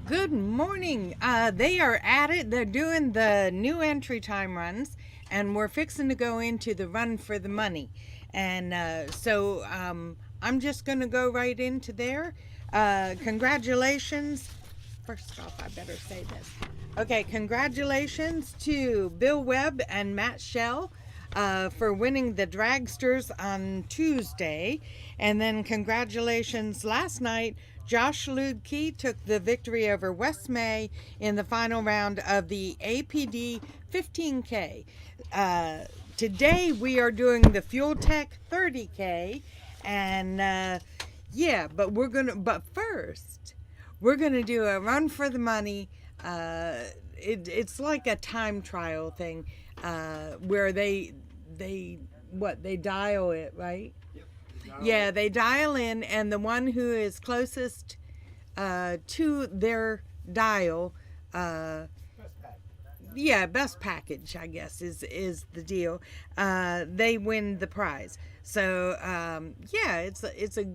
Good morning. They are at it. They're doing the new entry time runs, and we're fixing to go into the run for the money. And so I'm just going to go right into there. Congratulations. First off, I better say this. Okay, congratulations to Bill Webb and Matt Shell for winning the dragsters on Tuesday. And then congratulations last night. Josh Ludke took the victory over West May in the final round of the APD 15K. Today we are doing the Fuel Tech 30K, and yeah, but first we're gonna do a run for the money. It's like a time trial thing, where they dial it, right? Yeah, they dial in, and the one who is closest to their dial, best package, I guess, is the deal. They win the prize. So it's a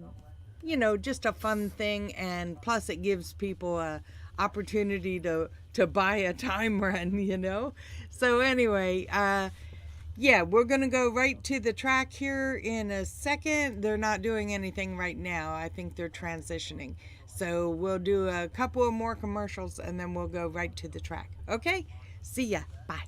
just a fun thing, and plus it gives people a opportunity to buy a time run. So anyway, we're going to go right to the track here in a second. They're not doing anything right now. I think they're transitioning. So we'll do a couple of more commercials, and then we'll go right to the track. Okay? See ya. Bye.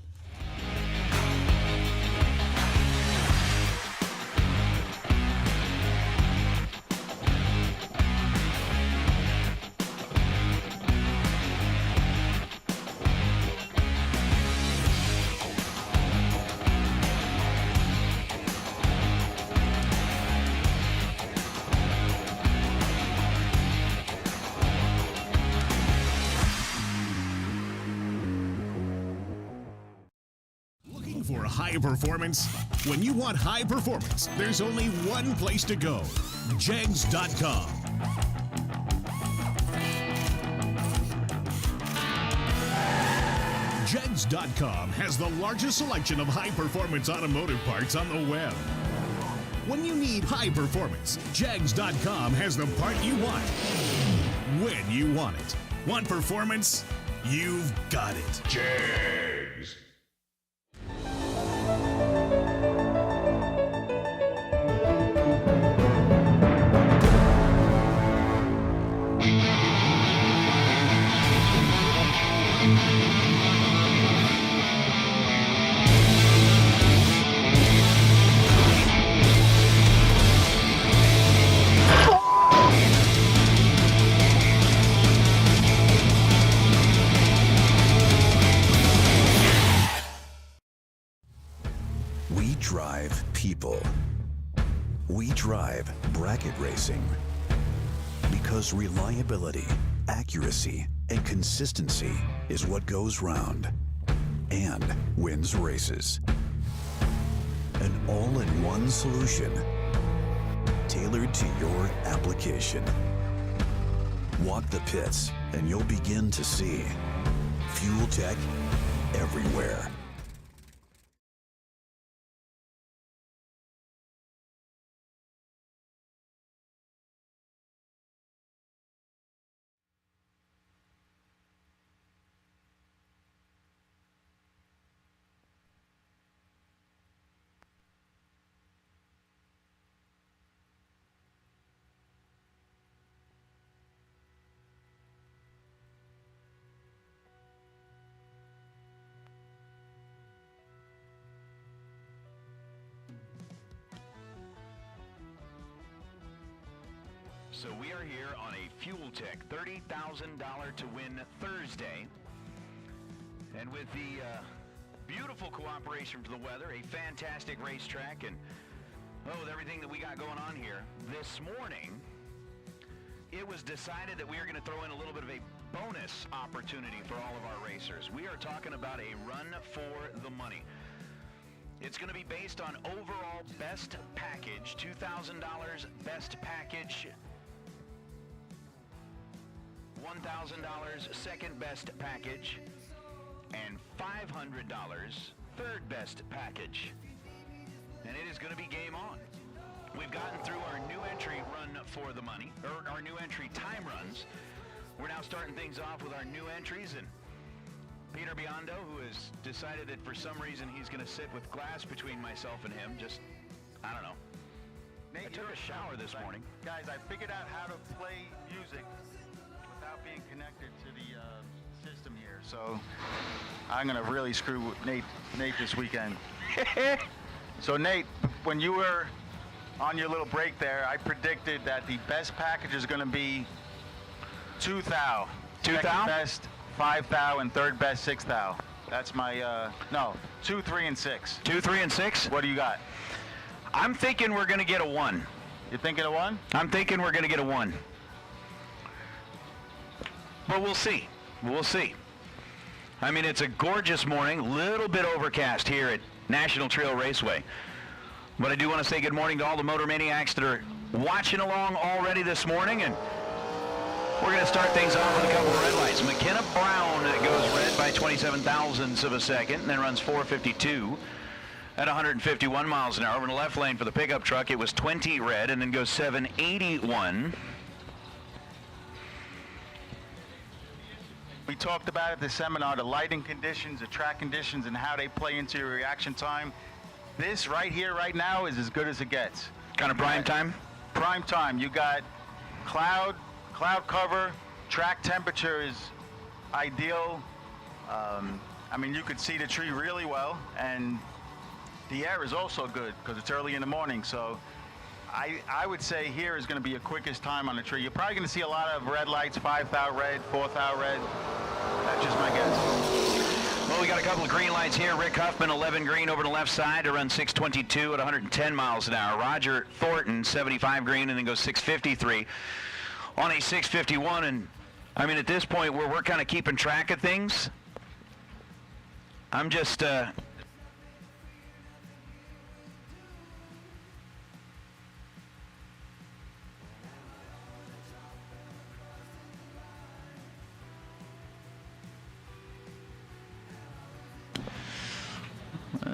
For high performance? When you want high performance, there's only one place to go. Jegs.com. Jegs.com has the largest selection of high performance automotive parts on the web. When you need high performance, Jegs.com has the part you want when you want it. Want performance? You've got it. Jegs. We drive bracket racing because reliability, accuracy, and consistency is what goes round and wins races. An all-in-one solution tailored to your application. Walk the pits and you'll begin to see fuel tech everywhere. So we are here on a Fuel Tech $30,000 to win Thursday. And with the beautiful cooperation from the weather, a fantastic racetrack, and with everything that we got going on here, this morning it was decided that we are going to throw in a little bit of a bonus opportunity for all of our racers. We are talking about a run for the money. It's going to be based on overall best package, $2,000 best package, $1,000 second best package, and $500 third best package. And it is going to be game on. We've gotten through our new entry run for the money, or our new entry time runs. We're now starting things off with our new entries, and Peter Biondo, who has decided that for some reason he's going to sit with glass between myself and him, just, I don't know. Nate, I took a shower this morning. Guys, I figured out how to play music without being connected to the system here. So I'm going to really screw with Nate this weekend. So Nate, when you were on your little break there, I predicted that the best package is going to be 2 thou. 2 Second thou? best 5 thou, and third best 6 thou. That's my, no, 2, 3, and 6. 2, 3, and 6? What do you got? I'm thinking we're going to get a 1. You thinking of 1? I'm thinking we're going to get a 1. But we'll see. We'll see. I mean, it's a gorgeous morning, little bit overcast here at National Trail Raceway. But I do want to say good morning to all the motor maniacs that are watching along already this morning, and we're going to start things off with a couple of red lights. McKenna Brown goes red by 27 thousandths of a second, and then runs 452 at 151 miles an hour. Over in the left lane for the pickup truck, it was 20 red, and then goes 781. We talked about at the seminar the lighting conditions, the track conditions, and how they play into your reaction time. This right here, right now, is as good as it gets. Kind of prime time? Prime time. You got cloud cover, track temperature is ideal. I mean, you could see the tree really well, and the air is also good because it's early in the morning. So I would say here is going to be your quickest time on the tree. You're probably going to see a lot of red lights, 5 thou red, 4 thou red. That's just my guess. Well, we got a couple of green lights here. Rick Huffman, 11 green over the left side to run 622 at 110 miles an hour. Roger Thornton, 75 green, and then goes 653 on a 651. And I mean, at this point where we're kind of keeping track of things, I'm just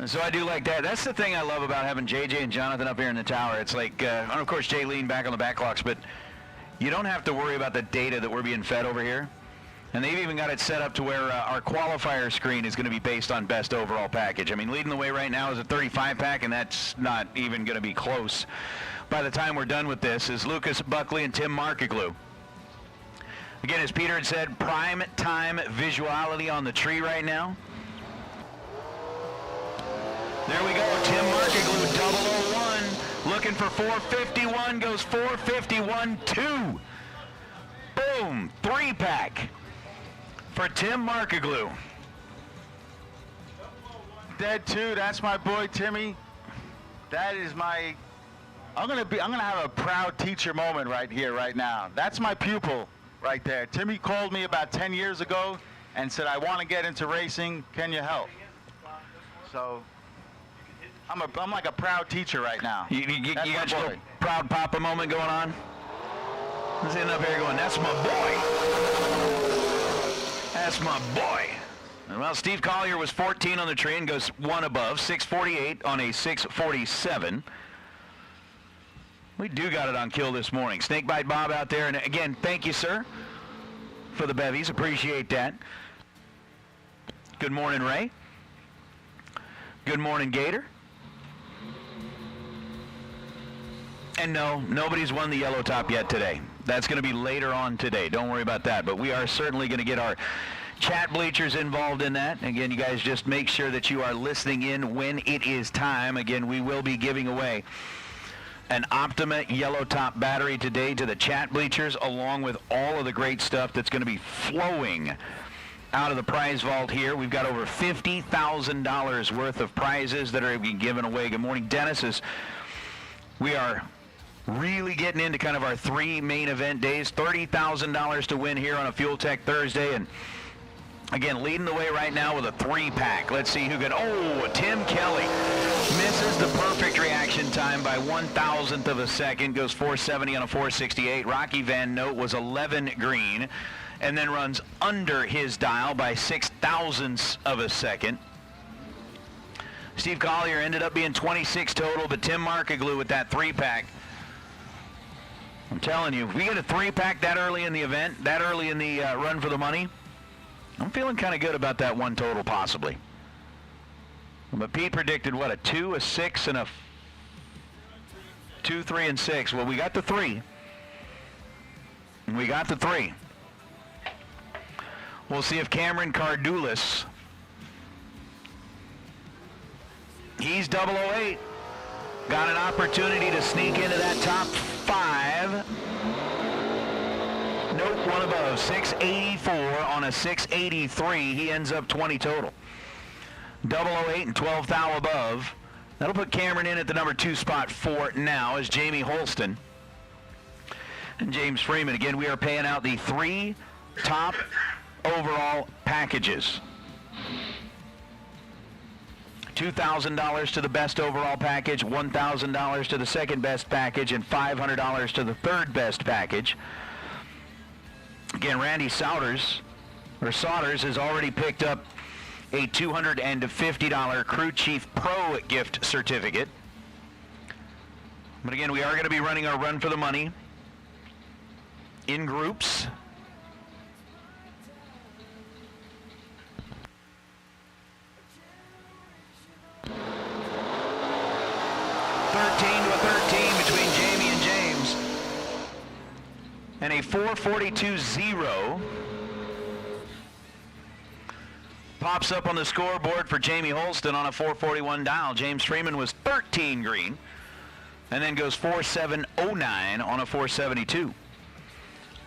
so I do like that. That's the thing I love about having JJ and Jonathan up here in the tower. It's like, and of course, Jaylene back on the back clocks, but you don't have to worry about the data that we're being fed over here. And they've even got it set up to where our qualifier screen is going to be based on best overall package. I mean, leading the way right now is a 35-pack, and that's not even going to be close. By the time we're done with this is Lucas Buckley and Tim Markaglu. Again, as Peter had said, prime time visuality on the tree right now. There we go, Tim Markaglu, 001, looking for 451, goes 451-2. Boom, 3-pack for Tim Markaglu. Dead 2, that's my boy Timmy. That is my I'm gonna have a proud teacher moment right here, right now. That's my pupil right there. Timmy called me about 10 years ago and said, I want to get into racing. Can you help? So I'm like a proud teacher right now. You got your little proud papa moment going on? He's sitting up here going, that's my boy. That's my boy. Well, Steve Collier was 14 on the tree and goes one above, 648 on a 647. We do got it on kill this morning. Snakebite Bob out there. And again, thank you, sir, for the bevies. Appreciate that. Good morning, Ray. Good morning, Gator. And no, nobody's won the yellow top yet today. That's going to be later on today. Don't worry about that. But we are certainly going to get our chat bleachers involved in that. Again, you guys just make sure that you are listening in when it is time. Again, we will be giving away an Optima yellow top battery today to the chat bleachers, along with all of the great stuff that's going to be flowing out of the prize vault here. We've got over $50,000 worth of prizes that are being given away. Good morning, Dennis. We are really getting into kind of our three main event days. $30,000 to win here on a Fuel Tech Thursday. And again, leading the way right now with a 3-pack. Let's see who can. Oh, Tim Kelly misses the perfect reaction time by 1,000th of a second. Goes 470 on a 468. Rocky Van Note was 11 green and then runs under his dial by 6,000ths of a second. Steve Collier ended up being 26 total, but Tim Markaglu with that 3-pack. I'm telling you, if we get a 3-pack that early in the event, that early in the run for the money, I'm feeling kind of good about that one total, possibly. But Pete predicted, what, a 2, a 6, and a 2, 3, and 6. Well, we got the 3. We got the 3. We'll see if Cameron Cardulis, he's 008. Got an opportunity to sneak into that top 5. Nope, one above. 684 on a 683. He ends up 20 total. 008 and 12 thou above. That'll put Cameron in at the number 2 spot for now as Jamie Holston and James Freeman. Again, we are paying out the 3 top overall packages. $2,000 to the best overall package, $1,000 to the second best package, and $500 to the third best package. Again, Randy Souders has already picked up a $250 Crew Chief Pro gift certificate. But again, we are going to be running our run for the money in groups. Between Jamie and James, and a 442.0 pops up on the scoreboard for Jamie Holston on a 441 dial. James Freeman was 13 green and then goes 4709 on a 472.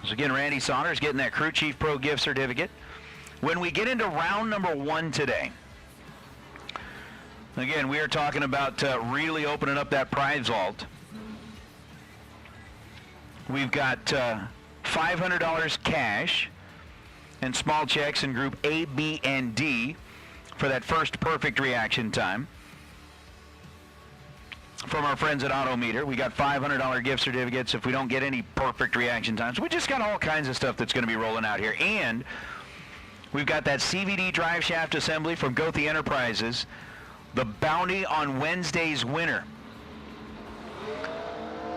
So again, Randy Saunders getting that Crew Chief Pro gift certificate. When we get into round number 1 today, again, we are talking about really opening up that prize vault. We've got $500 cash and small checks in Group A, B, and D for that first perfect reaction time. From our friends at Autometer, we got $500 gift certificates if we don't get any perfect reaction times. We just got all kinds of stuff that's going to be rolling out here. And we've got that CVD drive shaft assembly from Gothi Enterprises. The bounty on Wednesday's winner.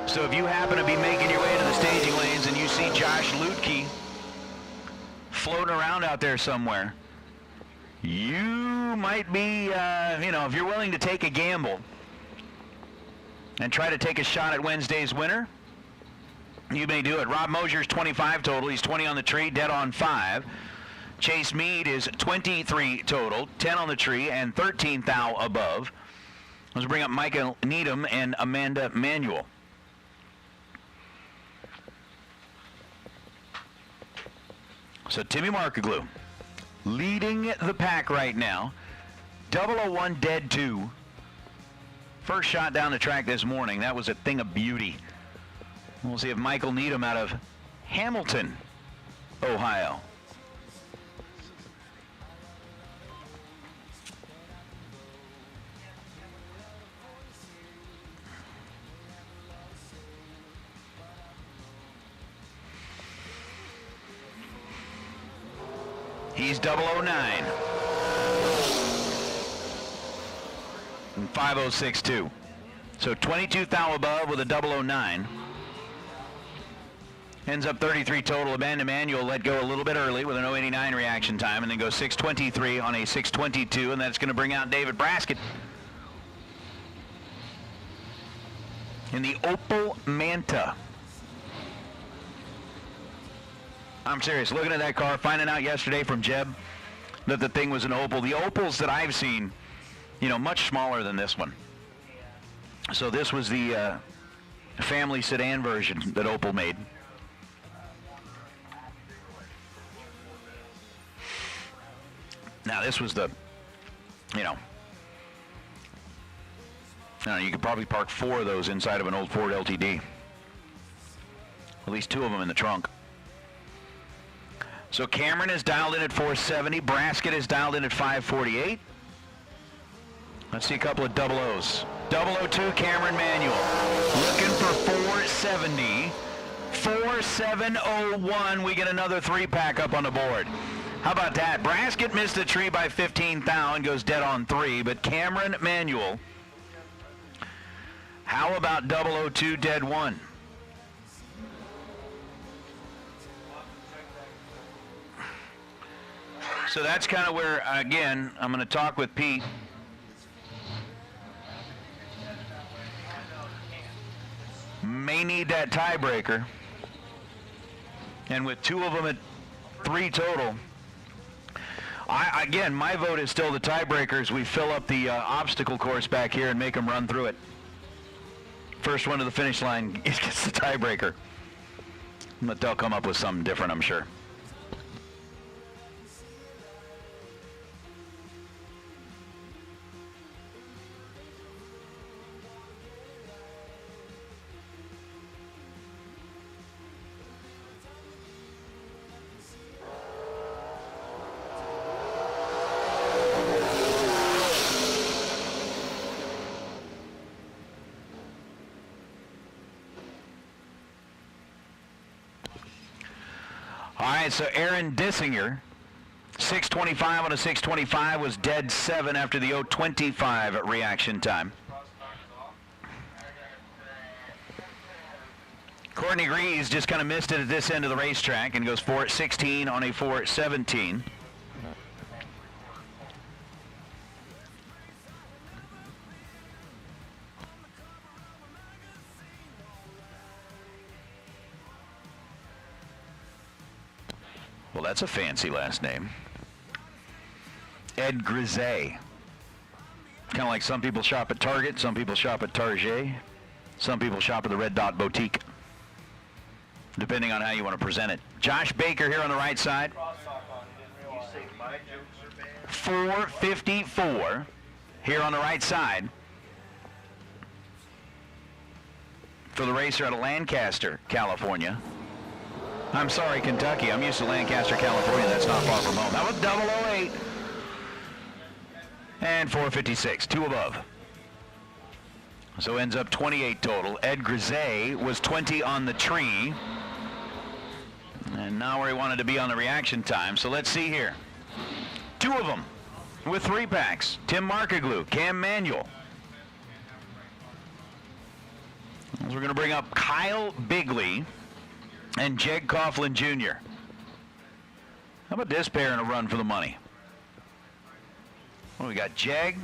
So if you happen to be making your way to the staging lanes and you see Josh Lutke floating around out there somewhere, you might be, if you're willing to take a gamble and try to take a shot at Wednesday's winner, you may do it. Rob Mosier's 25 total. He's 20 on the tree, dead on 5. Chase Meade is 23 total, 10 on the tree, and 13 thou above. Let's bring up Micah Needham and Amanda Manuel. So Timmy Markaglu leading the pack right now. 001 dead 2. First shot down the track this morning. That was a thing of beauty. We'll see if Michael Needham out of Hamilton, Ohio. He's 009. And 5:06.2. So 22 thou above with a 009. Ends up 33 total. Amanda Manuel let go a little bit early with an 089 reaction time, and then goes 6:23 on a 6:22, and that's going to bring out David Braskett in the Opel Manta. I'm serious. Looking at that car, finding out yesterday from Jeb that the thing was an Opel. The Opels that I've seen, you know, much smaller than this one. So this was the family sedan version that Opel made. Now this was the, you know, you could probably park 4 of those inside of an old Ford LTD. At least 2 of them in the trunk. So Cameron is dialed in at 470. Braskett is dialed in at 548. Let's see a couple of double O's. 002 Cameron Manuel. Looking for 470. 4701. We get another 3-pack up on the board. How about that? Braskett missed the tree by 15 thou and goes dead on 3. But Cameron Manuel, how about 002 dead 1? So that's kind of where, again, I'm going to talk with Pete. May need that tiebreaker. And with 2 of them at 3 total, again, my vote is still the tiebreakers. We fill up the obstacle course back here and make them run through it. First one to the finish line gets the tiebreaker. But they'll come up with something different, I'm sure. All right, so Aaron Dissinger, 625 on a 625, was dead 7 after the 025 reaction time. Courtney Grease just kind of missed it at this end of the racetrack and goes 4:16 on a 4:17. Well, that's a fancy last name. Ed Grisey. Kind of like some people shop at Target, some people shop at Target, some people shop at the Red Dot Boutique, depending on how you want to present it. Josh Baker here on the right side. 454 here on the right side for the racer out of Lancaster, California. I'm sorry, Kentucky. I'm used to Lancaster, California. That's not far from home. That was 008. And 456, 2 above. So ends up 28 total. Ed Grisey was 20 on the tree. And now where he wanted to be on the reaction time. So let's see here. 2 of them with 3 packs. Tim Markaglu, Cam Manuel. So we're going to bring up Kyle Bigley and Jeg Coughlin Jr. How about this pair in a run for the money? Well, we got Jeg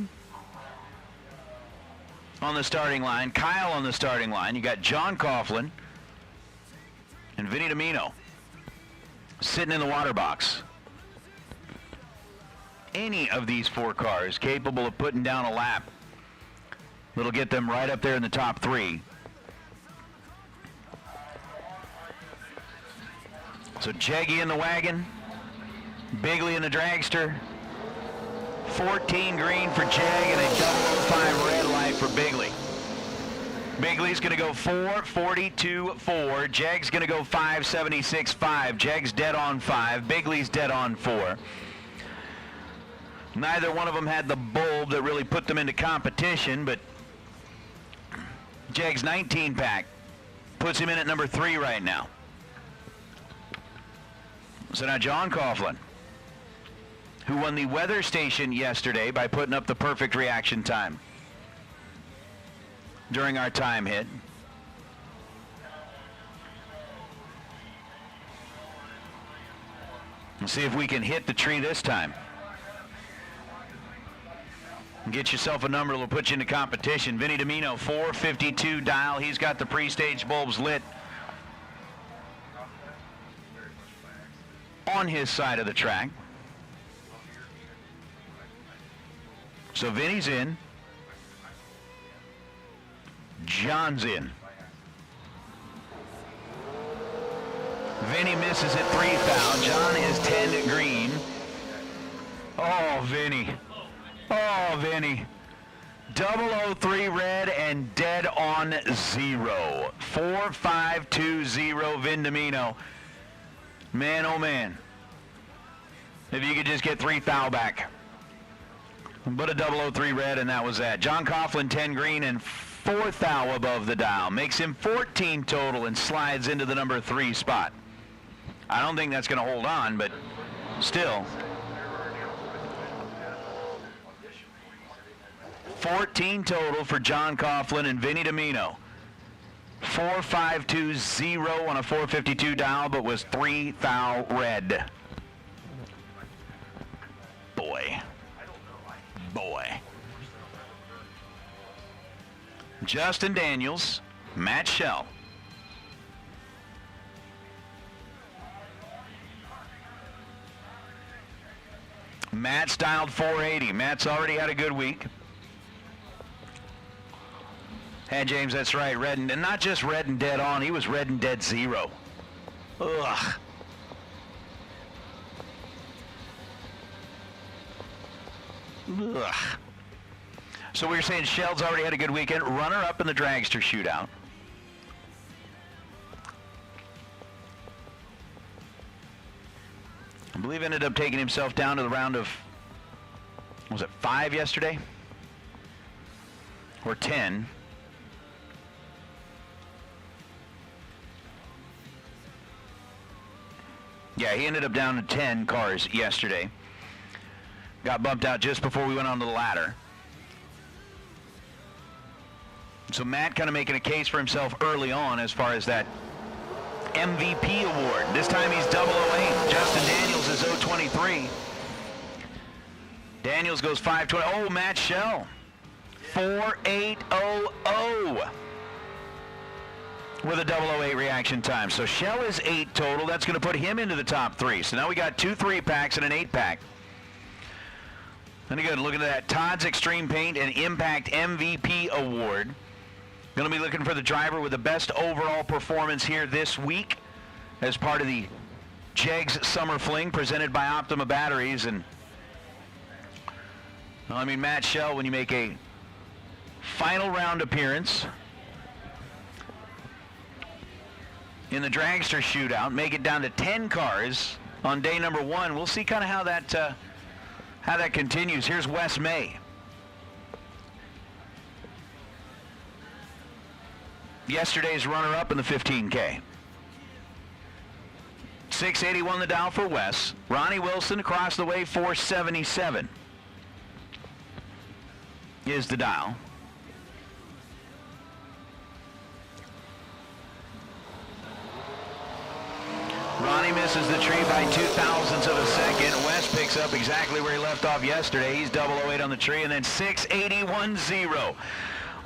on the starting line, Kyle on the starting line. You got John Coughlin and Vinny Domino sitting in the water box. Any of these 4 cars capable of putting down a lap that'll get them right up there in the top 3. So Jeggy in the wagon, Bigley in the dragster, 14 green for Jag and a 005 red light for Bigley. Bigley's going to go 4.42.4. Jag's going to go 5.76.5. Jag's dead on 5. Bigley's dead on 4. Neither one of them had the bulb that really put them into competition, but Jag's 19 pack puts him in at number 3 right now. So now John Coughlin, who won the weather station yesterday by putting up the perfect reaction time during our time hit. Let's see if we can hit the tree this time. Get yourself a number that will put you into competition. Vinny Domino, 452 dial. He's got the pre-stage bulbs lit on his side of the track. So Vinny's in. John's in. Vinny misses at 3 foul. John is 10 green. Oh, Vinny. Oh, Vinny. 003 red and dead on 0. 4.520 Vin Domino. Man, oh man. If you could just get 3 thou back. But a 003 red, and that was that. John Coughlin, 10 green and 4 thou above the dial. Makes him 14 total and slides into the number 3 spot. I don't think that's going to hold on, but still. 14 total for John Coughlin and Vinny Domino. 4.520 on a 452 dial, but was 3 thou red. Boy. Boy. Justin Daniels, Matt Shell. Matt's dialed 480. Matt's already had a good week. Hey, James, that's right. Red and not just red and dead on. He was red and dead 0. Ugh. Ugh. So we were saying Sheld's already had a good weekend. Runner-up in the dragster shootout. I believe ended up taking himself down to the round of, was it 5 yesterday? Or 10? Yeah, he ended up down to 10 cars yesterday. Got bumped out just before we went onto the ladder. So Matt kind of making a case for himself early on as far as that MVP award. This time he's 008. Justin Daniels is 023. Daniels goes 520. Oh, Matt Shell. 4800 with a 008 reaction time. So Shell is 8 total. That's going to put him into the top 3. So now we got 2 3-packs and an 8-pack. And again, looking at that, Todd's Extreme Paint and Impact MVP award. Going to be looking for the driver with the best overall performance here this week as part of the Jegs Summer Fling presented by Optima Batteries. And well, I mean, Matt Shell, when you make a final round appearance in the dragster shootout, make it down to 10 cars on day number 1. We'll see kind of how that continues. Here's Wes May. Yesterday's runner-up in the 15K. 681 the dial for Wes. Ronnie Wilson across the way, 477 is the dial. Ronnie misses the tree by 0.02 of a second. Wes picks up exactly where he left off yesterday. He's 008 on the tree, and then 681-0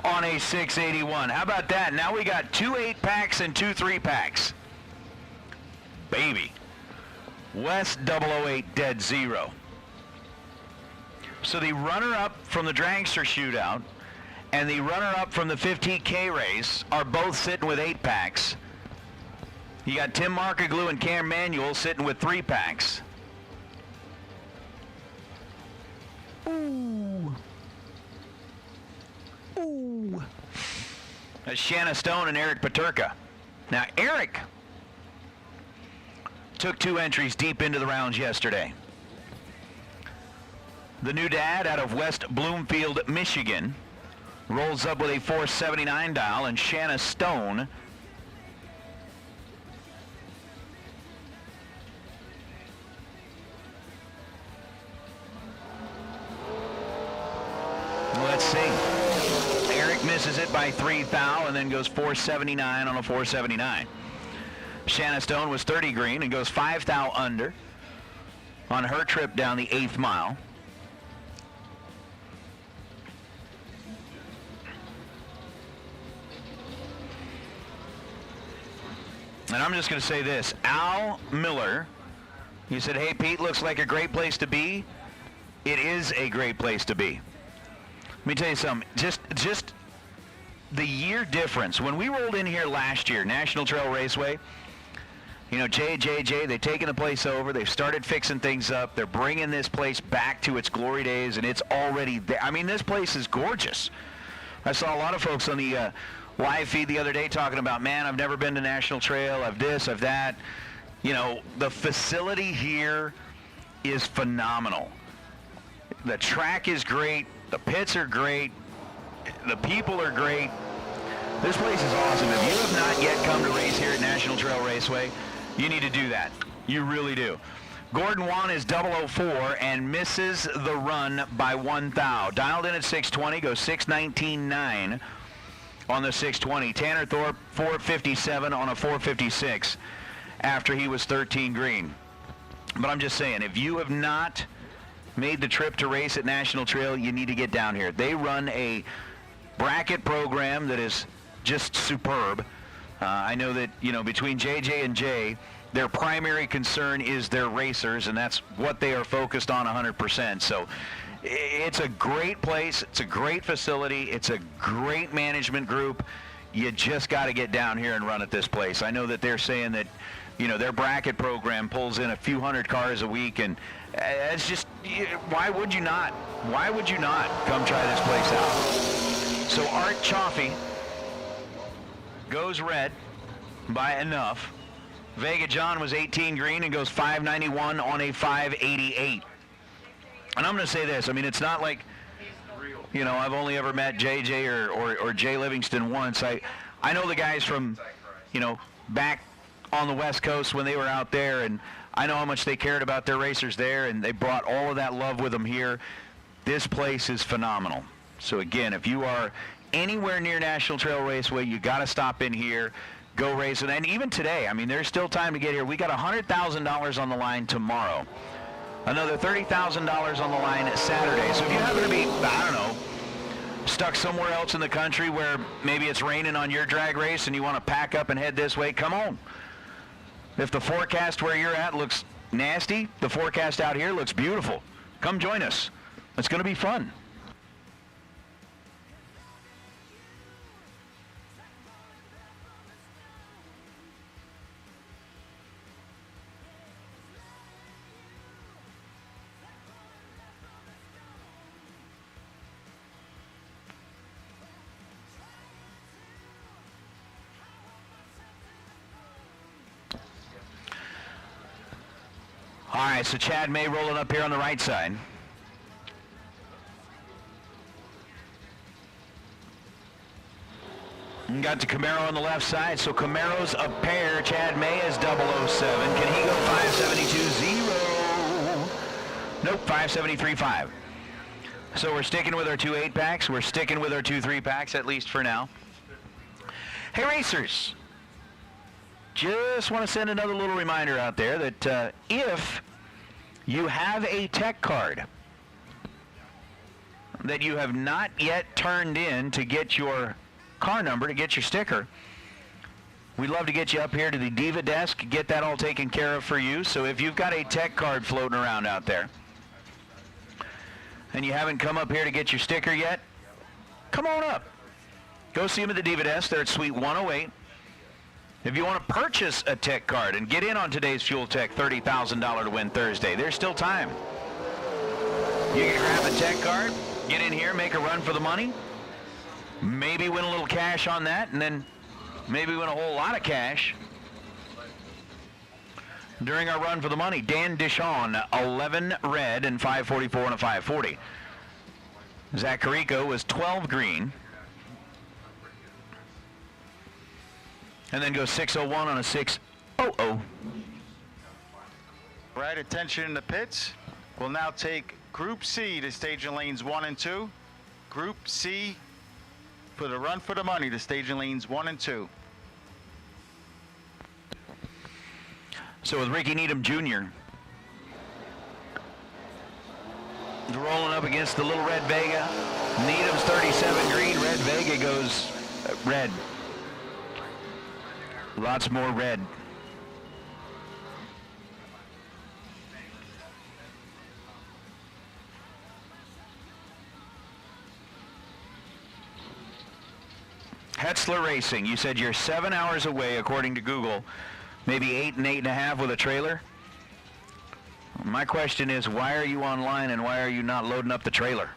on a 681. How about that? Now we got 2 8-packs and 2 3-packs. Baby. Wes 008 dead 0. So the runner-up from the dragster shootout and the runner-up from the 15K race are both sitting with 8-packs. You got Tim Markaglu and Cam Manuel sitting with 3-packs. Ooh. go! That's Shanna Stone and Eric Paterka. Now, Eric took 2 entries deep into the rounds yesterday. The new dad out of West Bloomfield, Michigan, rolls up with a 479 dial, and Shanna Stone let's see. Eric misses it by 3 thou and then goes 479 on a 479. Shanna Stone was 30 green and goes 5 thou under on her trip down the 8th mile. And I'm just going to say this. Al Miller, he said, hey, Pete, looks like a great place to be. It is a great place to be. Let me tell you something. Just the year difference. When we rolled in here last year, National Trail Raceway, you know, JJJ, they've taken the place over. They've started fixing things up. They're bringing this place back to its glory days, and it's already there. I mean, this place is gorgeous. I saw a lot of folks on the live feed the other day talking about, man, I've never been to National Trail. I've this, I've that. You know, the facility here is phenomenal. The track is great. The pits are great. The people are great. This place is awesome. If you have not yet come to race here at National Trail Raceway, you need to do that. You really do. Gordon Wan is 004 and misses the run by 1 thou. Dialed in at 620, goes 619.9 on the 620. Tanner Thorpe, 457 on a 456 after he was 13 green. But I'm just saying, if you have not made the trip to race at National Trail, you need to get down here. They run a bracket program that is just superb. I know that, you know, between JJ and Jay, their primary concern is their racers, and that's what they are focused on 100%. So it's a great place. It's a great facility. It's a great management group. You just got to get down here and run at this place. I know that they're saying that, you know, their bracket program pulls in a few hundred cars a week, and it's just, why would you not? Why would you not come try this place out? So Art Chaffee goes red by enough. Vega John was 18 green and goes 591 on a 588. And I'm going to say this. I mean, it's not like, you know, I've only ever met JJ or Jay Livingston once. I know the guys from, you know, back on the West Coast when they were out there, and I know how much they cared about their racers there, and they brought all of that love with them here. This place is phenomenal. So again, if you are anywhere near National Trail Raceway, you got to stop in here, go race it. And even today, I mean, there's still time to get here. We got $100,000 on the line tomorrow. Another $30,000 on the line Saturday. So if you happen to be, I don't know, stuck somewhere else in the country where maybe it's raining on your drag race and you want to pack up and head this way, come on. If the forecast where you're at looks nasty, the forecast out here looks beautiful. Come join us. It's going to be fun. All right, so Chad May rolling up here on the right side. And got to Camaro on the left side, so Camaro's a pair. Chad May is 007. Can he go 572.0? Nope, 573.5. So we're sticking with our 2 8-packs. We're sticking with our 2 3-packs, at least for now. Hey, racers. Just want to send another little reminder out there that if you have a tech card that you have not yet turned in to get your car number, to get your sticker, we'd love to get you up here to the Diva desk, get that all taken care of for you. So if you've got a tech card floating around out there and you haven't come up here to get your sticker yet, come on up. Go see them at the Diva desk. They're at Suite 108. If you want to purchase a tech card and get in on today's Fuel Tech $30,000 to win Thursday, there's still time. You can grab a tech card, get in here, make a run for the money. maybe win a little cash on that, and then maybe win a whole lot of cash during our run for the money. Dan Dishon, 11 red and 544 and a 540. Zach Carrico was 12 green. And then goes 601 on a 600. Right, attention in the pits. We'll now take Group C to staging lanes 1 and 2. Group C for the run for the money to staging lanes 1 and 2. So with Ricky Needham Jr. rolling up against the Little Red Vega. Needham's 37 green, Red Vega goes red. Lots more red. Hetzler Racing, you said you're 7 hours away according to Google, maybe 8 and 8.5 with a trailer. My question is, why are you online and why are you not loading up the trailer?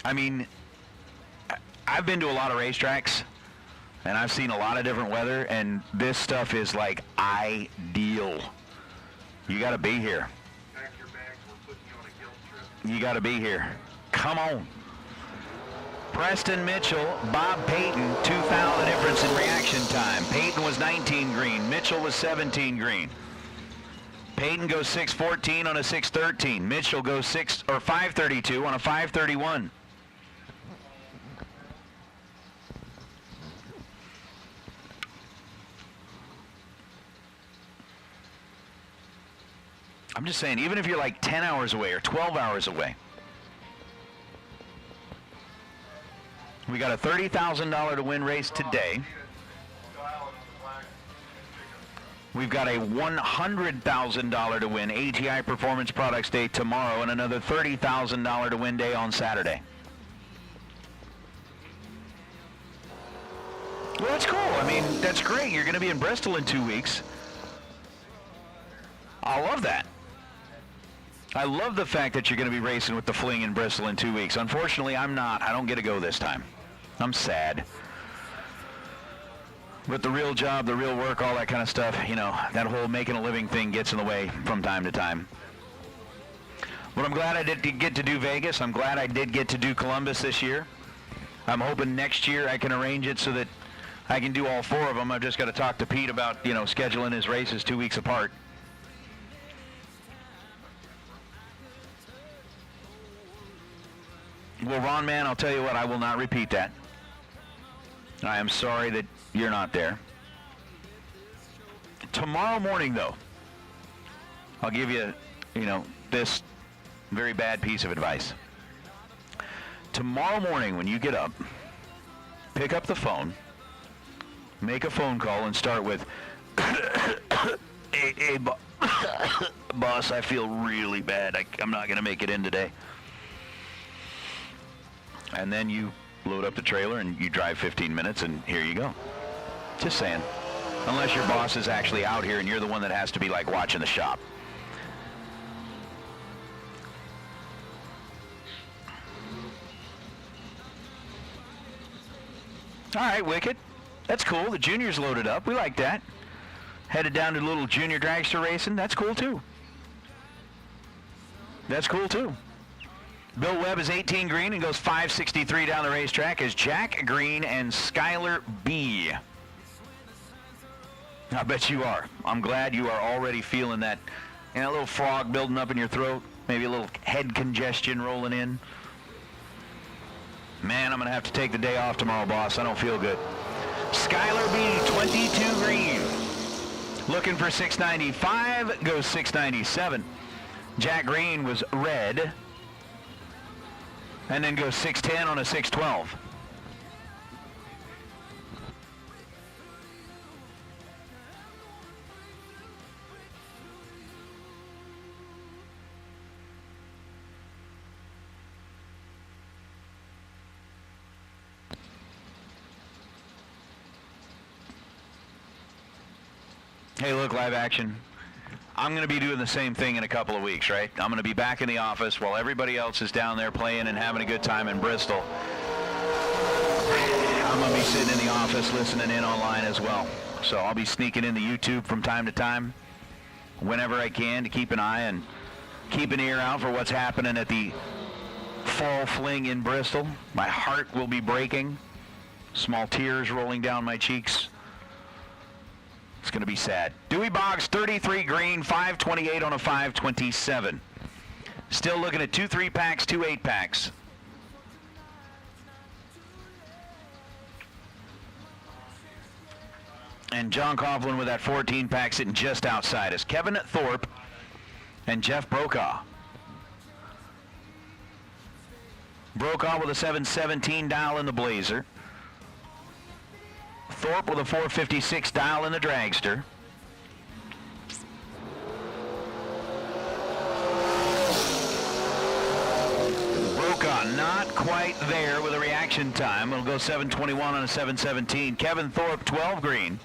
I mean, I've been to a lot of racetracks and I've seen a lot of different weather, and this stuff is like ideal. You got to be here. Pack your bags, we're putting you on a guilt trip. You got to be here. Come on. Preston Mitchell, Bob Payton, 2 foul the difference in reaction time. Payton was 19 green, Mitchell was 17 green. Payton goes 6:14 on a 6:13. Mitchell goes 5:32 on a 5:31. I'm just saying, even if you're like 10 hours away or 12 hours away, we got a $30,000 to win race today. We've got a $100,000 to win ATI Performance Products Day tomorrow, and another $30,000 to win day on Saturday. Well, that's cool. I mean, that's great. You're going to be in Bristol in 2 weeks. I love that. I love the fact that you're going to be racing with the Fling in Bristol in 2 weeks. Unfortunately, I'm not. I don't get to go this time. I'm sad. But the real job, the real work, all that kind of stuff, you know, that whole making a living thing gets in the way from time to time. But I'm glad I did get to do Vegas. I'm glad I did get to do Columbus this year. I'm hoping next year I can arrange it so that I can do all 4 of them. I've just got to talk to Pete about, you know, scheduling his races 2 weeks apart. Well, Ron, man, I'll tell you what, I will not repeat that. I am sorry that you're not there. Tomorrow morning, though, I'll give you, this very bad piece of advice. Tomorrow morning when you get up, pick up the phone, make a phone call, and start with, hey, boss, I feel really bad. I'm not going to make it in today. And then you load up the trailer and you drive 15 minutes and here you go. Just saying. Unless your boss is actually out here and you're the one that has to be like watching the shop. All right, Wicked. That's cool. The junior's loaded up. We like that. Headed down to a little junior dragster racing. That's cool too. That's cool too. Bill Webb is 18 green and goes 563 down the racetrack as Jack Green and Skylar B. I bet you are. I'm glad you are already feeling that, a little frog building up in your throat, maybe a little head congestion rolling in. Man, I'm going to have to take the day off tomorrow, boss. I don't feel good. Skylar B, 22 green. Looking for 695, goes 697. Jack Green was red. And then goes 610 on a 612. Hey, look, live action. I'm going to be doing the same thing in a couple of weeks, right? I'm going to be back in the office while everybody else is down there playing and having a good time in Bristol. I'm going to be sitting in the office listening in online as well. So I'll be sneaking into YouTube from time to time whenever I can to keep an eye and keep an ear out for what's happening at the Fall Fling in Bristol. My heart will be breaking. Small tears rolling down my cheeks. It's going to be sad. Dewey Boggs, 33 green, 528 on a 527. Still looking at 2 3-packs, 2 8-packs. And John Coughlin with that 14-pack sitting just outside us. Kevin Thorpe and Jeff Brokaw. Brokaw with a 717 dial in the Blazer. Thorpe with a 456 dial in the Dragster. Brokaw not quite there with a reaction time. It'll go 721 on a 717. Kevin Thorpe, 12 green.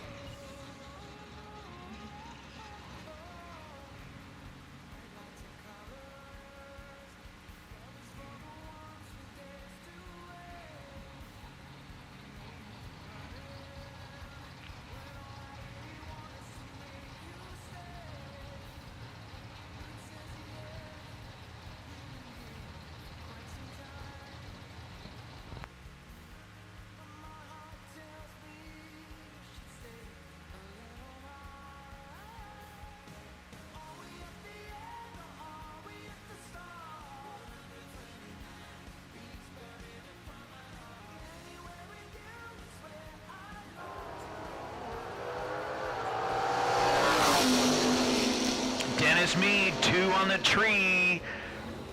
Dennis Mead, 2 on the tree.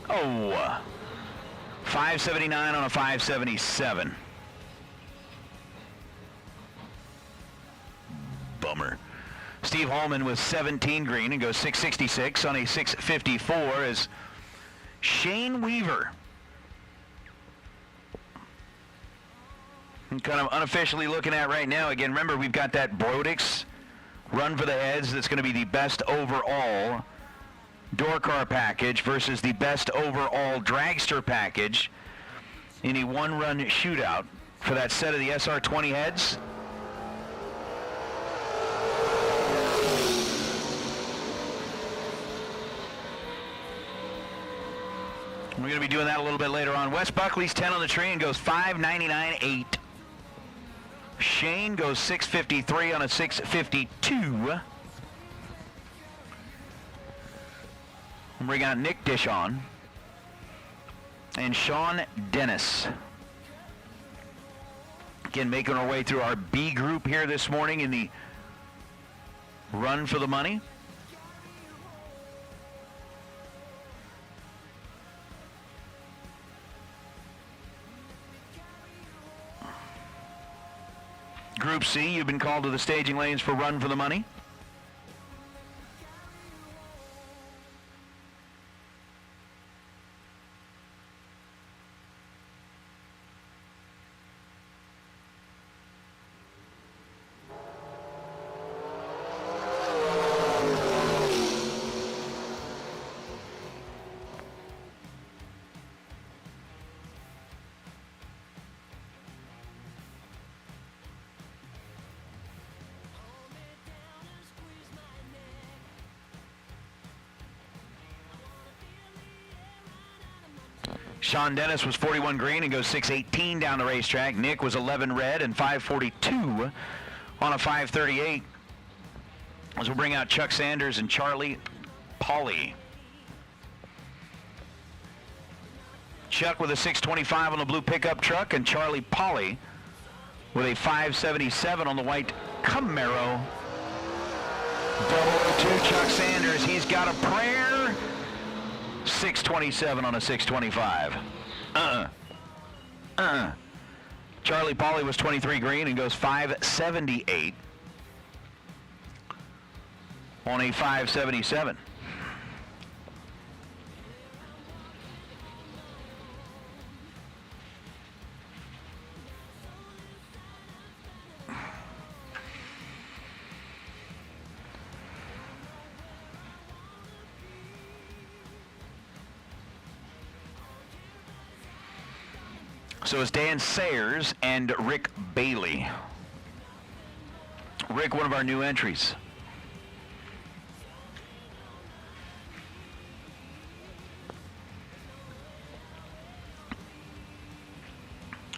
Oh, 579 on a 577. Bummer. Steve Holman with 17 green and goes 666 on a 654 as Shane Weaver. I'm kind of unofficially looking at right now. Again, remember we've got that Brodix Run for the Heads that's going to be the best overall door car package versus the best overall dragster package in a one-run shootout for that set of the SR20 heads. We're going to be doing that a little bit later on. Wes Buckley's 10 on the tree and goes 599.8. Shane goes 653 on a 652. And we got Nick Dishon and Sean Dennis. Again, making our way through our B group here this morning in the run for the money. Group C, you've been called to the staging lanes for Run for the Money. Sean Dennis was 41 green and goes 618 down the racetrack. Nick was 11 red and 542 on a 538. As we'll bring out Chuck Sanders and Charlie Pauly. Chuck with a 625 on the blue pickup truck and Charlie Pauly with a 577 on the white Camaro. 002 Chuck Sanders, he's got a prayer. 627 on a 625. Charlie Pauly was 23 green and goes 578 on a 577. So it's Dan Sayers and Rick Bailey. Rick, one of our new entries.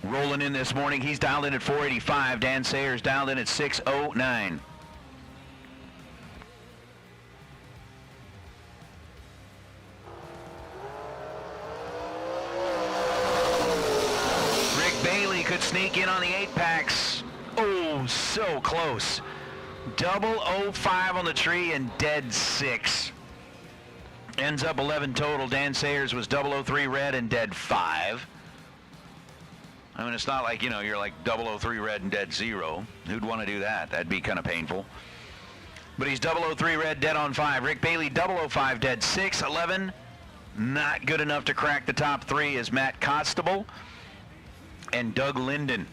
Rolling in this morning, he's dialed in at 485. Dan Sayers dialed in at 609. Rick Bailey could sneak in on the 8-packs. Oh, so close. 005 on the tree and dead 6. Ends up 11 total. Dan Sayers was 003 red and dead 5. I mean, it's not like, you're like 003 red and dead 0. Who'd want to do that? That'd be kind of painful. But he's 003 red, dead on 5. Rick Bailey, 005 dead 6. 11, not good enough to crack the top 3 is Matt Constable and Doug Lyndon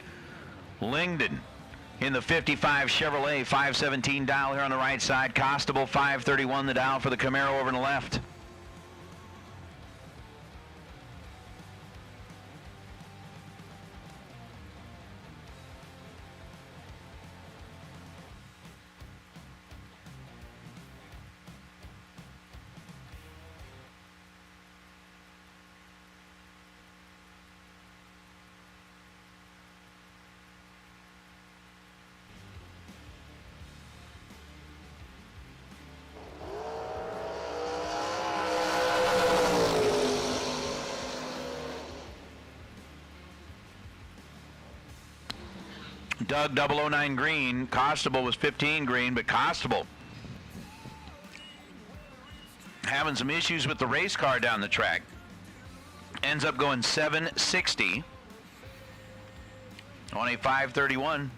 in the 55 Chevrolet, 517 dial here on the right side. Constable, 531 the dial for the Camaro over on the left. Doug 009 green. Constable was 15 green, but Constable having some issues with the race car down the track. Ends up going 760 on a 531.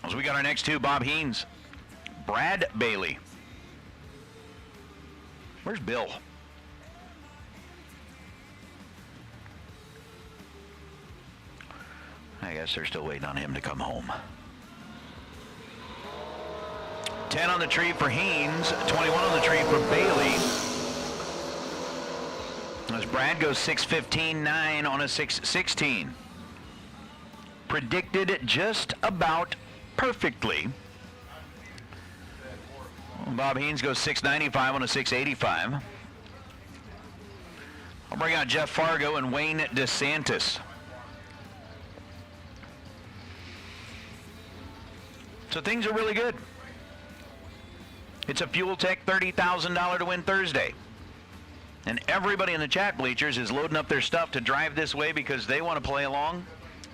So we got our next two, Bob Heenes, Brad Bailey. Where's Bill? I guess they're still waiting on him to come home. 10 on the tree for Heenes, 21 on the tree for Bailey. As Brad goes 6:15.9 on a 6:16. Predicted just about perfectly. Bob Heenes goes 6:95 on a 6:85. I'll bring out Jeff Fargo and Wayne DeSantis. So things are really good. It's a Fuel Tech $30,000 to win Thursday. And everybody in the chat bleachers is loading up their stuff to drive this way because they want to play along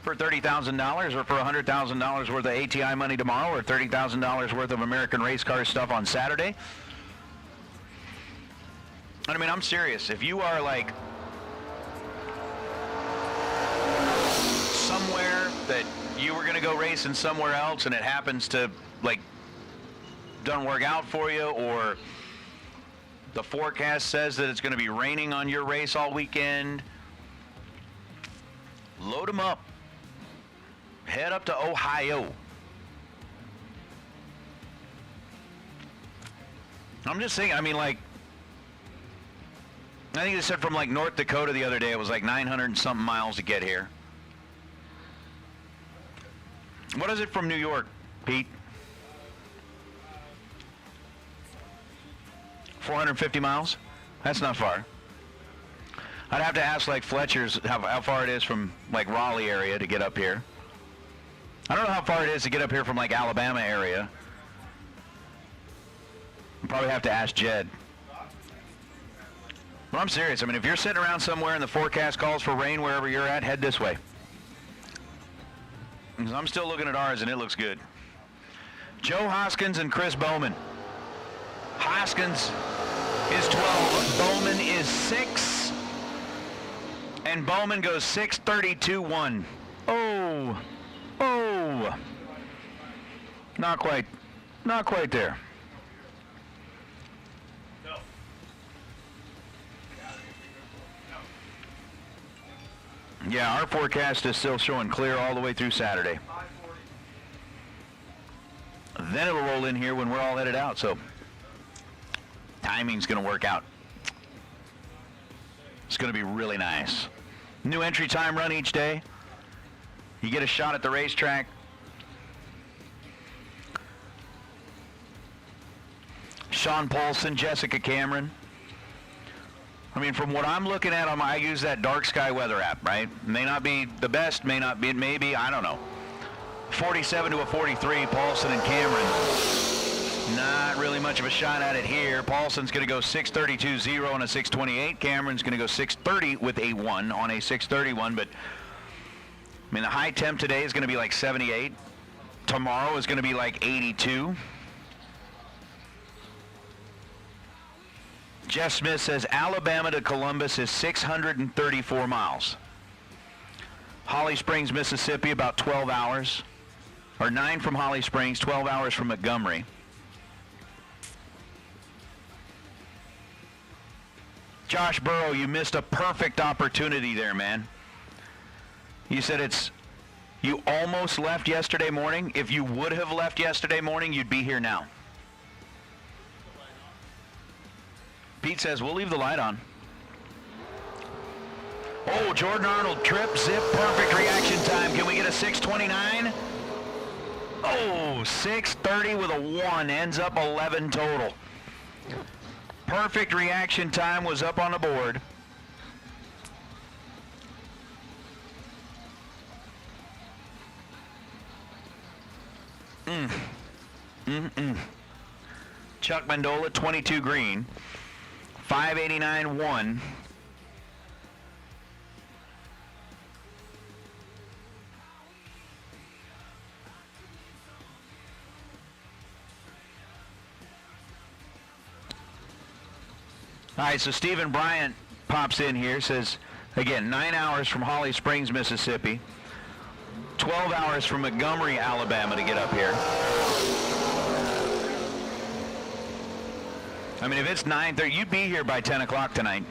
for $30,000 or for $100,000 worth of ATI money tomorrow or $30,000 worth of American race car stuff on Saturday. I mean, I'm serious. If you are like somewhere that you were going to go racing somewhere else and it happens to like doesn't work out for you, or the forecast says that it's going to be raining on your race all weekend, load them up. Head up to Ohio. I'm just saying, I mean, like, I think they said from like North Dakota the other day, it was like 900 and something miles to get here. What is it from New York, Pete? 450 miles? That's not far. I'd have to ask like Fletcher's how far it is from like Raleigh area to get up here. I don't know how far it is to get up here from like Alabama area. I'll probably have to ask Jed. Well, I'm serious. I mean, if you're sitting around somewhere and the forecast calls for rain wherever you're at, head this way. Because I'm still looking at ours and it looks good. Joe Hoskins and Chris Bowman. Hoskins is 12. Bowman is 6. And Bowman goes 6:32.1. Oh. Oh. Not quite. Not quite there. Yeah, our forecast is still showing clear all the way through Saturday. Then it'll roll in here when we're all headed out, so timing's going to work out. It's going to be really nice. New entry time run each day. You get a shot at the racetrack. Sean Paulson, Jessica Cameron. I mean, from what I'm looking at, I use that dark sky weather app, right? May not be the best, may not be, maybe, I don't know. 47 to a 43, Paulson and Cameron. Not really much of a shot at it here. Paulson's going to go 6:32.0 on a 6:28. Cameron's going to go 6:30 with a 1 on a 6:31. But, I mean, the high temp today is going to be like 78. Tomorrow is going to be like 82. Jeff Smith says Alabama to Columbus is 634 miles. Holly Springs, Mississippi, about 12 hours. Or 9 from Holly Springs, 12 hours from Montgomery. Josh Burrow, you missed a perfect opportunity there, man. You said you almost left yesterday morning. If you would have left yesterday morning, you'd be here now. Pete says, we'll leave the light on. Oh, Jordan Arnold, trip, zip, perfect reaction time. Can we get a 6:29? Oh, 6:30 with a 1, ends up 11 total. Perfect reaction time was up on the board. Chuck Mandola, 22 green. 589.1. All right, so Stephen Bryant pops in here, says, again, 9 hours from Holly Springs, Mississippi, 12 hours from Montgomery, Alabama to get up here. I mean, if it's 9:30, you'd be here by 10 o'clock tonight.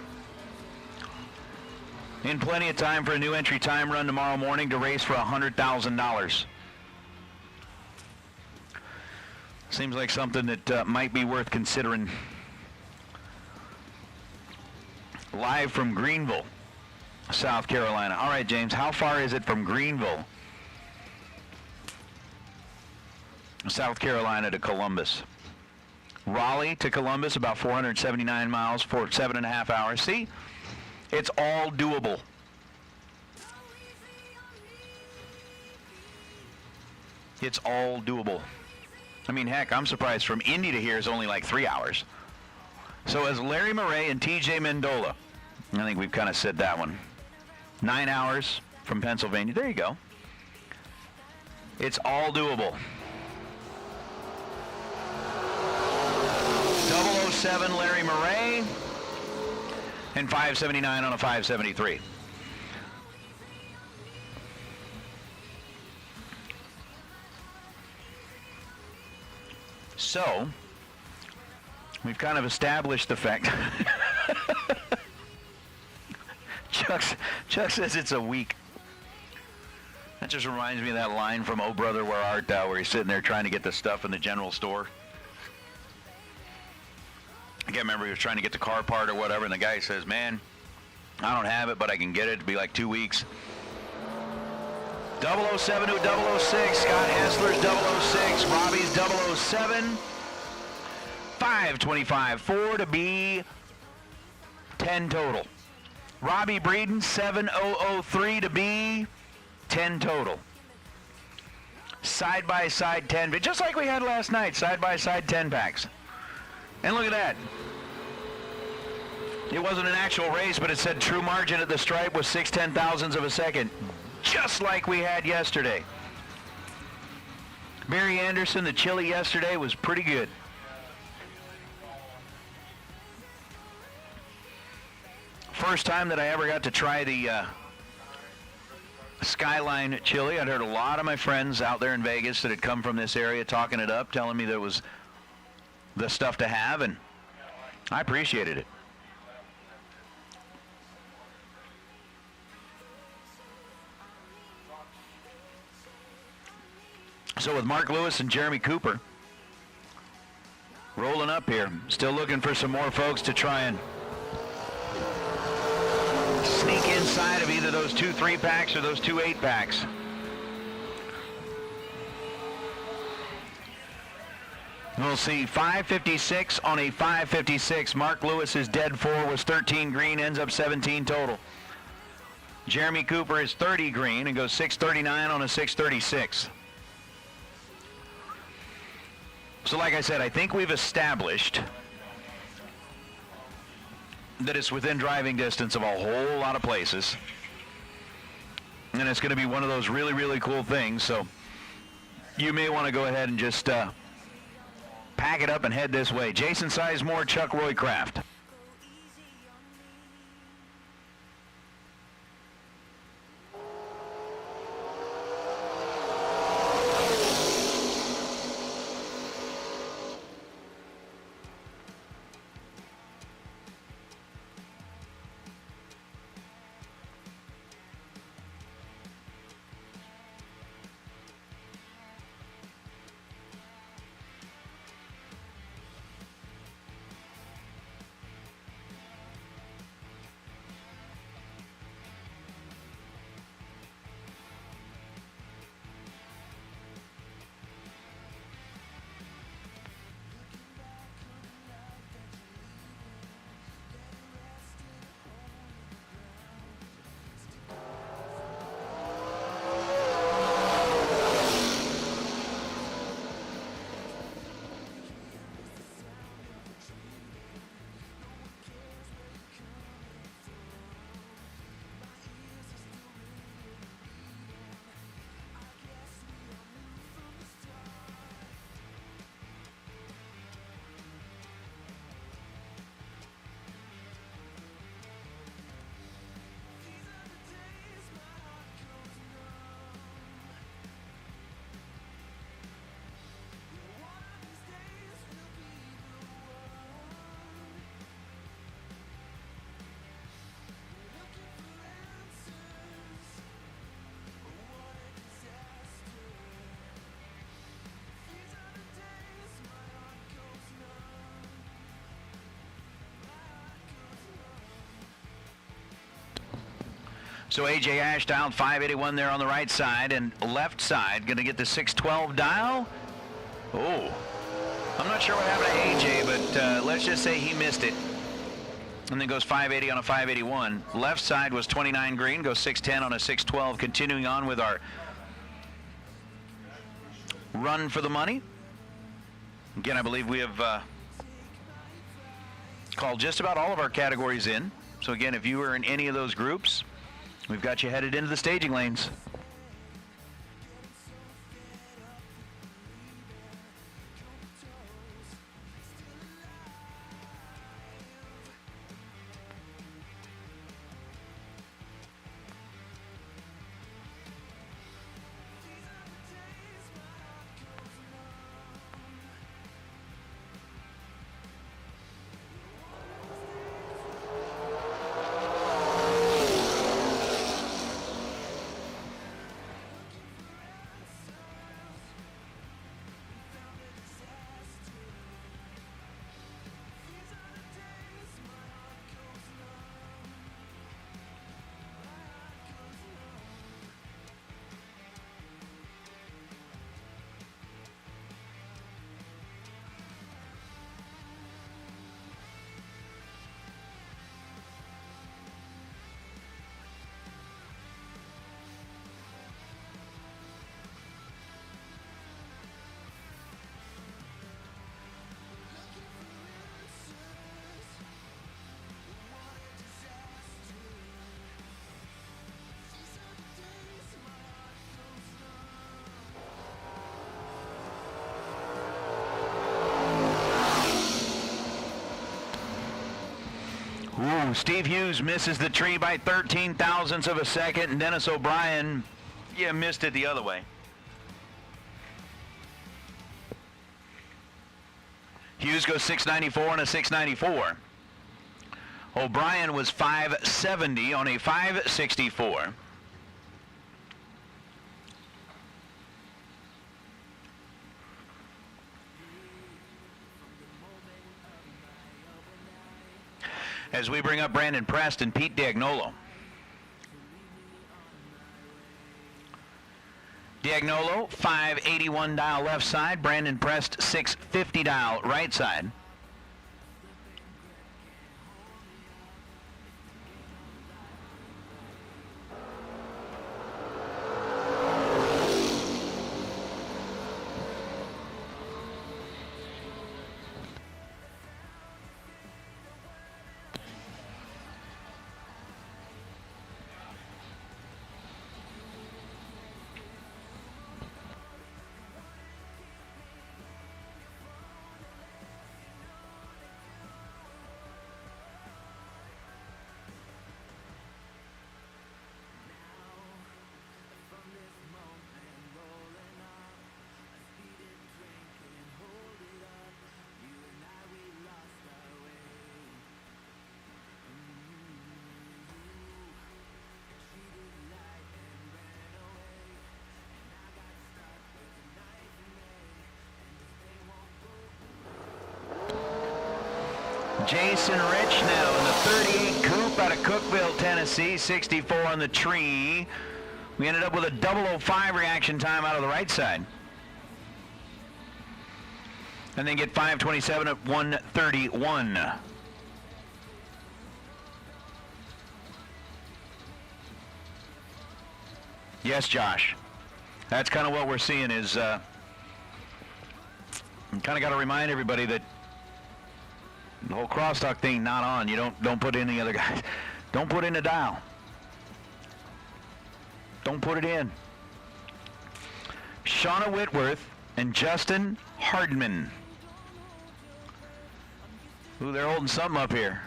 In plenty of time for a new entry time run tomorrow morning to race for $100,000. Seems like something that might be worth considering. Live from Greenville, South Carolina. All right, James, how far is it from Greenville, South Carolina to Columbus? Raleigh to Columbus, about 479 miles for 7.5 hours. See, it's all doable. It's all doable. I mean, heck, I'm surprised from Indy to here is only like 3 hours. So as Larry Murray and TJ Mendola, I think we've kind of said that one. 9 hours from Pennsylvania. There you go. It's all doable. 007 Larry Murray and 579 on a 573. So, we've kind of established the fact. Chuck says it's a week. That just reminds me of that line from Oh Brother, Where Art Thou, where he's sitting there trying to get the stuff in the general store. I can't remember, he was trying to get the car part or whatever, and the guy says, man, I don't have it, but I can get it. It'll be like 2 weeks. 007 to 006, Scott Hessler's 006, Robbie's 007. 525, 4 to be 10 total. Robbie Breeden, 7003 to be 10 total. Side-by-side 10, but just like we had last night, side-by-side 10 packs. And look at that. It wasn't an actual race, but it said true margin at the stripe was 6/10,000ths of a second, just like we had yesterday. Barry Anderson, the chili yesterday was pretty good. First time that I ever got to try the Skyline chili. I'd heard a lot of my friends out there in Vegas that had come from this area talking it up, telling me there was the stuff to have, and I appreciated it. So with Mark Lewis and Jeremy Cooper rolling up here, still looking for some more folks to try and sneak inside of either those 2 3-packs or those 2 8-packs. We'll see 556 on a 556. Mark Lewis's dead 4 was 13 green, ends up 17 total. Jeremy Cooper is 30 green and goes 639 on a 636. So like I said, I think we've established that it's within driving distance of a whole lot of places. And it's going to be one of those really, really cool things. So you may want to go ahead and just pack it up and head this way. Jason Sizemore, Chuck Roycraft. So AJ Ashdown, 581 there on the right side, and left side going to get the 612 dial. Oh, I'm not sure what happened to AJ, but let's just say he missed it. And then goes 580 on a 581. Left side was 29 green, goes 610 on a 612. Continuing on with our run for the money. Again, I believe we have called just about all of our categories in. So again, if you were in any of those groups, we've got you headed into the staging lanes. Ooh, Steve Hughes misses the tree by 13 thousandths of a second, and Dennis O'Brien, missed it the other way. Hughes goes 694 on a 694. O'Brien was 570 on a 564. as we bring up Brandon Prest and Pete Diagnolo. Diagnolo, 581 dial left side. Brandon Prest, 650 dial right side. Jason Rich now in the 38 coupe out of Cookeville, Tennessee, 64 on the tree. We ended up with a 005 reaction time out of the right side. And then get 527 at 131. Yes, Josh. That's kind of what we're seeing is, kind of got to remind everybody that the whole crosstalk thing not on. You don't put in the other guys. Don't put in the dial. Don't put it in. Shauna Whitworth and Justin Hardman. Ooh, they're holding something up here.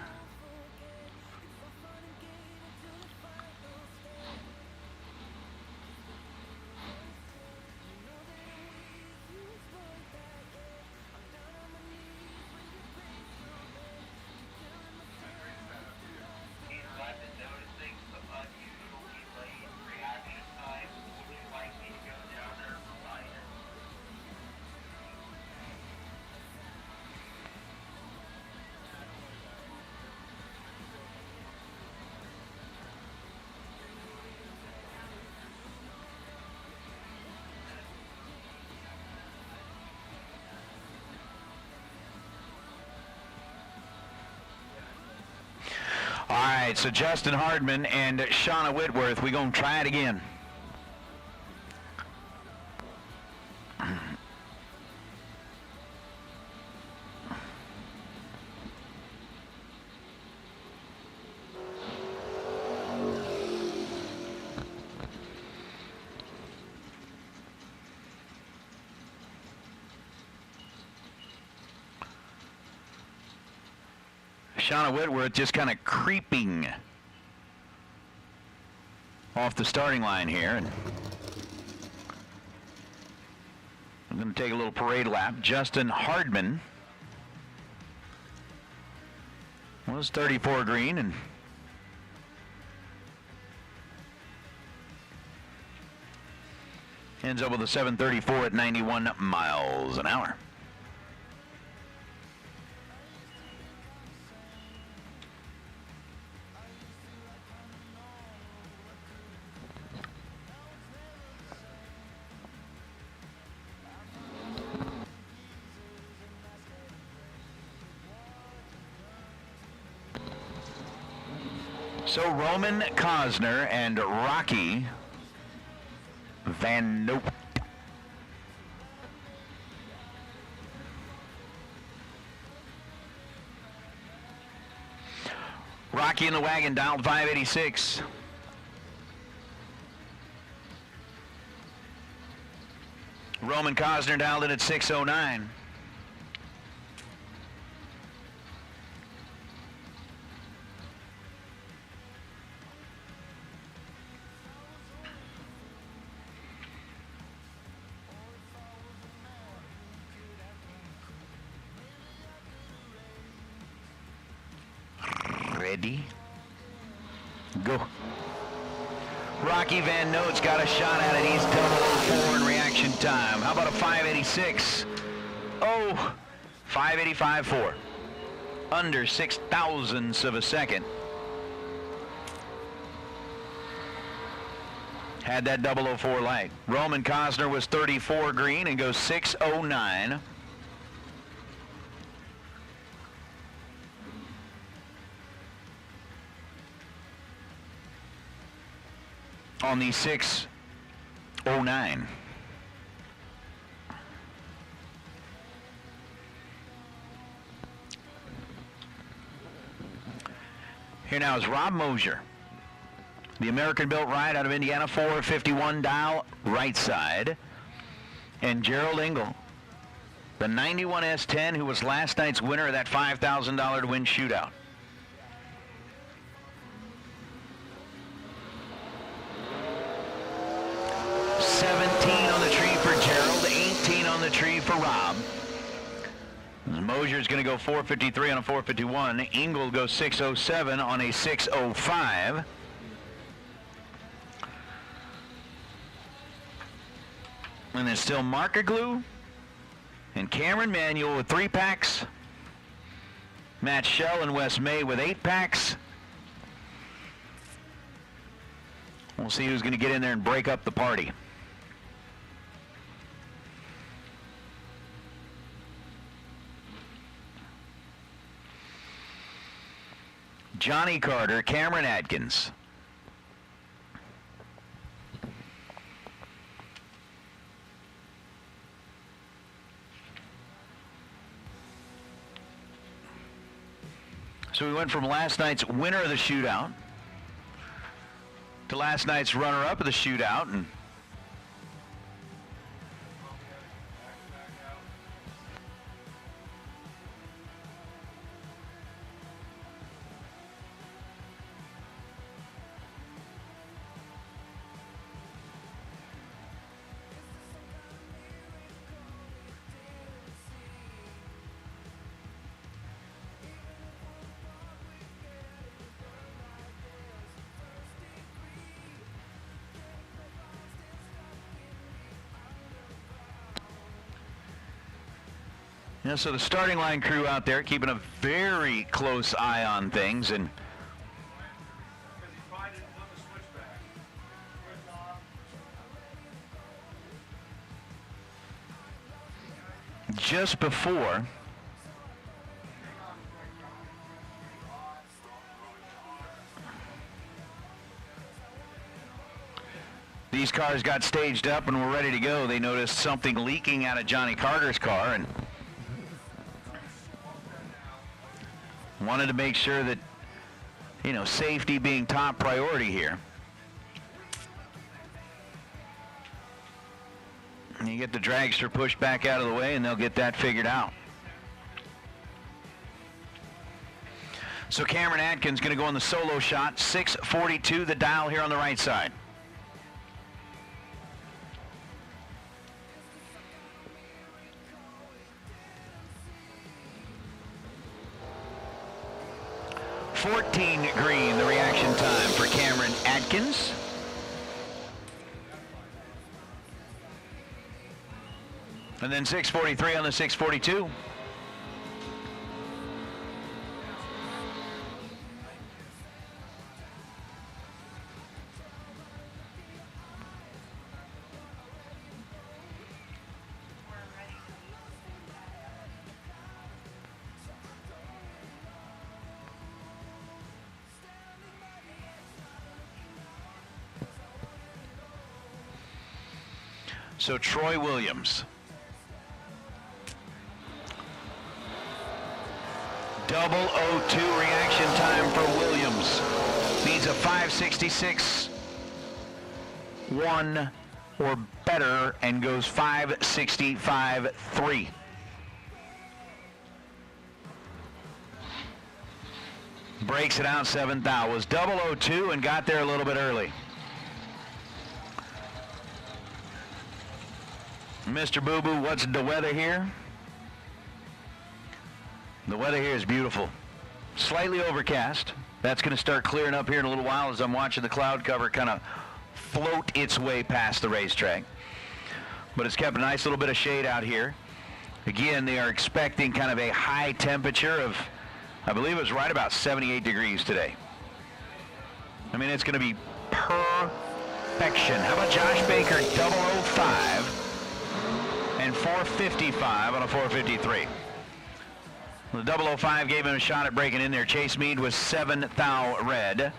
All right, so Justin Hardman and Shauna Whitworth, we gonna try it again. Shauna Whitworth just kind of creeping off the starting line here. And I'm going to take a little parade lap. Justin Hardman was 34 green and ends up with a 734 at 91 miles an hour. So Roman Cosner and Rocky Van Noot. Rocky in the wagon, dialed 586. Roman Cosner dialed in at 609. Ready? Go. Rocky Van Noot's got a shot at it. He's 004 in reaction time. How about a 586? Oh, 585.4. under 6 thousandths of a second. Had that 004 light. Roman Cosner was 34 green and goes 6:09. On the 6:09. Here now is Rob Mosier. The American-built ride out of Indiana, 451 dial, right side. And Gerald Engel, the 91 S10, who was last night's winner of that $5,000 to win shootout. On the tree for Gerald, 18 on the tree for Rob. Mosier's going to go 453 on a 451. Engel goes 607 on a 605. And there's still Marker Glue and Cameron Manuel with 3 packs. Matt Shell and Wes May with 8 packs. We'll see who's going to get in there and break up the party. Johnny Carter, Cameron Atkins. So we went from last night's winner of the shootout to last night's runner-up of the shootout, and yeah, so the starting line crew out there keeping a very close eye on things, and just before these cars got staged up and were ready to go, they noticed something leaking out of Johnny Carter's car and wanted to make sure that, you know, safety being top priority here. And you get the dragster pushed back out of the way and they'll get that figured out. So Cameron Atkins going to go on the solo shot, 642 the dial here on the right side. Green, the reaction time for Cameron Atkins. And then 643 on the 642. So Troy Williams. 002 reaction time for Williams. Needs a 566 1 or better and goes 565.3. Breaks it out 7th out. Was 002 and got there a little bit early. Mr. Boo Boo, what's the weather here? The weather here is beautiful. Slightly overcast. That's going to start clearing up here in a little while as I'm watching the cloud cover kind of float its way past the racetrack. But it's kept a nice little bit of shade out here. Again, they are expecting kind of a high temperature of I believe it was right about 78 degrees today. I mean, it's going to be perfection. How about Josh Baker, 005 and 455 on a 453. The 005 gave him a shot at breaking in there. Chase Meade was 7 thou red.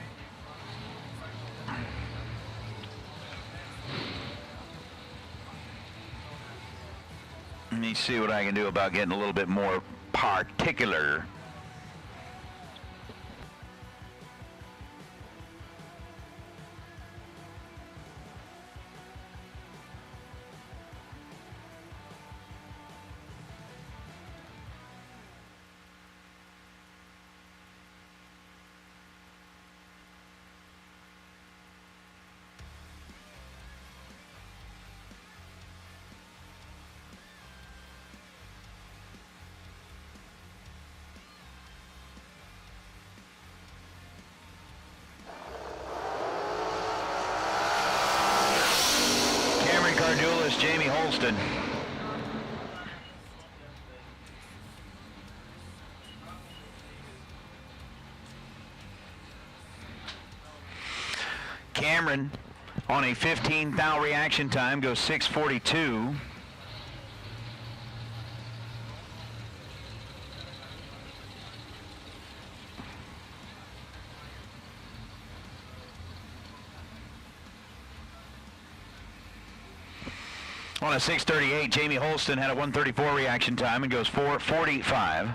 Let me see what I can do about getting a little bit more particular. Jamie Holston. Cameron on a 15 thou reaction time goes 6:42. On a 6:38, Jamie Holston had a 1:34 reaction time and goes 4:45.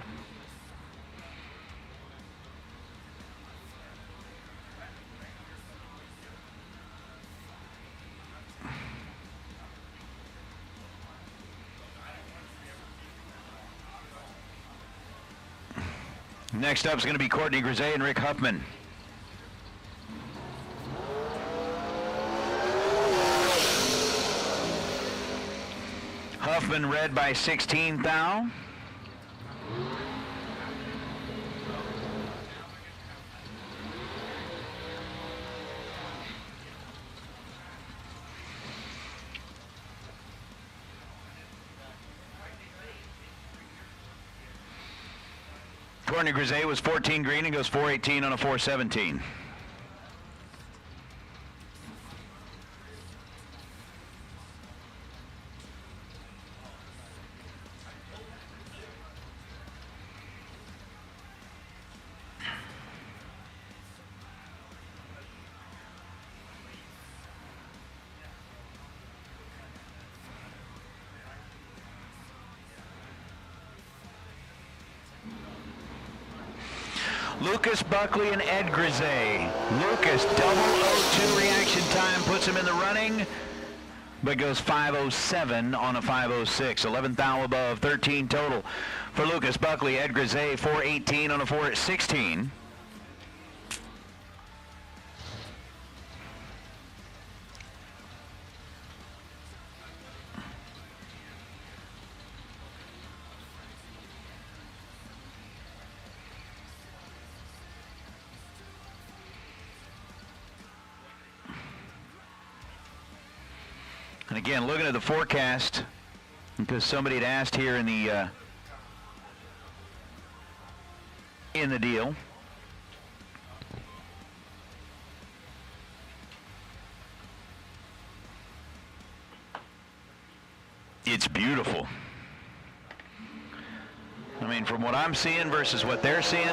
Next up is going to be Courtney Grisey and Rick Huffman. Huffman red by 16 thou. Courtney Grisey was 14 green and goes 418 on a 417. Lucas Buckley and Ed Grisey. Lucas, 002 reaction time, puts him in the running, but goes 5:07 on a 5:06. 11 thou above, 13 total. For Lucas Buckley, Ed Grisey, 4:18 on a 4:16. And again, looking at the forecast, because somebody had asked here in the deal. It's beautiful. I mean, from what I'm seeing versus what they're seeing,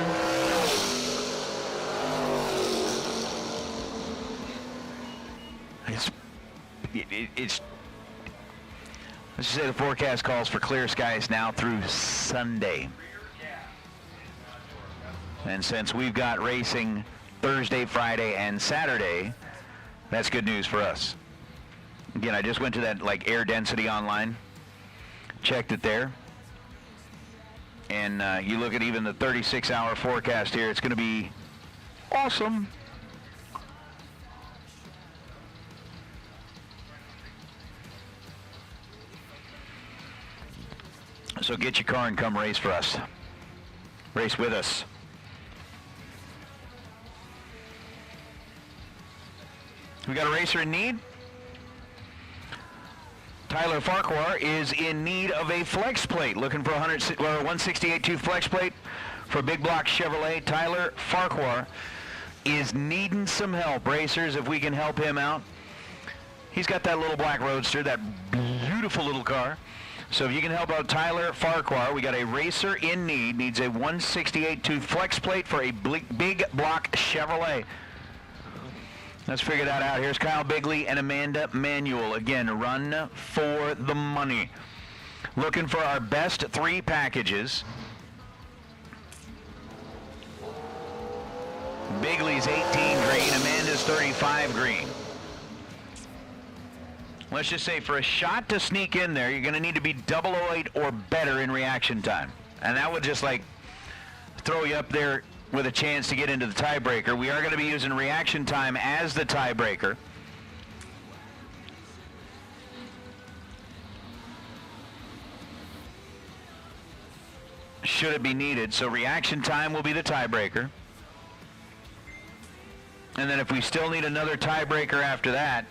it's let's just say the forecast calls for clear skies now through Sunday. And since we've got racing Thursday, Friday, and Saturday, that's good news for us. Again, I just went to that like air density online, checked it there, and you look at even the 36-hour forecast here, it's going to be awesome. So get your car and come race for us. Race with us. We got a racer in need. Tyler Farquhar is in need of a flex plate, looking for a 168 tooth flex plate For Big Block Chevrolet, Tyler Farquhar is needing some help. Racers, if we can help him out. He's got that little black Roadster, that beautiful little car. So if you can help out Tyler Farquhar, we got a racer in need, needs a 168 tooth flex plate for a Big Block Chevrolet. Let's figure that out. Here's Kyle Bigley and Amanda Manuel. Again, run for the money. Looking for our best 3 packages. Bigley's 18 green, Amanda's 35 green. Let's just say for a shot to sneak in there, you're going to need to be 008 or better in reaction time. And that would just like throw you up there with a chance to get into the tiebreaker. We are going to be using reaction time as the tiebreaker. Should it be needed. So reaction time will be the tiebreaker. And then if we still need another tiebreaker after that,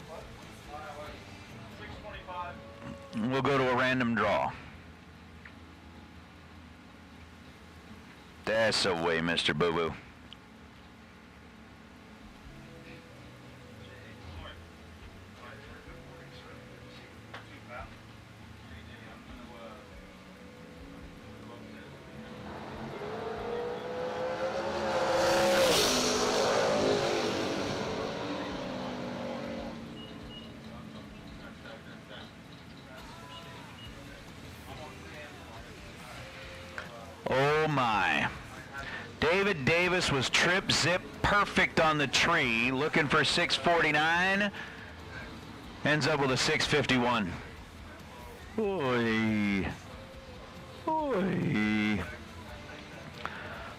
we'll go to a random draw. That's the way, Mr. Boo Boo. Oh my. David Davis was trip zip perfect on the tree, looking for 649. Ends up with a 651. Oy. Oy.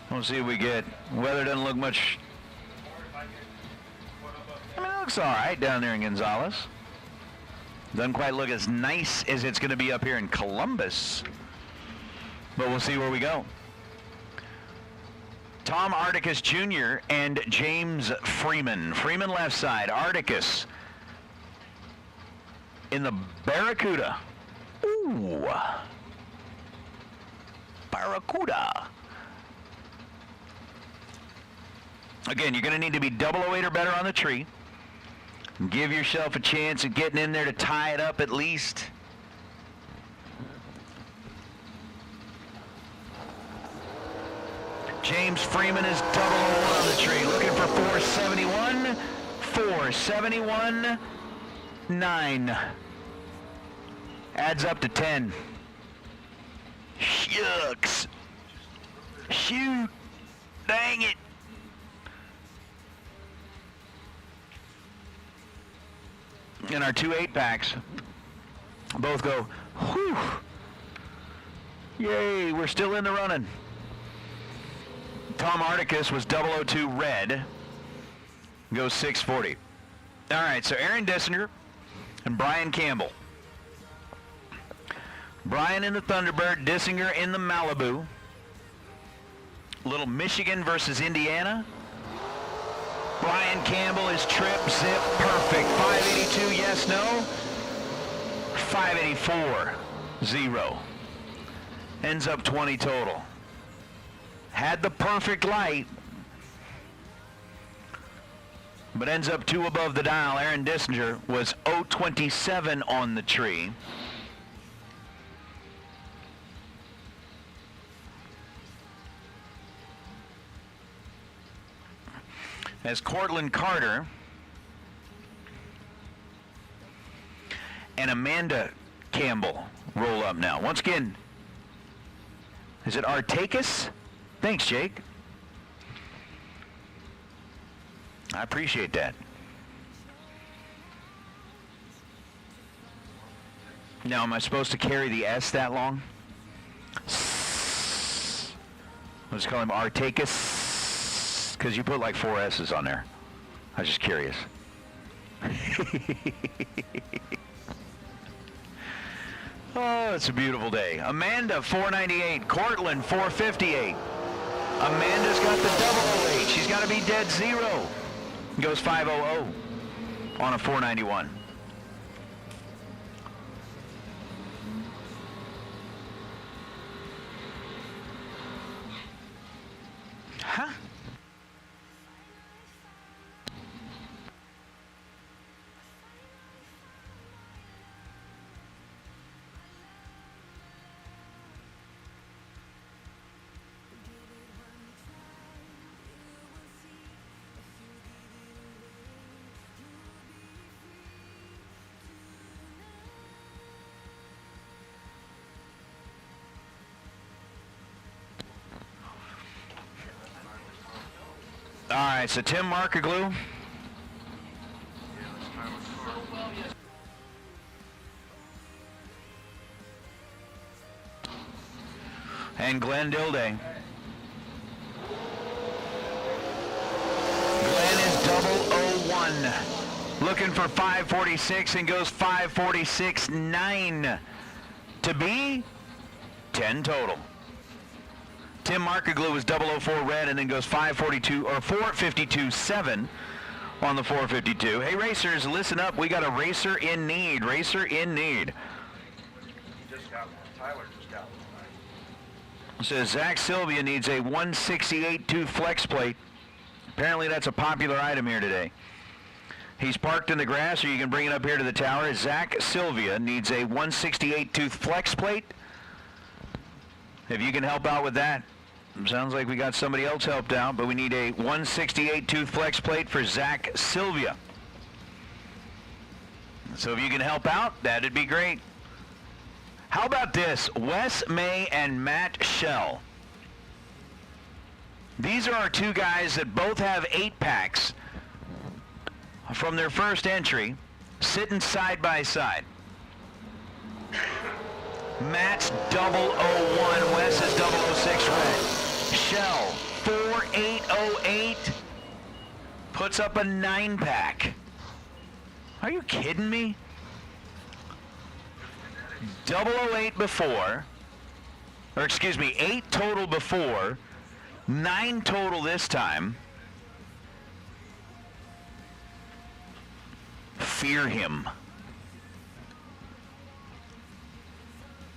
We'll see what we get. Weather doesn't look much. I mean, it looks all right down there in Gonzales. Doesn't quite look as nice as it's going to be up here in Columbus. But we'll see where we go. Tom Articus Jr. and James Freeman. Freeman left side. Articus in the Barracuda. Ooh. Barracuda. Again, you're going to need to be 008 or better on the tree. Give yourself a chance of getting in there to tie it up at least. James Freeman is 001 on the tree, looking for 471. 471. 9. Adds up to 10. Shucks. Shoot. Dang it. And our 2 8-packs both go, whew. Yay, we're still in the running. Tom Articus was 002 red. Goes 640. All right, so Aaron Dissinger and Brian Campbell. Brian in the Thunderbird, Dissinger in the Malibu. Little Michigan versus Indiana. Brian Campbell is trip, zip, perfect. 582, yes, no. 584, 0. Ends up 20 total. Had the perfect light, but ends up 2 above the dial. Aaron Dissinger was 027 on the tree. As Cortland Carter and Amanda Campbell roll up now. Once again, is it Artakis? Thanks, Jake. I appreciate that. Now, am I supposed to carry the S that long? Let's call him Artakis. Because you put like 4 S's on there. I was just curious. Oh, it's a beautiful day. Amanda, 498. Cortland, 458. Amanda's got the 008. She's got to be dead 0. Goes 500 on a 491. All right, so Tim Markaglu. And Glenn Dilday. Glenn is 001. Looking for 546 and goes 546.9. To be 10 total. Tim Markaglu was 004 red and then goes 542 or 452.7 on the 452. Hey racers, listen up. We got a racer in need. Racer in need. Just got one. Tyler just got one. It says Zach Sylvia needs a 168 tooth flex plate. Apparently that's a popular item here today. He's parked in the grass, or you can bring it up here to the tower. Zach Sylvia needs a 168 tooth flex plate. If you can help out with that. Sounds like we got somebody else helped out, but we need a 168 tooth flex plate for Zach Sylvia. So if you can help out, that'd be great. How about this? Wes May and Matt Shell. These are our two guys that both have 8-packs from their first entry, sitting side by side. Matt's 001, Wes is 006 red. Shell, 4808, puts up a 9-pack. Are you kidding me? 008 before, or excuse me, 8 total before, 9 total this time. Fear him.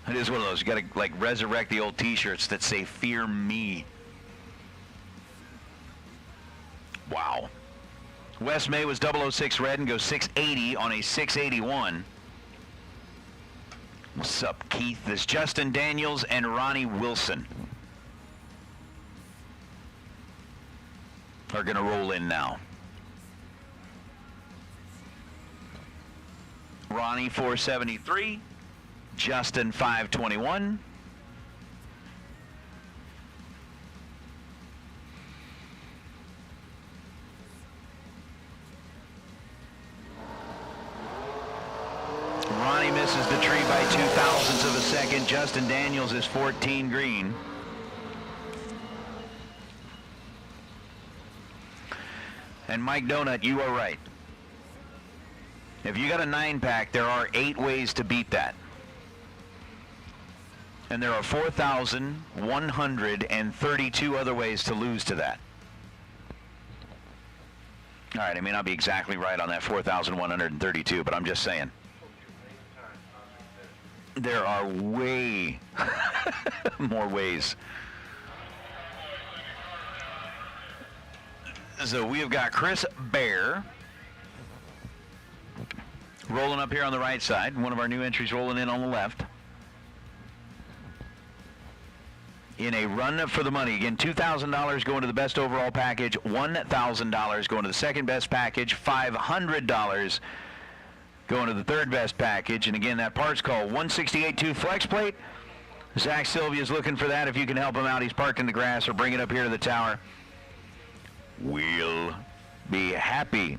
It is one of those, you gotta like resurrect the old t-shirts that say fear me. Wow. Wes May was 006 red and goes 680 on a 681. What's up, Keith? This is Justin Daniels and Ronnie Wilson are gonna roll in now. Ronnie 473, Justin 521. Ronnie misses the tree by 0.02 of a second. Justin Daniels is 14 green. And Mike Donut, you are right. If you got a 9-pack, there are 8 ways to beat that. And there are 4,132 other ways to lose to that. All right, I may not be exactly right on that 4,132, but I'm just saying. There are way more ways. So we have got Chris Bear rolling up here on the right side. One of our new entries rolling in on the left. In a run for the money. Again, $2,000 going to the best overall package, $1,000 going to the second best package, $500 going to the third best package. And again, that part's called 168.2 flex plate. Zach Sylvia's looking for that. If you can help him out, he's parked in the grass, or bring it up here to the tower. We'll be happy.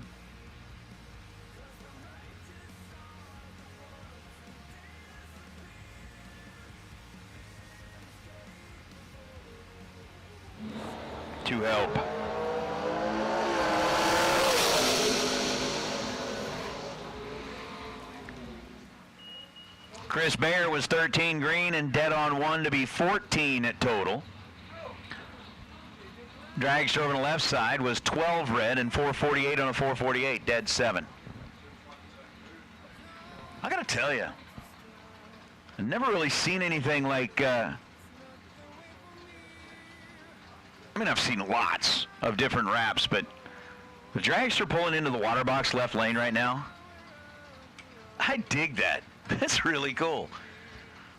To help. Chris Bayer was 13 green and dead on 1 to be 14 at total. Dragster over on the left side was 12 red and 448 on a 448, dead 7. I gotta tell you, I've never really seen anything like, I mean, I've seen lots of different wraps, but the dragster pulling into the water box left lane right now, I dig that. That's really cool.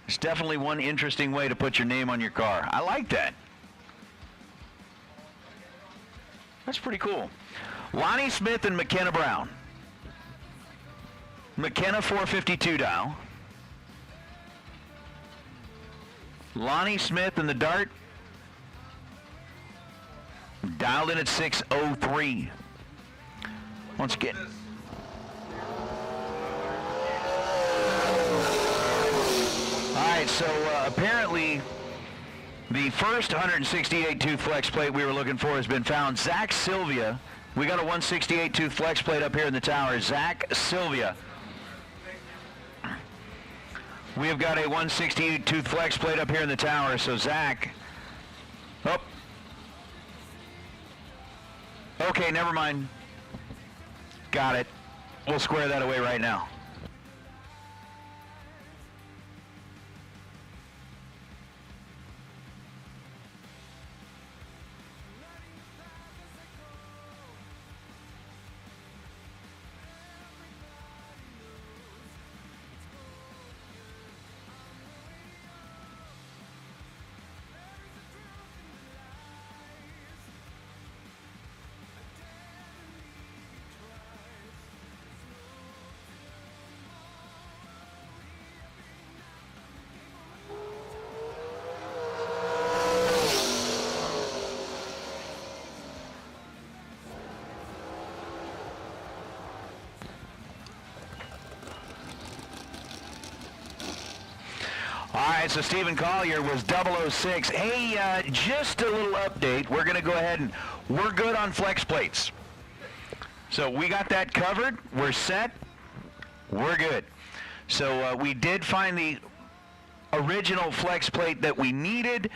It's definitely one interesting way to put your name on your car. I like that. That's pretty cool. Lonnie Smith and McKenna Brown. McKenna 452 dial. Lonnie Smith in the dart. Dialed in at 6:03. Once again. All right, so apparently the first 168 tooth flex plate we were looking for has been found. Zach Sylvia. We got a 168 tooth flex plate up here in the tower. Zach Sylvia. We have got a 168 tooth flex plate up here in the tower. So Zach. Oh. Okay, never mind. Got it. We'll square that away right now. All right, so Stephen Collier was 006. Hey, just a little update. We're going to go ahead and we're good on flex plates. So we got that covered. We're set. We're good. So we did find the original flex plate that we needed.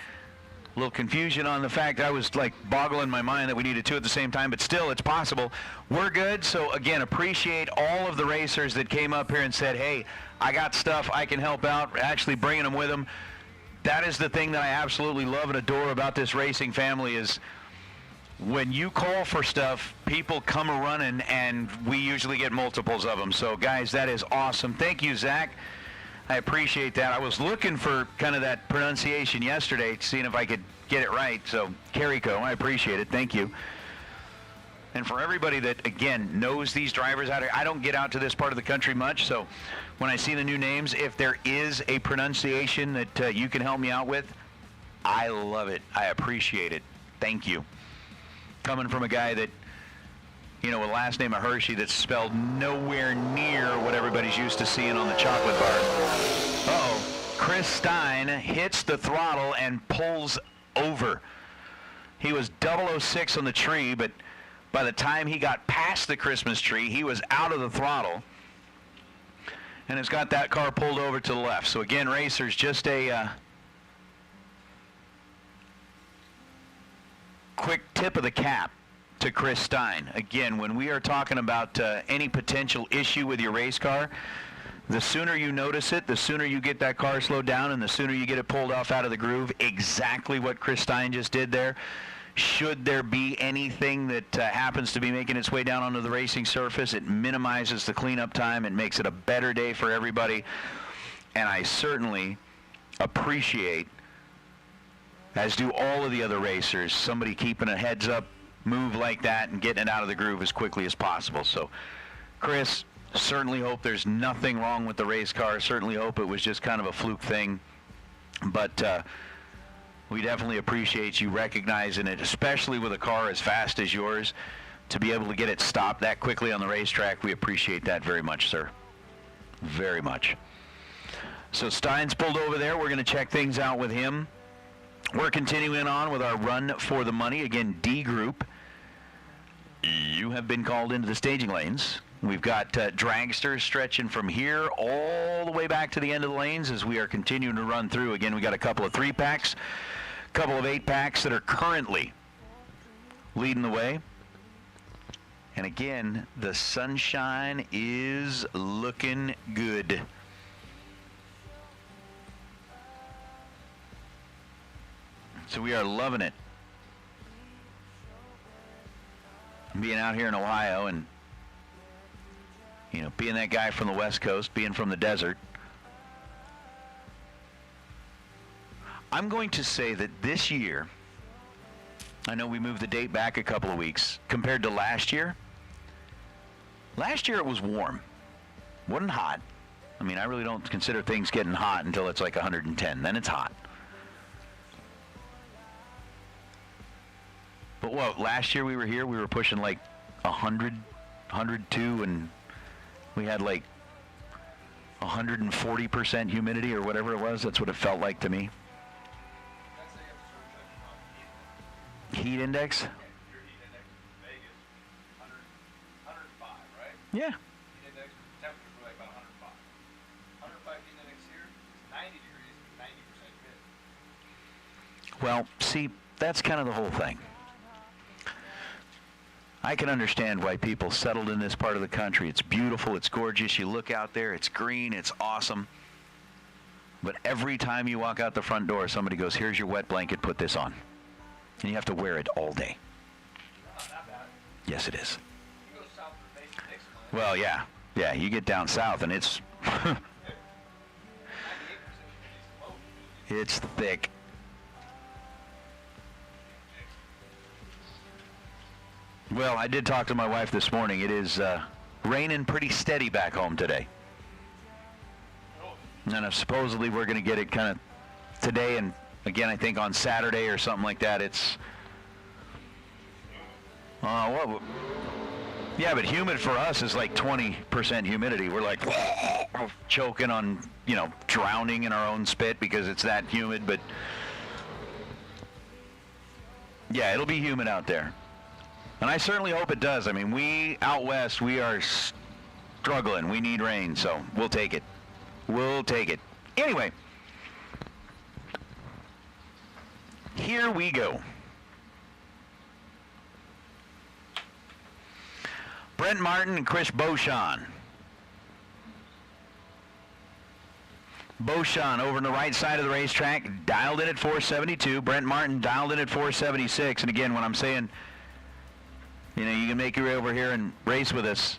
A little confusion on the fact I was like boggling my mind that we needed two at the same time, but still it's possible. We're good. So again, appreciate all of the racers that came up here and said, hey, I got stuff, I can help out, actually bringing them with them. That is the thing that I absolutely love and adore about this racing family is when you call for stuff, people come a-running, and we usually get multiples of them. So guys, that is awesome. Thank you, Zach. I appreciate that. I was looking for kind of that pronunciation yesterday, seeing if I could get it right. So, Carrico, I appreciate it. Thank you. And for everybody that, again, knows these drivers out here, I don't get out to this part of the country much, so when I see the new names, if there is a pronunciation that you can help me out with, I love it. I appreciate it. Thank you. Coming from a guy that, you know, a last name of Hershey that's spelled nowhere near what everybody's used to seeing on the chocolate bar. Uh-oh. Chris Stein hits the throttle and pulls over. He was 006 on the tree, but by the time he got past the Christmas tree, he was out of the throttle and has got that car pulled over to the left. So again, racers, just a quick tip of the cap to Chris Stein. Again, when we are talking about any potential issue with your race car, the sooner you notice it, the sooner you get that car slowed down, and the sooner you get it pulled off out of the groove. Exactly what Chris Stein just did there. Should there be anything that happens to be making its way down onto the racing surface, it minimizes the cleanup time. It makes it a better day for everybody. And I certainly appreciate, as do all of the other racers, somebody keeping a heads-up move like that and getting it out of the groove as quickly as possible. So, Chris, certainly hope there's nothing wrong with the race car. Certainly hope it was just kind of a fluke thing. But we definitely appreciate you recognizing it, especially with a car as fast as yours, to be able to get it stopped that quickly on the racetrack. We appreciate that very much, sir. Very much. So Stein's pulled over there. We're going to check things out with him. We're continuing on with our run for the money. Again, D group. You have been called into the staging lanes. We've got dragsters stretching from here all the way back to the end of the lanes as we are continuing to run through. Again, we got a couple of 3-packs, a couple of 8-packs that are currently leading the way. And again, the sunshine is looking good. So we are loving it. Being out here in Ohio and, you know, being that guy from the West Coast, being from the desert. I'm going to say that this year, I know we moved the date back a couple of weeks, compared to last year. Last year it was warm. Wasn't hot. I mean, I really don't consider things getting hot until it's like 110. Then it's hot. But well, last year we were here, we were pushing like 100, 102, and we had like 140% humidity or whatever it was. That's what it felt like to me. Heat index? Your heat index in Vegas, 105, right? Yeah. Heat index, temperatures were like about 105. 105 heat index here is 90 degrees, 90% humidity. Well, see, that's kind of the whole thing. I can understand why people settled in this part of the country. It's beautiful, it's gorgeous, you look out there, it's green, it's awesome. But every time you walk out the front door, somebody goes, here's your wet blanket, put this on. And you have to wear it all day. Not that bad. Yes, it is. You go south of the base of Dixon, Well, yeah. Yeah, you get down south and it's 98% humidity. it's thick. Well, I did talk to my wife this morning. It is raining pretty steady back home today. And supposedly we're going to get it kind of today and again, I think on Saturday or something like that. It's yeah, but humid for us is like 20% humidity. We're like choking on, drowning in our own spit because it's that humid. But yeah, it'll be humid out there. And I certainly hope it does. I mean, we out west, we are struggling. We need rain, so we'll take it. We'll take it. Anyway, here we go. Brent Martin and Chris Beauchamp. Beauchamp over on the right side of the racetrack, dialed in at 472. Brent Martin dialed in at 476. And again, when I'm saying, you can make your way over here and race with us.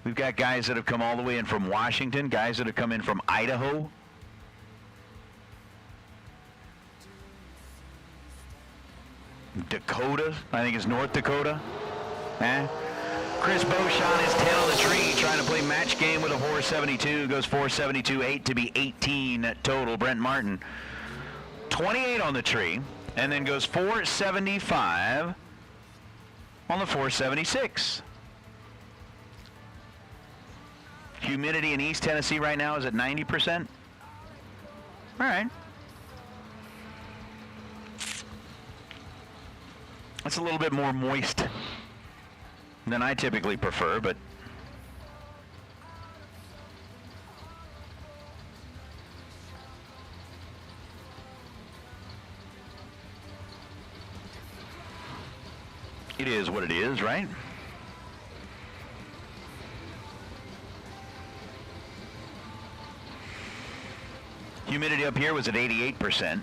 We've got guys that have come all the way in from Washington, guys that have come in from Idaho. Dakota, I think it's North Dakota. Chris Beauchamp is 10 on the tree, trying to play match game with a 472. Goes 472.8 to be 18 total. Brent Martin, 28 on the tree, and then goes 475 on the 476. Humidity in East Tennessee right now is at 90%. All right. That's a little bit more moist than I typically prefer, but it is what it is, right? Humidity up here was at 88%.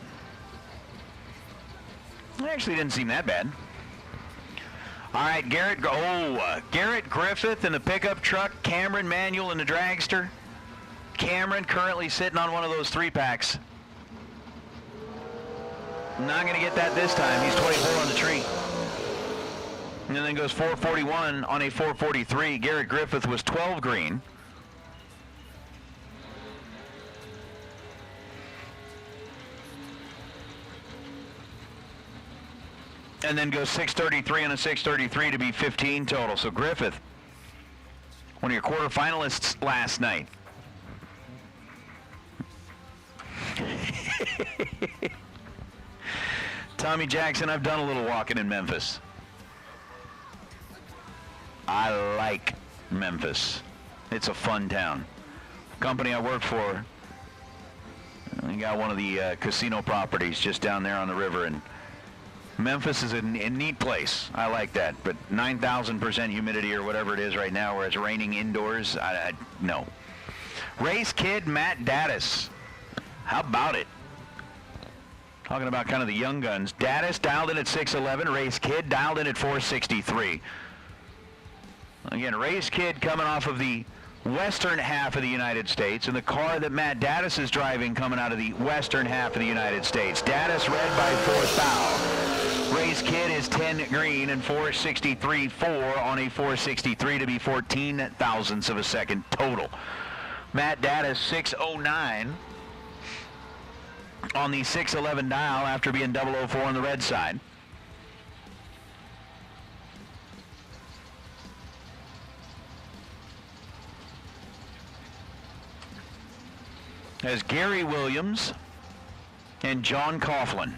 It actually didn't seem that bad. All right, Garrett Griffith in the pickup truck, Cameron Manuel in the dragster. Cameron currently sitting on one of those 3-packs. Not going to get that this time. He's 24 on the tree. And then goes 441 on a 443. Garrett Griffith was 12 green. And then goes 633 on a 633 to be 15 total. So Griffith, one of your quarterfinalists last night. Tommy Jackson, I've done a little walking in Memphis. I like Memphis. It's a fun town. Company I work for, we got one of the casino properties just down there on the river, and Memphis is a neat place. I like that. But 9,000% humidity or whatever it is right now, where it's raining indoors, no. Race kid Matt Daddis. How about it? Talking about kind of the young guns. Daddis dialed in at 611. Race kid dialed in at 463. Again, race kid coming off of the western half of the United States, and the car that Matt Daddis is driving coming out of the western half of the United States. Daddis red by 4 thou. Race kid is 10 green and 463.4 on a 463 to be 14 thousandths of a second total. Matt Daddis 609 on the 611 dial after being 004 on the red side. as Gary Williams and John Coughlin.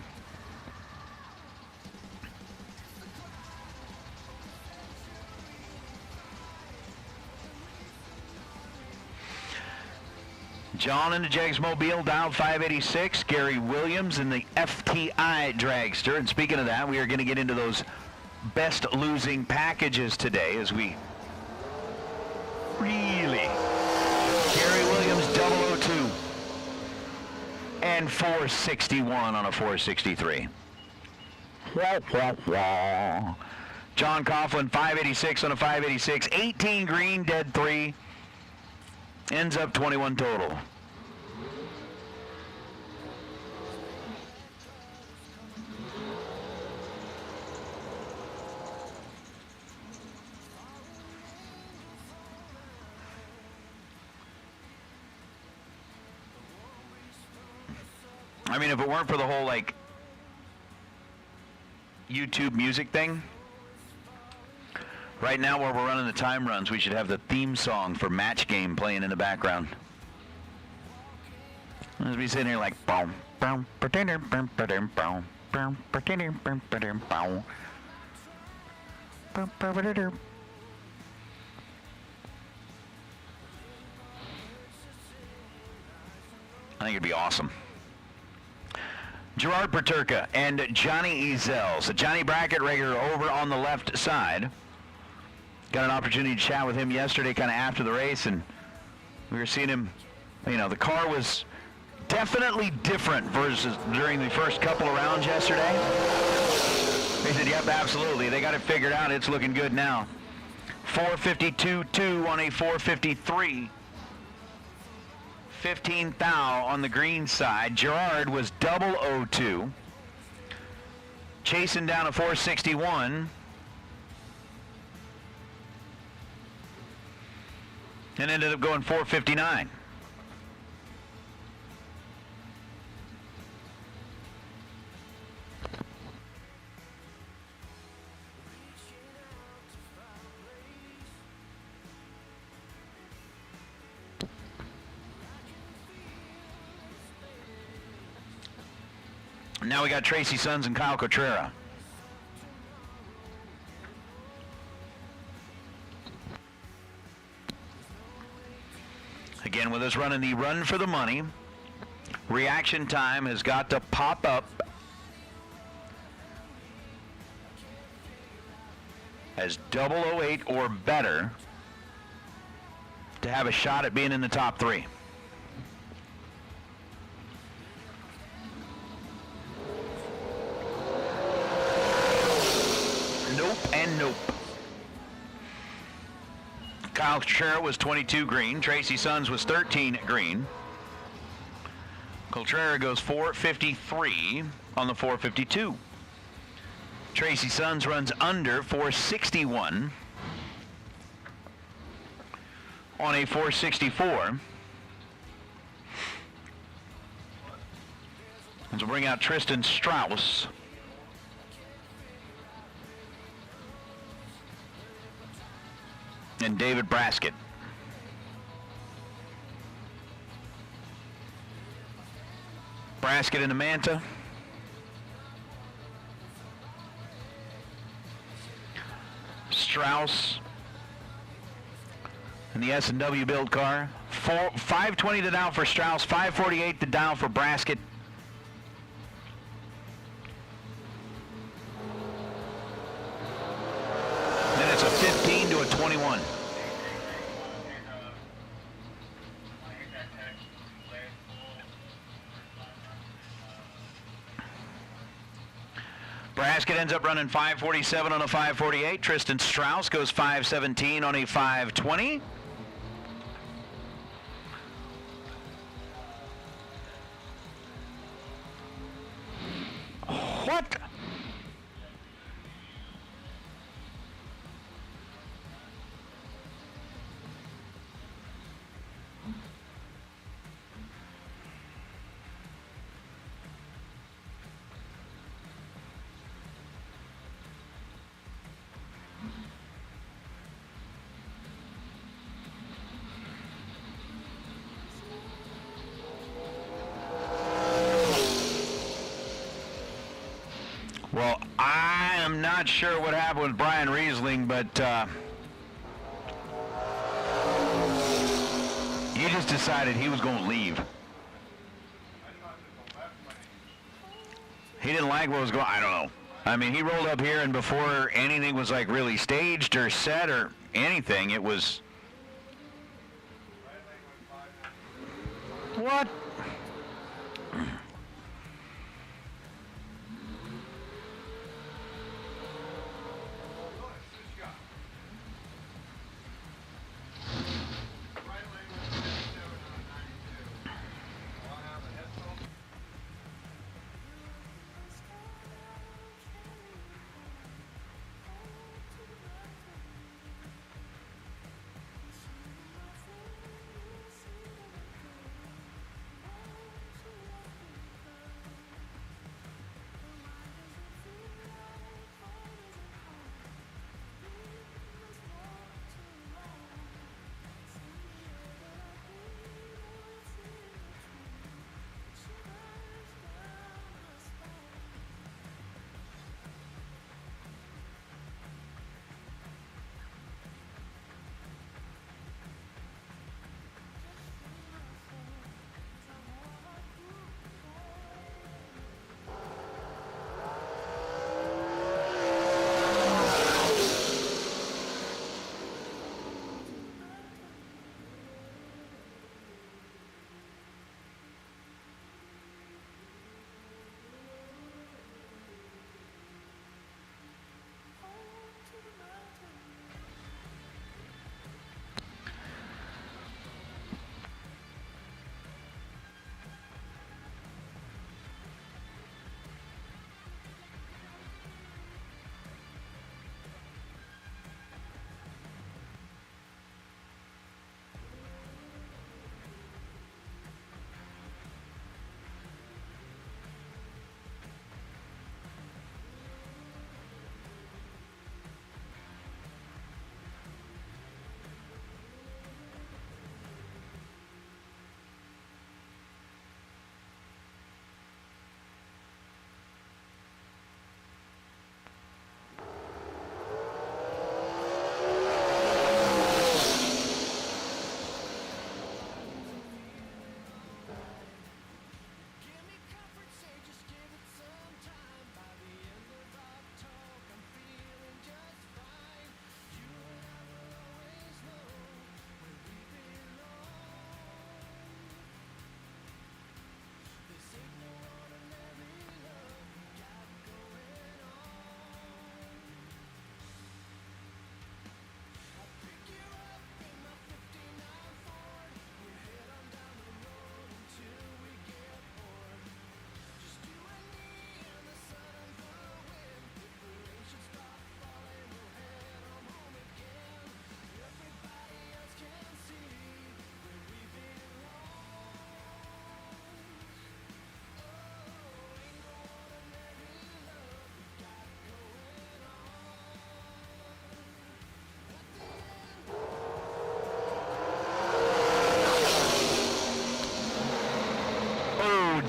John in the Jagsmobile, dialed 586. Gary Williams in the FTI Dragster. And speaking of that, we are going to get into those best losing packages today as we really... Gary Williams, 002. And 461 on a 463. John Coughlin, 586 on a 586. 18 green, dead 3. Ends up 21 total. I mean, if it weren't for the whole, like, YouTube music thing, right now while we're running the time runs, we should have the theme song for Match Game playing in the background. As we sit here like, boom, boom, pretender, boom, boom, boom, boom, pretender, boom, boom, boom, boom, boom. I think it'd be awesome. Gerard Paterka and Johnny Ezell. So Johnny Brackett regular over on the left side. Got an opportunity to chat with him yesterday kind of after the race, and we were seeing him, you know, the car was definitely different versus during the first couple of rounds yesterday. He said, yep, absolutely. They got it figured out. It's looking good now. 452.2 on a 453. 15 thou on the green side. Gerard was 002. Chasing down a 461. And ended up going 459. Now we got Tracy Sons and Kyle Cotrera. Again, with us running the Run for the Money, reaction time has got to pop up as 008 or better to have a shot at being in the top 3. Nope and nope. Kyle Cotrera was 22 green. Tracy Sons was 13 green. Cotrera goes 453 on the 452. Tracy Sons runs under 461 on a 464. And we'll bring out Tristan Strauss. And David Braskett. Braskett in the Manta. Strauss in the S&W build car. 520 to down for Strauss, 548 to down for Braskett. Then it's a 15 to a 21. Braskett ends up running 547 on a 548. Tristan Strauss goes 517 on a 520. What? Well, I am not sure what happened with Brian Riesling, but he just decided he was going to leave. He didn't like what was going on. I don't know. I mean, he rolled up here, and before anything was like really staged or set or anything, it was... What?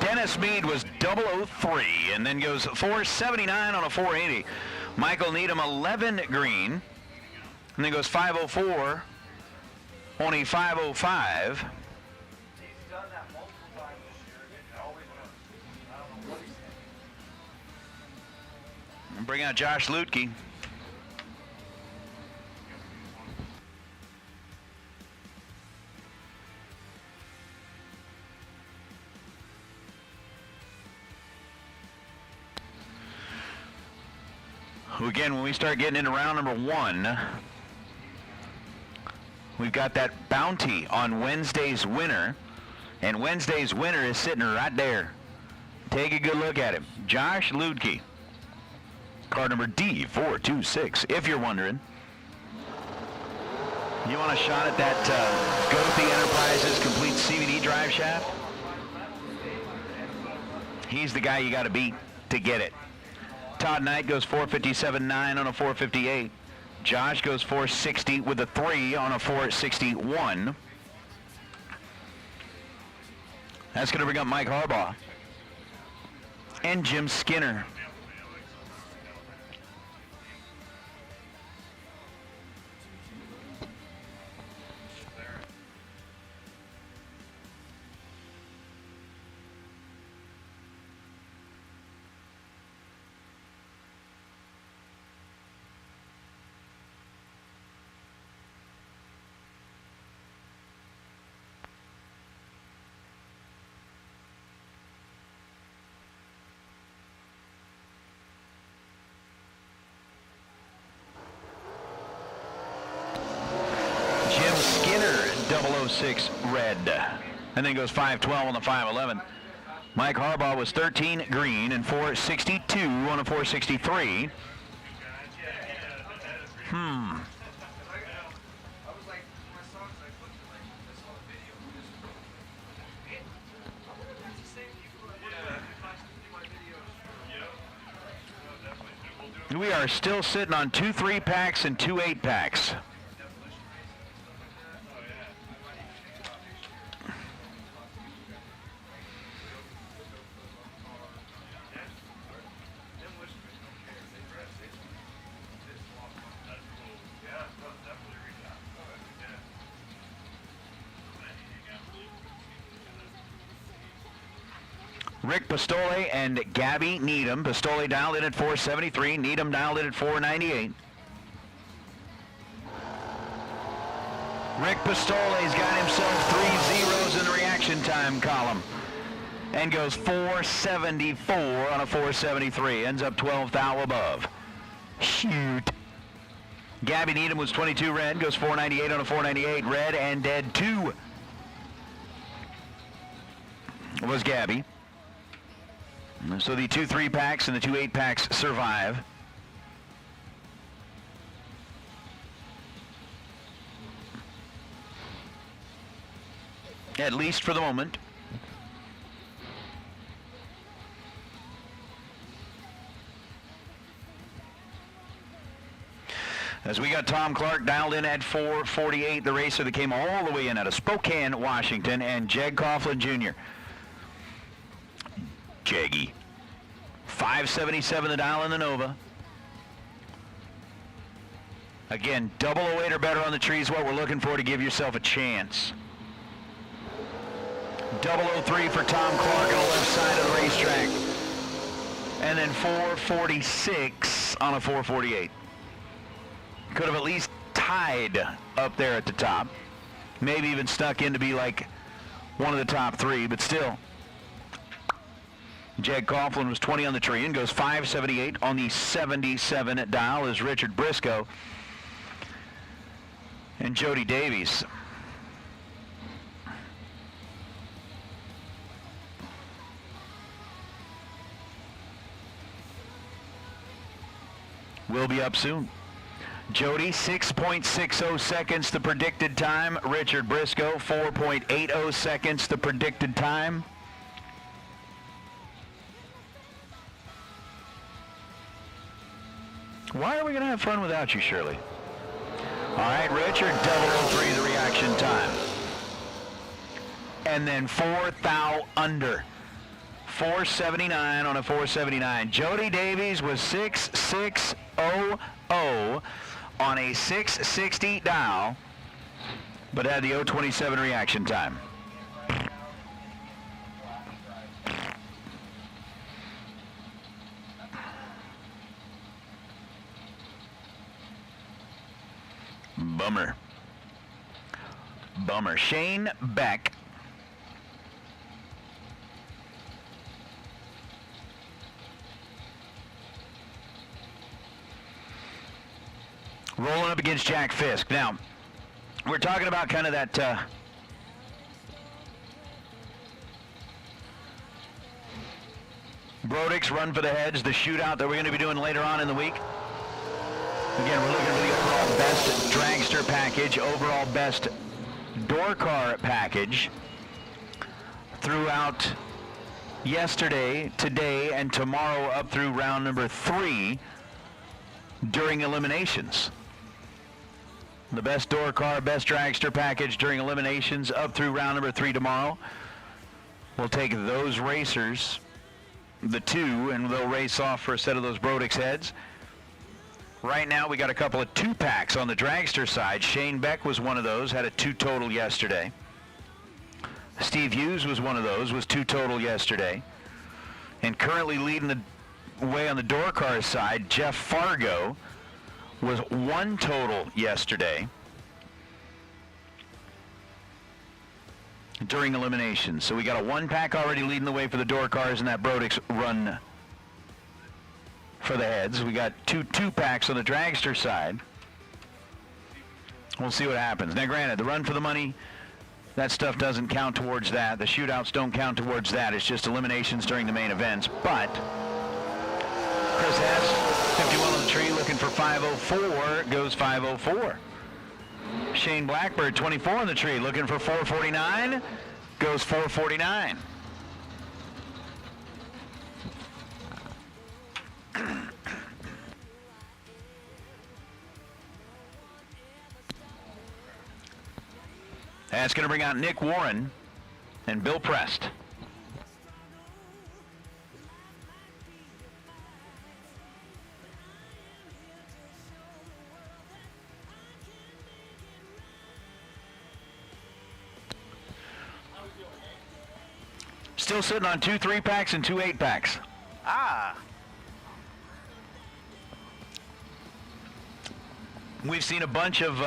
Dennis Mead was 003 and then goes 479 on a 480. Michael Needham 11 green and then goes 504 on a 505. He's done that multiple times this year and always wins. I don't know what he's saying. And bring out Josh Lutke. Again, when we start getting into round number one, we've got that bounty on Wednesday's winner, and Wednesday's winner is sitting right there. Take a good look at him. Josh Lutke, card number D426, if you're wondering. You want a shot at that Gothi Enterprises complete CVD drive shaft? He's the guy you got to beat to get it. Todd Knight goes 457.9 on a 458. Josh goes 460 with a 3 on a 461. That's going to bring up Mike Harbaugh and Jim Skinner. 006 red. And then goes 512 on the 511. Mike Harbaugh was 13 green and 462 on a 463. We are still sitting on 2 3-packs and 2 8-packs. Rick Pistole and Gabby Needham. Pistole dialed in at 473. Needham dialed in at 498. Rick Pistole's got himself 3 zeros in the reaction time column and goes 474 on a 473. Ends up 12th thou above. Shoot. Gabby Needham was 22 red, goes 498 on a 498. Red and dead 2 was Gabby. So the 2 3-packs and the 2 8-packs survive. At least for the moment. As we got Tom Clark dialed in at 448, the racer that came all the way in out of Spokane, Washington, and Jeg Coughlin Jr. Jaggy. 577 the dial in the Nova. Again, 008 or better on the tree is what we're looking for to give yourself a chance. 003 for Tom Clark on the left side of the racetrack. And then 446 on a 448. Could have at least tied up there at the top. Maybe even snuck in to be like one of the top 3, but still. Jeg Coughlin was 20 on the tree and goes 578 on the 77 dial is Richard Briscoe and Jody Davies. Will be up soon. Jody, 6.60 seconds the predicted time. Richard Briscoe, 4.80 seconds the predicted time. Why are we going to have fun without you, Shirley? All right, Richard, 003 the reaction time. And then 4 thou under. 479 on a 479. Jody Davies was 6600 on a 660 dial, but had the 027 reaction time. Bummer. Bummer. Shane Beck. Rolling up against Jack Fisk. Now, we're talking about kind of that Brodix run for the heads, the shootout that we're going to be doing later on in the week. Again, we're looking for the overall best dragster package, overall best door car package throughout yesterday, today, and tomorrow up through round number 3 during eliminations. The best door car, best dragster package during eliminations up through round number 3 tomorrow. We'll take those racers, the 2, and they'll race off for a set of those Brodix heads. Right now, we got a couple of 2-packs on the dragster side. Shane Beck was one of those, had a 2 total yesterday. Steve Hughes was one of those, was 2 total yesterday. And currently leading the way on the door car side, Jeff Fargo was 1 total yesterday during eliminations. So we got a 1-pack already leading the way for the door cars in that Brodix run for the heads. We got 2 2-packs on the dragster side. We'll see what happens. Now, granted, the run for the money that stuff doesn't count towards that. The shootouts don't count towards that. It's just eliminations during the main events. But Chris Hess, 51 on the tree, looking for 504, goes 504. Shane Blackbird, 24 on the tree, looking for 449, goes 449. That's going to bring out Nick Warren and Bill Prest. Still sitting on 2 3-packs and 2 8-packs. Ah. We've seen a bunch of,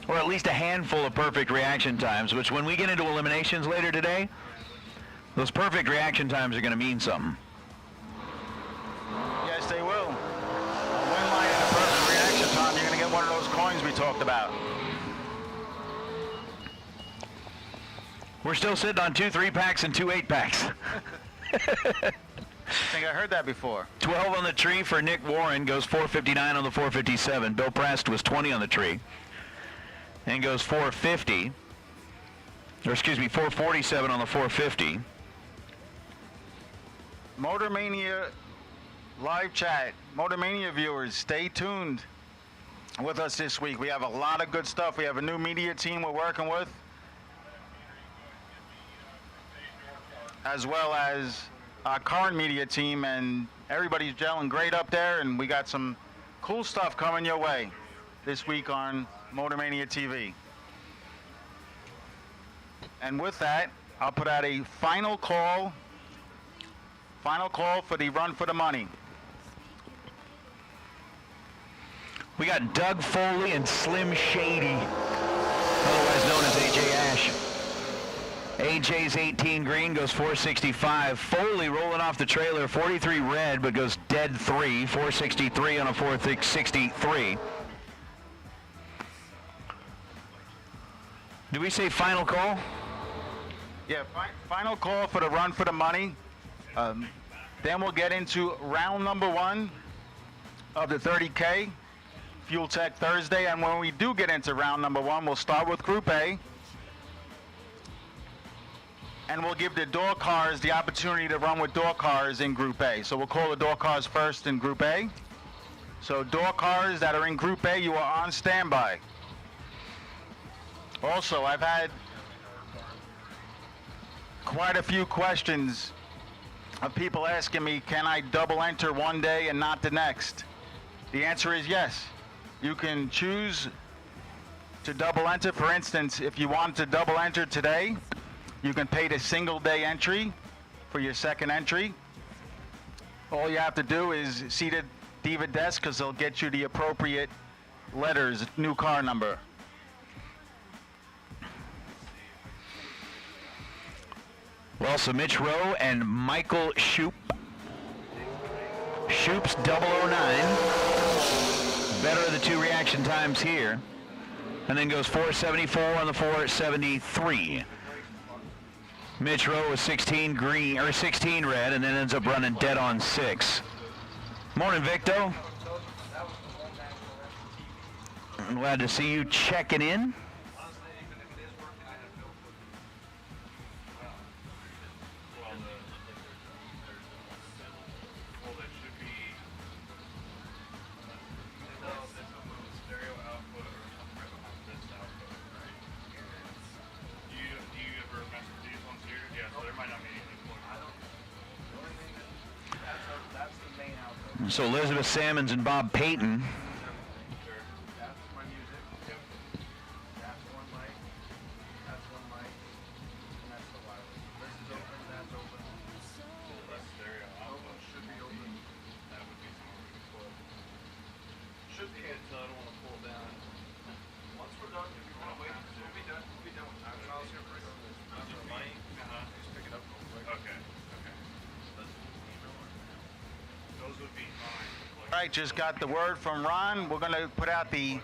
or at least a handful of perfect reaction times, which when we get into eliminations later today, those perfect reaction times are going to mean something. Yes, they will. A win line and a perfect reaction time, you're going to get one of those coins we talked about. We're still sitting on 2 3-packs and 2 8-packs. I think I heard that before. 12 on the tree for Nick Warren, goes 459 on the 457. Bill Prest was 20 on the tree and goes 450, or excuse me, 447 on the 450. Motor Mania live chat. Motor Mania viewers, stay tuned with us this week. We have a lot of good stuff. We have a new media team we're working with, as well as our current media team, and everybody's gelling great up there, and we got some cool stuff coming your way this week on Motor Mania TV. And with that, I'll put out a final call for the run for the money. We got Doug Foley and Slim Shady, otherwise known as AJ Ash. AJ's 18 green, goes 465. Foley rolling off the trailer, 43 red, but goes dead 3, 463 on a 463. Do we say final call? Yeah, final call for the run for the money. Then we'll get into round number 1 of the 30K Fuel Tech Thursday. And when we do get into round number 1, we'll start with Group A. And we'll give the door cars the opportunity to run with door cars in Group A. So we'll call the door cars first in Group A. So door cars that are in Group A, you are on standby. Also, I've had quite a few questions of people asking me, can I double enter one day and not the next? The answer is yes. You can choose to double enter. For instance, if you want to double enter today, you can pay the single day entry for your second entry. All you have to do is see the Diva desk, because they'll get you the appropriate letters, new car number. Well, so Mitch Rowe and Michael Shoop. Shoop's 009. Better of the 2 reaction times here. And then goes 474 on the 473. Mitch Rowe was 16 green, or 16 red, and then ends up running dead on 6. Morning, Victo. I'm glad to see you checking in. So Elizabeth Sammons and Bob Payton. All right, just got the word from Ron. We're going to put out the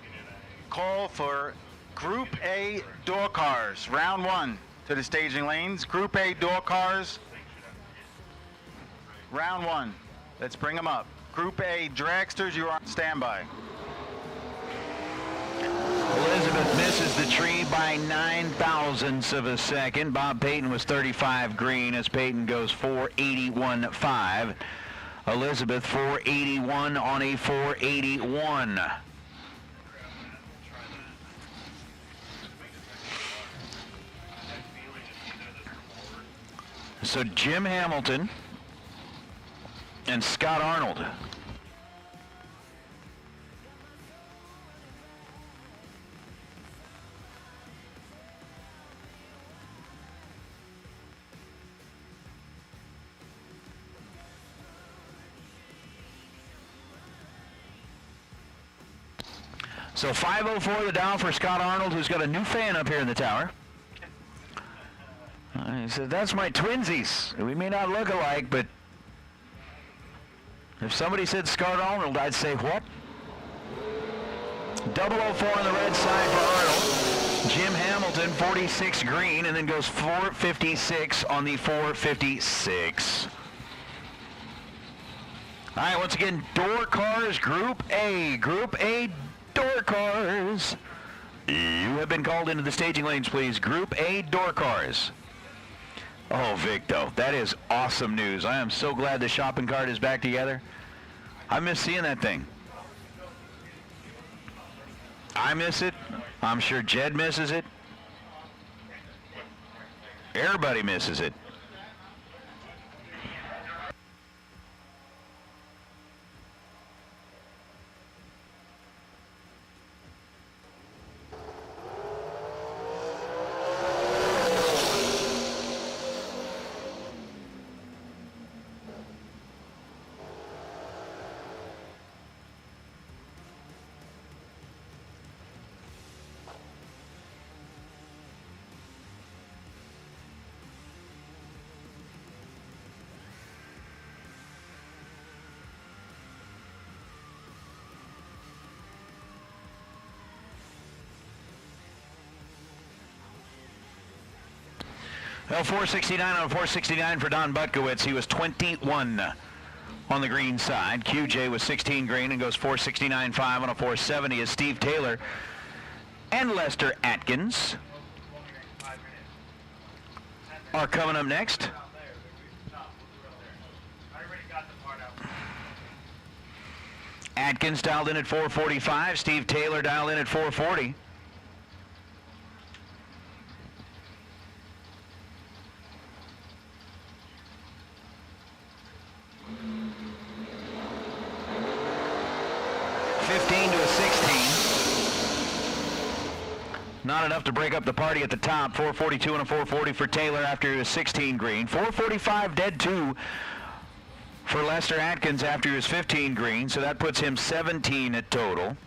call for Group A door cars, round 1 to the staging lanes. Group A door cars, round 1. Let's bring them up. Group A dragsters, you are on standby. Elizabeth misses the tree by 9,000ths of a second. Bob Payton was 35 green as Payton goes 481.5. Elizabeth 481 on a 481. So Jim Hamilton and Scott Arnold. So 504 the dial for Scott Arnold, who's got a new fan up here in the tower. He said, that's my twinsies. We may not look alike, but if somebody said Scott Arnold, I'd say, what? 004 on the red side for Arnold. Jim Hamilton, 46 green, and then goes 456 on the 456. All right, once again, door cars, Group A. Group A door cars. You have been called into the staging lanes, please. Group A door cars. Oh, Victo, that is awesome news. I am so glad the shopping cart is back together. I miss seeing that thing. I miss it. I'm sure Jed misses it. Everybody misses it. Well, 469 on 469 for Don Butkowitz. He was 21 on the green side. QJ was 16 green and goes 469.5 on a 470 as Steve Taylor and Lester Atkins are coming up next. Atkins dialed in at 445. Steve Taylor dialed in at 440. Not enough to break up the party at the top. 442 and a 440 for Taylor after he was 16 green. 445 dead 2 for Lester Atkins after he was 15 green. So that puts him 17 at total.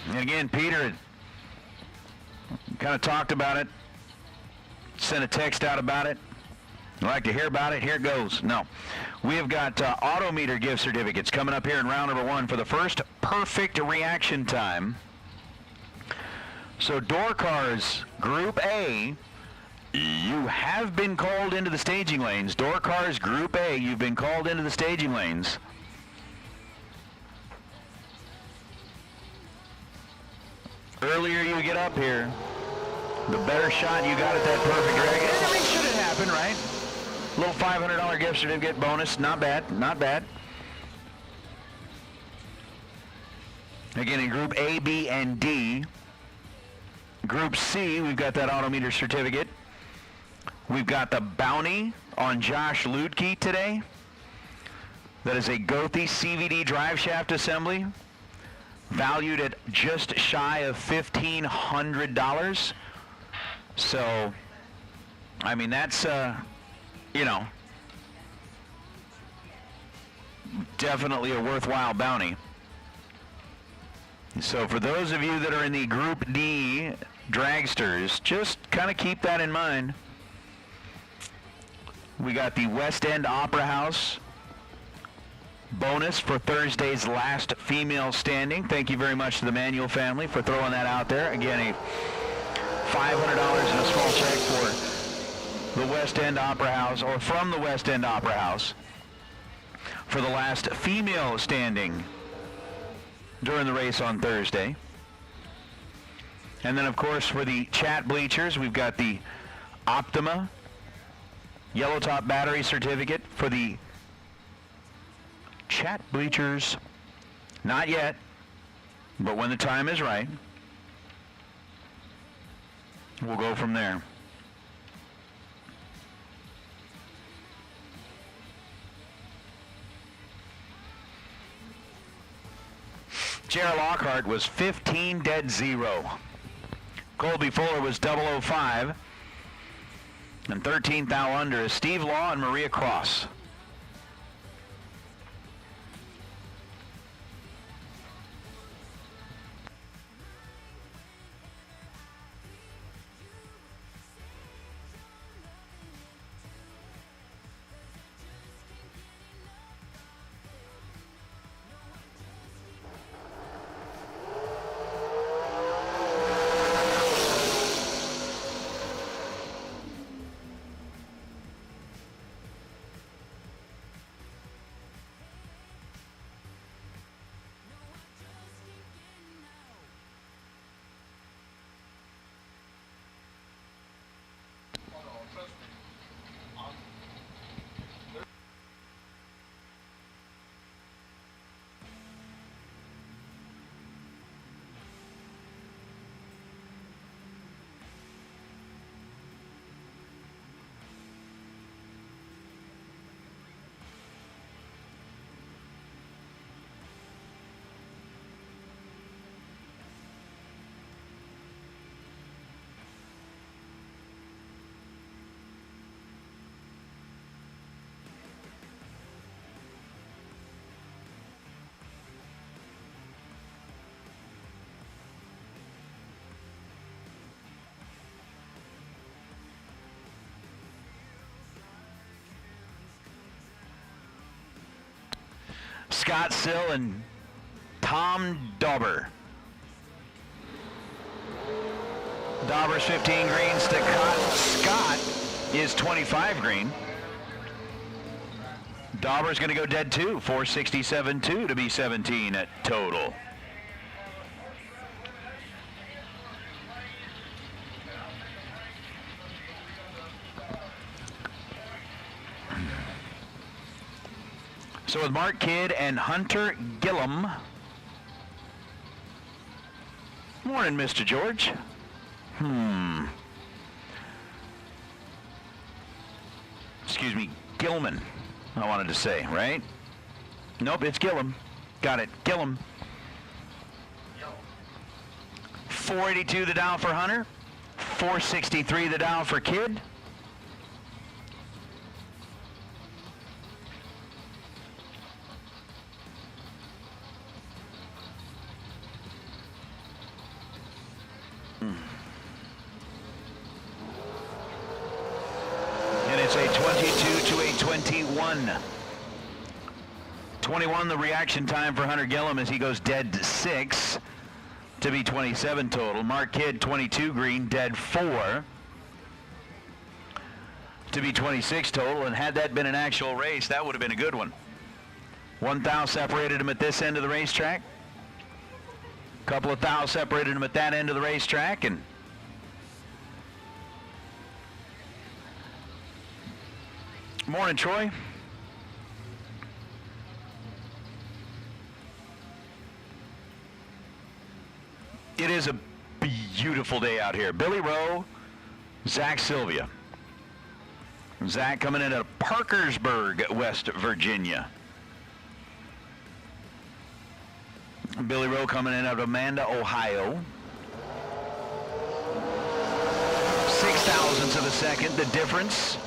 And again, Peter kind of talked about it, sent a text out about it. I'd like to hear about it. Here it goes. No. We have got Autometer gift certificates coming up here in round number 1 for the first perfect reaction time. So door cars, Group A, you have been called into the staging lanes. Door cars, Group A, you've been called into the staging lanes. Earlier you get up here, the better shot you got at that perfect drag. I mean, should it happen, right? Little $500 gift certificate bonus. Not bad. Not bad. Again, in Group A, B, and D. Group C, we've got that Autometer certificate. We've got the bounty on Josh Ludke today. That is a Gothi CVD drive shaft assembly, valued at just shy of $1,500. So, I mean, that's, you know, definitely a worthwhile bounty. So for those of you that are in the Group D dragsters, just kind of keep that in mind. We got the West End Opera House bonus for Thursday's last female standing. Thank you very much to the Manuel family for throwing that out there. Again, a $500 and a small check for the West End Opera House, or from the West End Opera House, for the last female standing during the race on Thursday. And then, of course, for the chat bleachers, we've got the Optima Yellow Top Battery Certificate for the chat bleachers. Not yet, but when the time is right, we'll go from there. J.R. Lockhart was 15-0. Colby Fuller was 005. And 13th thou under is Steve Law and Maria Cross. Scott Sill and Tom Dauber. Dauber's 15 green. Scott is 25 green. Dauber's going to go dead 2, 467.2 to be 17 at total. So with Mark Kidd and Hunter Gillum. Morning, Mr. George. Excuse me, Gilman, I wanted to say, right? Nope, it's Gillum. Got it, Gillum. 482 the down for Hunter. 463 the down for Kidd. It's a 22 to a 21. 21 the reaction time for Hunter Gillum as he goes dead 6 to be 27 total. Mark Kidd 22 green, dead 4 to be 26 total. And had that been an actual race, that would have been a good one. 1 thou separated him at this end of the racetrack. A couple of thou separated him at that end of the racetrack, and morning, Troy. It is a beautiful day out here. Billy Rowe, Zach Sylvia. Zach coming in at Parkersburg, West Virginia. Billy Rowe coming in out of Amanda, Ohio. 0.06 of a second, the difference.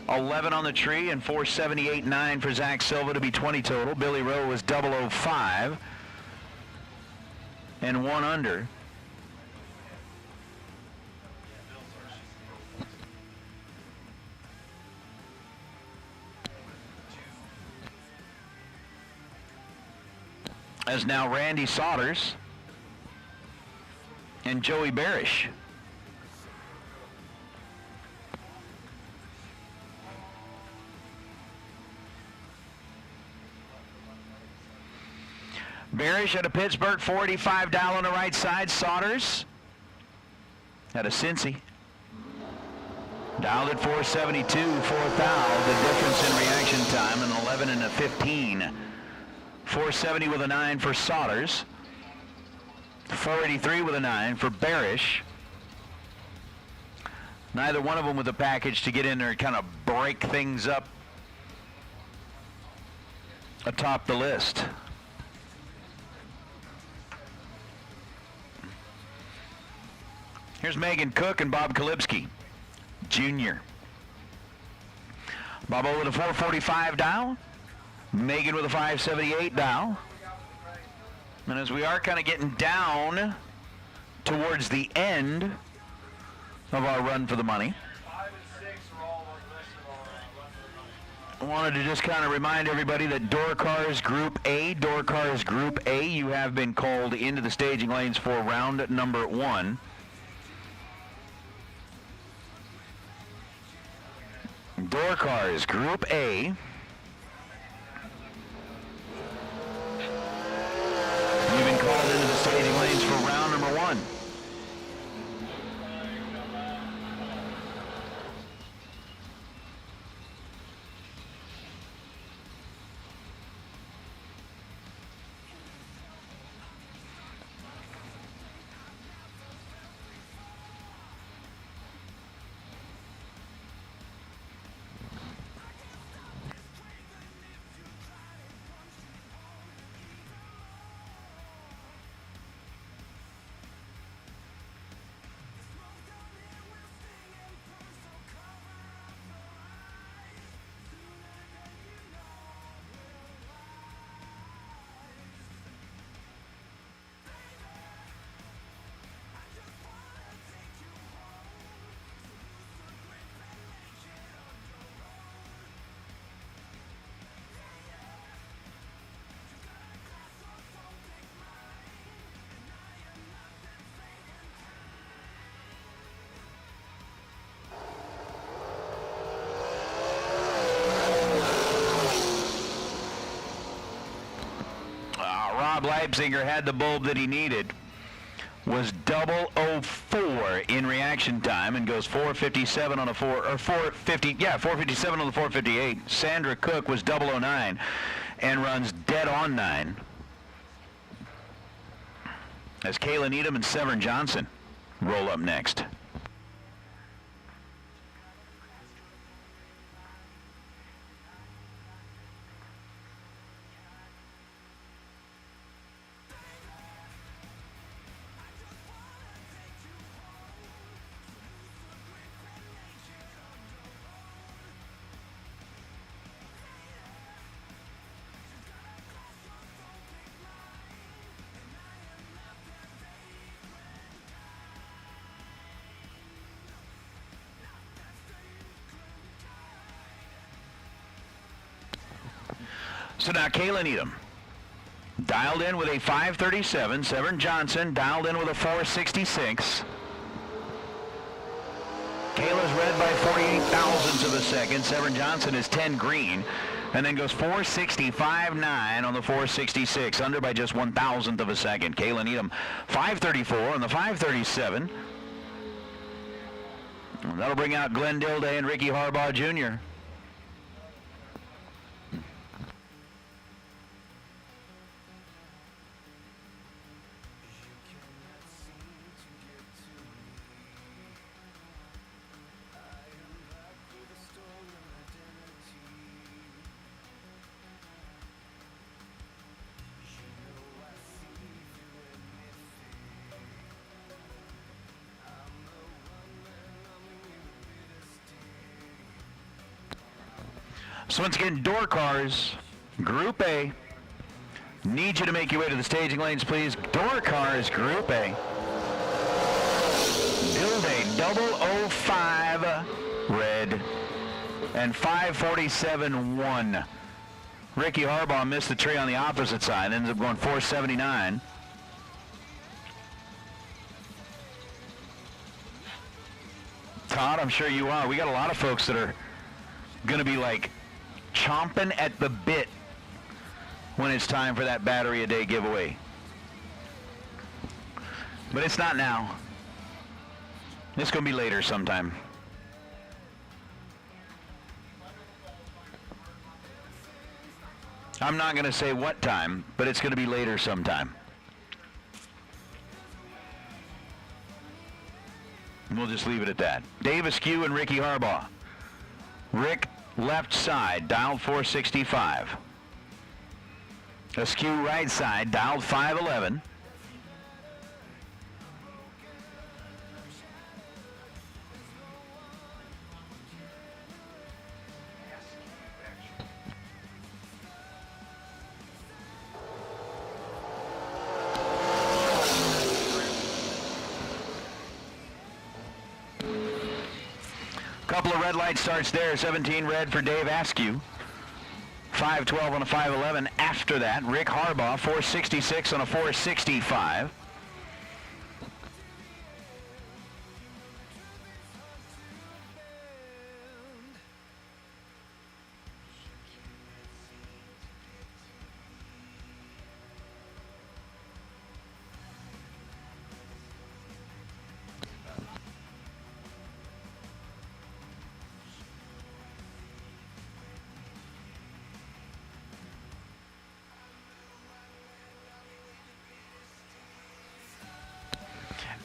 11 on the tree and 478.9 for Zach Silva to be 20 total. Billy Rowe was 005 and 1 under. as now Randy Sodders and Joey Barish. Barish at a Pittsburgh 485 dial on the right side. Sodders at a Cincy. Dialed at 472, fourth foul. The difference in reaction time, an 11 and a 15. 470 with a 9 for Sodders. 483 with a 9 for Barish. Neither one of them with a package to get in there and kind of break things up atop the list. Here's Megan Cook and Bob Kalipski, Jr. Bob with a 445 dial. Megan with a 578 dial. And as we are kind of getting down towards the end of our run for the money, 5 and 6 are all on the list of our run for the money. I wanted to just kind of remind everybody that Door Cars Group A, you have been called into the staging lanes for round number 1. Door Cars Group A. You've been called into the staging lanes for round number 1. Rob Leipziger had the bulb that he needed. Was 004 in reaction time and goes 457 on a 457 on the 458. Sandra Cook was 009 and runs dead on 9. As Kayla Needham and Severn Johnson roll up next. So now Kayla Needham dialed in with a 537. Severn Johnson dialed in with a 466. Kayla's red by 48 thousandths of a second. Severn Johnson is 10 green. And then goes 465.9 on the 466, under by just 1,000th of a second. Kayla Needham 534 on the 537. And that'll bring out Glenn Dilday and Ricky Harbaugh Jr. So once again, Door Cars, Group A. Need you to make your way to the staging lanes, please. Door Cars, Group A. Dilday 005 red and 547.1 Ricky Harbaugh missed the tree on the opposite side, ends up going 479. Todd, I'm sure you are. We got a lot of folks that are going to be like chomping at the bit when it's time for that battery a day giveaway. But it's not now. It's going to be later sometime. I'm not going to say what time, but it's going to be later sometime. And we'll just leave it at that. Dave Askew and Ricky Harbaugh. Rick, left side, dialed 465. Askew, right side, dialed 511. Couple of red light starts there. 17 red for Dave Askew. 512 on a 511. After that, Rick Harbaugh, 466 on a 465.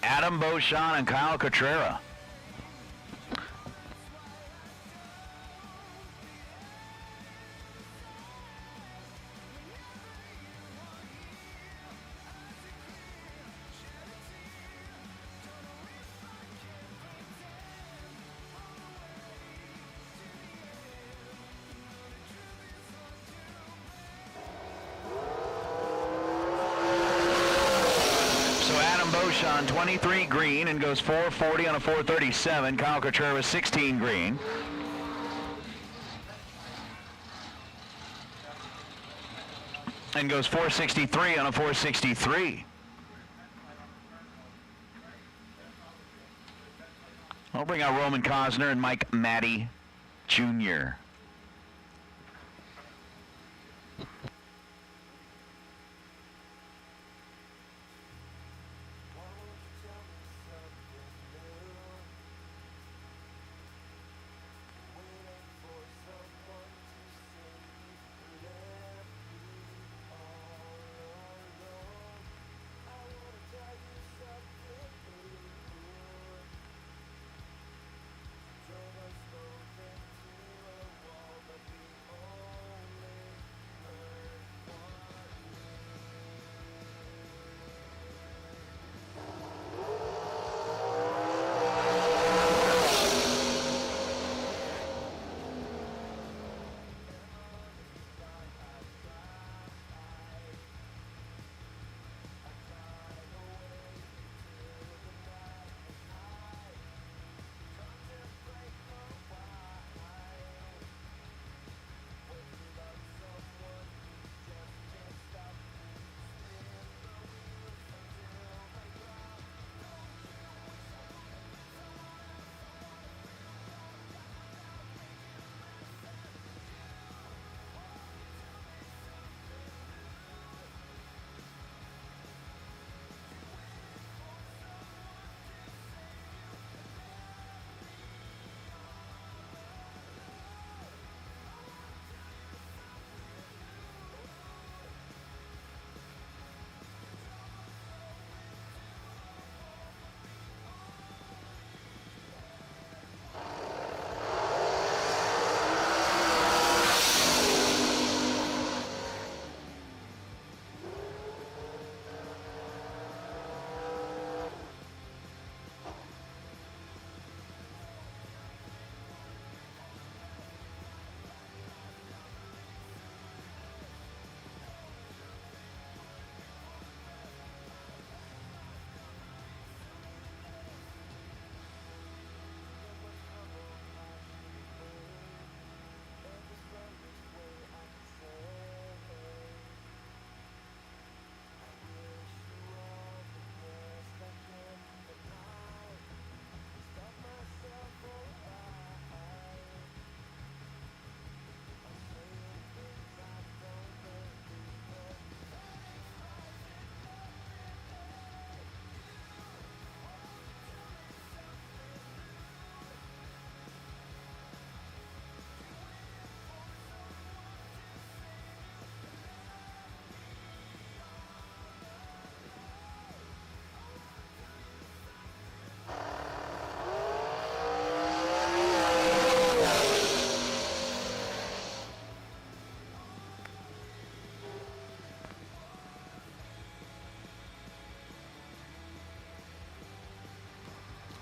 Adam Beauchamp and Kyle Cotrera. On 23 green and goes 440 on a 437. Kyle Cotrera 16 green. And goes 463 on a 463. I'll bring out Roman Cosner and Mike Matty Jr.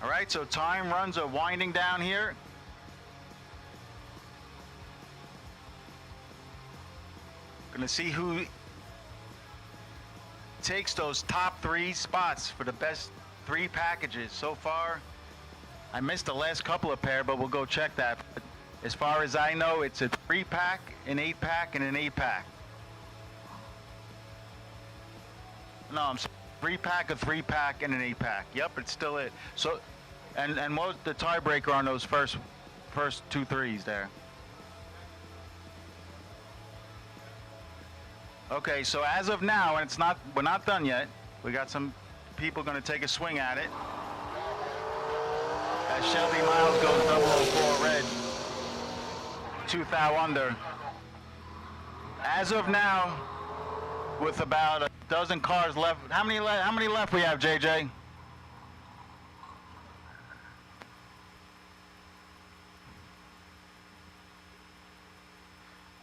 All right, so time runs are winding down here. Gonna see who takes those top 3 spots for the best 3 packages. So far, I missed the last couple of pair, but we'll go check that. But as far as I know, it's a 3-pack, an 8-pack, and an 8-pack. No, I'm sorry, 3-pack, a 3-pack, and an 8-pack. Yep, it's still it. So, and what was the tiebreaker on those first 2 threes there? Okay, so as of now, and we're not done yet. We got some people going to take a swing at it. As Shelby Miles goes 004 red, 2 thou under. As of now, with about a dozen cars left, how many left we have, JJ?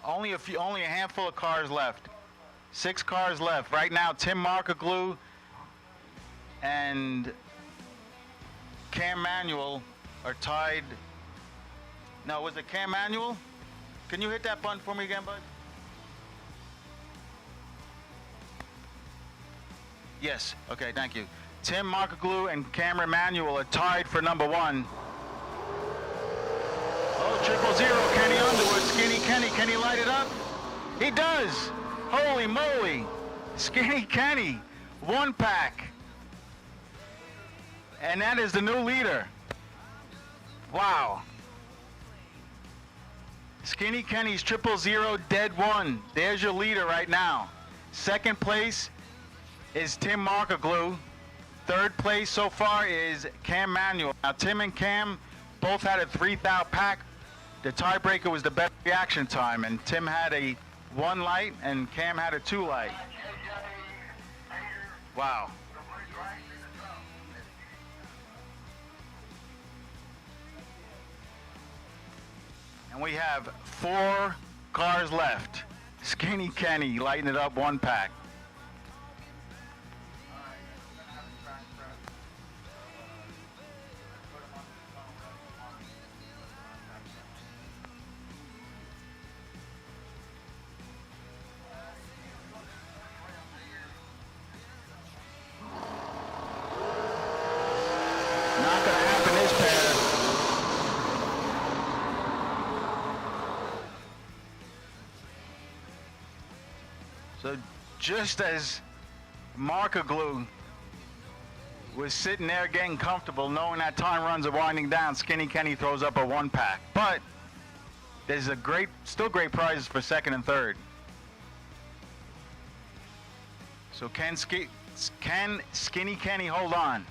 Only a handful of cars left. 6 cars left. Right now, Tim Markoglu and Cam Manuel are tied. No, was it Cam Manuel? Can you hit that button for me again, bud? Yes, okay, thank you. Tim Markoglu and Cameron Manuel are tied for number 1. Oh, 000, Kenny Underwood, Skinny Kenny, can he light it up? He does! Holy moly! Skinny Kenny, 1-pack. And that is the new leader. Wow. Skinny Kenny's 000 dead 1. There's your leader right now. Second place is Tim Markoglu. Third place so far is Cam Manuel. Now Tim and Cam both had a 3,000 pack. The tiebreaker was the best reaction time, and Tim had a 1 light and Cam had a 2 light. Wow. And we have 4 cars left. Skinny Kenny lighting it up 1-pack. Not gonna happen this pair. So just as Markoglu was sitting there getting comfortable, knowing that time runs are winding down, Skinny Kenny throws up a 1-pack. But there's still great prizes for second and third. So can Skinny Kenny hold on?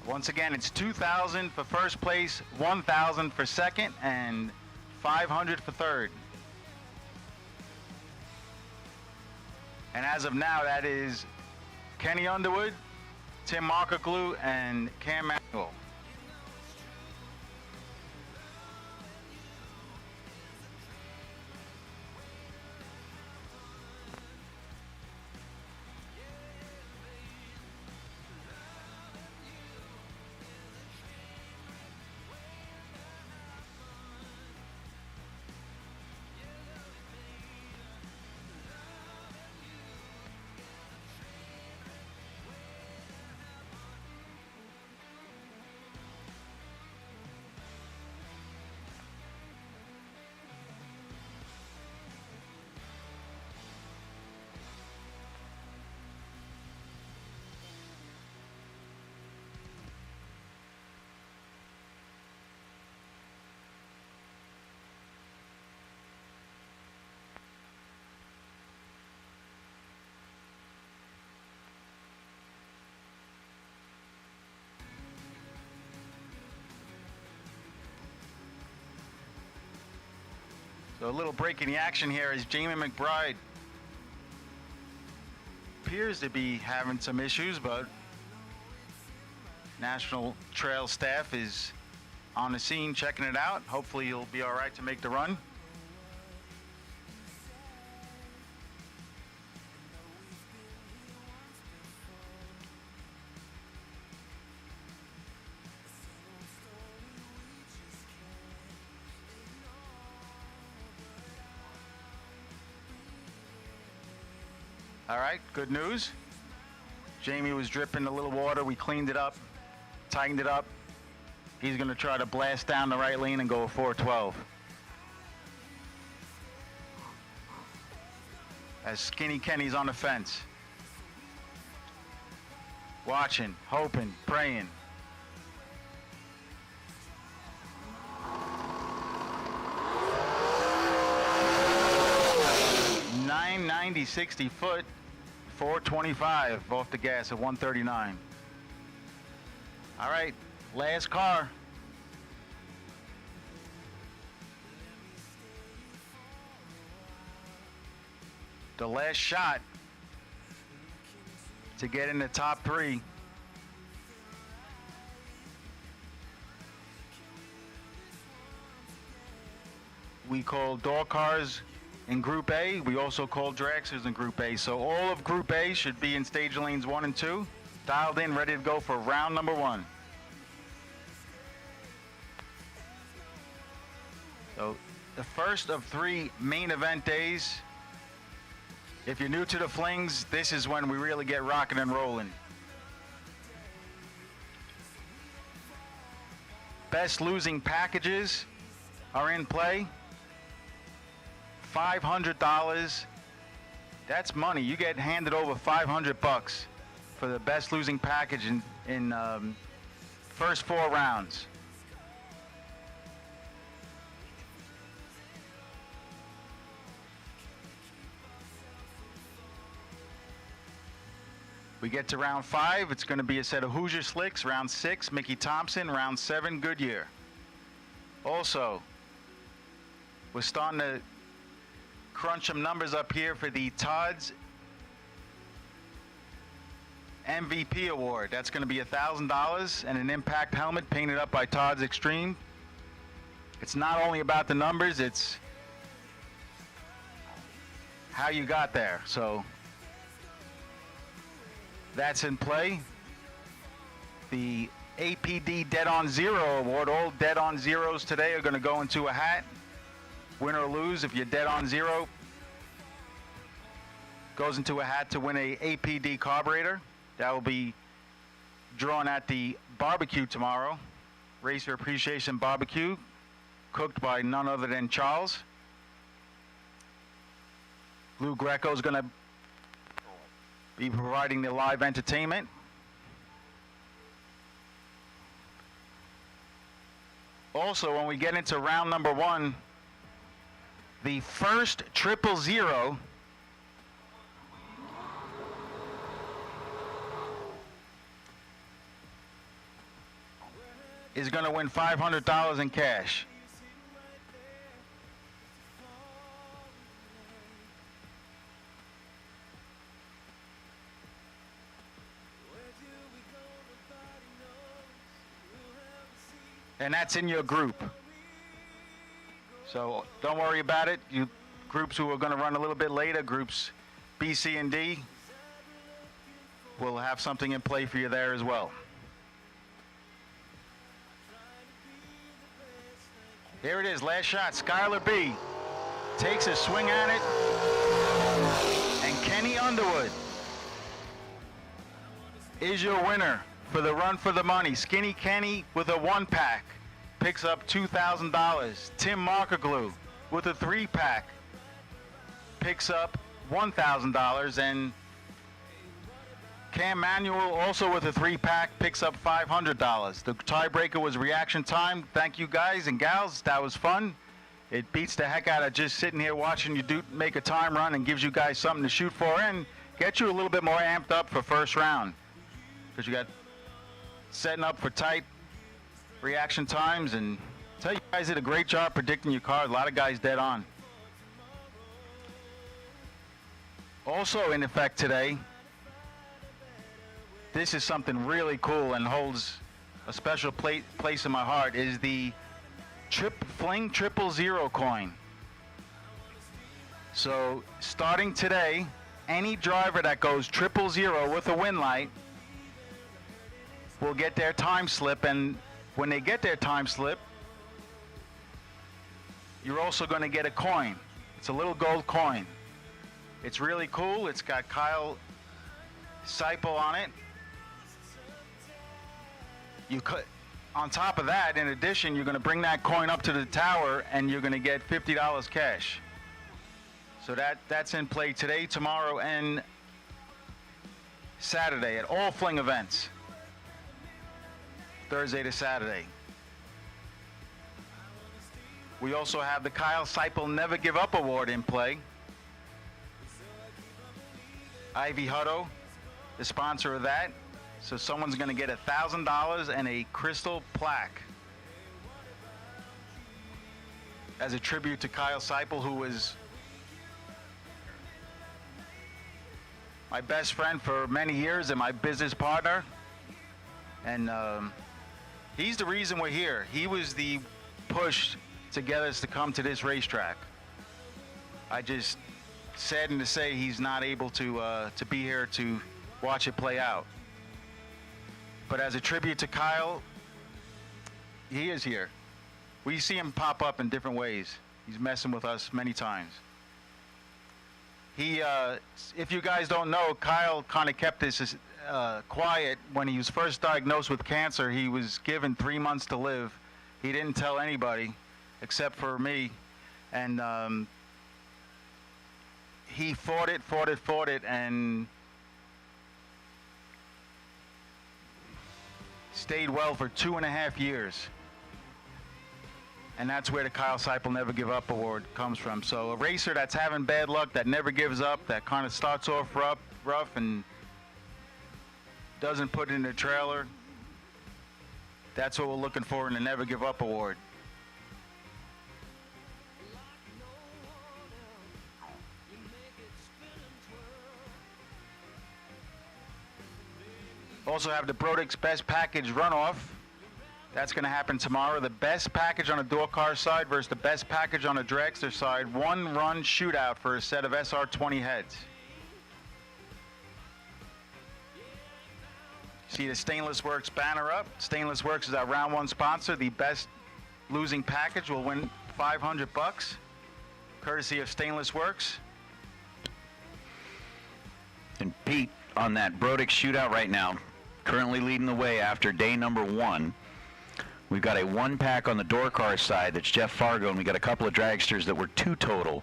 Once again, it's 2,000 for first place, 1,000 for second, and 500 for third. And as of now, that is Kenny Underwood, Tim Markoglu, and Cam Manuel. So a little break in the action here as Jamie McBride appears to be having some issues, but National Trail staff is on the scene checking it out. Hopefully he'll be all right to make the run. All right, good news. Jamie was dripping a little water. We cleaned it up, tightened it up. He's going to try to blast down the right lane and go 412. As Skinny Kenny's on the fence. Watching, hoping, praying. .990 60 foot, 425 off the gas at 139. All right, last car. The last shot to get in the top 3. We call door cars in Group A. We also call dragsters in Group A. So all of Group A should be in stage lanes 1 and 2, dialed in, ready to go for round number 1. So the first of 3 main event days. If you're new to the Flings, this is when we really get rocking and rolling. Best losing packages are in play. $500. That's money. You get handed over $500 for the best losing package in first 4 rounds. We get to round 5, it's going to be a set of Hoosier Slicks. Round 6, Mickey Thompson. Round 7, Goodyear. Also, we're starting to crunch some numbers up here for the Todd's MVP award. That's going to be $1,000 and an impact helmet painted up by Todd's Extreme. It's not only about the numbers, it's how you got there. So that's in play. The APD Dead on Zero Award. All Dead on Zeros today are going to go into a hat. Win or lose, if you're dead on zero, goes into a hat to win a APD carburetor. That will be drawn at the barbecue tomorrow. Racer Appreciation Barbecue, cooked by none other than Charles. Lou Greco is going to be providing the live entertainment. Also, when we get into round number 1, the first 000 is going to win $500 in cash. And that's in your group. So don't worry about it. You groups who are going to run a little bit later, groups B, C, and D, will have something in play for you there as well. Here it is, last shot. Skylar B takes a swing at it. And Kenny Underwood is your winner for the run for the money. Skinny Kenny with a 1-pack picks up $2,000. Tim Markerglue with a 3-pack picks up $1,000. And Cam Manuel also with a 3-pack picks up $500. The tiebreaker was reaction time. Thank you guys and gals. That was fun. It beats the heck out of just sitting here watching you make a time run, and gives you guys something to shoot for and get you a little bit more amped up for first round, because you got setting up for tight reaction times. And I tell you guys did a great job predicting your card. A lot of guys dead on. Also in effect today, this is something really cool and holds a special place in my heart, is the Fling 000 coin. So starting today, any driver that goes 000 with a win light will get their time slip, and when they get their time slip, you're also going to get a coin. It's a little gold coin. It's really cool. It's got Kyle Seipel on it. You could, on top of that, in addition, you're going to bring that coin up to the tower and you're going to get $50 cash. So that's in play today, tomorrow, and Saturday at all Fling events. Thursday to Saturday. We also have the Kyle Seipel Never Give Up Award in play. Ivy Hutto, the sponsor of that. So someone's going to get $1,000 and a crystal plaque as a tribute to Kyle Seipel, who was my best friend for many years and my business partner. And he's the reason we're here. He was the push to get us to come to this racetrack. I just saddened to say he's not able to be here to watch it play out. But as a tribute to Kyle, he is here. We see him pop up in different ways. He's messing with us many times. He, if you guys don't know, Kyle kind of kept this quiet. When he was first diagnosed with cancer, he was given 3 months to live. He didn't tell anybody except for me. And he fought it, and stayed well for 2.5 years. And that's where the Kyle Seipel Never Give Up Award comes from. So a racer that's having bad luck, that never gives up, that kind of starts off rough and doesn't put it in the trailer, that's what we're looking for in the Never Give Up Award. Also have the Brodix Best Package Runoff. That's going to happen tomorrow. The best package on the door car side versus the best package on the dragster side. 1-run shootout for a set of SR20 heads. See the Stainless Works banner up. Stainless Works is our round one sponsor. The best losing package will win $500, courtesy of Stainless Works. And Pete, on that Brodix shootout right now, currently leading the way after day number 1. We've got a 1-pack on the door car side. That's Jeff Fargo, and we got a couple of dragsters that were 2 total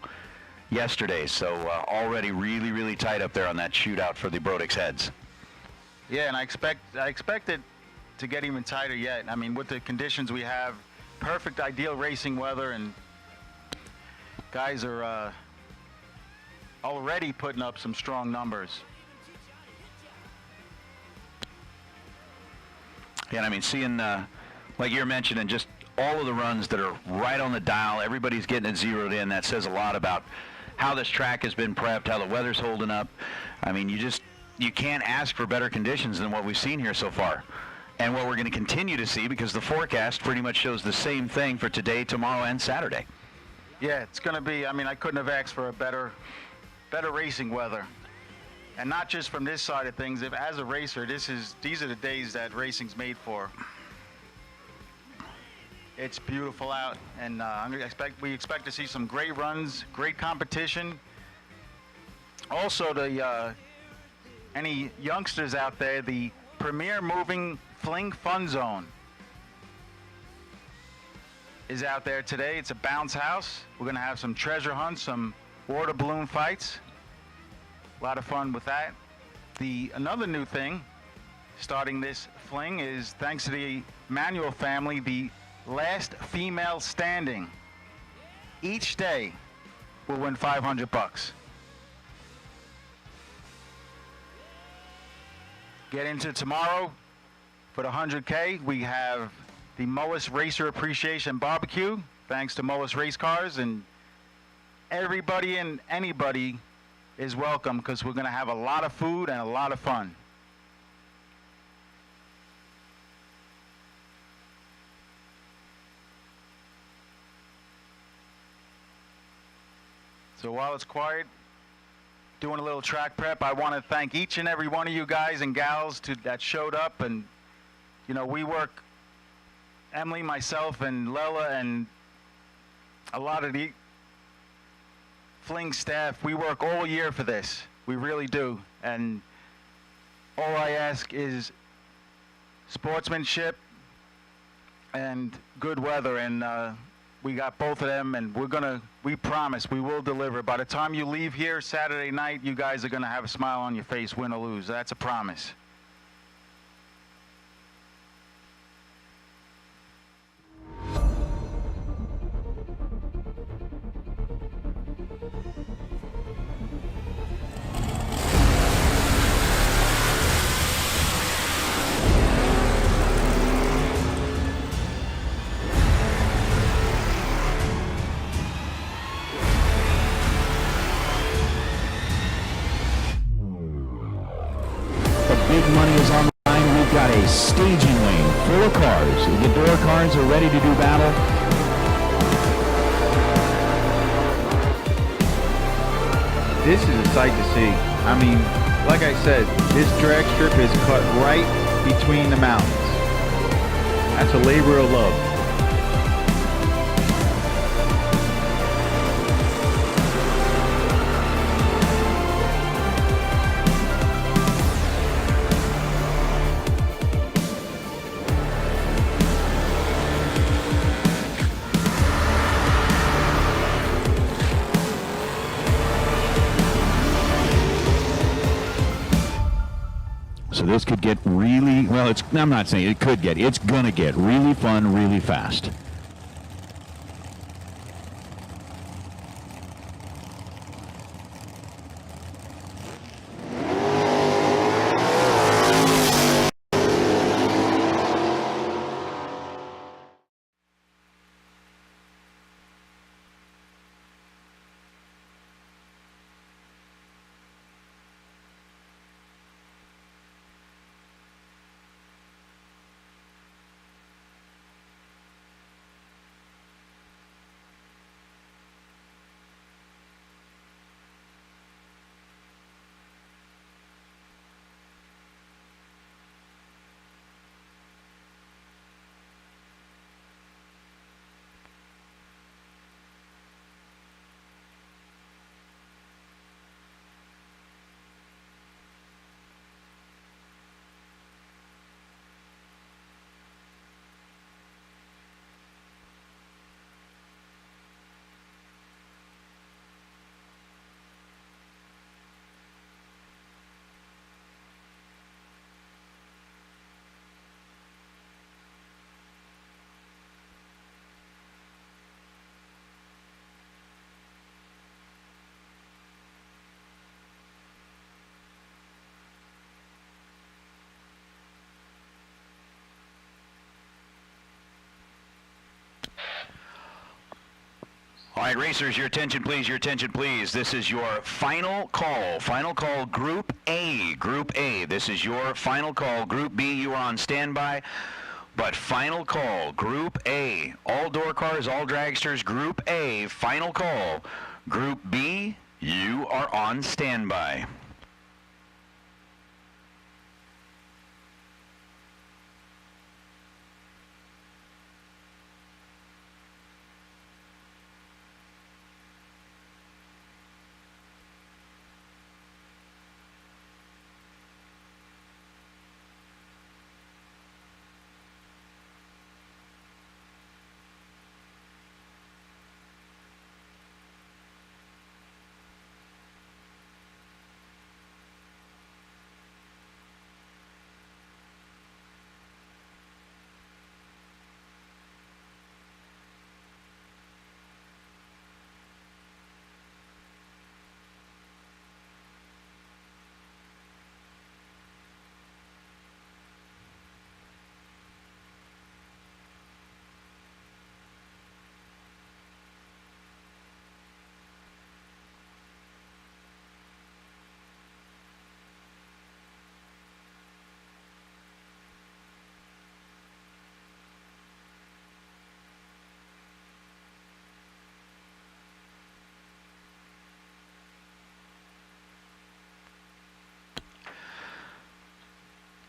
yesterday. So already really, really tight up there on that shootout for the Brodix heads. Yeah, and I expect it to get even tighter yet. I mean, with the conditions we have, perfect, ideal racing weather, and guys are already putting up some strong numbers. Yeah, and I mean, seeing, like you're mentioning, just all of the runs that are right on the dial, everybody's getting it zeroed in. That says a lot about how this track has been prepped, how the weather's holding up. I mean, you can't ask for better conditions than what we've seen here so far. And what we're going to continue to see, because the forecast pretty much shows the same thing for today, tomorrow, and Saturday. Yeah, it's going to be, I mean, I couldn't have asked for a better racing weather. And not just from this side of things. If as a racer, these are the days that racing's made for. It's beautiful out, and we expect to see some great runs, great competition. Also, any youngsters out there, the Premier Moving Fling Fun Zone is out there today. It's a bounce house. We're going to have some treasure hunts, some water balloon fights. A lot of fun with that. Another new thing starting this fling is, thanks to the Manuel family, the last female standing each day will win $500. Get into tomorrow for the 100K. We have the Moas Racer Appreciation Barbecue, thanks to Moas Race Cars, and everybody and anybody is welcome, because we're going to have a lot of food and a lot of fun. So while it's quiet, doing a little track prep, I want to thank each and every one of you guys and gals that showed up. And, you know, we work, Emily, myself, and Lela, and a lot of the Fling staff, we work all year for this. We really do. And all I ask is sportsmanship and good weather, and we got both of them, and we promise we will deliver. By the time you leave here Saturday night, you guys are gonna have a smile on your face, win or lose. That's a promise. Big money is on the line. We've got a staging lane full of cars. The door cars are ready to do battle. This is a sight to see. I mean, like I said, this drag strip is cut right between the mountains. That's a labor of love. So this could get really, well, I'm not saying it could get, it's going to get really fun really fast. All right, racers, your attention please, your attention please. This is your final call Group A, Group A. This is your final call. Group B, you are on standby, but final call, Group A. All door cars, all dragsters, Group A, final call. Group B, you are on standby.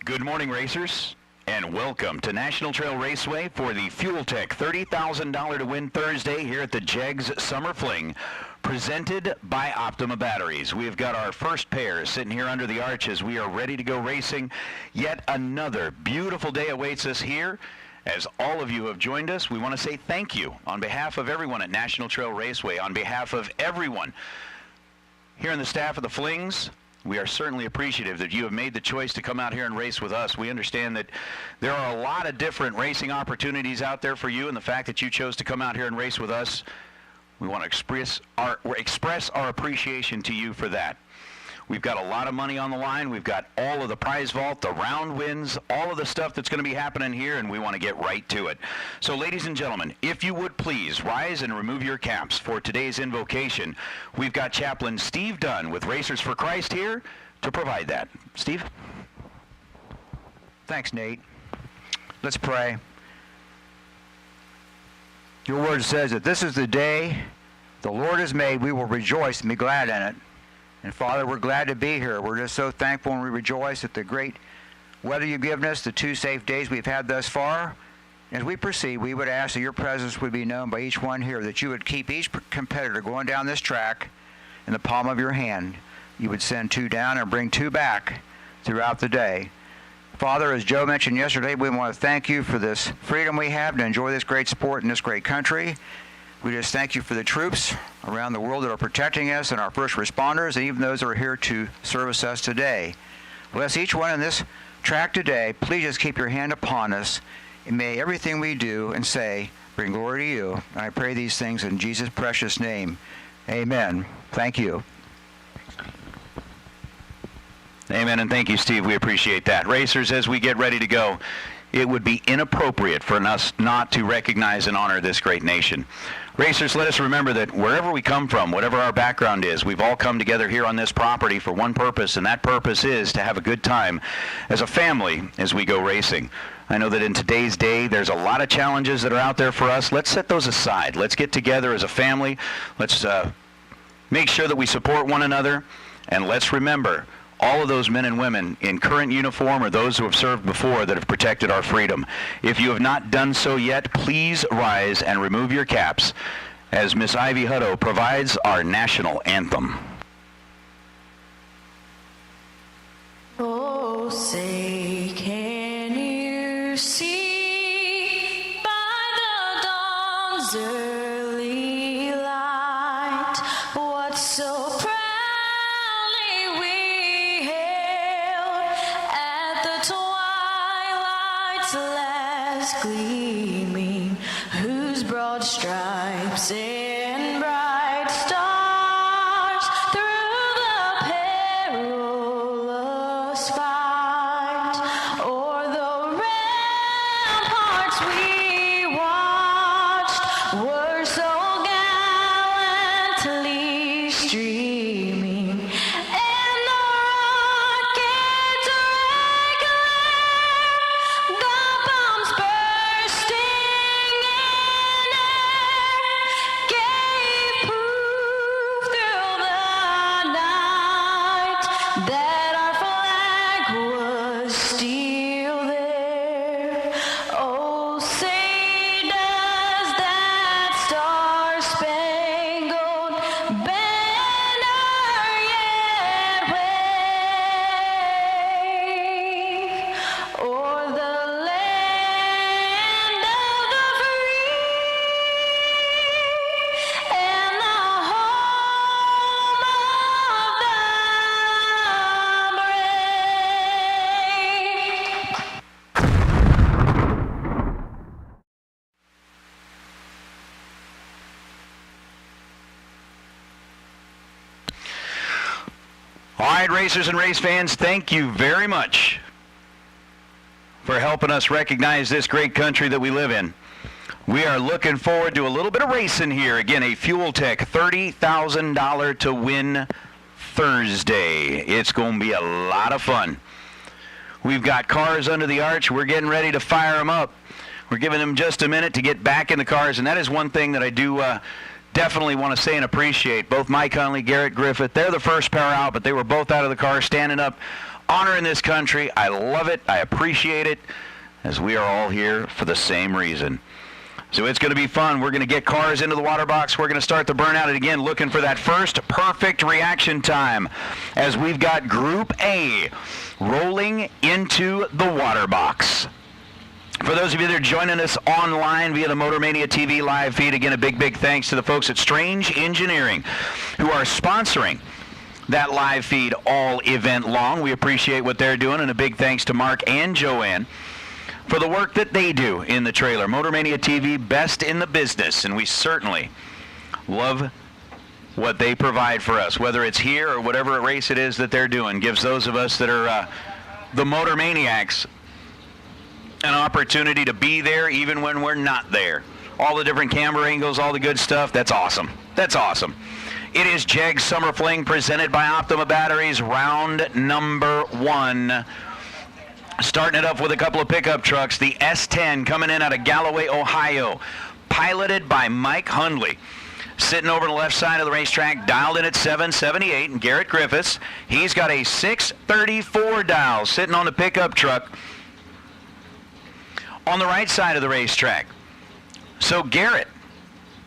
Good morning, racers. And welcome to National Trail Raceway for the Fuel Tech $30,000 to win Thursday here at the Jegs Summer Fling, presented by Optima Batteries. We've got our first pair sitting here under the arches. We are ready to go racing. Yet another beautiful day awaits us here. As all of you have joined us, we want to say thank you on behalf of everyone at National Trail Raceway, on behalf of everyone here in the staff of the Flings. We are certainly appreciative that you have made the choice to come out here and race with us. We understand that there are a lot of different racing opportunities out there for you, and the fact that you chose to come out here and race with us, we want to express our appreciation to you for that. We've got a lot of money on the line. We've got all of the prize vault, the round wins, all of the stuff that's going to be happening here, and we want to get right to it. So, ladies and gentlemen, if you would please rise and remove your caps for today's invocation. We've got Chaplain Steve Dunn with Racers for Christ here to provide that. Steve? Thanks, Nate. Let's pray. Your word says that this is the day the Lord has made. We will rejoice and be glad in it. And Father, we're glad to be here. We're just so thankful, and we rejoice at the great weather you've given us, the 2 safe days we've had thus far. As we proceed, we would ask that your presence would be known by each one here, that you would keep each competitor going down this track in the palm of your hand. You would send 2 down and bring 2 back throughout the day. Father, as Joe mentioned yesterday, we want to thank you for this freedom we have to enjoy this great sport in this great country. We just thank you for the troops around the world that are protecting us, and our first responders, and even those that are here to service us today. Bless each one in this track today. Please just keep your hand upon us, and may everything we do and say bring glory to you. And I pray these things in Jesus' precious name. Amen. Thank you. Amen, and thank you, Steve. We appreciate that. Racers, as we get ready to go, it would be inappropriate for us not to recognize and honor this great nation. Racers, let us remember that wherever we come from, whatever our background is, we've all come together here on this property for one purpose, and that purpose is to have a good time as a family as we go racing. I know that in today's day, there's a lot of challenges that are out there for us. Let's set those aside. Let's get together as a family. Let's make sure that we support one another, and let's remember all of those men and women in current uniform or those who have served before that have protected our freedom. If you have not done so yet, please rise and remove your caps as Miss Ivy Hutto provides our national anthem. Oh, say, can you see by the dawn's early light what so proudly we hailed at the twilight's last gleaming, whose broad stripes and bright stars through the perilous fight o'er the ramparts we watched were so gallantly streaming, and the rockets regular, the bombs bursting in air, gave proof through the night that our flag was still there. Oh, say does that star-spangled banner yet wave o'er the land of the free and the home of the brave? All right, racers and race fans, thank you very much for helping us recognize this great country that we live in. We are looking forward to a little bit of racing here. Again, a Fuel Tech $30,000 to win Thursday. It's going to be a lot of fun. We've got cars under the arch. We're getting ready to fire them up. We're giving them just a minute to get back in the cars, and that is one thing that I do definitely want to say and appreciate. Both Mike Hunley, Garrett Griffith, they're the first pair out, but they were both out of the car standing up, honoring this country. I love it. I appreciate it. as we are all here for the same reason. So it's going to be fun. We're going to get cars into the water box. We're going to start the burnout, and again, looking for that first perfect reaction time as we've got Group A rolling into the water box. For those of you that are joining us online via the MotorMania TV live feed, again, a big thanks to the folks at Strange Engineering who are sponsoring that live feed all event long. We appreciate what they're doing, and a big thanks to Mark and Joanne for the work that they do in the trailer. MotorMania TV, best in the business, and we certainly love what they provide for us, whether it's here or whatever race it is that they're doing. Gives those of us that are the Motor Maniacs an opportunity to be there even when we're not there. All the different camera angles, all the good stuff, that's awesome. That's awesome. It is Jegs Summer Fling presented by Optima Batteries, round number 1. Starting it up with a couple of pickup trucks. The S10 coming in out of Galloway, Ohio, piloted by Mike Hundley. Sitting over on the left side of the racetrack, dialed in at 778, and Garrett Griffiths, he's got a 634 dial sitting on the pickup truck on the right side of the racetrack. So Garrett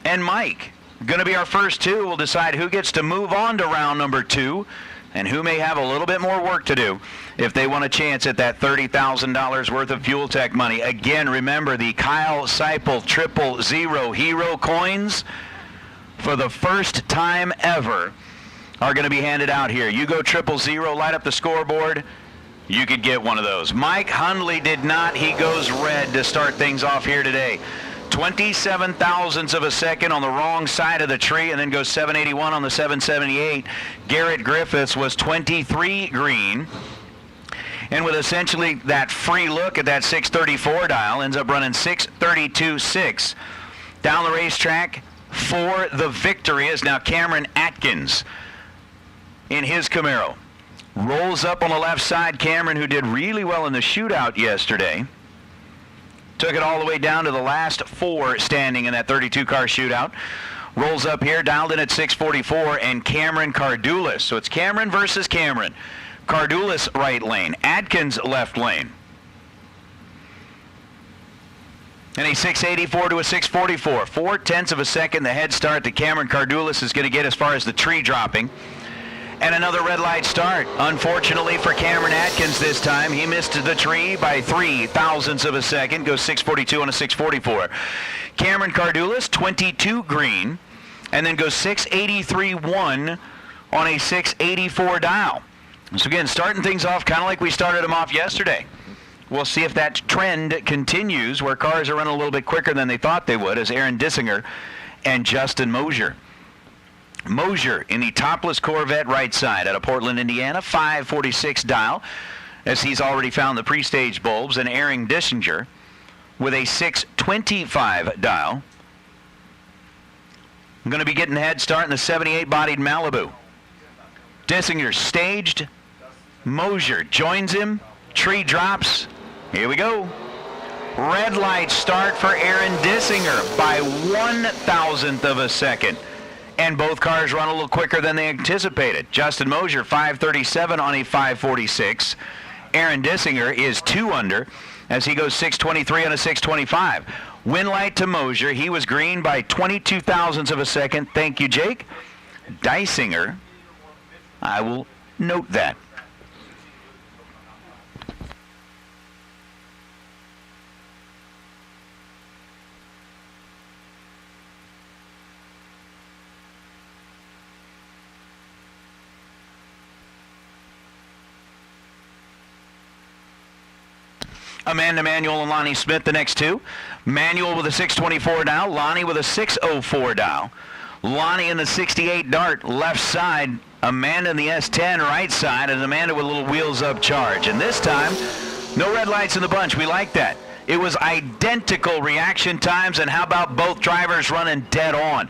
and Mike, going to be our first two. We'll decide who gets to move on to round number 2 and who may have a little bit more work to do if they want a chance at that $30,000 worth of Fuel Tech money. Again, remember the Kyle Seipel 000 Hero coins for the first time ever are going to be handed out here. You go 000, light up the scoreboard, you could get one of those. Mike Hundley did not. He goes red to start things off here today. 27 thousandths of a second on the wrong side of the tree, and then goes 781 on the 778. Garrett Griffiths was 23 green. And with essentially that free look at that 634 dial, ends up running 632.6. Down the racetrack for the victory is now Cameron Atkins in his Camaro. Rolls up on the left side, Cameron, who did really well in the shootout yesterday. Took it all the way down to the last 4 standing in that 32-car shootout. Rolls up here, dialed in at 644, and Cameron Cardulis. So it's Cameron versus Cameron. Cardulis right lane, Atkins left lane. And a 684 to a 644. 4/10 of a second the head start that Cameron Cardulis is going to get as far as the tree dropping. And another red light start. Unfortunately for Cameron Atkins this time, he missed the tree by 0.03 of a second. Goes 642 on a 644. Cameron Cardulis, 22 green, and then goes 683.1 on a 684 dial. So again, starting things off kind of like we started them off yesterday. We'll see if that trend continues where cars are running a little bit quicker than they thought they would, as Aaron Dissinger and Justin Mosier. Mosier in the topless Corvette right side out of Portland, Indiana, 546 dial, as he's already found the pre-stage bulbs, and Aaron Dissinger with a 625 dial. I'm going to be getting the head start in the 78 bodied Malibu. Dissinger staged. Mosier joins him. Tree drops. Here we go. Red light start for Aaron Dissinger by 1/1000th of a second. And both cars run a little quicker than they anticipated. Justin Mosier, 537 on a 546. Aaron Dissinger is 2 under as he goes 623 on a 625. Win light to Mosier. He was green by 22 thousandths of a second. Thank you, Jake. Dissinger, I will note that. Amanda Manuel and Lonnie Smith, the next two. Manuel with a 624 dial, Lonnie with a 604 dial. Lonnie in the 68 Dart, left side. Amanda in the S10, right side, and Amanda with a little wheels up charge. And this time, no red lights in the bunch. We like that. It was identical reaction times, and how about both drivers running dead on?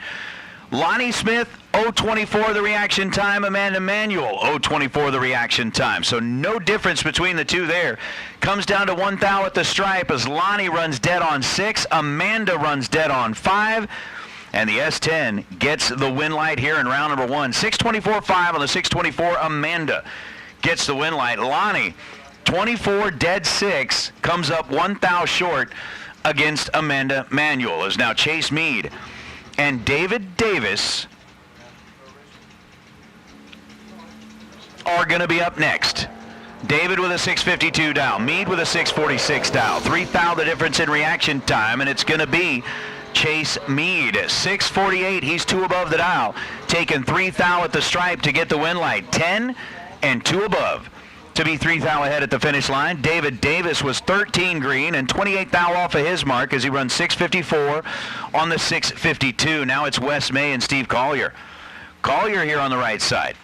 Lonnie Smith, 0.24 the reaction time. Amanda Manuel, 0.24 the reaction time. So no difference between the two there. Comes down to 1 thou at the stripe as Lonnie runs dead on 6. Amanda runs dead on 5. And the S10 gets the win light here in round number 1. 624.5 on the 624. Amanda gets the win light. Lonnie 24 dead 6, comes up 1 thou short against Amanda Manuel. Is now Chase Meade and David Davis are going to be up next. David with a 6:52 dial, Meade with a 6:46 dial. 3 thou the difference in reaction time, and it's going to be Chase Meade. 6:48, he's 2 above the dial, taking 3 thou at the stripe to get the win light. 10 and 2 above to be 3 thou ahead at the finish line. David Davis was 13 green and 28 thou off of his mark as he runs 6:54 on the 6:52. Now it's Wes May and Steve Collier. Collier here on the right side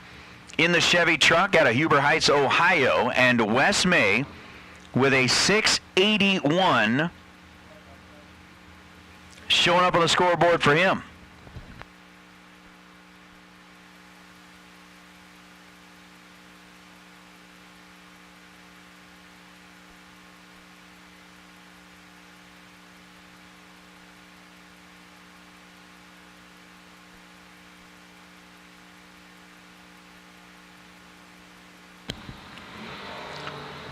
in the Chevy truck out of Huber Heights, Ohio, and Wes May with a 6:81 showing up on the scoreboard for him.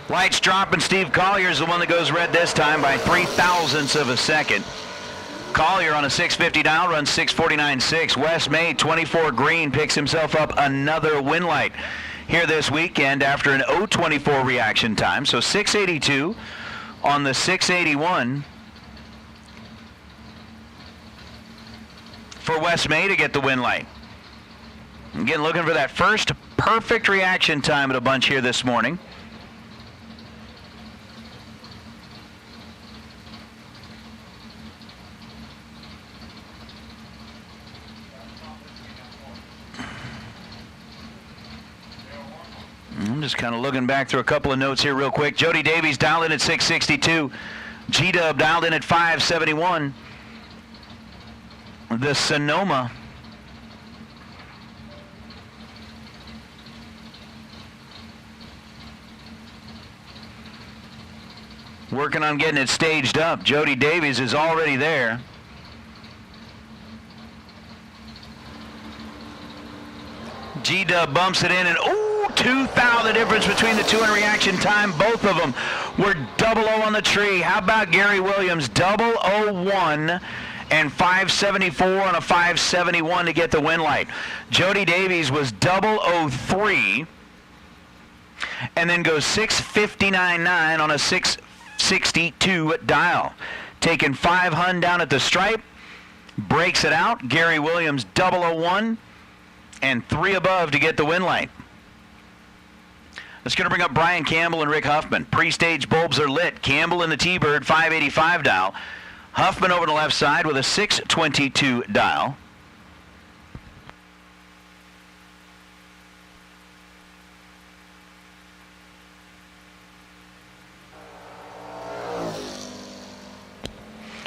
Lights drop, and Steve Collier is the one that goes red this time by 0.03 of a second. Collier on a 6:50 dial runs 6:49.6. Wes May, 24 green, picks himself up another win light here this weekend after an 0:24 reaction time. So 6:82 on the 6:81 for Wes May to get the win light. Again, looking for that first perfect reaction time at a bunch here this morning. I'm just kind of looking back through a couple of notes here real quick. Jody Davies dialed in at 6:62. G-Dub dialed in at 5:71. The Sonoma working on getting it staged up. Jody Davies is already there. G-Dub bumps it in, and 2 thou the difference between the two in reaction time. Both of them were 00 on the tree. How about Gary Williams? 001 and 574 on a 571 to get the win light. Jody Davies was 003 and then goes 659.9 on a 662 dial. Taking 5 hun down at the stripe, breaks it out. Gary Williams 001 and 3 above to get the win light. That's going to bring up Brian Campbell and Rick Huffman. Pre-stage bulbs are lit. Campbell in the T-Bird 585 dial. Huffman over the left side with a 622 dial.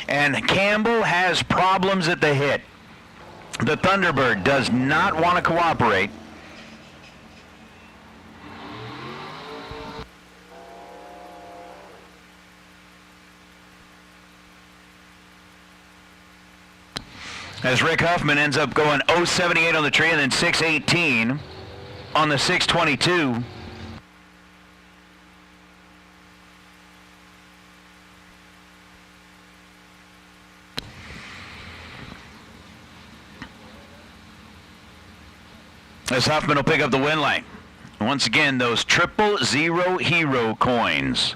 And Campbell has problems at the hit. The Thunderbird does not want to cooperate. As Rick Huffman ends up going 078 on the tree and then 618 on the 622. As Huffman will pick up the win light. Once again, those 000 hero coins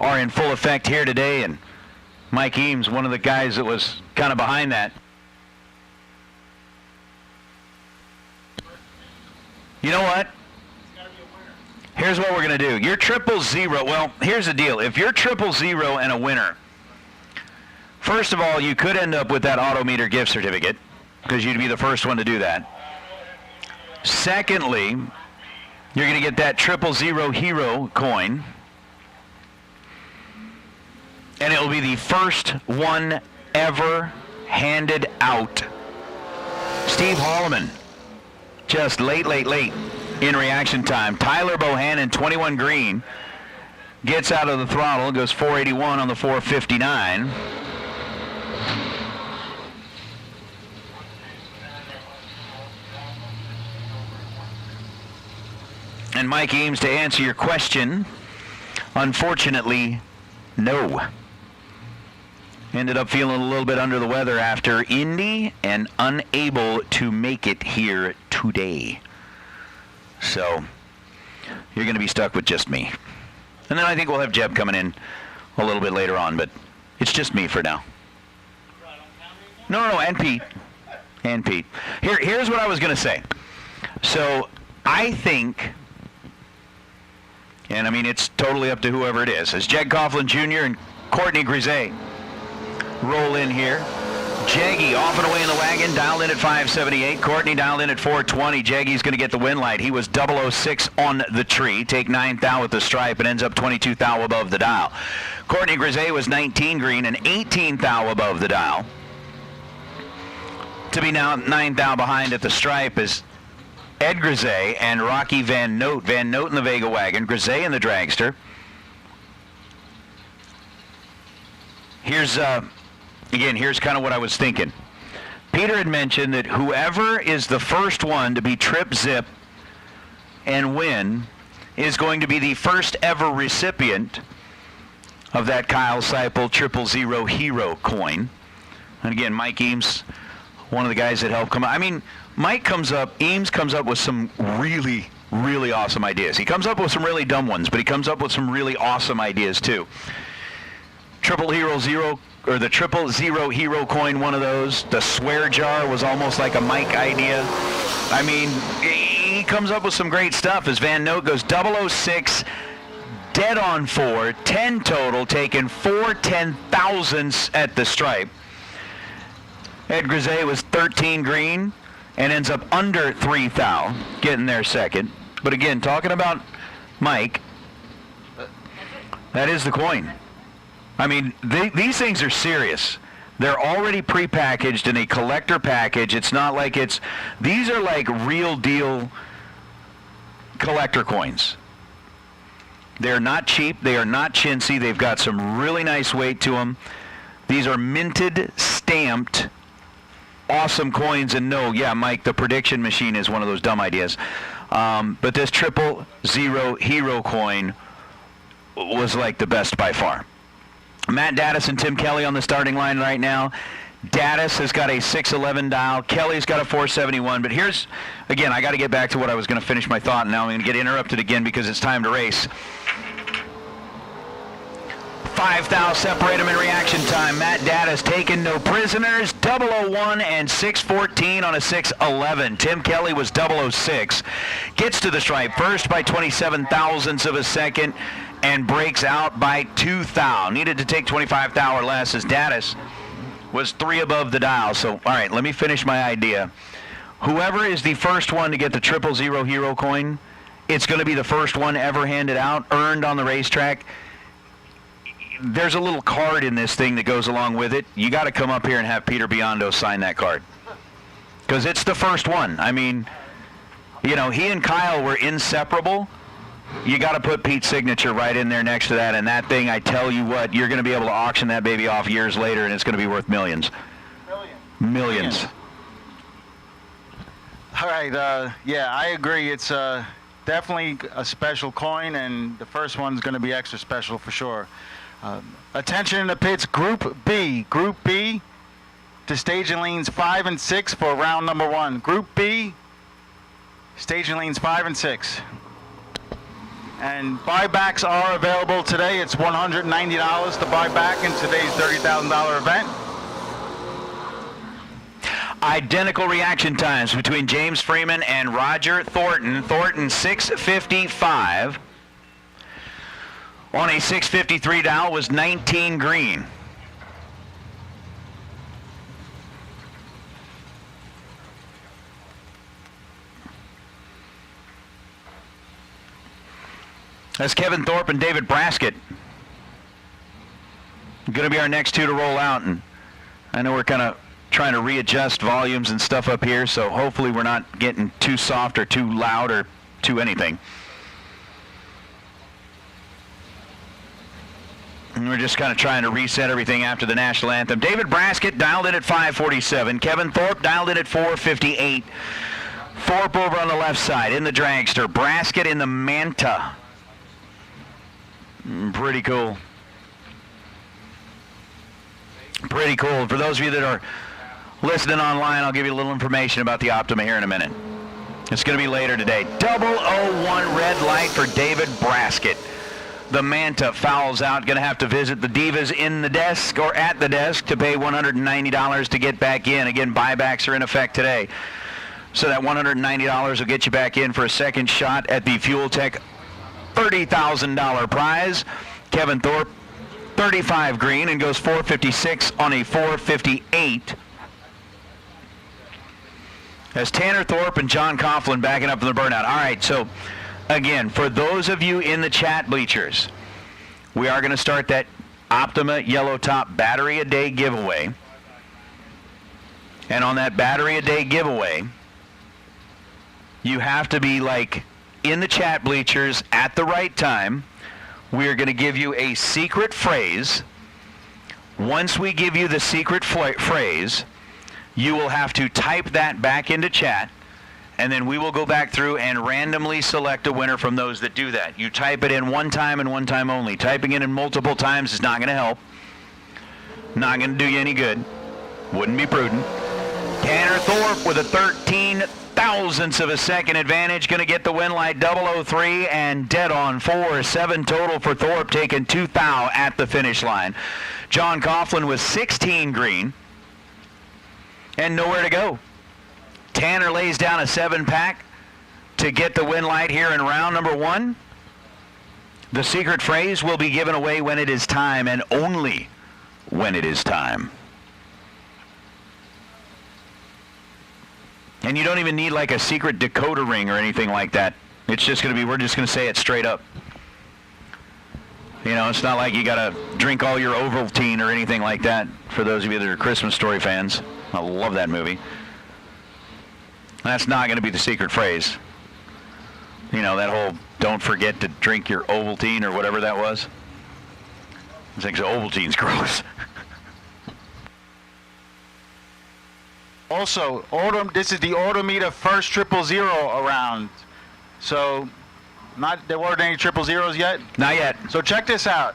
are in full effect here today, and Mike Eames, one of the guys that was kind of behind that. You know what? Here's what we're going to do. Your 000, well, here's the deal. If you're 000 and a winner, first of all, you could end up with that Autometer gift certificate because you'd be the first one to do that. Secondly, you're going to get that 000 hero coin, and it will be the first one ever handed out. Steve Holloman, just late in reaction time. Tyler Bohannon, 21 green, gets out of the throttle, goes 481 on the 459. And Mike Eames, to answer your question, Unfortunately, no. Ended up feeling a little bit under the weather after Indy and unable to make it here today. So you're going to be stuck with just me. And then I think we'll have Jeb coming in a little bit later on, but it's just me for now. No, and Pete. And Pete. Here's what I was going to say. So I think, and I mean it's totally up to whoever it is, as Jeg Coughlin Jr. and Courtney Grisey roll in here. Jaggy off and away in the wagon, dialed in at 578. Courtney dialed in at 420. Jaggy's going to get the win light. He was 006 on the tree. Take 9 thou with the stripe and ends up 22 thou above the dial. Courtney Grisey was 19 green and 18 thou above the dial. To be now 9 thou behind at the stripe is Ed Grisey and Rocky Van Note. Van Note in the Vega wagon, Grisey in the dragster. Here's kind of what I was thinking. Peter had mentioned that whoever is the first one to be trip zip and win is going to be the first ever recipient of that Kyle Seipel 000 Hero coin. And again, Mike Eames, one of the guys that helped come up. I mean, Eames comes up with some really, really awesome ideas. He comes up with some really dumb ones, but he comes up with some really awesome ideas too. The 000 Hero coin, one of those. The swear jar was almost like a Mike idea. I mean, he comes up with some great stuff as Van Note goes 006, dead on 4, 10 total, taking 4 10,000ths at the stripe. Ed Grisey was 13 green and ends up under 3 thou, getting there second. But again, talking about Mike, that is the coin. I mean, these things are serious. They're already prepackaged in a collector package. It's not like these are like real deal collector coins. They're not cheap. They are not chintzy. They've got some really nice weight to them. These are minted, stamped, awesome coins. And no, yeah, Mike, the prediction machine is one of those dumb ideas. But this 000 Hero coin was like the best by far. Matt Daddis and Tim Kelly on the starting line right now. Daddis has got a 611 dial. Kelly's got a 471. But here's, again, I got to get back to what I was going to finish my thought, and now I'm going to get interrupted again because it's time to race. 5 thou separate them in reaction time. Matt Daddis taking no prisoners. 001 and 614 on a 611. Tim Kelly was 006. Gets to the stripe first by 27 thousandths of a second and breaks out by 2 thou. Needed to take 25 thou or less as Daddis was 3 above the dial. So, all right, let me finish my idea. Whoever is the first one to get the 000 Hero coin, it's going to be the first one ever handed out, earned on the racetrack. There's a little card in this thing that goes along with it. You got to come up here and have Peter Biondo sign that card, because it's the first one. I mean, you know, he and Kyle were inseparable. You got to put Pete's signature right in there next to that, and that thing, I tell you what, you're going to be able to auction that baby off years later, and it's going to be worth millions. Millions. All right, yeah, I agree. It's definitely a special coin, and the first one's going to be extra special for sure. Attention in the pits, Group B. Group B to staging lanes 5 and 6 for round number 1. Group B, staging lanes 5 and 6. And buybacks are available today. It's $190 to buy back in today's $30,000 event. Identical reaction times between James Freeman and Roger Thornton. Thornton 655 on a 653 dial was 19 green. That's Kevin Thorpe and David Braskett. Going to be our next two to roll out, and I know we're kind of trying to readjust volumes and stuff up here, so hopefully we're not getting too soft or too loud or too anything. And we're just kind of trying to reset everything after the national anthem. David Braskett dialed in at 547. Kevin Thorpe dialed in at 458. Thorpe over on the left side in the dragster. Braskett in the Manta. Pretty cool. Pretty cool. For those of you that are listening online, I'll give you a little information about the Optima here in a minute. It's going to be later today. 001 red light for David Braskett. The Manta fouls out. Going to have to visit the Divas in the desk or at the desk to pay $190 to get back in. Again, buybacks are in effect today. So that $190 will get you back in for a second shot at the Fuel Tech $30,000 prize. Kevin Thorpe, 35 green, and goes 456 on a 458. As Tanner Thorpe and John Coughlin backing up in the burnout. All right, so again, for those of you in the chat bleachers, we are going to start that Optima Yellow Top Battery a Day giveaway. And on that Battery a Day giveaway, you have to be like in the chat bleachers at the right time. We are going to give you a secret phrase. Once we give you the secret phrase, you will have to type that back into chat, and then we will go back through and randomly select a winner from those that do that. You type it in one time and one time only. Typing it in multiple times is not going to help. Not going to do you any good. Wouldn't be prudent. Tanner Thorpe with a 13 thousandths of a second advantage, going to get the win light 003 and dead on 4-7 total for Thorpe, taking 2 thou at the finish line. John Coughlin with 16 green and nowhere to go. Tanner lays down a 7-pack to get the win light here in round number 1. The secret phrase will be given away when it is time, and only when it is time. And you don't even need like a secret decoder ring or anything like that. It's just going to be, we're just going to say it straight up. You know, it's not like you got to drink all your Ovaltine or anything like that, for those of you that are Christmas Story fans. I love that movie. That's not going to be the secret phrase. You know, that whole don't forget to drink your Ovaltine or whatever that was. I think Ovaltine's gross. Also, this is the Autometer first 000 around. So, there weren't any 000s yet? Not yet. So check this out.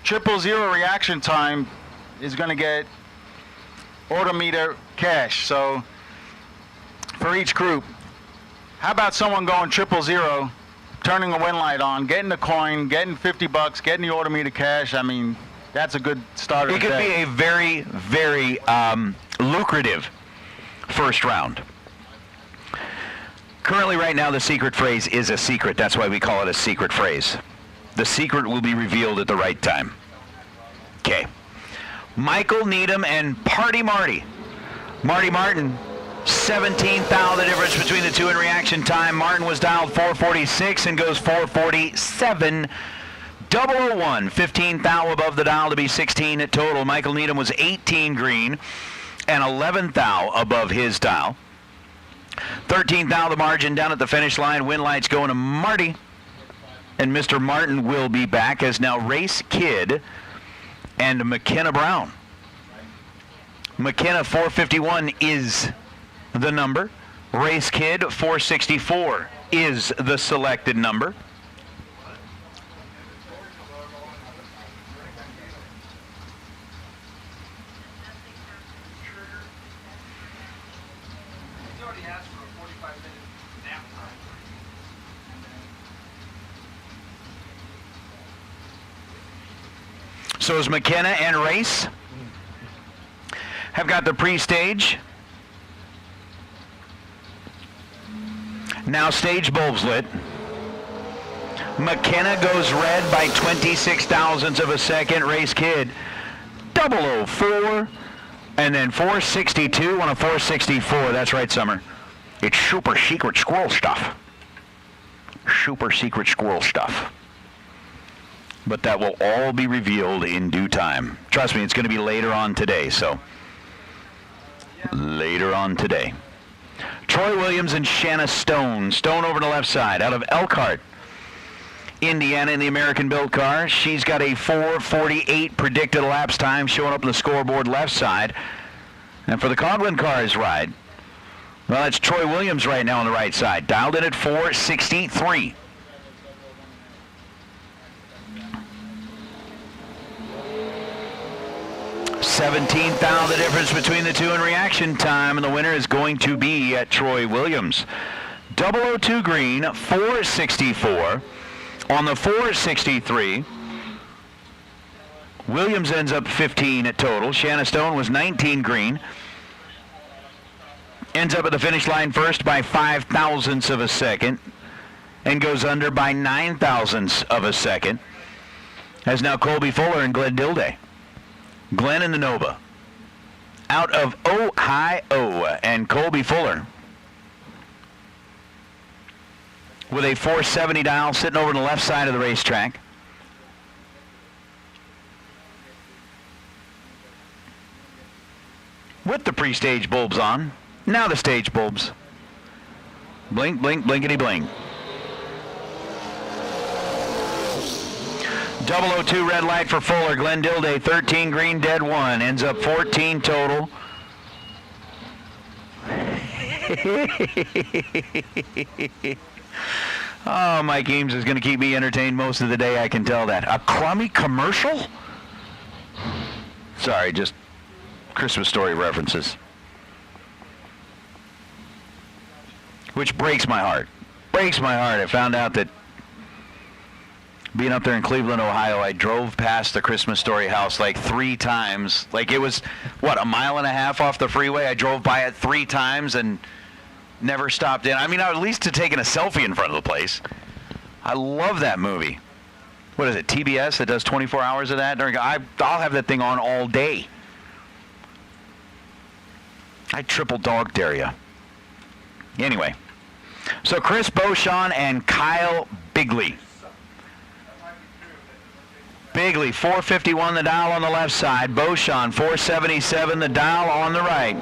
000 reaction time is going to get Autometer cash. So, for each group, how about someone going 000, turning a win light on, getting the coin, getting $50, getting the Autometer cash? I mean, that's a good start of the day. It could be a very, very lucrative first round. Currently, right now, the secret phrase is a secret. That's why we call it a secret phrase. The secret will be revealed at the right time. Okay. Michael Needham and Party Marty. Marty Martin, 17th thou, the difference between the two in reaction time. Martin was dialed 446 and goes 447. 001, 15th thou above the dial to be 16 at total. Michael Needham was 18 green and 11th thou above his dial. 13th thou the margin down at the finish line. Win lights going to Marty. And Mr. Martin will be back as now Race Kid and McKenna Brown. McKenna 451 is the number. Race Kid 464 is the selected number. So is McKenna and Race have got the pre-stage. Now stage bulbs lit. McKenna goes red by 26 thousandths of a second. Race Kid 004 and then 462 on a 464. That's right, Summer. It's super secret squirrel stuff. Super secret squirrel stuff. But that will all be revealed in due time. Trust me, it's going to be later on today, so later on today. Troy Williams and Shanna Stone. Stone over to the left side out of Elkhart, Indiana, in the American-built car. She's got a 4:48 predicted elapsed time showing up on the scoreboard left side. And for the Coghlan Cars ride, well, that's Troy Williams right now on the right side, dialed in at 4:63. 17th thou, the difference between the two in reaction time, and the winner is going to be Troy Williams. 002 green, 464. On the 463, Williams ends up 15 at total. Shanna Stone was 19 green. Ends up at the finish line first by 5 thousandths of a second and goes under by 9 thousandths of a second. As now Colby Fuller and Glenn Dilday. Glenn in the Nova. Out of Ohio, and Colby Fuller with a 470 dial sitting over on the left side of the racetrack. With the pre-stage bulbs on. Now the stage bulbs. Blink, blink, blinkety blink. 002 red light for Fuller. Glenn Dilday, 13 green, dead 1. Ends up 14 total. Oh, Mike Eames is going to keep me entertained most of the day, I can tell that. A crummy commercial? Sorry, just Christmas Story references. Which breaks my heart. Breaks my heart. I found out that being up there in Cleveland, Ohio, I drove past the Christmas Story house like 3 times. Like it was, what, a mile and a half off the freeway? I drove by it 3 times and never stopped in. I mean, at least to taking a selfie in front of the place. I love that movie. What is it, TBS that does 24 hours of that? I'll have that thing on all day. I triple dog dare you. Anyway, so Chris Beauchamp and Kyle Bigley. Bigley, 451 the dial on the left side. Beauchamp, 477 the dial on the right.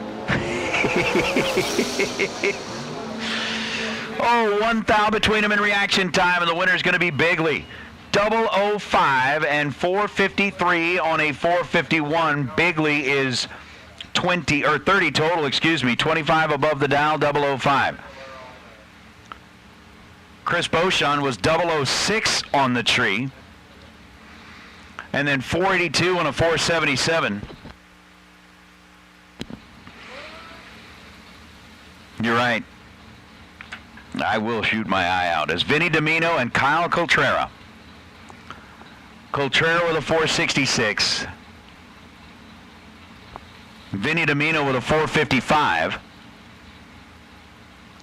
Oh, 1 thou between them in reaction time, and the winner is going to be Bigley. 005 and 453 on a 451. Bigley is 30 total, 25 above the dial, 005. Chris Beauchamp was 006 on the tree. And then 482 on a 477. You're right. I will shoot my eye out. As Vinny Domino and Kyle Coltrera. Coltrera with a 466. Vinny Domino with a 455.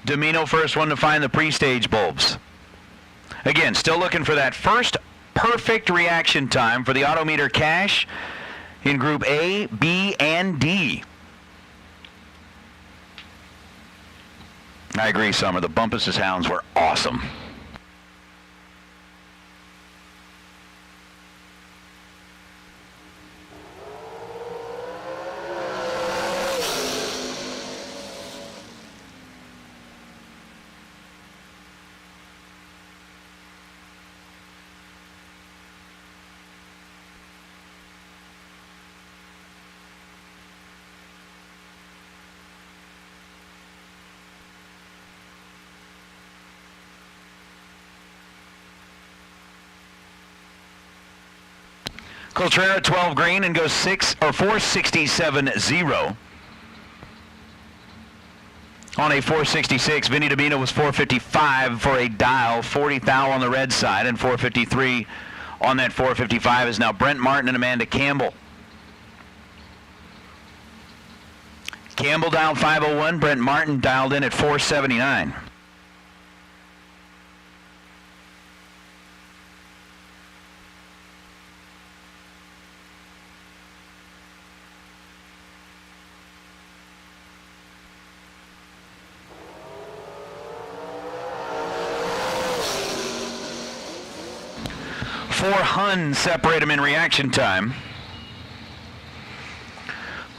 Domino first one to find the pre-stage bulbs. Again, still looking for that first perfect reaction time for the Autometer cash in Group A, B, and D. I agree, Summer. The Bumpus' hounds were awesome. Coltrera 12 green and goes 467-0. On a 466, Vinny Domino was 455 for a dial, 40 thou on the red side, and 453 on that 455 is now Brent Martin and Amanda Campbell. Campbell dialed 501, Brent Martin dialed in at 479. Hun separate them in reaction time.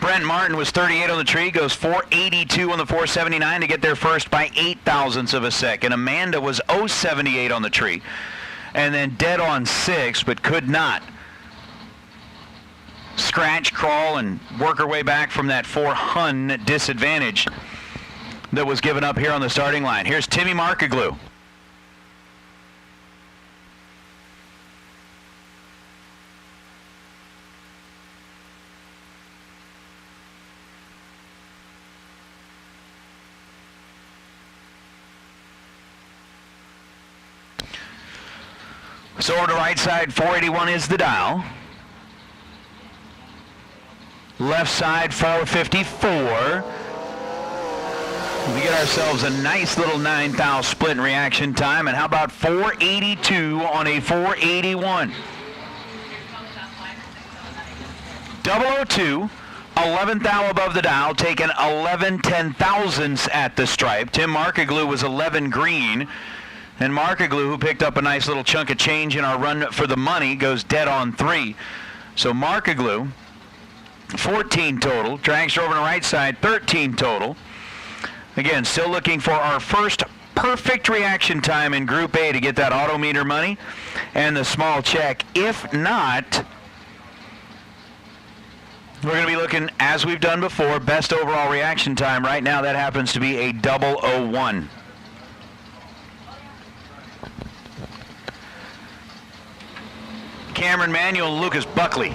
Brent Martin was 38 on the tree, goes 482 on the 479 to get there first by 8 thousandths of a second. Amanda was 078 on the tree and then dead on 6, but could not scratch, crawl, and work her way back from that 4 Hun disadvantage that was given up here on the starting line. Here's Timmy Markaglu. So over to right side, 481 is the dial. Left side, 454. We get ourselves a nice little 9,000 split in reaction time. And how about 482 on a 481? 002, 11th thou above the dial, taking 11 10,000ths at the stripe. Tim Markaglu was 11 green. And Markaglu, who picked up a nice little chunk of change in our run for the money, goes dead on 3. So Markaglu, 14 total. Dragster over on the right side, 13 total. Again, still looking for our first perfect reaction time in Group A to get that Autometer money and the small check. If not, we're going to be looking, as we've done before, best overall reaction time. Right now, that happens to be a 001. Cameron Manuel and Lucas Buckley.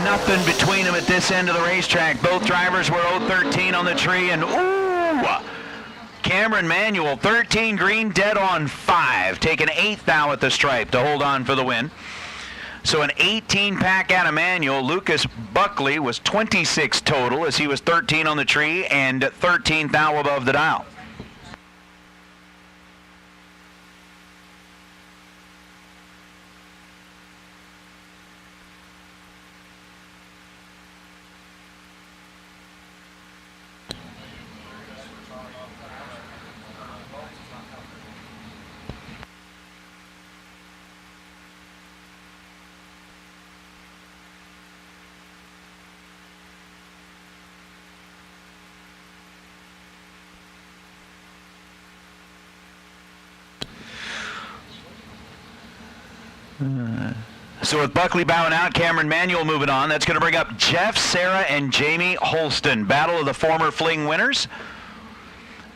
Nothing between them at this end of the racetrack. Both drivers were 013 on the tree, and ooh! Cameron Manuel, 13 green, dead on 5, taking 8th thou at the stripe to hold on for the win. So an 18 pack out of Manuel. Lucas Buckley was 26 total, as he was 13 on the tree and 13th thou above the dial. So with Buckley bowing out, Cameron Manuel moving on. That's going to bring up Jeff, Sarah, and Jamie Holston. Battle of the former Fling winners.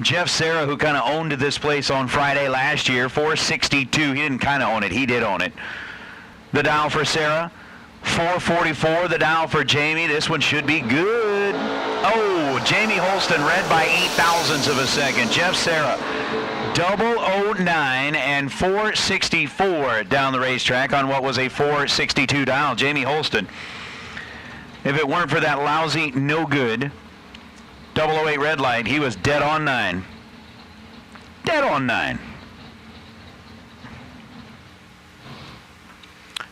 Jeff Sarah, who kind of owned this place on Friday last year, 462. He didn't kind of own it. He did own it. The dial for Sarah, 444. The dial for Jamie. This one should be good. Oh, Jamie Holston red by 0.08 of a second. Jeff Sarah, 009 and 464 down the racetrack on what was a 462 dial. Jamie Holston, if it weren't for that lousy, no good 008 red light, he was dead on 9. Dead on 9.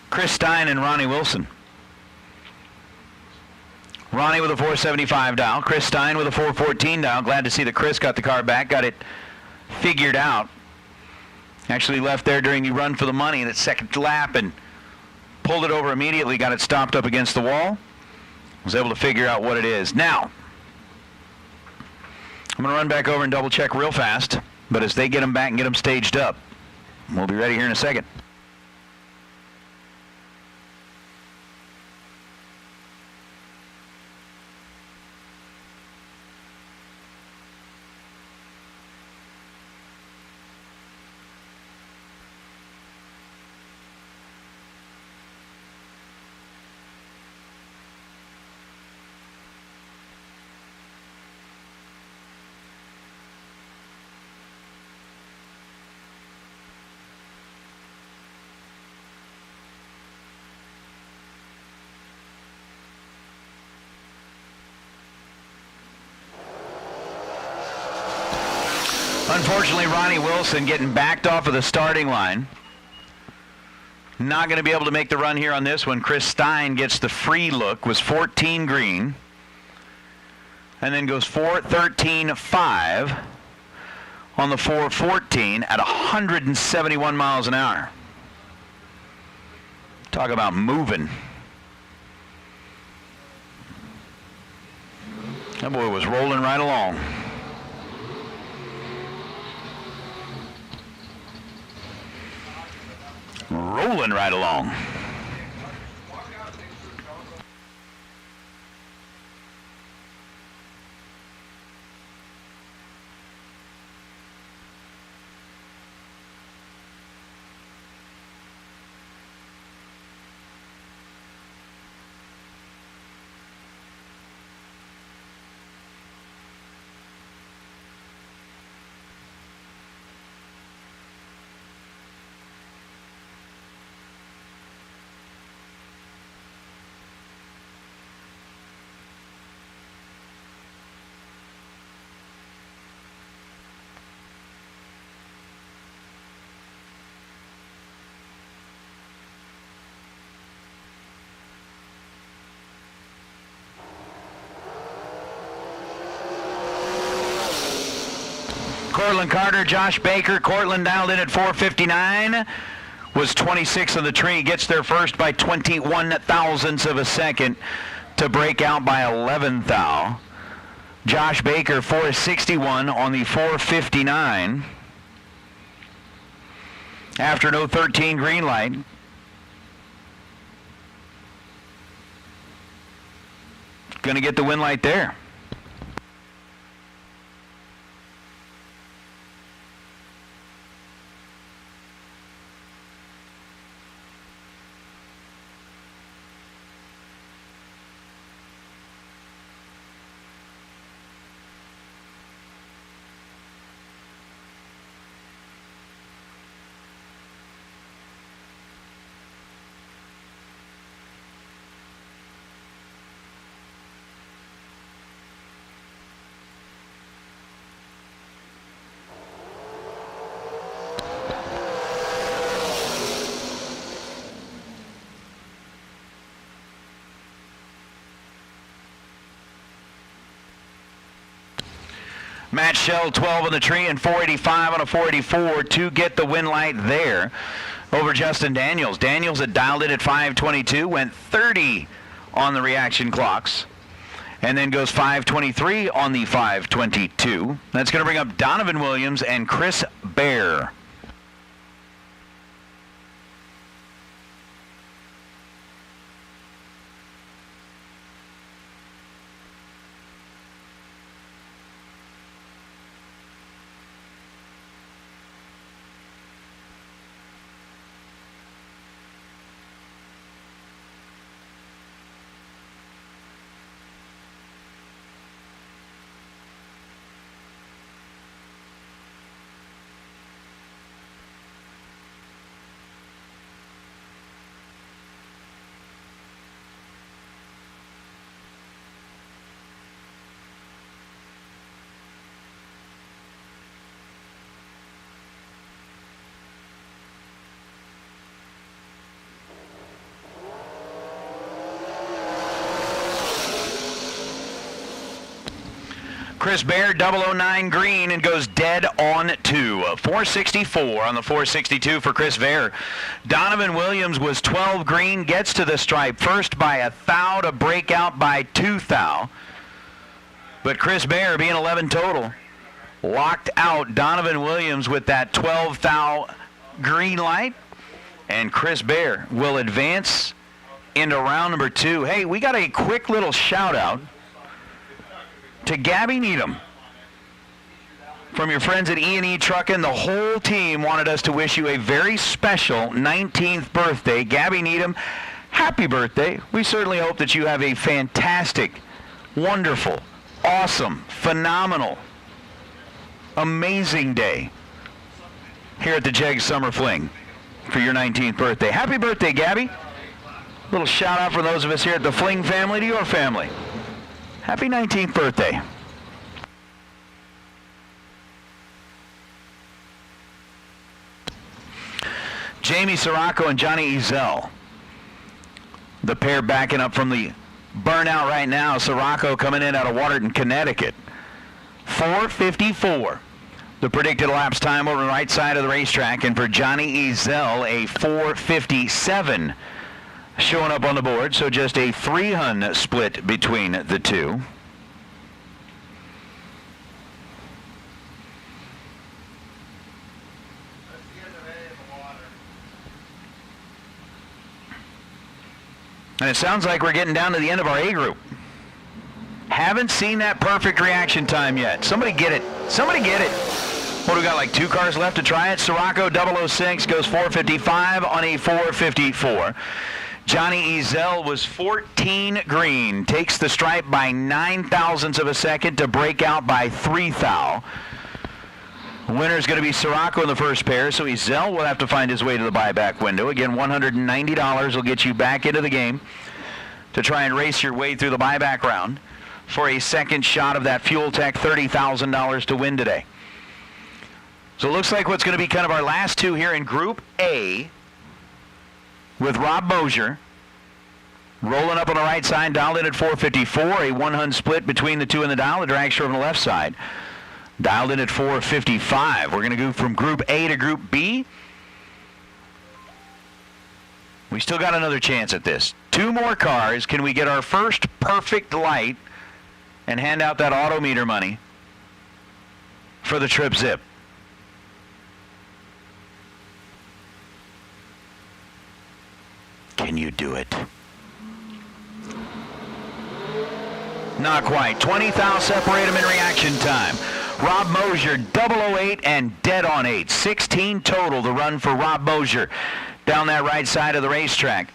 Chris Stein and Ronnie Wilson. Ronnie with a 475 dial. Chris Stein with a 414 dial. Glad to see that Chris got the car back, got it figured out. Actually left there during the run for the money in its second lap and pulled it over immediately, got it stopped up against the wall. Was able to figure out what it is. Now, I'm going to run back over and double check real fast, but as they get them back and get them staged up, we'll be ready here in a second. Unfortunately, Ronnie Wilson getting backed off of the starting line. Not going to be able to make the run here on this one. Chris Stein gets the free look, was 14 green. And then goes 413.5 on the 414 at 171 miles an hour. Talk about moving. That boy was rolling right along. Rolling right along. Cortland Carter, Josh Baker. Cortland dialed in at 4:59. Was 26 on the tree. Gets there first by 21 thousandths of a second to break out by 11 thou. Josh Baker 4:61 on the 4:59. After no 13 green light. Going to get the win light there. Matt Shell 12 on the tree and 485 on a 484 to get the win light there over Justin Daniels. Daniels had dialed it at 522, went 30 on the reaction clocks, and then goes 523 on the 522. That's going to bring up Donovan Williams and Chris Bear. Chris Bear, 009 green, and goes dead on 2. 464 on the 462 for Chris Bear. Donovan Williams was 12 green, gets to the stripe first by a thou to break out by 2 thou. But Chris Bear, being 11 total, locked out Donovan Williams with that 12 thou green light. And Chris Bear will advance into round number 2. Hey, we got a quick little shout out to Gabby Needham from your friends at E&E Truckin'. The whole team wanted us to wish you a very special 19th birthday. Gabby Needham, happy birthday. We certainly hope that you have a fantastic, wonderful, awesome, phenomenal, amazing day here at the Jegs Summer Fling for your 19th birthday. Happy birthday, Gabby. Little shout out for those of us here at the Fling family to your family. Happy 19th birthday. Jamie Sirocco and Johnny Ezel. The pair backing up from the burnout right now. Sirocco coming in out of Waterton, Connecticut. 4:54. The predicted lapse time over the right side of the racetrack. And for Johnny Ezel, a 4:57 showing up on the board. So just a 3-hun split between the two. And it sounds like we're getting down to the end of our A group. Haven't seen that perfect reaction time yet. Somebody get it. Somebody get it. What do we got, like 2 cars left to try it? Sirocco 006 goes 4:55 on a 4:54. Johnny Ezel was 14 green, takes the stripe by 9 thousandths of a second to break out by 3 thou. Winner is going to be Sirocco in the first pair, so Ezel will have to find his way to the buyback window. Again, $190 will get you back into the game to try and race your way through the buyback round for a second shot of that Fuel Tech $30,000 to win today. So it looks like what's going to be kind of our last two here in Group A, with Rob Mosier rolling up on the right side, dialed in at 4:54, a 1-hun split between the two in the dial, the drag strip on the left side. Dialed in at 455. We're going to go from Group A to Group B. We still got another chance at this. 2 more cars. Can we get our first perfect light and hand out that Autometer money for the Trip Zip? Can you do it? Not quite. 20 thou separate them in reaction time. Rob Mosier, 008 and dead on 8. 16 total to run for Rob Mosier down that right side of the racetrack.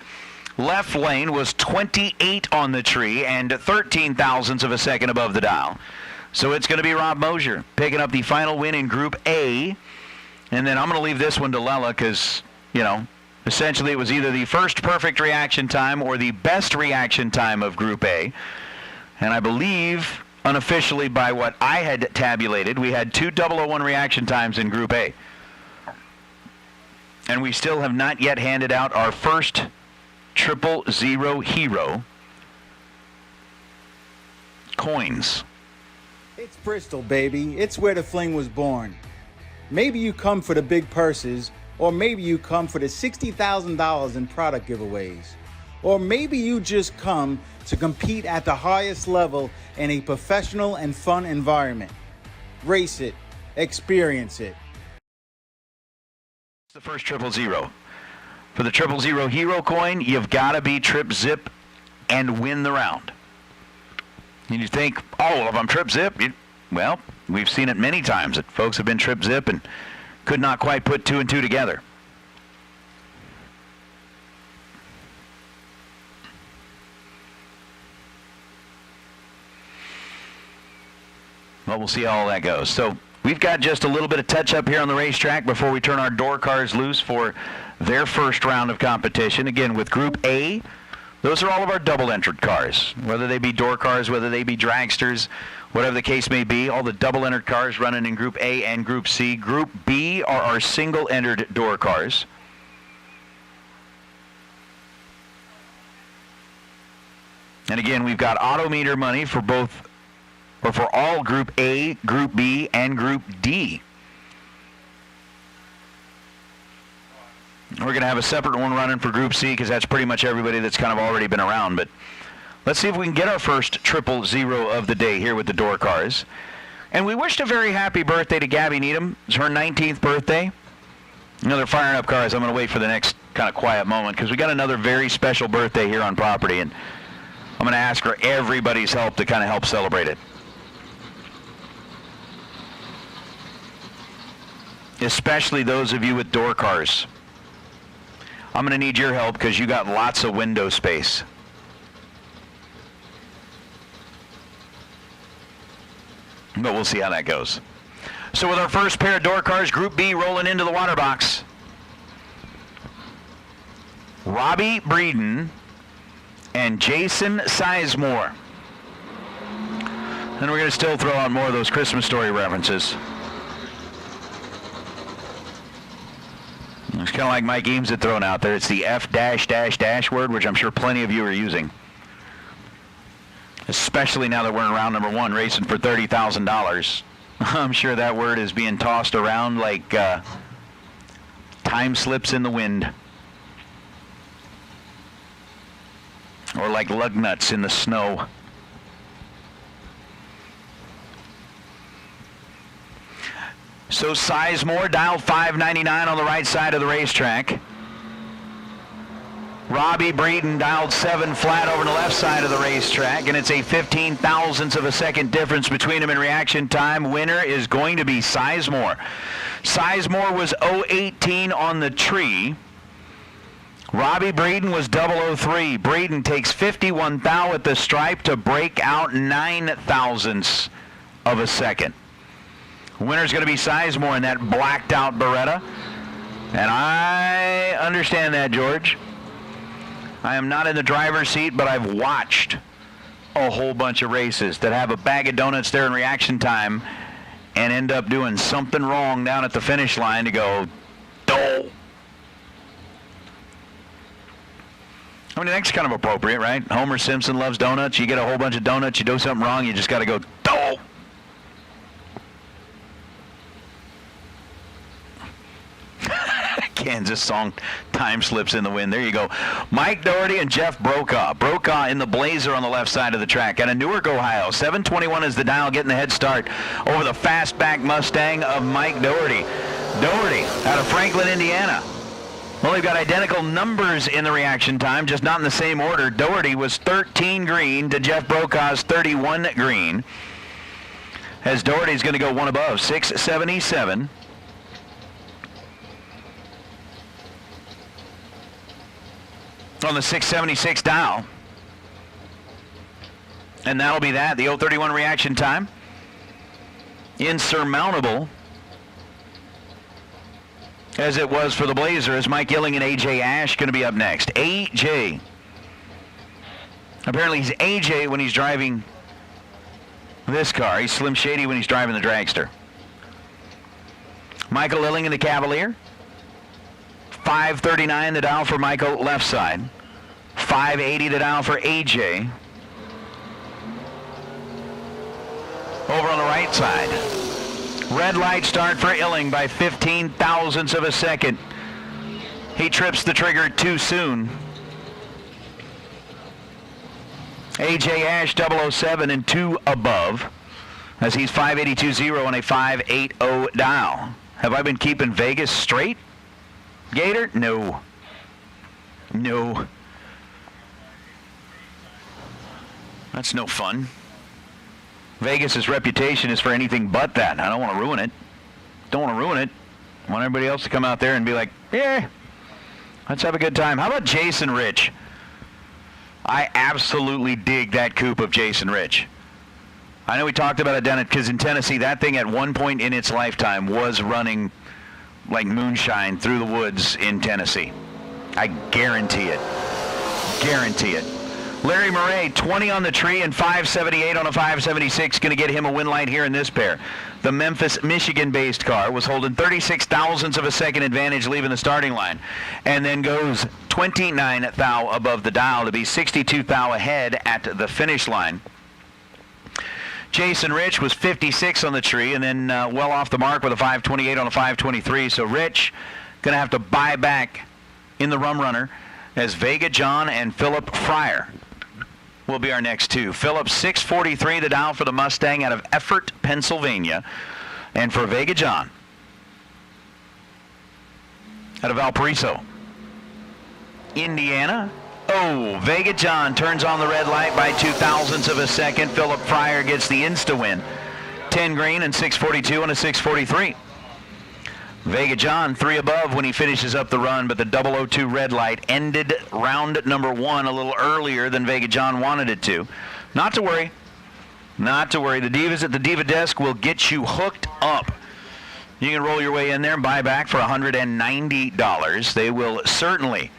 Left lane was 28 on the tree and 13 thousandths of a second above the dial. So it's going to be Rob Mosier picking up the final win in Group A. And then I'm going to leave this one to Lela because, you know, essentially it was either the first perfect reaction time or the best reaction time of Group A. And I believe, unofficially by what I had tabulated, we had 2 001 reaction times in Group A. And we still have not yet handed out our first 000 hero coins. It's Bristol, baby. It's where the fling was born. Maybe you come for the big purses, or maybe you come for the $60,000 in product giveaways. Or maybe you just come to compete at the highest level in a professional and fun environment. Race it, experience it. The first 000. For the 000 hero coin, you've got to be Trip Zip and win the round. And you think, oh, well, if I'm Trip Zip, well, we've seen it many times that folks have been Trip Zip and could not quite put 2 and 2 together. Well, we'll see how all that goes. So we've got just a little bit of touch-up here on the racetrack before we turn our door cars loose for their first round of competition. Again, with Group A, those are all of our double-entered cars, whether they be door cars, whether they be dragsters, whatever the case may be. All the double-entered cars running in Group A and Group C. Group B are our single-entered door cars. And again, we've got Autometer money for both, or for all Group A, Group B, and Group D. We're going to have a separate one running for Group C because that's pretty much everybody that's kind of already been around. But let's see if we can get our first 000 of the day here with the door cars. And we wished a very happy birthday to Gabby Needham. It's her 19th birthday. You know, they're firing up cars. I'm going to wait for the next kind of quiet moment because we got another very special birthday here on property. And I'm going to ask for everybody's help to kind of help celebrate it. Especially those of you with door cars. I'm going to need your help because you got lots of window space. But we'll see how that goes. So with our first pair of door cars, Group B rolling into the water box. Robbie Breeden and Jason Sizemore. And we're going to still throw out more of those Christmas Story references. It's kind of like Mike Eames had thrown out there. It's the F -- word, which I'm sure plenty of you are using. Especially now that we're in round number 1 racing for $30,000. I'm sure that word is being tossed around like time slips in the wind. Or like lug nuts in the snow. So Sizemore dialed 599 on the right side of the racetrack. Robbie Breeden dialed 7 flat over the left side of the racetrack, and it's a 15 thousandths of a second difference between them in reaction time. Winner is going to be Sizemore. Sizemore was 018 on the tree. Robbie Breeden was 003. Breeden takes 51 thou at the stripe to break out 9 thousandths of a second. Winner's going to be Sizemore in that blacked out Beretta. And I understand that, George. I am not in the driver's seat, but I've watched a whole bunch of races that have a bag of donuts there in reaction time and end up doing something wrong down at the finish line to go, "Doh." I mean, that's kind of appropriate, right? Homer Simpson loves donuts. You get a whole bunch of donuts, you do something wrong, you just got to go, "Doh." Kansas song time slips in the wind. There you go. Mike Doherty and Jeff Brokaw. Brokaw in the Blazer on the left side of the track. Out of Newark, Ohio. 7:21 is the dial, getting the head start over the fastback Mustang of Mike Doherty. Doherty out of Franklin, Indiana. Well, they've got identical numbers in the reaction time, just not in the same order. Doherty was 13 green to Jeff Brokaw's 31 green. As Doherty's going to go one above, 677. On the 676 dial. And that'll be that. The 031 reaction time. Insurmountable. As it was for the Blazer, as Mike Yilling and AJ Ash going to be up next. AJ. Apparently he's AJ when he's driving this car. He's Slim Shady when he's driving the dragster. Michael Yilling in the Cavalier. 539 the dial for Michael, left side. 580 the dial for AJ. Over on the right side. Red light start for Illing by 15 thousandths of a second. He trips the trigger too soon. AJ Ash 007 and 2 above, as he's 582.0 on a 580 dial. Have I been keeping Vegas straight, Gator? No. No. That's no fun. Vegas's reputation is for anything but that. I don't want to ruin it. Don't want to ruin it. I want everybody else to come out there and be like, yeah, let's have a good time. How about Jason Rich? I absolutely dig that coupe of Jason Rich. I know we talked about it down at, because in Tennessee, that thing at one point in its lifetime was running like moonshine through the woods in Tennessee. I guarantee it. Guarantee it. Larry Murray, 20 on the tree and 578 on a 576, going to get him a win light here in this pair. The Memphis, Michigan-based car was holding 36 thousandths of a second advantage leaving the starting line, and then goes 29 thou above the dial to be 62 thou ahead at the finish line. Jason Rich was 56 on the tree and then well off the mark with a 528 on a 523. So Rich going to have to buy back in the rum runner as Vega John and Philip Fryer will be our next two. Philip 643 the dial for the Mustang out of Effort, Pennsylvania. And for Vega John out of Valparaiso, Indiana. Oh, Vega John turns on the red light by 2 thousandths of a second. Philip Fryer gets the insta-win. 10 green and 642 and a 643. Vega John 3 above when he finishes up the run, but the 002 red light ended round number 1 a little earlier than Vega John wanted it to. Not to worry. Not to worry. The Divas at the Diva Desk will get you hooked up. You can roll your way in there and buy back for $190. They will certainly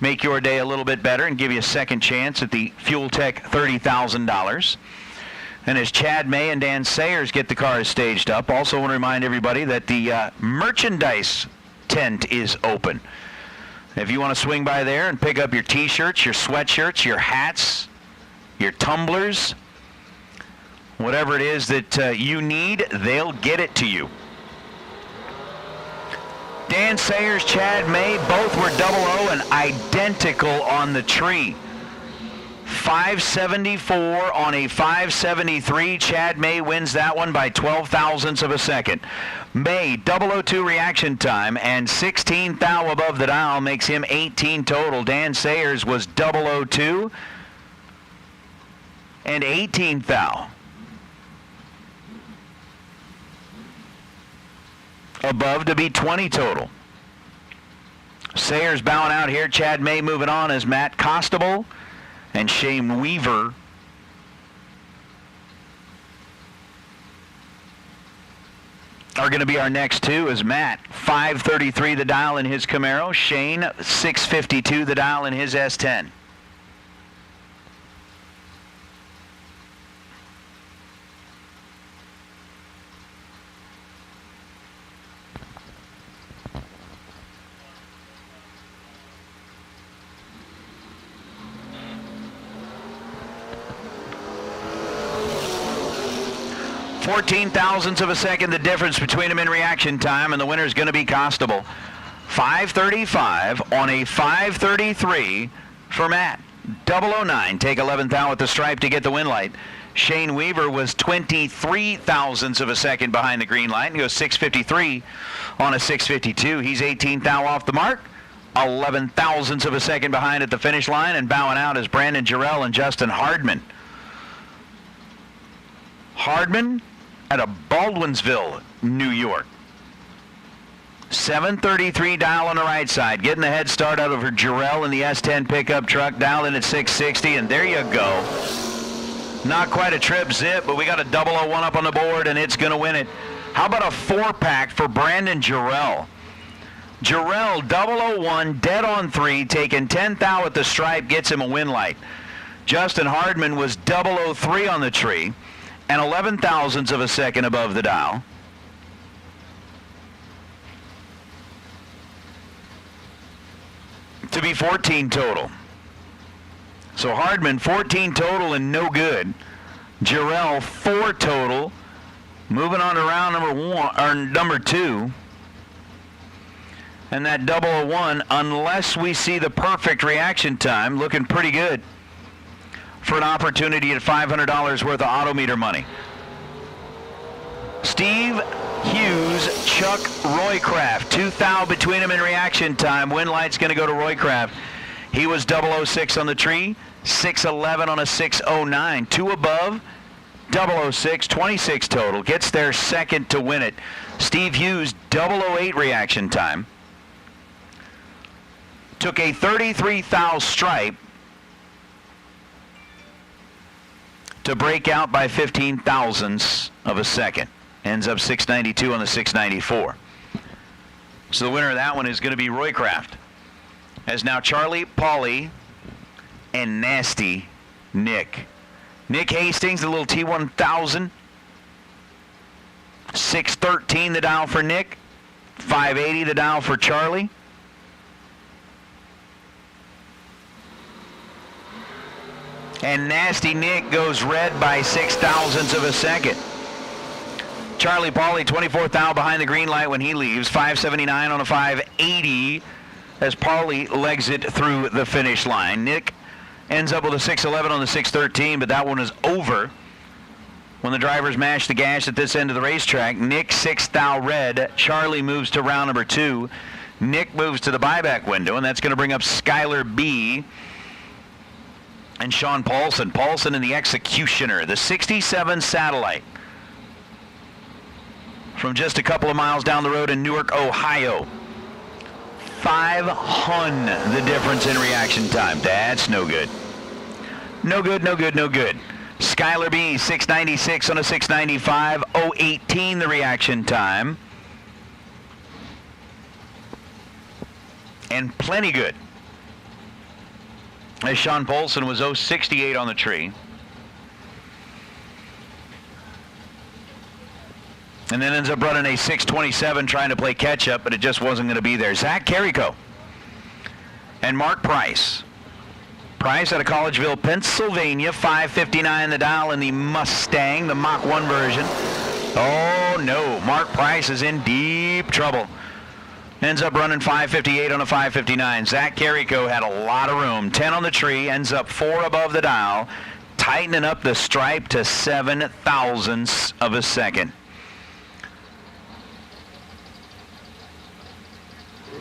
make your day a little bit better and give you a second chance at the Fuel Tech $30,000. And as Chad May and Dan Sayers get the cars staged up, also want to remind everybody that the merchandise tent is open. If you want to swing by there and pick up your t-shirts, your sweatshirts, your hats, your tumblers, whatever it is that you need, they'll get it to you. Dan Sayers, Chad May, both were 00 and identical on the tree. 574 on a 573. Chad May wins that one by 12 thousandths of a second. May 002 reaction time and 16 thou above the dial makes him 18 total. Dan Sayers was 002 and 18 thou above to be 20 total. Sayers bowing out here. Chad May moving on as Matt Costable and Shane Weaver are going to be our next two, as Matt 533 the dial in his Camaro, Shane 652 the dial in his S10. .14 thousandths of a second the difference between them in reaction time, and the winner is going to be Costable. 5:35 on a 5:33 for Matt. 009, take 11th thou at the stripe to get the win light. Shane Weaver was 23 thousandths of a second behind the green light and goes 6:53 on a 6:52. He's 18th thou off the mark. 11 thousandths of a second behind at the finish line, and bowing out is Brandon Jarrell and Justin Hardman. Hardman out of Baldwinsville, New York. 7:33 dial on the right side, getting the head start out over Jarrell in the S10 pickup truck, dialed in at 660, and there you go. Not quite a trip zip, but we got a 001 up on the board, and it's going to win it. How about a 4-pack for Brandon Jarrell? Jarrell, 001, dead on 3, taking 10th thou at the stripe, gets him a win light. Justin Hardman was 003 on the tree, and 11 thousandths of a second above the dial. To be 14 total. So Hardman, 14 total and no good. Jarrell, 4 total. Moving on to round number 2. And that 001, unless we see the perfect reaction time, looking pretty good for an opportunity at $500 worth of Autometer money. Steve Hughes, Chuck Roycraft, 2 thou between them in reaction time. Win light's going to go to Roycraft. He was 006 on the tree, 611 on a 609. 2 above, 006, 26 total. Gets there second to win it. Steve Hughes, 008 reaction time. Took a 33 thou stripe to break out by 15 thousandths of a second. Ends up 692 on the 694. So the winner of that one is going to be Roycraft. As now Charlie, Paulie, and Nasty Nick. Nick Hastings, the little T1000. 613 the dial for Nick. 580 the dial for Charlie. And Nasty Nick goes red by 6 thousandths of a second. Charlie Paulie, 24th thou behind the green light when he leaves. 579 on a 580 as Paulie legs it through the finish line. Nick ends up with a 611 on the 613, but that one is over when the drivers mash the gas at this end of the racetrack. Nick 6th thou red. Charlie moves to round number 2. Nick moves to the buyback window, and that's going to bring up Skylar B. and Sean Paulson. Paulson and the Executioner, the 67 Satellite, from just a couple of miles down the road in Newark, Ohio. 5 hun the difference in reaction time. That's no good. No good, no good, no good. Skylar B, 696 on a 695. 018 the reaction time. And plenty good, as Sean Paulson was 068 on the tree. And then ends up running a 627 trying to play catch-up, but it just wasn't going to be there. Zach Carrico and Mark Price. Price out of Collegeville, Pennsylvania, 559 the dial in the Mustang, the Mach 1 version. Oh, no. Mark Price is in deep trouble. Ends up running 558 on a 559. Zach Carrico had a lot of room. 10 on the tree, ends up 4 above the dial, tightening up the stripe to 7 thousandths of a second.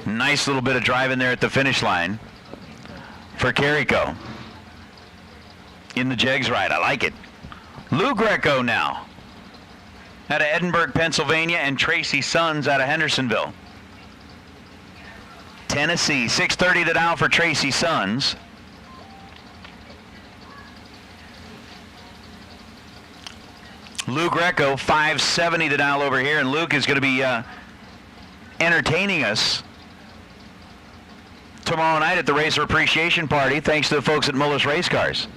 Nice little bit of driving there at the finish line for Carrico. In the Jegs ride, I like it. Lou Greco now out of Edinburgh, Pennsylvania, and Tracy Sons out of Hendersonville, Tennessee. 630 the dial for Tracy Sons. Lou Greco, 570 the dial over here, and Luke is going to be entertaining us tomorrow night at the Racer Appreciation Party, thanks to the folks at Mullis Race Cars.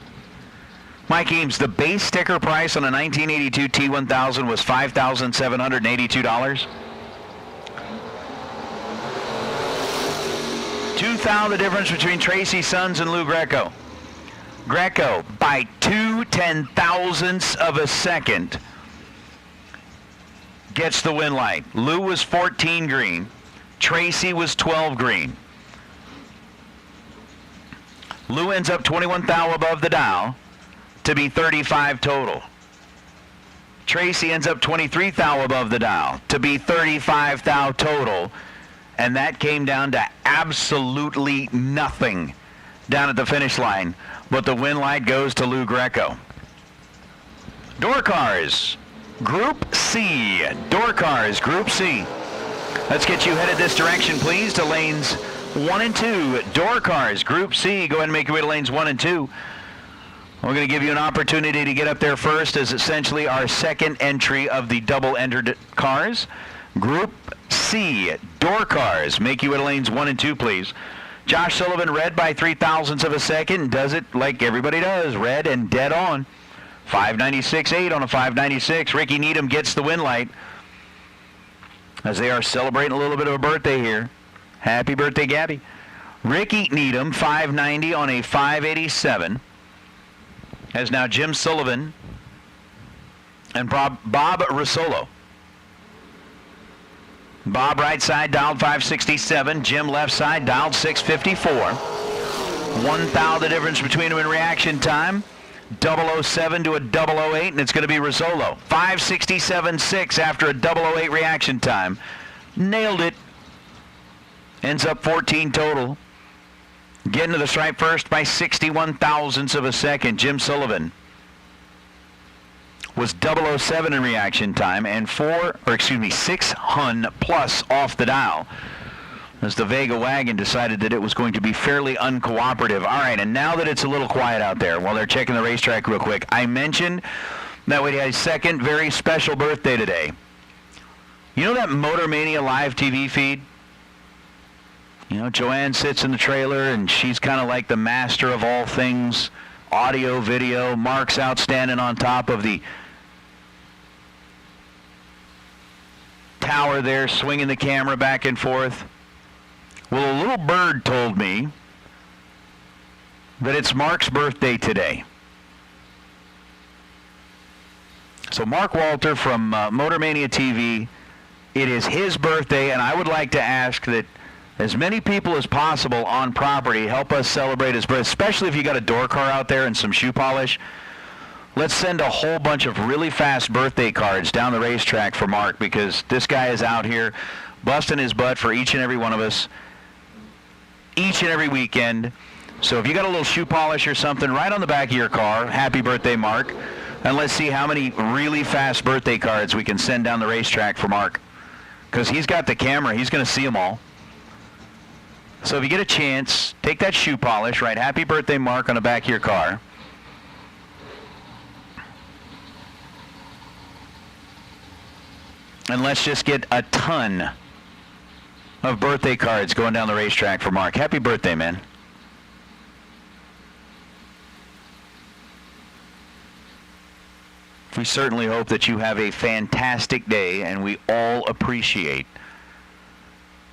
Mike Eames, the base sticker price on a 1982 T1000 was $5,782. 2,000 the difference between Tracy Sons and Lou Greco. Greco, by 2 10,000ths of a second, gets the win light. Lou was 14 green. Tracy was 12 green. Lou ends up 21 thou above the dial to be 35 total. Tracy ends up 23 thou above the dial to be 35 thou total. And that came down to absolutely nothing down at the finish line. But the win light goes to Lou Greco. Door cars, Group C. Door cars, Group C. Let's get you headed this direction, please, to lanes 1 and 2. Door cars, Group C. Go ahead and make your way to lanes 1 and 2. We're going to give you an opportunity to get up there first as essentially our second entry of the double-entered cars. Group C, door cars. Make you way to lanes 1 and 2, please. Josh Sullivan, red by 0.03 of a second. Does it like everybody does, red and dead on. 596.8 on a 596. Ricky Needham gets the win light as they are celebrating a little bit of a birthday here. Happy birthday, Gabby. Ricky Needham, 590 on a 587. As now Jim Sullivan and Bob Risolo. Bob right side dialed 567. Jim left side dialed 654. 1 thou the difference between them in reaction time. 007 to a 008, and it's going to be Risolo. 567.6 after a 008 reaction time. Nailed it. Ends up 14 total. Getting to the stripe first by 61 thousandths of a second. Jim Sullivan was 007 in reaction time and 6 hun plus off the dial as the Vega wagon decided that it was going to be fairly uncooperative. All right, and now that it's a little quiet out there while they're checking the racetrack real quick, I mentioned that we had a second very special birthday today. You know that Motor Mania live TV feed? You know, Joanne sits in the trailer, and she's kind of like the master of all things audio, video. Mark's out standing on top of the tower there, swinging the camera back and forth. Well, a little bird told me that it's Mark's birthday today. So Mark Walter from Motor Mania TV, it is his birthday, and I would like to ask that as many people as possible on property help us celebrate his birthday, especially if you got a door car out there and some shoe polish. Let's send a whole bunch of really fast birthday cards down the racetrack for Mark, because this guy is out here busting his butt for each and every one of us each and every weekend. So if you got a little shoe polish or something right on the back of your car, happy birthday, Mark. And let's see how many really fast birthday cards we can send down the racetrack for Mark, because he's got the camera. He's going to see them all. So if you get a chance, take that shoe polish, write happy birthday, Mark, on the back of your car. And let's just get a ton of birthday cards going down the racetrack for Mark. Happy birthday, man. We certainly hope that you have a fantastic day, and we all appreciate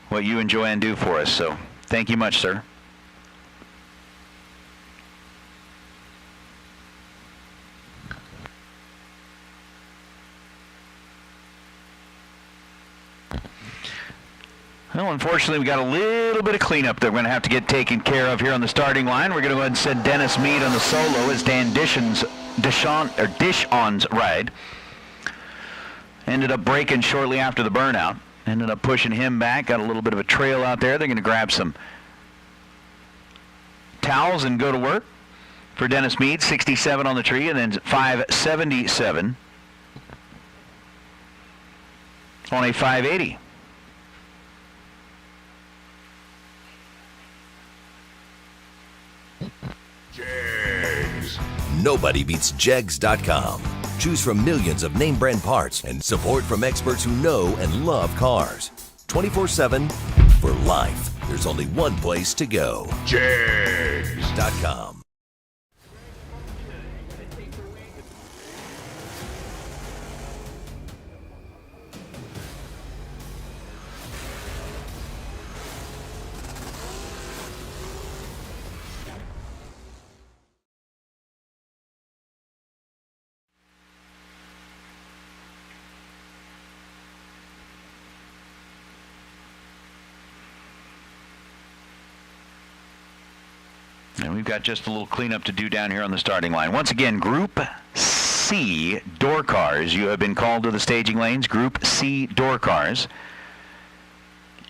what you enjoy and do for us. So thank you much, sir. Well, unfortunately, we got a little bit of cleanup that we're going to have to get taken care of here on the starting line. We're going to go ahead and send Dennis Mead on the solo as Dan Dishon's ride ended up breaking shortly after the burnout. Ended up pushing him back. Got a little bit of a trail out there. They're going to grab some towels and go to work for Dennis Mead. 67 on the tree, and then 577 on a 580. Nobody beats Jegs.com. Choose from millions of name brand parts and support from experts who know and love cars. 24/7 for life. There's only one place to go. Jegs.com. And we've got just a little cleanup to do down here on the starting line. Once again, Group C door cars. You have been called to the staging lanes. Group C door cars.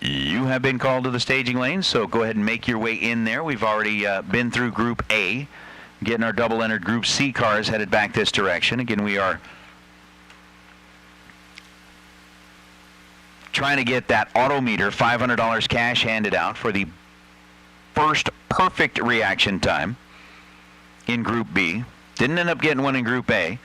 You have been called to the staging lanes, so go ahead and make your way in there. We've already been through Group A, getting our double-entered Group C cars headed back this direction. Again, we are trying to get that Autometer $500 cash handed out for the first perfect reaction time in Group B. Didn't end up getting one in Group A,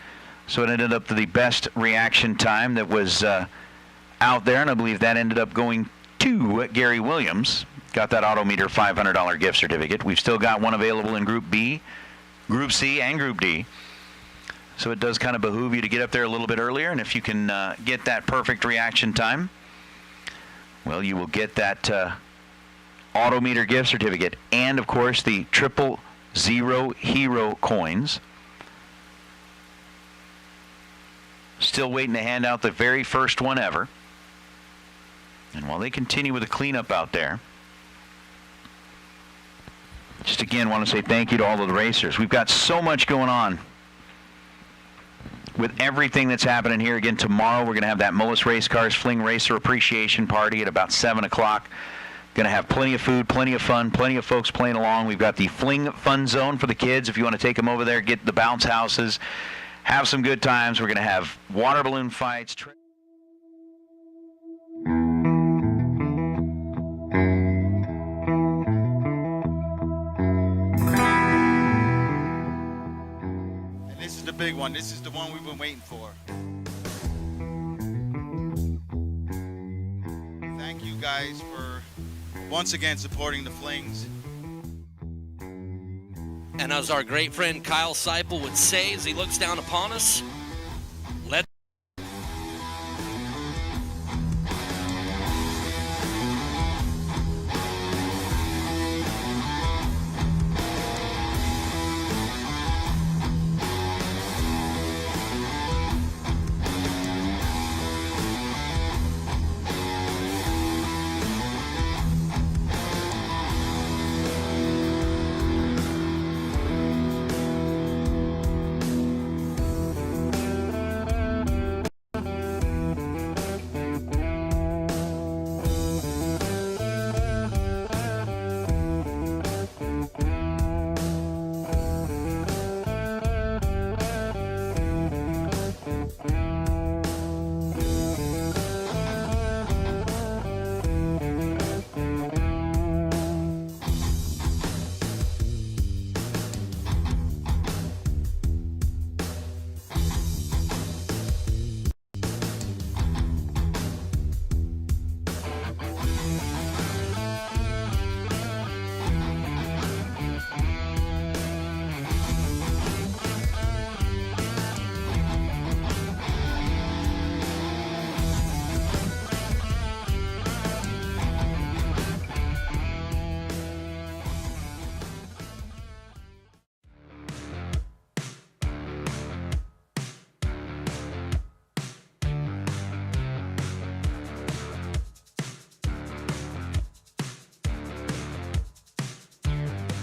so it ended up to the best reaction time that was out there, and I believe that ended up going to Gary Williams. Got that Autometer $500 gift certificate. We've still got one available in Group B, Group C, and Group D. So it does kind of behoove you to get up there a little bit earlier, and if you can get that perfect reaction time, well, you will get that Autometer gift certificate, and of course the 000 Hero coins. Still waiting to hand out the very first one ever. And while they continue with the cleanup out there, just again want to say thank you to all of the racers. We've got so much going on with everything that's happening here. Again, tomorrow we're going to have that Mullis Race Cars Fling Racer Appreciation Party at about 7 o'clock. Going to have plenty of food, plenty of fun, plenty of folks playing along. We've got the Fling Fun Zone for the kids. If you want to take them over there, get the bounce houses, have some good times. We're going to have water balloon fights. And this is the big one. This is the one we've been waiting for. Thank you guys for once again supporting the Flings. And as our great friend Kyle Seipel would say as he looks down upon us, let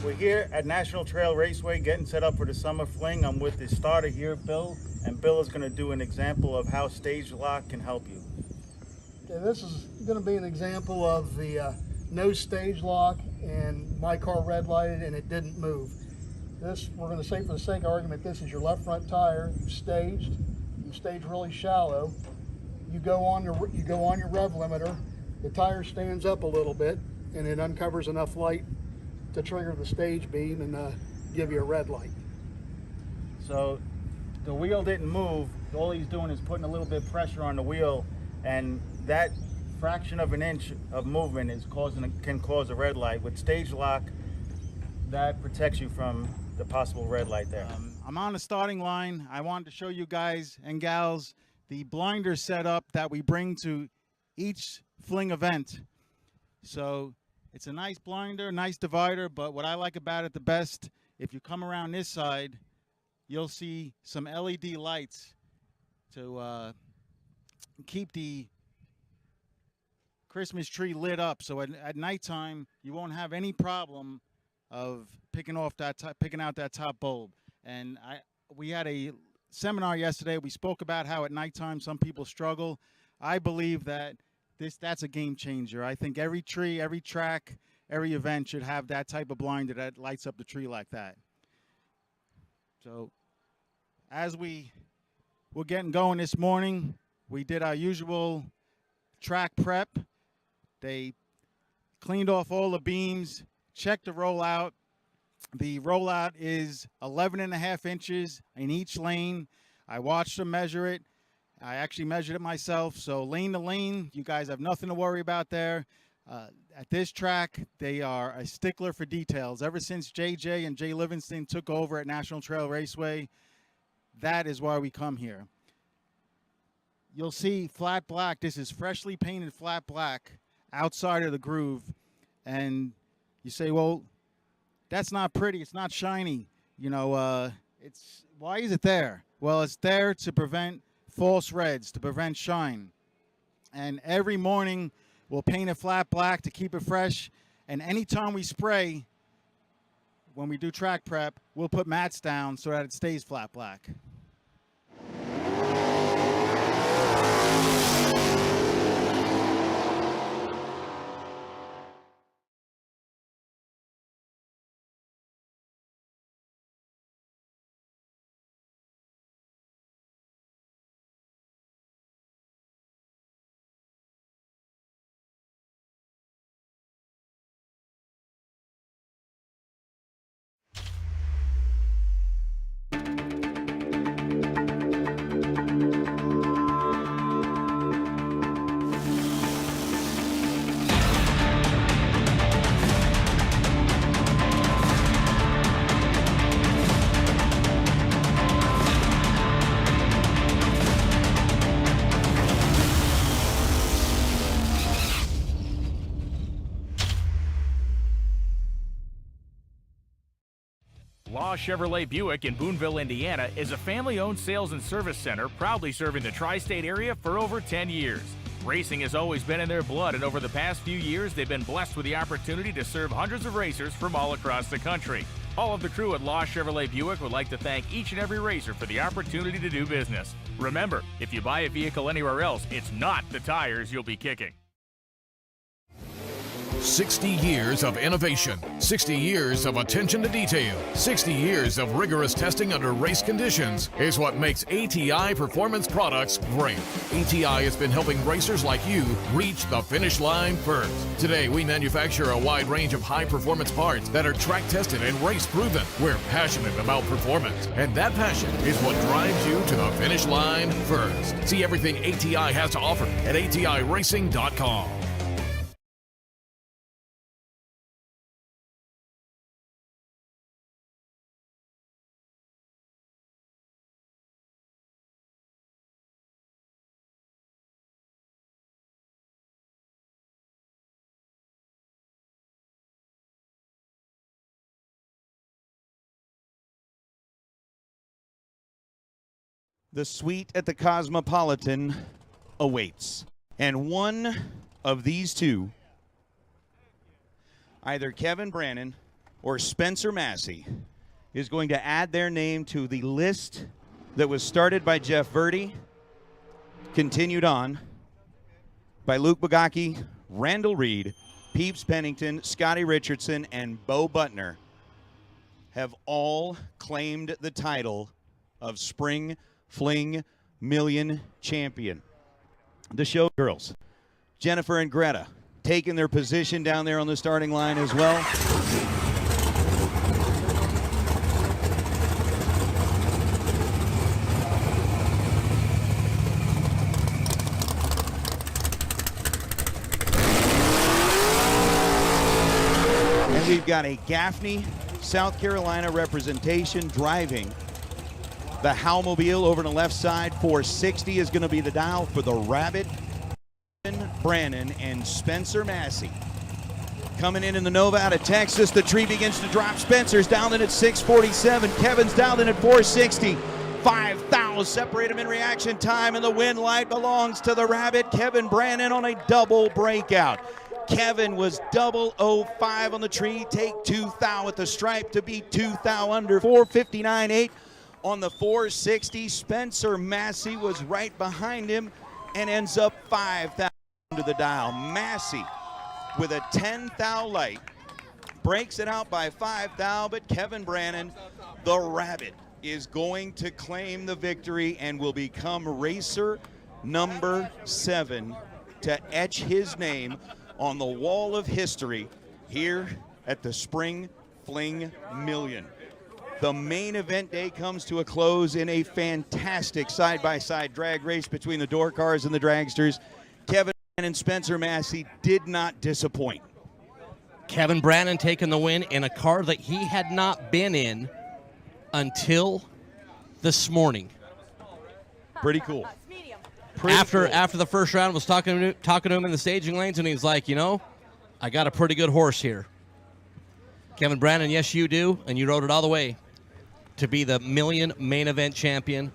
We're here at National Trail Raceway getting set up for the Summer Fling. I'm with the starter here, Bill, and Bill is going to do an example of how stage lock can help you. Okay, this is going to be an example of the no stage lock and my car red lighted and it didn't move. This, we're going to say for the sake of argument, this is your left front tire. You've staged really shallow. You go on your rev limiter. The tire stands up a little bit and it uncovers enough light to trigger the stage beam and give you a red light. So the wheel didn't move. All he's doing is putting a little bit of pressure on the wheel, and that fraction of an inch of movement is can cause a red light. With stage lock, that protects you from the possible red light there. I'm on the starting line. I wanted to show you guys and gals the blinder setup that we bring to each Fling event. So it's a nice blinder, nice divider, but what I like about it the best, if you come around this side, you'll see some LED lights to keep the Christmas tree lit up. So at nighttime, you won't have any problem of picking out that top bulb. And we had a seminar yesterday. We spoke about how at nighttime some people struggle. I believe that that's a game changer. I think every tree, every track, every event should have that type of blinder that lights up the tree like that. So as we were getting going this morning, we did our usual track prep. They cleaned off all the beams, checked the rollout. The rollout is 11.5 inches in each lane. I watched them measure it. I actually measured it myself. So lane to lane, you guys have nothing to worry about there. At this track, they are a stickler for details. Ever since JJ and Jay Livingston took over at National Trail Raceway, that is why we come here. You'll see flat black. This is freshly painted flat black outside of the groove. And you say, well, that's not pretty. It's not shiny. You know, why is it there? Well, it's there to prevent false reds, to prevent shine. And every morning we'll paint it flat black to keep it fresh. And anytime we spray, when we do track prep, we'll put mats down so that it stays flat black. Law Chevrolet Buick in Boonville, Indiana is a family-owned sales and service center proudly serving the tri-state area for over 10 years. Racing has always been in their blood, and over the past few years, they've been blessed with the opportunity to serve hundreds of racers from all across the country. All of the crew at Law Chevrolet Buick would like to thank each and every racer for the opportunity to do business. Remember, if you buy a vehicle anywhere else, it's not the tires you'll be kicking. 60 years of innovation, 60 years of attention to detail, 60 years of rigorous testing under race conditions is what makes ATI Performance Products great. ATI has been helping racers like you reach the finish line first. Today, we manufacture a wide range of high-performance parts that are track-tested and race-proven. We're passionate about performance, and that passion is what drives you to the finish line first. See everything ATI has to offer at ATIRacing.com. The suite at the Cosmopolitan awaits. And one of these two, either Kevin Brannon or Spencer Massey, is going to add their name to the list that was started by Jeff Verdi, continued on by Luke Bugacki, Randall Reed, Peeps Pennington, Scotty Richardson, and Bo Butner, have all claimed the title of Spring Fling Million Champion. The show girls, Jennifer and Greta, taking their position down there on the starting line as well. And we've got a Gaffney, South Carolina representation driving the Howmobile over on the left side. 460 is going to be the dial for the Rabbit. Brannon and Spencer Massey. Coming in the Nova out of Texas, the tree begins to drop. Spencer's down in at 647. Kevin's down in at 460. 5,000 separate them in reaction time, and the win light belongs to the Rabbit. Kevin Brannon on a double breakout. Kevin was 005 on the tree. Take 2 thou at the stripe to beat 2 thou under 4:59.8 on the 460. Spencer Massey was right behind him and ends up 5 thou under the dial. Massey with a 10 thou light breaks it out by 5 thou, but Kevin Brannon, the Rabbit, is going to claim the victory and will become racer number 7 to etch his name on the wall of history here at the Spring Fling Million. The main event day comes to a close in a fantastic side-by-side drag race between the door cars and the dragsters. Kevin and Spencer Massey did not disappoint. Kevin Brannon taking the win in a car that he had not been in until this morning. Pretty cool. After the first round, was talking to him in the staging lanes, and he's like, you know, I got a pretty good horse here. Kevin Brannon, yes, you do, and you rode it all the way to be the Million main event champion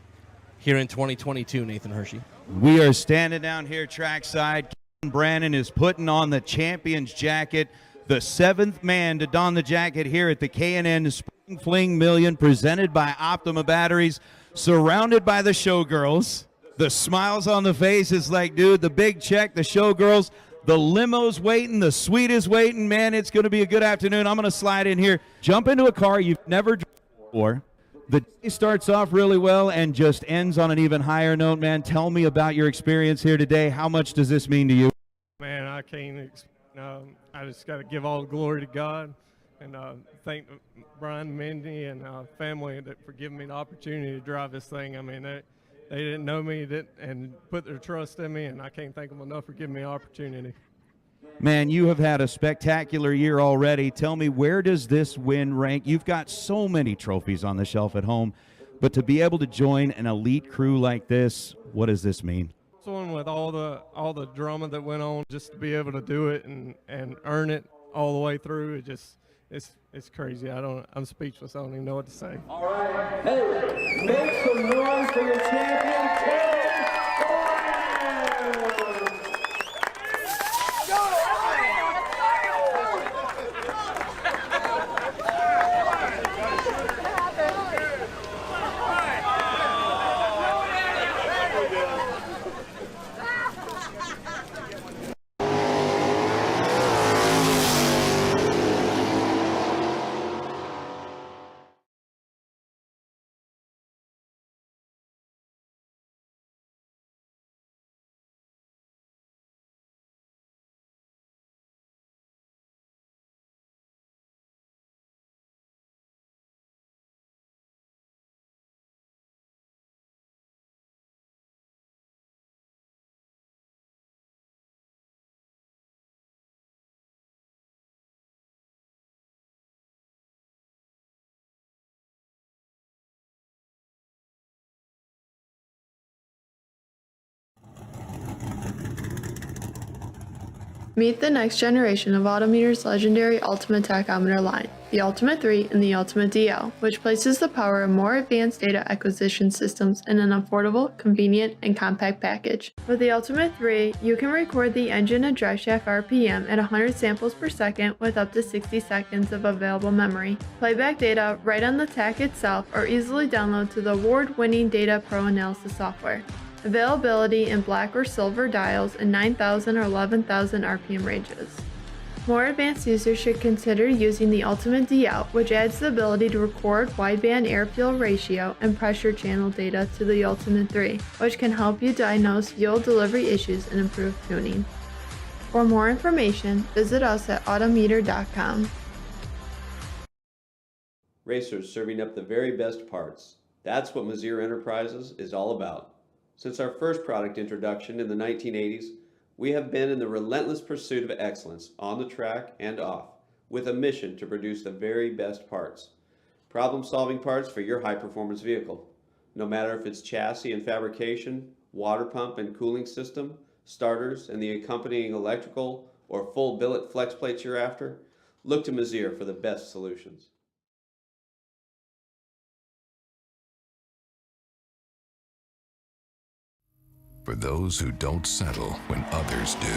here in 2022, Nathan Hershey. We are standing down here trackside. Kevin Brannon is putting on the champion's jacket, the 7th man to don the jacket here at the K&N Spring Fling Million, presented by Optima Batteries, surrounded by the showgirls. The smiles on the face is like, dude, the big check, the showgirls, the limo's waiting, the suite is waiting. Man, it's going to be a good afternoon. I'm going to slide in here, jump into a car you've never driven before. The day starts off really well and just ends on an even higher note, man. Tell me about your experience here today. How much does this mean to you? Man, I can't. I just got to give all the glory to God and thank Brian, Mindy, and family for giving me the opportunity to drive this thing. I mean, they didn't know me and put their trust in me, and I can't thank them enough for giving me the opportunity. Man, you have had a spectacular year already. Tell me, where does this win rank? You've got so many trophies on the shelf at home, but to be able to join an elite crew like this, what does this mean? One with all the drama that went on, just to be able to do it and earn it all the way through, it's crazy. I'm speechless. I don't even know what to say. All right, hey, make some noise for your champion, Kevin Brannon! Meet the next generation of Autometer's legendary Ultimate Tachometer line, the Ultimate 3 and the Ultimate DL, which places the power of more advanced data acquisition systems in an affordable, convenient, and compact package. With the Ultimate 3, you can record the engine and driveshaft RPM at 100 samples per second with up to 60 seconds of available memory. Playback data right on the tach itself or easily download to the award-winning Data Pro Analysis software. Availability in black or silver dials in 9,000 or 11,000 RPM ranges. More advanced users should consider using the Ultimate DL, which adds the ability to record wideband air-fuel ratio and pressure channel data to the Ultimate 3, which can help you diagnose fuel delivery issues and improve tuning. For more information, visit us at Autometer.com. Racers serving up the very best parts. That's what Mazir Enterprises is all about. Since our first product introduction in the 1980s, we have been in the relentless pursuit of excellence on the track and off, with a mission to produce the very best parts. Problem-solving parts for your high-performance vehicle. No matter if it's chassis and fabrication, water pump and cooling system, starters and the accompanying electrical, or full billet flex plates you're after, look to Mazir for the best solutions. For those who don't settle when others do,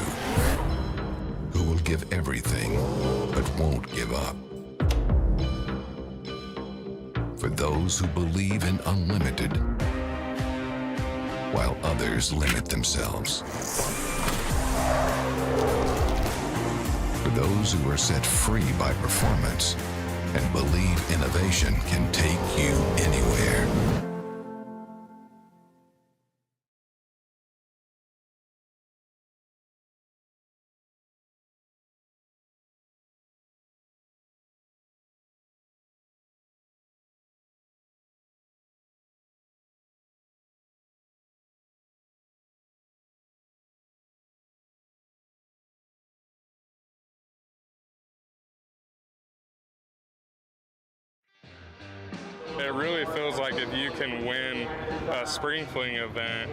who will won't give everything, but won't give up. For those who believe in unlimited, while others limit themselves. For those who are set free by performance and believe innovation can take you anywhere. It really feels like if you can win a spring fling event,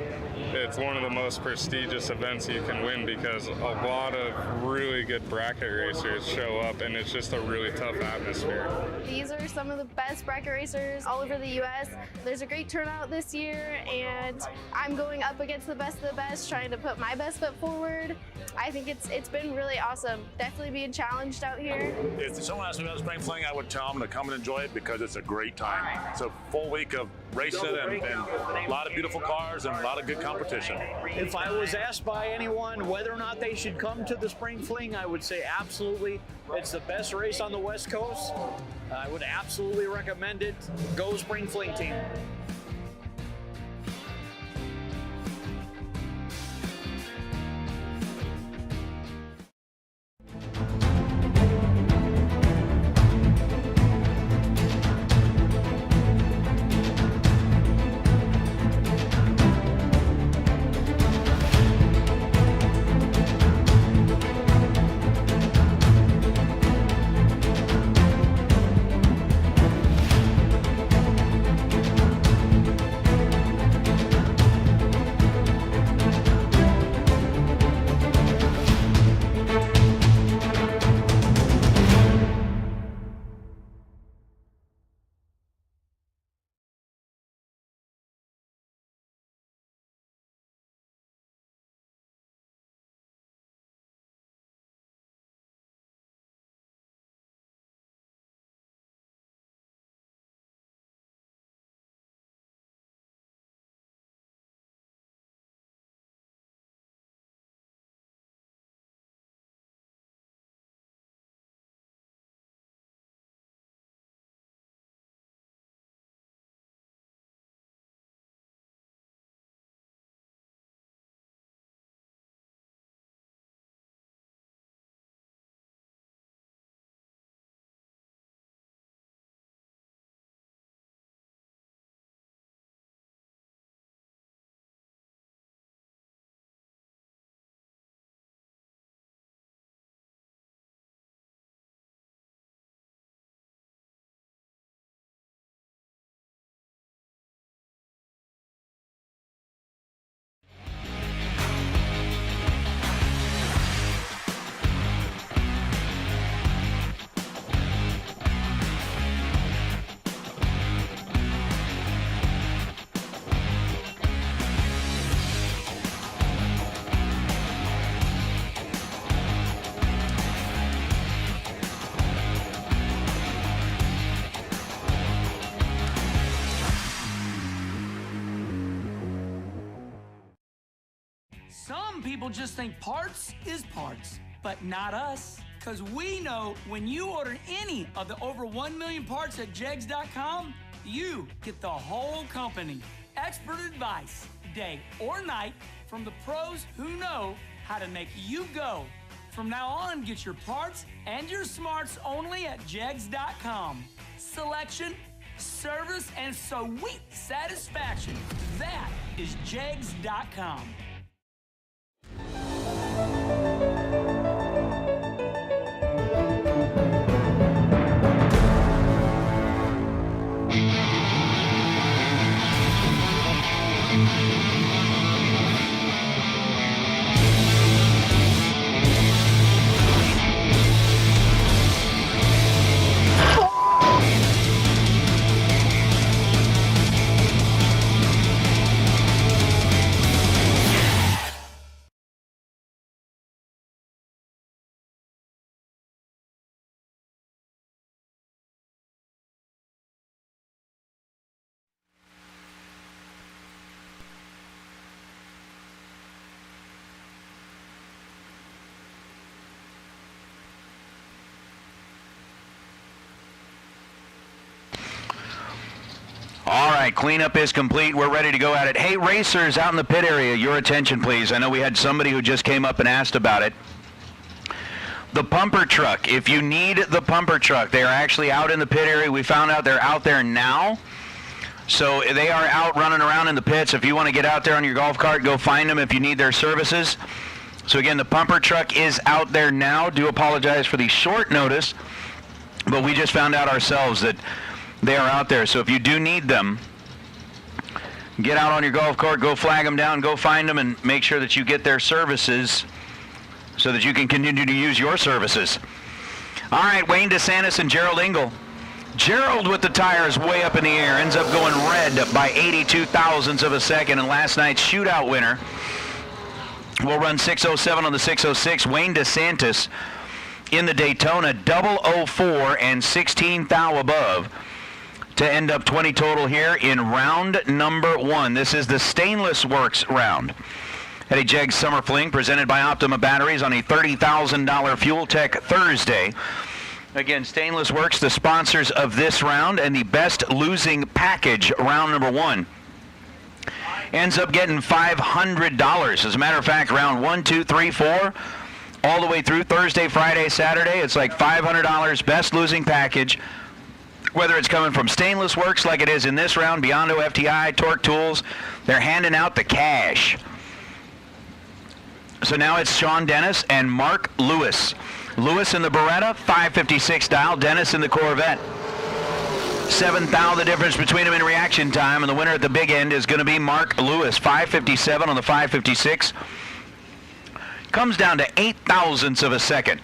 it's one of the most prestigious events you can win because a lot of really good bracket racers show up and it's just a really tough atmosphere. These are some of the best bracket racers all over the U.S. There's a great turnout this year and I'm going up against the best of the best, trying to put my best foot forward. I think it's been really awesome. Definitely being challenged out here. If someone asked me about spring fling, I would tell them to come and enjoy it because it's a great time. It's a full week of racing and a lot of beautiful cars and a lot of good competition. If I was asked by anyone whether or not they should come to the spring fling, I would say absolutely. It's the best race on the West Coast. I would absolutely recommend it. Go spring fling team. Some people just think parts is parts, but not us. Because we know when you order any of the over 1 million parts at jegs.com, you get the whole company. Expert advice, day or night, from the pros who know how to make you go. From now on, get your parts and your smarts only at jegs.com. Selection, service, and sweet satisfaction. That is jegs.com. right, cleanup is complete. We're ready to go at it. Hey, racers out in the pit area, your attention, please. I know we had somebody who just came up and asked about it. The pumper truck, if you need the pumper truck, they are actually out in the pit area. We found out they're out there now. So they are out running around in the pits. If you want to get out there on your golf cart, go find them if you need their services. So again, the pumper truck is out there now. Do apologize for the short notice, but we just found out ourselves that they are out there. So if you do need them, get out on your golf cart, go flag them down, go find them, and make sure that you get their services so that you can continue to use your services. All right, Wayne DeSantis and Gerald Engel. Gerald with the tires way up in the air, ends up going red by 82 thousandths of a second, and last night's shootout winner will run 6:07 on the 6:06. Wayne DeSantis in the Daytona, 004 and 16 thou above to end up 20 total here in round number 1. This is the Stainless Works round at a JEGS Summer Fling presented by Optima Batteries on a $30,000 Fuel Tech Thursday. Again, Stainless Works, the sponsors of this round, and the best losing package, round number 1, ends up getting $500. As a matter of fact, round 1, 2, 3, 4, all the way through Thursday, Friday, Saturday, it's like $500 best losing package. Whether it's coming from Stainless Works like it is in this round, Biondo, FTI, Torque Tools, they're handing out the cash. So now it's Sean Dennis and Mark Lewis. Lewis in the Beretta, 556 dial. Dennis in the Corvette. 7 thou the difference between them in reaction time, and the winner at the big end is going to be Mark Lewis, 557 on the 556. Comes down to 8 thousandths of a second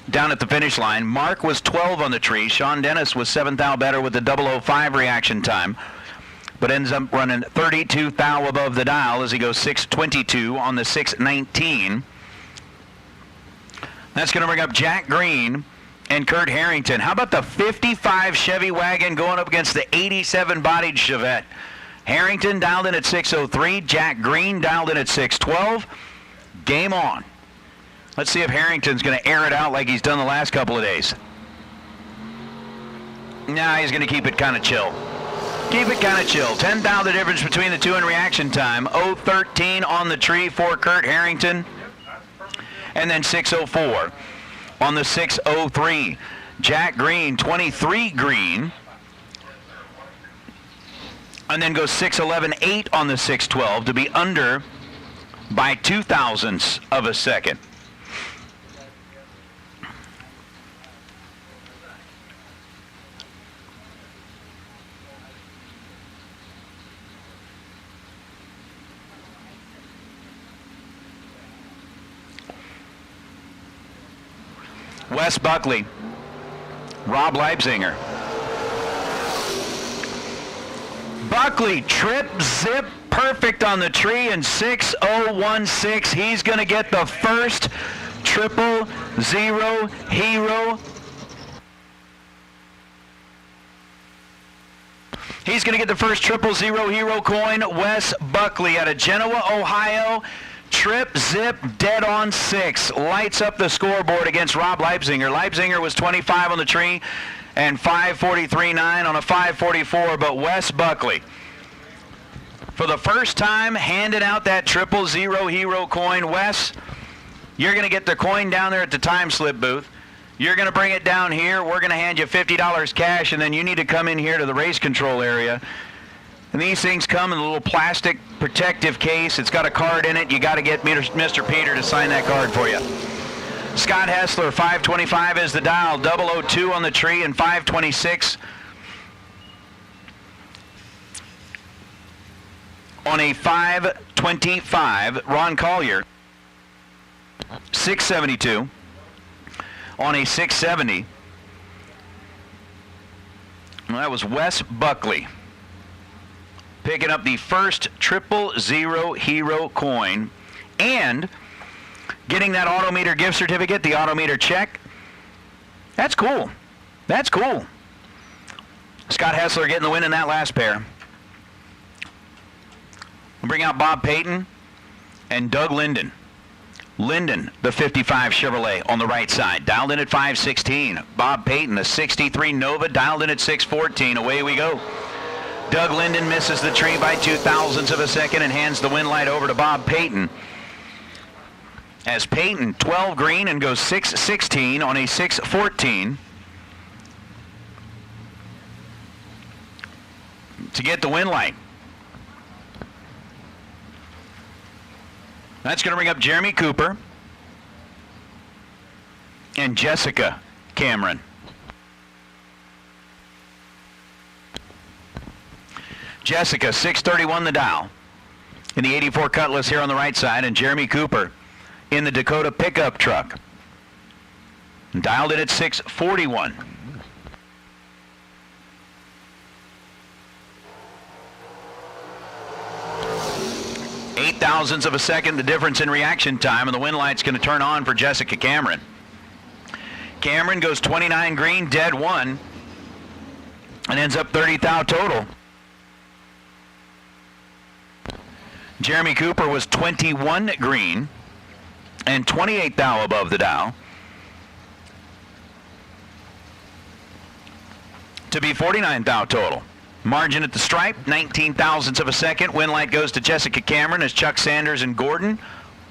down at the finish line. Mark was 12 on the tree. Sean Dennis was 7 thou better with the 005 reaction time, but ends up running 32 thou above the dial as he goes 622 on the 619. That's going to bring up Jack Green and Kurt Harrington. How about the 55 Chevy wagon going up against the 87 bodied Chevette? Harrington dialed in at 603. Jack Green dialed in at 612. Game on. Let's see if Harrington's going to air it out like he's done the last couple of days. Nah, he's going to keep it kind of chill. Keep it kind of chill. 10 thou the difference between the two in reaction time. 013 on the tree for Kurt Harrington. And then 604 on the 603. Jack Green, 23 green. And then goes 611.8 on the 612 to be under by 2 thousandths of a second. Wes Buckley, Rob Leipzinger. Buckley, trip, zip, perfect on the tree in 6:016. He's going to get the first 000 hero. He's going to get the first 000 hero coin. Wes Buckley out of Genoa, Ohio. Trip, zip, dead on 6. Lights up the scoreboard against Rob Leipzinger. Leipzinger was 25 on the tree and 543.9 on a 544, but Wes Buckley, for the first time, handed out that 000 hero coin. Wes, you're going to get the coin down there at the time slip booth. You're going to bring it down here. We're going to hand you $50 cash, and then you need to come in here to the race control area. And these things come in a little plastic protective case. It's got a card in it. You got to get Mr. Peter to sign that card for you. Scott Hessler, 525 is the dial. 002 on the tree and 526 on a 525. Ron Collier, 672 on a 670. Well, that was Wes Buckley picking up the first 000 hero coin and getting that Autometer gift certificate, the Autometer check. That's cool. That's cool. Scott Hessler getting the win in that last pair. We'll bring out Bob Payton and Doug Linden. Linden, the 55 Chevrolet on the right side, dialed in at 516. Bob Payton, the 63 Nova, dialed in at 614. Away we go. Doug Linden misses the tree by 0.02 of a second and hands the win light over to Bob Payton. As Payton 12 green and goes 6-16 on a 6-14 to get the win light. That's going to bring up Jeremy Cooper and Jessica Cameron. Jessica, 6:31 the dial in the 84 Cutlass here on the right side, and Jeremy Cooper in the Dakota pickup truck. Dialed in at 6:41. Eight thousandths of a second, the difference in reaction time, and the win light's going to turn on for Jessica Cameron. Cameron goes 29 green, dead one, and ends up 30 thou total. Jeremy Cooper was 21 green and 28 thou above the dial to be 49 thou total. Margin at the stripe, 19 thousandths of a second. Win light goes to Jessica Cameron as Chuck Sanders and Gordon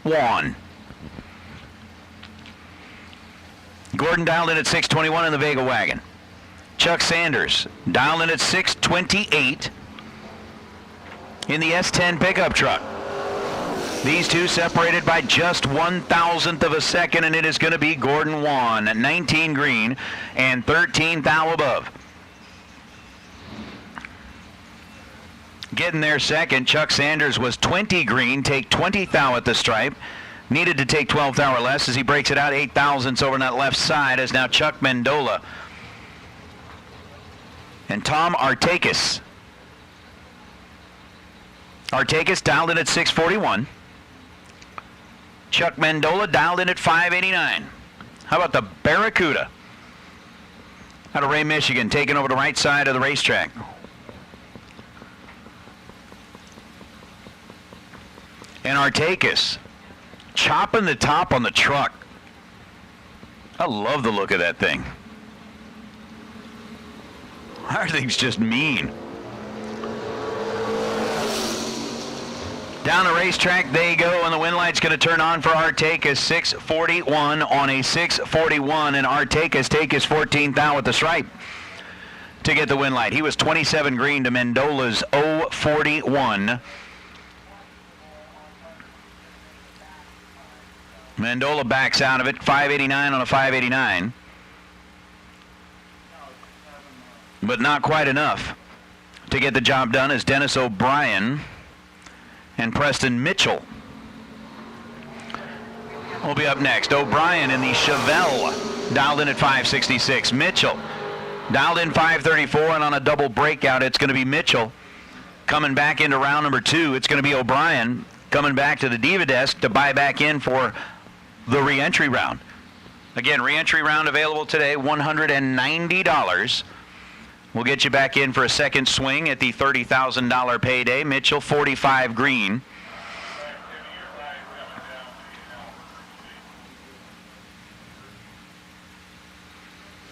won. Gordon dialed in at 6:21 in the Vega wagon. Chuck Sanders dialed in at 6:28 in the S10 pickup truck. These two separated by just 1,000th of a second, and it is going to be Gordon won at 19 green and 13 thou above. Getting there second, Chuck Sanders was 20 green, take 20 thou at the stripe. Needed to take 12 thou or less as he breaks it out 8 thousandths over on that left side, as now Chuck Mendola and Tom Artakis. Artakis dialed in at 6:41. Chuck Mendola dialed in at 5:89. How about the Barracuda out of Ray, Michigan, taking over the right side of the racetrack. And Artakis chopping the top on the truck. I love the look of that thing. That thing's just mean. Down the racetrack they go, and the win light's going to turn on for Artakis. 6:41 on a 6:41, and Artakis take his 14th thou at the stripe to get the win light. He was 27 green to Mendola's 0:41. Mendola backs out of it, 5:89 on a 5:89. But not quite enough to get the job done as Dennis O'Brien and Preston Mitchell will be up next. O'Brien in the Chevelle dialed in at 5:66. Mitchell dialed in 5:34, and on a double breakout, it's going to be Mitchell coming back into round number 2. It's going to be O'Brien coming back to the Diva desk to buy back in for the re-entry round. Again, re-entry round available today, $190. We'll get you back in for a second swing at the $30,000 payday. Mitchell, 45 green.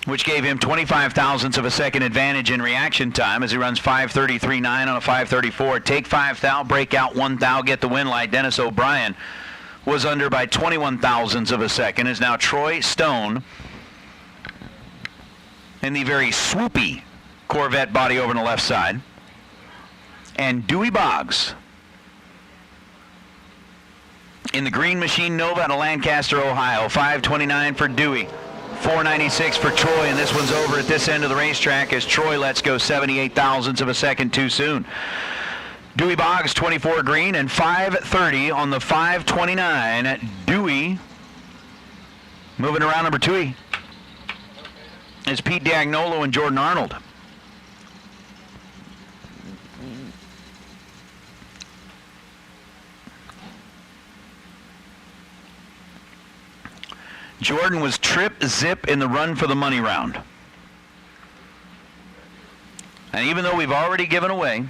Which gave him 25 thousandths of a second advantage in reaction time as he runs 5:33.9 on a 5:34. Take 5 thou, break out 1 thou, get the win light. Dennis O'Brien was under by 21 thousandths of a second. Is now Troy Stone in the very swoopy Corvette body over on the left side. And Dewey Boggs in the Green Machine Nova out of Lancaster, Ohio. 5:29 for Dewey. 496 for Troy, and this one's over at this end of the racetrack as Troy lets go 78 thousandths of a second too soon. Dewey Boggs, 24 green, and 5:30 on the 5:29. Dewey moving around number 2 is Pete Diagnolo and Jordan Arnold. Jordan was trip zip in the run for the money round. And even though we've already given away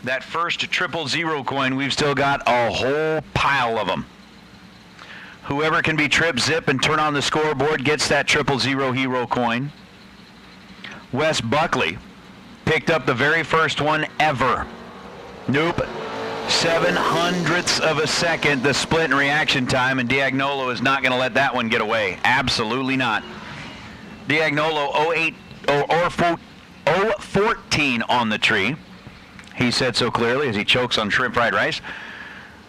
that first 000 coin, we've still got a whole pile of them. Whoever can be trip zip and turn on the scoreboard gets that 000 hero coin. Wes Buckley picked up the very first one ever. Nope. 0.07 of a second, the split in reaction time, and Diagnolo is not going to let that one get away. Absolutely not. Diagnolo 0.14 on the tree. He said so clearly as he chokes on shrimp fried rice.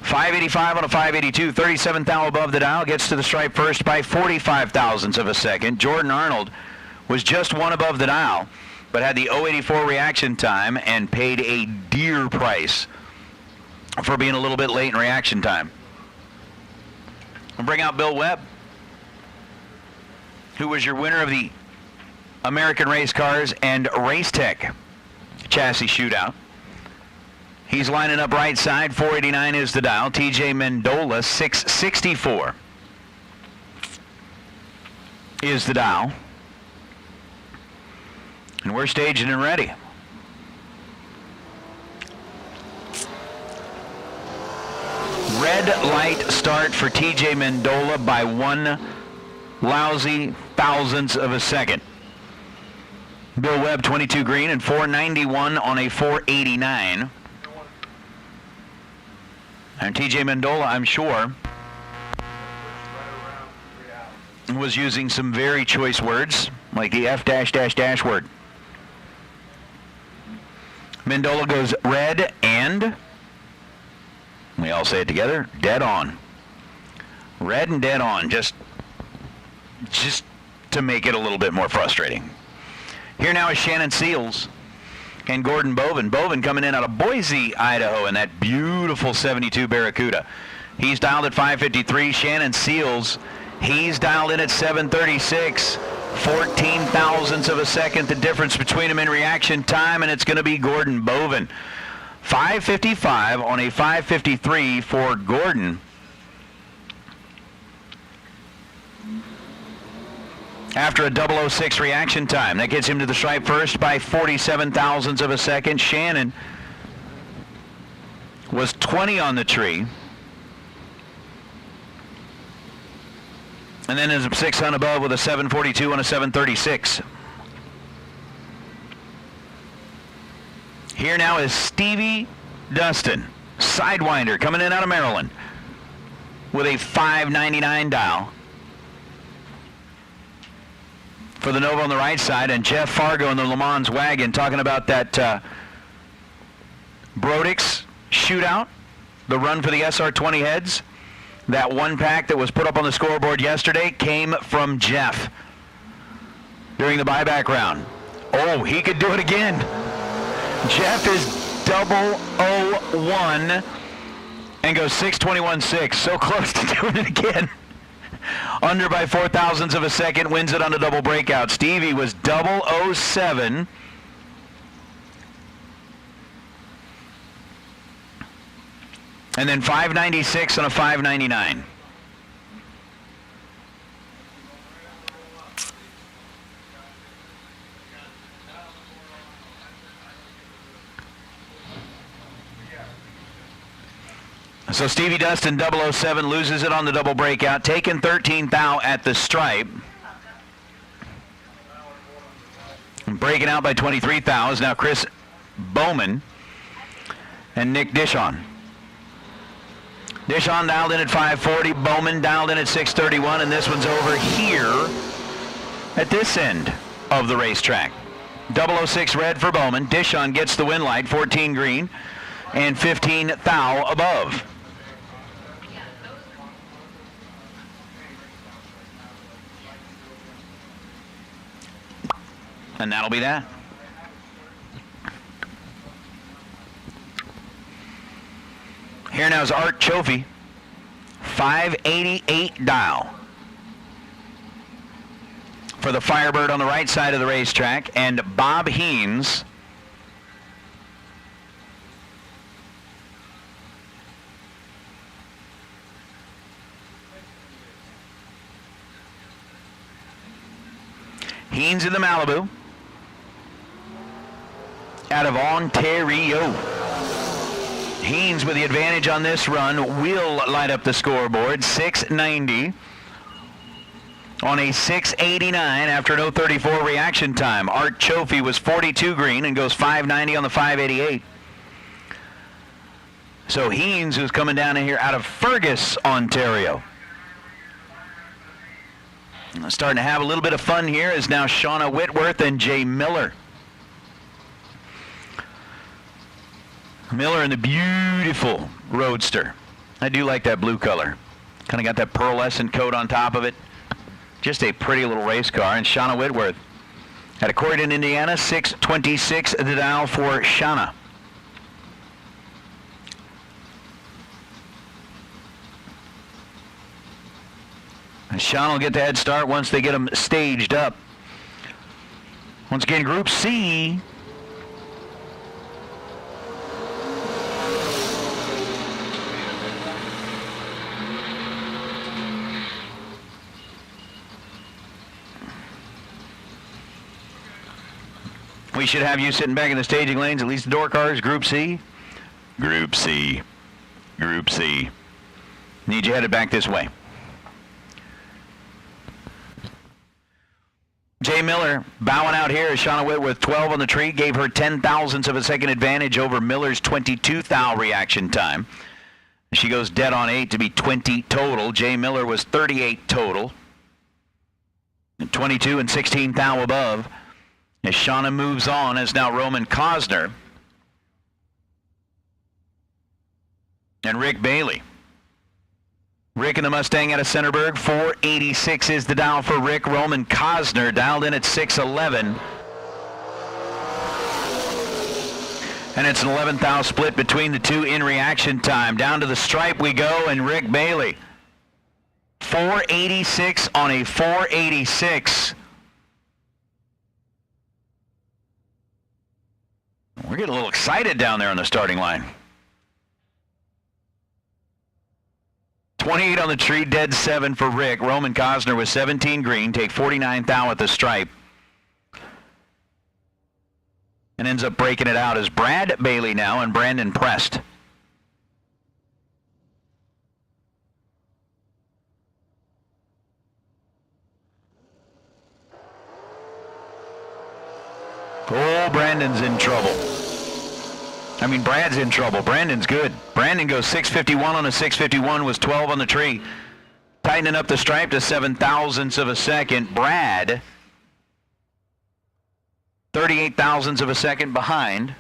585 on a 582, 37 thou above the dial, gets to the stripe first by 45 thousandths of a second. Jordan Arnold was just one above the dial, but had the 084 reaction time and paid a dear price for being a little bit late in reaction time. I'll bring out Bill Webb, who was your winner of the American Race Cars and Race Tech Chassis Shootout. He's lining up right side. 489 is the dial. TJ Mendola, 664 is the dial. And we're staging and ready. Red light start for TJ Mendola by 1 lousy thousandths of a second. Bill Webb, 22 green and 491 on a 489. And TJ Mendola, I'm sure, was using some very choice words, like the F dash dash dash word. Mendola goes red and, we all say it together, dead on. Red and dead on, just to make it a little bit more frustrating. Here now is Shannon Seals and Gordon Boven. Boven coming in out of Boise, Idaho, in that beautiful 72 Barracuda. He's dialed at 553. Shannon Seals, he's dialed in at 736. 14 thousandths of a second, the difference between them in reaction time, and it's going to be Gordon Boven. 555 on a 553 for Gordon. After a 006 reaction time. That gets him to the stripe first by 47 thousandths of a second. Shannon was 20 on the tree. And then is 6 on above with a 742 on a 736. Here now is Stevie Dustin, Sidewinder, coming in out of Maryland with a 599 dial for the Nova on the right side, and Jeff Fargo in the Le Mans wagon talking about that Brodix Shootout, the run for the SR20 heads. That one pack that was put up on the scoreboard yesterday came from Jeff during the buyback round. Oh, he could do it again. Jeff is 001 and goes 621.6. So close to doing it again. Under by 4 thousandths of a second, wins it on a double breakout. Stevie was 007. And then 596 on a 599. So Stevie Dustin, 007, loses it on the double breakout, taking 13 thou at the stripe. And breaking out by 23 thou is now Chris Bowman and Nick Dishon. Dishon dialed in at 540, Bowman dialed in at 631, and this one's over here at this end of the racetrack. 006 red for Bowman. Dishon gets the win light, 14 green, and 15 thou above. And that'll be that. Here now is Art Chofee, 588 dial for the Firebird on the right side of the racetrack, and Bob Heens in the Malibu out of Ontario. Heens with the advantage on this run will light up the scoreboard. 690 on a 6.89 after an 0.34 reaction time. Art Chofee was 42 green and goes 5.90 on the 5.88. So Haynes, who's coming down in here out of Fergus, Ontario. Starting to have a little bit of fun here is now Shauna Whitworth and Jay Miller. Miller in the beautiful Roadster. I do like that blue color. Kind of got that pearlescent coat on top of it. Just a pretty little race car. And Shauna Whitworth at Corydon, Indiana, 6.26 the dial for Shauna. And Sean will get the head start once they get them staged up. Once again, Group C. We should have you sitting back in the staging lanes, at least the door cars. Group C. Group C. Group C. Need you headed back this way. Jay Miller bowing out here as Shauna Whitworth, 12 on the tree, gave her 0.010 of a second advantage over Miller's 22 thou reaction time. She goes dead on 8 to be 20 total. Jay Miller was 38 total. 22 and 16 thou above. As Shauna moves on, as now Roman Cosner and Rick Bailey. Rick in the Mustang out of Centerburg, 486 is the dial for Rick. Roman Cosner dialed in at 611. And it's an 11th thou split between the two in reaction time. Down to the stripe we go, and Rick Bailey. 486 on a 486. We're getting a little excited down there on the starting line. 28 on the tree, dead 7 for Rick. Roman Cosner with 17 green, take 49 thou at the stripe. And ends up breaking it out as Brad Bailey now and Brandon Prest. Oh, Brandon's in trouble. I mean, Brad's in trouble. Brandon's good. Brandon goes 651 on a 651, was 12 on the tree. Tightening up the stripe to 0.007 of a second. Brad, 38 thousandths of a second behind.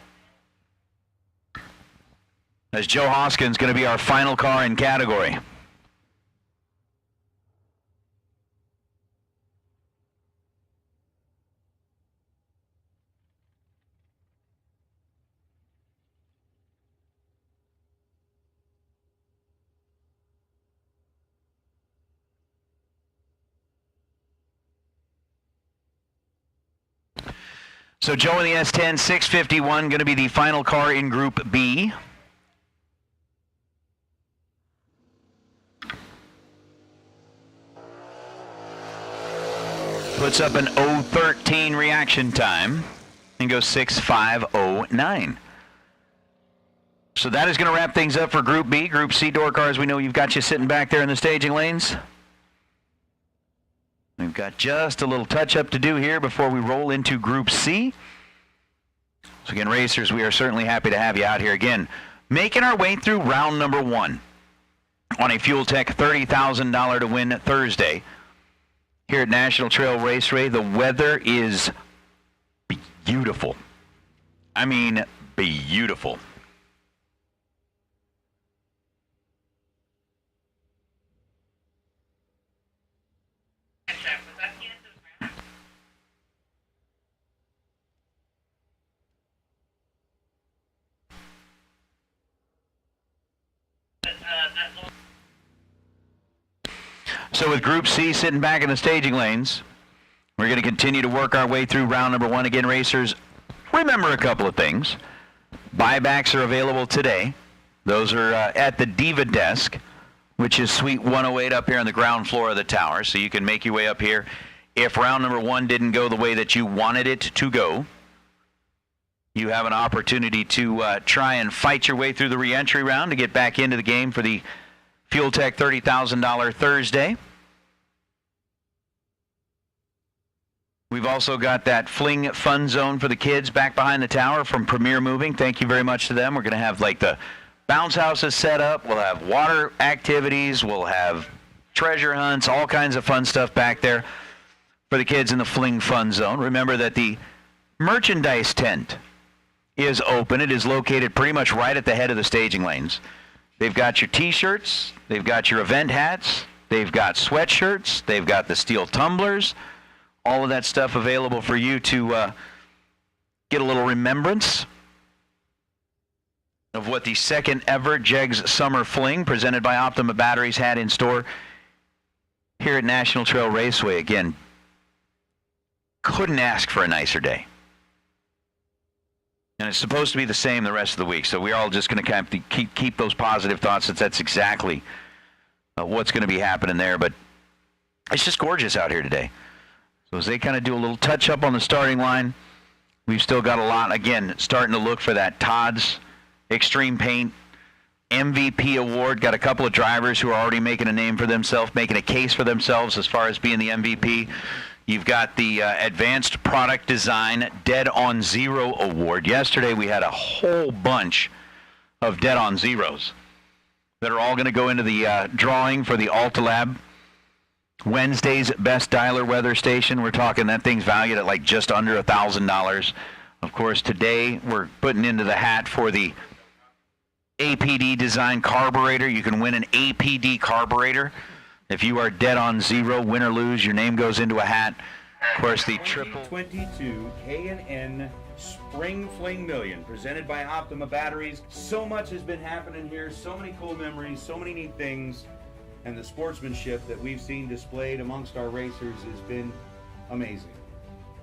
As Joe Hoskins going to be our final car in category. So Joe in the S10, 651, going to be the final car in Group B. Puts up an 013 reaction time and goes 6.509. So that is going to wrap things up for Group B. Group C door cars, we know you've got you sitting back there in the staging lanes. We've got just a little touch-up to do here before we roll into Group C. So again, racers, we are certainly happy to have you out here again. Making our way through round number 1 on a Fuel Tech $30,000 to win Thursday. Here at National Trail Raceway, the weather is beautiful. I mean, beautiful. So with Group C sitting back in the staging lanes, we're going to continue to work our way through round number 1. Again, racers, remember a couple of things. Buybacks are available today. Those are at the Diva desk, which is Suite 108 up here on the ground floor of the tower. So you can make your way up here. If round number 1 didn't go the way that you wanted it to go, you have an opportunity to try and fight your way through the re-entry round to get back into the game for the Fuel Tech $30,000 Thursday. We've also got that Fling Fun Zone for the kids back behind the tower from Premier Moving. Thank you very much to them. We're going to have like the bounce houses set up. We'll have water activities. We'll have treasure hunts, all kinds of fun stuff back there for the kids in the Fling Fun Zone. Remember that the merchandise tent is open. It is located pretty much right at the head of the staging lanes. They've got your T-shirts. They've got your event hats. They've got sweatshirts. They've got the steel tumblers. All of that stuff available for you to get a little remembrance of what the second ever Jegs Summer Fling presented by Optima Batteries had in store here at National Trail Raceway. Again, couldn't ask for a nicer day. And it's supposed to be the same the rest of the week, so we're all just going to kind of keep those positive thoughts that that's exactly what's going to be happening there. But it's just gorgeous out here today. So as they kind of do a little touch-up on the starting line, we've still got a lot, again, starting to look for that Todd's Extreme Paint MVP award. Got a couple of drivers who are already making a name for themselves, making a case for themselves as far as being the MVP. You've got the Advanced Product Design Dead on Zero Award. Yesterday we had a whole bunch of Dead on Zeros that are all going to go into the drawing for the Altalab Wednesday's Best Dialer Weather Station. We're talking that thing's valued at like just under $1,000. Of course, today we're putting into the hat for the APD Design Carburetor. You can win an APD carburetor. If you are dead on zero, win or lose, your name goes into a hat. Of course, the triple 2022 K&N Spring Fling Million, presented by Optima Batteries. So much has been happening here, so many cool memories, so many neat things. And the sportsmanship that we've seen displayed amongst our racers has been amazing.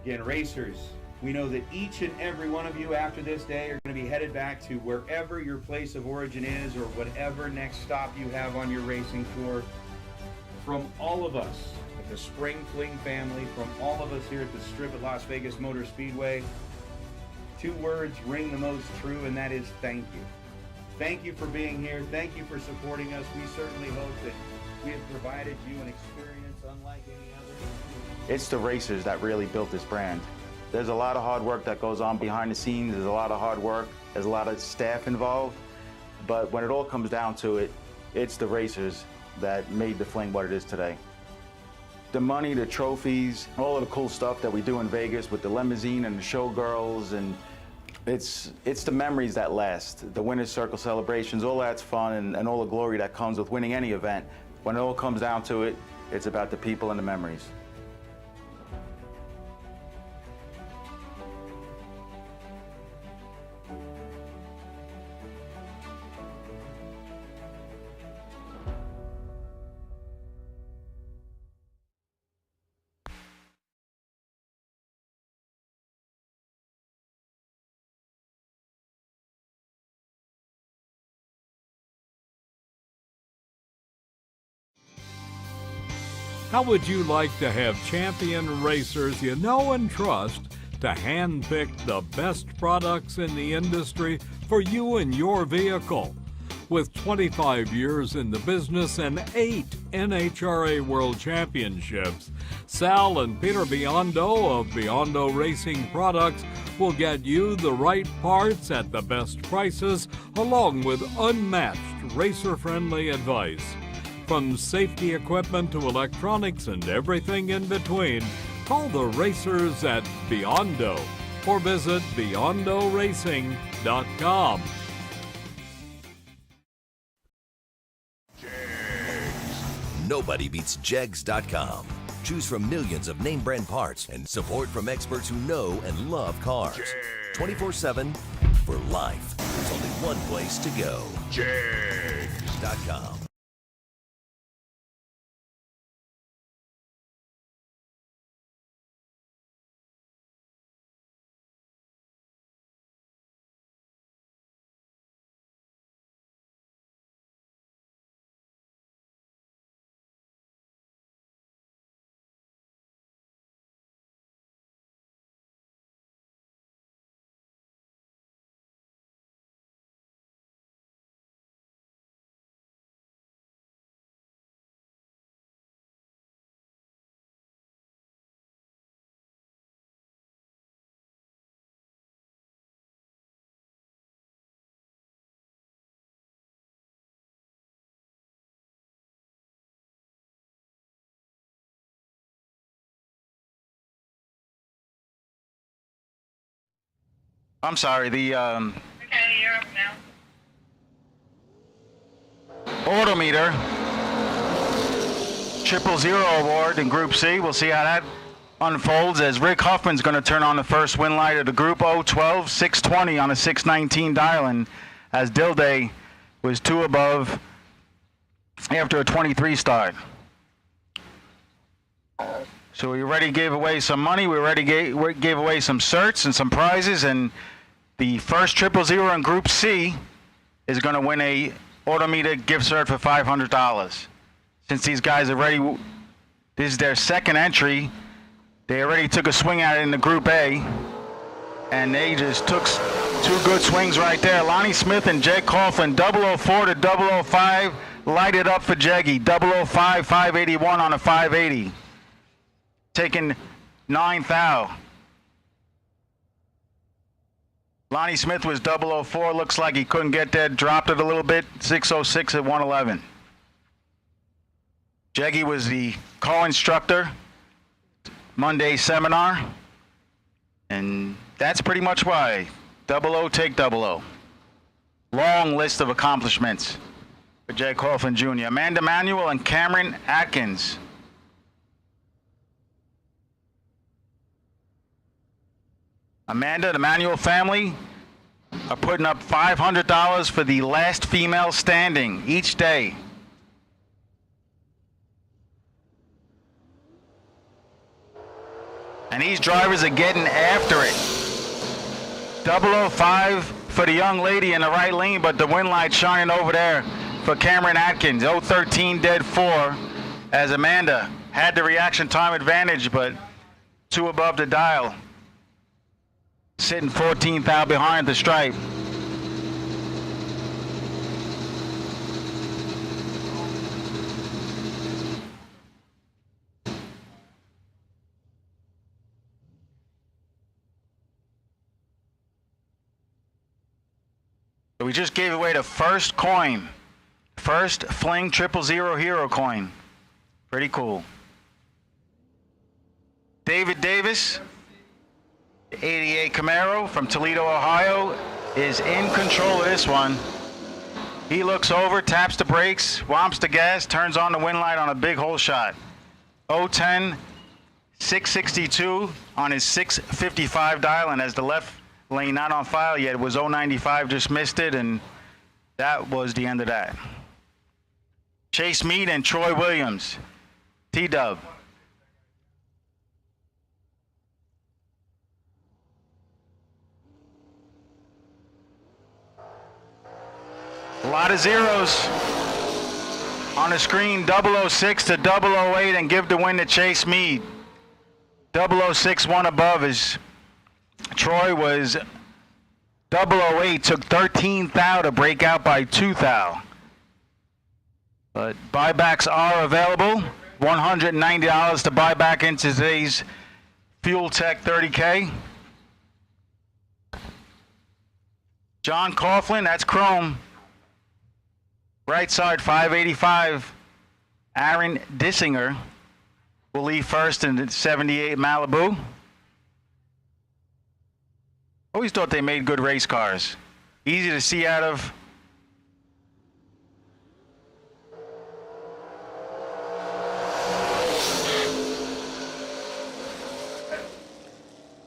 Again, racers, we know that each and every one of you after this day are going to be headed back to wherever your place of origin is or whatever next stop you have on your racing tour. From all of us at the Spring Fling family, from all of us here at the Strip at Las Vegas Motor Speedway, two words ring the most true, and that is thank you. Thank you for being here. Thank you for supporting us. We certainly hope that we have provided you an experience unlike any other. It's the racers that really built this brand. There's a lot of hard work that goes on behind the scenes. There's a lot of hard work. There's a lot of staff involved. But when it all comes down to it, it's the racers that made the Fling what it is today. The money, the trophies, all of the cool stuff that we do in Vegas with the limousine and the showgirls, and it's the memories that last. The winner's circle celebrations, all that's fun, and all the glory that comes with winning any event. When it all comes down to it, it's about the people and the memories. How would you like to have champion racers you know and trust to handpick the best products in the industry for you and your vehicle? With 25 years in the business and 8 NHRA World Championships, Sal and Peter Biondo of Biondo Racing Products will get you the right parts at the best prices, along with unmatched racer-friendly advice. From safety equipment to electronics and everything in between, call the racers at Biondo or visit BiondoRacing.com. Nobody beats Jegs.com. Choose from millions of name brand parts and support from experts who know and love cars. 24/7 for life. There's only one place to go. Jegs.com. I'm sorry, the Okay, you're up now. Autometer 000 award in Group C. We'll see how that unfolds as Rick Huffman's going to turn on the first win light of the Group O 12, 620 on a 619 dial, and as Dilday was 2 above after a 23 start. So we already gave away some money. We already gave away some certs and some prizes, and the first 000 in Group C is going to win a Autometer gift cert for $500. Since these guys already, this is their second entry, they already took a swing at it in the Group A, and they just took 2 good swings right there. Lonnie Smith and Jake Coughlin, 004 to 005, lighted up for Jeggy. 005, 581 on a 580. Taking 9th thou. Lonnie Smith was 004, looks like he couldn't get there, dropped it a little bit, 606 at 111. Jeggy was the co-instructor Monday seminar, and that's pretty much why. 00 take 00. Long list of accomplishments for Jake Coughlin Jr. Amanda Manuel and Cameron Atkins. Amanda, the Manuel family are putting up $500 for the last female standing each day. And these drivers are getting after it. 005 for the young lady in the right lane, but the wind light shining over there for Cameron Atkins. 013 dead 4 as Amanda had the reaction time advantage, but 2 above the dial. Sitting 14th out behind the stripe. So we just gave away the first coin. First Fling 000 Hero coin. Pretty cool. David Davis, 88 Camaro from Toledo, Ohio, is in control of this one. He looks over, taps the brakes, whomps the gas, turns on the wind light on a big hole shot. 010, 662 on his 655 dial, and as the left lane not on file yet, it was 095, just missed it, and that was the end of that. Chase Meade and Troy Williams, T-Dub. A lot of zeros on the screen. 006 to 008 and give the win to Chase Meade. 006 one above as Troy was 008, took 13 thou to break out by 2 thou. But buybacks are available. $190 to buy back into today's Fuel Tech 30K. John Coughlin, that's Chrome. Right side, 585. Aaron Dissinger will leave first in the 78 Malibu. Always thought they made good race cars. Easy to see out of.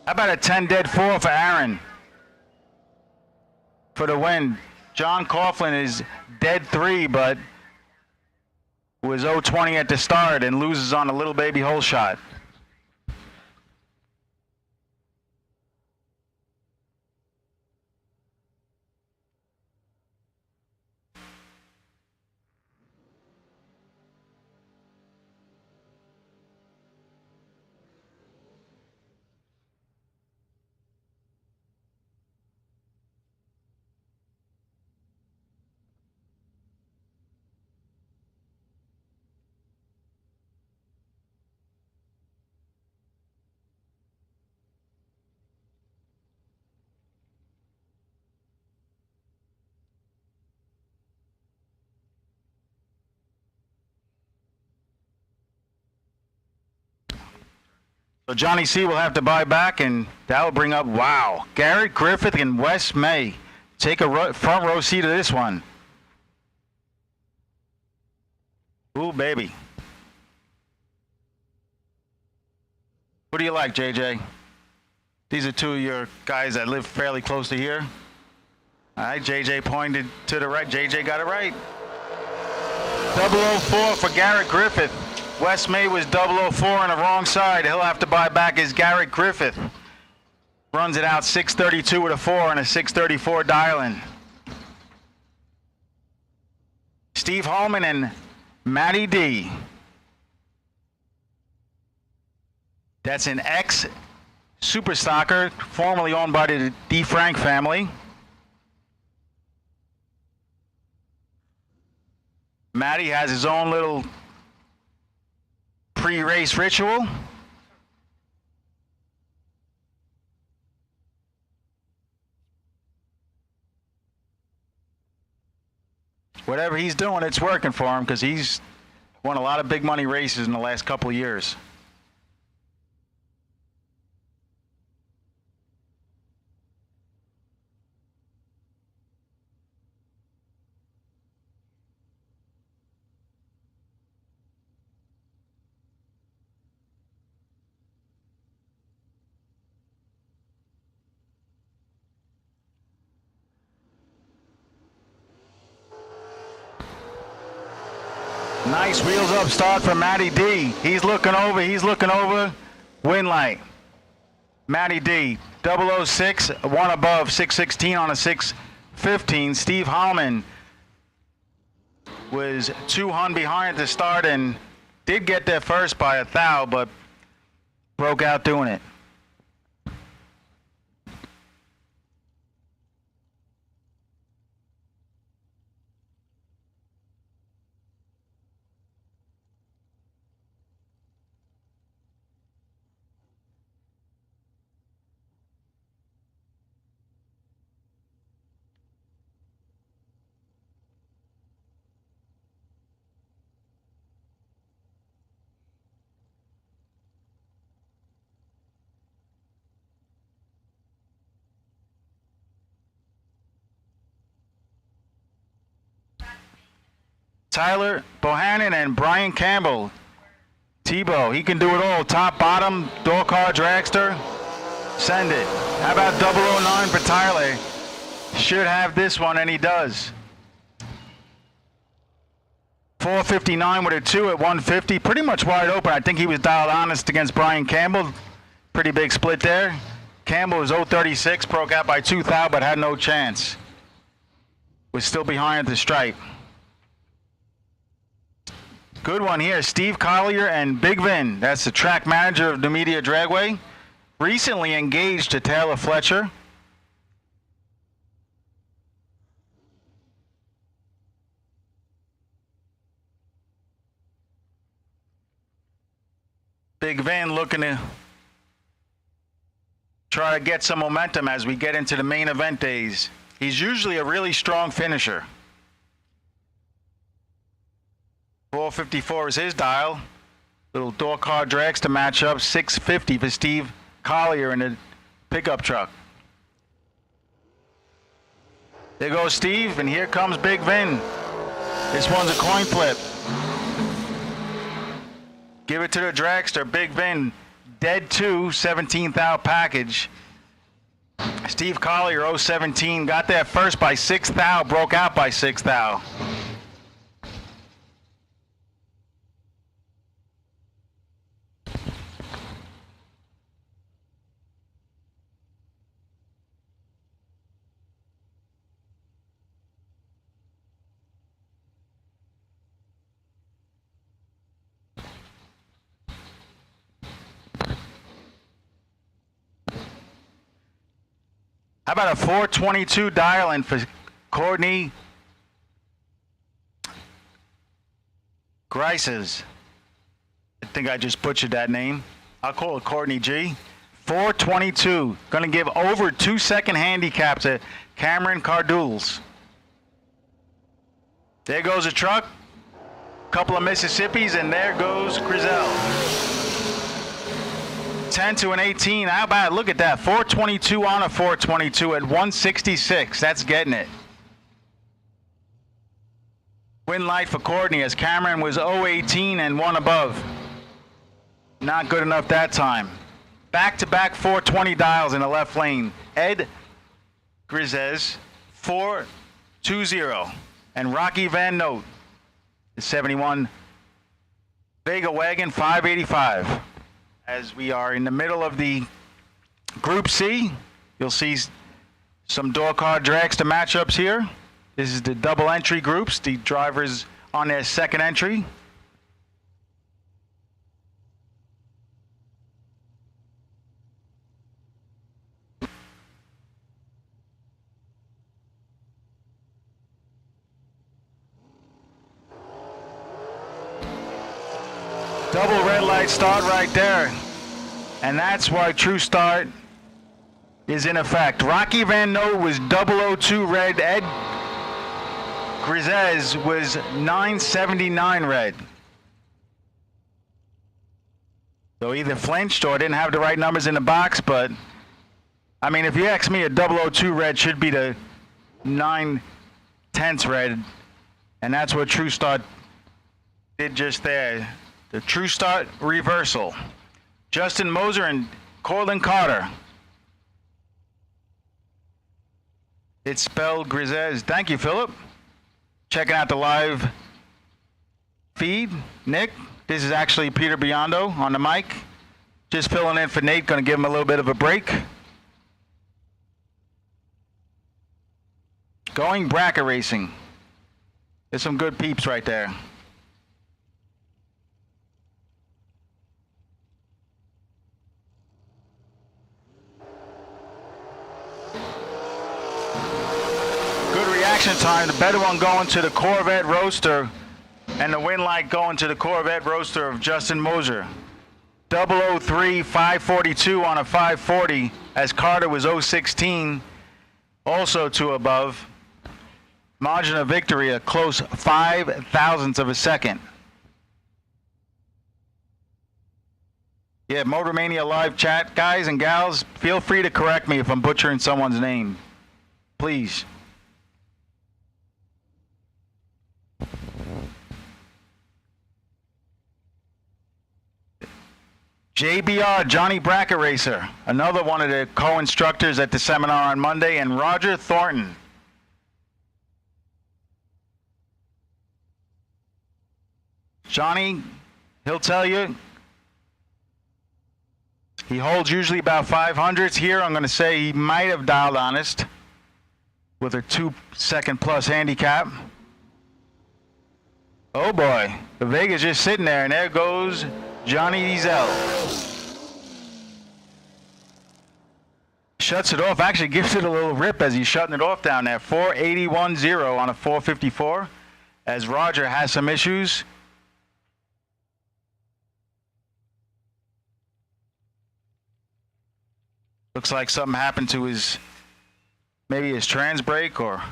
How about a 10 dead 4 for Aaron for the win? John Coughlin is dead 3, but was 020 at the start and loses on a little baby hole shot. So Johnny C will have to buy back, and that will bring up, wow, Garrett Griffith and Wes May. Take a front row seat of this one. Ooh, baby. What do you like, JJ? These are two of your guys that live fairly close to here. All right, JJ pointed to the right. JJ got it right. 004 for Garrett Griffith. Wes May was 004 on the wrong side. He'll have to buy back his Garrett Griffith. Runs it out 632 with a 4 and a 634 dial-in. Steve Hallman and Matty D. That's an ex-super stocker, formerly owned by the D. Frank family. Matty has his own little pre-race ritual. Whatever he's doing, it's working for him because he's won a lot of big money races in the last couple of years. Nice wheels up start for Matty D. He's looking over. Win light. Matty D, 006, one above, 616 on a 615. Steve Hallman was 200 behind at the start and did get there first by a thou, but broke out doing it. Tyler Bohannon and Brian Campbell. Tebow, he can do it all. Top, bottom, door car, dragster. Send it. How about 009 for Tyler? Should have this one, and he does. 459 with a 2 at 150. Pretty much wide open. I think he was dialed honest against Brian Campbell. Pretty big split there. Campbell was 036, broke out by 2 thou, but had no chance. Was still behind at the stripe. Good one here, Steve Collier and Big Vin. That's the track manager of the Media Dragway. Recently engaged to Taylor Fletcher. Big Vin looking to try to get some momentum as we get into the main event days. He's usually a really strong finisher. 454 is his dial. Little door car drags to match up. 650 for Steve Collier in the pickup truck. There goes Steve, and here comes Big Vin. This one's a coin flip. Give it to the dragster. Big Vin, dead 2, 17 thou package. Steve Collier, 017, got there first by 6 thou, broke out by 6 thou. How about a 422 dial-in for Courtney Grices? I think I just butchered that name. I'll call it Courtney G. 422. Going to give over 2-second handicap to Cameron Cardules. There goes a truck. Couple of Mississippis, and there goes Crizel. 10 to an 18. How about, look at that, 422 on a 422 at 166. That's getting it. Win light for Courtney as Cameron was 018 and one above. Not good enough that time. Back-to-back 420 dials in the left lane. Ed Grizez, 420. And Rocky Van Note, the 71 Vega Wagon, 585. As we are in the middle of the Group C, you'll see some door car dragster matchups here. This is the double entry groups, the drivers on their second entry. Double red light start right there. And that's why True Start is in effect. Rocky Van Noe was 002 red. Ed Grizez was 979 red. So either flinched or didn't have the right numbers in the box, but I mean, if you ask me, a 002 red should be the 9/10 red. And that's what True Start did just there. The True Start reversal. Justin Moser and Cortland Carter. It's spelled Grizez. Thank you, Philip. Checking out the live feed. Nick, this is actually Peter Biondo on the mic. Just filling in for Nate, gonna give him a little bit of a break. Going bracket racing. There's some good peeps right there. Reaction time, the better one going to the Corvette Roadster, and the win light going to the Corvette Roadster of Justin Moser. 003 542 on a 540 as Carter was 016, also two above. Margin of victory a close 0.005 of a second. Yeah, Motor Mania live chat, guys and gals, feel free to correct me if I'm butchering someone's name, please. JBR, Johnny Bracket Racer, another one of the co-instructors at the seminar on Monday, and Roger Thornton. Johnny, he'll tell you, he holds usually about 500s. Here, I'm going to say he might have dialed honest with a 2-second plus handicap. Oh boy, the Vega's just sitting there, and there goes Johnny Diesel. Shuts it off, actually gives it a little rip as he's shutting it off down there. 481.0 on a 454 as Roger has some issues. Looks like something happened to maybe his trans brake, or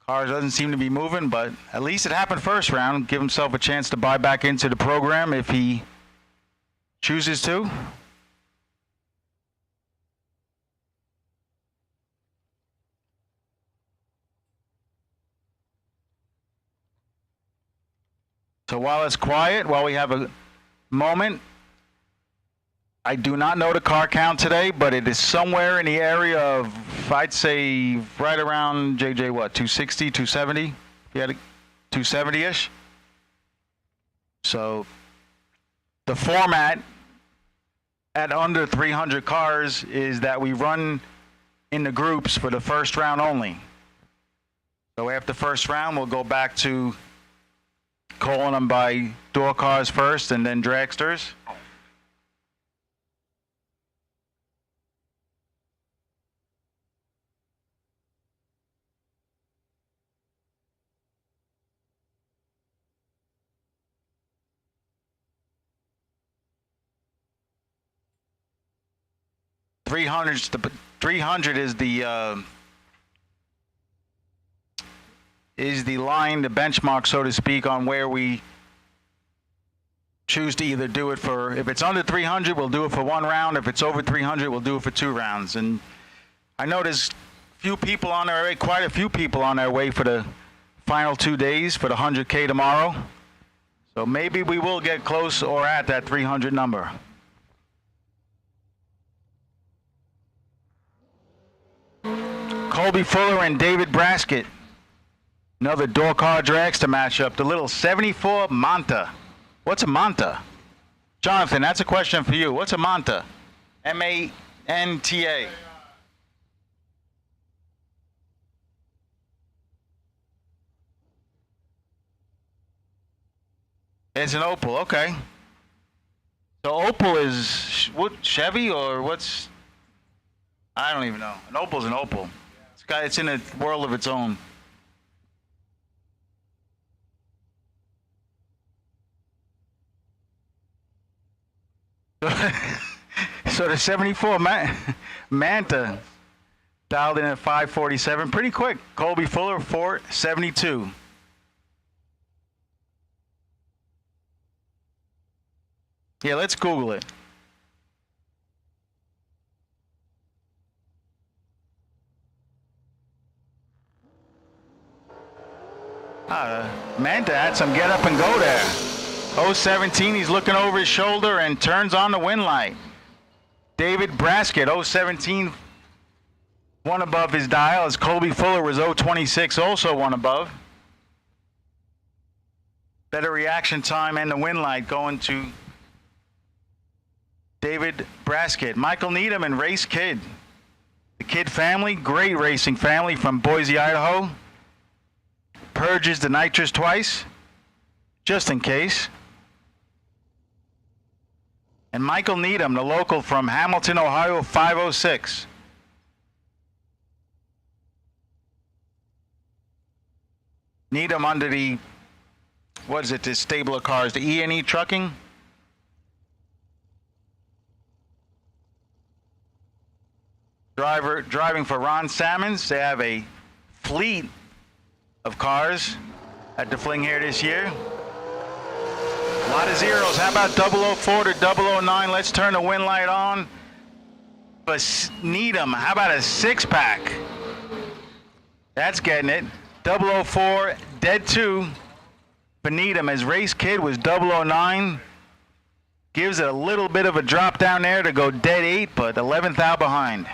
car doesn't seem to be moving, but at least it happened first round. Give himself a chance to buy back into the program if he chooses to. So while it's quiet, while we have a moment, I do not know the car count today, but it is somewhere in the area of, I'd say, right around, JJ, what, 260, 270? You had 270-ish? So the format at under 300 cars is that we run in the groups for the first round only. So after the first round, we'll go back to calling them by door cars first and then dragsters. The 300 is the line, the benchmark, so to speak, on where we choose to either do it for, if it's under 300, we'll do it for 1 round. If it's over 300, we'll do it for 2 rounds. And I know there's few people on their way, quite a few people on their way for the final 2 days for the 100K tomorrow. So maybe we will get close or at that 300 number. Colby Fuller and David Braskett. Another Dorcar Dragster matchup. The little 74 Manta. What's a Manta? Jonathan, that's a question for you. What's a Manta? M-A-N-T-A. It's an Opal, okay. So Opal is what, Chevy or what's? I don't even know. An Opal's an Opal. It's in a world of its own. So the 74 Manta dialed in at 547, pretty quick. Colby Fuller 472. Yeah, let's Google it. Manta had some get up and go there. 017, he's looking over his shoulder and turns on the wind light. David Braskett, 017, one above his dial, as Colby Fuller was 026, also one above. Better reaction time and the wind light going to David Braskett. Michael Needham and Race Kidd. The Kidd family, great racing family from Boise, Idaho. Purges the nitrous twice, just in case. And Michael Needham, the local from Hamilton, Ohio, 506. Needham under the, what is it, this stable of cars, the E&E Trucking? Driving for Ron Sammons. They have a fleet of cars at the Fling here this year. A lot of zeros. How about 004 to 009? Let's turn the wind light on. But Needham, how about a 6-pack? That's getting it. 004, dead 2 for Needham, as Race Kidd was 009. Gives it a little bit of a drop down there to go dead 8, but 11th out behind.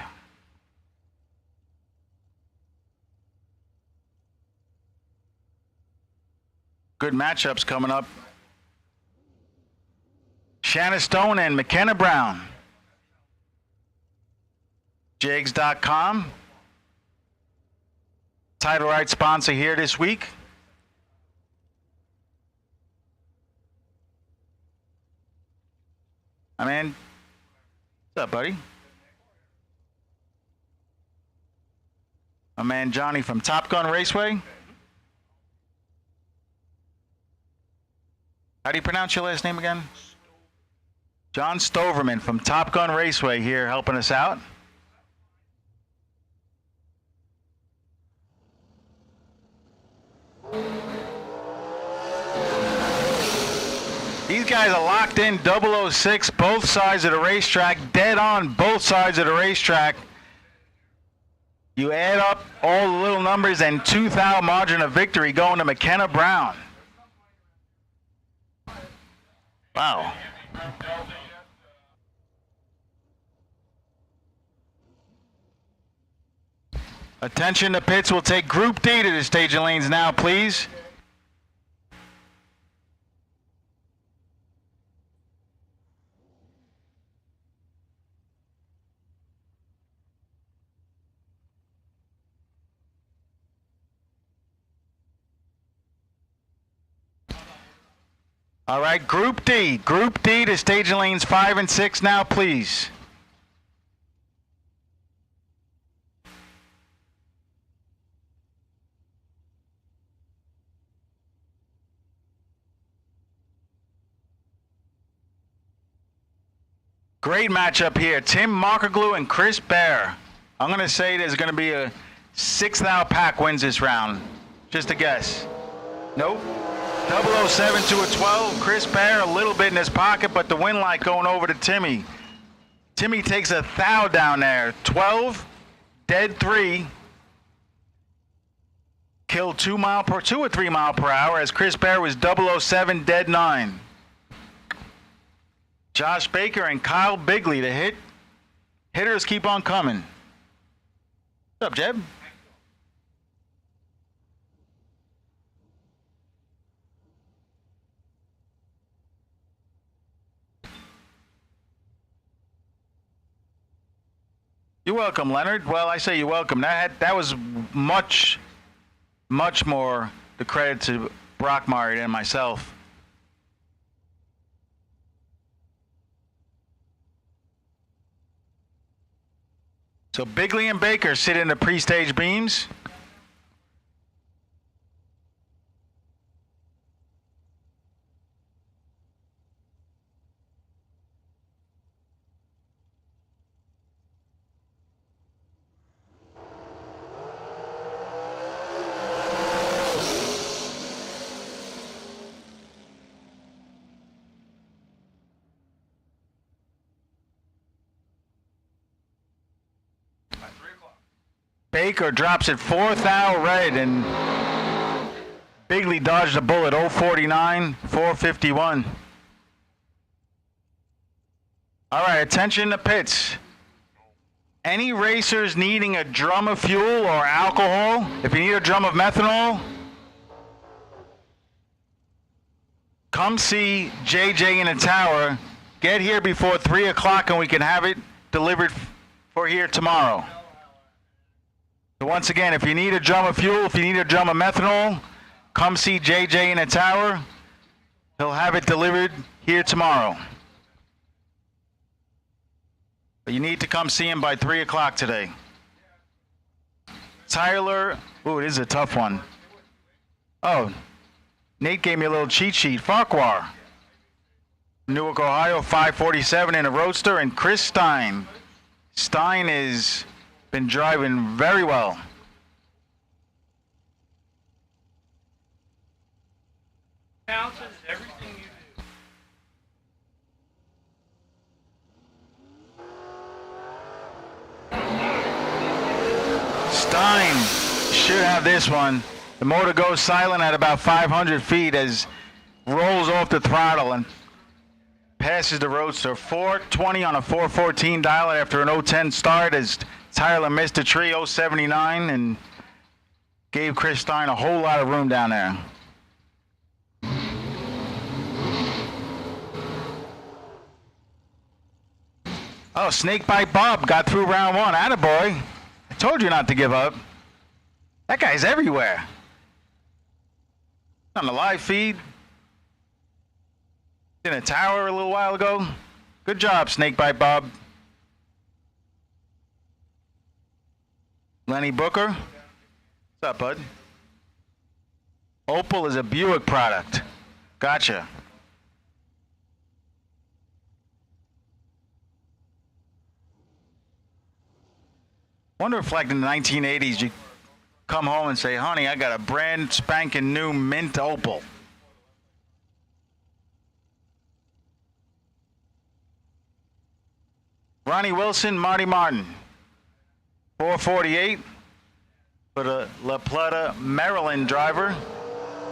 Good matchups coming up. Shanna Stone and McKenna Brown. Jags.com. Title right sponsor here this week. Hi, man. What's up, buddy? My man Johnny from Top Gun Raceway. How do you pronounce your last name again? John Stoverman from Top Gun Raceway here helping us out. These guys are locked in 006, both sides of the racetrack, dead on both sides of the racetrack. You add up all the little numbers and 2,000 margin of victory going to McKenna Brown. Wow. Attention, the pits will take Group D to the staging lanes now, please. All right, Group D. Group D to staging lanes 5 and 6 now, please. Great matchup here. Tim Markerglue and Chris Bear. I'm going to say there's going to be a 6th out pack wins this round. Just a guess. Nope. 007 to a 12. Chris Bear a little bit in his pocket, but the win light going over to Timmy. Timmy takes a thou down there. 12, dead 3. Killed 2 or 3 mile per hour as Chris Bear was 007, dead 9. Josh Baker and Kyle Bigley to hit. Hitters keep on coming. What's up, Jeb? You're welcome, Leonard. Well, I say you're welcome. That was much more the credit to Brockmeyer than myself. So Bigley and Baker sit in the pre-stage beams. Baker drops it 4th thou red, and Bigley dodged a bullet. 049, 451. All right, attention to pits. Any racers needing a drum of fuel or alcohol, if you need a drum of methanol, come see JJ in the tower. Get here before 3 o'clock and we can have it delivered for here tomorrow. So once again, if you need a drum of fuel, if you need a drum of methanol, come see JJ in the tower. He'll have it delivered here tomorrow. But you need to come see him by 3 o'clock today. Tyler, ooh, it is a tough one. Oh, Nate gave me a little cheat sheet. Farquhar, Newark, Ohio, 547 in a Roadster, and Chris Stein. Stein is been driving very well. Counts as everything you do. Stein should have this one. The motor goes silent at about 500 feet as rolls off the throttle and passes the Roadster. 420 on a 414 dialer after an 010 start as Tyler missed a tree. 079 and gave Chris Stein a whole lot of room down there. Oh, Snakebite Bob got through round 1. Attaboy. I told you not to give up. That guy's everywhere. On the live feed. In a tower a little while ago. Good job, Snakebite Bob. Lenny Booker. What's up, bud? Opal is a Buick product. Gotcha. Wonder if like in the 1980s you come home and say, honey, I got a brand spanking new mint Opal. Ronnie Wilson, Marty Martin. 448 for the La Plata, Maryland driver.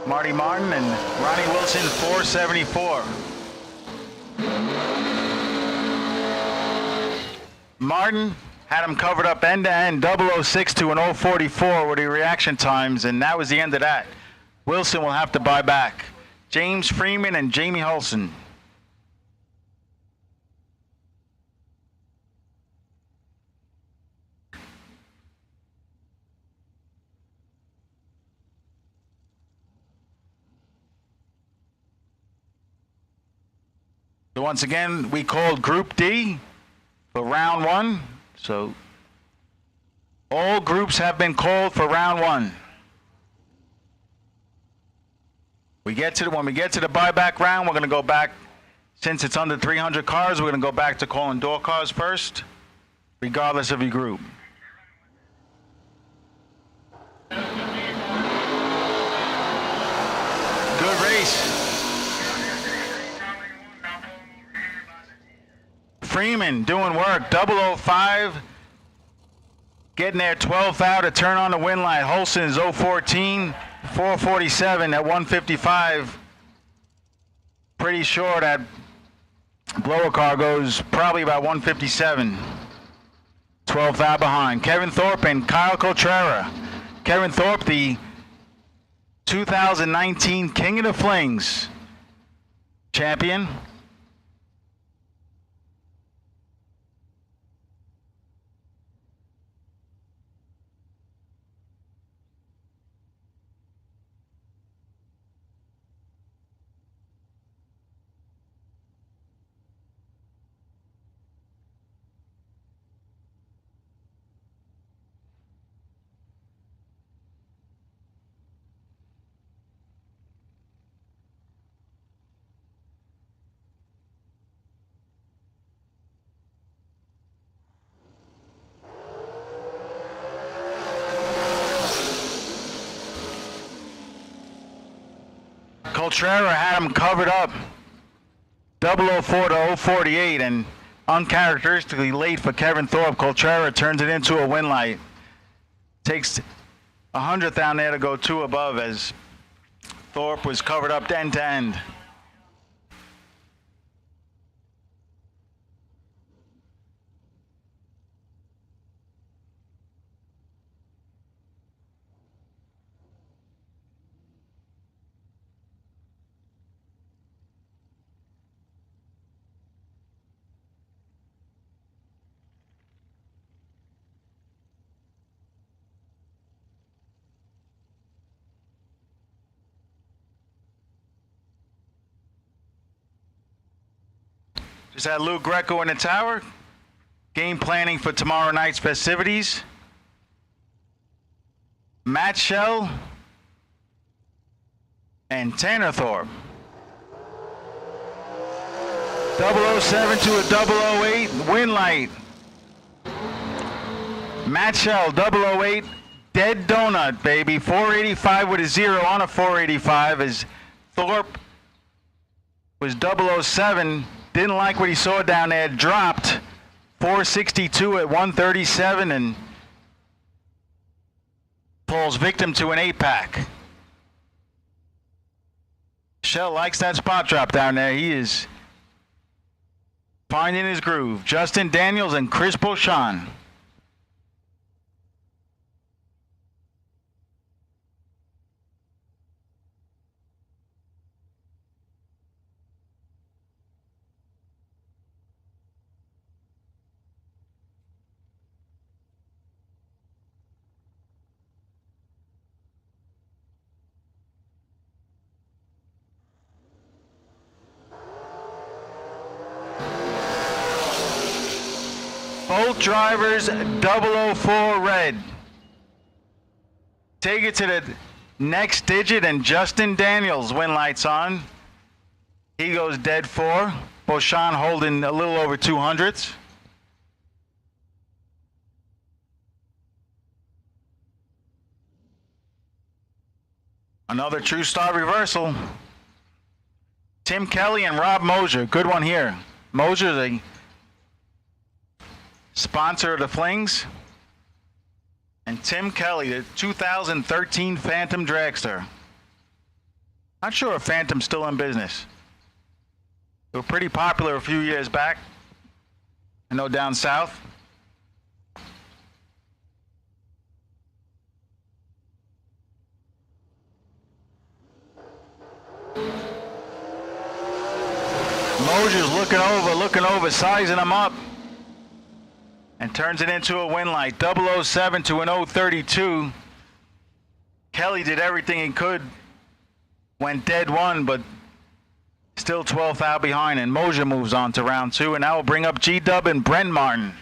Marty Martin and Ronnie Wilson, 474. Martin had him covered up end-to-end, 006 to an 044 with the reaction times, and that was the end of that. Wilson will have to buy back. James Freeman and Jamie Hulson. So once again, we called Group D for round 1. So all groups have been called for round 1. When we get to the buyback round, we're going to go back. Since it's under 300 cars, we're going to go back to calling door cars first, regardless of your group. Good race. Freeman doing work. 005. Getting there 12th out to turn on the win line. Holson's 014. 447 at 155. Pretty sure that blower car goes probably about 157. 12th out behind. Kevin Thorpe and Kyle Cotrera. Kevin Thorpe, the 2019 King of the Flings champion. Cotrera had him covered up. 004 to 048, and uncharacteristically late for Kevin Thorpe. Cotrera turns it into a win light. Takes 100th down there to go 2 above as Thorpe was covered up end to end. Just had Lou Greco in the tower. Game planning for tomorrow night's festivities. Matt Shell and Tanner Thorpe. 007 to a 008 win light. Matt Shell, 008, dead donut, baby. 485 with a 0 on a 485 as Thorpe was 007. Didn't like what he saw down there, dropped 462 at 137 and falls victim to an 8-pack. Shell likes that spot drop down there. He is finding his groove. Justin Daniels and Chris Beauchamp. Both drivers 004 red. Take it to the next digit and Justin Daniels win lights on. He goes dead 4. Beauchamp holding a little over 200s. Another true star reversal. Tim Kelly and Rob Mosier. Good one here. Mosier's a sponsor of the Flings. And Tim Kelly, the 2013 Phantom Dragster. Not sure if Phantom's still in business. They were pretty popular a few years back. I know down south. Mosier's looking over, sizing them up. And turns it into a win light. 007 to an 032. Kelly did everything he could. Went dead 1, but still 12th out behind. And Mosier moves on to round 2. And now we'll bring up G-Dub and Brent Martin.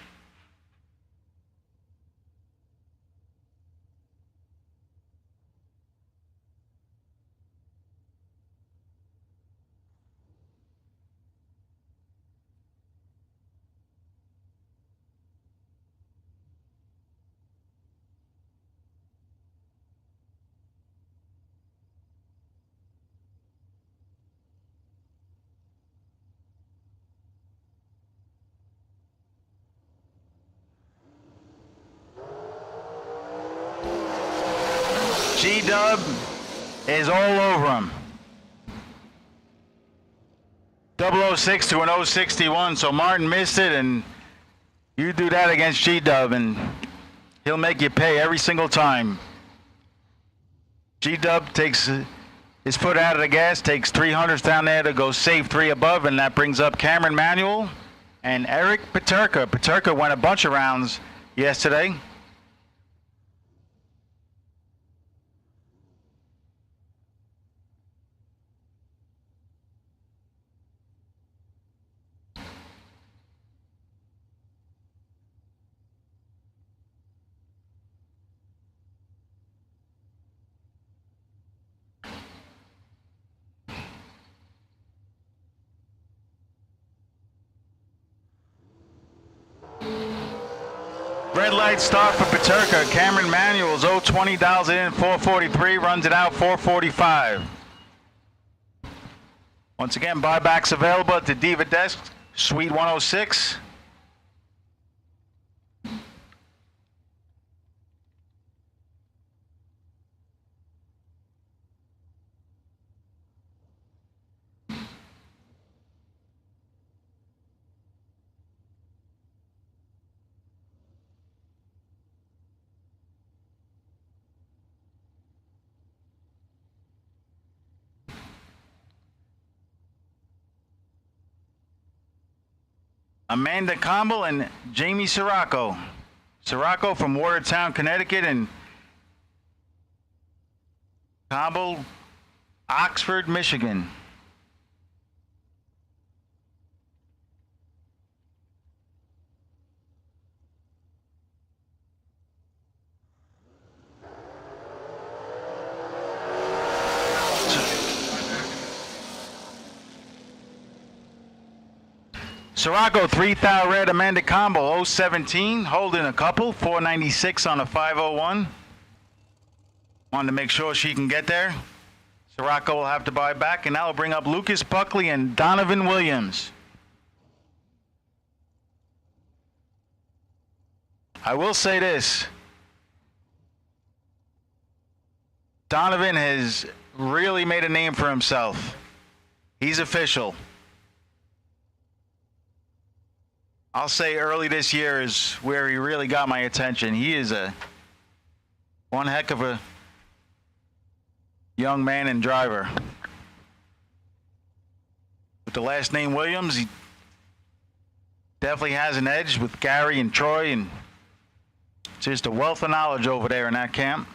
G-Dub is all over him. 006 to an 061, so Martin missed it, and you do that against G-Dub, and he'll make you pay every single time. G-Dub takes his foot out of the gas, takes 300s down there to go save 3 above, and that brings up Cameron Manuel and Eric Paterka. Paterka went a bunch of rounds yesterday. Red light start for Paterka. Cameron Manuel's 020 dials it in 443, runs it out 445. Once again, buybacks available at the Diva Desk, Suite 106. Amanda Campbell and Jamie Sirocco. Sirocco from Watertown, Connecticut, and Campbell, Oxford, Michigan. Sirocco, 3,000 red. Amanda Campbell, 017, holding a couple, 496 on a 501. Wanted to make sure she can get there. Sirocco will have to buy back, and that will bring up Lucas Buckley and Donovan Williams. I will say this. Donovan has really made a name for himself. He's official. I'll say early this year is where he really got my attention. He is one heck of a young man and driver. With the last name Williams, he definitely has an edge with Gary and Troy, and just a wealth of knowledge over there in that camp.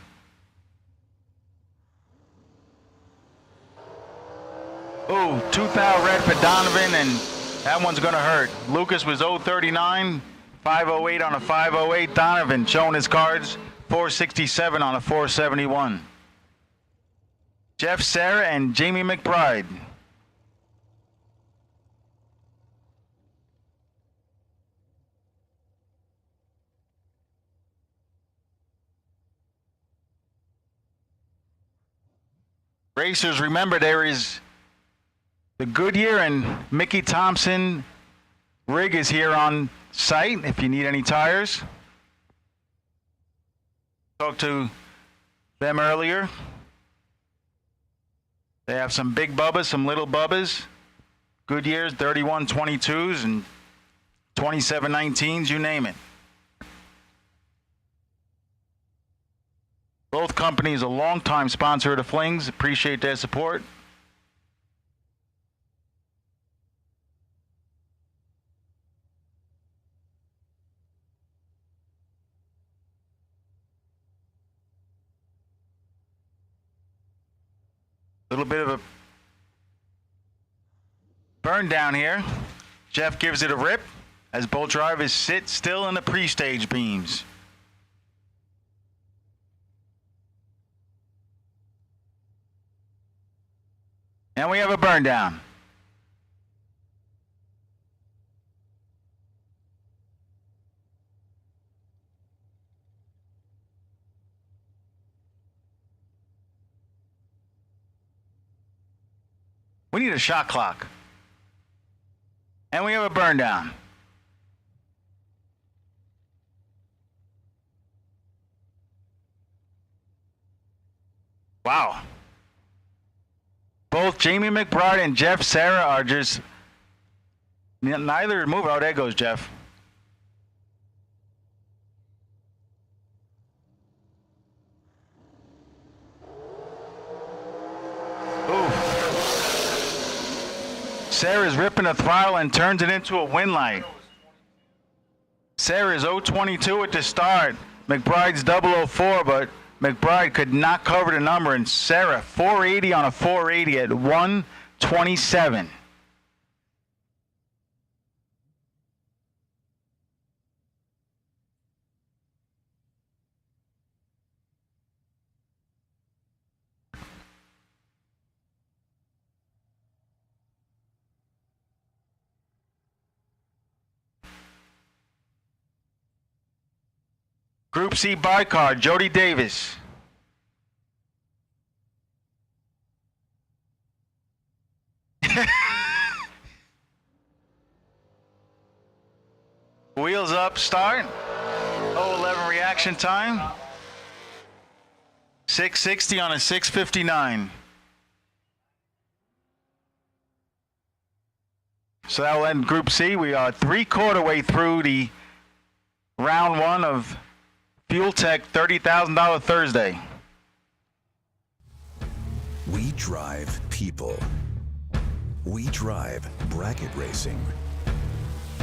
Oh, 2,000 red for Donovan, and that one's going to hurt. Lucas was 039, 508 on a 508. Donovan showing his cards, 467 on a 471. Jeff Sarah and Jamie McBride. Racers, remember there is the Goodyear and Mickey Thompson rig is here on site if you need any tires. Talked to them earlier. They have some big Bubbas, some little Bubbas. Goodyears, 3122s and 2719s, you name it. Both companies a longtime sponsor of the Flings. Appreciate their support. Little bit of a burn down here. Jeff gives it a rip as both drivers sit still in the pre-stage beams. And we have a burn down. We need a shot clock. And we have a burn down. Wow. Both Jamie McBride and Jeff Serra are just neither move. Oh, there goes Jeff. Ooh. Sarah's ripping a throttle and turns it into a win light. Sarah's 022 at the start. McBride's 004, but McBride could not cover the number, and Sarah 480 on a 480 at 127. Group C by-car, Jody Davis. Wheels up, start. 011 reaction time. 660 on a 659. So that will end Group C. We are 3/4 way through the round one of Fuel Tech $30,000 Thursday. We drive people. We drive bracket racing.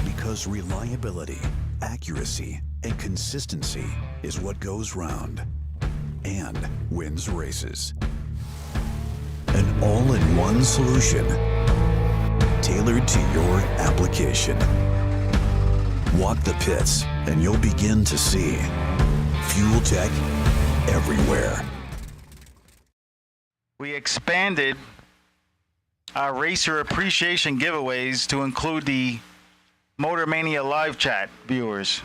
Because reliability, accuracy, and consistency is what goes round and wins races. An all-in-one solution tailored to your application. Walk the pits and you'll begin to see Fuel Tech everywhere. We expanded our racer appreciation giveaways to include the Motor Mania live chat viewers.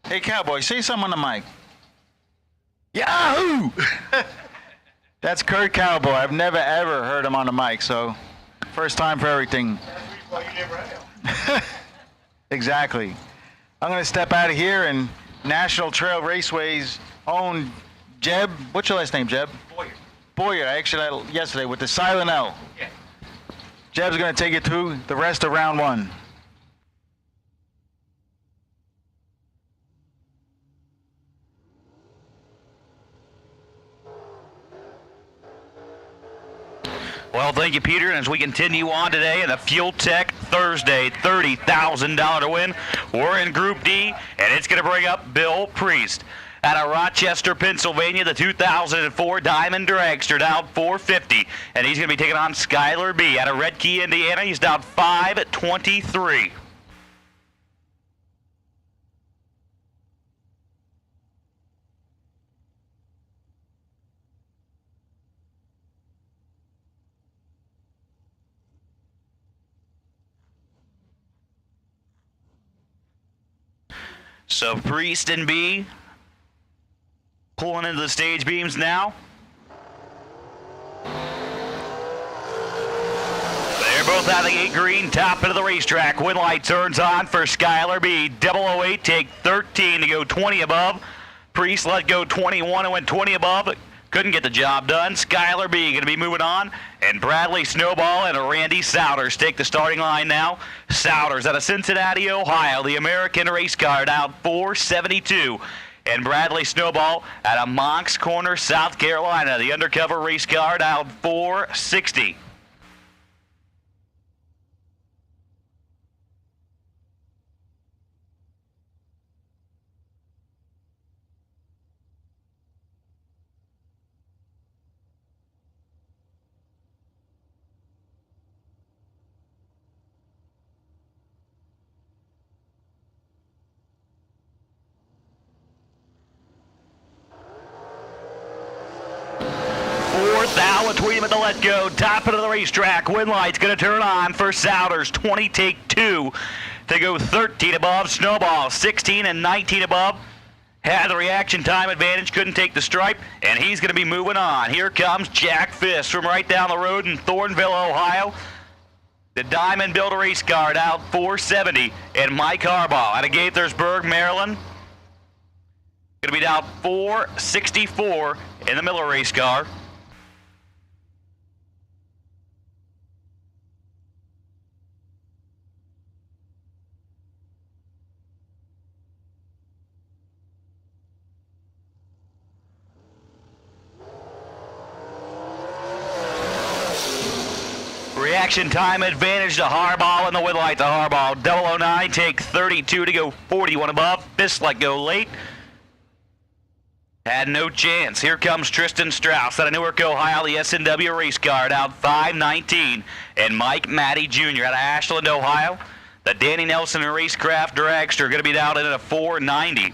Hey, Cowboy, say something on the mic. Yahoo! That's Kurt Cowboy. I've never, ever heard him on the mic, so first time for everything. Exactly. I'm going to step out of here, and National Trail Raceway's own Jeb. What's your last name, Jeb? Boyer. Boyer. Actually, yesterday with the silent L. Yeah. Jeb's going to take you through the rest of round one. Well, thank you, Peter. And as we continue on today in the Fuel Tech Thursday $30,000 win, we're in Group D, and it's going to bring up Bill Priest. Out of Rochester, Pennsylvania, the 2004 Diamond Dragster down 450. And he's going to be taking on Skylar B. Out of Red Key, Indiana, he's down 523. So Priest and B pulling into the stage beams now. They're both out of the gate green, top into the racetrack. Wind light turns on for Skylar B. 008 take 13 to go 20 above. Priest let go 21 and went 20 above. Couldn't get the job done. Skylar B going to be moving on. And Bradley Snowball and Randy Souders take the starting line now. Souders out of Cincinnati, Ohio. The American race car out 472. And Bradley Snowball out of Monks Corner, South Carolina. The undercover race car out 460. Now between them at the let go, top of the racetrack. Wind light's going to turn on for Souders. 20 take 2 to go 13 above. Snowball 16 and 19 above. Had the reaction time advantage, couldn't take the stripe, and he's going to be moving on. Here comes Jack Fisk from right down the road in Thornville, Ohio. The Diamond Builder race car out 470, and Mike Harbaugh out of Gaithersburg, Maryland. Going to be down 464 in the Miller race car. Reaction time advantage to Harbaugh in the wind light to Harbaugh. 009 take 32 to go 41 above. Fisk let go late. Had no chance. Here comes Tristan Strauss out of Newark, Ohio, the SNW race car out 519. And Mike Matty Jr. out of Ashland, Ohio. The Danny Nelson Racecraft Dragster going to be down in a 490.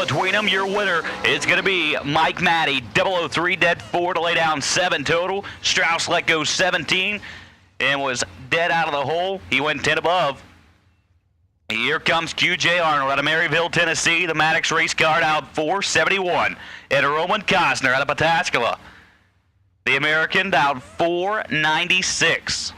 Between them, your winner is going to be Mike Matty. 003 dead 4 to lay down 7 total. Strauss let go 17 and was dead out of the hole. He went 10 above. Here comes QJ Arnold out of Maryville, Tennessee. The Maddox race car out 471. And Roman Cosner out of Pataskala. The American down 496.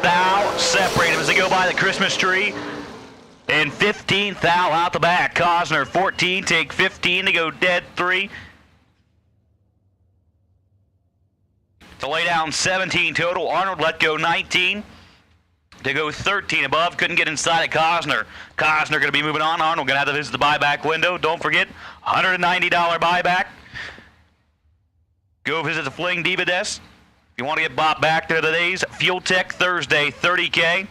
Thou separated as they go by the Christmas tree. And 15th thou out the back. Cosner 14, take 15 to go dead 3. To lay down 17 total. Arnold let go 19 to go 13 above. Couldn't get inside of Cosner. Cosner going to be moving on. Arnold going to have to visit the buyback window. Don't forget, $190 buyback. Go visit the Fling Diva desk. If you want to get bought back to today's Fuel Tech Thursday 30K.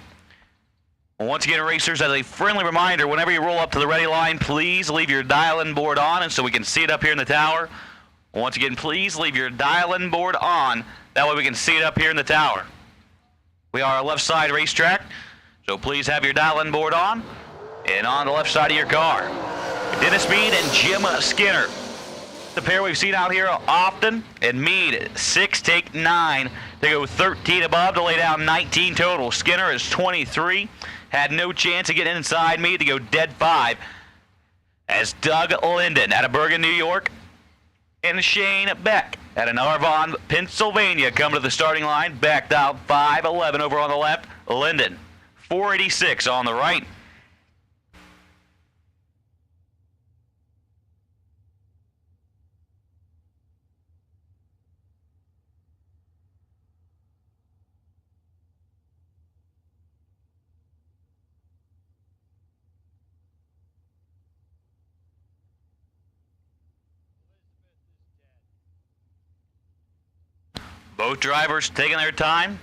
Once again, racers, as a friendly reminder, whenever you roll up to the ready line, please leave your dial-in board on, and so we can see it up here in the tower. Once again, please leave your dial-in board on. That way we can see it up here in the tower. We are a left side racetrack, so please have your dial-in board on and on the left side of your car. Dennis Mead and Jim Skinner. The pair we've seen out here often. And Mead, 6, take 9 to go 13 above to lay down 19 total. Skinner is 23. Had no chance of getting inside Mead to go dead 5. As Doug Linden out of Bergen, New York, and Shane Beck out of Narvon, Pennsylvania come to the starting line. Beck dialed 511 over on the left. Linden, 486 on the right. Both drivers taking their time,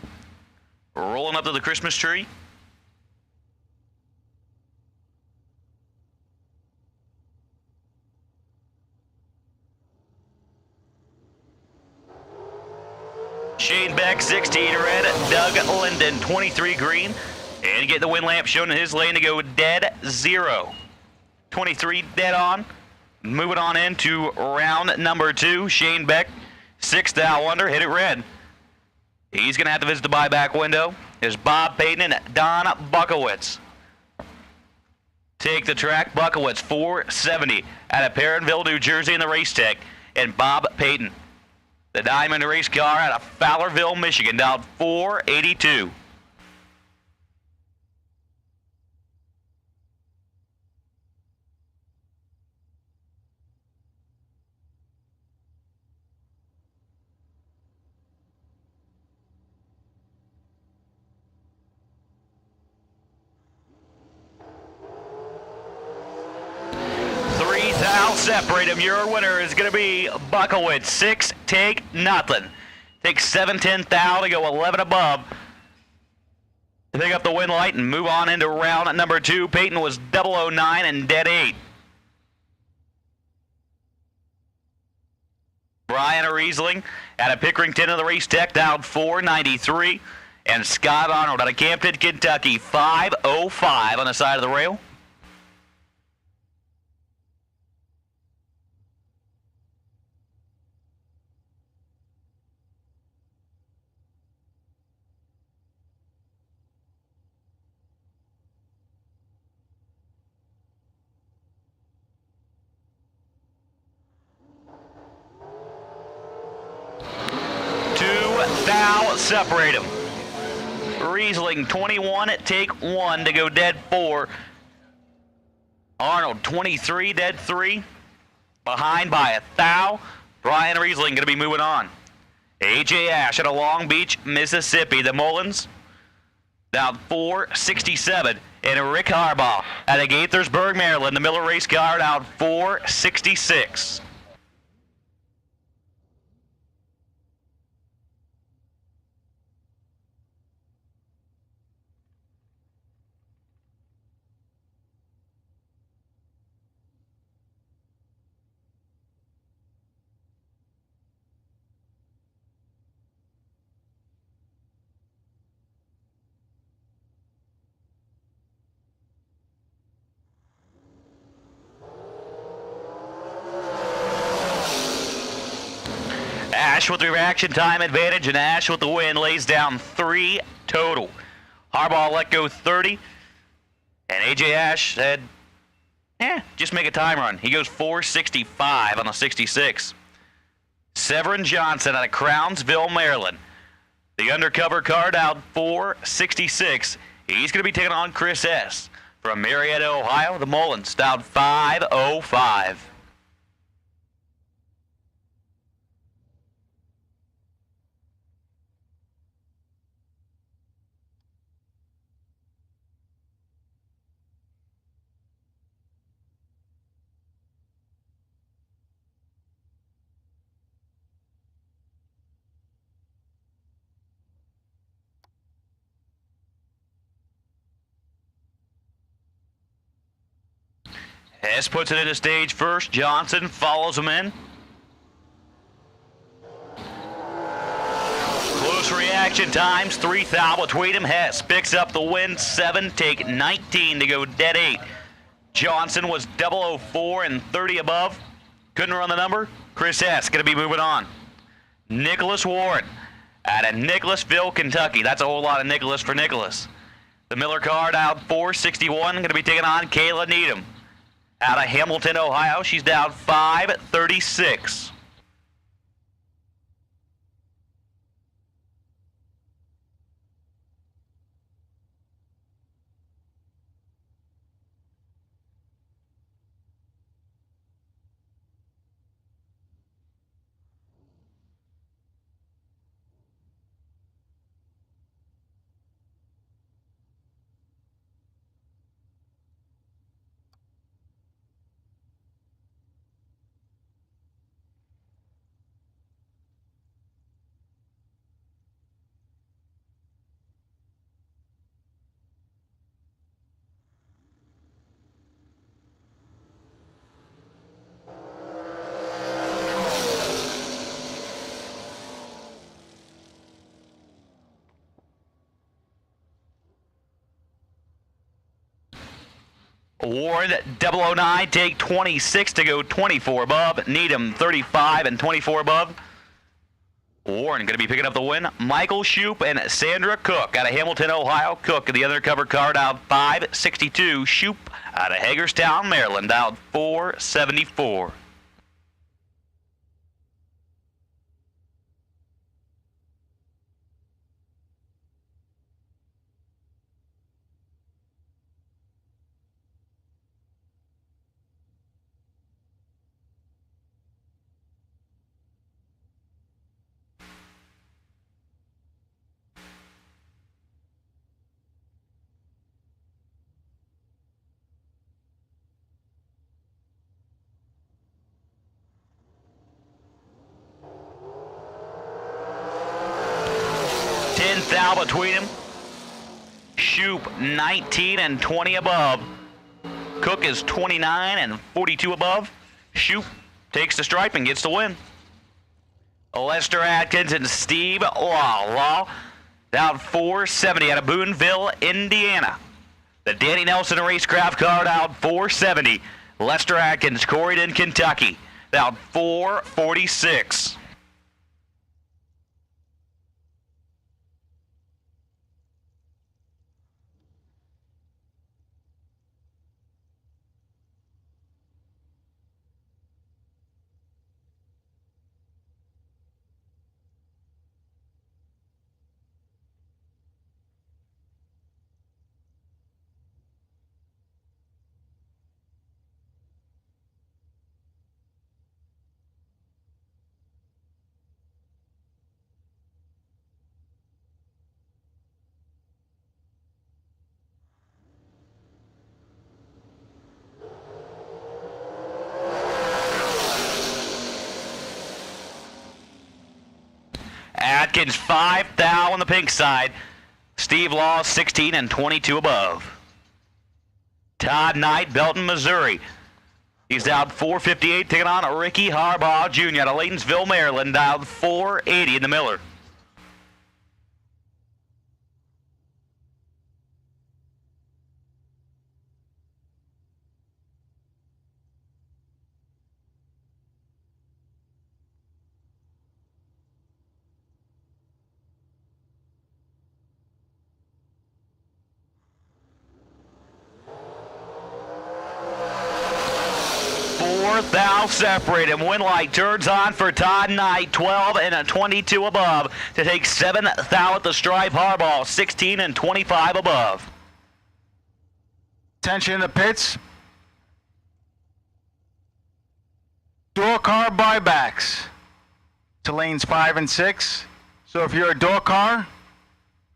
rolling up to the Christmas tree. Shane Beck, 16 red. Doug Linden, 23 green. And get the wind lamp shown in his lane to go dead 0. 23 dead on. Moving on into round number 2. Shane Beck, 6th out under, hit it red. He's going to have to visit the buyback window. There's Bob Payton and Don Buckowitz. Take the track. Buckowitz, 470 out of Perrineville, New Jersey in the race tech. And Bob Payton, the Diamond race car out of Fowlerville, Michigan, dialed 482. Separate him. Your winner is going to be Buckowitz. 6, take nothing. Take 7/10 thou to go 11 above. To pick up the win light and move on into round number 2. Peyton was 009 and dead 8. Brian Riesling out of Pickerington in the race tech dialed 493. And Scott Arnold out of Campton, Kentucky, 505 on the side of the rail. Thou separate them. Riesling 21 at take 1 to go dead 4. Arnold 23 dead 3. Behind by a thou. Brian Riesling going to be moving on. AJ Ash out of Long Beach, Mississippi. The Mullins down 467. And Rick Harbaugh out of Gaithersburg, Maryland. The Miller race car down 466. Ash with the reaction time advantage, and Ash with the win lays down 3 total. Harbaugh let go 30, and AJ Ash said, just make a time run. He goes 465 on the 66. Severin Johnson out of Crownsville, Maryland. The undercover car down 466. He's going to be taking on Chris S. From Marietta, Ohio. The Mullins down 505. Hess puts it into stage first. Johnson follows him in. Close reaction times, 3 thou between him. Hess picks up the win, 7, take 19 to go dead 8. Johnson was 004 and 30 above. Couldn't run the number. Chris S. going to be moving on. Nicholas Warren out of Nicholasville, Kentucky. That's a whole lot of Nicholas for Nicholas. The Miller card out 461. Going to be taking on Kayla Needham out of Hamilton, Ohio. She's down 536. Warren 009, take 26 to go 24 above. Needham 35 and 24 above. Warren going to be picking up the win. Michael Shoup and Sandra Cook out of Hamilton, Ohio. Cook in the undercover card out 562. Shoup out of Hagerstown, Maryland out 474. Thou between them. Shoup 19 and 20 above. Cook is 29 and 42 above. Shoup takes the stripe and gets the win. Lester Atkins and Steve Law down 470 out of Boonville, Indiana. The Danny Nelson Racecraft card out 470. Lester Atkins, Corydon, Kentucky, down 446. Atkins 5 thou on the pink side. Steve Law 16 and 22 above. Todd Knight, Belton, Missouri. He's down 458, taking on Ricky Harbaugh Jr. out of Laytonsville, Maryland, down 480 in the Miller. Thou separate him. Win light turns on for Todd Knight, 12 and a 22 above to take 7 thou at the stripe. Harbaugh 16 and 25 above. Attention in the pits. Door car buybacks to lanes 5 and 6. So if you're a door car,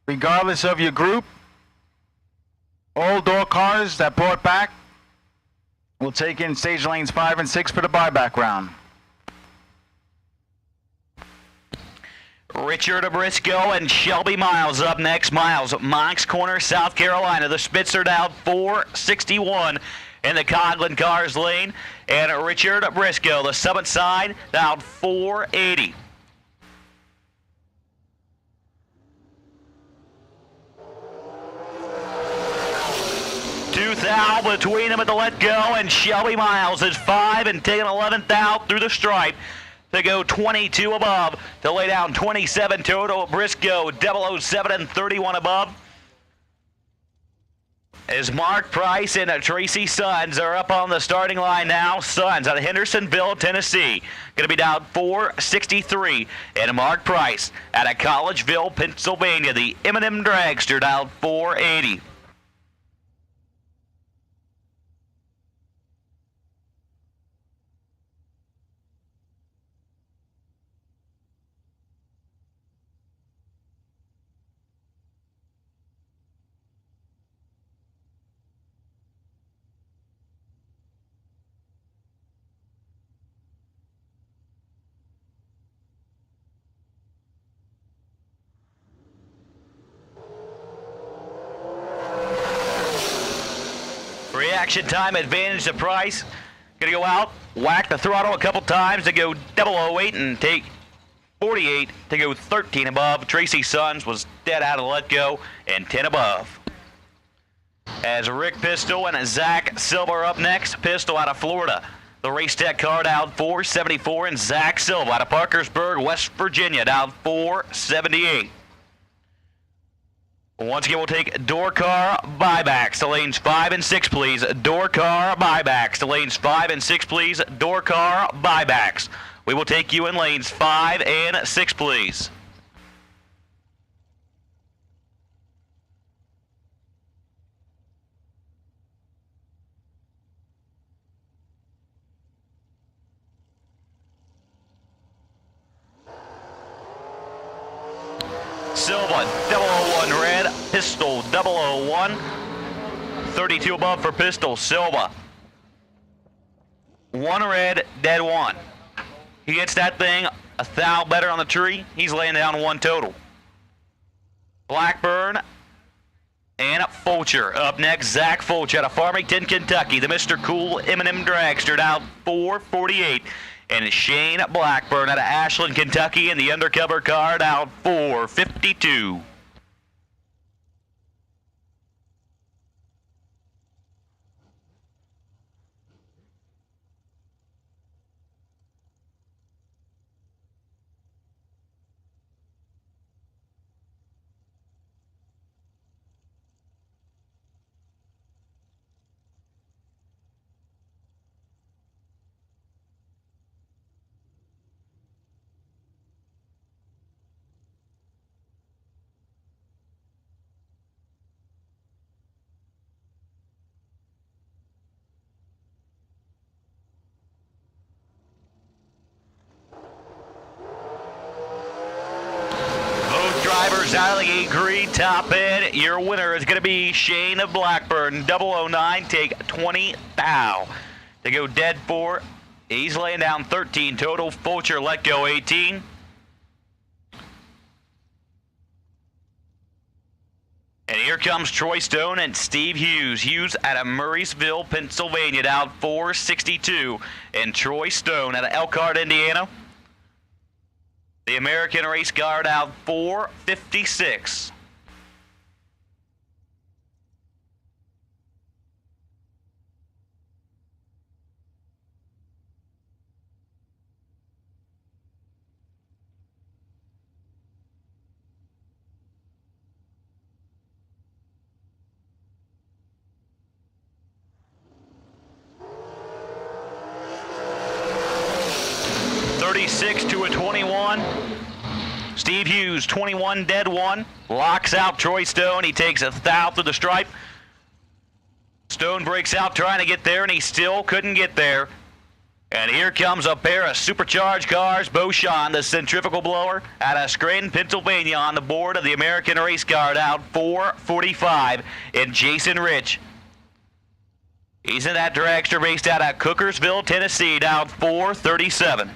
regardless of your group, all door cars that brought back will take in stage lanes 5 and 6 for the buyback round. Richard Briscoe and Shelby Miles up next. Miles, Moncks Corner, South Carolina. The Spitzer down 461 in the Conklin Cars lane. And Richard Briscoe, the Summit side, down 480. now between them at the let go, and Shelby Miles is 5 and taking 11th out through the stripe to go 22 above to lay down 27 total. Briscoe 007 and 31 above. As Mark Price and Tracy Sons are up on the starting line now. Sons out of Hendersonville, Tennessee, going to be down 463. And Mark Price out of Collegeville, Pennsylvania, the M&M Dragster, down 480. Reaction time advantage to Price. Gonna go out, whack the throttle a couple times to go 008 and take 48 to go 13 above. Tracy Sons was dead out of let go and 10 above. As Rick Pistol and Zach Silva are up next. Pistol out of Florida, the Race Tech car down 474, and Zach Silva out of Parkersburg, West Virginia, down 478. Once again, we'll take door car buybacks to lanes 5 and 6, please. Door car buybacks to lanes 5 and 6, please. Door car buybacks. We will take you in lanes 5 and 6, please. Silva 001 red, Pistol 001, 32 above for Pistol. Silva 1 red, dead 1. He gets that thing a thou better on the tree. He's laying down 1 total. Blackburn and Fulcher up next. Zach Fulcher out of Farmington, Kentucky, the Mr. Cool M&M Dragster, down 448. And Shane Blackburn out of Ashland, Kentucky, in the undercover car, down 452. Out of the 8 green top end, your winner is going to be Shane Blackburn, 009, take 20 thou. To go dead 4, he's laying down 13 total. Fulcher let go 18. And here comes Troy Stone and Steve Hughes. Hughes out of Murraysville, Pennsylvania, down 462. And Troy Stone out of Elkhart, Indiana, the American race car, down 456. To a 21. Steve Hughes, 21, dead 1. Locks out Troy Stone. He takes a thou through the stripe. Stone breaks out trying to get there, and he still couldn't get there. And here comes a pair of supercharged cars. Beauchamp, the centrifugal blower, out of Scranton, Pennsylvania, on the board of the American race car, down 445. And Jason Rich, he's in that dragster based out of Cookersville, Tennessee, down 437.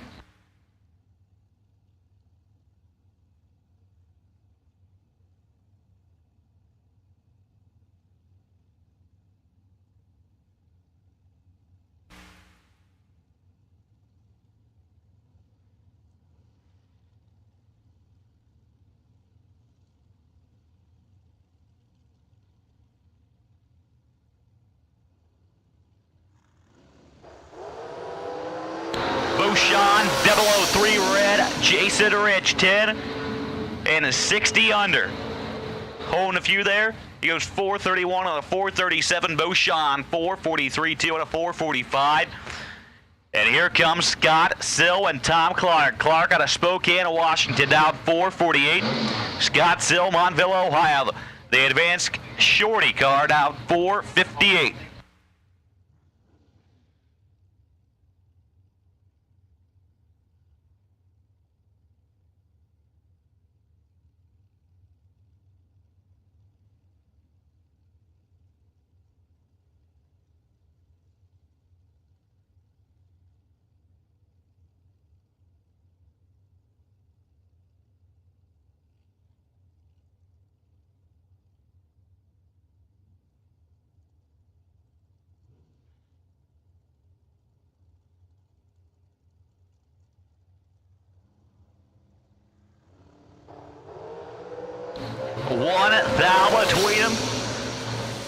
003 red, Jason Rich, 10 and a 60 under. Holding a few there. He goes 431 on a 437. Beauchamp 443-2 on a 445. And here comes Scott Sill and Tom Clark. Clark out of Spokane, Washington, down 448. Scott Sill, Montville, Ohio. The advanced shorty car down 458. One thou between them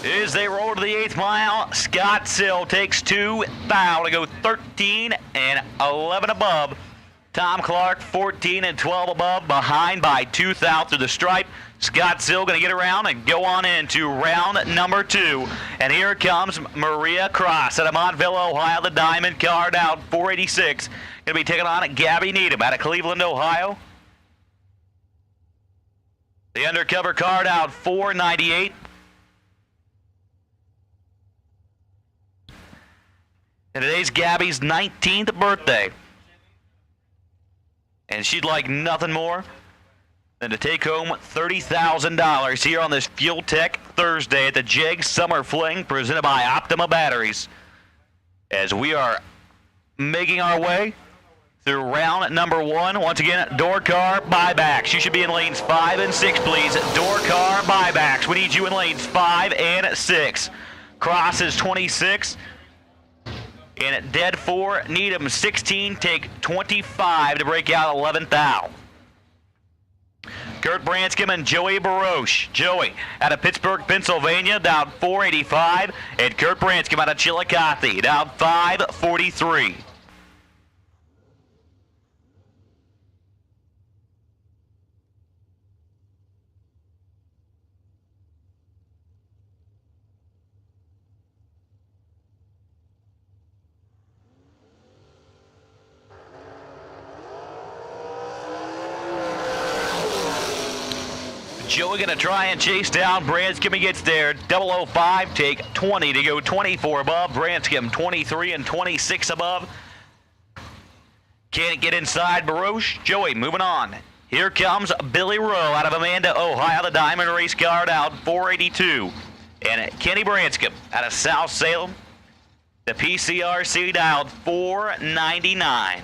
as they roll to the 8th mile. Scott Sill takes 2 thou to go 13 and 11 above. Tom Clark 14 and 12 above, behind by 2 thou through the stripe. Scott Sill going to get around and go on into round number 2. And here comes Maria Cross out of Montville, Ohio, the diamond car down 486. Going to be taking on Gabby Needham out of Cleveland, Ohio. The undercover card out 498. And today's Gabby's 19th birthday. And she'd like nothing more than to take home $30,000 here on this Fuel Tech Thursday at the JEG Summer Fling presented by Optima Batteries. As we are making our way through round number 1. Once again, door car buybacks. You should be in lanes 5 and 6, please. Door car buybacks. We need you in lanes 5 and 6. Cross is 26. And at dead 4, Needham 16, take 25 to break out 11th thou. Kurt Branscombe and Joey Baroche. Joey out of Pittsburgh, Pennsylvania, down 485. And Kurt Branscombe out of Chillicothe, down 543. Joey going to try and chase down Branscombe. He gets there. 005, take 20 to go 24 above. Branscombe 23 and 26 above. Can't get inside Baroche. Joey moving on. Here comes Billy Rowe out of Amanda, Ohio. The diamond race car out 482. And Kenny Branscombe out of South Salem. The PCRC dialed 499.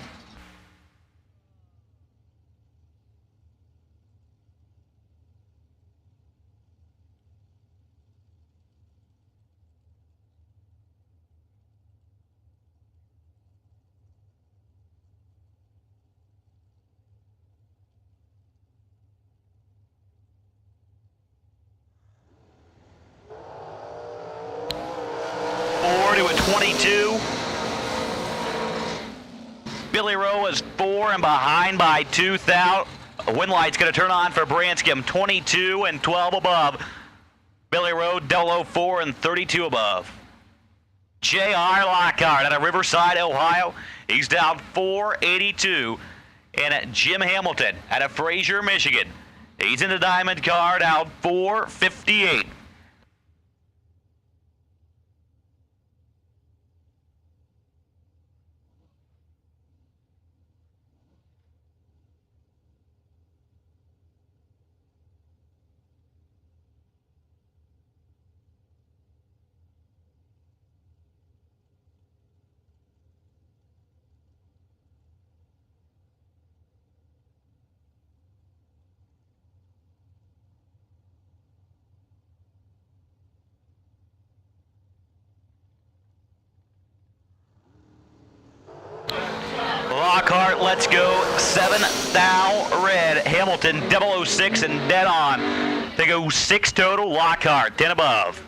To a 22. Billy Rowe is 4 and behind by 2 thou. Wind light's going to turn on for Branscombe, 22 and 12 above. Billy Rowe, 004 and 32 above. J.R. Lockhart out of Riverside, Ohio. He's down 482. And Jim Hamilton out of Fraser, Michigan. He's in the diamond car, down 458. Lockhart, let's go. 7 thou red. Hamilton, 006 and dead on. They go 6 total. Lockhart, 10 above.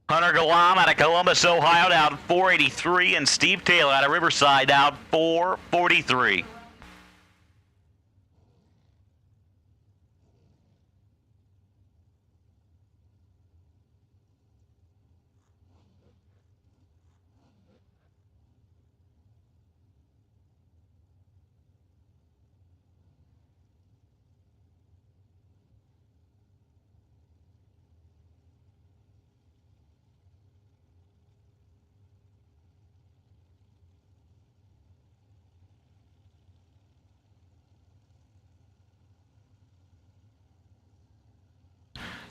Hunter Galam out of Columbus, Ohio, down 483, and Steve Taylor out of Riverside, down 443.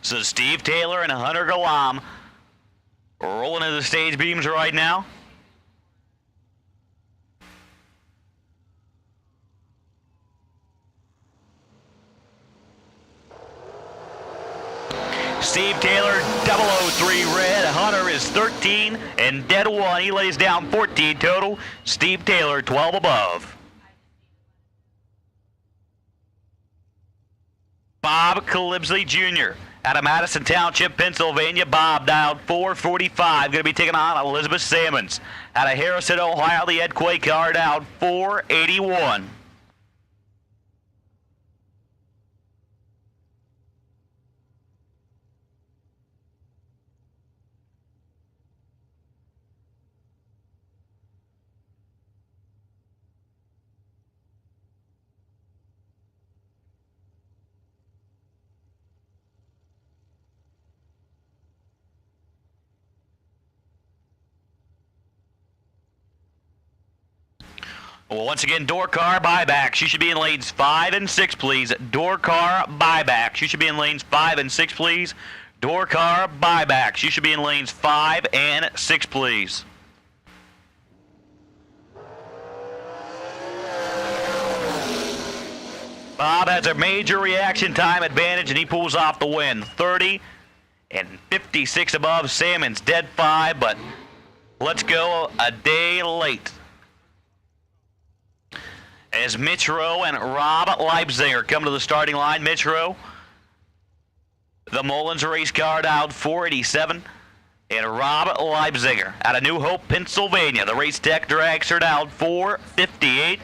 So Steve Taylor and Hunter Galam rolling into the stage beams right now. Steve Taylor, 003 red. Hunter is 13 and dead 1. He lays down 14 total. Steve Taylor, 12 above. Bob Calypsey Jr. out of Madison Township, Pennsylvania. Bob dialed 445. Going to be taking on Elizabeth Sammons. Out of Harrison, Ohio, the Ed Quay car dialed 481. Well, once again, door car buybacks. You should be in lanes 5 and 6, please. Door car buybacks. You should be in lanes 5 and 6, please. Door car buybacks. You should be in lanes 5 and 6, please. Bob has a major reaction time advantage, and he pulls off the win. 30 and 56 above. Salmon's dead 5, but let's go a day late. As Mitch Rowe and Rob Leipziger come to the starting line. Mitch Rowe, the Mullins race car out 487. And Rob Leipziger out of New Hope, Pennsylvania. The race tech dragster out 458.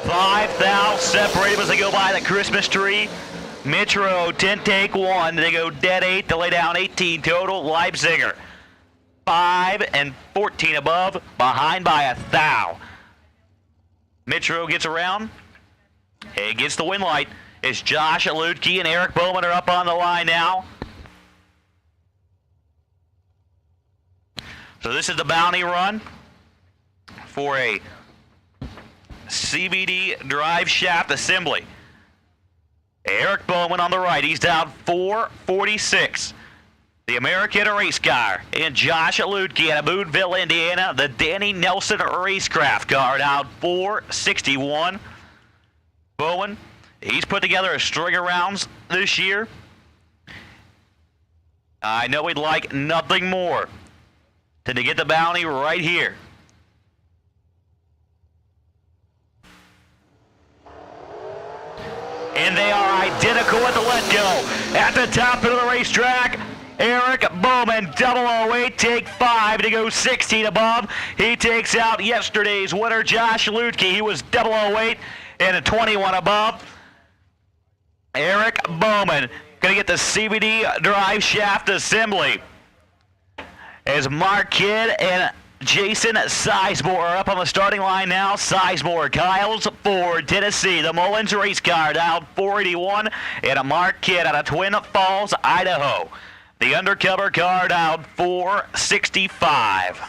$5,000 separated as they go by the Christmas tree. Mitch Rowe, 10 take 1. They go dead 8 to lay down 18 total. Leipziger, 5 and 14 above, behind by 1,000. Mitch Rowe gets around. He gets the win light. It's Josh Lutke and Eric Bowman are up on the line now. So this is the bounty run for a CVD drive shaft assembly. Eric Bowman on the right. He's down 446. The American race car. And Josh Lutke out of Boonville, Indiana. The Danny Nelson racecraft car down 461. Bowman, he's put together a string of rounds this year. I know he'd like nothing more than to get the bounty right here. And they are identical at the let-go. At the top of the racetrack, Eric Bowman, 008, take 5 to go 16 above. He takes out yesterday's winner, Josh Lutke. He was 008 and a 21 above. Eric Bowman going to get the CVD drive shaft assembly. As Mark Kidd and Jason Sizemore are up on the starting line now. Sizemore, Kyles, Ford, Tennessee. The Mullins race car down 481. And a Mark Kidd out of Twin Falls, Idaho. The undercover car down 465.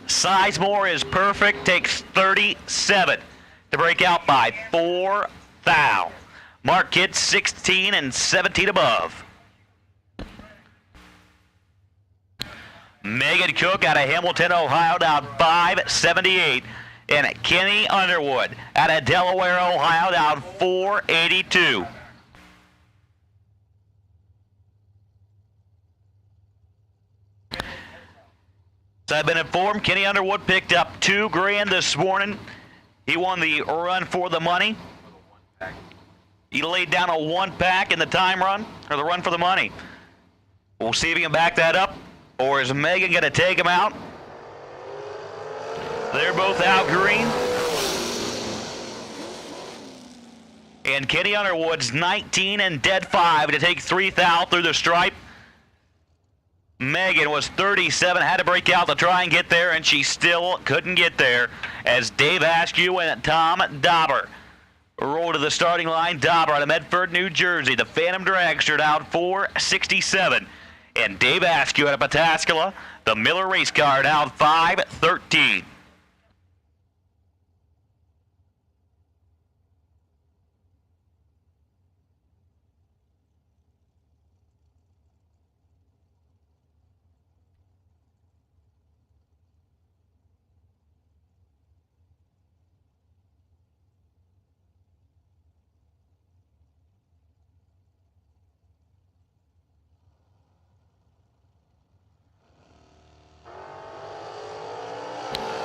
Sizemore is perfect, takes 37 to break out by 4 thou. Mark Kidd 16 and 17 above. Megan Cook out of Hamilton, Ohio, down 578. And Kenny Underwood out of Delaware, Ohio, down 482. So I've been informed Kenny Underwood picked up $2 grand this morning. He won the run for the money. He laid down a 1-pack in the time run, or the run for the money. We'll see if he can back that up, or is Megan going to take him out? They're both out green. And Kenny Underwood's 19 and dead 5 to take 3 thou through the stripe. Megan was 37, had to break out to try and get there, and she still couldn't get there as Dave Askew and Tom Dauber roll to the starting line. Dauber out of Medford, New Jersey, the Phantom Dragster down 467. And Dave Askew out of Pataskala, the Miller race car down 513.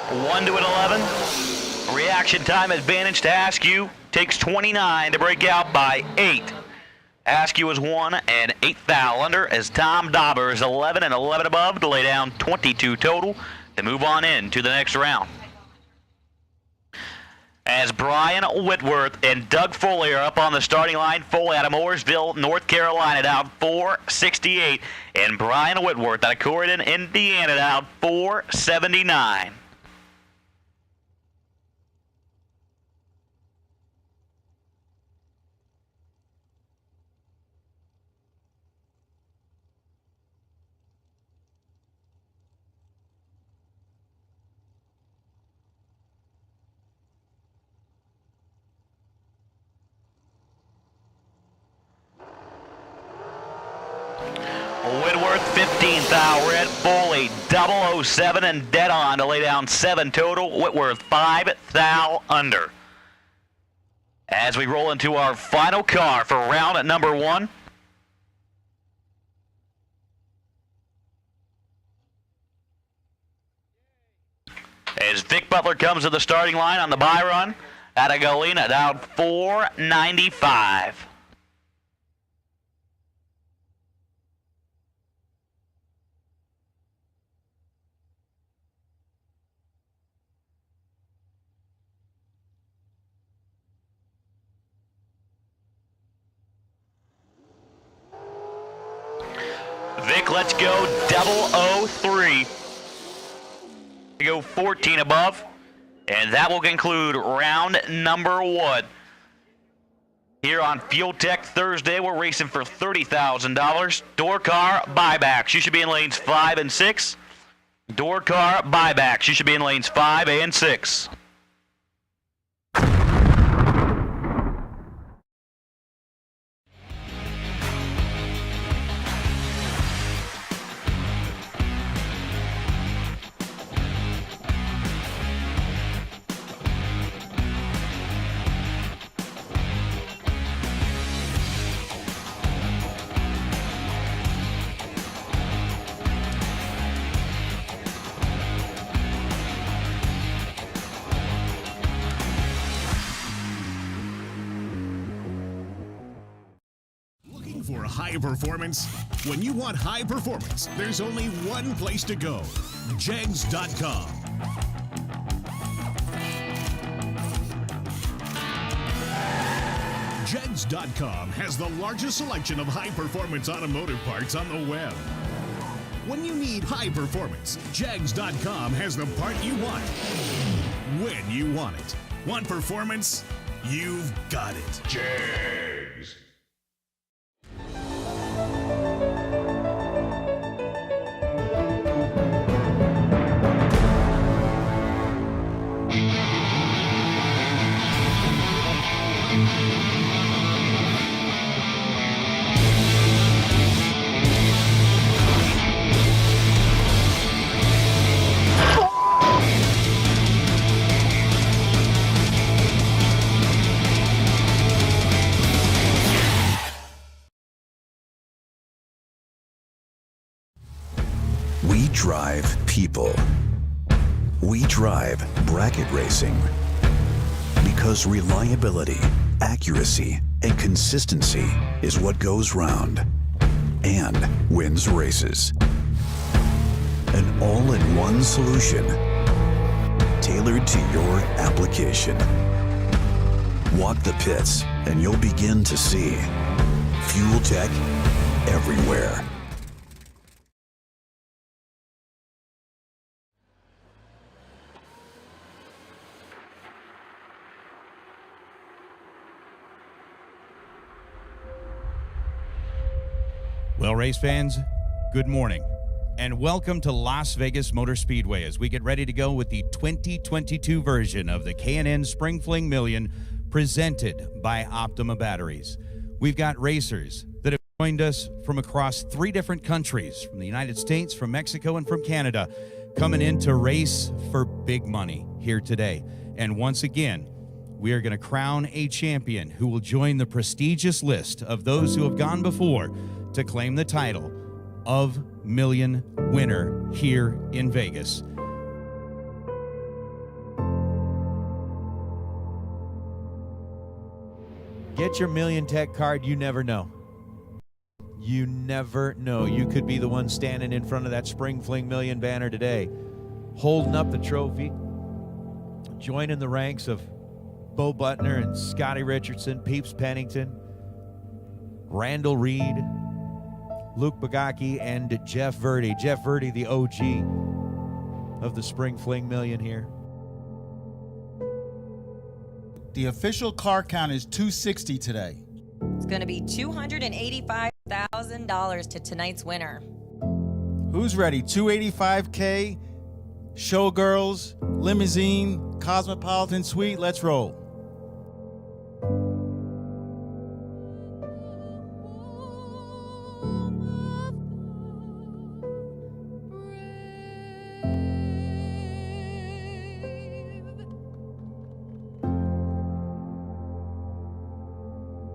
One to an 11. Reaction time advantage to Askew. Takes 29 to break out by 8. Askew is 1 and 8 thou under as Tom Dauber is 11 and 11 above to lay down 22 total to move on in to the next round. As Brian Whitworth and Doug Foley are up on the starting line. Foley out of Mooresville, North Carolina, down 468. And Brian Whitworth out of Corydon, Indiana, down 479. Whitworth 15 thou red, Foley 007 and dead on to lay down 7 total. Whitworth 5 thou under. As we roll into our final car for round at number 1. As Vic Butler comes to the starting line on the bye run, out of Galena down 495. Vic, let's go 003. We go 14 above, and that will conclude round number 1. Here on Fuel Tech Thursday, we're racing for $30,000. Door car buybacks. You should be in lanes 5 and 6. Door car buybacks. You should be in lanes 5 and 6. For high performance? When you want high performance, there's only one place to go. Jegs.com. Jegs.com has the largest selection of high-performance automotive parts on the web. When you need high performance, Jegs.com has the part you want when you want it. Want performance? You've got it. Jegs. We drive people. We drive bracket racing. Because reliability, accuracy, and consistency is what goes round and wins races. An all-in-one solution tailored to your application. Walk the pits and you'll begin to see fuel tech everywhere. Well, race fans, good morning, and welcome to Las Vegas Motor Speedway as we get ready to go with the 2022 version of the K&N Spring Fling Million presented by Optima Batteries. We've got racers that have joined us from across 3 different countries, from the United States, from Mexico, and from Canada, coming in to race for big money here today. And once again, we are going to crown a champion who will join the prestigious list of those who have gone before to claim the title of Million winner here in Vegas. Get your Million Tech card, you never know. You never know. You could be the one standing in front of that Spring Fling Million banner today, holding up the trophy, joining the ranks of Bo Butner and Scotty Richardson, Peeps Pennington, Randall Reed, Luke Bagaki, and Jeff Verdi. Jeff Verdi, the OG of the Spring Fling Million here. The official car count is 260 today. It's going to be $285,000 to tonight's winner. Who's ready? 285K, Showgirls, Limousine, Cosmopolitan Suite. Let's roll.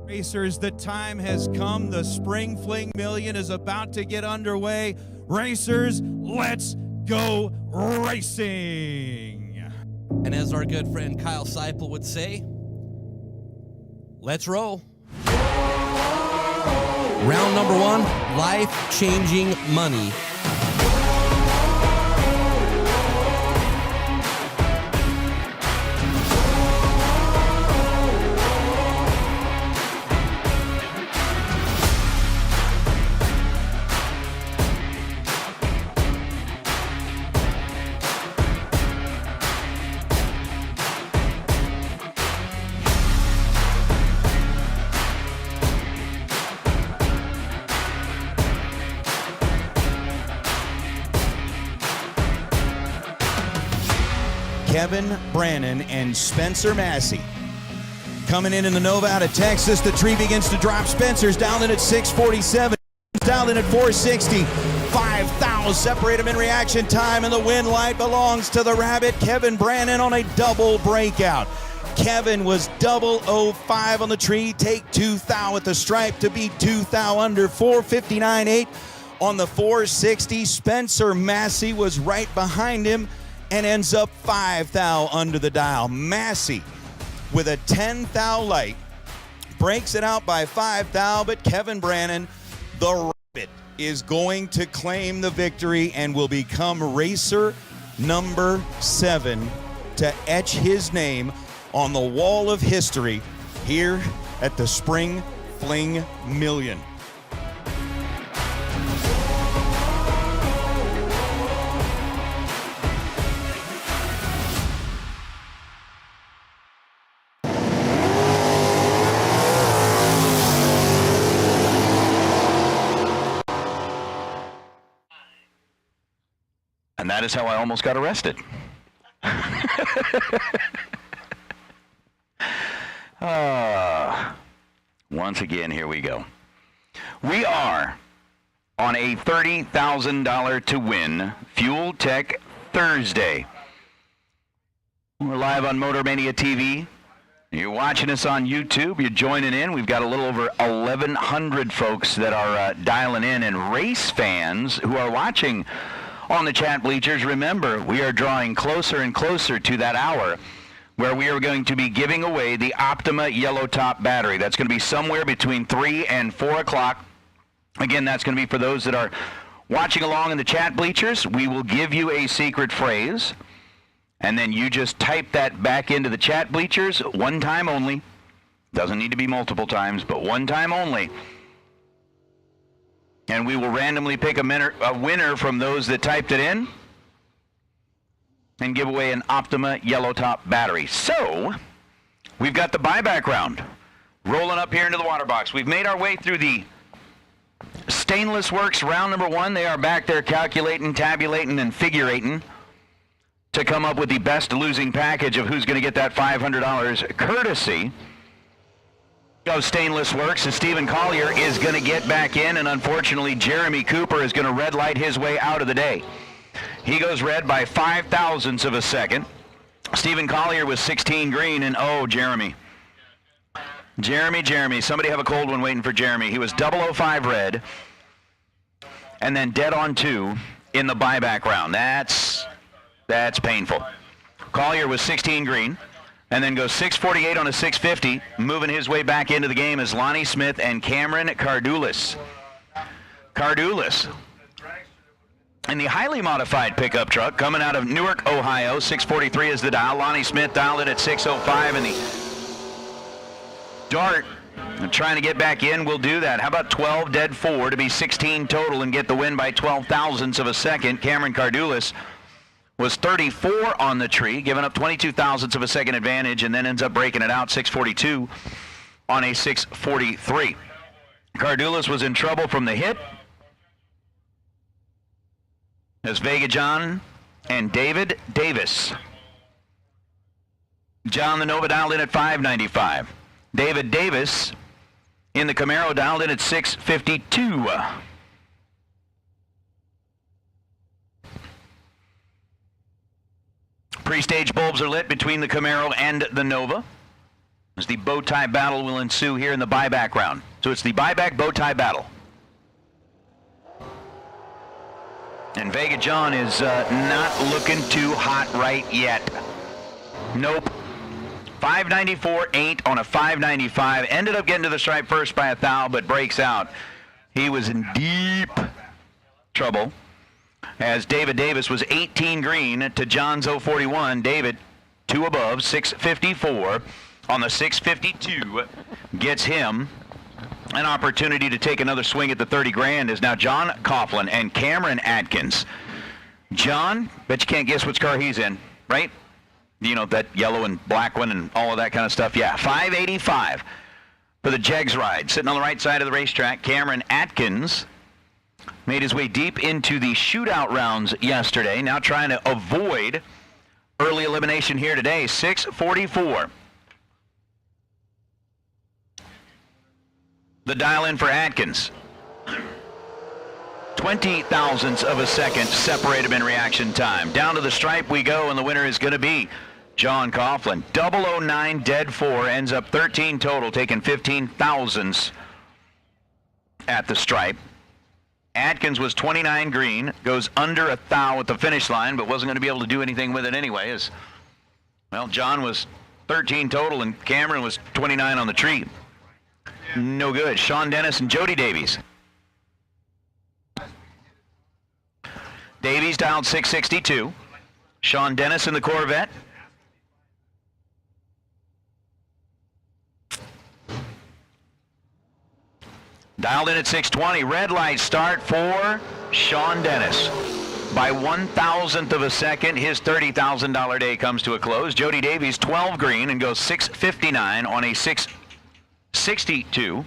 Racers, the time has come. The Spring Fling Million is about to get underway. Racers, let's go racing. And as our good friend Kyle Seipel would say, let's roll. Round number 1, life-changing money. Kevin Brannon and Spencer Massey. Coming in the Nova out of Texas, the tree begins to drop. Spencer's down in at 647, down in at 460. 5,000 separate them in reaction time, and the win light belongs to the Rabbit. Kevin Brannon on a double breakout. Kevin was 005 on the tree, take 2,000 at the stripe to beat 2,000 under 459.8 on the 460. Spencer Massey was right behind him and ends up 5,000 under the dial. Massey with a 10,000 light breaks it out by 5,000, but Kevin Brannon, the Rabbit, is going to claim the victory and will become racer number 7 to etch his name on the wall of history here at the Spring Fling Million. And that is how I almost got arrested. Once again, here we go. We are on a $30,000 to win Fuel Tech Thursday. We're live on Motor Mania TV. You're watching us on YouTube. You're joining in. We've got a little over 1,100 folks that are dialing in, and race fans who are watching on the chat bleachers. Remember, we are drawing closer and closer to that hour where we are going to be giving away the Optima Yellow Top battery. That's going to be somewhere between 3 and 4 o'clock. Again, that's going to be for those that are watching along in the chat bleachers. We will give you a secret phrase, and then you just type that back into the chat bleachers one time only. Doesn't need to be multiple times, but one time only. And we will randomly pick a winner from those that typed it in and give away an Optima Yellow Top battery. So, we've got the buyback round rolling up here into the water box. We've made our way through the Stainless Works round number 1. They are back there calculating, tabulating, and figurating to come up with the best losing package of who's going to get that $500 courtesy of Stainless Works. And Stephen Collier is going to get back in, and unfortunately Jeremy Cooper is going to red light his way out of the day. He goes red by 0.005 of a second. Stephen Collier was 16 green, and oh, Jeremy, somebody have a cold one waiting for Jeremy. He was 005 red and then dead on 2 in the buyback round. That's painful. Collier was 16 green and then goes 648 on a 650. Moving his way back into the game is Lonnie Smith and Cameron Cardulis. In the highly modified pickup truck coming out of Newark, Ohio, 643 is the dial. Lonnie Smith dialed it at 605, and the Dart trying to get back in will do that. How about 12 dead 4 to be 16 total and get the win by 0.012 of a second? Cameron Cardulis was 34 on the tree, giving up 0.22 of a second advantage, and then ends up breaking it out 642 on a 643. Cardulis was in trouble from the hit as Vega John and David Davis. John the Nova dialed in at 595. David Davis in the Camaro dialed in at 652. Pre-stage bulbs are lit between the Camaro and the Nova as the bow tie battle will ensue here in the buyback round. So it's the buyback bow tie battle. And Vega John is not looking too hot right yet. Nope. 594.8 on a 595. Ended up getting to the stripe first by a thou, but breaks out. He was in deep trouble as David Davis was 18 green to John's 041. David, 2 above, 654 on the 652. Gets him an opportunity to take another swing at the 30 grand is now John Coughlin and Cameron Atkins. John, bet you can't guess which car he's in, right? You know, that yellow and black one and all of that kind of stuff. Yeah, 585 for the Jegs ride. Sitting on the right side of the racetrack, Cameron Atkins made his way deep into the shootout rounds yesterday. Now trying to avoid early elimination here today. 644. The dial in for Atkins. 0.20 of a second separate him in reaction time. Down to the stripe we go, and the winner is going to be John Coughlin. 009 dead 4 ends up 13 total, taking 15 at the stripe. Atkins was 29 green, goes under a thou at the finish line, but wasn't going to be able to do anything with it anyway. As well, John was 13 total, and Cameron was 29 on the tree. No good. Sean Dennis and Jody Davies. Davies dialed 662. Sean Dennis in the Corvette. Dialed in at 620. Red light start for Sean Dennis. By 1,000th of a second, his $30,000 day comes to a close. Jody Davies, 12 green, and goes 659 on a 662.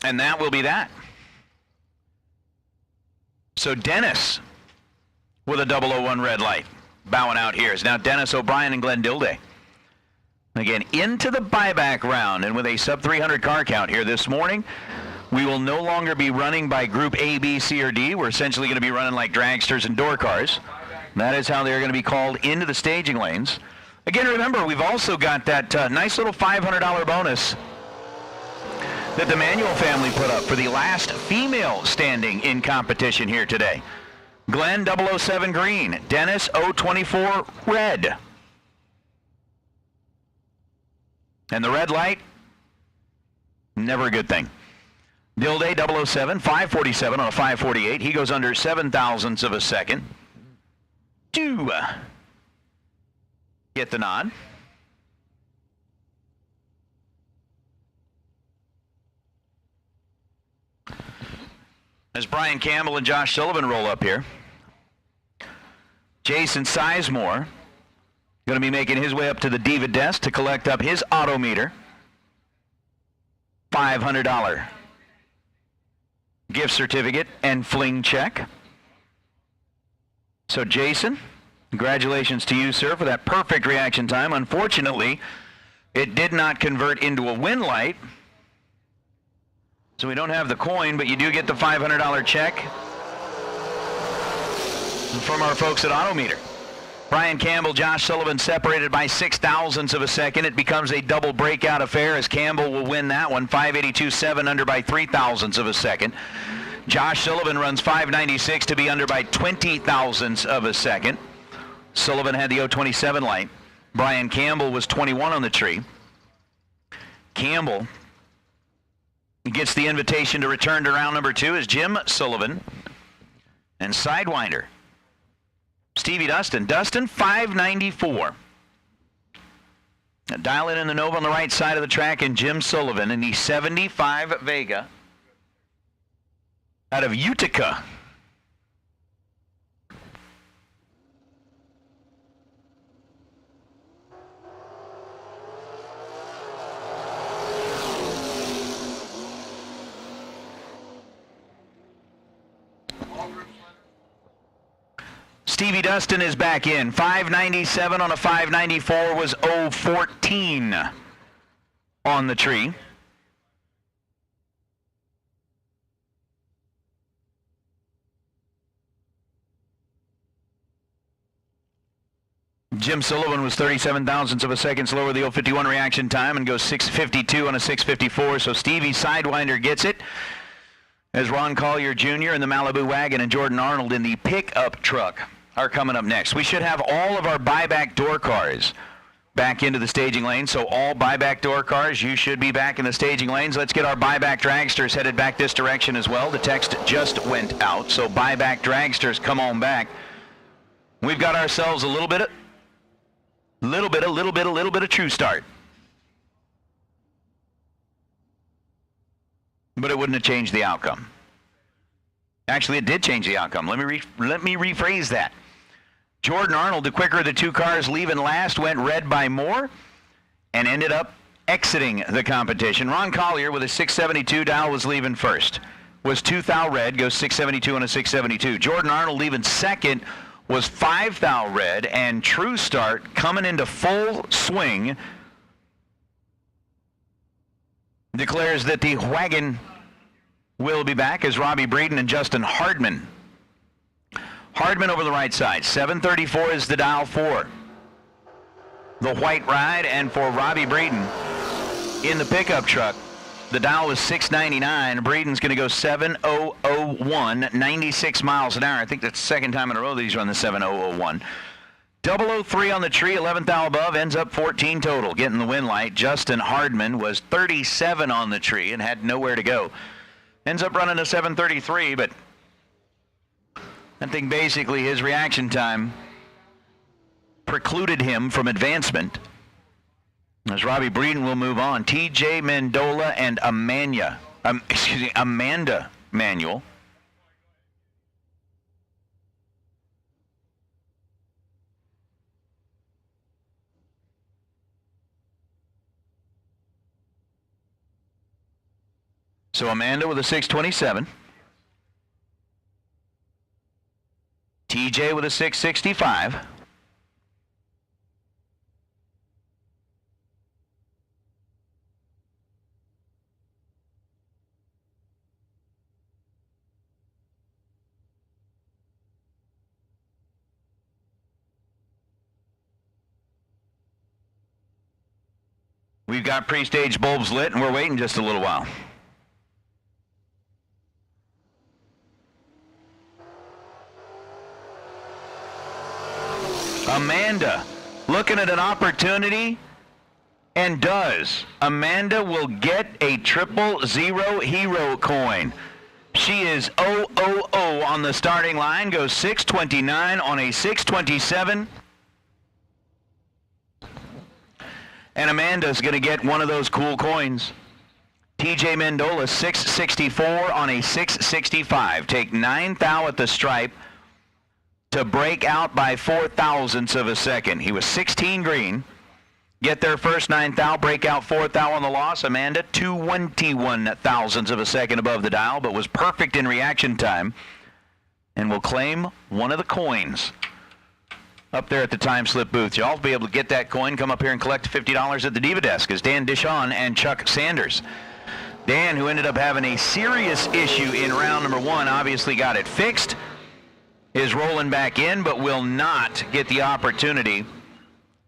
And that will be that. So Dennis with a 001 red light. Bowing out here is now Dennis O'Brien and Glenn Dilday. Again, into the buyback round, and with a sub-300 car count here this morning, we will no longer be running by group A, B, C, or D. We're essentially going to be running like dragsters and door cars. That is how they're going to be called into the staging lanes. Again, remember, we've also got that nice little $500 bonus that the Manuel family put up for the last female standing in competition here today. Glenn 007 green, Dennis 024 red. And the red light, never a good thing. Dilday 007, 547 on a 548. He goes under 7,000ths of a second to get the nod. As Brian Campbell and Josh Sullivan roll up here, Jason Sizemore going to be making his way up to the Diva desk to collect up his Autometer. $500 gift certificate and fling check. So Jason, congratulations to you, sir, for that perfect reaction time. Unfortunately, it did not convert into a win light. So we don't have the coin, but you do get the $500 check from our folks at Autometer. Brian Campbell, Josh Sullivan separated by 0.06 of a second. It becomes a double breakout affair as Campbell will win that one. 582.7 under by 0.03 of a second. Josh Sullivan runs 596 to be under by 20,000ths of a second. Sullivan had the 027 light. Brian Campbell was 21 on the tree. Campbell gets the invitation to return to round number 2 as Jim Sullivan and Sidewinder Stevie Dustin. Dustin, 594. Now dial in the Nova on the right side of the track, and Jim Sullivan in the 75 Vega out of Utica. Stevie Dustin is back in. 597 on a 594 was 014 on the tree. Jim Sullivan was 37,000ths of a second slower the 051 reaction time and goes 652 on a 654. So Stevie Sidewinder gets it, as Ron Collier Jr. in the Malibu wagon and Jordan Arnold in the pickup truck are coming up next. We should have all of our buyback door cars back into the staging lane. So all buyback door cars, you should be back in the staging lanes. Let's get our buyback dragsters headed back this direction as well. The text just went out. So buyback dragsters, come on back. We've got ourselves a little bit of true start. But it wouldn't have changed the outcome. Actually, it did change the outcome. Let me rephrase that. Jordan Arnold, the quicker of the two cars leaving last, went red by more and ended up exiting the competition. Ron Collier with a 672 dial was leaving first. Was 2 thou red, goes 672 on a 672. Jordan Arnold leaving second was 5 thou red, and True Start coming into full swing declares that the wagon will be back as Robbie Breeden and Justin Hardman. Hardman over the right side. 734 is the dial for the white ride, and for Robbie Breeden in the pickup truck, the dial was 699. Breeden's going to go 7001, 96 miles an hour. I think that's the second time in a row that he's run the 7001. 003 on the tree, 11th thou above, ends up 14 total, getting the win light. Justin Hardman was 37 on the tree and had nowhere to go. Ends up running a 733, but I think basically his reaction time precluded him from advancement As Robbie Breeden will move on, TJ Mendola and Amanda Manuel. So Amanda with a 627. TJ with a 665. We've got pre-stage bulbs lit, and we're waiting just a little while. Amanda looking at an opportunity and does. Amanda will get a 000 hero coin. She is 000 on the starting line, goes 629 on a 627. And Amanda's going to get one of those cool coins. TJ Mendola, 664 on a 665. Take 9 thou at the stripe to break out by 4 thousandths of a second. He was 16 green. Get their first 9 thou, break out 4 thou on the loss. Amanda, 21 thousandths of a second above the dial, but was perfect in reaction time and will claim one of the coins up there at the time slip booth. You'll all be able to get that coin, come up here and collect $50 at the Diva Desk as Dan Dishon and Chuck Sanders. Dan, who ended up having a serious issue in round number 1, obviously got it fixed, is rolling back in, but will not get the opportunity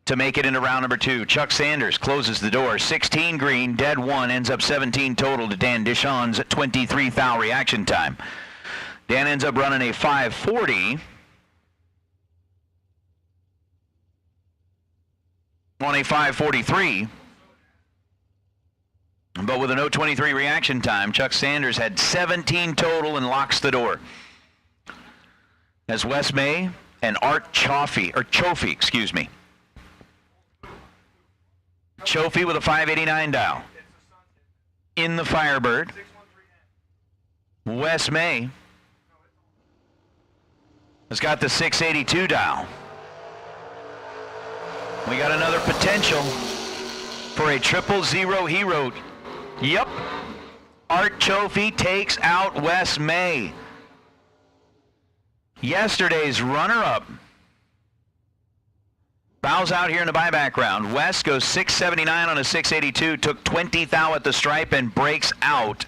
to make it into round number 2. Chuck Sanders closes the door, 16 green, dead 1, ends up 17 total to Dan Dishon's 23 thou reaction time. Dan ends up running a 540 on a 543, but with an 023 reaction time, Chuck Sanders had 17 total and locks the door. As Wes May and Art Chofee with a 589 dial. In the Firebird, Wes May has got the 682 dial. We got another potential for a 000 hero. Yep. Art Chofee takes out Wes May. Yesterday's runner-up bows out here in the buyback round. Wes goes 679 on a 682, took 20 thou at the stripe and breaks out.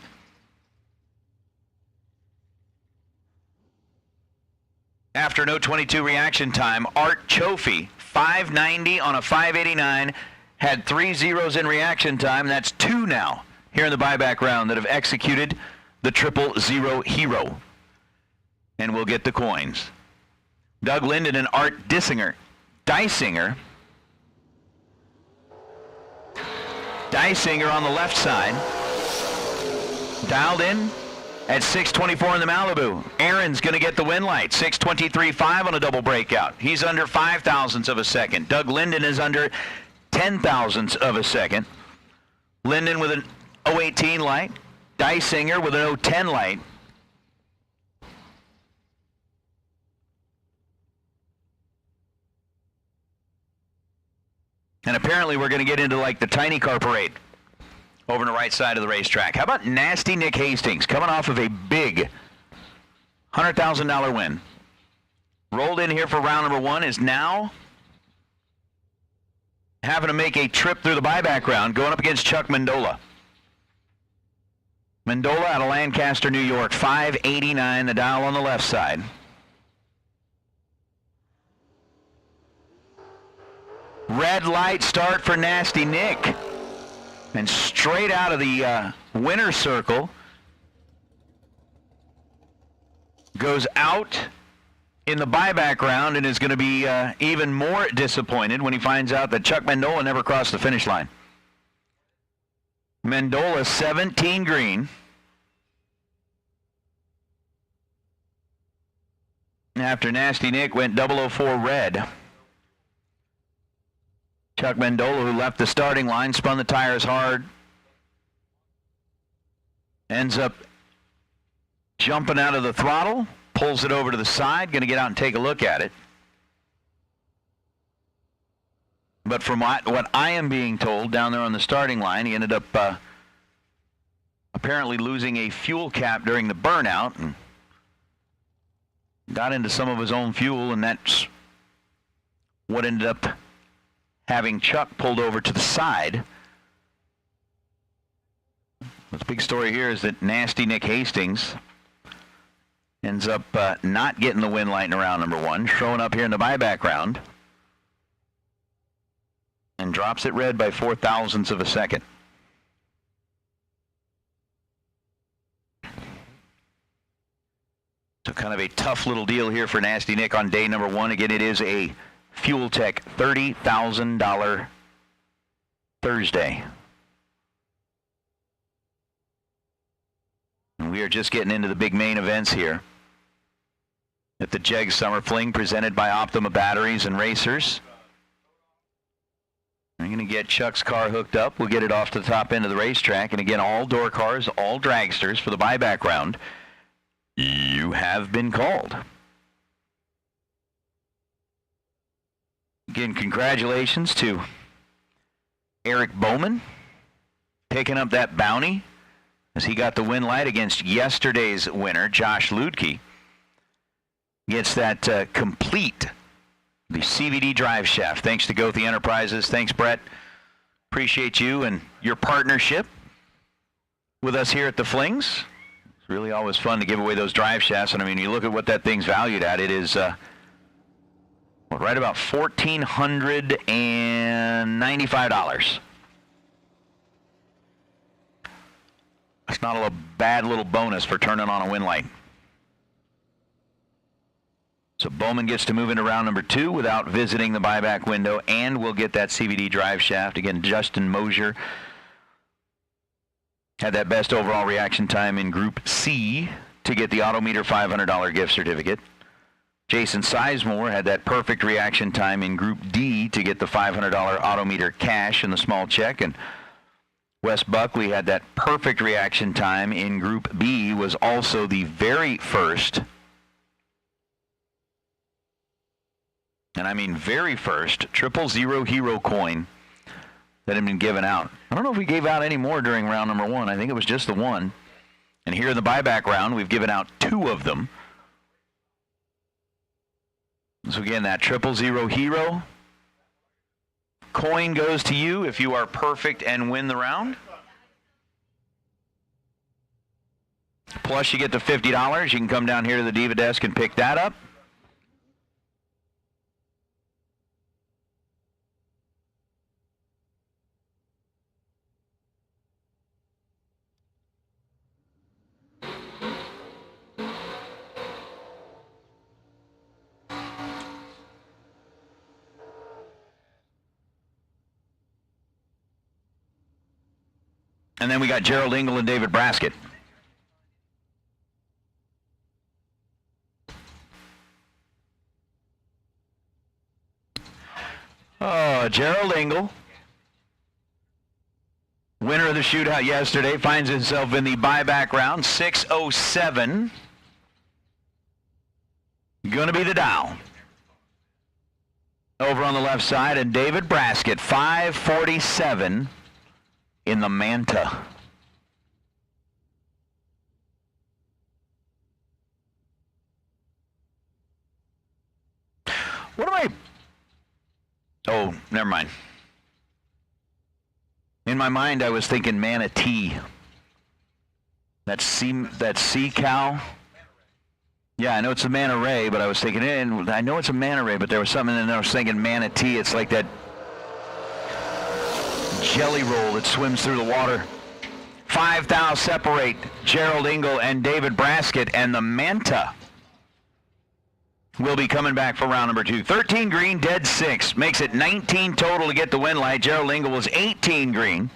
After no 22 reaction time, Art Chofee, 590 on a 589, had 3 zeros in reaction time. That's 2 now here in the buyback round that have executed the 000 hero. And we'll get the coins. Doug Linden and Art Dysinger on the left side. Dialed in at 624 in the Malibu. Aaron's going to get the win light. 623.5 on a double breakout. He's under 5 thousandths of a second. Doug Linden is under 10 thousandths of a second. Linden with an 018 light. Dysinger with an 010 light. And apparently we're going to get into like the tiny car parade over on the right side of the racetrack. How about Nasty Nick Hastings coming off of a big $100,000 win? Rolled in here for round number 1, is now having to make a trip through the buyback round, going up against Chuck Mendola. Mendola out of Lancaster, New York, 589, the dial on the left side. Red light start for Nasty Nick. And straight out of the winner's circle, goes out in the buyback round and is going to be even more disappointed when he finds out that Chuck Mendola never crossed the finish line. Mendola 17 green. After Nasty Nick went 004 red. Chuck Mendola, who left the starting line, spun the tires hard, ends up jumping out of the throttle, pulls it over to the side, going to get out and take a look at it. But from what I am being told down there on the starting line, he ended up apparently losing a fuel cap during the burnout and got into some of his own fuel, and that's what ended up having Chuck pulled over to the side. The big story here is that Nasty Nick Hastings ends up not getting the win light in round number 1, showing up here in the buyback round, and drops it red by 0.04 of a second. So kind of a tough little deal here for Nasty Nick on day number 1. Again, it is a Fuel Tech $30,000 Thursday. And we are just getting into the big main events here at the JEGS Summer Fling, presented by Optima Batteries and Racers. I'm going to get Chuck's car hooked up. We'll get it off to the top end of the racetrack. And again, all door cars, all dragsters for the buyback round. You have been called. Again, congratulations to Eric Bowman picking up that bounty as he got the win light against yesterday's winner, Josh Ludke. Gets that complete, the CVD drive shaft. Thanks to Goethe Enterprises. Thanks, Brett. Appreciate you and your partnership with us here at the Flings. It's really always fun to give away those drive shafts. And I mean, you look at what that thing's valued at. It is right about $1,495. That's not a bad little bonus for turning on a win light. So Bowman gets to move into round number 2 without visiting the buyback window, and we'll get that CVD drive shaft. Again, Justin Mosier had that best overall reaction time in Group C to get the Autometer $500 gift certificate. Jason Sizemore had that perfect reaction time in Group D to get the $500 Autometer cash and the small check. And Wes Buckley had that perfect reaction time in Group B, was also the very first, and I mean very first, 000 hero coin that had been given out. I don't know if we gave out any more during round number 1. I think it was just the one. And here in the buyback round, we've given out 2 of them. So again, that 000 hero coin goes to you if you are perfect and win the round. Plus you get the $50. You can come down here to the Diva desk and pick that up. And then we got Gerald Engel and David Braskett. Oh, Gerald Engel, winner of the shootout yesterday, finds himself in the buyback round, 607. Going to be the Dow. Over on the left side, and David Braskett, 547. In the Manta. What am I? Oh, never mind. In my mind, I was thinking manatee. That sea cow. Yeah, I know it's a manta ray, but I was thinking, I know it's a manta ray, but there was something in there. I was thinking manatee. It's like that jelly roll that swims through the water. 5 thou separate Gerald Engel and David Braskett, and the Manta will be coming back for round number 2. 13 green, dead 6. Makes it 19 total to get the win light. Gerald Engel was 18 green.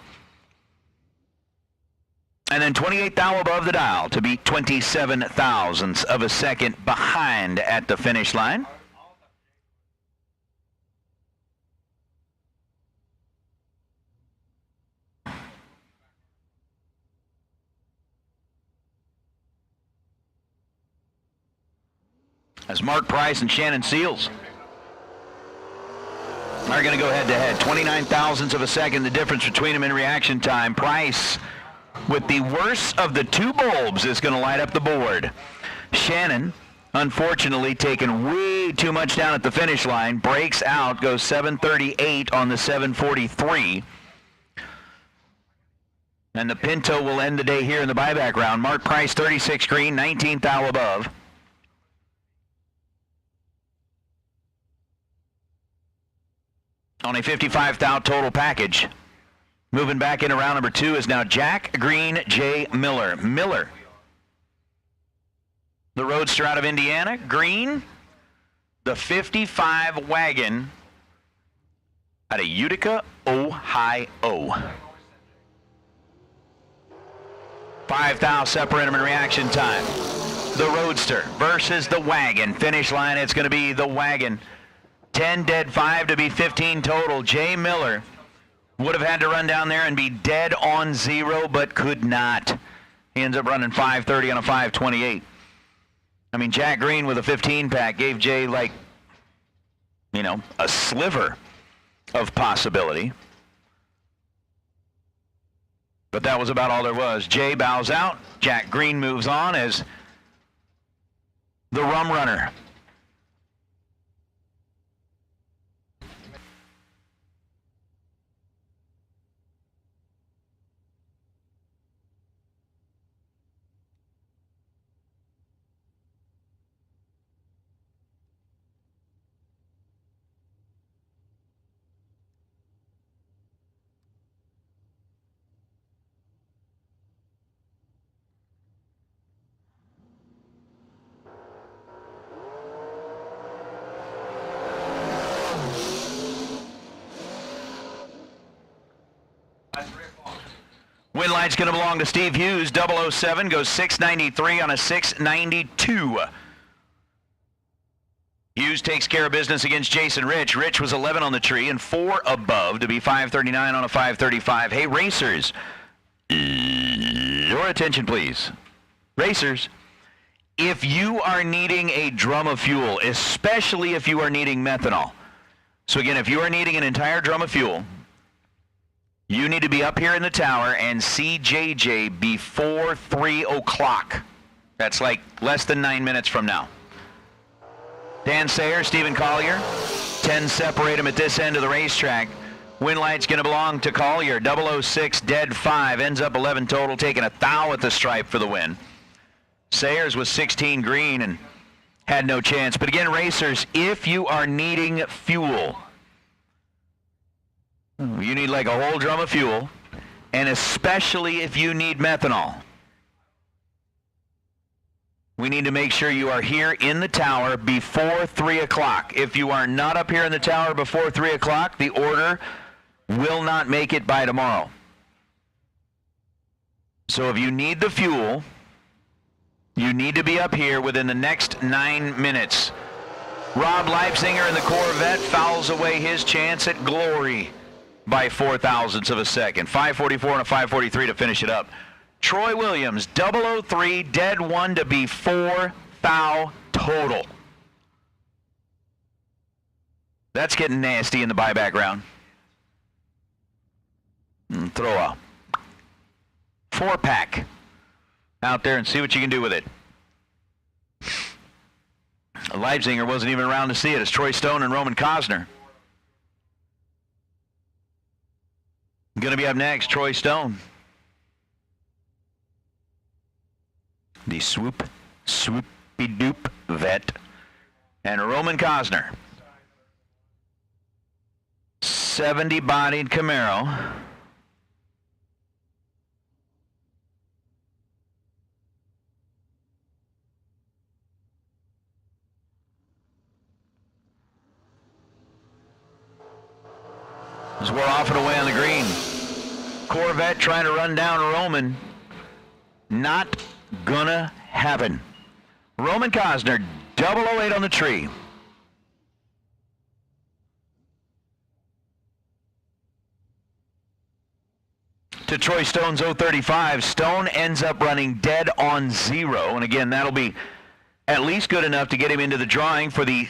And then 28 thou above the dial to be 27 thousandths of a second behind at the finish line. as Mark Price and Shannon Seals are going to go head-to-head. 29 thousandths of a second, the difference between them in reaction time. Price, with the worst of the two bulbs, is going to light up the board. Shannon, unfortunately, taking way too much down at the finish line, breaks out, goes 7:38 on the 7:43. And the Pinto will end the day here in the buyback round. Mark Price, 36 green, 19th thou above. On a 55 thou total package. Moving back into round number 2 is now Jack Green, Jay Miller. Miller, the roadster out of Indiana. Green, the 55 wagon out of Utica, Ohio. 5 thou separate them in reaction time. The roadster versus the wagon. Finish line, it's going to be the wagon. 10 dead, 5 to be 15 total. Jay Miller would have had to run down there and be dead on 0, but could not. He ends up running 5:30 on a 5:28. I mean, Jack Green with a 15-pack gave Jay, like, you know, a sliver of possibility. But that was about all there was. Jay bows out. Jack Green moves on as the rum runner. Win light's going to belong to Steve Hughes. 007 goes 693 on a 692. Hughes takes care of business against Jason Rich. Rich was 11 on the tree and 4 above to be 539 on a 535. Hey, racers, your attention, please. Racers, if you are needing a drum of fuel, especially if you are needing methanol. So again, if you are needing an entire drum of fuel, you need to be up here in the tower and see JJ before 3 o'clock. That's like less than 9 minutes from now. Dan Sayer, Stephen Collier, 10 separate them at this end of the racetrack. Win light's going to belong to Collier. 006 dead 5, ends up 11 total, taking a thou at the stripe for the win. Sayers was 16 green and had no chance. But again, racers, if you are needing fuel, you need like a whole drum of fuel, and especially if you need methanol. We need to make sure you are here in the tower before 3 o'clock. If you are not up here in the tower before 3 o'clock, the order will not make it by tomorrow. So if you need the fuel, you need to be up here within the next 9 minutes. Rob Leipzinger in the Corvette fouls away his chance at glory by 4 thousandths of a second. 5:44 and a 5:43 to finish it up. Troy Williams, 003, dead 1 to be 4 thou total. That's getting nasty in the buyback round. And throw a 4-pack out there and see what you can do with it. Leipzinger wasn't even around to see it. It's Troy Stone and Roman Cosner. Going to be up next, Troy Stone. The swoopy-doop vet. And Roman Cosner. 70-bodied Camaro. As we're off and away on the green. Corvette trying to run down Roman. Not gonna happen. Roman Cosner, 008 on the tree. To Troy Stone's 035. Stone ends up running dead on 0. And again, that'll be at least good enough to get him into the drawing for the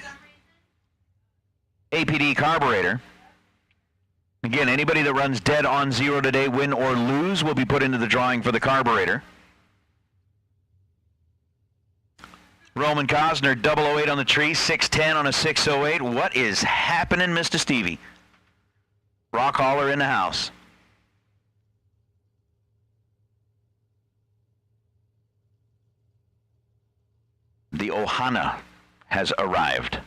APD carburetor. Again, anybody that runs dead on zero today, win or lose, will be put into the drawing for the carburetor. Roman Cosner, 008 on the tree, 610 on a 608. What is happening, Mr. Stevie? Rock hauler in the house. The Ohana has arrived.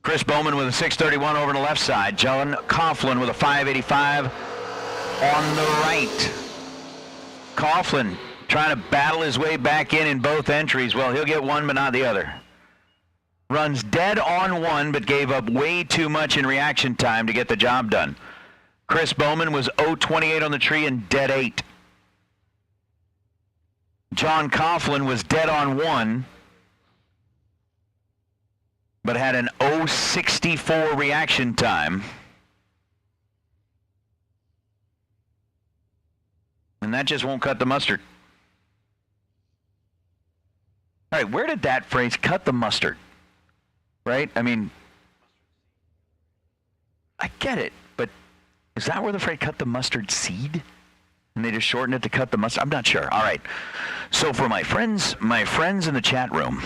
Chris Bowman with a 631 over on the left side. John Coughlin with a 585 on the right. Coughlin trying to battle his way back in both entries. Well, he'll get one but not the other. Runs dead on one but gave up way too much in reaction time to get the job done. Chris Bowman was 028 on the tree and dead 8. John Coughlin was dead on one but had an 064 reaction time. And that just won't cut the mustard. All right, where did that phrase, cut the mustard? Right? I mean, I get it, but is that where the phrase cut the mustard seed? And they just shortened it to cut the mustard? I'm not sure. All right. So for my friends in the chat room,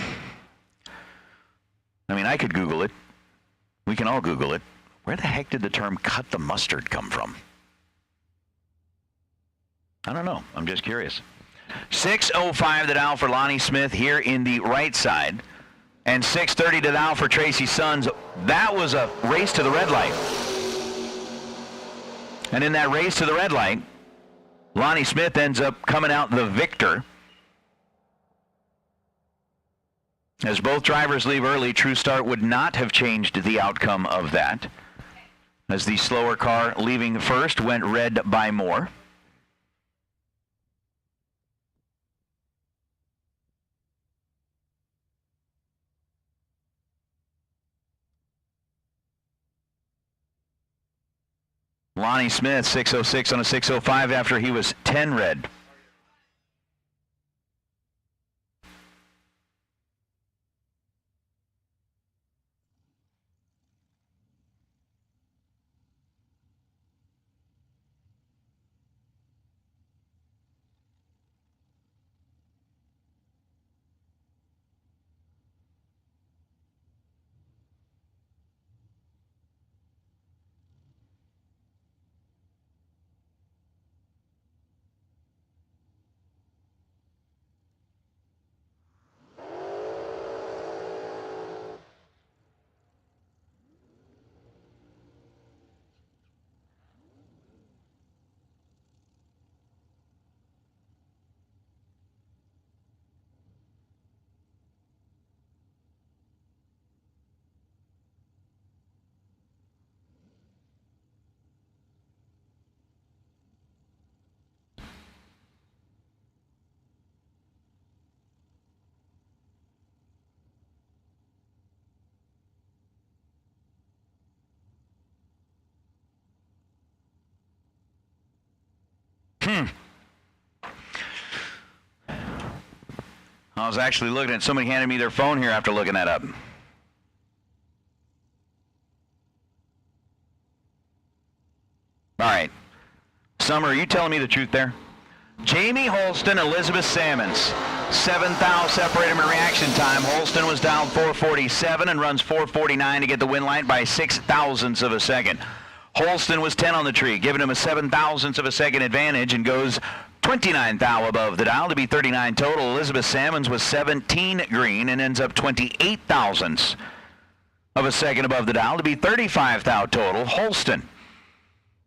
I mean, I could Google it. We can all Google it. Where the heck did the term cut the mustard come from? I don't know. I'm just curious. 6:05 to dial for Lonnie Smith here in the right side. And 6:30 to dial for Tracy Sons. That was a race to the red light. And in that race to the red light, Lonnie Smith ends up coming out the victor. As both drivers leave early, True Start would not have changed the outcome of that, as the slower car leaving first went red by more. Lonnie Smith, 606 on a 605 after he was 10 red. I was actually looking at, somebody handed me their phone here after looking that up. All right. Summer, are you telling me the truth there? Jamie Holston, Elizabeth Salmons. 7 thou separated them in reaction time. Holston was down 447 and runs 449 to get the win line by 6 thousandths of a second. Holston was 10 on the tree, giving him a 7 thousandths of a second advantage and goes 29 thou above the dial to be 39 total. Elizabeth Salmons was 17 green and ends up 28 thousandths of a second above the dial to be 35 thou total. Holston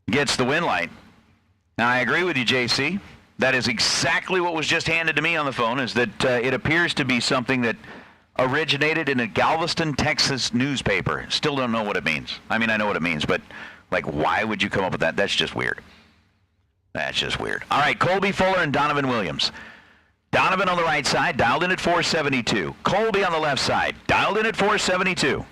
gets the win light. Now, I agree with you, JC. That is exactly what was just handed to me on the phone, is that it appears to be something that originated in a Galveston, Texas newspaper. Still don't know what it means. I mean, I know what it means, but, like, why would you come up with that? That's just weird. That's just weird. All right, Colby Fuller and Donovan Williams. Donovan on the right side, dialed in at 472. Colby on the left side, dialed in at 472.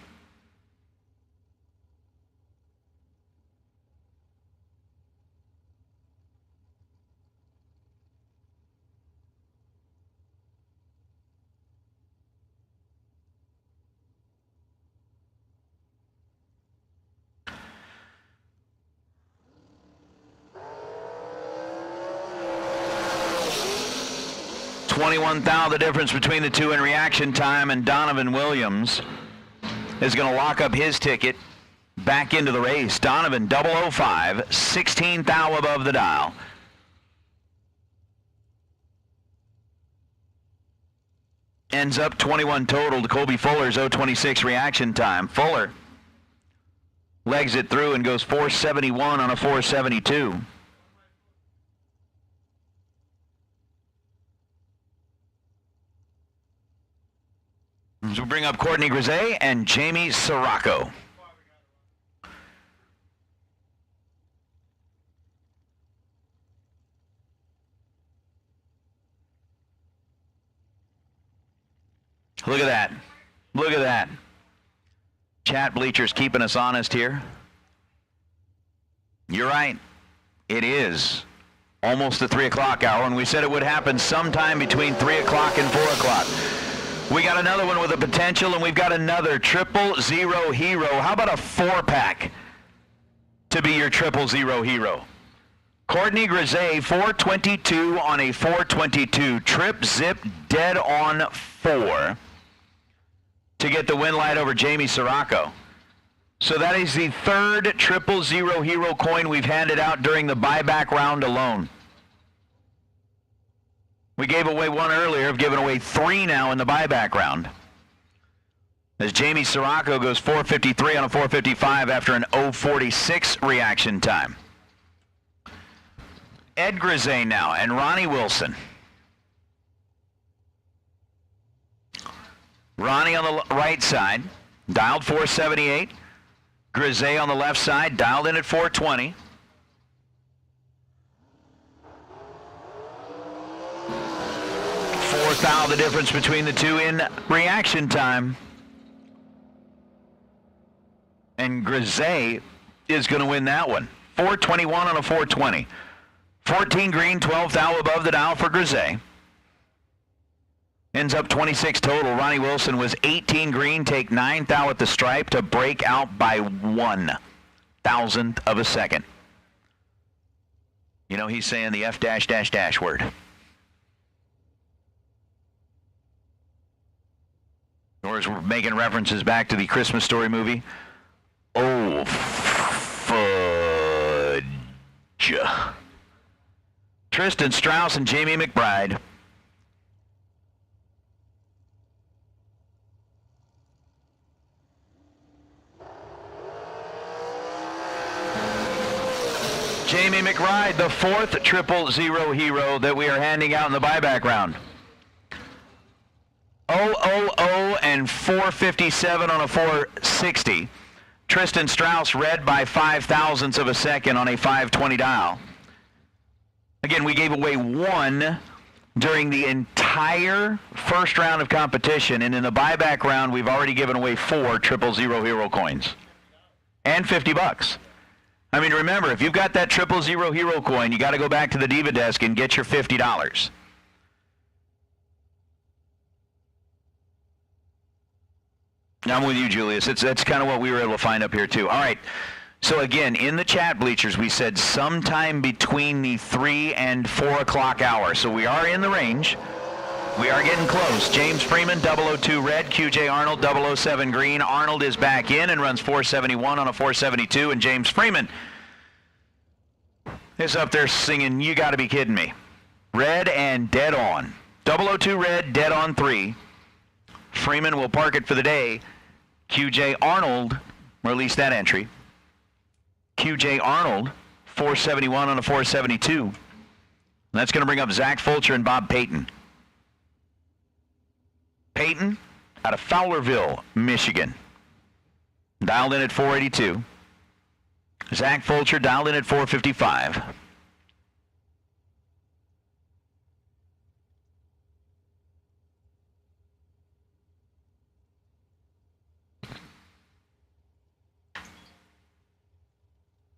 21 thou the difference between the two in reaction time, and Donovan Williams is going to lock up his ticket back into the race. Donovan 005, 16 thou above the dial. Ends up 21 total to Colby Fuller's 026 reaction time. Fuller legs it through and goes 471 on a 472. So we bring up Courtney Grisey and Jamie Sirocco. Look at that. Look at that. Chat bleachers keeping us honest here. You're right. It is almost the 3 o'clock hour, and we said it would happen sometime between 3 o'clock and 4 o'clock. We got another one with a potential, and we've got another 000 hero. How about a 4-pack to be your 000 hero? Courtney Grisey, 422 on a 422. Trip zip dead on 4 to get the win light over Jamie Sirocco. So that is the third 000 hero coin we've handed out during the buyback round alone. We gave away one earlier, have given away 3 now in the buyback round. As Jamie Sirocco goes 453 on a 455 after an 046 reaction time. Ed Grisey now and Ronnie Wilson. Ronnie on the right side, dialed 478. Grisey on the left side, dialed in at 420. Thou the difference between the two in reaction time. And Grisey is going to win that one. 421 on a 420. 14 green, 12 thou above the dial for Grisey. Ends up 26 total. Ronnie Wilson was 18 green, take 9 thou at the stripe to break out by 1/1000th of a second. You know, he's saying the F dash dash dash word. Or as we're making references back to the Christmas Story movie. Oh, fudge. Tristan Strauss and Jamie McBride. Jamie McBride, the fourth 000 hero that we are handing out in the buyback round. 000 and 457 on a 460. Tristan Strauss red by 0.005 of a second on a 520 dial. Again, we gave away 1 during the entire first round of competition, and in the buyback round, we've already given away 4 000 hero coins and $50. I mean, remember, if you've got that 000 hero coin, you got to go back to the Diva desk and get your $50. I'm with you, Julius. That's kind of what we were able to find up here, too. All right. So, again, in the chat bleachers, we said sometime between the 3 and 4 o'clock hour. So we are in the range. We are getting close. James Freeman, 002 red. QJ Arnold, 007 green. Arnold is back in and runs 471 on a 472. And James Freeman is up there singing, "You Gotta Be Kidding Me." Red and dead on. 002 red, dead on 3. Freeman will park it for the day. QJ Arnold released that entry. QJ Arnold, 471 on a 472. And that's going to bring up Zach Fulcher and Bob Payton. Payton out of Fowlerville, Michigan. Dialed in at 482. Zach Fulcher dialed in at 455.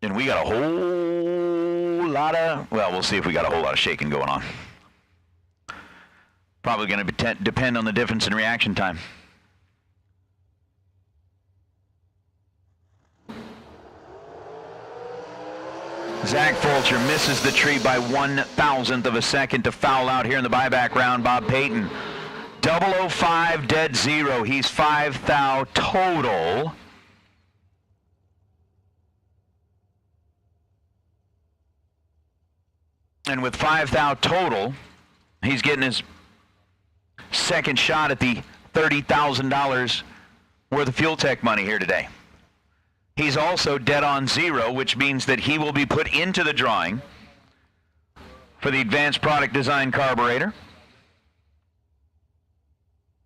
And we got a whole lot of, well, we'll see if we got a whole lot of shaking going on. Probably going to depend on the difference in reaction time. Zach Fulcher misses the tree by 1,000th of a second to foul out here in the buyback round. Bob Payton, 005 dead zero. He's 5 thou total. And with 5 thou total, he's getting his second shot at the $30,000 worth of Fuel Tech money here today. He's also dead on zero, which means that he will be put into the drawing for the Advanced Product Design Carburetor.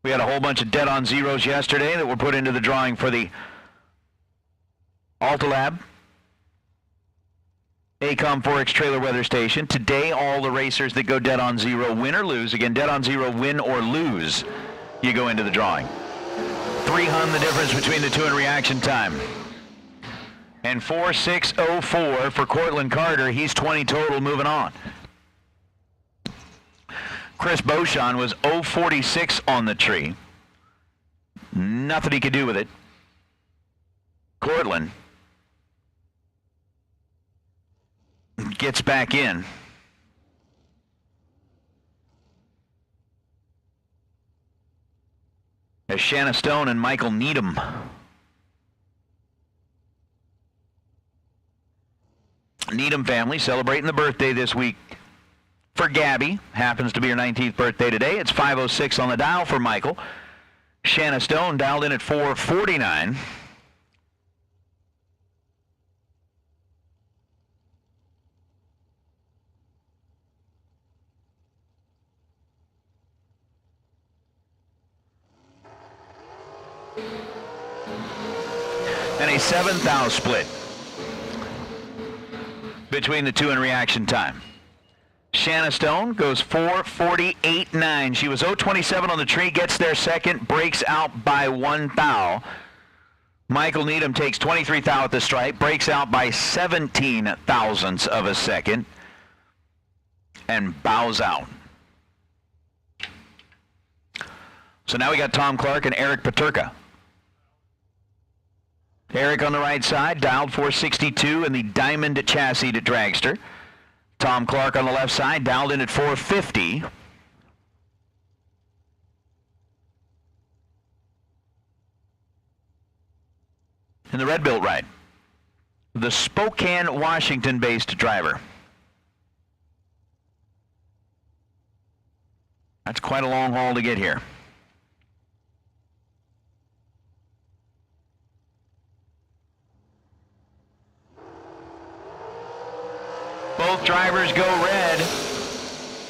We had a whole bunch of dead on zeros yesterday that were put into the drawing for the Altalab ACOM 4X trailer weather station. Today, all the racers that go dead on zero, win or lose. Again, dead on zero, win or lose, you go into the drawing. 300 the difference between the two in reaction time. And 4.604 for Cortland Carter. He's 20 total, moving on. Chris Beauchamp was 0.46 on the tree. Nothing he could do with it. Cortland gets back in. As Shanna Stone and Michael Needham family celebrating the birthday this week for Gabby. Happens to be her 19th birthday today. It's 5:06 on the dial for Michael. Shanna Stone dialed in at 4:49. And a 7 thou split between the two in reaction time. Shanna Stone goes 4:48.9. She was 0.27 on the tree, gets there second, breaks out by 1 thou. Michael Needham takes 23 thou at the stripe, breaks out by 17 thousandths of a second, and bows out. So now we got Tom Clark and Eric Paterka. Eric on the right side, dialed 462 in the Diamond chassis to Dragster. Tom Clark on the left side, dialed in at 450. In the red built ride, the Spokane, Washington-based driver. That's quite a long haul to get here. Both drivers go red,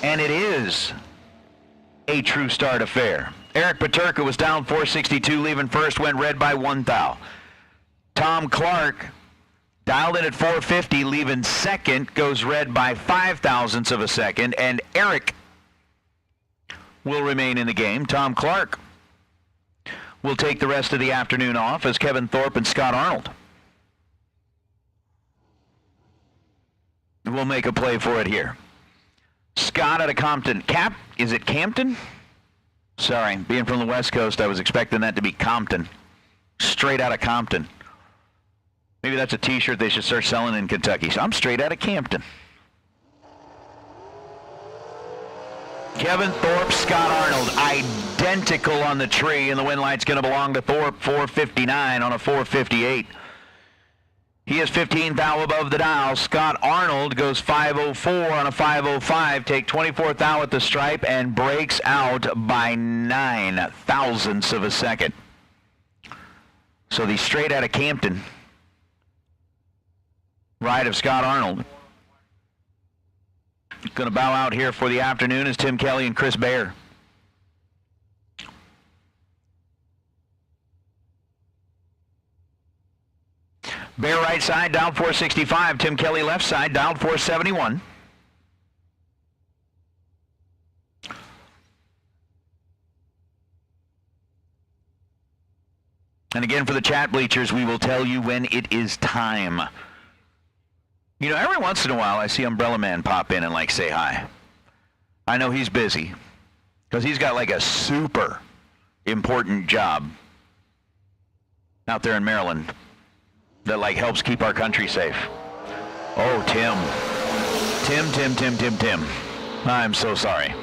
and it is a true start affair. Eric Paterka was down 462, leaving first, went red by 1 thou. Tom Clark dialed in at 450, leaving second, goes red by 5 thousandths of a second, and Eric will remain in the game. Tom Clark will take the rest of the afternoon off as Kevin Thorpe and Scott Arnold will make a play for it here. Scott out of Compton. Is it Campton? Sorry, being from the West Coast, I was expecting that to be Compton. Straight out of Compton. Maybe that's a t-shirt they should start selling in Kentucky. So I'm straight out of Campton. Kevin Thorpe, Scott Arnold, identical on the tree, and the win light's going to belong to Thorpe, 459 on a 458. He is 15 thou above the dial. Scott Arnold goes 504 on a 505. Take 24 thou at the stripe and breaks out by 9 thousandths of a second. So the straight out of Campton ride of Scott Arnold. Going to bow out here for the afternoon is Tim Kelly and Chris Baer. Bear right side, dialed 465. Tim Kelly left side, dialed 471. And again, for the chat bleachers, we will tell you when it is time. You know, every once in a while, I see Umbrella Man pop in and, say hi. I know he's busy, because he's got, a super important job out there in Maryland that helps keep our country safe. Oh, Tim. Tim. I'm so sorry.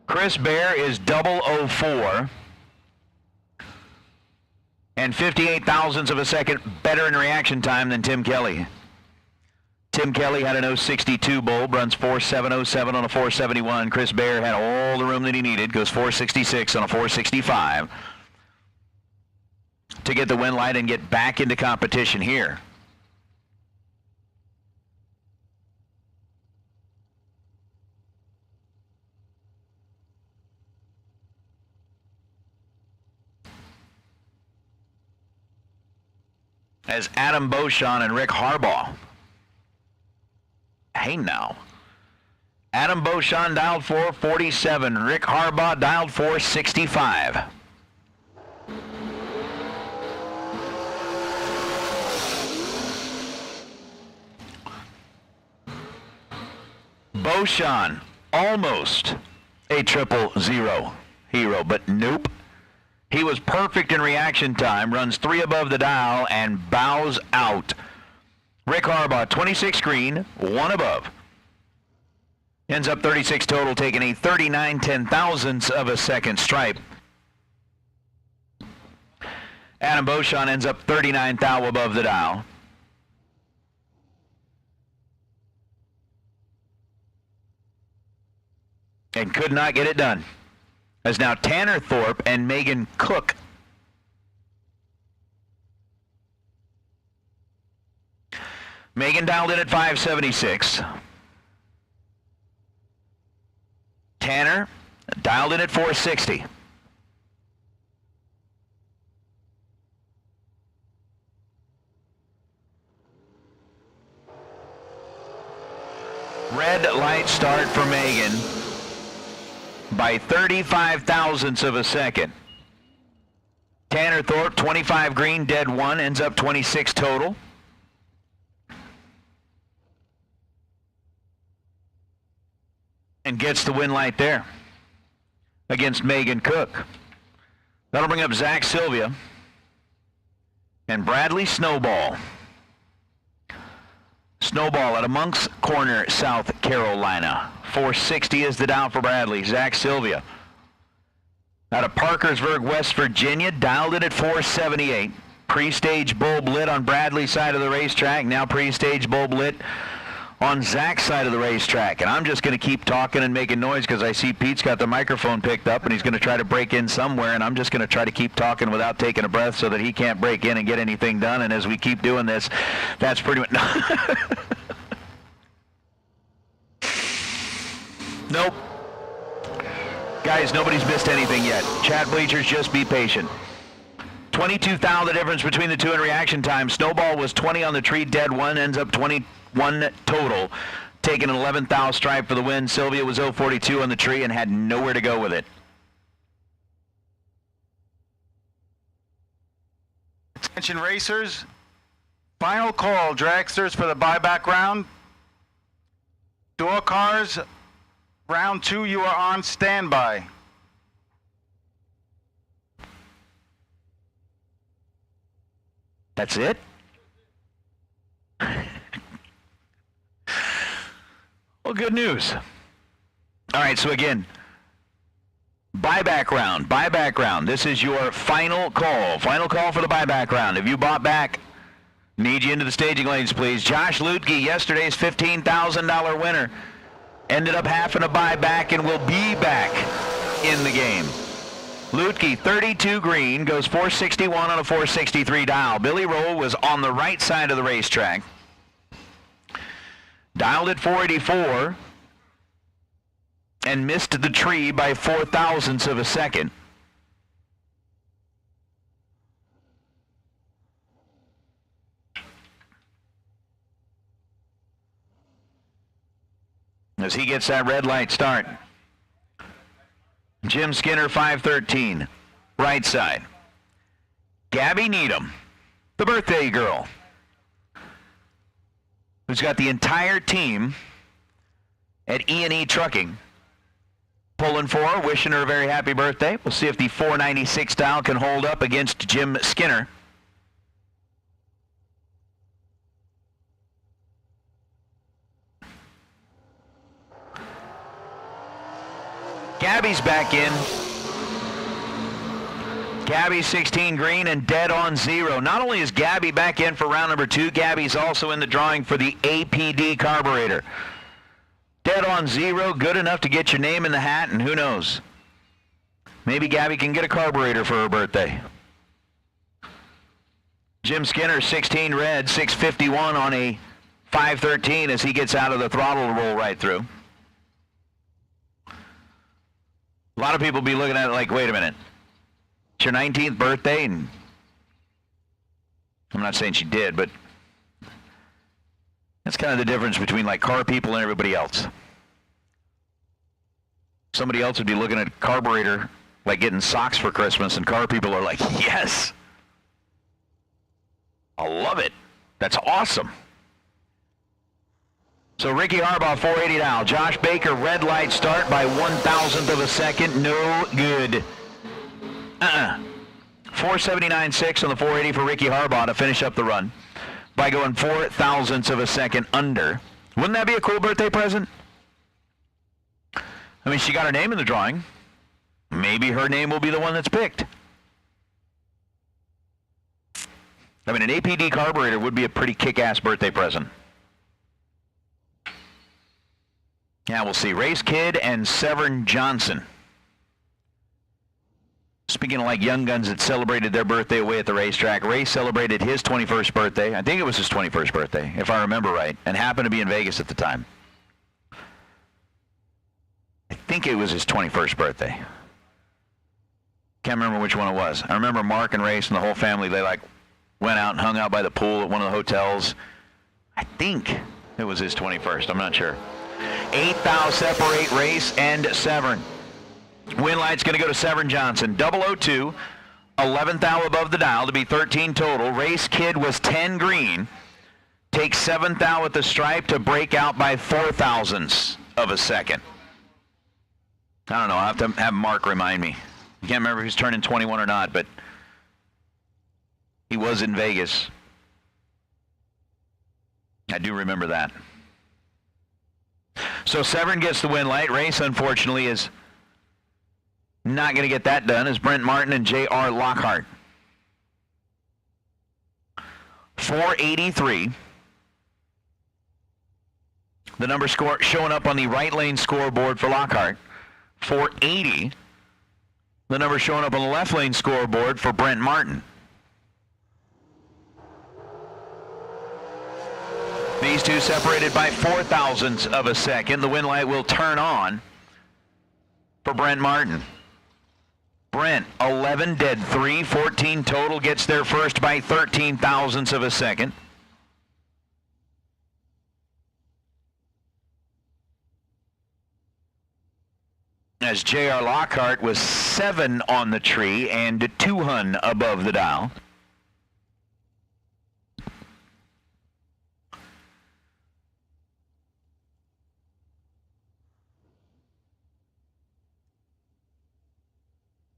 Chris Bear is 004 and 58 thousandths of a second better in reaction time than Tim Kelly. Tim Kelly had an 062 bulb, runs 4.707 on a 471. Chris Bear had all the room that he needed, goes 4.66 on a 4.65 to get the win light and get back into competition here. As Adam Beauchamp and Rick Harbaugh. Hey now. Adam Beauchamp dialed 447. Rick Harbaugh dialed 465. Beauchamp, almost a 000 hero, but nope. He was perfect in reaction time, runs 3 above the dial, and bows out. Rick Harbaugh, 26 green, 1 above. Ends up 36 total, taking a 39 10,000ths of a second stripe. Adam Beauchamp ends up 39 thou above the dial. And could not get it done. As now Tanner Thorpe and Megan Cook Megan dialed in at 576. Tanner dialed in at 460. Red light start for Megan by 35 thousandths of a second. Tanner Thorpe, 25 green, dead 1, ends up 26 total. And gets the win light there against Megan Cook. That'll bring up Zach Sylvia and Bradley Snowball. Snowball at a Moncks Corner, South Carolina. 460 is the dial for Bradley. Zach Sylvia out of Parkersburg, West Virginia, dialed it at 478. Pre-stage bulb lit on Bradley's side of the racetrack. Now pre-stage bulb lit on Zach's side of the racetrack. And I'm just going to keep talking and making noise because I see Pete's got the microphone picked up and he's going to try to break in somewhere, and I'm just going to try to keep talking without taking a breath so that he can't break in and get anything done. And as we keep doing this, that's pretty much... Nope. Guys, nobody's missed anything yet. Chat bleachers, just be patient. 22 thou the difference between the two in reaction time. Snowball was 20 on the tree, dead 1, ends up 21 total, taking an 11 thou stripe for the win. Sylvia was 042 on the tree and had nowhere to go with it. Attention racers, final call, dragsters, for the buyback round. Door cars, round 2, you are on standby. That's it? Well, good news. All right, so again, buyback round. This is your final call for the buyback round. If you bought back, need you into the staging lanes, please. Josh Lutke, yesterday's $15,000 winner, ended up having a buyback and will be back in the game. Lutke, 32 green, goes 461 on a 463 dial. Billy Roll was on the right side of the racetrack. Dialed at 484 and missed the tree by 4 thousandths of a second. As he gets that red light start. Jim Skinner, 513, right side. Gabby Needham, the birthday girl, who's got the entire team at E&E Trucking pulling for her, wishing her a very happy birthday. We'll see if the 496 dial can hold up against Jim Skinner. Gabby's back in. Gabby 16 green and dead on 0. Not only is Gabby back in for round number 2, Gabby's also in the drawing for the APD carburetor. Dead on 0, good enough to get your name in the hat, and who knows? Maybe Gabby can get a carburetor for her birthday. Jim Skinner, 16 red, 651 on a 513 as he gets out of the throttle to roll right through. A lot of people be looking at it like, wait a minute. It's your 19th birthday, and I'm not saying she did, but that's kind of the difference between like car people and everybody else. Somebody else would be looking at carburetor like getting socks for Christmas, and car people are like, yes, I love it. That's awesome. So Ricky Harbaugh, 480 now. Josh Baker, red light start by 1,000th of a second. No good. 479.6 on the 480 for Ricky Harbaugh to finish up the run by going 4,000ths of a second under. Wouldn't that be a cool birthday present? I mean, she got her name in the drawing. Maybe her name will be the one that's picked. I mean, an APD carburetor would be a pretty kick-ass birthday present. Yeah, we'll see. Race Kid and Severn Johnson. Speaking of like young guns that celebrated their birthday away at the racetrack, Ray celebrated his 21st birthday. I think it was his 21st birthday, if I remember right, and happened to be in Vegas at the time. I think it was his 21st birthday. Can't remember which one it was. I remember Mark and Race and the whole family, they like went out and hung out by the pool at one of the hotels. I think it was his 21st. I'm not sure. 8th thou separate Race and Severn. Win light's going to go to Severn Johnson. 002, 11th thou above the dial to be 13 total. Race Kid was 10 green. Takes 7th thou at the stripe to break out by 4,000ths of a second. I don't know. I'll have to have Mark remind me. I can't remember if he's turning 21 or not, but he was in Vegas. I do remember that. So Severn gets the win light. Race, unfortunately, is not going to get that done as Brent Martin and J.R. Lockhart. 483. The number score showing up on the right lane scoreboard for Lockhart. 480. The number showing up on the left lane scoreboard for Brent Martin. These two separated by 4,000ths of a second. The win light will turn on for Brent Martin. Brent, 11 dead 3, 14 total, gets there first by 13,000ths of a second. As J.R. Lockhart was 7 on the tree and 200 above the dial.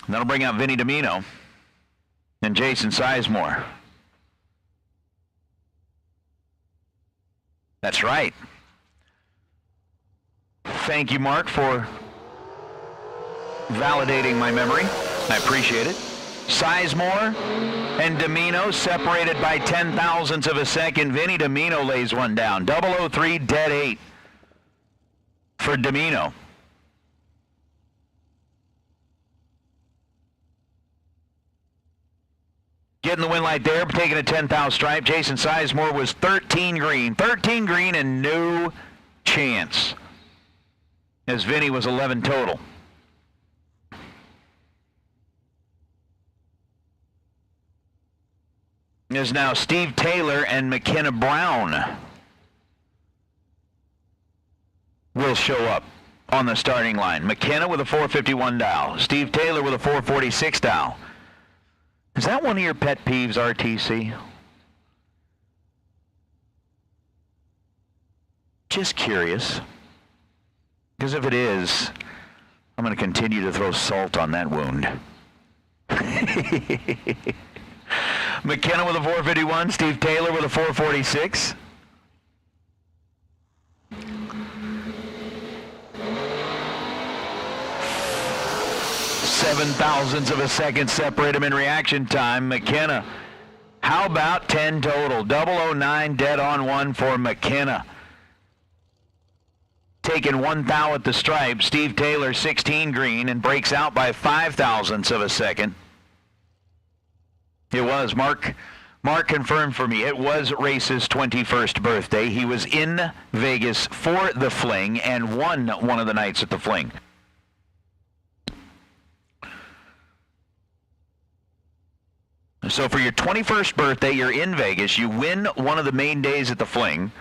That'll bring out Vinny Domino and Jason Sizemore. That's right. Thank you, Mark, for validating my memory. I appreciate it. Sizemore and Domino separated by 10,000ths of a second. Vinny Domino lays one down. 003, dead 8 for Domino. Getting the win light there, taking a 10,000 stripe. Jason Sizemore was 13 green. 13 green and no chance. As Vinny was 11 total. Is now Steve Taylor and McKenna Brown will show up on the starting line. McKenna with a 451 dial. Steve Taylor with a 446 dial. Is that one of your pet peeves, RTC? Just curious. Because if it is, I'm going to continue to throw salt on that wound. McKenna with a 451, Steve Taylor with a 446. 7 thousandths of a second separate them in reaction time. McKenna, how about 10 total? 009 dead on 1 for McKenna. Taking 1 thou at the stripe. Steve Taylor, 16 green, and breaks out by 5 thousandths of a second. It was Mark confirmed for me. It was Race's 21st birthday. He was in Vegas for the Fling and won one of the nights at the Fling. So for your 21st birthday, you're in Vegas. You win one of the main days at the Fling.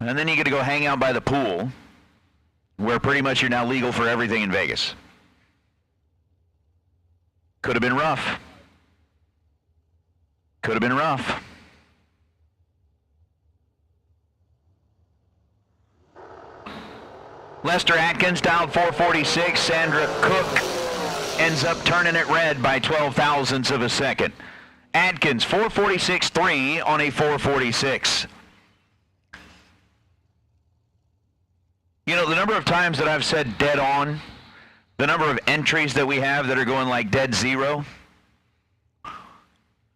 And then you get to go hang out by the pool, where pretty much you're now legal for everything in Vegas. Could have been rough. Could have been rough. Lester Atkins down 446. Sandra Cook ends up turning it red by 12 thousandths of a second. Atkins 446.3 on a 446. You know, the number of times that I've said dead on, the number of entries that we have that are going like dead zero,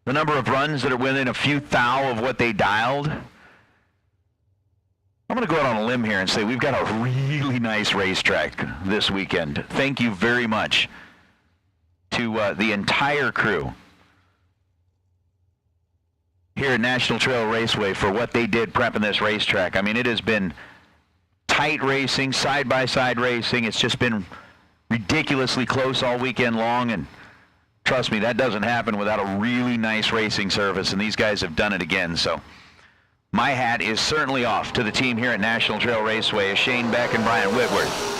the number of runs that are within a few thou of what they dialed. I'm going to go out on a limb here and say we've got a really nice racetrack this weekend. Thank you very much to the entire crew here at National Trail Raceway for what they did prepping this racetrack. I mean, it has been tight racing, side-by-side racing. It's just been ridiculously close all weekend long, and trust me, that doesn't happen without a really nice racing service, and these guys have done it again. So my hat is certainly off to the team here at National Trail Raceway as Shane Beck and Brian Whitworth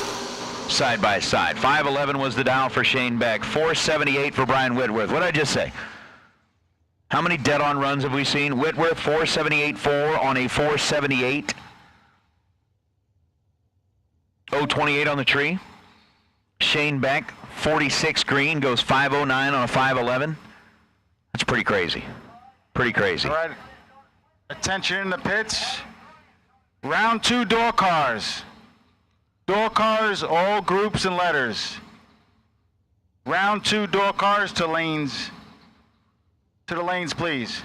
side by side. 511 was the dial for Shane Beck, 478 for Brian Whitworth. What did I just say? How many dead-on runs have we seen? Whitworth 478.4 on a 478. 028 on the tree. Shane Beck, 46 green, goes 509 on a 511. That's pretty crazy. Pretty crazy. All right. Attention in the pits. Round 2 door cars. Door cars, all groups and letters. Round 2 door cars to lanes. To the lanes, please.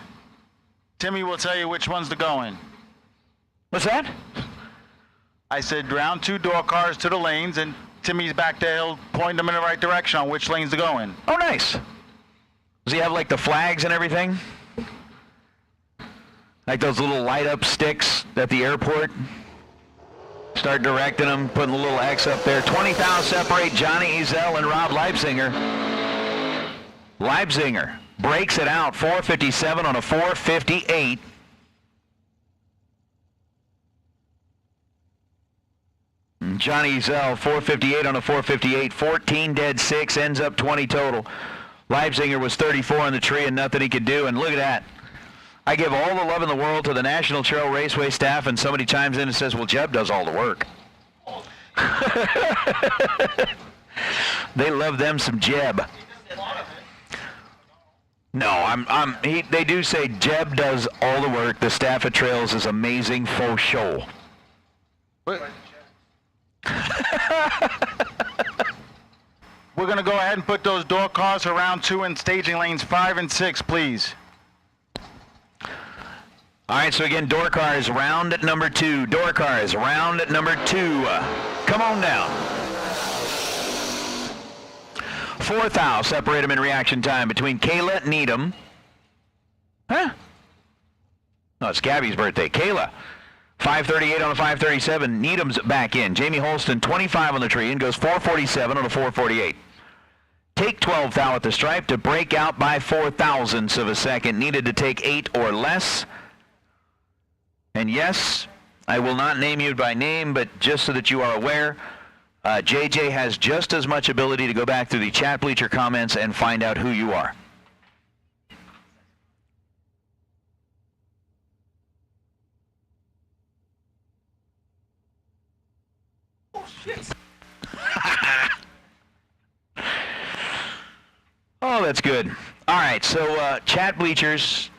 Timmy will tell you which ones to go in. What's that? I said round 2 door cars to the lanes, and Timmy's back there. He'll point them in the right direction on which lanes to go in. Oh, nice. Does he have like the flags and everything? Like those little light up sticks at the airport? Start directing them, putting a little X up there. 20 thou separate Johnny Ezel and Rob Leipzinger. Leipzinger breaks it out, 457 on a 458. Johnny Ezel, 458 on a 458, 14 dead 6, ends up 20 total. Leipzinger was 34 on the tree and nothing he could do, and look at that. I give all the love in the world to the National Trail Raceway staff, and somebody chimes in and says, well, Jeb does all the work. They love them some Jeb. No, they do say Jeb does all the work. The staff at Trails is amazing for show. We're going to go ahead and put those door cars around 2 in staging lanes 5 and 6, please. All right, so again, door cars, round number 2. Door cars, round number 2. Come on down. 4 thou separate them in reaction time between Kayla Needham. Huh? No, it's Gabby's birthday. Kayla, 538 on a 537. Needham's back in. Jamie Holston, 25 on the tree and goes 447 on a 448. Take 12 thou at the stripe to break out by 4 thousandths of a second. Needed to take 8 or less. And yes, I will not name you by name, but just so that you are aware, JJ has just as much ability to go back through the chat bleacher comments and find out who you are. Oh, shit. Oh, that's good. All right, so chat bleachers,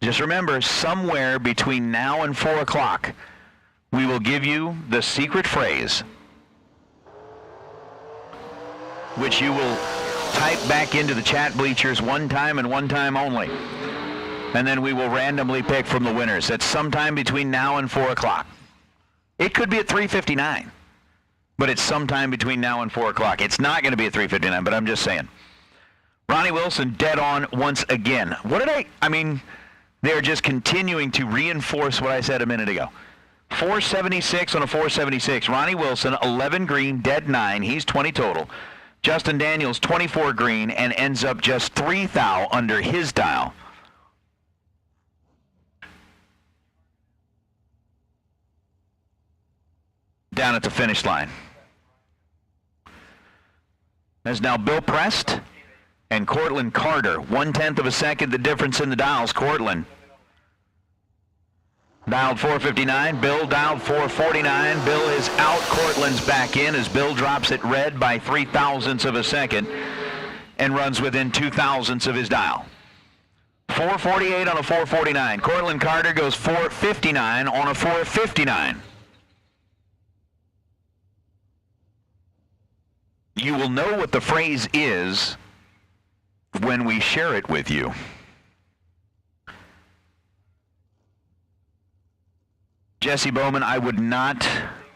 just remember, somewhere between now and 4 o'clock, we will give you the secret phrase. which you will type back into the chat bleachers one time and one time only. And then we will randomly pick from the winners. That's sometime between now and 4 o'clock. It could be at 3:59, but it's sometime between now and 4 o'clock. It's not going to be at 3:59, but I'm just saying. Ronnie Wilson, dead on once again. I mean, they're just continuing to reinforce what I said a minute ago. 476 on a 476. Ronnie Wilson, 11 green, dead 9. He's 20 total. Justin Daniels, 24 green, and ends up just 3 thou under his dial. Down at the finish line. There's now Bill Prest and Cortland Carter. 1/10 of a second, the difference in the dials. Cortland dialed 459. Bill dialed 449. Bill is out. Cortland's back in as Bill drops it red by 0.03 of a second and runs within 0.02 of his dial. 448 on a 449. Cortland Carter goes 459 on a 459. You will know what the phrase is when we share it with you. Jesse Bowman, I would not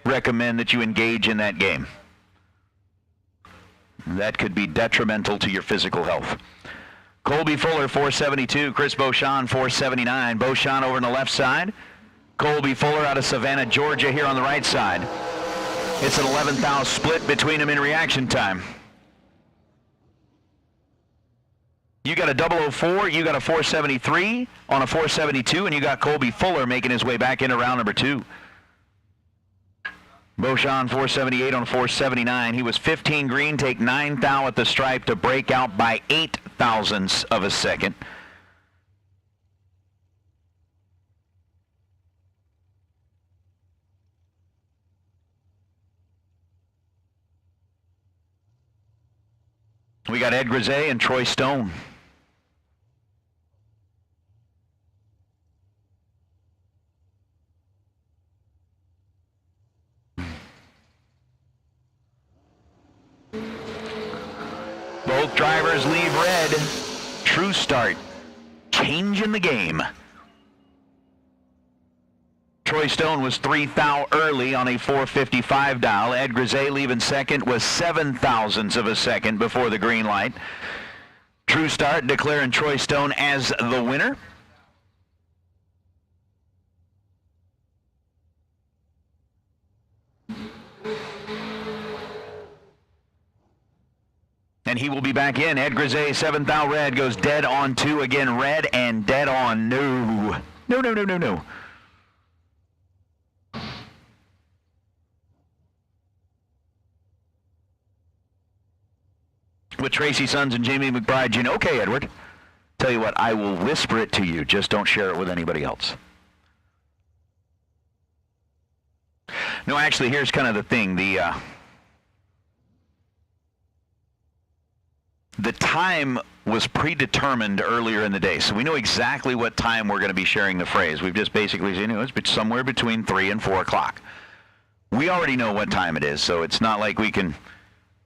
recommend that you engage in that game. That could be detrimental to your physical health. Colby Fuller, 472. Chris Beauchamp, 479. Beauchamp over on the left side. Colby Fuller out of Savannah, Georgia here on the right side. It's an 11th thou split between them in reaction time. You got a 004, you got a 473 on a 472, and you got Colby Fuller making his way back into round number 2. Beauchamp 478 on 479. He was 15 green, take 9 thou at the stripe to break out by 0.08 of a second. We got Ed Grisey and Troy Stone. Both drivers leave red. True start. Changing the game. Troy Stone was 3 thou early on a 455 dial. Ed Grisey leaving second was 0.07 of a second before the green light. True start declaring Troy Stone as the winner. And he will be back in. Ed Grisey, 7th thou red, goes dead on 2 again, red, and dead on no. No. With Tracy Sons and Jamie McBride Jr. Okay, Edward. Tell you what, I will whisper it to you. Just don't share it with anybody else. No, actually, here's kind of the thing. The time was predetermined earlier in the day, so we know exactly what time we're going to be sharing the phrase. We've just basically said, it's somewhere between 3 and 4 o'clock. We already know what time it is, so it's not like we can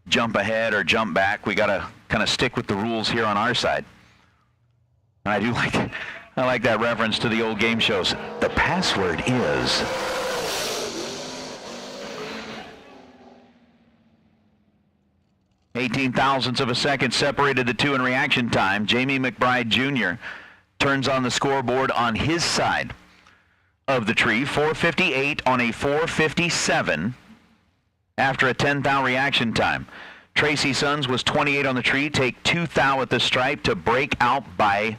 jump ahead or jump back. We got to kind of stick with the rules here on our side. And I like that reference to the old game shows. The password is 0.18 of a second separated the two in reaction time. Jamie McBride Jr. turns on the scoreboard on his side of the tree. 458 on a 457 after a 10 thou reaction time. Tracy Sons was 28 on the tree, take 2 thou at the stripe to break out by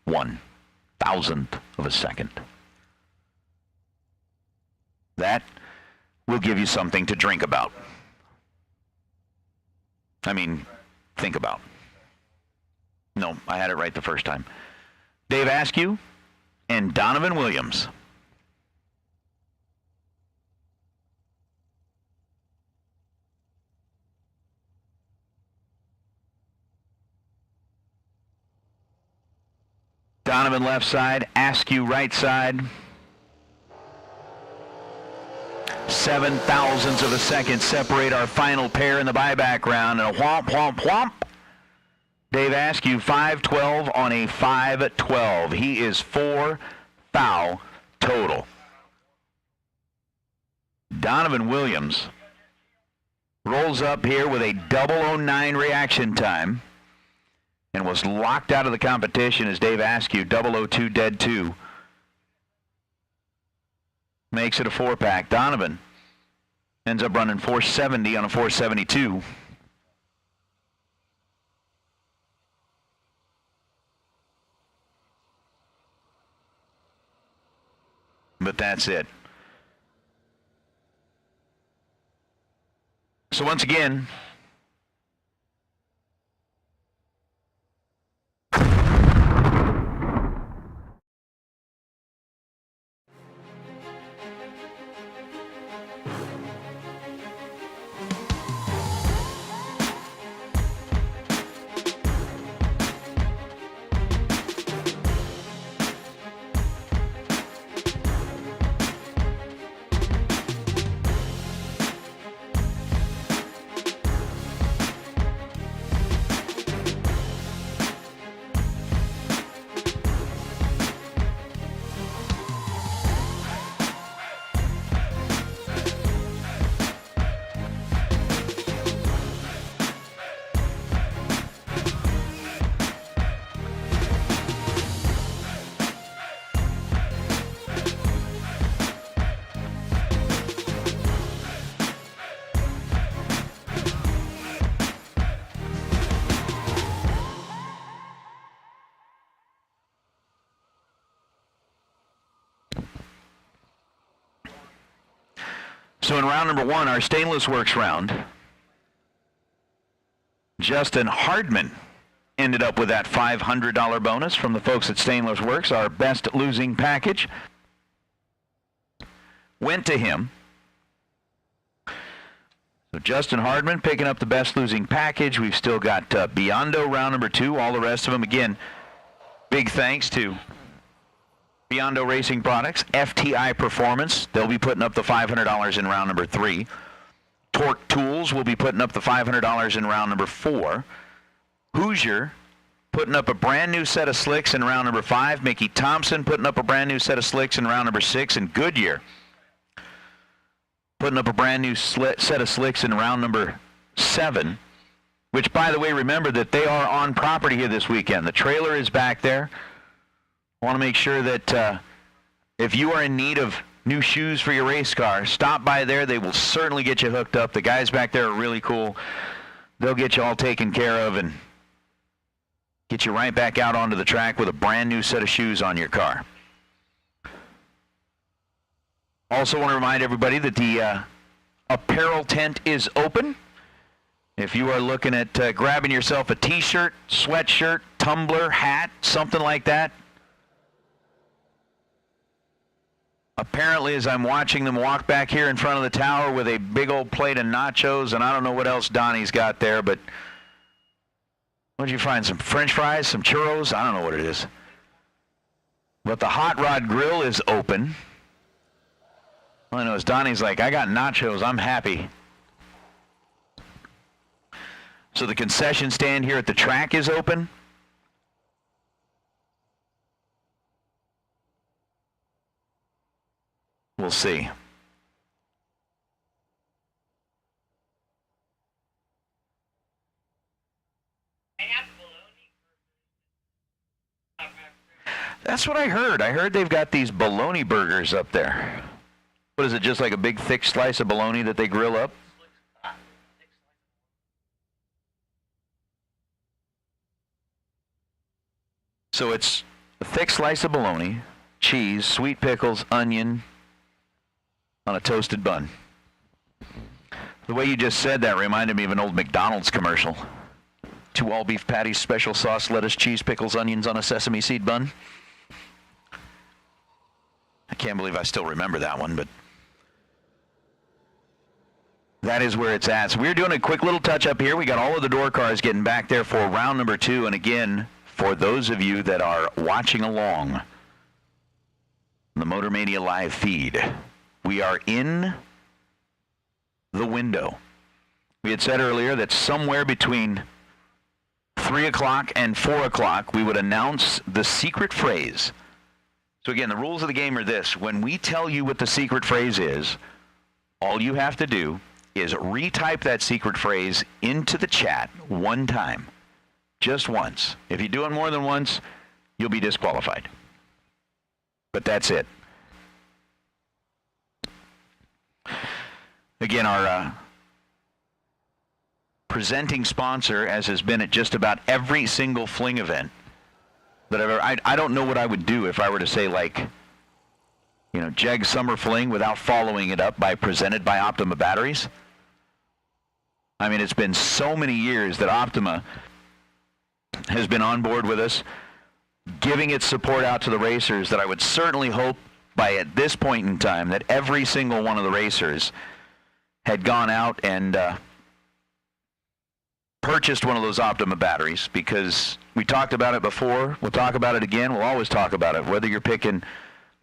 1,000th of a second. That will give you something to drink about. I mean, think about. No, I had it right the first time. Dave Askew and Donovan Williams. Donovan left side, Askew right side. 7 thousandths of a second separate our final pair in the buyback round. And a whomp, whomp, whomp. Dave Askew, 5-12 on a 5-12. He is 4 foul total. Donovan Williams rolls up here with a 009 reaction time and was locked out of the competition as Dave Askew, 002 dead 2. Makes it a 4-pack. Donovan ends up running 470 on a 472. But that's it. So once again, so in round number 1, our Stainless Works round, Justin Hardman ended up with that $500 bonus from the folks at Stainless Works. Our best losing package went to him. So Justin Hardman picking up the best losing package. We've still got Biondo round number 2. All the rest of them, again, big thanks to Biondo Racing Products, FTI Performance. They'll be putting up the $500 in round number 3. Torque Tools will be putting up the $500 in round number 4. Hoosier putting up a brand new set of slicks in round number 5. Mickey Thompson putting up a brand new set of slicks in round number 6. And Goodyear putting up a brand new set of slicks in round number 7. Which, by the way, remember that they are on property here this weekend. The trailer is back there. I want to make sure that if you are in need of new shoes for your race car, stop by there. They will certainly get you hooked up. The guys back there are really cool. They'll get you all taken care of and get you right back out onto the track with a brand new set of shoes on your car. Also want to remind everybody that the apparel tent is open. If you are looking at grabbing yourself a t-shirt, sweatshirt, tumbler, hat, something like that, apparently, as I'm watching them walk back here in front of the tower with a big old plate of nachos, and I don't know what else Donnie's got there, but what did you find? Some French fries, some churros? I don't know what it is. But the Hot Rod Grill is open. All I know is Donnie's like, I got nachos, I'm happy. So the concession stand here at the track is open. We'll see. That's what I heard. I heard they've got these bologna burgers up there. What is it, just like a big thick slice of bologna that they grill up? So it's a thick slice of bologna, cheese, sweet pickles, onion, on a toasted bun. The way you just said that reminded me of an old McDonald's commercial. 2 all-beef patties, special sauce, lettuce, cheese, pickles, onions on a sesame seed bun. I can't believe I still remember that one, but that is where it's at. So we're doing a quick little touch-up here. We got all of the door cars getting back there for round number 2. And again, for those of you that are watching along the Motor Mania live feed, we are in the window. We had said earlier that somewhere between 3 o'clock and 4 o'clock, we would announce the secret phrase. So again, the rules of the game are this. When we tell you what the secret phrase is, all you have to do is retype that secret phrase into the chat one time. Just once. If you do it more than once, you'll be disqualified. But that's it. Again, our presenting sponsor, as has been at just about every single Fling event that I've ever, I don't know what I would do if I were to say, like, you know, Jegs Summer Fling without following it up by presented by Optima batteries. I mean, it's been so many years that Optima has been on board with us, giving its support out to the racers, that I would certainly hope by at this point in time that every single one of the racers had gone out and purchased one of those Optima batteries, because we talked about it before. We'll talk about it again. We'll always talk about it, whether you're picking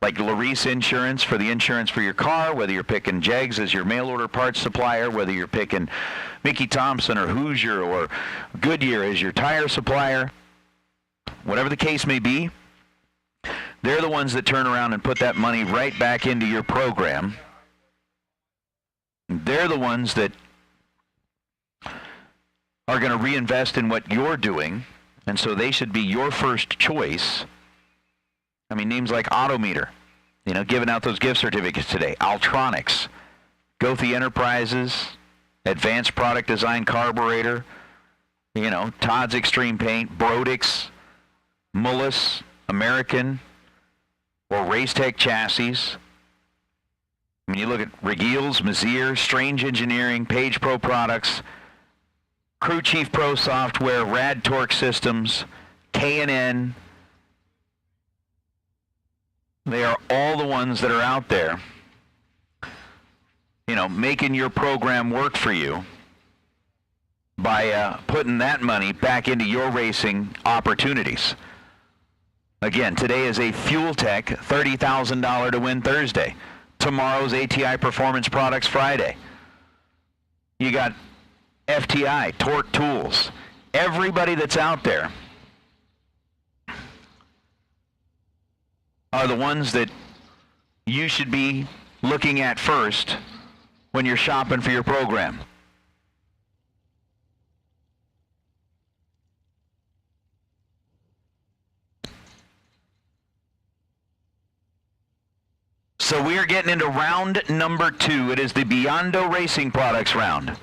like Larice Insurance for the insurance for your car, whether you're picking Jegs as your mail order parts supplier, whether you're picking Mickey Thompson or Hoosier or Goodyear as your tire supplier, whatever the case may be, they're the ones that turn around and put that money right back into your program. They're the ones that are going to reinvest in what you're doing, and so they should be your first choice. I mean, names like Autometer, you know, giving out those gift certificates today. Altronics, Gothi Enterprises, Advanced Product Design Carburetor, you know, Todd's Extreme Paint, Brodix, Mullis, American, or Racetech Chassis. I mean, you look at Regiels, Mazier, Strange Engineering, Page Pro Products, Crew Chief Pro Software, Rad Torque Systems, K&N. They are all the ones that are out there, you know, making your program work for you by putting that money back into your racing opportunities. Again, today is a Fuel Tech $30,000 to win Thursday. Tomorrow's ATI Performance Products Friday. You got FTI, Torque Tools. Everybody that's out there are the ones that you should be looking at first when you're shopping for your program. So we are getting into round number 2. It is the Biondo Racing Products round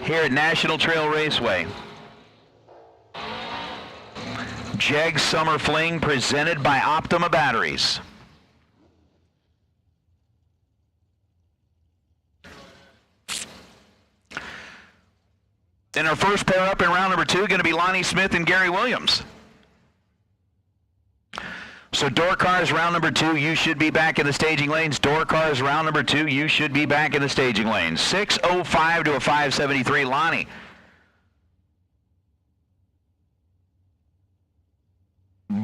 here at National Trail Raceway. Jegs Summer Fling presented by Optima Batteries. And our first pair up in round number 2 going to be Lonnie Smith and Gary Williams. So door cars round number 2, you should be back in the staging lanes. Door cars round number 2, you should be back in the staging lanes. 6:05 to a 5:73. Lonnie.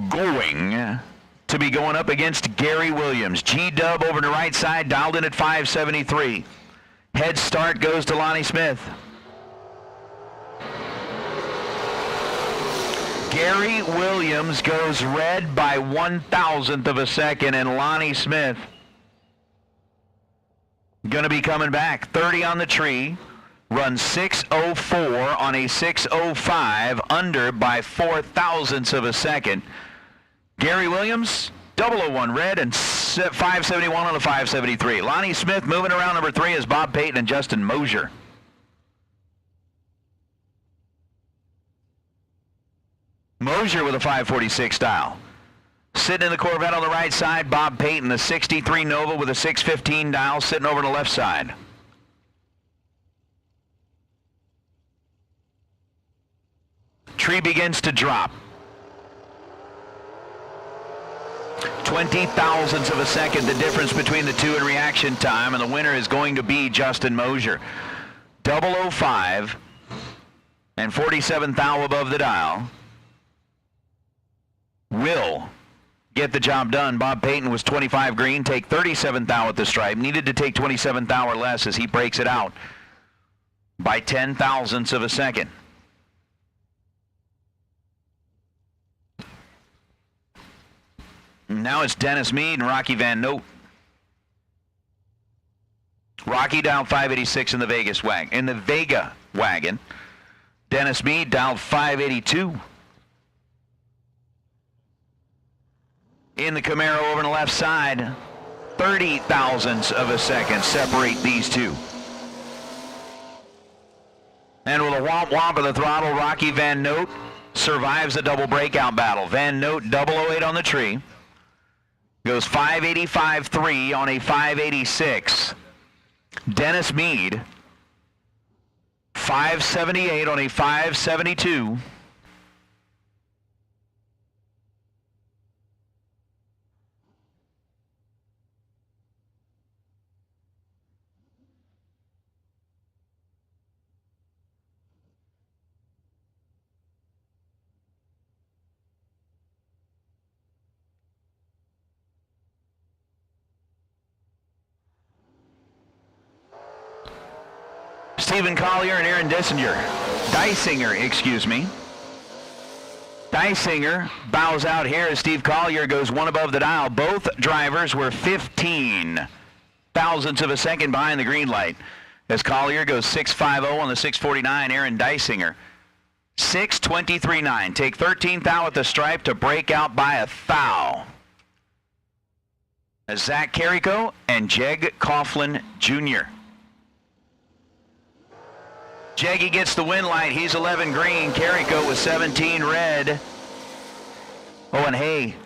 Going to be going up against Gary Williams. G-Dub over to the right side, dialed in at 5:73. Head start goes to Lonnie Smith. Gary Williams goes red by 1/1000th of a second, and Lonnie Smith going to be coming back. 30 on the tree, runs 6:04 on a 6:05, under by 0.04 of a second. Gary Williams, 001 red, and 5:71 on the 5:73. Lonnie Smith moving around number 3 is Bob Payton and Justin Mosier. Mosier with a 546 dial. Sitting in the Corvette on the right side, Bob Payton, the 63 Nova with a 615 dial, sitting over on the left side. Tree begins to drop. 20,000ths of a second, the difference between the two in reaction time, and the winner is going to be Justin Mosier. 005 and 47 thou above the dial will get the job done. Bob Payton was 25 green, take 37th thou at the stripe. Needed to take 27th thou or less as he breaks it out by 10 thousandths of a second. Now it's Dennis Mead and Rocky Van Noot. Rocky dialed 586 in the Vega wagon. Dennis Mead dialed 582. In the Camaro over on the left side, 30 thousandths of a second separate these two. And with a womp of the throttle, Rocky Van Noot survives the double breakout battle. Van Noot 008 on the tree. Goes 585.3 on a 586. Dennis Mead, 578 on a 572. Stephen Collier and Aaron Dysinger, excuse me. Dysinger bows out here as Steve Collier goes one above the dial. Both drivers were 15 thousandths of a second behind the green light. As Collier goes 6.50 on the 649, Aaron Dysinger 6.23.9. Take 13th thou at the stripe to break out by a thou. As Zach Carrico and Jeg Coughlin Jr. Jeggy gets the win light. He's 11 green. Carrico with 17 red. Oh, and hey,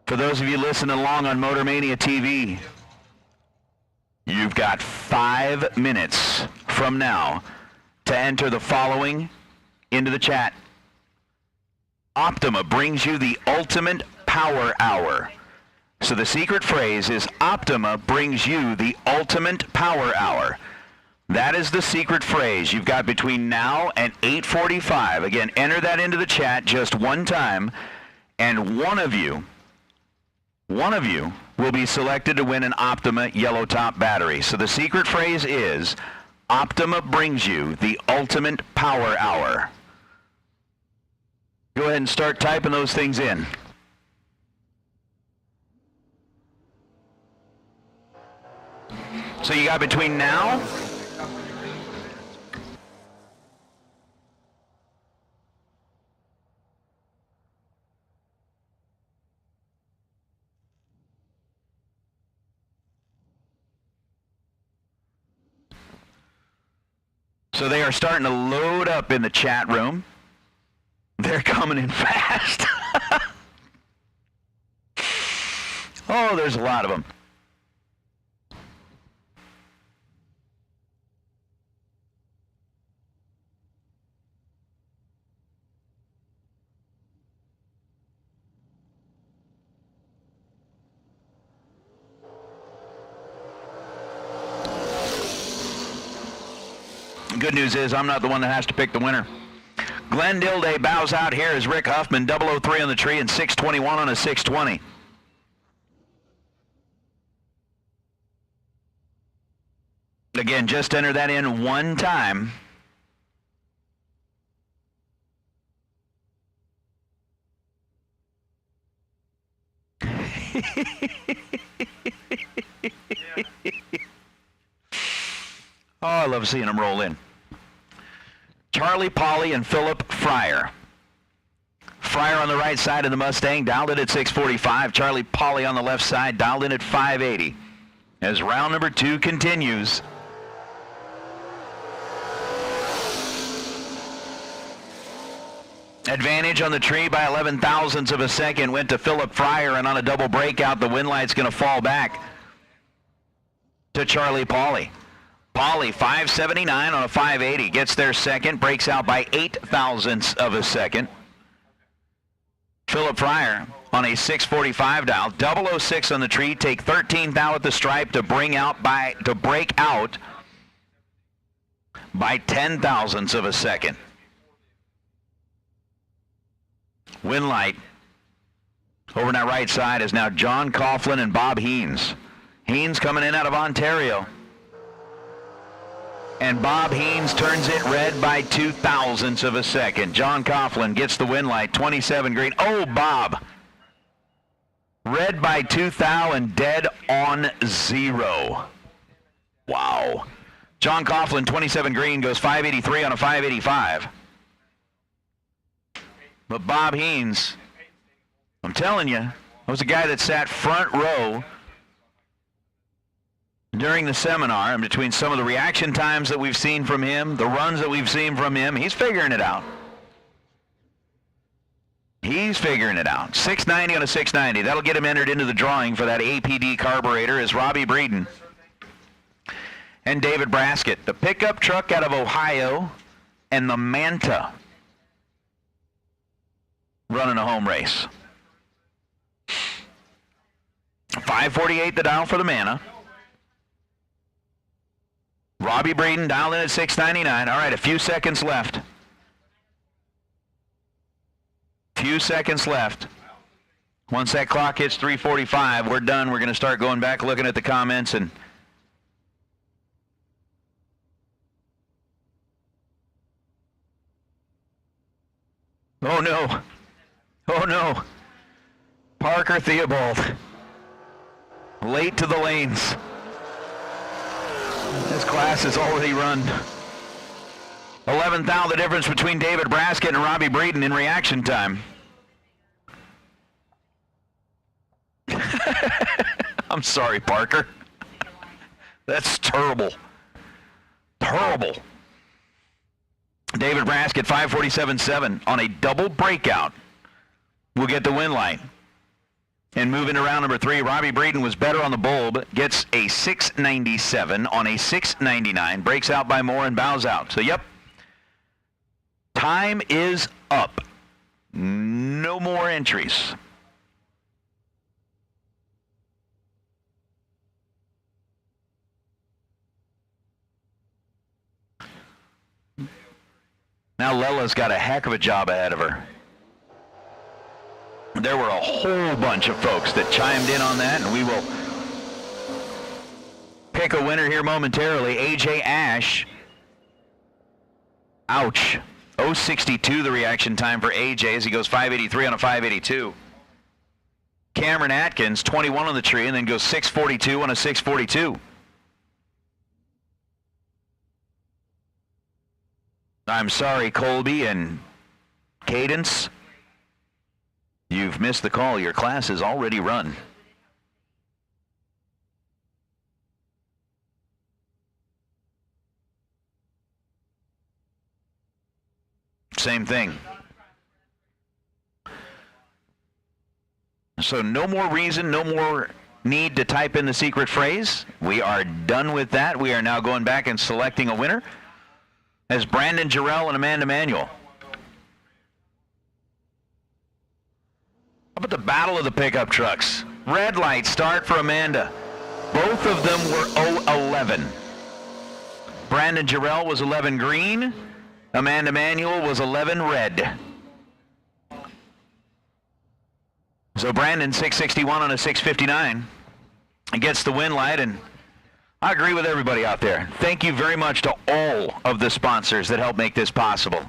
for those of you listening along on Motor Mania TV, you've got 5 minutes from now to enter the following into the chat. Optima brings you the ultimate power hour. So the secret phrase is Optima brings you the ultimate power hour. That is the secret phrase. You've got between now and 8:45. Again, enter that into the chat just one time, and one of you will be selected to win an Optima yellow top battery. So the secret phrase is Optima brings you the ultimate power hour. Go ahead and start typing those things in. So you got between now So they are starting to load up in the chat room. They're coming in fast. Oh, there's a lot of them. Good news is I'm not the one that has to pick the winner. Glenn Dilday bows out here as Rick Huffman, 003 on the tree and 621 on a 620. Again, just enter that in one time. Oh, I love seeing them roll in. Charlie Polly and Philip Fryer. Fryer on the right side of the Mustang, dialed in at 645. Charlie Polly on the left side, dialed in at 580. As round number 2 continues. Advantage on the tree by 11 thousandths of a second went to Philip Fryer, and on a double breakout, the wind light's going to fall back to Charlie Polly. Polly, 579 on a 580, gets there second, breaks out by 8 thousandths of a second. Philip Fryer on a 645 dial, 006 on the tree, take 13 thou at the stripe to break out by 10 thousandths of a second. Wind light Over on that right side is now John Coughlin and Bob Heens. Heens coming in out of Ontario. And Bob Heens turns it red by 0.02 of a second. John Coughlin gets the win light, 27 green. Oh, Bob. Red by 2 thou and dead on 0. Wow. John Coughlin, 27 green, goes 583 on a 585. But Bob Heens, I'm telling you, was a guy that sat front row during the seminar, and between some of the reaction times that we've seen from him, the runs that we've seen from him, he's figuring it out. He's figuring it out. 690 on a 690. That'll get him entered into the drawing for that APD carburetor is Robbie Breeden and David Braskett. The pickup truck out of Ohio and the Manta running a home race. 548 the dial for the Manta. Robbie Breeden dialed in at 699. All right, a few seconds left. Few seconds left. Once that clock hits 3:45, we're done. We're going to start going back, looking at the comments, and oh no. Oh no. Parker Theobald. Late to the lanes. This class has already run. 11th thou, the difference between David Braskett and Robbie Breeden in reaction time. I'm sorry, Parker. That's terrible. Terrible. David Braskett, 547.7 on a double breakout. We'll get the win light. And moving to round number 3, Robbie Breeden was better on the bulb, gets a 697 on a 699, breaks out by more and bows out. So, yep, time is up. No more entries. Now Lella's got a heck of a job ahead of her. There were a whole bunch of folks that chimed in on that, and we will pick a winner here momentarily. AJ Ash. Ouch. 062 the reaction time for AJ as he goes 583 on a 582. Cameron Atkins, 21 on the tree, and then goes 642 on a 642. I'm sorry, Colby and Cadence. You've missed the call. Your class is already run. Same thing. So no more reason, no more need to type in the secret phrase. We are done with that. We are now going back and selecting a winner as Brandon Jarrell and Amanda Manuel. How about the battle of the pickup trucks? Red light start for Amanda. Both of them were 011. Brandon Jarrell was 11 green. Amanda Manuel was 11 red. So Brandon 661 on a 659 and gets the win light, and I agree with everybody out there. Thank you very much to all of the sponsors that help make this possible.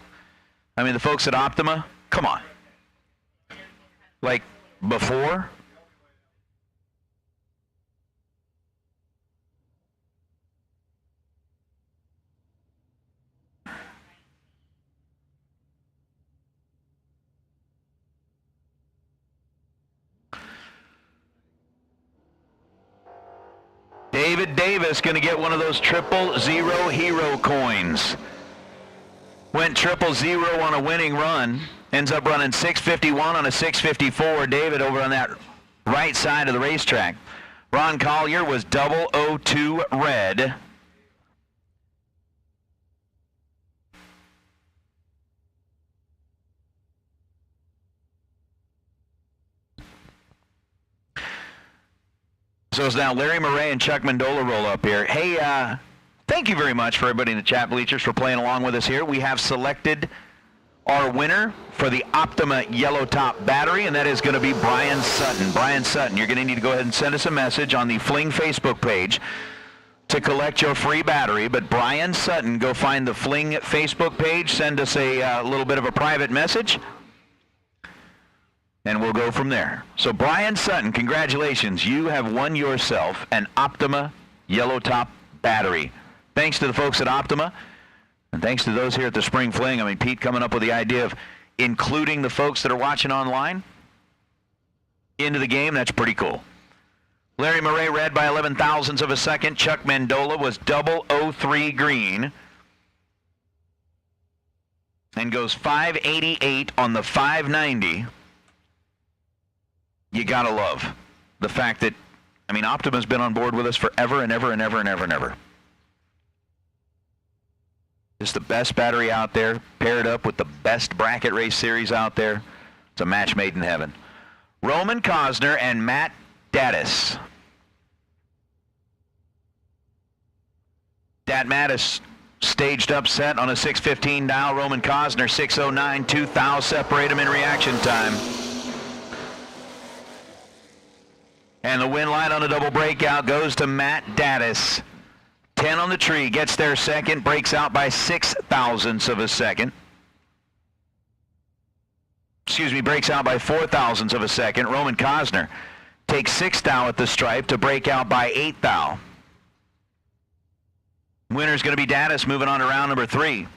I mean, the folks at Optima, come on. Like before? David Davis going to get one of those 000 hero coins. Went 000 on a winning run. Ends up running 651 on a 654. David over on that right side of the racetrack. Ron Collier was 002 red. So it's now Larry Murray and Chuck Mandola roll up here. Hey, thank you very much for everybody in the chat bleachers for playing along with us here. We have selected our winner for the Optima Yellow Top battery, and that is going to be Brian Sutton. Brian Sutton, you're going to need to go ahead and send us a message on the Fling Facebook page to collect your free battery. But Brian Sutton, go find the Fling Facebook page, send us a little bit of a private message, and we'll go from there. So Brian Sutton, congratulations. You have won yourself an Optima Yellow Top battery. Thanks to the folks at Optima, and thanks to those here at the Spring Fling. I mean, Pete coming up with the idea of including the folks that are watching online into the game. That's pretty cool. Larry Murray red by 11 thousandths of a second. Chuck Mendola was 003 green and goes 588 on the 590. You got to love the fact that, I mean, Optima's been on board with us forever and ever and ever and ever and ever. It's the best battery out there, paired up with the best bracket race series out there. It's a match made in heaven. Roman Cosner and Matt Dattis. Dat Mattis staged upset on a 6:15 dial. Roman Cosner 6:09, 2 thou separate them in reaction time. And the win line on a double breakout goes to Matt Dattis. 10 on the tree, gets there second, breaks out by 6 thousandths of a second. Excuse me, breaks out by 4 thousandths of a second. Roman Cosner takes 6 thou at the stripe to break out by 8 thou. Winner's going to be Dattis, moving on to round number 3.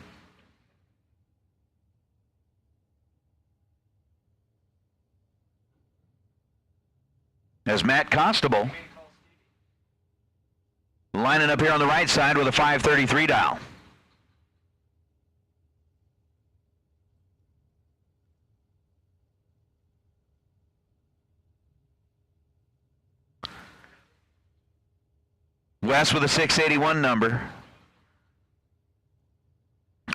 As Matt Constable lining up here on the right side with a 533 dial. Wes with a 681 number.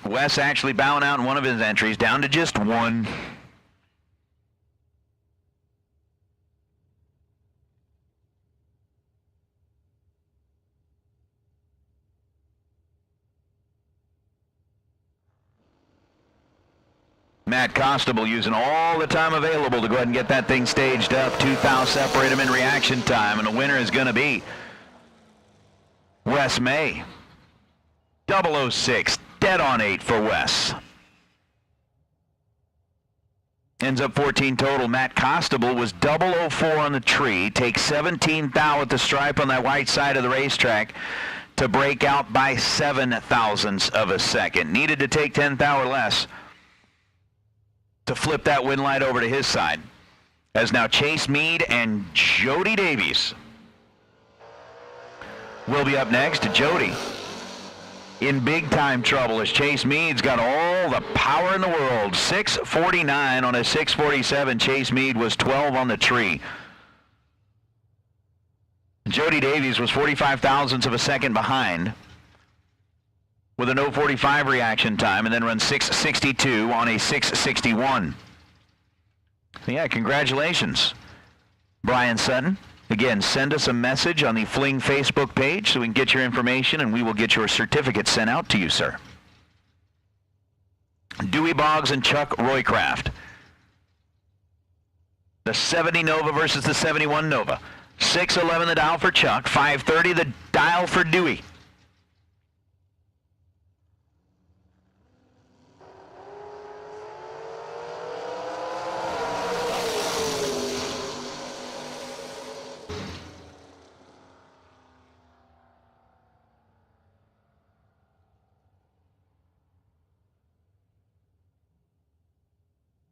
Wes actually bowing out in one of his entries, down to just 1. Matt Constable using all the time available to go ahead and get that thing staged up. 2 thou separate them in reaction time, and the winner is going to be Wes May. 006, dead on 8 for Wes. Ends up 14 total. Matt Constable was 004 on the tree, takes 17 thou at the stripe on that white side of the racetrack to break out by 7 thousandths of a second. Needed to take 10 thou or less to flip that win light over to his side. As now Chase Meade and Jody Davies will be up next. Jody in big time trouble as Chase Meade's got all the power in the world. 649 on a 647. Chase Meade was 12 on the tree. Jody Davies was 45 thousandths of a second behind with a 0:45 reaction time, and then runs 6:62 on a 6:61. Yeah, congratulations, Brian Sutton. Again, send us a message on the Fling Facebook page so we can get your information, and we will get your certificate sent out to you, sir. Dewey Boggs and Chuck Roycraft. The 70 Nova versus the 71 Nova. 611 the dial for Chuck, 530 the dial for Dewey.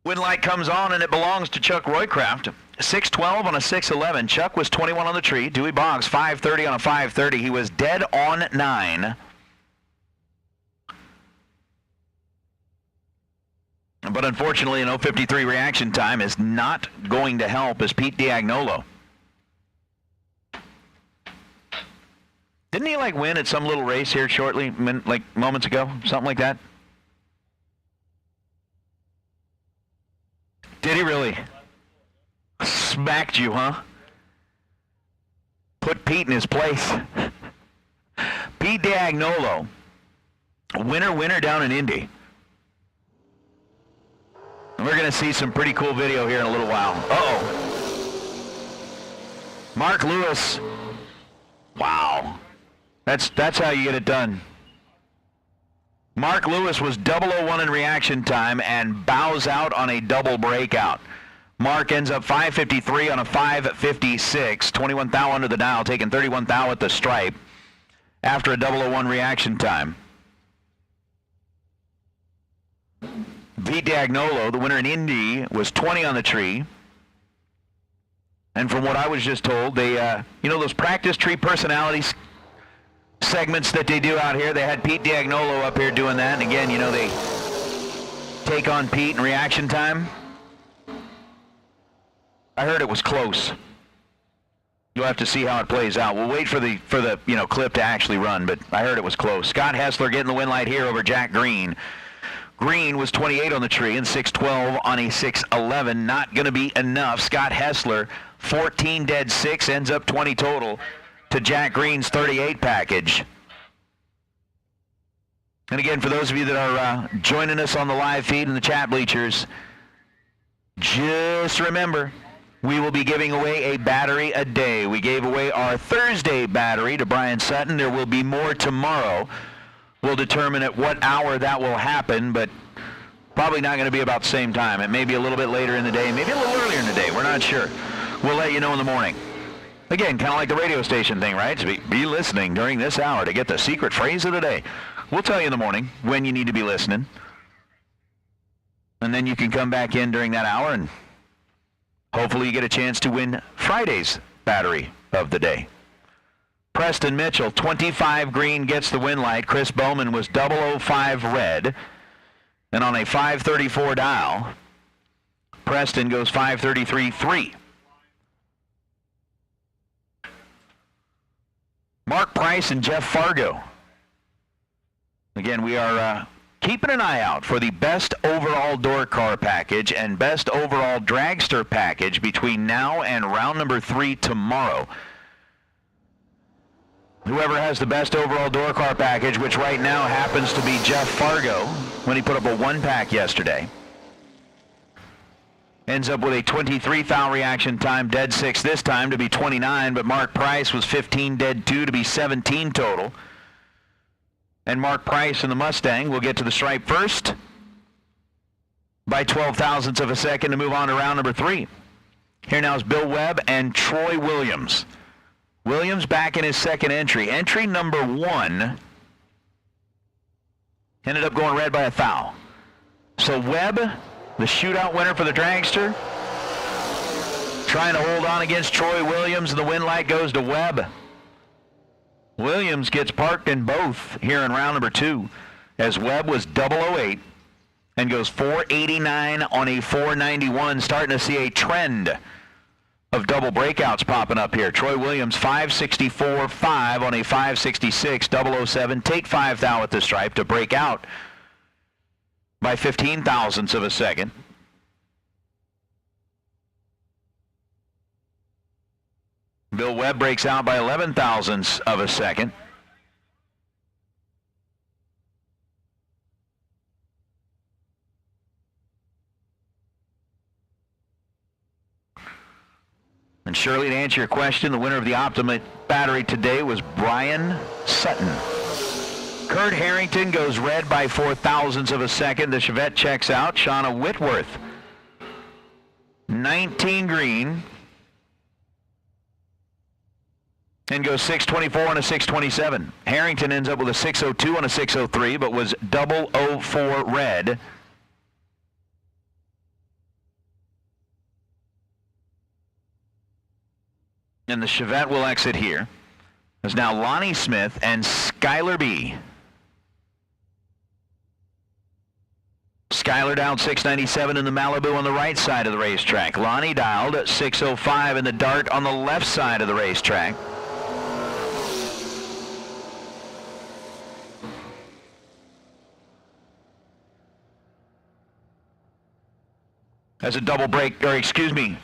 Win light comes on, and it belongs to Chuck Roycraft. 612 on a 611. Chuck was 21 on the tree. Dewey Boggs 530 on a 530. He was dead on 9. But unfortunately, an 0:53 reaction time is not going to help as Pete Diagnolo. Didn't he win at some little race here shortly, moments ago? Something like that? Did he really? Smacked you, huh? Put Pete in his place. Pete Diagnolo, winner down in Indy. And we're going to see some pretty cool video here in a little while. Uh-oh. Mark Lewis. Wow. That's how you get it done. Mark Lewis was 001 in reaction time and bows out on a double breakout. Mark ends up 553 on a 556. 21 thou under the dial, taking 31 thou at the stripe after a 001 reaction time. Pete Diagnolo, the winner in Indy, was 20 on the tree. And from what I was just told, they, those practice tree personalities segments that they do out here, they had Pete Diagnolo up here doing that. And again, they take on Pete in reaction time. I heard it was close. You'll have to see how it plays out. We'll wait for the clip to actually run, but I heard it was close. Scott Hessler getting the win light here over Jack Green. Green was 28 on the tree and 612 on a 611. Not going to be enough. Scott Hessler, 14 dead 6, ends up 20 total to Jack Green's 38 package. And again, for those of you that are joining us on the live feed and the chat bleachers, just remember, we will be giving away a battery a day. We gave away our Thursday battery to Brian Sutton. There will be more tomorrow. We'll determine at what hour that will happen, but probably not going to be about the same time. It may be a little bit later in the day, maybe a little earlier in the day. We're not sure. We'll let you know in the morning. Again, kind of like the radio station thing, right? So be listening during this hour to get the secret phrase of the day. We'll tell you in the morning when you need to be listening. And then you can come back in during that hour and hopefully you get a chance to win Friday's battery of the day. Preston Mitchell, 25 green, gets the win light. Chris Bowman was 005 red. And on a 534 dial, Preston goes 533-3. Mark Price and Jeff Fargo. Again, we are keeping an eye out for the best overall door car package and best overall dragster package between now and round number 3 tomorrow. Whoever has the best overall door car package, which right now happens to be Jeff Fargo when he put up a 1-pack yesterday, ends up with a 23 thou reaction time, dead 6 this time to be 29, but Mark Price was 15 dead 2 to be 17 total. And Mark Price in the Mustang will get to the stripe first by 12 thousandths of a second to move on to round number 3. Here now is Bill Webb and Troy Williams. Williams back in his second entry. Entry number 1 ended up going red by a thou. So Webb, the shootout winner for the dragster, trying to hold on against Troy Williams, and the win light goes to Webb. Williams gets parked in both here in round number 2 as Webb was 008 and goes 489 on a 491, starting to see a trend of double breakouts popping up here. Troy Williams 564.5 on a 566, 007. Take 5 thou at the stripe to break out by 15 thousandths of a second. Bill Webb breaks out by 11 thousandths of a second. And Shirley, to answer your question, the winner of the Autometer battery today was Brian Sutton. Kurt Harrington goes red by 4 thousandths of a second. The Chevette checks out. Shauna Whitworth, 19 green, and goes 624 on a 627. Harrington ends up with a 602 on a 603, but was 004 red. And the Chevette will exit here. There's now Lonnie Smith and Skylar B. Skylar down 697 in the Malibu on the right side of the racetrack. Lonnie dialed at 605 in the Dart on the left side of the racetrack. As a double break, or excuse me,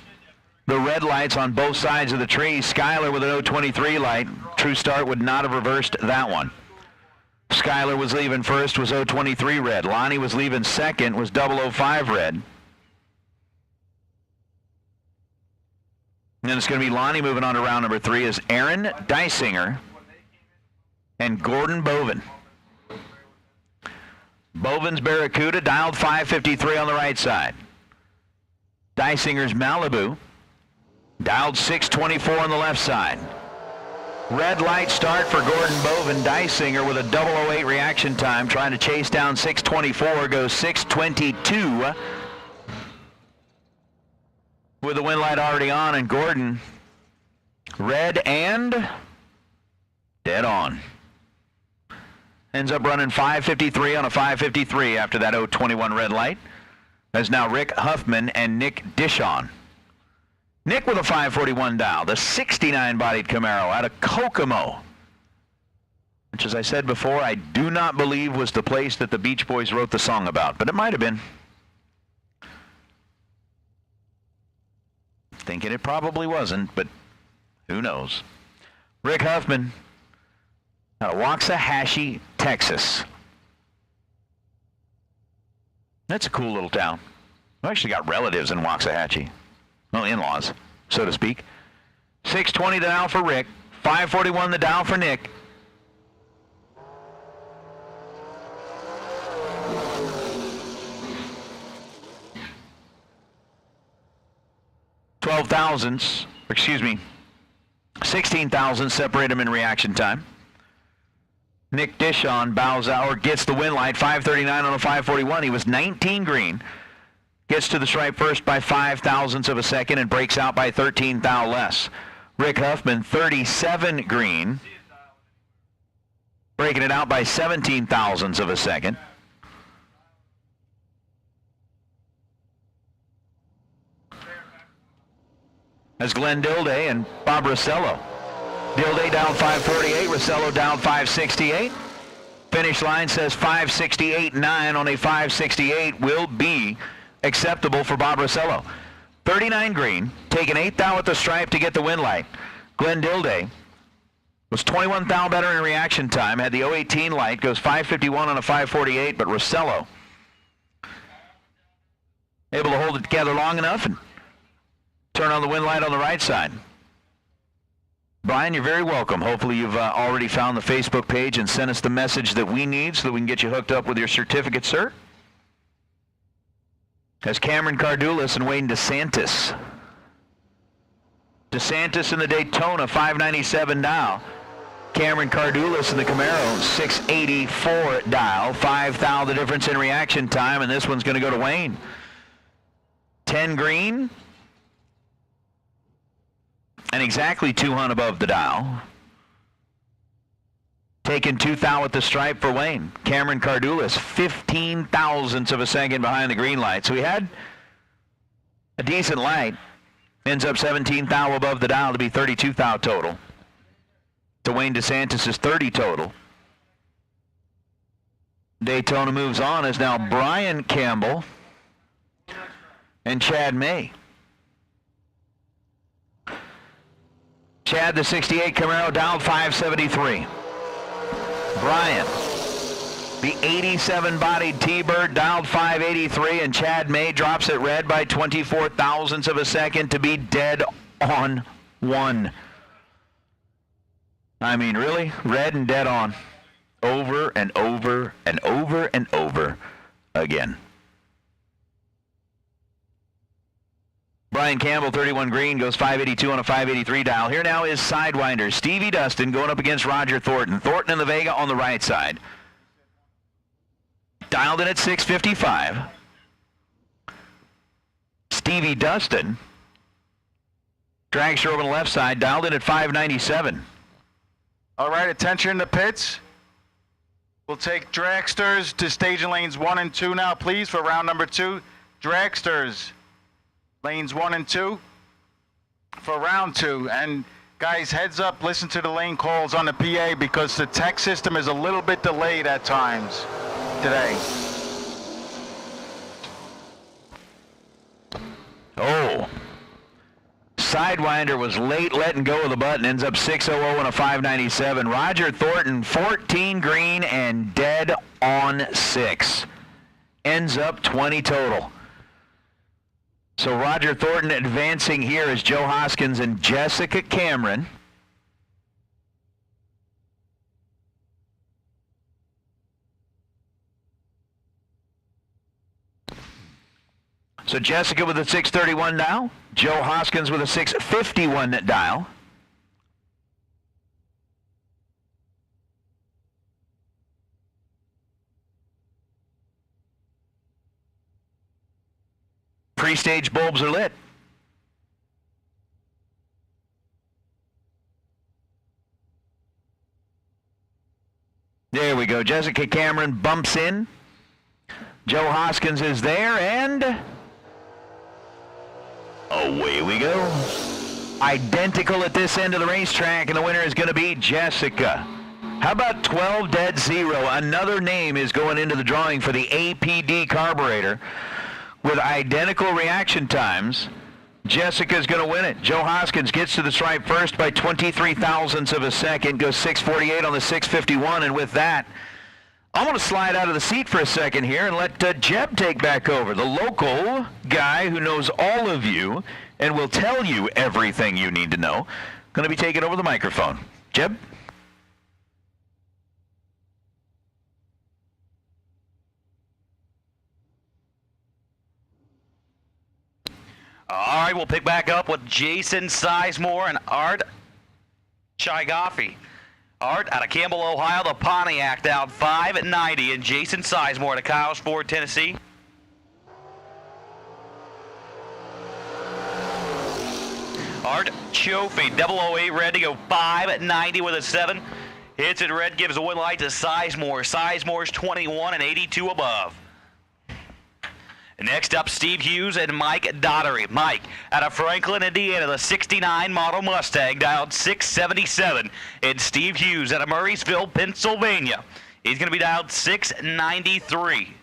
the red lights on both sides of the tree. Skylar with an 023 light. True Start would not have reversed that one. Skylar was leaving first, was 023 red. Lonnie was leaving second, was 005 red. then it's going to be Lonnie moving on to round number 3 is Aaron Dysinger and Gordon Boven. Boven's Barracuda dialed 553 on the right side. Dysinger's Malibu dialed 624 on the left side. Red light start for Gordon Boven. Dysinger with a 008 reaction time, trying to chase down 624, goes 622 with the wind light already on, and Gordon red and dead on. Ends up running 553 on a 553 after that 021 red light. That's now Rick Huffman and Nick Dishon. Nick with a 541 dial, the 69 bodied Camaro out of Kokomo, which, as I said before, I do not believe was the place that the Beach Boys wrote the song about, but it might have been. Thinking it probably wasn't, but who knows. Rick Huffman out of Waxahachie, Texas. That's a cool little town. I've actually got relatives in Waxahachie. Well, in-laws, so to speak. 620 the dial for Rick. 541 the dial for Nick. Excuse me, 16,000 separate them in reaction time. Nick Dishon bows out, or gets the win light, 539 on a 541. He was 19 green. Gets to the stripe first by 0.05 of a second and breaks out by 13 thou less. Rick Huffman, 37 green. Breaking it out by 17 thousandths of a second. As Glenn Dilday and Bob Rossello. Dilday down 548, Rossello down 568. Finish line says 568.9 on a 568 will be acceptable for Bob Rossello. 39 green, taking 8 thou at the stripe to get the win light. Glenn Dilday was 21 thou better in reaction time, had the 018 light, goes 551 on a 548, but Rossello able to hold it together long enough and turn on the win light on the right side. Brian, you're very welcome. Hopefully you've already found the Facebook page and sent us the message that we need so that we can get you hooked up with your certificate, sir. As Cameron Cardulis and Wayne DeSantis. DeSantis in the Daytona, 597 dial. Cameron Cardulis in the Camaro, 684 dial. 5 thou the difference in reaction time, and this one's going to go to Wayne. 10 green. And exactly 200 above the dial. Taking 2 thou at the stripe for Wayne. Cameron Cardulis, 15 thousandths of a second behind the green light. So he had a decent light. Ends up 17 thou above the dial to be 32 thou total. To Wayne DeSantis is 30 total. Daytona moves on as now Brian Campbell and Chad May. Chad, the 68 Camaro, dialed 573. Brian, the 87 bodied T-Bird, dialed 583, and Chad May drops it red by 24 thousandths of a second to be dead on 1. I mean, really? Red and dead on. Over and over and over and over again. Brian Campbell, 31 green, goes 582 on a 583 dial. Here now is Sidewinder. Stevie Dustin going up against Roger Thornton. Thornton and the Vega on the right side. Dialed in at 655. Stevie Dustin. Dragster over the left side, dialed in at 597. All right, attention in the pits. We'll take dragsters to staging lanes 1 and 2 now, please, for round number 2. Dragsters. Lanes 1 and 2 for round 2. And guys, heads up, listen to the lane calls on the PA because the tech system is a little bit delayed at times today. Oh. Sidewinder was late letting go of the button, ends up 600 on a 597. Roger Thornton, 14 green and dead on 6. Ends up 20 total. So Roger Thornton advancing here is Joe Hoskins and Jessica Cameron. So Jessica with a 631 dial, Joe Hoskins with a 651 dial. Pre-stage bulbs are lit. There we go. Jessica Cameron bumps in. Joe Hoskins is there, and away we go. Identical at this end of the racetrack, and the winner is going to be Jessica. How about 12-0? Another name is going into the drawing for the APD carburetor. With identical reaction times, Jessica's going to win it. Joe Hoskins gets to the stripe first by 23 thousandths of a second, goes 648 on the 651, and with that, I'm going to slide out of the seat for a second here and let Jeb take back over, the local guy who knows all of you and will tell you everything you need to know. Going to be taking over the microphone. Jeb? All right, we'll pick back up with Jason Sizemore and Art Chigafi. Art out of Campbell, Ohio, the Pontiac down 590, and Jason Sizemore out of Kyle's Ford, Tennessee. Art Chofi, 008 red to go 590 with a 7. Hits it red, gives a win light to Sizemore. Sizemore's 21 and 82 above. Next up, Steve Hughes and Mike Dottery. Mike, out of Franklin, Indiana, the 69 model Mustang, dialed 677. And Steve Hughes out of Murraysville, Pennsylvania. He's going to be dialed 693.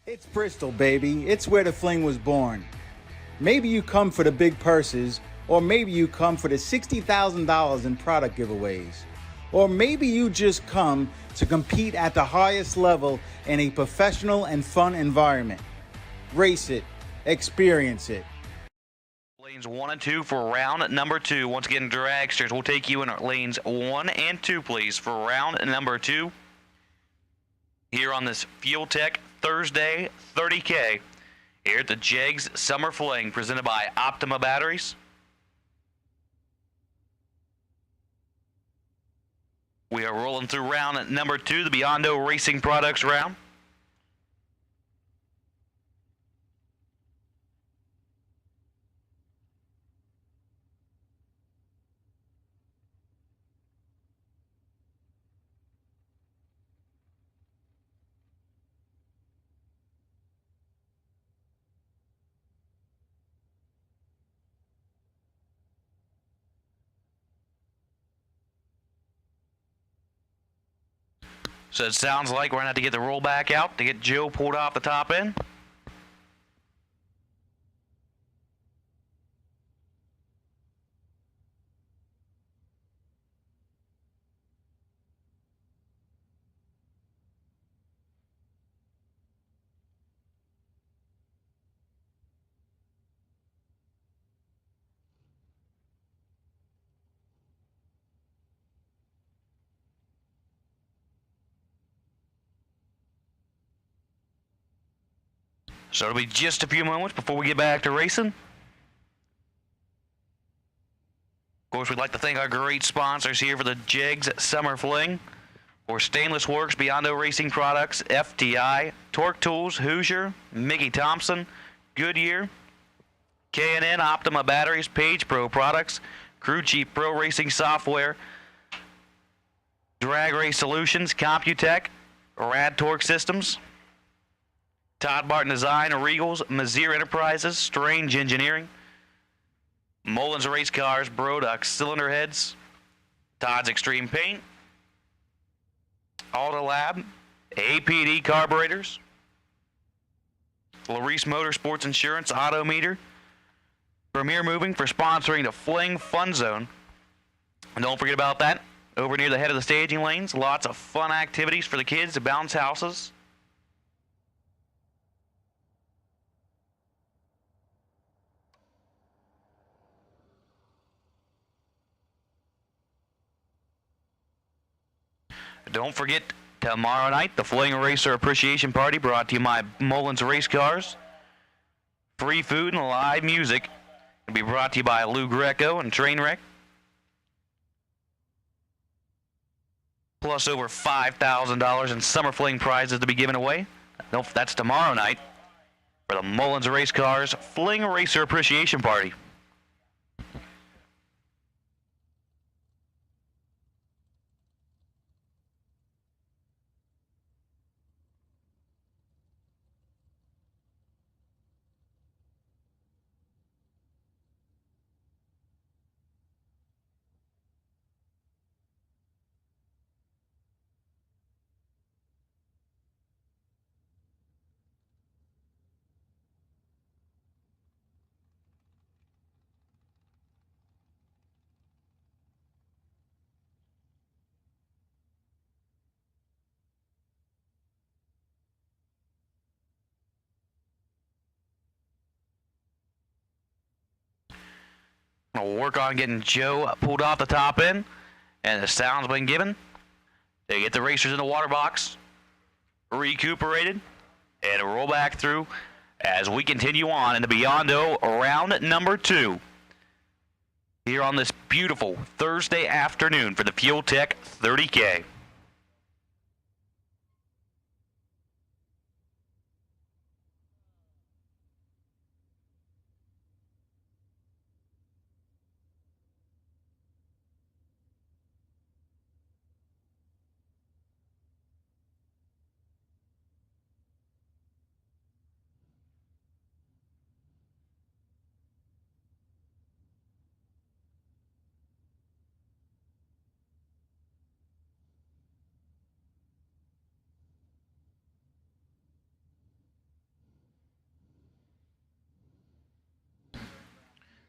It's Bristol, baby. It's where the fling was born. Maybe you come for the big purses, or maybe you come for the $60,000 in product giveaways. Or maybe you just come to compete at the highest level in a professional and fun environment. Race it. Experience it. Lanes 1 and 2 for round number 2. Once again, dragsters, we'll take you in lanes 1 and 2, please, for round number 2. Here on this Fuel Tech Thursday 30K here at the Jegs Summer Fling, presented by Optima Batteries. We are rolling through round number 2, the Biondo Racing Products round. So it sounds like we're going to have to get the rollback out to get Joe pulled off the top end. So it'll be just a few moments before we get back to racing. Of course, we'd like to thank our great sponsors here for the Jegs Summer Fling. For Stainless Works, Biondo Racing Products, FTI, Torque Tools, Hoosier, Mickey Thompson, Goodyear, K&N, Optima Batteries, Page Pro Products, Crew Chief Pro Racing Software, Drag Race Solutions, Computech, Rad Torque Systems, Todd Martin Design, Regals, Mazier Enterprises, Strange Engineering, Mullins Race Cars, Brodux Cylinder Heads, Todd's Extreme Paint, Autolab, APD Carburetors, Larice Motorsports Insurance, Autometer, Premier Moving for sponsoring the Fling Fun Zone. And don't forget about that. Over near the head of the staging lanes, lots of fun activities for the kids to bounce houses. Don't forget, tomorrow night, the Fling Racer Appreciation Party brought to you by Mullins Race Cars. Free food and live music will be brought to you by Lou Greco and Trainwreck. Plus over $5,000 in Summer Fling prizes to be given away. That's tomorrow night for the Mullins Race Cars Fling Racer Appreciation Party. We'll work on getting Joe pulled off the top end, and the sound's been given. They get the racers in the water box, recuperated, and roll back through as we continue on in the Biondo round number 2 here on this beautiful Thursday afternoon for the Fuel Tech 30K.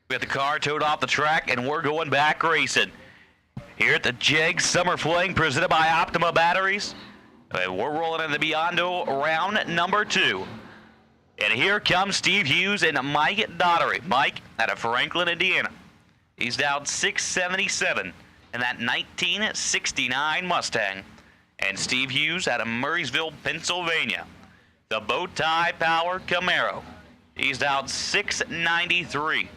We got the car towed off the track, and we're going back racing. Here at the Jegs Summer Fling, presented by Optima Batteries. And we're rolling in the Biondo round number 2. And here comes Steve Hughes and Mike Daughtery. Mike out of Franklin, Indiana. He's down 677 in that 1969 Mustang. And Steve Hughes out of Murraysville, Pennsylvania. The bow tie power Camaro. He's down 693.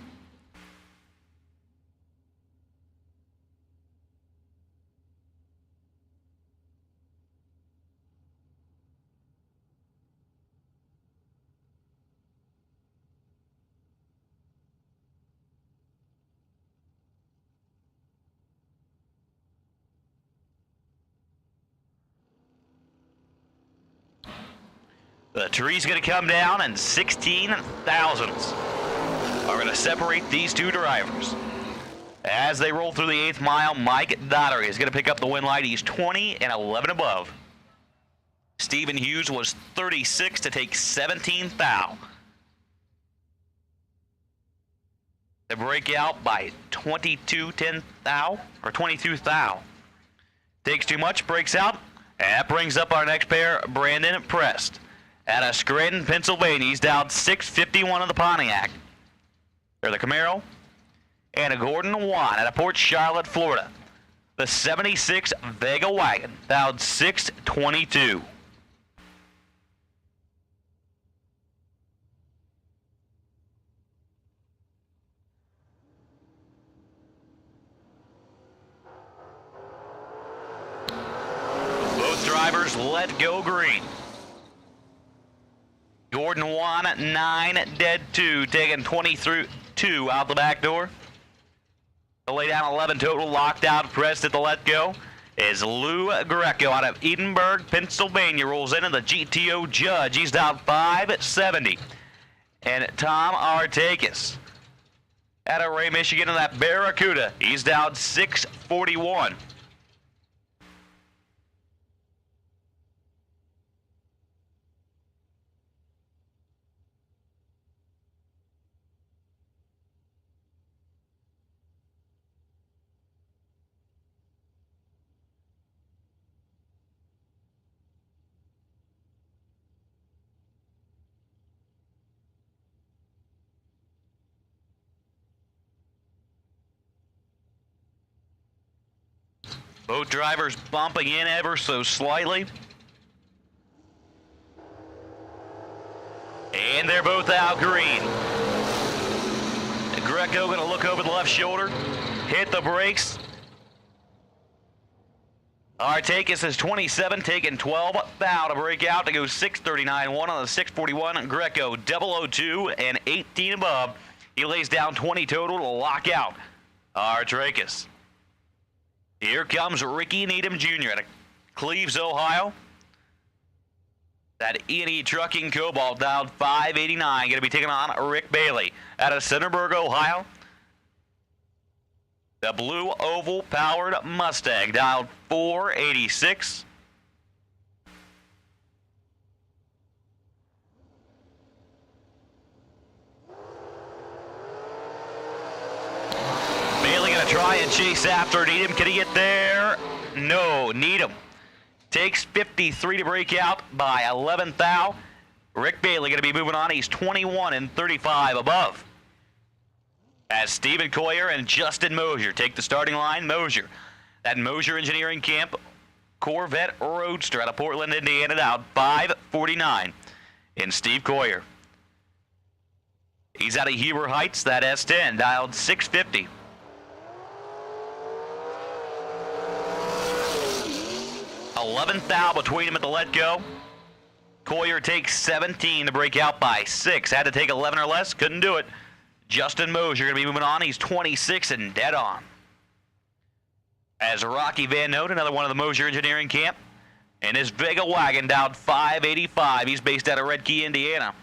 The tree's going to come down, and 16 thousandths are going to separate these two drivers. As they roll through the 8th mile, Mike Daughtery is going to pick up the win light. He's 20 and 11 above. Stephen Hughes was 36 to take 17 thou. They break out by 22 thou, or 22 thou. Takes too much, breaks out. And that brings up our next pair, Brandon Prest. Out of Scranton, Pennsylvania, he's down 651 of the Pontiac. They're the Camaro. And a Gordon Watt out of Port Charlotte, Florida. The 76 Vega wagon, down 622. Let's go green. Jordan 1, 9, dead 2, taking 22 out the back door. The lay down 11 total, locked out, pressed at the let go is Lou Greco out of Edinburgh, Pennsylvania. Rolls into the GTO Judge. He's down 570. And Tom Artakis out of Ray, Michigan in that Barracuda. He's down 641. Both drivers bumping in ever so slightly. And they're both out green. Greco going to look over the left shoulder, hit the brakes. Artakis is 27, taking 12 thou to break out to go 639. One on the 641. Greco 002 and 18 above. He lays down 20 total to lock out Artakis. Here comes Ricky Needham Jr. out of Cleves, Ohio. That E&E Trucking Cobalt dialed 589. Going to be taking on Rick Bailey out of Centerburg, Ohio. The blue oval powered Mustang dialed 486. Bailey going to try and chase after Needham. Can he get there? No. Needham takes 53 to break out by 11 thou. Rick Bailey going to be moving on. He's 21 and 35 above. As Stephen Coyer and Justin Mosier take the starting line. Mosier, that Mosier Engineering Camp Corvette Roadster out of Portland, Indiana, down 549 in Steve Coyer. He's out of Heber Heights, that S10, dialed 650. Thou between him at the let go. Coyer takes 17 to break out by 6. Had to take 11 or less, couldn't do it. Justin Mosier going to be moving on. He's 26 and dead on. As Rocky Van Note, another one of the Mosier Engineering Camp, and his Vega wagon down 585. He's based out of Red Key, Indiana.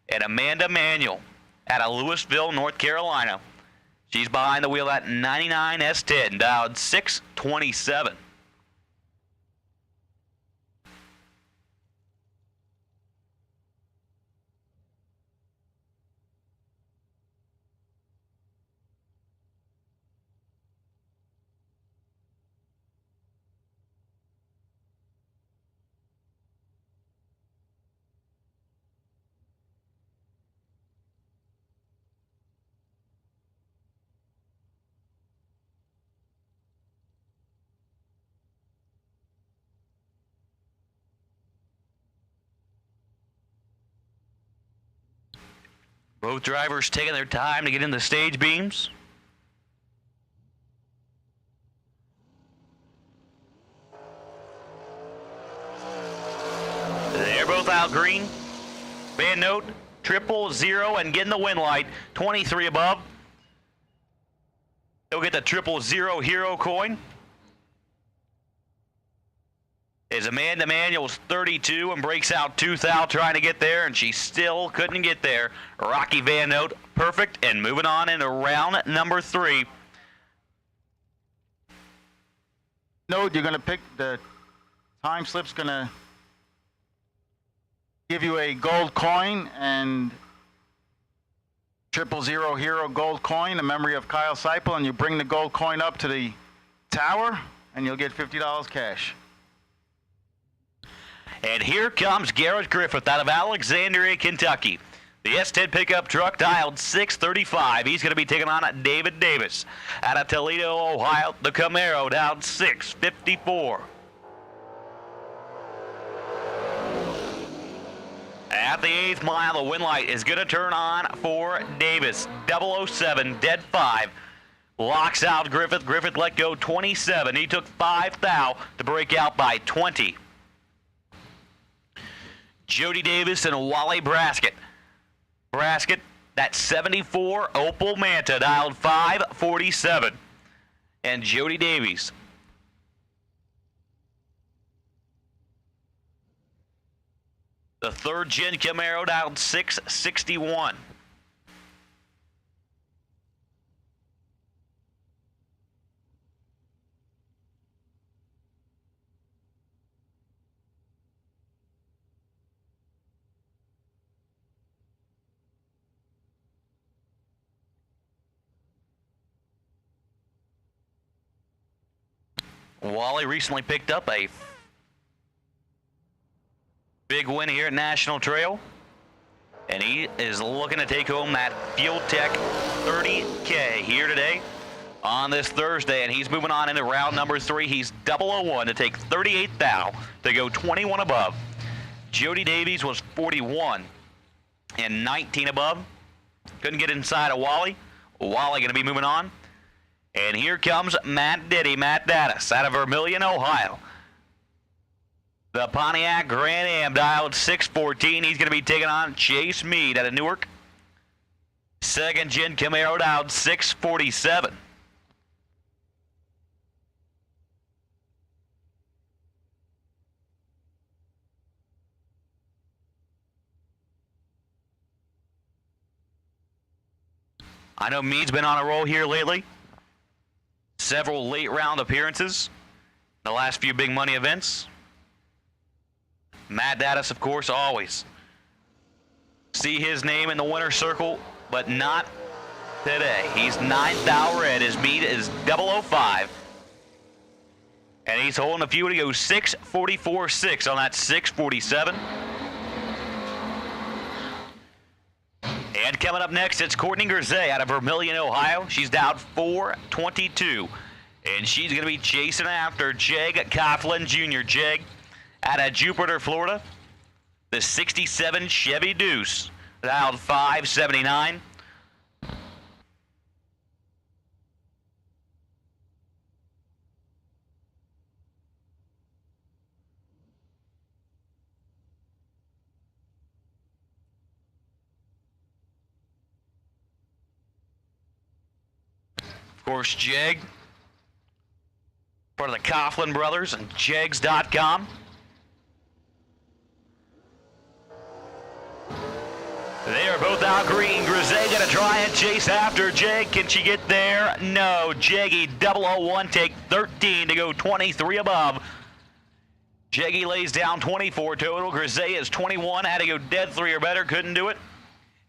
And Amanda Manuel out of Louisville, North Carolina. She's behind the wheel at 99 S10, dialed 627. Both drivers taking their time to get in the stage beams. They're both out green. Van Note, 000 and getting the win light, 23 above. They'll get the 000 hero coin. Is Amanda Manuel's 32 and breaks out 2 thou trying to get there, and she still couldn't get there. Rocky Van Note, perfect, and moving on into round number 3. Note, you're going to pick the time slip's going to give you a gold coin and 000 hero gold coin in memory of Kyle Seipel, and you bring the gold coin up to the tower, and you'll get $50 cash. And here comes Garrett Griffith out of Alexandria, Kentucky. The S10 pickup truck dialed 635. He's going to be taking on David Davis out of Toledo, Ohio. The Camaro down 654. At the 8th mile, the win light is going to turn on for Davis. 007, dead 5. Locks out Griffith. Griffith let go 27. He took 5 thou to break out by 20. Jody Davis and Wally Braskett. Braskett, that 74 Opel Manta, dialed 547. And Jody Davies. The third gen Camaro, dialed 661. Wally recently picked up a big win here at National Trail, and he is looking to take home that Fuel Tech 30K here today on this Thursday, and he's moving on into round number 3. He's 001 to take 38 thou to go 21 above. Jody Davies was 41 and 19 above. Couldn't get inside of Wally. Wally going to be moving on. And here comes Matt Dattis out of Vermilion, Ohio. The Pontiac Grand Am, dialed 614. He's going to be taking on Chase Mead out of Newark. Second gen Camaro, dialed 647. I know Mead's been on a roll here lately. Several late round appearances, the last few big money events. Matt Dattis, of course, always see his name in the winner's circle, but not today. He's 9th thou red. His meet is 005. And he's holding a few to go 644.6 on that 647. And coming up next, it's Courtney Grisey out of Vermilion, Ohio. She's down 422. And she's going to be chasing after Jeg Coughlin Jr. Jeg out of Jupiter, Florida. The 67 Chevy Deuce, dialed 579. Of course, Jeg, part of the Coughlin brothers and jegs.com. They are both out green. Grisey going to try and chase after Jeg. Can she get there? No. Jeggy 001 take 13 to go 23 above. Jeggy lays down 24 total. Grisey is 21. Had to go dead 3 or better. Couldn't do it.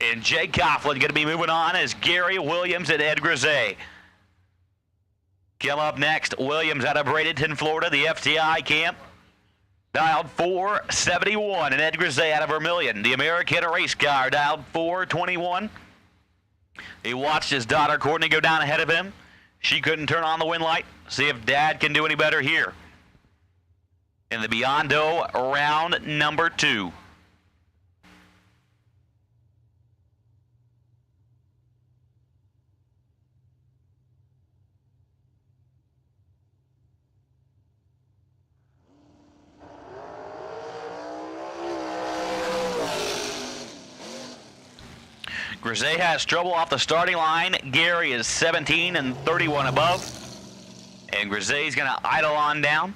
And Jeg Coughlin going to be moving on as Gary Williams and Ed Grisey. Come up next, Williams out of Bradenton, Florida, the FTI camp. Dialed 471, and Ed Grisey out of Vermilion, the American race car, dialed 421. He watched his daughter Courtney go down ahead of him. She couldn't turn on the wind light. See if Dad can do any better here. In the Biondo round number 2. Grisey has trouble off the starting line. Gary is 17 and 31 above. And Grisey's going to idle on down.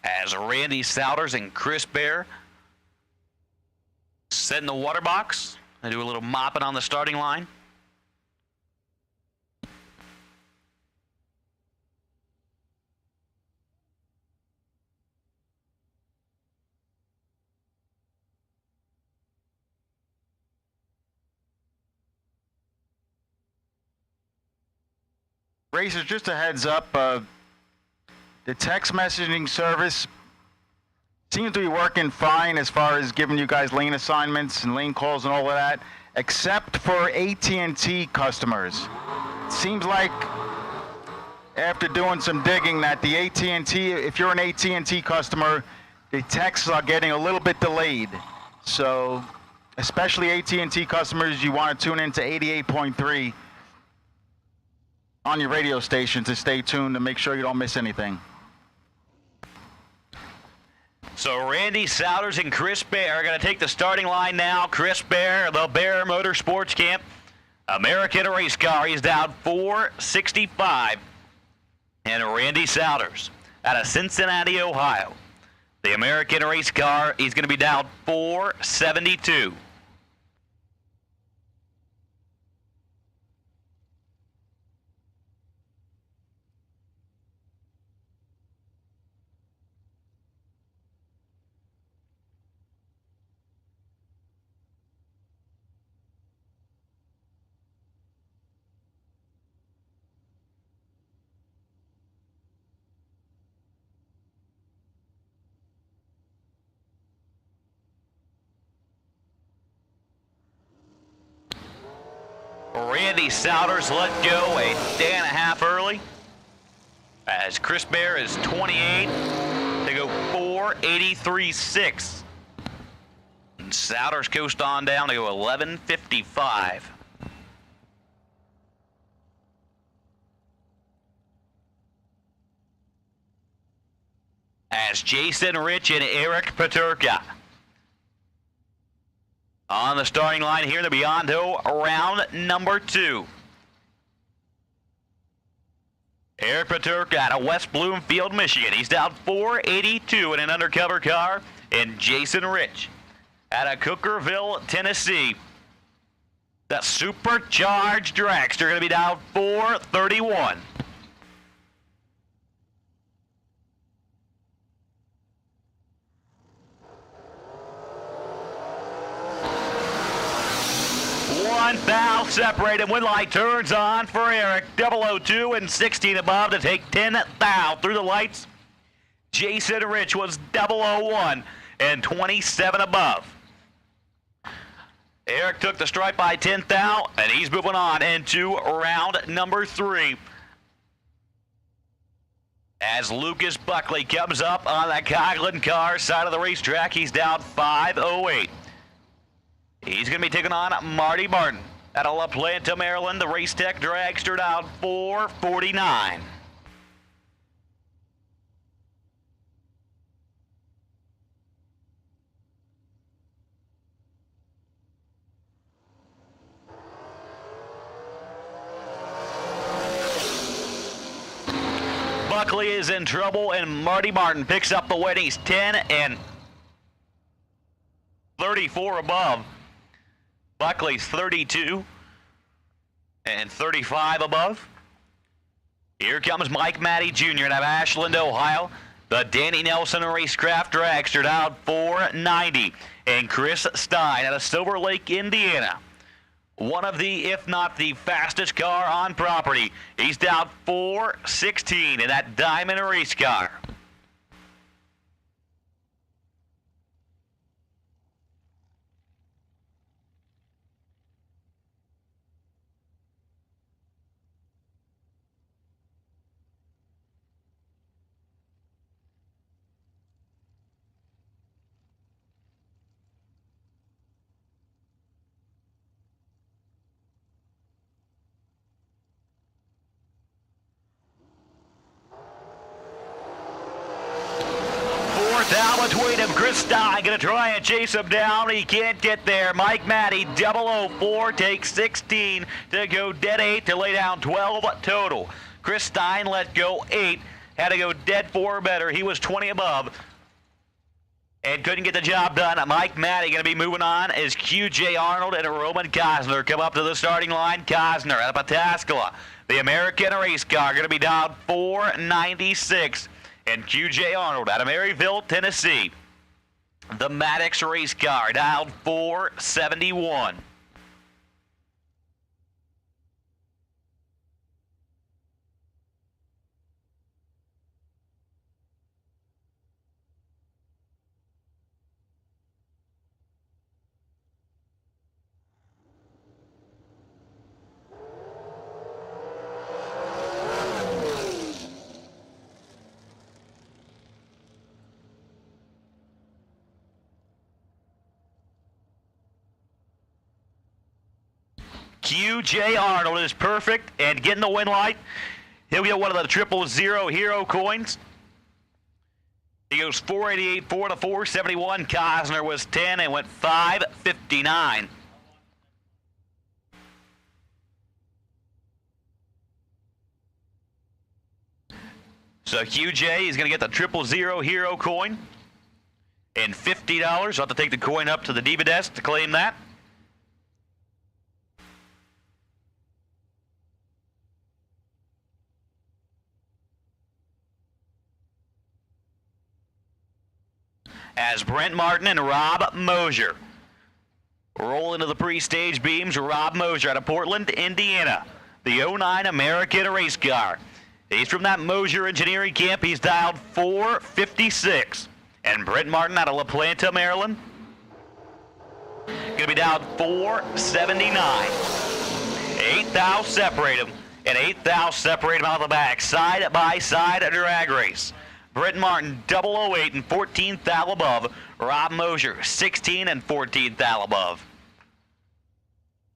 As Randy Souders and Chris Bear set in the water box and do a little mopping on the starting line. Racers, just a heads up, the text messaging service seems to be working fine as far as giving you guys lane assignments and lane calls and all of that, except for AT&T customers. It seems like after doing some digging that the AT&T, if you're an AT&T customer, the texts are getting a little bit delayed. So especially AT&T customers, you want to tune into 88.3 on your radio station to stay tuned to make sure you don't miss anything. So Randy Souders and Chris Bear are going to take the starting line now. Chris Bear, the Bear Motorsports Camp American race car. He's down 465. And Randy Souders out of Cincinnati, Ohio. The American race car, he's going to be down 472. Randy Souders let go a day and a half early, as Chris Bear is 28 to go 483.6. And Souders coast on down to go 11:55. As Jason Rich and Eric Paterka on the starting line here in the Biondo round number 2. Eric Paterka out of West Bloomfield, Michigan. He's down 482 in an undercover car. And Jason Rich out of Cookerville, Tennessee. The supercharged dragster going to be down 431. One foul separated when light turns on for Eric. 002 and 16 above to take 10 thou through the lights. Jason Rich was 001 and 27 above. Eric took the stripe by 10 thou, and he's moving on into round number 3. As Lucas Buckley comes up on the Coghlan car side of the racetrack, he's down 508. He's going to be taking on Marty Martin out of La Planta, Maryland. The Race Tech dragster down 449. Buckley is in trouble, and Marty Martin picks up the win. He's 10 and 34 above. Buckley's 32 and 35 above. Here comes Mike Matty Jr. out of Ashland, Ohio. The Danny Nelson Racecraft dragster down 490. And Chris Stein out of Silver Lake, Indiana. One of the, if not the fastest car on property. He's down 416 in that Diamond race car. Down between him, Chris Stein going to try and chase him down. He can't get there. Mike Matty, 004, takes 16 to go dead 8 to lay down 12 total. Chris Stein let go 8, had to go dead 4 or better. He was 20 above and couldn't get the job done. Mike Matty going to be moving on as QJ Arnold and Roman Cosner come up to the starting line. Cosner out of Pataskala. The American race car going to be down 496. And QJ Arnold out of Maryville, Tennessee. The Maddox race car down 471. QJ Arnold is perfect and getting the win light. He'll get one of the 000 hero coins. He goes 488, 4 to 471. Cosner was 10 and went 559. So QJ is going to get the 000 hero coin and $50. I'll have to take the coin up to the Diva desk to claim that. As Brent Martin and Rob Mosier roll into the pre-stage beams. Rob Mosier out of Portland, Indiana, the 09 American race car. He's from that Mosier Engineering Camp. He's dialed 456. And Brent Martin out of La Planta, Maryland, going to be dialed 479. 8 thou separate him, and 8 thou separate him out of the back, side by side drag race. Brent Martin 008 and 14 thou above. Rob Mosier 16 and 14 thou above.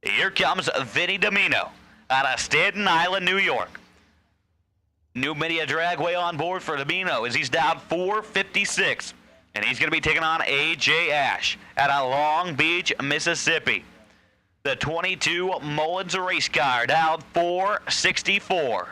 Here comes Vinny Domino out of Staten Island, New York. New Media Dragway on board for Domino as he's down 456. And he's going to be taking on A.J. Ash out of Long Beach, Mississippi. The 22 Mullins race car down 464.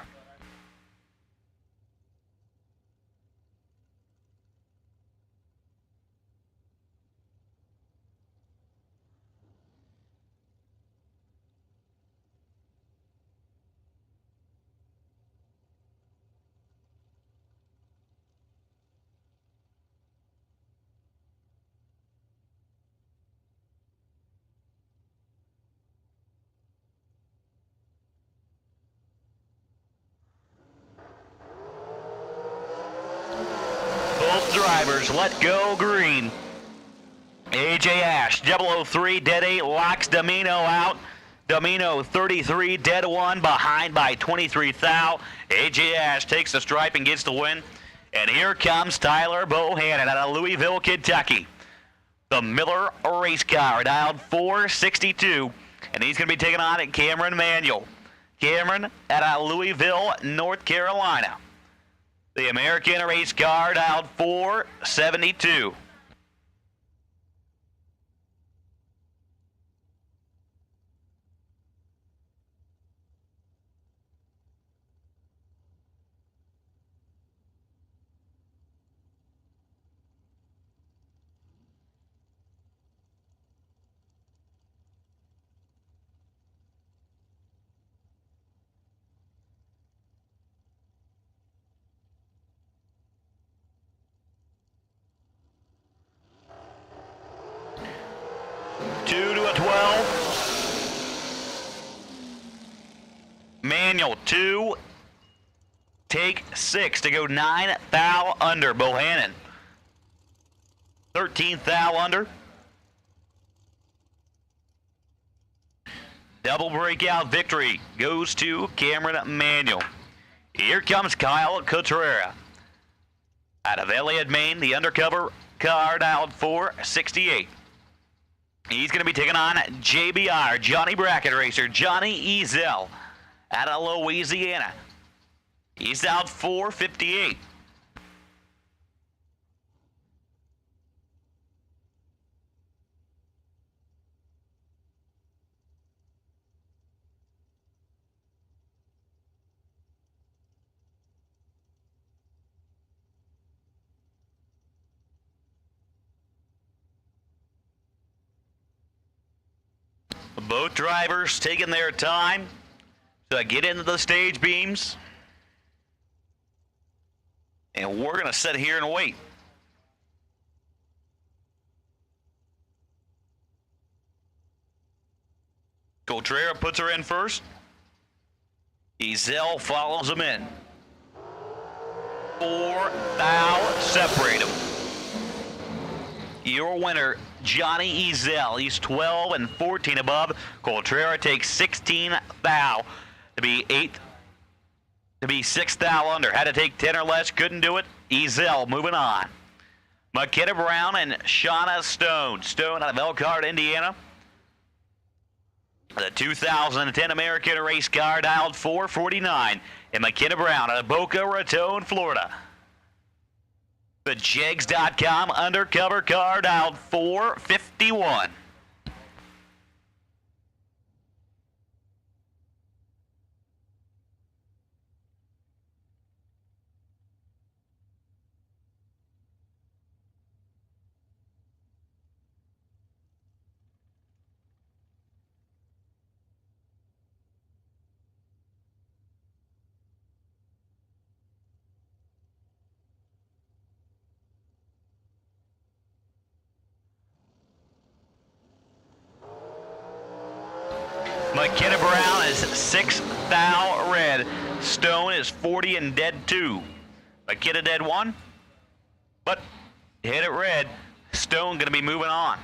Drivers, let go green. AJ Ash, 003, dead 8, locks Domino out. Domino 33, dead 1, behind by 23 thou. AJ Ash takes the stripe and gets the win. And here comes Tyler Bohannon out of Louisville, Kentucky. The Miller race car, dialed 462. And he's going to be taking on at Cameron Manuel. Cameron out of Louisville, North Carolina. The American race car dialed 472. Manuel 2, take 6 to go 9 thou under. Bohannon 13 thou under. Double breakout victory goes to Cameron Manuel. Here comes Kyle Cotrera out of Elliott, Maine, the undercover car dialed 468. He's going to be taking on JBR, Johnny Bracket Racer, Johnny Ezel out of Louisiana. He's out 458. Both drivers taking their time to get into the stage beams. And we're going to sit here and wait. Cotrera puts her in first. Ezel follows him in. 4 thou separate them. Your winner, Johnny Ezel. He's 12 and 14 above. Cotrera takes 16 thou to be 6 thou under. Had to take 10 or less, couldn't do it. Ezel moving on. McKenna Brown and Shauna Stone. Stone out of Elkhart, Indiana. The The 2010 American race car dialed 449 and McKenna Brown out of Boca Raton, Florida. The Jegs.com undercover car dialed 451. McKenna Brown is 6 thou red. Stone is 40 and dead 2. McKenna dead 1, but hit it red. Stone going to be moving on.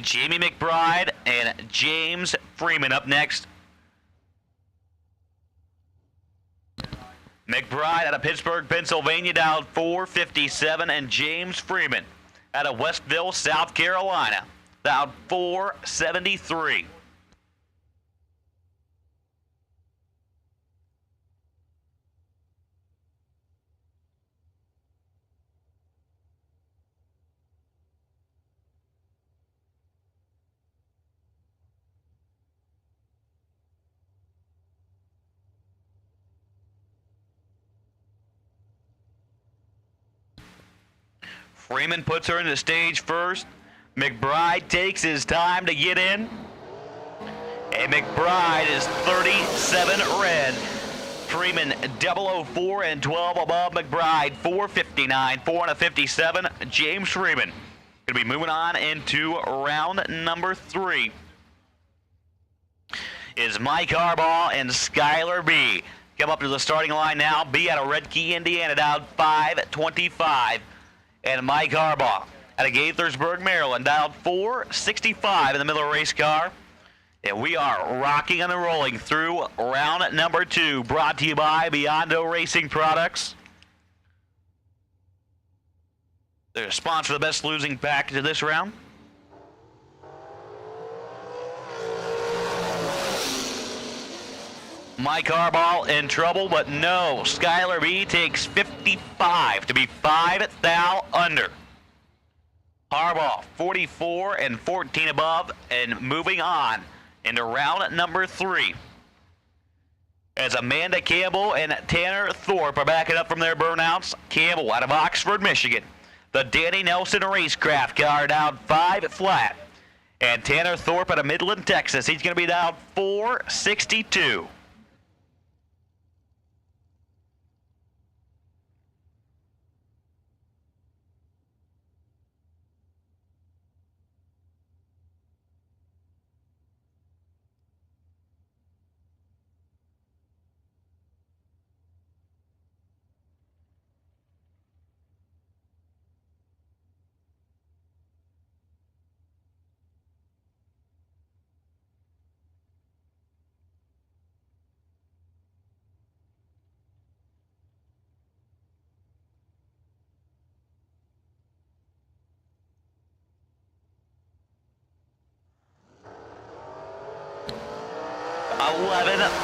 Jamie McBride and James Freeman up next. McBride out of Pittsburgh, Pennsylvania, dialed 457, and James Freeman out of Westville, South Carolina, dialed 473. Freeman puts her in the stage first. McBride takes his time to get in. And McBride is 37 red. Freeman 004 and 12 above McBride. 459, 457. James Freeman going to be moving on into round number 3. Is Mike Harbaugh and Skylar B. Come up to the starting line now. B out of Red Key, Indiana, dialed 525. And Mike Harbaugh out of Gaithersburg, Maryland, dialed 465 in the middle of the race car. And we are rocking and rolling through round number 2, brought to you by Biondo Racing Products. They're a sponsor of the best losing package of this round. Mike Harbaugh in trouble, but no. Skylar B takes 55 to be 5 thou under. Harbaugh 44 and 14 above, and moving on into round number 3. As Amanda Campbell and Tanner Thorpe are backing up from their burnouts. Campbell out of Oxford, Michigan. The Danny Nelson Racecraft car down 5 flat. And Tanner Thorpe out of Midland, Texas. He's going to be down 462.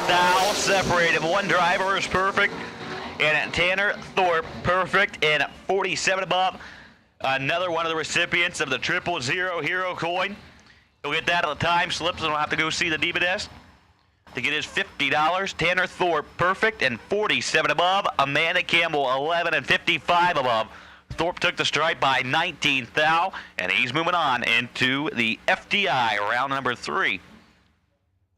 Thou separated. One driver is perfect, and Tanner Thorpe perfect, and 47 above. Another one of the recipients of the 000 Hero coin. He'll get that at the time slips, and we'll have to go see the diva desk to get his $50. Tanner Thorpe perfect and 47 above. Amanda Campbell 11 and 55 above. Thorpe took the stripe by 19 thou, and he's moving on into the FDI round number 3.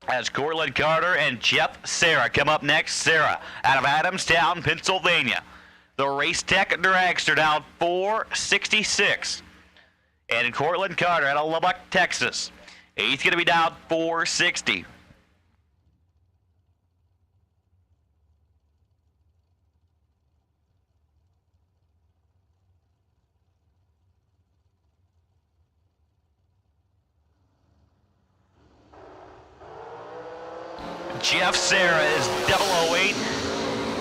As Cortland Carter and Jeff Serra come up next. Serra out of Adamstown, Pennsylvania. The Race Tech Dragster down 466. And Cortland Carter out of Lubbock, Texas. He's going to be down 460. Jeff Serra is 008,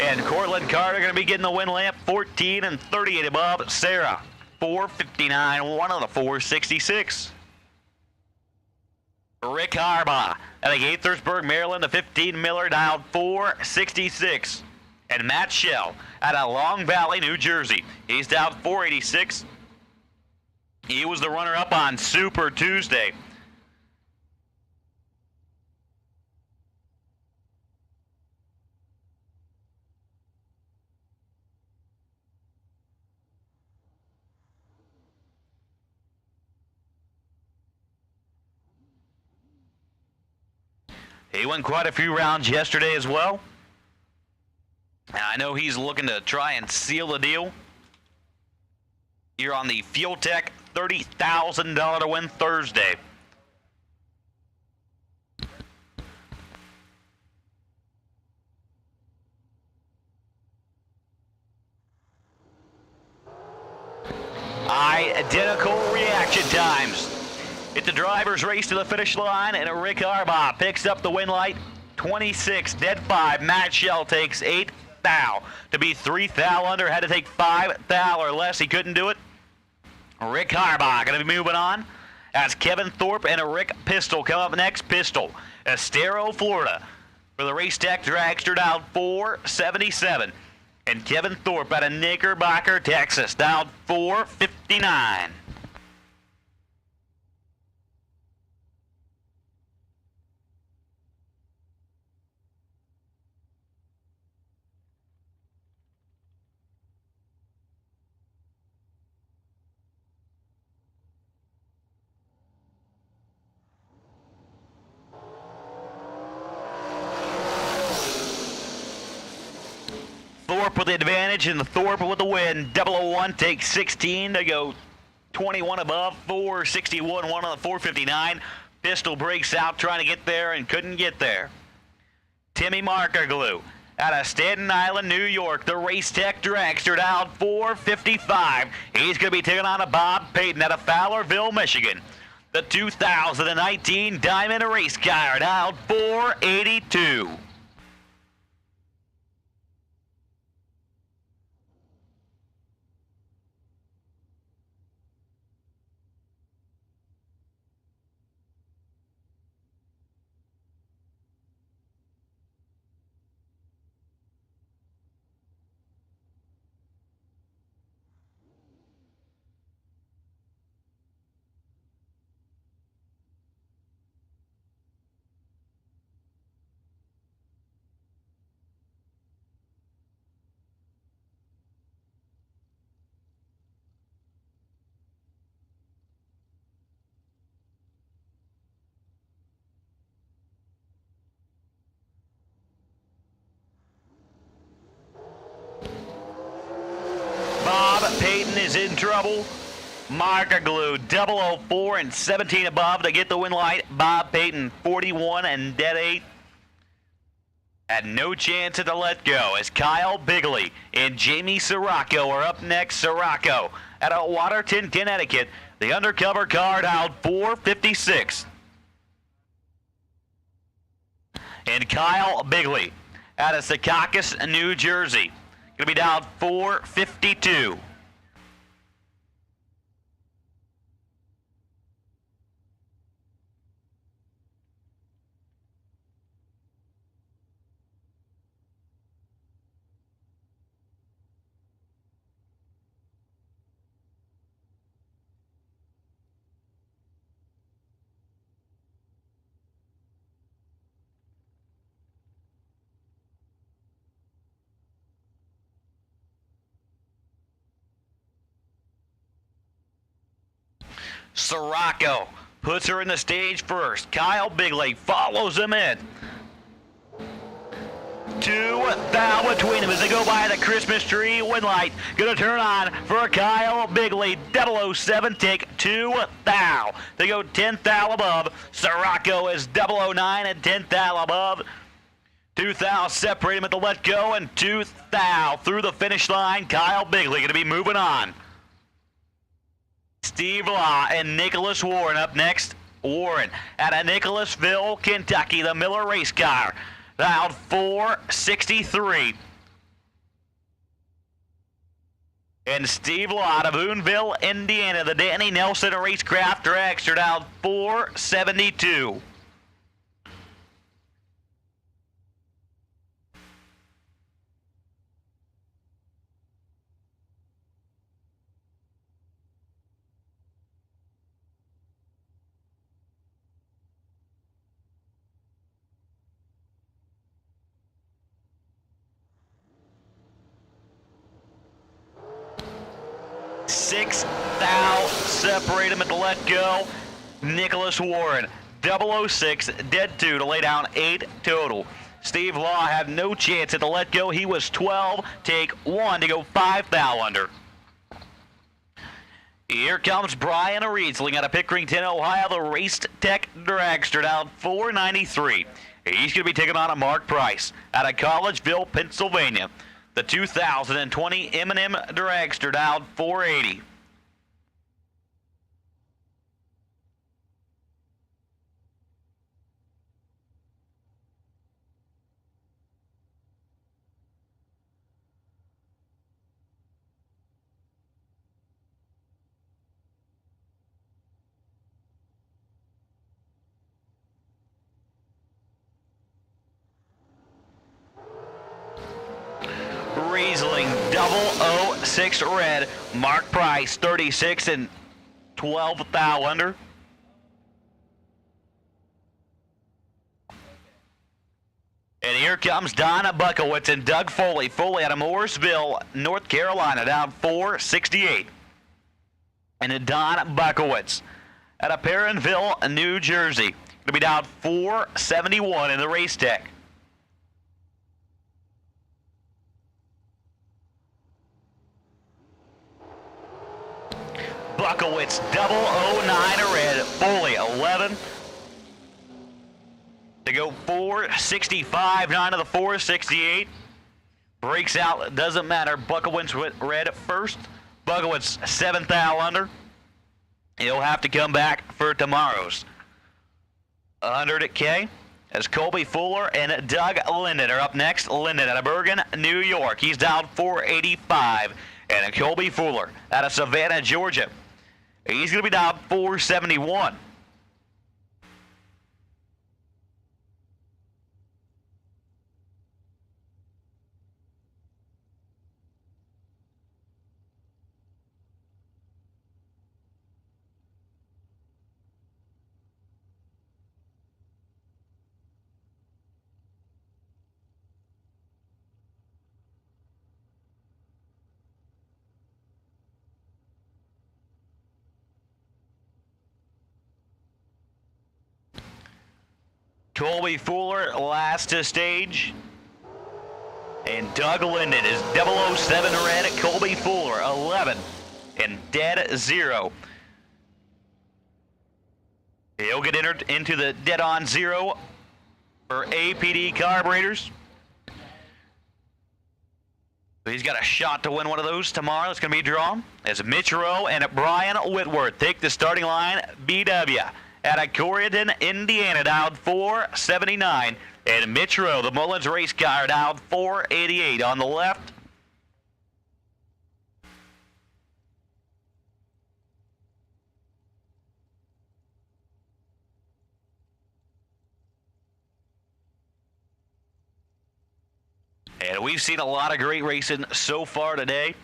and Cortland Carter going to be getting the win lamp 14 and 38 above. Serra 459, one of the 466. Rick Harbaugh out of Gaithersburg, Maryland, the 15 Miller, dialed 466. And Matt Shell out of Long Valley, New Jersey. He's dialed 486. He was the runner-up on Super Tuesday. He won quite a few rounds yesterday as well. And I know he's looking to try and seal the deal here on the Fuel Tech $30,000 to win Thursday. Identical reaction times. It's the driver's race to the finish line, and Rick Harbaugh picks up the win light. 26, dead 5. Matt Shell takes 8 thou. To be 3 thou under, had to take 5 thou or less. He couldn't do it. Rick Harbaugh going to be moving on. As Kevin Thorpe and a Rick Pistol come up next. Pistol, Estero, Florida. For the Race Tech Dragster, dialed 477. And Kevin Thorpe out of Knickerbocker, Texas, dialed 459. Thorpe with the advantage and the Thorpe with the win. 001 takes 16 to go 21 above. 461, 1 on the 459. Pistol breaks out trying to get there and couldn't get there. Timmy Markerglue out of Staten Island, New York. The Race Tech Dragster dialed 455. He's going to be taking on a Bob Payton out of Fowlerville, Michigan. The 2019 Diamond Race Car dialed 482. Payton is in trouble. Markerglue 004 and 17 above to get the win light. Bob Payton 41 and dead 8. Had no chance at the let go as Kyle Bigley and Jamie Sirocco are up next. Sirocco out of Waterton, Connecticut. The undercover car dialed 456. And Kyle Bigley out of Secaucus, New Jersey. Going to be dialed 452. Sirocco puts her in the stage first. Kyle Bigley follows him in. 2 thou between them as they go by the Christmas tree. Win light going to turn on for Kyle Bigley. 007 take 2 thou. They go 10 thou above. Sirocco is 009 and 10 thou above. 2 thou separate him at the let go and 2 thou through the finish line. Kyle Bigley going to be moving on. Steve Law and Nicholas Warren up next. Warren out of Nicholasville, Kentucky, the Miller race car. Dialed 463. And Steve Law out of Boonville, Indiana, the Danny Nelson Racecraft Dragster, dialed 472. 6 thou separate him at the let go. Nicholas Warren, 006, dead 2 to lay down 8 total. Steve Law had no chance at the let go. He was 12, take 1 to go 5 thou under. Here comes Brian Riesling out of Pickerington, Ohio, the Race Tech Dragster, down 493. He's going to be taking on a Mark Price out of Collegeville, Pennsylvania. The 2020 M&M Dragster, down 480. Riesling 006 red. Mark Price 36 and 12 thou under. And here comes Donna Buckowitz and Doug Foley. Foley out of Morrisville, North Carolina, down 468. And then Don Buckowitz out of Perrineville, New Jersey. Going to be down 471 in the Race Tech. Buckowitz 009 red. Foley 11. To go 465, 9 of the 468. Breaks out, doesn't matter. Buckowitz with red first. Buckowitz 7 thou under. He'll have to come back for tomorrow's 100K. As Colby Fuller and Doug Linden are up next. Linden out of Bergen, New York. He's down 485. And Colby Fuller out of Savannah, Georgia. He's going to be down 471. Colby Fuller last to stage. And Doug Linden is 007 red. Colby Fuller 11 and dead 0. He'll get entered into the dead on 0 for APD carburetors. So he's got a shot to win one of those tomorrow. It's going to be drawn as Mitch Rowe and Brian Whitworth take the starting line. BW out of Corrigan, Indiana, down 479. And Mitch Rowe, the Mullins race car, down 488 on the left. And we've seen a lot of great racing so far today.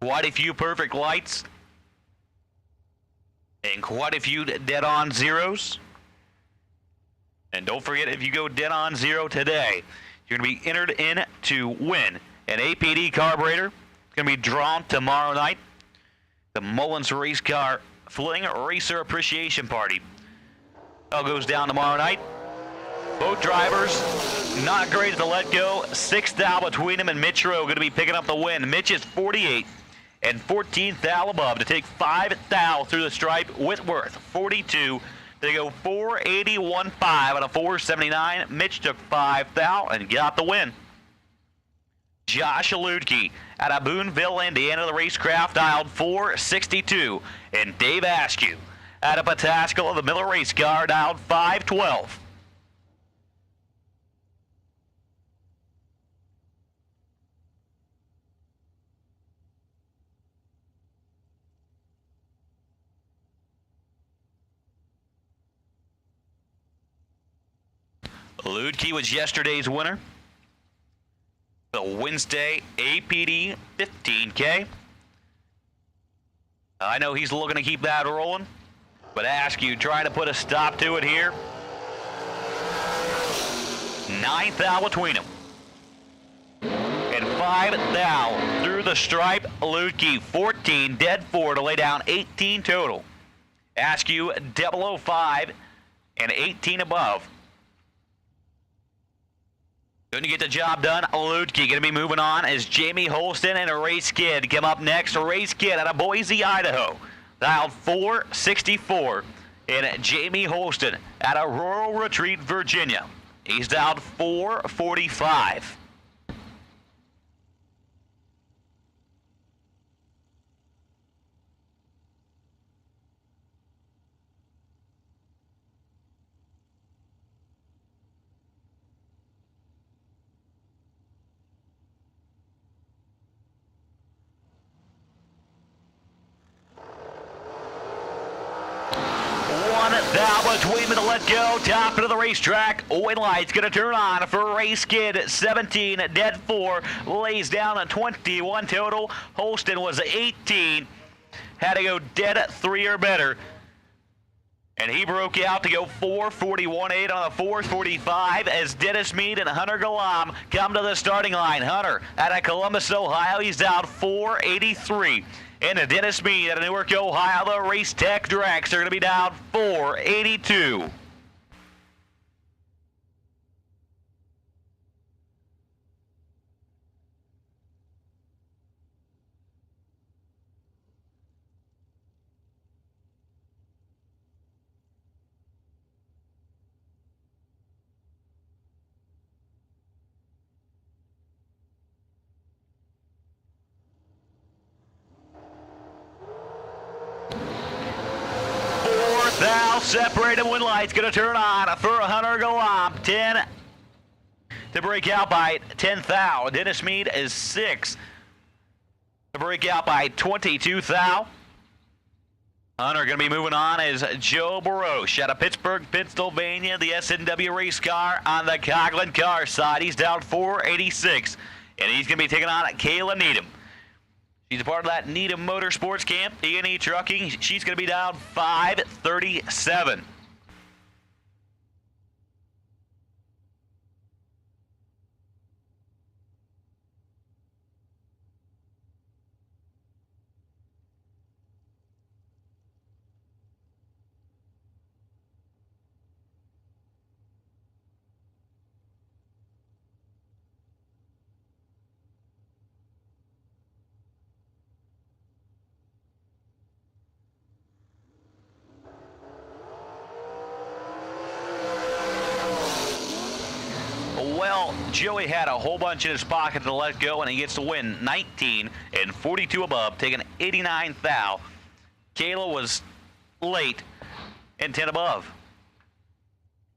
Quite a few perfect lights. And quite a few dead-on zeros. And don't forget, if you go dead-on 0 today, you're going to be entered in to win an APD carburetor. It's going to be drawn tomorrow night. The Mullins Race Car Fling Racer Appreciation Party. All goes down tomorrow night. Both drivers not great at the let-go. 6 thou between them, and Mitch Rowe going to be picking up the win. Mitch is 48 and 14 thou above to take 5 thou through the stripe. Whitworth 42. They go 481.5 out of 479. Mitch took 5 thou and got the win. Josh Aludke out of Boonville, Indiana, the racecraft dialed 462. And Dave Askew out of Pataskala, the Miller race car, dialed 512. Ludke was yesterday's winner. The Wednesday APD 15K. I know he's looking to keep that rolling, but Askew trying to put a stop to it here. 9 thou between them. And 5 thou. Through the stripe, Lutke 14, dead 4 to lay down 18 total. Askew 005 and 18 above. Going to get the job done. Lutke going to be moving on as Jamie Holston and a Race Kid come up next. A Race Kid out of Boise, Idaho. Dialed 464. And Jamie Holston out of Rural Retreat, Virginia. He's dialed 445. Thou between the let go, top of the racetrack. Owen Light's going to turn on for Race Kid 17, dead 4, lays down at 21 total. Holston was 18, had to go dead at 3 or better. And he broke out to go 4:41.8 on a 4:45 as Dennis Mead and Hunter Galam come to the starting line. Hunter out of Columbus, Ohio, he's down 4:83. And Dennis Mead out of Newark, Ohio, the Race Tech Drax are going to be down 4:82. Thou separated when light's going to turn on for Hunter Galam. 10 to break out by 10 thou. Dennis Mead is 6 to break out by 22 thou. Hunter going to be moving on as Joe Baroche out of Pittsburgh, Pennsylvania. The S&W race car on the Coughlin car side. He's down 486. And he's going to be taking on Kayla Needham. She's a part of that Needham Motorsports camp, E&E Trucking. She's going to be down 537. Well, Joey had a whole bunch in his pocket to let go, and he gets to win 19 and 42 above, taking 89 thou. Kayla was late and 10 above.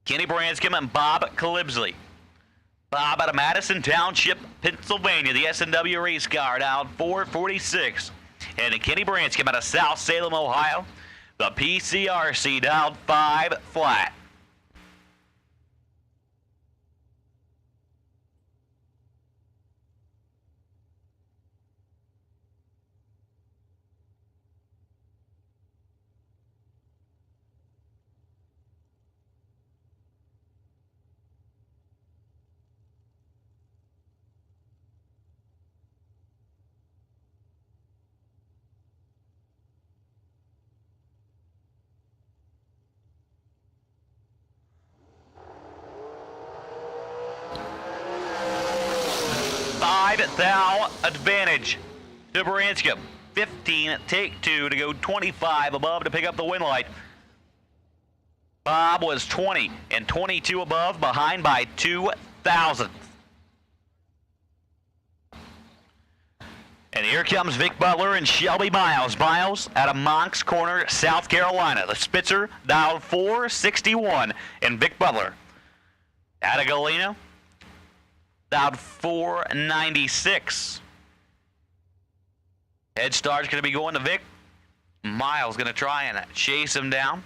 Kenny Branscombe and Bob Kalibsley. Bob out of Madison Township, Pennsylvania, the S&W race car, down 446. And Kenny Branscombe out of South Salem, Ohio, the PCRC down 5 flat. Thou advantage to Branscombe. 15, take 2 to go 25 above to pick up the win light. Bob was 20 and 22 above, behind by 2 thousandths. And here comes Vic Butler and Shelby Miles. Miles out of Moncks Corner, South Carolina. The Spitzer dialed 461. And Vic Butler out of Galena, dialed 496. Head start's going to be going to Vic. Miles going to try and chase him down.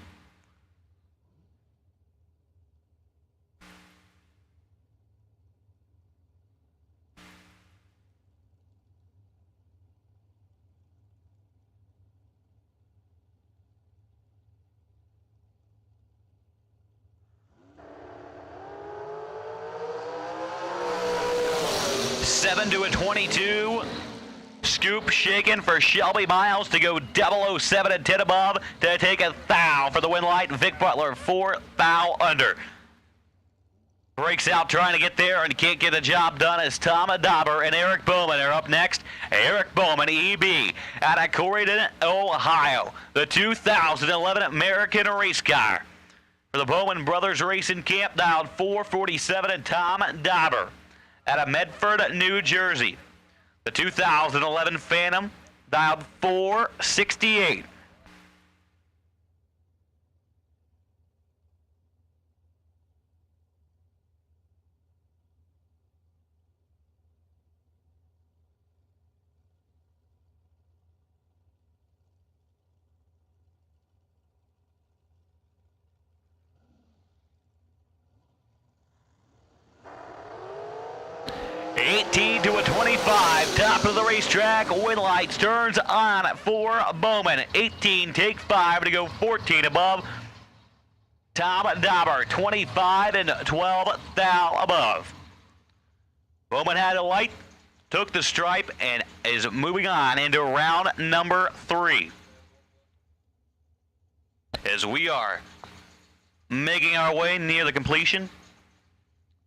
11 to a 22. Scoop shaken for Shelby Miles to go 007 and 10 above to take a thou for the win light. Vic Butler 4 thou under. Breaks out trying to get there and can't get the job done as Tom Dauber and Eric Bowman are up next. Eric Bowman, EB, out of Corydon, Ohio. The 2011 American race car. For the Bowman Brothers Racing Camp, dialed 447, and Tom Dauber out of Medford, New Jersey. The 2011 Phantom, dialed 468. To a 25, top of the racetrack, win lights, turns on for Bowman. 18, take 5 to go 14 above. Tom Dauber, 25 and 12 thou above. Bowman had a light, took the stripe, and is moving on into round number 3. As we are making our way near the completion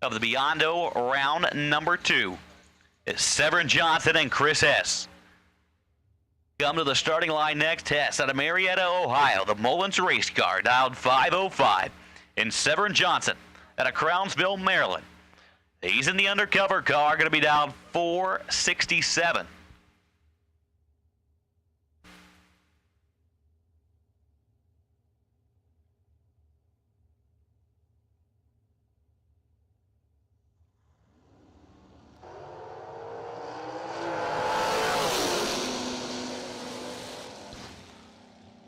of the Biondo round number 2. It's Severin Johnson and Chris Hess. Come to the starting line next. Hess out of Marietta, Ohio. The Mullins race car, dialed 505. And Severin Johnson out of Crownsville, Maryland. He's in the undercover car, going to be dialed 467.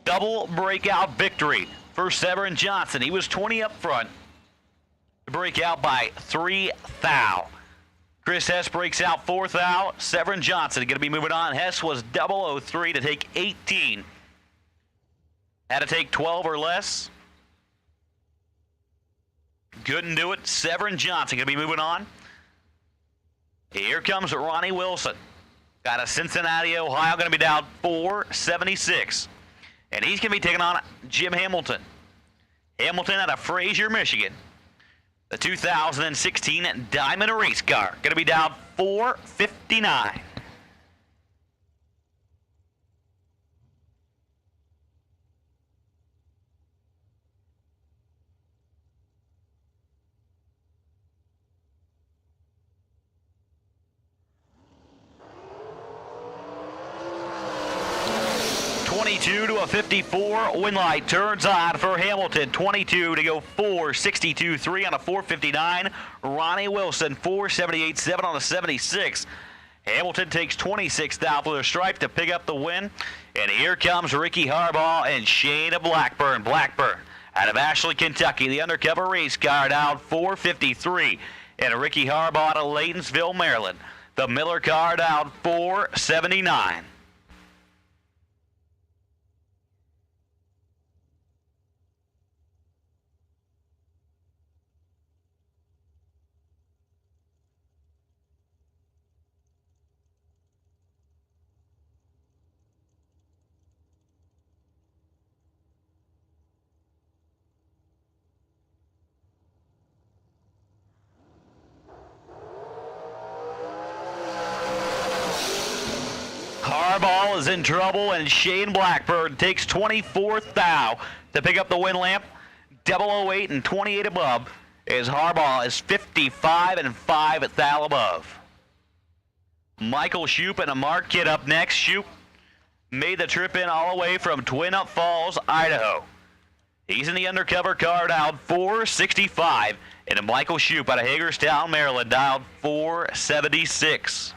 Double breakout victory for Severin Johnson. He was 20 up front to break out by 3 thou. Chris Hess breaks out 4 thou. Severin Johnson going to be moving on. Hess was 003 to take 18. Had to take 12 or less. Couldn't do it. Severin Johnson going to be moving on. Here comes Ronnie Wilson. Got a Cincinnati, Ohio, going to be down 476. And he's going to be taking on Jim Hamilton. Hamilton out of Fraser, Michigan. The 2016 Diamond race car. Going to be down 459. To a 54, win light turns on for Hamilton. 22 to go 462.3 on a 459. Ronnie Wilson 478.7 on a 76. Hamilton takes 26 down for the stripe to pick up the win. And here comes Ricky Harbaugh and Shane Blackburn. Blackburn out of Ashley, Kentucky. The undercover race car down 453. And Ricky Harbaugh out of Laytonsville, Maryland. The Miller car down 479. Harbaugh is in trouble, and Shane Blackburn takes 24th thou to pick up the win lamp. 008 and 28 above, as Harbaugh is 55 and 5 thou above. Michael Shoup and a Mark Kidd up next. Shoup made the trip in all the way from Twin Up Falls, Idaho. He's in the undercover car, dialed 465, and Michael Shoup out of Hagerstown, Maryland, dialed 476.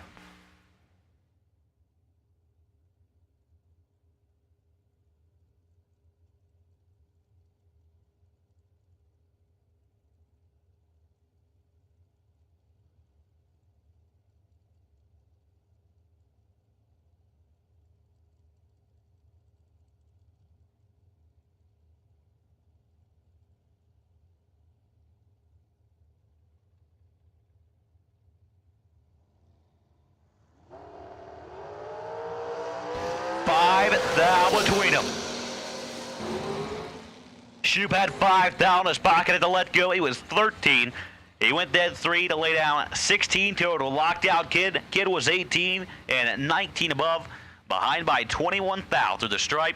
Shoup had 5,000 in his pocket at the let go. He was 13. He went dead 3 to lay down 16 total. Locked out Kid. Kid was 18 and 19 above. Behind by 21,000 through the stripe.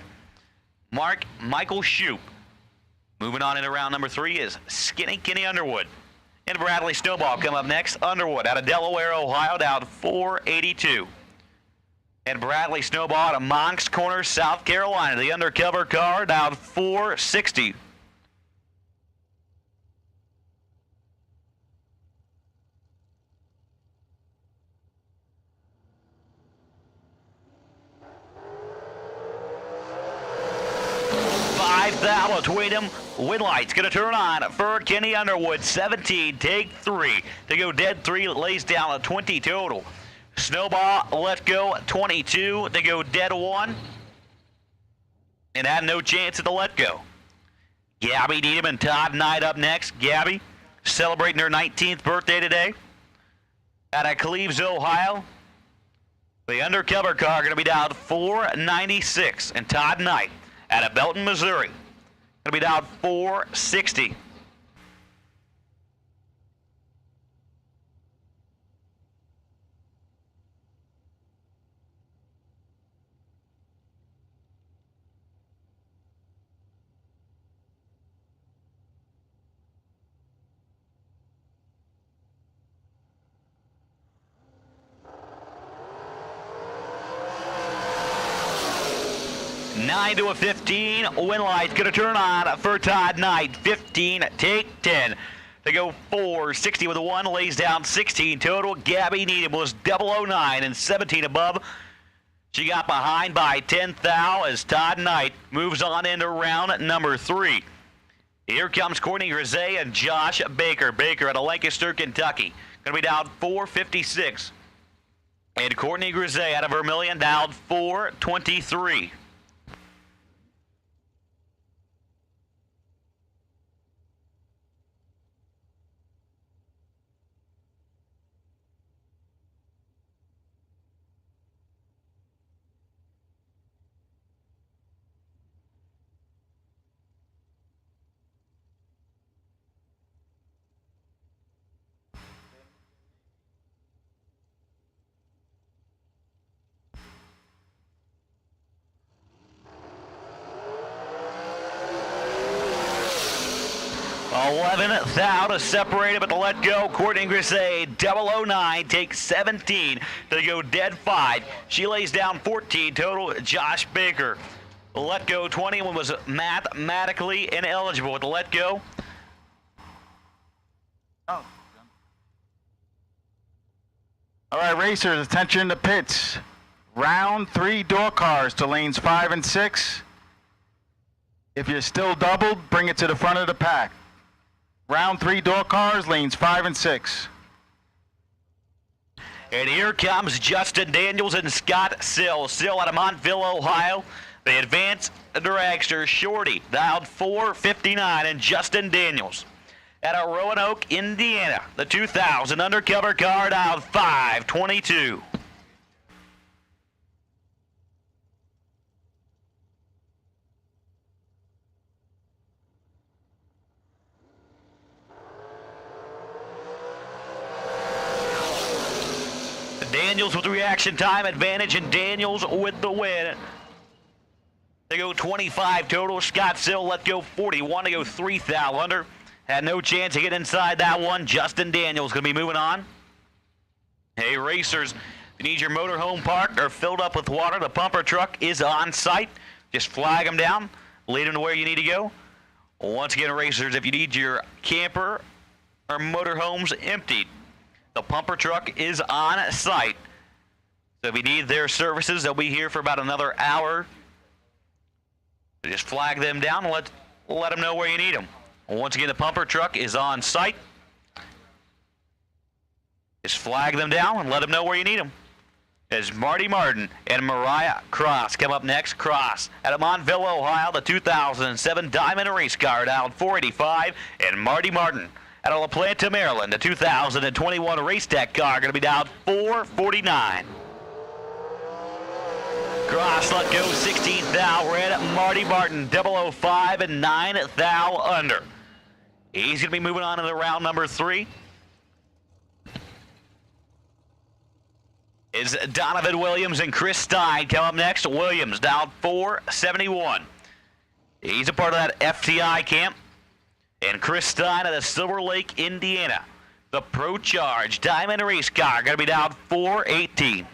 Michael Shoup. Moving on into round number 3 is Skinny Kenny Underwood. And Bradley Snowball come up next. Underwood out of Delaware, Ohio, down 482. And Bradley Snowball out of Monks Corner, South Carolina. The undercover car down 460. Between them, win light's going to turn on for Kenny Underwood. 17, take 3. They go dead 3, lays down a 20 total. Snowball, let go 22. They go dead 1. And had no chance at the let go. Gabby Needham and Todd Knight up next. Gabby celebrating her 19th birthday today. Out of Cleves, Ohio. The undercover car going to be down 496. And Todd Knight out of Belton, Missouri. Going to be down 460. Nine to a 15. Win light's going to turn on for Todd Knight. 15, take 10. They go 460 with a 1, lays down 16 total. Gabby Needham was 009 and 17 above. She got behind by 10 thou as Todd Knight moves on into round number 3. Here comes Courtney Grisey and Josh Baker. Baker out of Lancaster, Kentucky. Going to be down 456. And Courtney Grisey out of Vermilion down 423. Thou to separate him at the let go. Courtney Grisey, 009, takes 17 to go dead 5. She lays down 14 total. Josh Baker, let go 21 was mathematically ineligible with the let go. Oh. All right, racers, attention to pits. Round 3 door cars to lanes 5 and 6. If you're still doubled, bring it to the front of the pack. Round 3 door cars, lanes 5 and 6. And here comes Justin Daniels and Scott Sill. Sill out of Montville, Ohio. They advance the dragster Shorty, down 459, and Justin Daniels out of Roanoke, Indiana. The 2000 undercover car down 522. Daniels with the reaction time advantage, and Daniels with the win. They go 25 total. Scott Sill let go 41 to go 3 thou under. Had no chance to get inside that one. Justin Daniels going to be moving on. Hey, racers, if you need your motorhome parked or filled up with water, the pumper truck is on site. Just flag them down, lead them to where you need to go. Once again, racers, if you need your camper or motorhomes emptied, the pumper truck is on site. So if you need their services, they'll be here for about another hour. Just flag them down and let them know where you need them. Once again, the pumper truck is on site. Just flag them down and let them know where you need them. As Marty Martin and Mariah Cross come up next. Cross out of Montville, Ohio, the 2007 Diamond Race Car down 485. And Marty Martin out of La Planta, Maryland, the 2021 Race Tech car going to be down 449. Cross, let go, 16th thou red. Marty Martin, 005 and 9 thou under. He's going to be moving on into round number 3. Is Donovan Williams and Chris Stein come up next. Williams down 471. He's a part of that FTI camp. And Chris Stein out of Silver Lake, Indiana. The Pro Charge Diamond Race Car going to be down 418.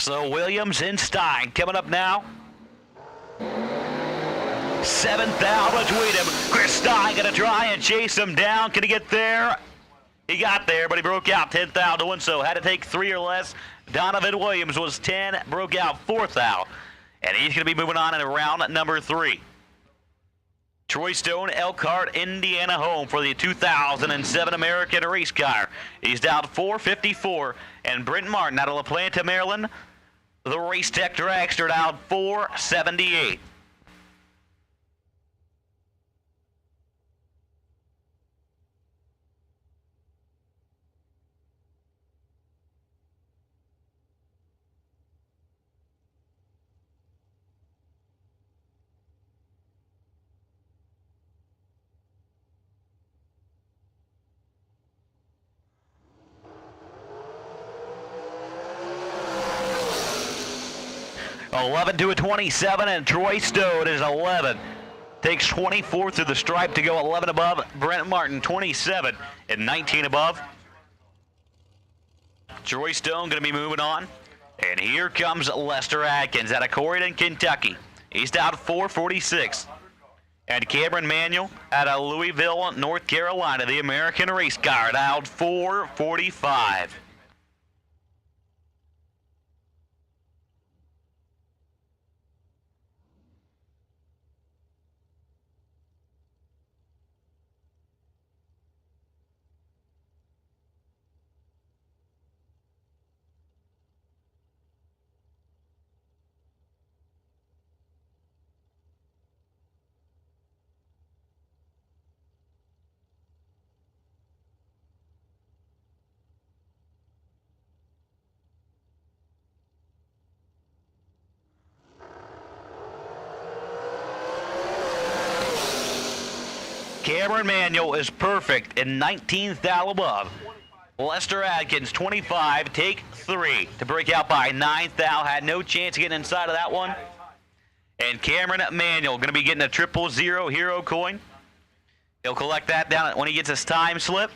So Williams and Stein coming up now. 7th out between him. Chris Stein going to try and chase him down. Can he get there? He got there, but he broke out 10th out doing so. Had to take 3 or less. Donovan Williams was 10, broke out 4th out. And he's going to be moving on in round number 3. Troy Stone, Elkhart, Indiana home for the 2007 American Race Car. He's down 454. And Brent Martin out of La Planta, Maryland. The Race Tech Dragster down 478. $11 to a 27, and Troy Stone is 11. Takes 24 through the stripe to go 11 above. Brent Martin 27 and 19 above. Troy Stone going to be moving on. And here comes Lester Atkins out of Corydon, Kentucky. He's down 446. And Cameron Manuel out of Louisville, North Carolina, the American Race Car, down 445. Cameron Manuel is perfect in 19th thou above. Lester Atkins, 25, take 3 to break out by 9th thou. Had no chance of getting inside of that one. And Cameron Manuel going to be getting a 000 hero coin. He'll collect that down when he gets his time slip.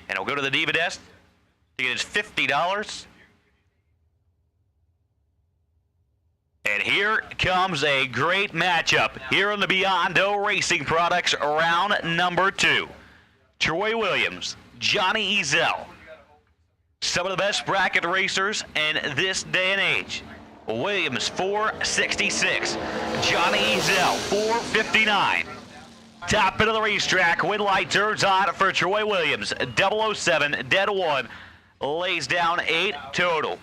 And he'll go to the Diva desk to get his $50. And here comes a great matchup here on the Biondo Racing Products round number 2. Troy Williams, Johnny Ezel. Some of the best bracket racers in this day and age. Williams, 466. Johnny Ezel, 459. Top end of the racetrack, wind light turns on for Troy Williams. 007, dead 1, lays down 8 total.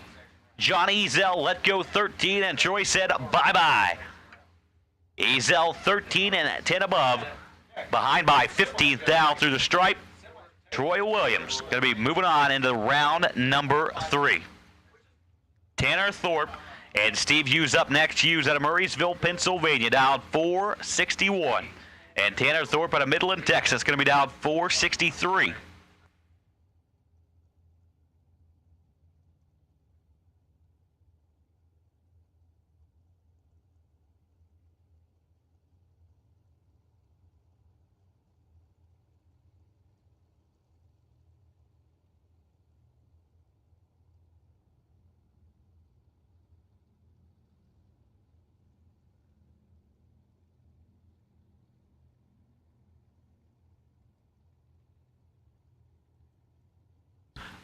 Johnny Ezel let go 13, and Troy said bye-bye. Ezel 13 and 10 above. Behind by 15th down through the stripe. Troy Williams going to be moving on into round number 3. Tanner Thorpe and Steve Hughes up next. Hughes out of Murraysville, Pennsylvania, down 461. And Tanner Thorpe out of Midland, Texas, going to be down 463.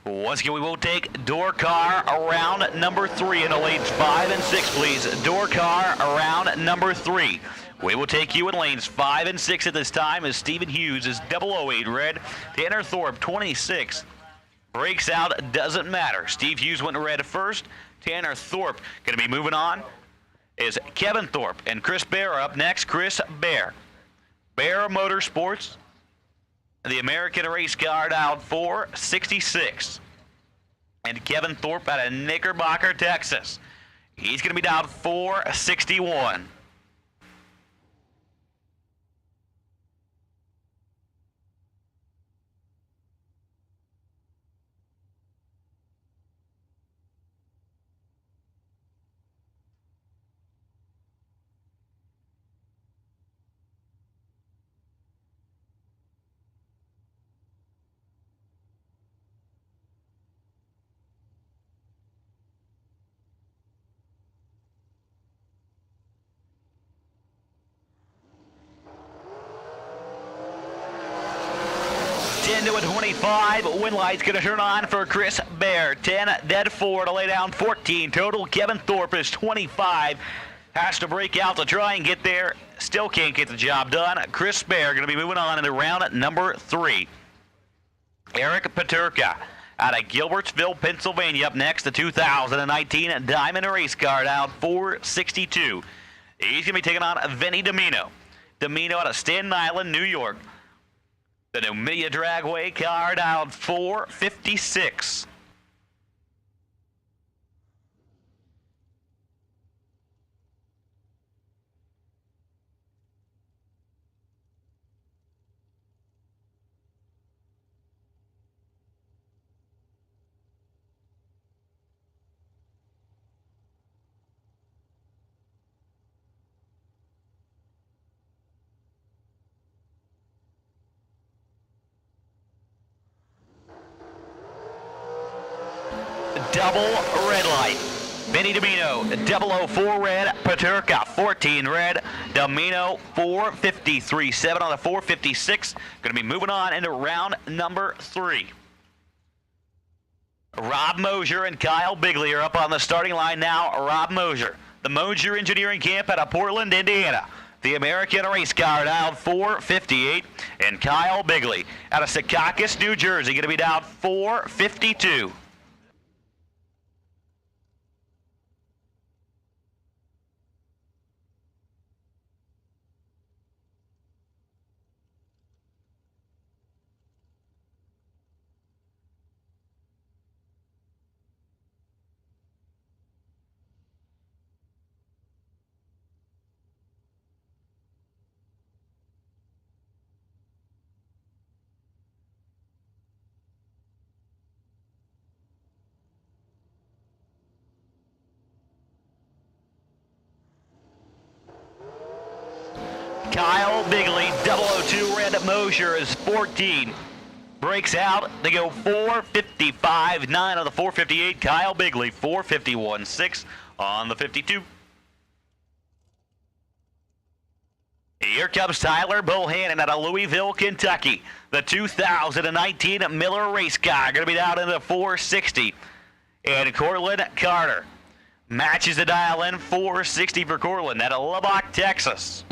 Once again, we will take door car around number 3 in the lanes 5 and 6, please. Door car around number 3. We will take you in lanes 5 and 6 at this time as Stephen Hughes is 008 red. Tanner Thorpe, 26. Breaks out, doesn't matter. Steve Hughes went red first. Tanner Thorpe going to be moving on is Kevin Thorpe and Chris Bear are up next. Chris Bear. Bear Motorsports, the American race car out 466. And Kevin Thorpe out of Knickerbocker, Texas. He's going to be down 461. Into a 25. Wind light's going to turn on for Chris Bear. 10 dead 4 to lay down 14 total. Kevin Thorpe is 25. Has to break out to try and get there. Still can't get the job done. Chris Bear going to be moving on into round number 3. Eric Paterka out of Gilbertsville, Pennsylvania up next. The 2019 Diamond Race Car out 462. He's going to be taking on Vinny Domino. Domino out of Staten Island, New York. The Numidia Dragway car down 456. Double red light. Vinny Domino, 004 red. Paterka, 14 red. Domino, 453. 7 on the 456. Going to be moving on into round number 3. Rob Mosier and Kyle Bigley are up on the starting line now. Rob Mosier, the Mosier Engineering Camp out of Portland, Indiana. The American Race Car down 458. And Kyle Bigley out of Secaucus, New Jersey, going to be down 452. Kyle Bigley, 002 red. Mosier is 14. Breaks out. They go 455. 9 on the 458. Kyle Bigley, 451. 6 on the 52. Here comes Tyler Bohannon out of Louisville, Kentucky. The 2019 Miller Race Car going to be down into 460. And Cortland Carter matches the dial in 460 for Cortland out of Lubbock, Texas.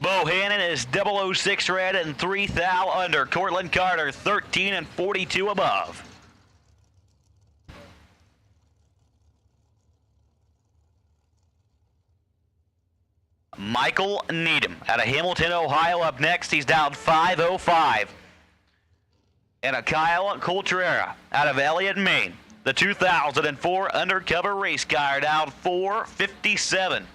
Bohannon is 006 red and 3 thou under. Cortland Carter 13 and 42 above. Michael Needham out of Hamilton, Ohio up next. He's down 505. And a Kyle Coltrera out of Elliott, Maine. The 2004 Undercover Race Car down 457.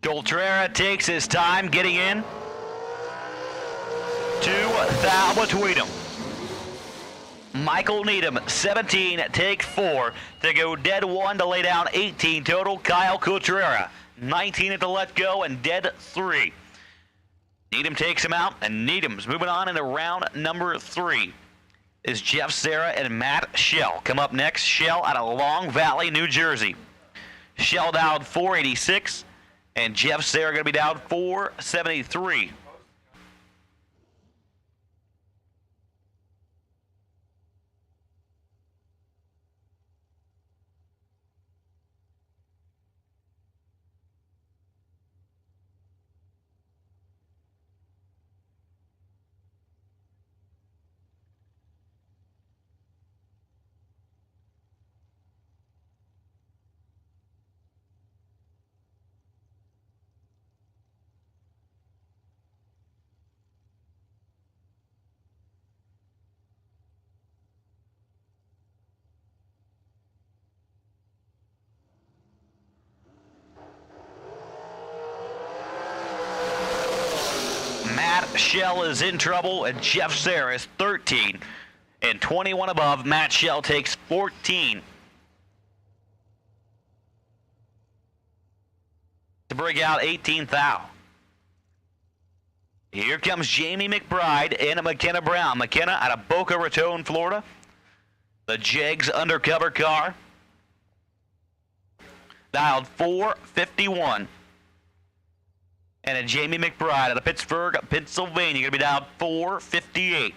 Contreras takes his time getting in. 2 thou between them. Michael Needham, 17, take 4 to go dead 1 to lay down 18 total. Kyle Contreras, 19 at the let go and dead 3. Needham takes him out, and Needham's moving on into round number 3. Is Jeff Serra and Matt Shell. Come up next, Shell out of Long Valley, New Jersey. Shell down 486, and Jeff Serra going to be down 473. Matt Shell is in trouble, and Jeff Serra is 13. And 21 above, Matt Shell takes 14. To break out 18 thou. Here comes Jamie McBride and McKenna Brown. McKenna out of Boca Raton, Florida. The Jegs undercover car. Dialed 451. And a Jamie McBride out of Pittsburgh, Pennsylvania, going to be down 458.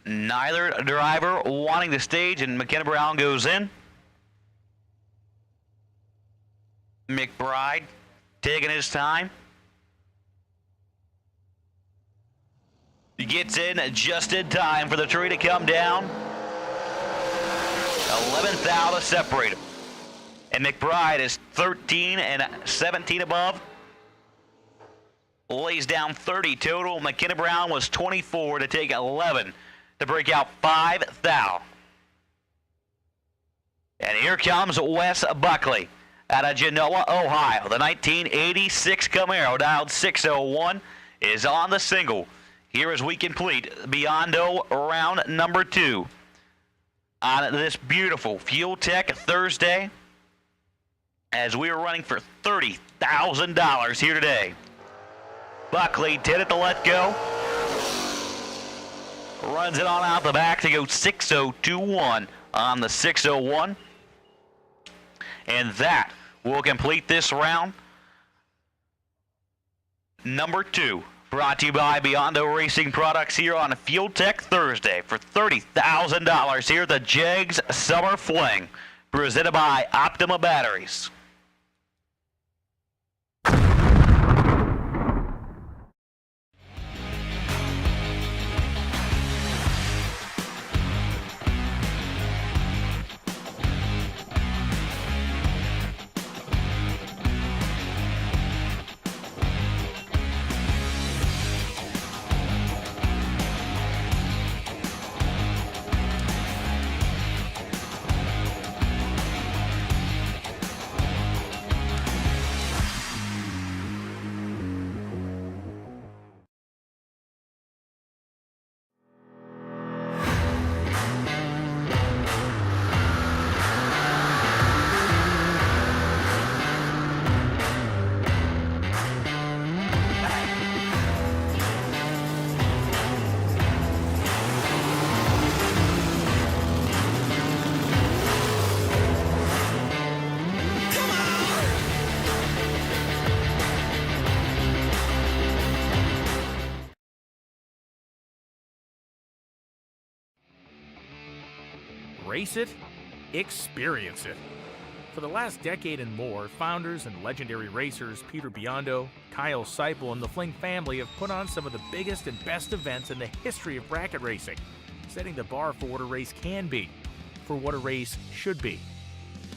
Neither driver wanting the stage, and McKenna Brown goes in. McBride taking his time. He gets in just in time for the tree to come down. 11th thou to separate him. And McBride is 13 and 17 above. Lays down 30 total. McKenna Brown was 24 to take 11. To break out 5 thou. And here comes Wes Buckley out of Genoa, Ohio. The 1986 Camaro, dialed 601, is on the single. Here as we complete Beyond-O round number 2 on this beautiful Fuel Tech Thursday, as we are running for $30,000 here today. Buckley 10 at the let go. Runs it on out the back to go 602.1 on the 601. And that will complete this round number 2. Brought to you by Beyond-O Racing Products here on Fuel Tech Thursday for $30,000 here at the Jegs Summer Fling, presented by Optima Batteries. race it, experience it. For the last decade and more, founders and legendary racers Peter Biondo, Kyle Seipel, and the Fling family have put on some of the biggest and best events in the history of bracket racing, setting the bar for what a race can be, for what a race should be.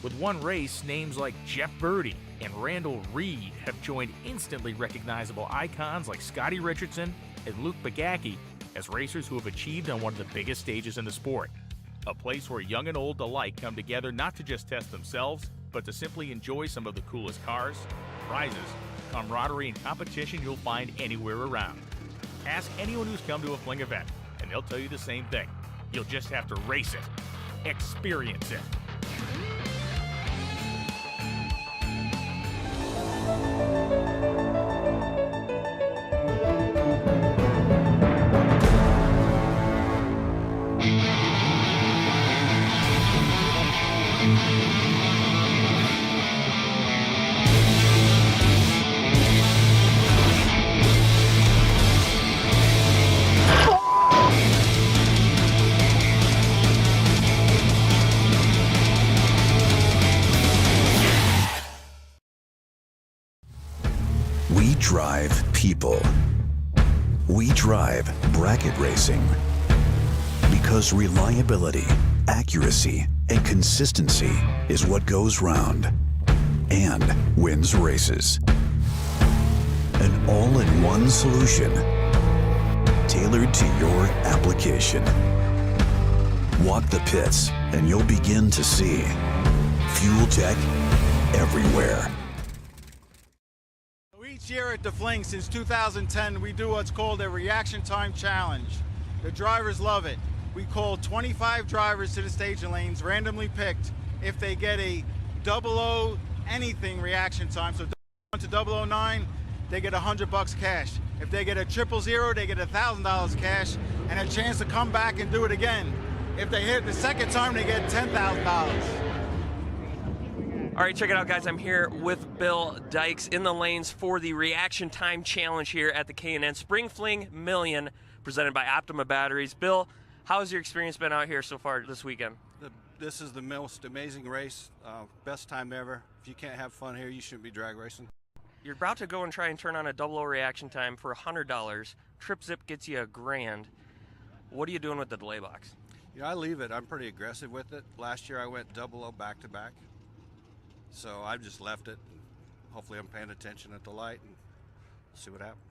With one race, names like Jeff Verdi and Randall Reed have joined instantly recognizable icons like Scotty Richardson and Luke Bagacki as racers who have achieved on one of the biggest stages in the sport. A place where young and old alike come together not to just test themselves, but to simply enjoy some of the coolest cars, prizes, camaraderie, and competition you'll find anywhere around. Ask anyone who's come to a Fling event, and they'll tell you the same thing. You'll just have to race it, experience it. We drive people. We drive bracket racing. Because reliability, accuracy, and consistency is what goes round and wins races. An all-in-one solution tailored to your application. Walk the pits and you'll begin to see fuel tech everywhere. Each year at the Fling since 2010, we do what's called a reaction time challenge. The drivers love it. We call 25 drivers to the staging lanes, randomly picked. If they get a 00 anything reaction time, so 1 to 009, they get $100 cash. If they get a 000, they get $1,000 cash and a chance to come back and do it again. If they hit the second time, they get $10,000. All right, check it out, guys. I'm here with Bill Dykes in the lanes for the Reaction Time Challenge here at the K&N Spring Fling Million, presented by Optima Batteries. Bill, how has your experience been out here so far this weekend? This is the most amazing race, best time ever. If you can't have fun here, you shouldn't be drag racing. You're about to go and try and turn on a 00 reaction time for $100. Trip Zip gets you $1,000. What are you doing with the delay box? You know, I leave it. I'm pretty aggressive with it. Last year I went 00 back-to-back. So I've just left it. Hopefully I'm paying attention at the light and see what happens.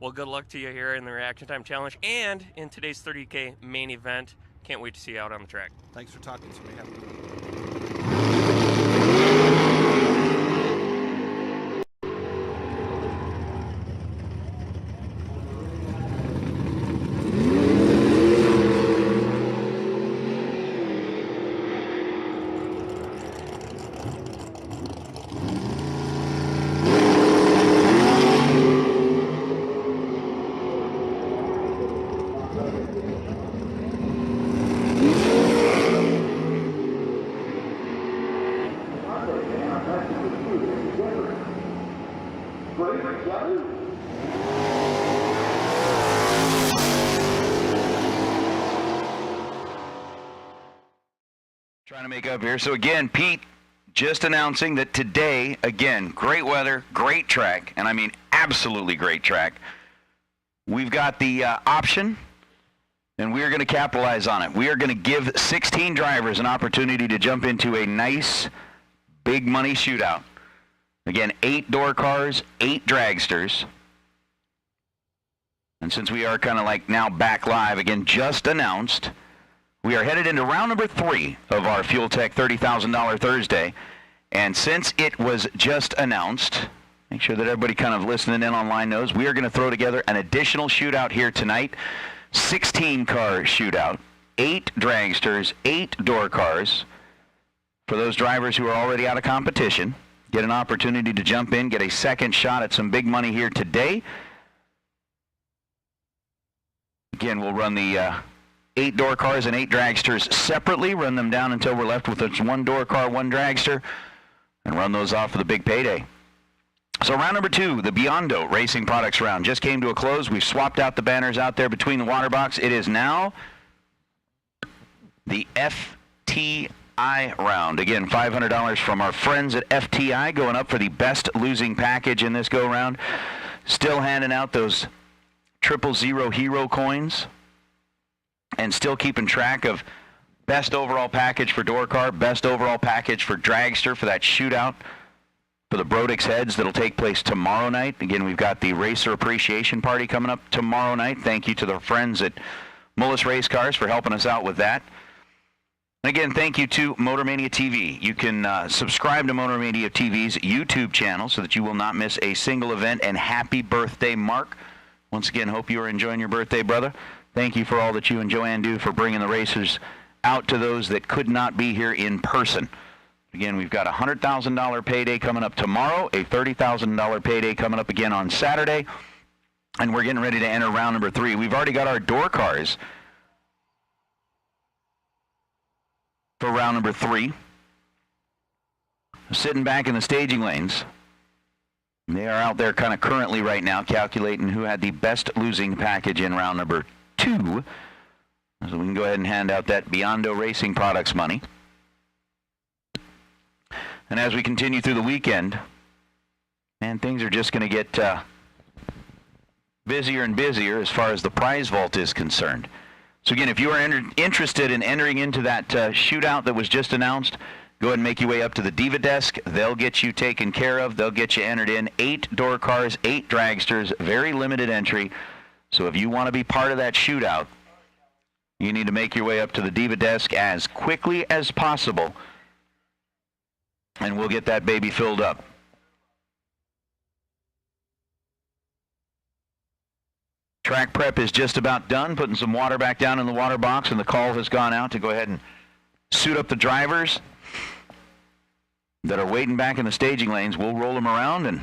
Well, good luck to you here in the Reaction Time Challenge and in today's 30K main event. Can't wait to see you out on the track. Thanks for talking to me. Have a good one. Trying to make up here. So again, Pete just announcing that today, again, great weather, great track, and I mean absolutely great track. We've got the option, and we are going to capitalize on it. We are going to give 16 drivers an opportunity to jump into a nice, big money shootout. Again, 8 door cars, 8 dragsters. And since we are kind of like now back live, again, just announced, we are headed into round number 3 of our Fuel Tech $30,000 Thursday. And since it was just announced, make sure that everybody kind of listening in online knows, we are going to throw together an additional shootout here tonight. 16-car shootout, 8 dragsters, 8 door cars. For those drivers who are already out of competition, get an opportunity to jump in, get a second shot at some big money here today. Again, we'll run the 8 door cars and 8 dragsters separately, run them down until we're left with just 1 door car, 1 dragster, and run those off for the big payday. So round number 2, the Biondo Racing Products round, just came to a close. We've swapped out the banners out there between the water box. It is now the FT FTI round. Again, $500 from our friends at FTI going up for the best losing package in this go-round. Still handing out those 000 hero coins and still keeping track of best overall package for door car, best overall package for dragster for that shootout for the Brodix heads that'll take place tomorrow night. Again, we've got the Racer Appreciation Party coming up tomorrow night. Thank you to the friends at Mullis Race Cars for helping us out with that. And again, thank you to Motor Mania TV. You can subscribe to Motor Mania TV's YouTube channel so that you will not miss a single event. And happy birthday, Mark. Once again, hope you are enjoying your birthday, brother. Thank you for all that you and Joanne do for bringing the racers out to those that could not be here in person. Again, we've got a $100,000 payday coming up tomorrow, a $30,000 payday coming up again on Saturday, and we're getting ready to enter round number 3. We've already got our door cars for round number 3. Sitting back in the staging lanes. They are out there kind of currently right now calculating who had the best losing package in round number 2. So we can go ahead and hand out that Biondo Racing Products money. And as we continue through the weekend, man, things are just going to get busier and busier as far as the prize vault is concerned. So again, if you are interested in entering into that shootout that was just announced, go ahead and make your way up to the Diva Desk. They'll get you taken care of. They'll get you entered in. 8 door cars, 8 dragsters, very limited entry. So if you want to be part of that shootout, you need to make your way up to the Diva Desk as quickly as possible, and we'll get that baby filled up. Track prep is just about done, putting some water back down in the water box, and the call has gone out to go ahead and suit up the drivers that are waiting back in the staging lanes. We'll roll them around, and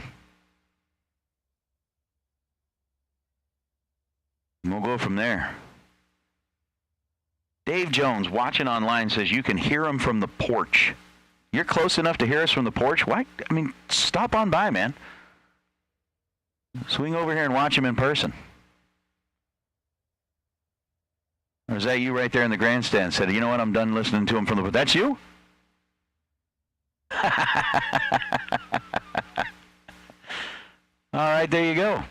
we'll go from there. Dave Jones, watching online, says you can hear him from the porch. You're close enough to hear us from the porch? Why? I mean, stop on by, man. Swing over here and watch him in person. Or is that you right there in the grandstand? Said, you know what? I'm done listening to him from the porch. That's you? All right, there you go.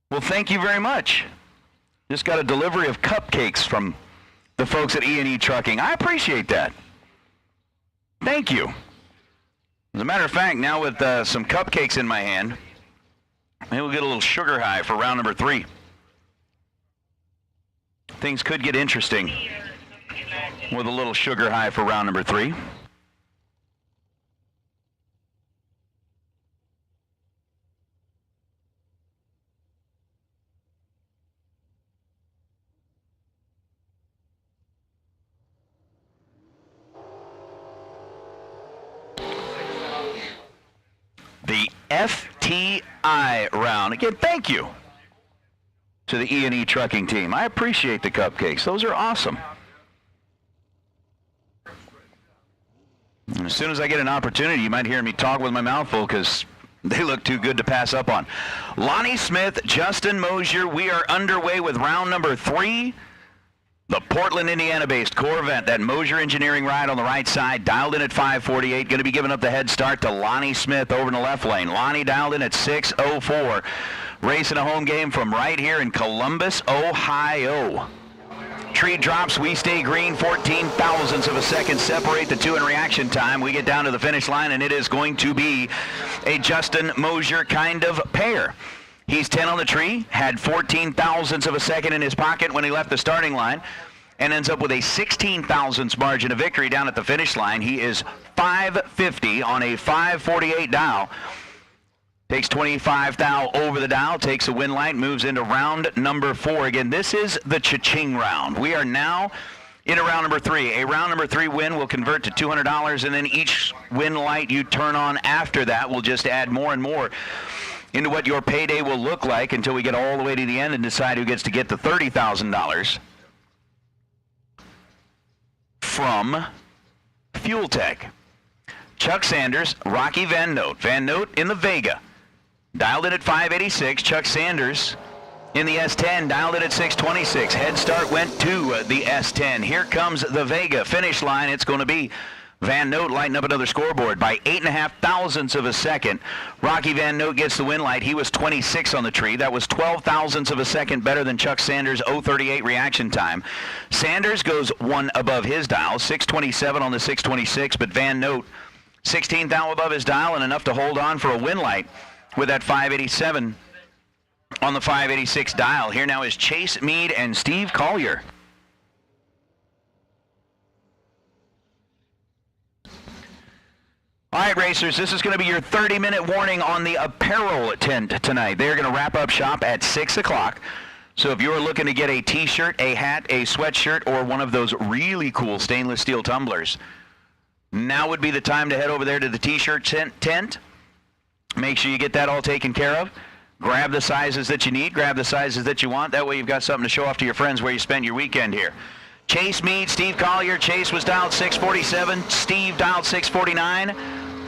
Well, thank you very much. Just got a delivery of cupcakes from the folks at E&E Trucking. I appreciate that. Thank you. As a matter of fact, now with some cupcakes in my hand, maybe we'll get a little sugar high for round number 3. Things could get interesting with a little sugar high for round number 3. The FTI round. Again, thank you to the E&E Trucking team. I appreciate the cupcakes. Those are awesome. And as soon as I get an opportunity, you might hear me talk with my mouth full because they look too good to pass up on. Lonnie Smith, Justin Mosier, we are underway with round number 3. The Portland, Indiana-based Corvette, that Mosier Engineering ride on the right side, dialed in at 5:48, going to be giving up the head start to Lonnie Smith over in the left lane. Lonnie dialed in at 6:04, racing a home game from right here in Columbus, Ohio. Tree drops, we stay green, 14 thousandths of a second separate the two in reaction time. We get down to the finish line, and it is going to be a Justin Mosier kind of pair. He's 10 on the tree, had 14 thousandths of a second in his pocket when he left the starting line. and ends up with a 16 thousandths margin of victory down at the finish line. He is 550 on a 548 dial. Takes 25 thou over the dial, takes a win light, moves into round number 4. Again, this is the cha-ching round. We are now into round number 3. A round number 3 win will convert to $200, and then each win light you turn on after that will just add more and more into what your payday will look like until we get all the way to the end and decide who gets to get the $30,000 from Fuel Tech. Chuck Sanders, Rocky Van Note. Van Note in the Vega. Dialed it at 586. Chuck Sanders in the S10, dialed it at 626. Head start went to the S10. Here comes the Vega. Finish line, it's going to be Van Note lighting up another scoreboard by 8.5 thousandths of a second. Rocky Van Note gets the win light. He was 26 on the tree. That was 12 thousandths of a second better than Chuck Sanders' 038 reaction time. Sanders goes one above his dial, 627 on the 626, but Van Note 16 thou above his dial and enough to hold on for a win light with that 587 on the 586 dial. Here now is Chase Meade and Steve Collier. All right, racers, this is going to be your 30-minute warning on the apparel tent tonight. They're going to wrap up shop at 6 o'clock. So if you're looking to get a T-shirt, a hat, a sweatshirt, or one of those really cool stainless steel tumblers, now would be the time to head over there to the T-shirt tent. Make sure you get that all taken care of. Grab the sizes that you need. Grab the sizes that you want. That way you've got something to show off to your friends where you spent your weekend here. Chase Meade, Steve Collier. Chase was dialed 647. Steve dialed 649.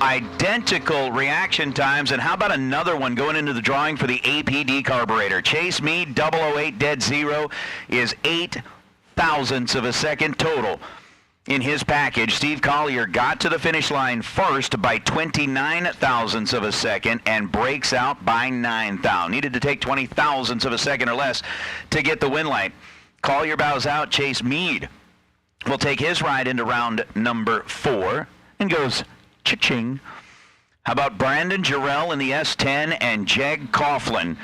Identical reaction times. And how about another one going into the drawing for the APD carburetor? Chase Meade, 008 dead zero, is 8 thousandths of a second total in his package. Steve Collier got to the finish line first by 29 thousandths of a second and breaks out by 9 thou. Needed to take 20 thousandths of a second or less to get the win light. Collier bows out. Chase Meade will take his ride into round number 4 and goes cha-ching. How about Brandon Jarrell in the S10 and Jeg Coughlin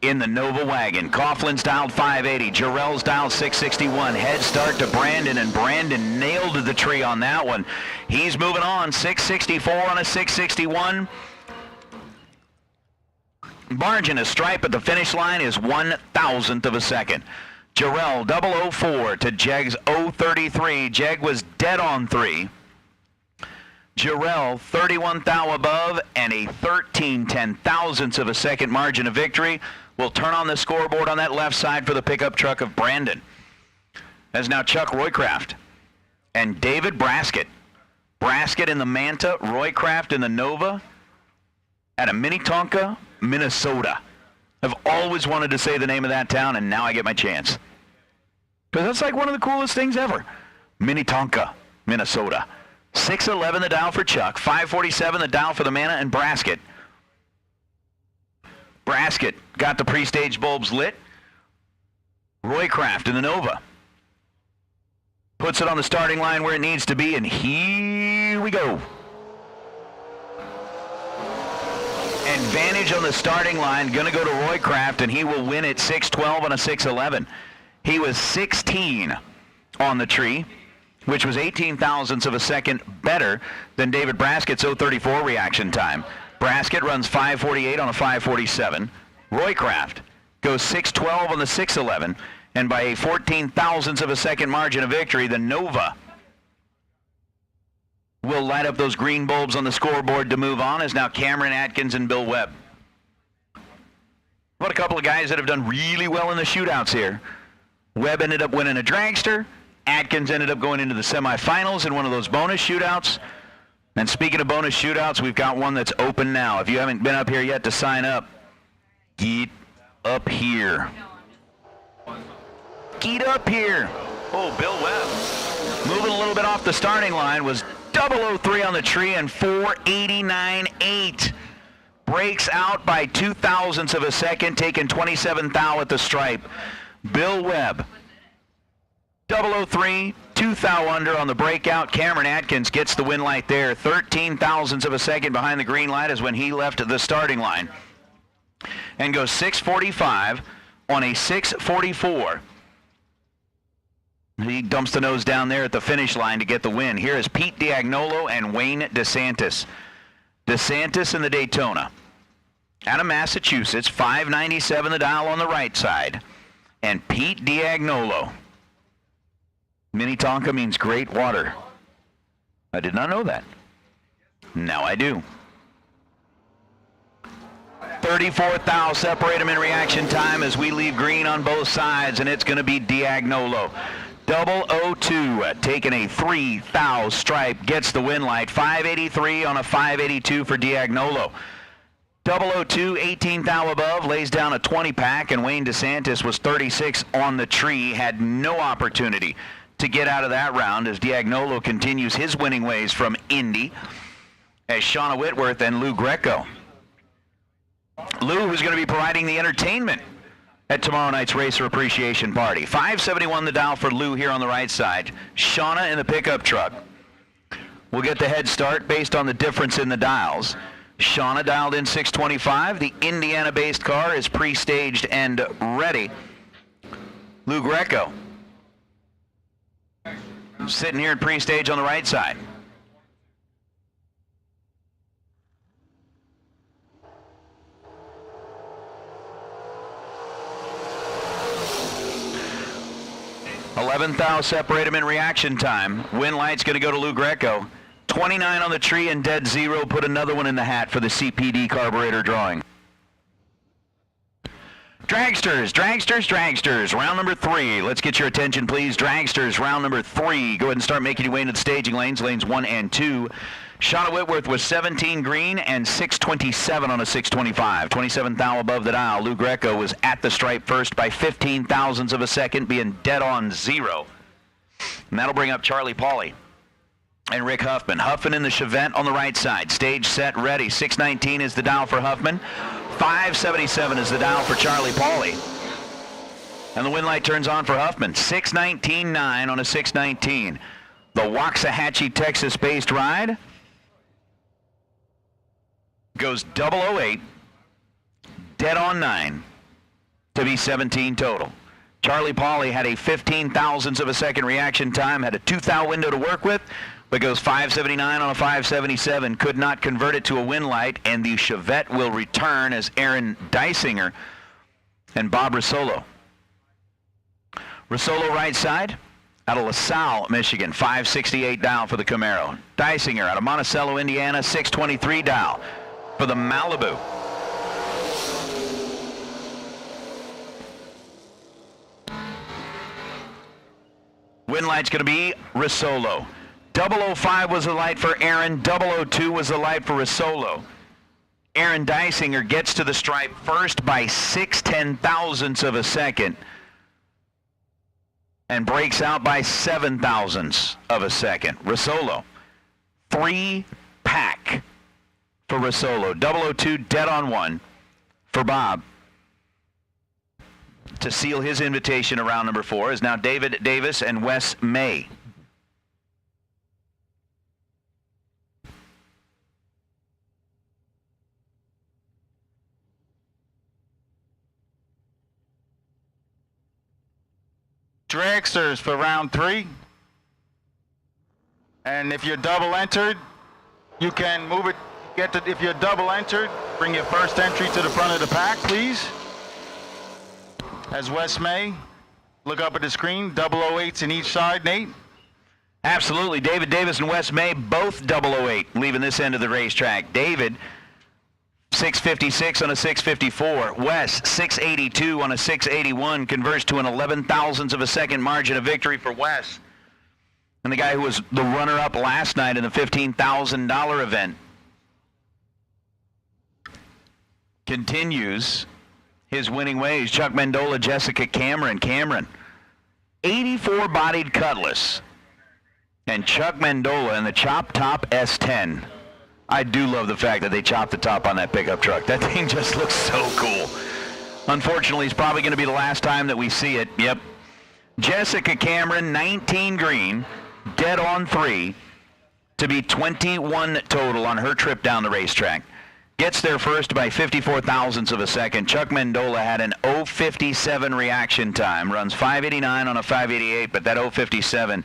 in the Nova wagon? Coughlin's dialed 580. Jarrell's dialed 661. Head start to Brandon, and Brandon nailed the tree on that one. He's moving on. 664 on a 661. Margin of stripe at the finish line is 1 thousandth of a second. Jarrell 004 to Jeg's 033. Jeg was dead on 3. Jarrell 31 thou above and a 13 10,000ths of a second margin of victory. Will turn on the scoreboard on that left side for the pickup truck of Brandon. As now Chuck Roycraft and David Braskett. Braskett in the Manta, Roycraft in the Nova out of Minnetonka, Minnesota. I've always wanted to say the name of that town, and now I get my chance. Because that's like one of the coolest things ever. Minnetonka, Minnesota. 611 the dial for Chuck, 547 the dial for the Manta and Braskett. Braskett got the pre-stage bulbs lit. Roycraft in the Nova puts it on the starting line where it needs to be, and here we go. Advantage on the starting line, going to go to Roycraft, and he will win at 612 on a 611. He was 16 on the tree, which was 18 thousandths of a second better than David Braskett's 034 reaction time. Braskett runs 548 on a 547. Roycraft goes 612 on the 611, and by a 14 thousandths of a second margin of victory, the Nova will light up those green bulbs on the scoreboard to move on, as now Cameron Atkins and Bill Webb. What a couple of guys that have done really well in the shootouts here. Webb ended up winning a dragster. Atkins ended up going into the semifinals in one of those bonus shootouts. And speaking of bonus shootouts, we've got one that's open now. If you haven't been up here yet to sign up, get up here. Get up here. Oh, Bill Webb moving a little bit off the starting line was 003 on the tree and 489.8. Breaks out by 2 thousandths of a second, taking 27 thou at the stripe. Bill Webb 003, 2 thou under on the breakout. Cameron Atkins gets the win light there. 13 thousandths of a second behind the green light is when he left the starting line. And goes 645 on a 644. He dumps the nose down there at the finish line to get the win. Here is Pete Diagnolo and Wayne DeSantis. DeSantis in the Daytona. Out of Massachusetts, 597 the dial on the right side. And Pete Diagnolo. Minnetonka means great water. I did not know that. Now I do. 34th thou separate them in reaction time as we leave green on both sides, and it's going to be Diagnolo. 002 taking a 3 thou stripe, gets the win light. 583 on a 582 for Diagnolo. 002, 18 thou above, lays down a 20 pack, and Wayne DeSantis was 36 on the tree, had no opportunity to get out of that round as Diagnolo continues his winning ways from Indy as Shauna Whitworth and Lou Greco. Lou, who's going to be providing the entertainment at tomorrow night's Racer Appreciation Party. 571 the dial for Lou here on the right side. Shauna in the pickup truck will get the head start based on the difference in the dials. Shauna dialed in 625. The Indiana-based car is pre-staged and ready. Lou Greco sitting here in pre-stage on the right side. $11 thou separate him in reaction time. Win light's going to go to Lou Greco. 29 on the tree and dead zero. Put another one in the hat for the CPD carburetor drawing. Dragsters, dragsters, dragsters. Round number 3. Let's get your attention, please. Dragsters, round number 3. Go ahead and start making your way into the staging lanes, lanes 1 and 2. Shauna Whitworth was 17 green and 627 on a 625. 27 thou above the dial. Lou Greco was at the stripe first by 15 thousandths of a second, being dead on zero. And that'll bring up Charlie Pauly and Rick Huffman. Huffman in the Chevette on the right side. Stage set ready. 619 is the dial for Huffman. 577 is the dial for Charlie Pauly. And the win light turns on for Huffman. 619.9 on a 619. The Waxahachie, Texas-based ride goes 008, dead on 9, to be 17 total. Charlie Pauly had a 15 thousandths of a second reaction time, had a 2 thou window to work with, but goes 579 on a 577, could not convert it to a win light, and the Chevette will return as Aaron Dysinger and Bob Risolo. Risolo right side, out of LaSalle, Michigan, 568 dial for the Camaro. Dysinger out of Monticello, Indiana, 623 dial for the Malibu. Win light's going to be Risolo. 005 was the light for Aaron. 002 was the light for Risolo. Aaron Dysinger gets to the stripe first by 6/10 thousandths of a second and breaks out by 7 thousandths of a second. Risolo, 3-pack for Risolo. 002 dead on 1 for Bob. To seal his invitation around number 4 is now David Davis and Wes May. Dragsters for round 3. And if you're double entered, you can move it. If you're double entered, bring your first entry to the front of the pack, please. As Wes May, look up at the screen, 008s in each side, Nate. Absolutely. David Davis and Wes May, both 008, leaving this end of the racetrack. David, 656 on a 654. Wes, 682 on a 681, converts to an 11 thousandths of a second margin of victory for Wes. And the guy who was the runner-up last night in the $15,000 event continues his winning ways. Chuck Mendola, Jessica Cameron. Cameron, 84 bodied Cutlass. And Chuck Mendola in the chop top S10. I do love the fact that they chopped the top on that pickup truck. That thing just looks so cool. Unfortunately, it's probably going to be the last time that we see it. Yep. Jessica Cameron, 19 green, dead on 3, to be 21 total on her trip down the racetrack. Gets there first by 54 thousandths of a second. Chuck Mendola had an 0.57 reaction time. Runs 5.89 on a 5.88, but that 0.57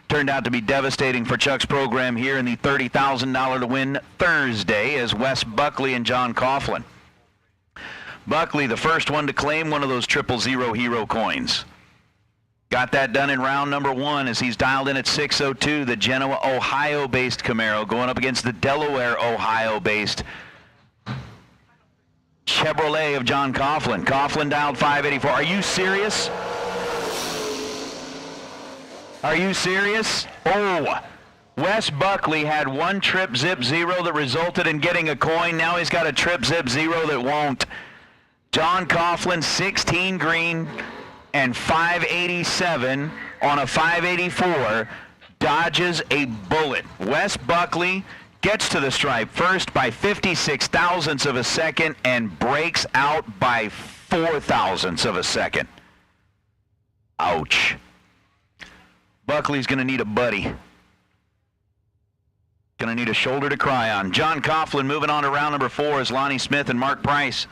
turned out to be devastating for Chuck's program here in the $30,000 to win Thursday as Wes Buckley and John Coughlin. Buckley, the first one to claim one of those 000 hero coins. Got that done in round number 1 as he's dialed in at 6:02, the Genoa, Ohio-based Camaro going up against the Delaware, Ohio-based Chevrolet of John Coughlin. Coughlin dialed 584. Are you serious? Are you serious? Oh, Wes Buckley had one trip zip 0 that resulted in getting a coin. Now he's got a trip zip 0 that won't. John Coughlin, 16 green and 587 on a 584, dodges a bullet. Wes Buckley gets to the stripe first by 56 thousandths of a second and breaks out by 4 thousandths of a second. Ouch. Buckley's going to need a buddy. Going to need a shoulder to cry on. John Coughlin moving on to round number 4 as Lonnie Smith and Mark Price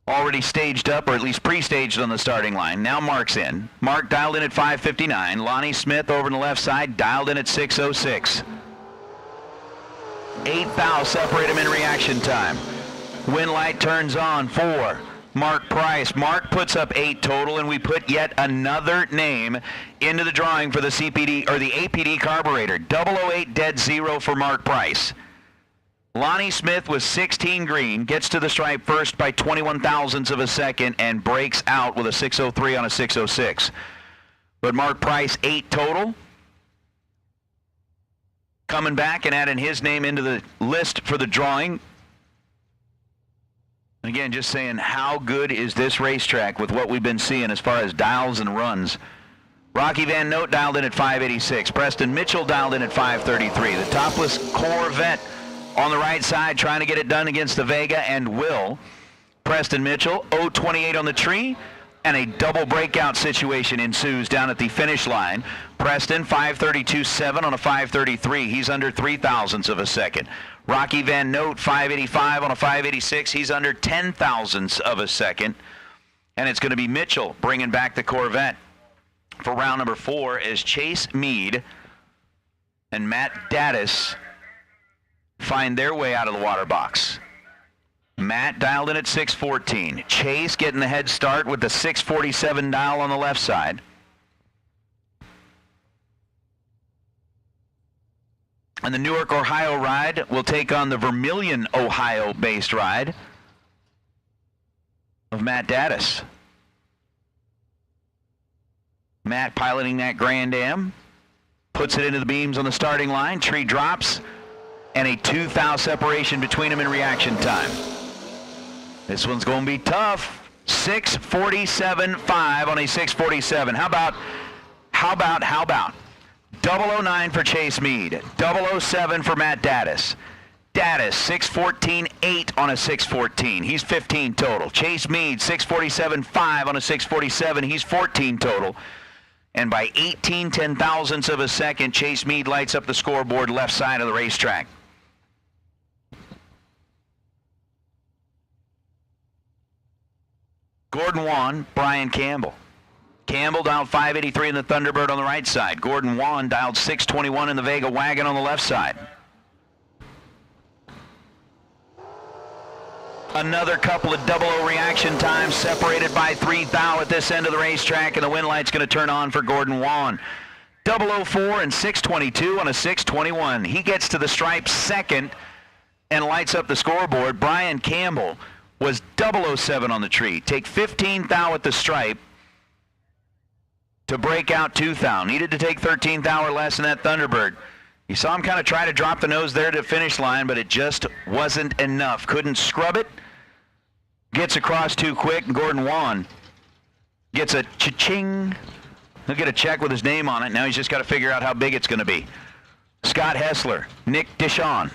already staged up, or at least pre-staged on the starting line. Now Mark's in. Mark dialed in at 5:59. Lonnie Smith over on the left side dialed in at 6:06. 8 thou separate him in reaction time. Wind light turns on for Mark Price. Mark puts up 8 total, and we put yet another name into the drawing for the CPD or the APD carburetor. 008 dead 0 for Mark Price. Lonnie Smith was 16 green, gets to the stripe first by 21 thousandths of a second and breaks out with a 6:03 on a 6:06. But Mark Price 8 total. Coming back and adding his name into the list for the drawing. Again, just saying how good is this racetrack with what we've been seeing as far as dials and runs. Rocky Van Note dialed in at 586. Preston Mitchell dialed in at 533. The topless Corvette on the right side trying to get it done against the Vega and will. Preston Mitchell, 028 on the tree, and a double breakout situation ensues down at the finish line. Preston, 532.7 on a 533. He's under 3 thousandths of a second. Rocky Van Note, 585 on a 586. He's under 10 thousandths of a second. And it's going to be Mitchell bringing back the Corvette for round number 4 as Chase Meade and Matt Daddis find their way out of the water box. Matt dialed in at 6:14. Chase getting the head start with the 6:47 dial on the left side. And the Newark, Ohio ride will take on the Vermilion, Ohio-based ride of Matt Daddis. Matt piloting that Grand Am, puts it into the beams on the starting line. Tree drops, and a 2 thou separation between them in reaction time. This one's going to be tough. 6:47.5 on a 6:47. How about 009 for Chase Meade, 007 for Matt Daddis. Daddis, 6:14.8 on a 6:14. He's 15 total. Chase Meade, 6:47.5 on a 6:47. He's 14 total. And by 18 ten-thousandths of a second, Chase Meade lights up the scoreboard left side of the racetrack. Gordon Wan, Brian Campbell. Campbell dialed 583 in the Thunderbird on the right side. Gordon Wan dialed 621 in the Vega Wagon on the left side. Another couple of 00 reaction times separated by 3 thou at this end of the racetrack, and the wind light's going to turn on for Gordon Wan. 004 and 622 on a 621. He gets to the stripe second and lights up the scoreboard. Brian Campbell was 007 on the tree. Take 15 thou at the stripe to break out 2 thou. Needed to take 13 thou or less in that Thunderbird. You saw him kind of try to drop the nose there to the finish line, but it just wasn't enough. Couldn't scrub it. Gets across too quick, and Gordon Wan gets a cha-ching. He'll get a check with his name on it. Now he's just got to figure out how big it's going to be. Scott Hessler, Nick Dishon.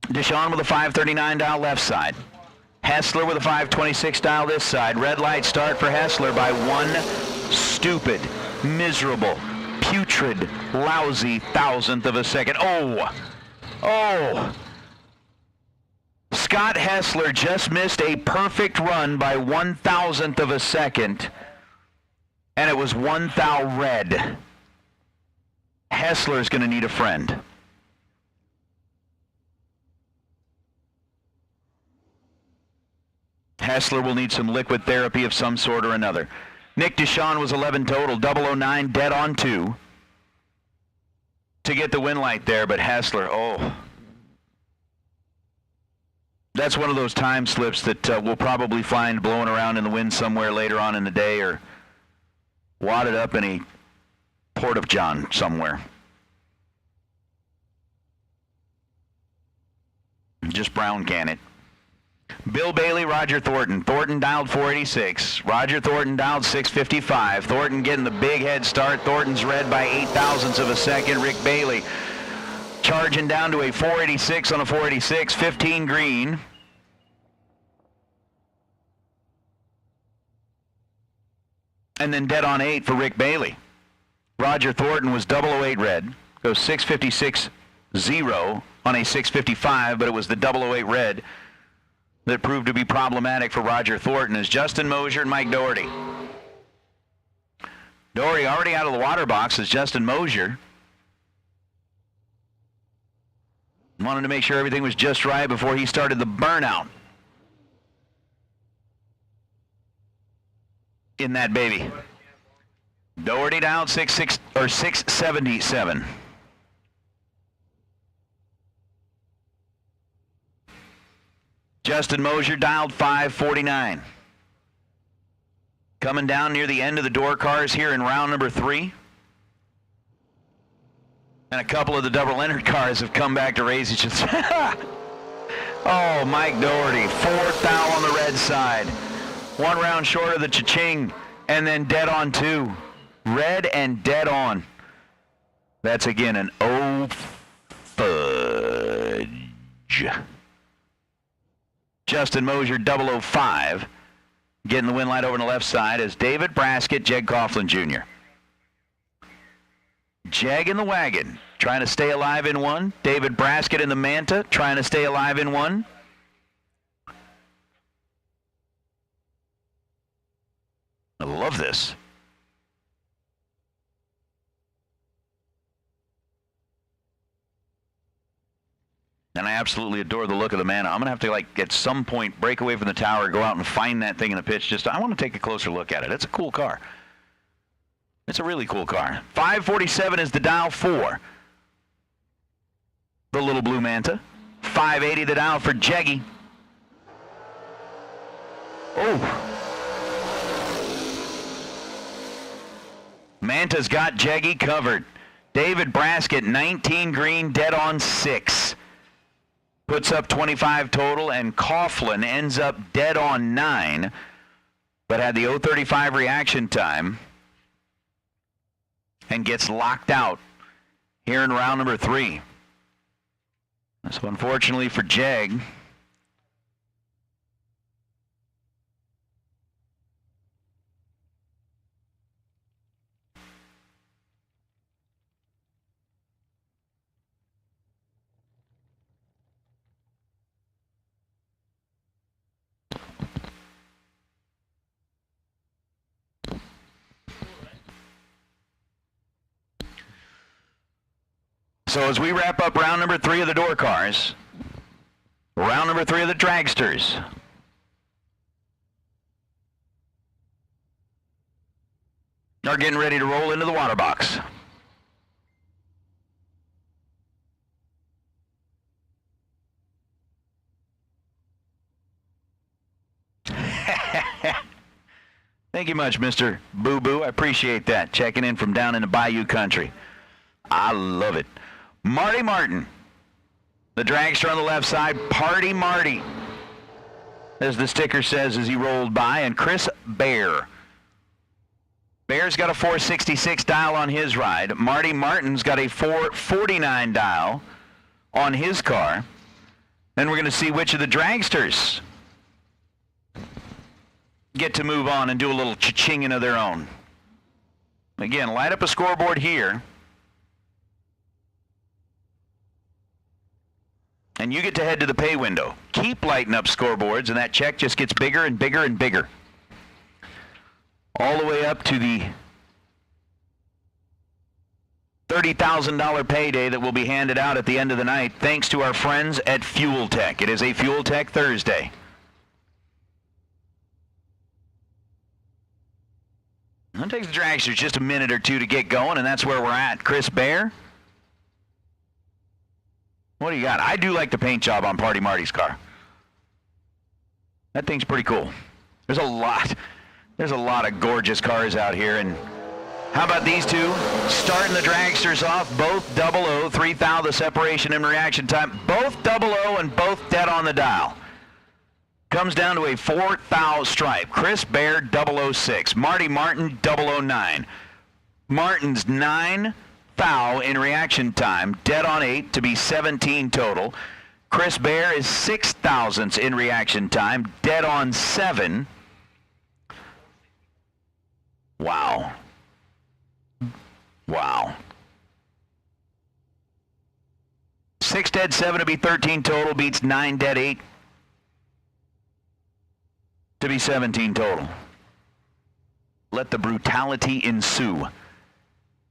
Dishon with a 539 dial left side. Hessler with a 526 dial this side. Red light start for Hessler by 1 stupid, miserable, putrid, lousy thousandth of a second. Oh, Oh! Scott Hessler just missed a perfect run by 1,000th of a second, and it was 1 thou red. Hessler's going to need a friend. Hessler will need some liquid therapy of some sort or another. Nick Deshawn was 11 total, 009, dead on 2 to get the win light there, but Hessler, oh. That's one of those time slips that we'll probably find blowing around in the wind somewhere later on in the day or wadded up in a port of John somewhere. Just brown can it. Bill Bailey, Roger Thornton. Thornton dialed 486. Roger Thornton dialed 655. Thornton getting the big head start. Thornton's red by 0.08 of a second. Rick Bailey charging down to a 486 on a 486. 15 green. And then dead on 8 for Rick Bailey. Roger Thornton was 008 red. Goes 656-0 on a 655, but it was the 008 red that proved to be problematic for Roger Thornton as Justin Mosier and Mike Doherty. Doherty already out of the water box as Justin Mosier. Wanted to make sure everything was just right before he started the burnout in that baby. Doherty down 677. Justin Mosier dialed 549. Coming down near the end of the door cars here in round number 3. And a couple of the double entered cars have come back to race each other. Oh, Mike Doherty, 4th thou on the red side. 1 round short of the cha-ching, and then dead on 2. Red and dead on. That's again an O fudge. Justin Mosier, 005, getting the win light over on the left side as David Braskett, Jeg Coughlin Jr. Jag in the wagon, trying to stay alive in 1. David Braskett in the Manta, trying to stay alive in 1. I love this. And I absolutely adore the look of the Manta. I'm going to have to, like, at some point, break away from the tower, go out and find that thing in the pitch. I want to take a closer look at it. It's a cool car. It's a really cool car. 547 is the dial for the little blue Manta. 580 the dial for Jeggy. Oh. Manta's got Jeggy covered. David Braskett, 19 green, dead on 6. Puts up 25 total, and Coughlin ends up dead on 9, but had the 035 reaction time and gets locked out here in round number 3. So unfortunately for Jeg, so as we wrap up round number 3 of the door cars, round number 3 of the dragsters, are getting ready to roll into the water box. Thank you much, Mr. Boo Boo. I appreciate that. Checking in from down in the Bayou country. I love it. Marty Martin, the dragster on the left side. Party Marty, as the sticker says as he rolled by. And Chris Bear. Bear's got a 466 dial on his ride. Marty Martin's got a 449 dial on his car. And we're going to see which of the dragsters get to move on and do a little cha-chinging of their own. Again, light up a scoreboard here. And you get to head to the pay window. Keep lighting up scoreboards, and that check just gets bigger and bigger and bigger. All the way up to the $30,000 payday that will be handed out at the end of the night, thanks to our friends at Fuel Tech. It is a Fuel Tech Thursday. It takes the dragsters just a minute or two to get going, and that's where we're at. Chris Bear, what do you got? I do like the paint job on Party Marty's car. That thing's pretty cool. There's a lot of gorgeous cars out here, and how about these two? Starting the dragsters off, both 00, 3 thou the separation and reaction time, both 00 and both dead on the dial. Comes down to a 4 thou stripe. Chris Bear, 006. Marty Martin, 009. Martin's 9 thou in reaction time, dead on 8 to be 17 total. Chris Bear is 6 thousandths in reaction time, dead on 7. Wow. Wow. 6 dead, 7 to be 13 total, beats 9 dead, 8 to be 17 total. Let the brutality ensue.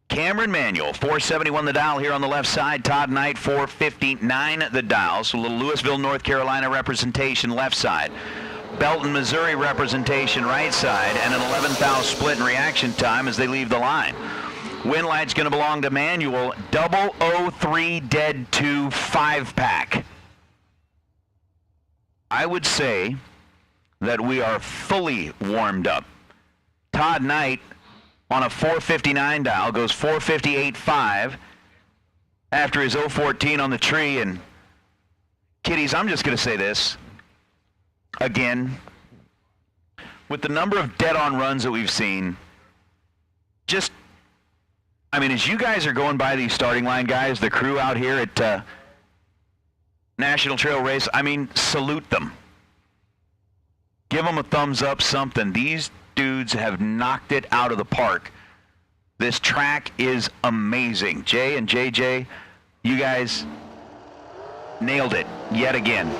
Cameron Manuel, 471 the dial here on the left side. Todd Knight, 459 the dial. So a little Louisville, North Carolina representation left side. Belton, Missouri representation right side. And an 11 thou split in reaction time as they leave the line. Win light's going to belong to Manuel. 003 dead 2 5-pack. I would say that we are fully warmed up. Todd Knight on a 459 dial goes 458.5 after his 014 on the tree. And kiddies, I'm just going to say this again. With the number of dead-on runs that we've seen, as you guys are going by these starting line guys, the crew out here at National Trail Race, salute them. Give them a thumbs up, something. These dudes have knocked it out of the park. This track is amazing. Jay and JJ, you guys nailed it yet again.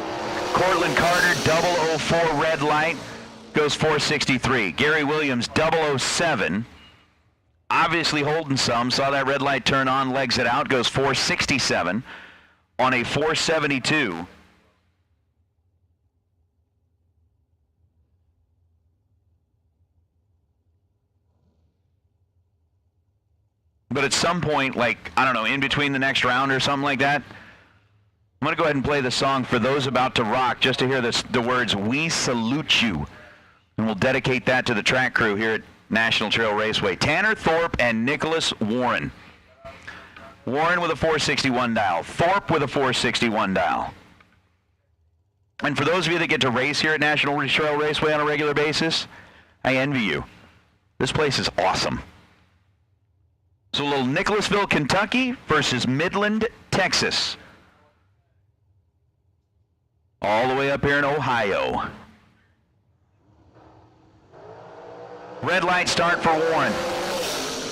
Cortland Carter, 004 red light, goes 463. Gary Williams, 007. Obviously holding some, saw that red light turn on, legs it out, goes 467 on a 472. But at some point, in between the next round or something like that, I'm going to go ahead and play the song for those about to rock, just to hear the words, "We salute you." And we'll dedicate that to the track crew here at National Trail Raceway. Tanner Thorpe and Nicholas Warren. Warren with a 461 dial. Thorpe with a 461 dial. And for those of you that get to race here at National Trail Raceway on a regular basis, I envy you. This place is awesome. So a little Nicholasville, Kentucky versus Midland, Texas. All the way up here in Ohio. Red light start for Warren.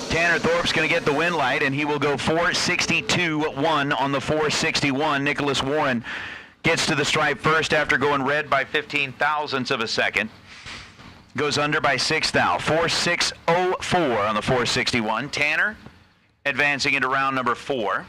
Tanner Thorpe's going to get the win light, and he will go 462.1 on the 461. Nicholas Warren gets to the stripe first after going red by 15 thousandths of a second. Goes under by 6 thou. 4.604 on the 461. Tanner advancing into round number 4.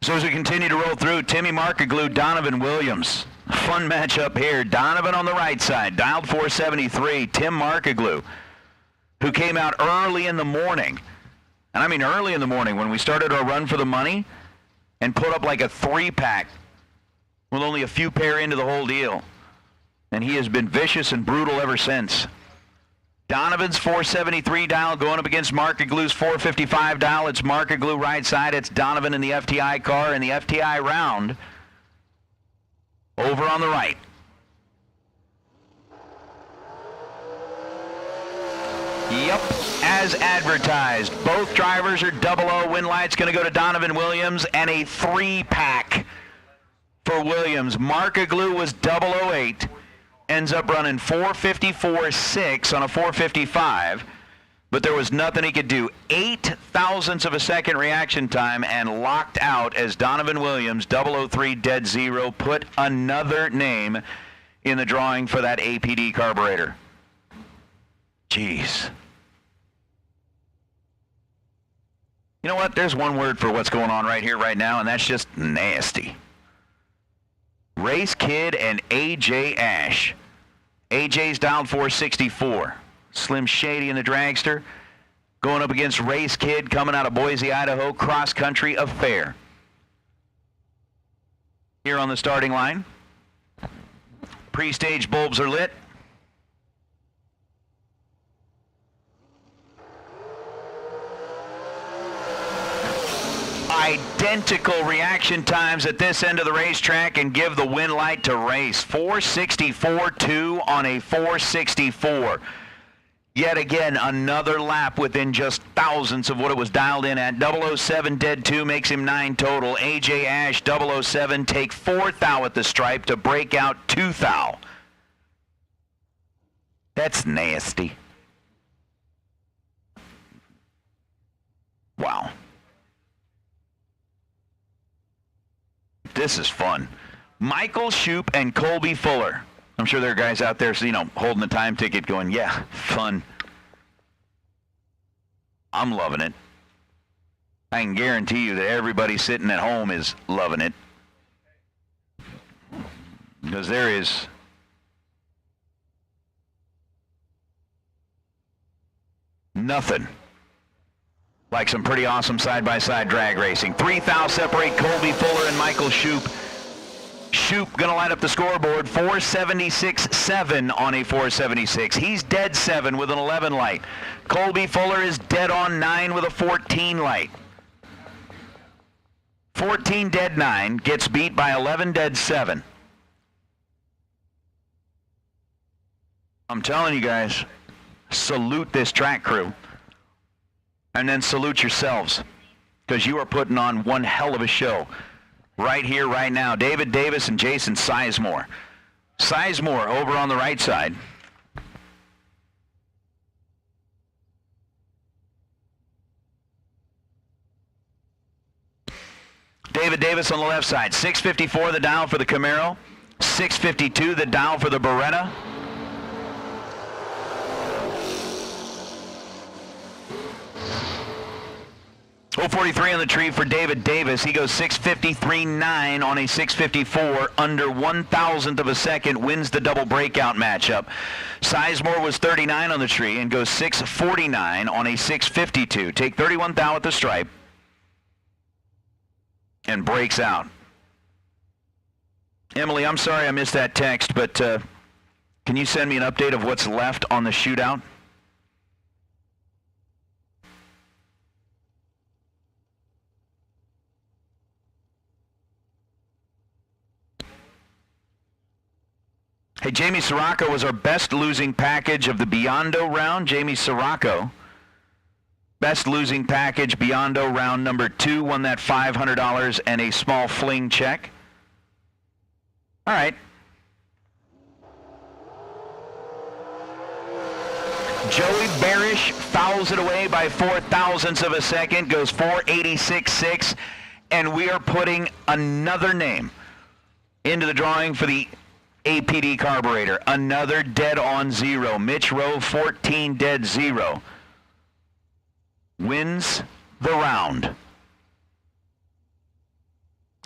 So as we continue to roll through, Timmy Markaglu, Donovan Williams. Fun matchup here. Donovan on the right side, dialed 473. Tim Markaglu, who came out early in the morning. And I mean early in the morning when we started our run for the money and put up like a 3-pack with only a few pair into the whole deal. And he has been vicious and brutal ever since. Donovan's 473 dial going up against Markaglu's 455 dial. It's Markaglu right side. It's Donovan in the FTI car in the FTI round. Over on the right. Yep. as advertised. Both drivers are 00. Win light's going to go to Donovan Williams, and a 3-pack for Williams. Markaglu was 008. Ends up running 4:54.6 on a 4:55. But there was nothing he could do. 8 thousandths of a second reaction time and locked out as Donovan Williams, 003 dead zero, put another name in the drawing for that APD carburetor. Jeez. You know what? There's one word for what's going on right here, right now, and that's just nasty. Race Kid and AJ Ash. AJ's dialed 464. Slim Shady in the dragster, going up against Race Kid coming out of Boise, Idaho, cross-country affair. Here on the starting line, pre-stage bulbs are lit. Identical reaction times at this end of the racetrack and give the win light to Race. 4:64.2 on a 4:64. Yet again, another lap within just thousandths of what it was dialed in at. 007 dead 2 makes him 9 total. AJ Ash, 007, take 4 thou at the stripe to break out 2 thou. That's nasty. Wow. This is fun. Michael Shoup and Colby Fuller. I'm sure there are guys out there, so, holding the time ticket going, yeah, fun. I'm loving it. I can guarantee you that everybody sitting at home is loving it. Because there is nothing like some pretty awesome side-by-side drag racing. 3 thou separate Colby Fuller and Michael Shoup. Shoup going to light up the scoreboard, 476.7 on a 476. He's dead 7 with an 11 light. Colby Fuller is dead on 9 with a 14 light. 14 dead 9 gets beat by 11 dead 7. I'm telling you guys, salute this track crew. And then salute yourselves, because you are putting on one hell of a show. Right here, right now, David Davis and Jason Sizemore. Sizemore over on the right side. David Davis on the left side. 654 the dial for the Camaro. 652 the dial for the Beretta. .043 on the tree for David Davis. He goes 653.9 on a 654, under 1,000th of a second, wins the double breakout matchup. Sizemore was 39 on the tree and goes 649 on a 652. Take 31 thou at the stripe and breaks out. Emily, I'm sorry I missed that text, but can you send me an update of what's left on the shootout? Hey, Jamie Sirocco was our best losing package of the Biondo round. Jamie Sirocco, best losing package Biondo round number 2, won that $500 and a small fling check. All right. Joey Barish fouls it away by 4 thousandths of a second, goes 486.6, and we are putting another name into the drawing for the APD carburetor. Another dead on 0. Mitch Rowe, 14 dead 0. Wins the round.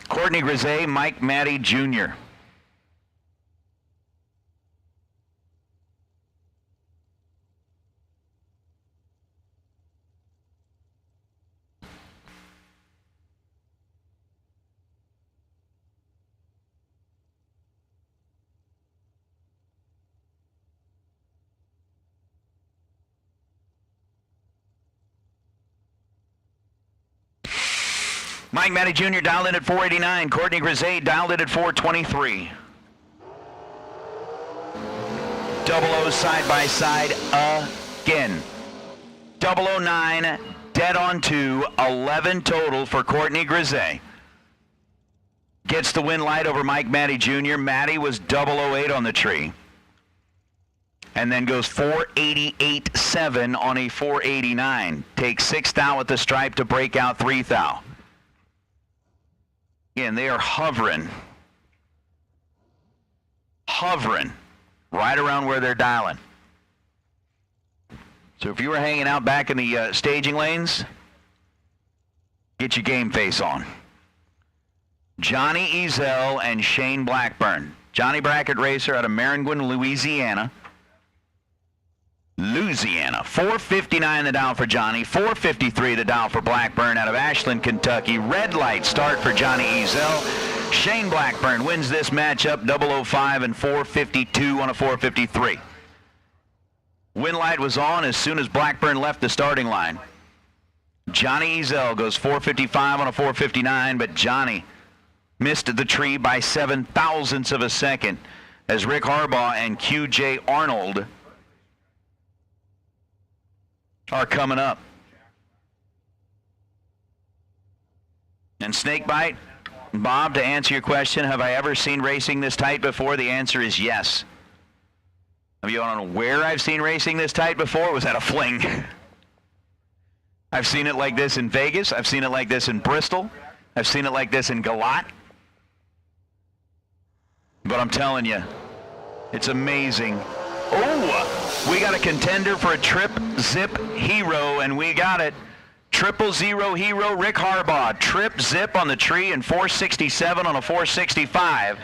Courtney Grisey, Mike Matty Jr. Mike Matty Jr. dialed in at 489. Courtney Grisey dialed in at 423. 00 side by side again. 009, dead on 2, 11 total for Courtney Grisey. Gets the win light over Mike Matty Jr. Matty was 008 on the tree. And then goes 488.7 on a 489. Takes 6 thou at the stripe to break out 3 thou. Again, they are hovering right around where they're dialing. So if you were hanging out back in the staging lanes, get your game face on. Johnny Ezel and Shane Blackburn. Johnny Bracket Racer out of Maringouin, Louisiana. 459 the dial for Johnny, 453 the dial for Blackburn out of Ashland, Kentucky. Red light start for Johnny Ezel. Shane Blackburn wins this matchup, 005 and 452 on a 453. Win light was on as soon as Blackburn left the starting line. Johnny Ezel goes 455 on a 459, but Johnny missed the tree by 7 thousandths of a second as Rick Harbaugh and QJ Arnold are coming up. And Snakebite, Bob, to answer your question, have I ever seen racing this tight before? The answer is yes. Have you want to know where I've seen racing this tight before? It was at a fling. I've seen it like this in Vegas. I've seen it like this in Bristol. I've seen it like this in Galat. But I'm telling you, it's amazing. Oh, we got a contender for a Trip Zip Hero, and we got it. 000 Hero, Rick Harbaugh. Trip Zip on the tree and 467 on a 465.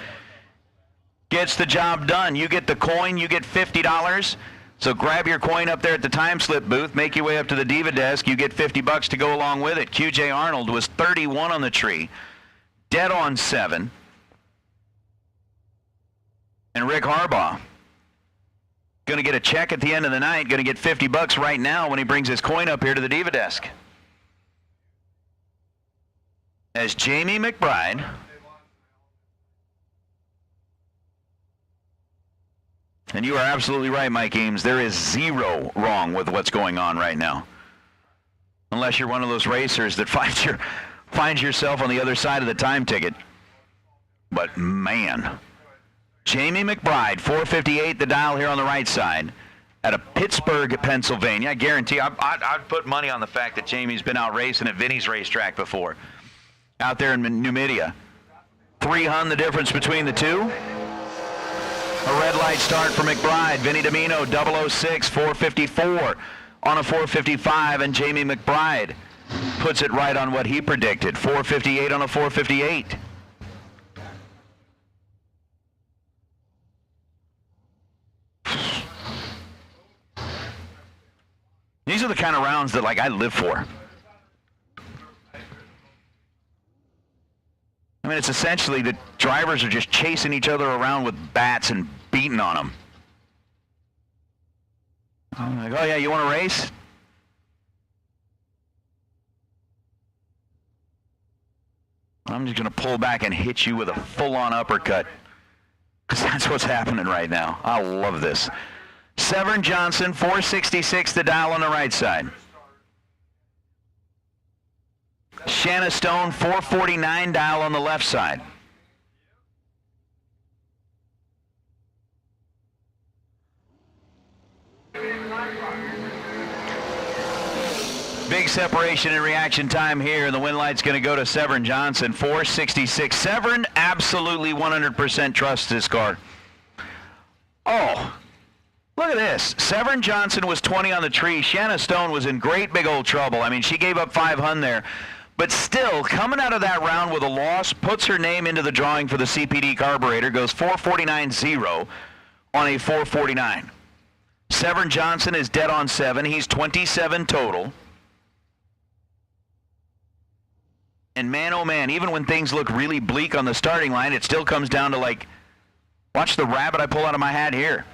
Gets the job done. You get the coin, you get $50. So grab your coin up there at the time slip booth, make your way up to the Diva desk, you get $50 to go along with it. QJ Arnold was 31 on the tree, dead on 7. And Rick Harbaugh going to get a check at the end of the night, going to get $50 right now when he brings his coin up here to the Diva desk. As Jamie McBride and you are absolutely right, Mike Eames. There is zero wrong with what's going on right now. Unless you're one of those racers that finds yourself on the other side of the time ticket. But man, Jamie McBride, 458 the dial here on the right side out of Pittsburgh, Pennsylvania. I guarantee I'd put money on the fact that Jamie's been out racing at Vinny's racetrack before. Out there in Numidia. 300 the difference between the two. A red light start for McBride. Vinny Domino, 006, 454 on a 455, and Jamie McBride puts it right on what he predicted, 458 on a 458. These are the kind of rounds that, like, I live for. I mean, it's essentially the drivers are just chasing each other around with bats and beating on them. I'm like, oh yeah, you want to race? I'm just going to pull back and hit you with a full-on uppercut. Because that's what's happening right now. I love this. Severn Johnson, 466 the dial on the right side. Shanna Stone, 449 dial on the left side. Big separation in reaction time here, and the win light's going to go to Severn Johnson, 466. Severn absolutely 100% trusts this car. Oh, look at this. Severn Johnson was 20 on the tree. Shanna Stone was in great big old trouble. I mean, she gave up 500 there. But still, coming out of that round with a loss, puts her name into the drawing for the CPD carburetor, goes 449.0 on a 449. Severn Johnson is dead on 7. He's 27 total. And man, oh man, even when things look really bleak on the starting line, it still comes down to, like, watch the rabbit I pull out of my hat here.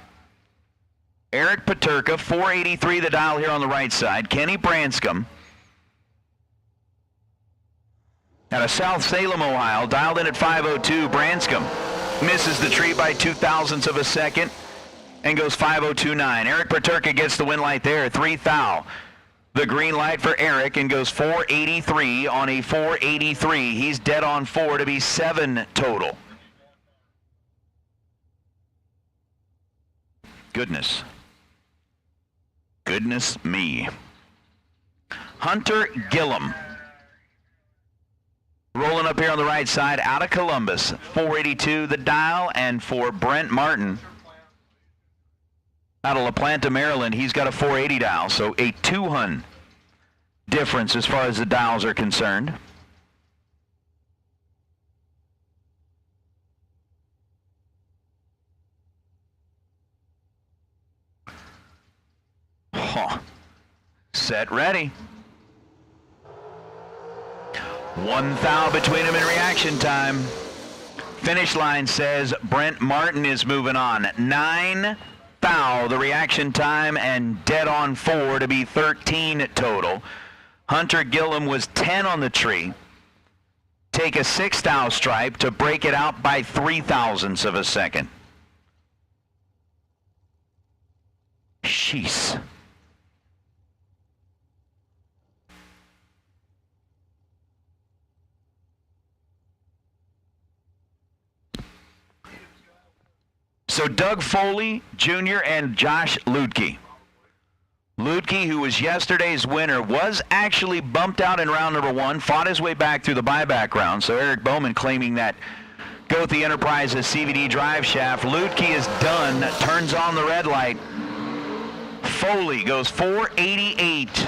Eric Paterka, 483 the dial here on the right side. Kenny Branscombe out of South Salem, Ohio, dialed in at 502. Branscombe misses the tree by 2 thousandths of a second and goes 502.9. Eric Paterka gets the win light there, 3 thou. the green light for Eric and goes 483 on a 483. He's dead on 4 to be 7 total. Goodness me. Hunter Gillum. Rolling up here on the right side out of Columbus. 482 the dial, and for Brent Martin out of La Planta, Maryland, he's got a 480 dial, so a 200 difference as far as the dials are concerned. Set, ready. One thou between them in reaction time. Finish line says Brent Martin is moving on. 9 thou the reaction time, and dead on 4 to be 13 total. Hunter Gillum was 10 on the tree. Take a 6 thou stripe to break it out by 0.03 of a second. Jeez. So Doug Foley Jr. and Josh Lutke. Lutke, who was yesterday's winner, was actually bumped out in round number 1, fought his way back through the buyback round. So Eric Bowman claiming that Goethe Enterprises CVD drive shaft. Lutke is done, turns on the red light. Foley goes 488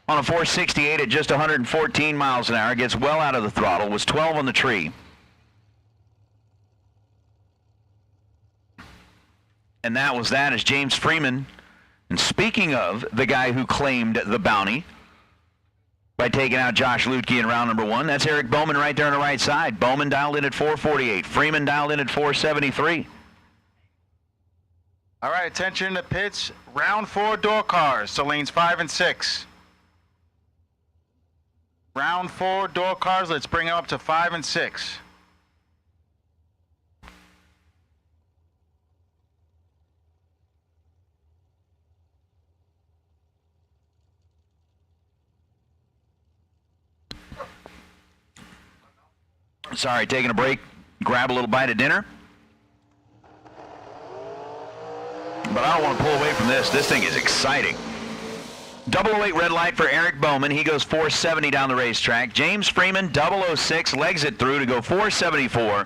on a 468 at just 114 miles an hour, gets well out of the throttle, was 12 on the tree. And that was that as James Freeman. And speaking of the guy who claimed the bounty by taking out Josh Lutke in round number 1, that's Eric Bowman right there on the right side. Bowman dialed in at 448. Freeman dialed in at 473. All right, attention to pits. Round 4 door cars, so lanes 5 and 6. Round 4 door cars, let's bring it up to 5 and 6. Sorry, taking a break, grab a little bite of dinner. But I don't want to pull away from this. This thing is exciting. 008 red light for Eric Bowman. He goes 470 down the racetrack. James Freeman, 006, legs it through to go 474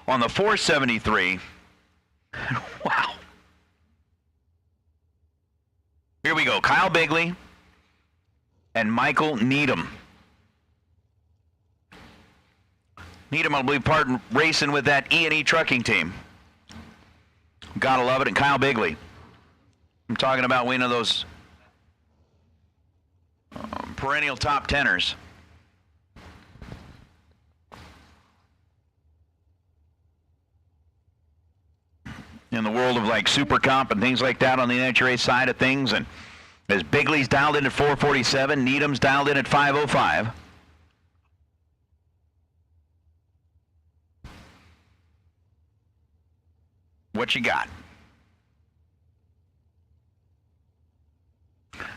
on the 473. Wow. Here we go. Kyle Bigley and Michael Needham. Needham, I believe, part racing with that E&E trucking team. Gotta love it. And Kyle Bigley. I'm talking about one of those perennial top teners. In the world of like Super Comp and things like that on the NHRA side of things. And as Bigley's dialed in at 447, Needham's dialed in at 505. What you got?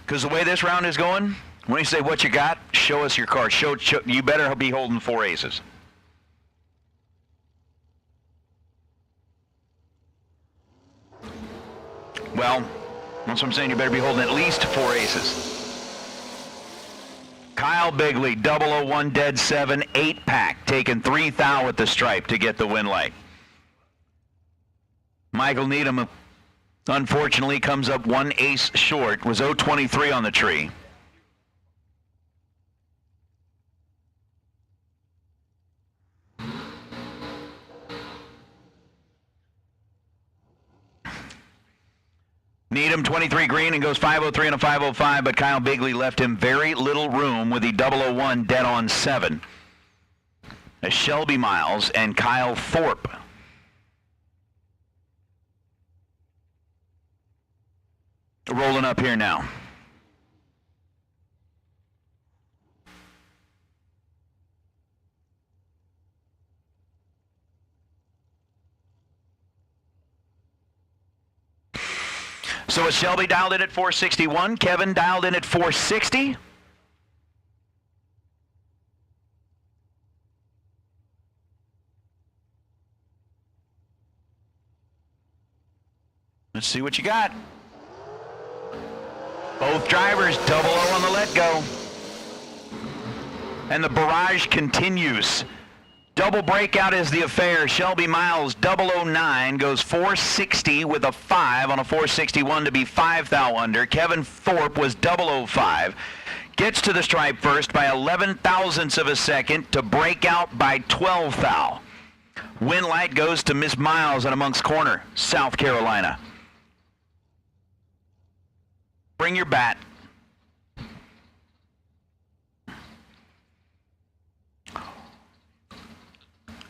Because the way this round is going, when you say what you got, show us your card. Show, you better be holding 4 aces. Well, that's what I'm saying. You better be holding at least 4 aces. Kyle Bigley, 001 dead 7, 8-pack, taking 3 thou at the stripe to get the win light. Michael Needham, unfortunately, comes up 1 ace short, was 023 on the tree. Needham 23 green and goes 503 and a 505, but Kyle Bigley left him very little room with the 001 dead on 7. As Shelby Miles and Kyle Thorpe. Rolling up here now. So is Shelby dialed in at 461? Kevin dialed in at 460? Let's see what you got. Both drivers, double O on the let go. And the barrage continues. Double breakout is the affair. Shelby Miles, 009, goes 460 with a 5 on a 461 to be 5 thou under. Kevin Thorpe was 005. Gets to the stripe first by 11 thousandths of a second to break out by 12 thou. Win light goes to Miss Miles at Amongst Corner, South Carolina. Bring your bat.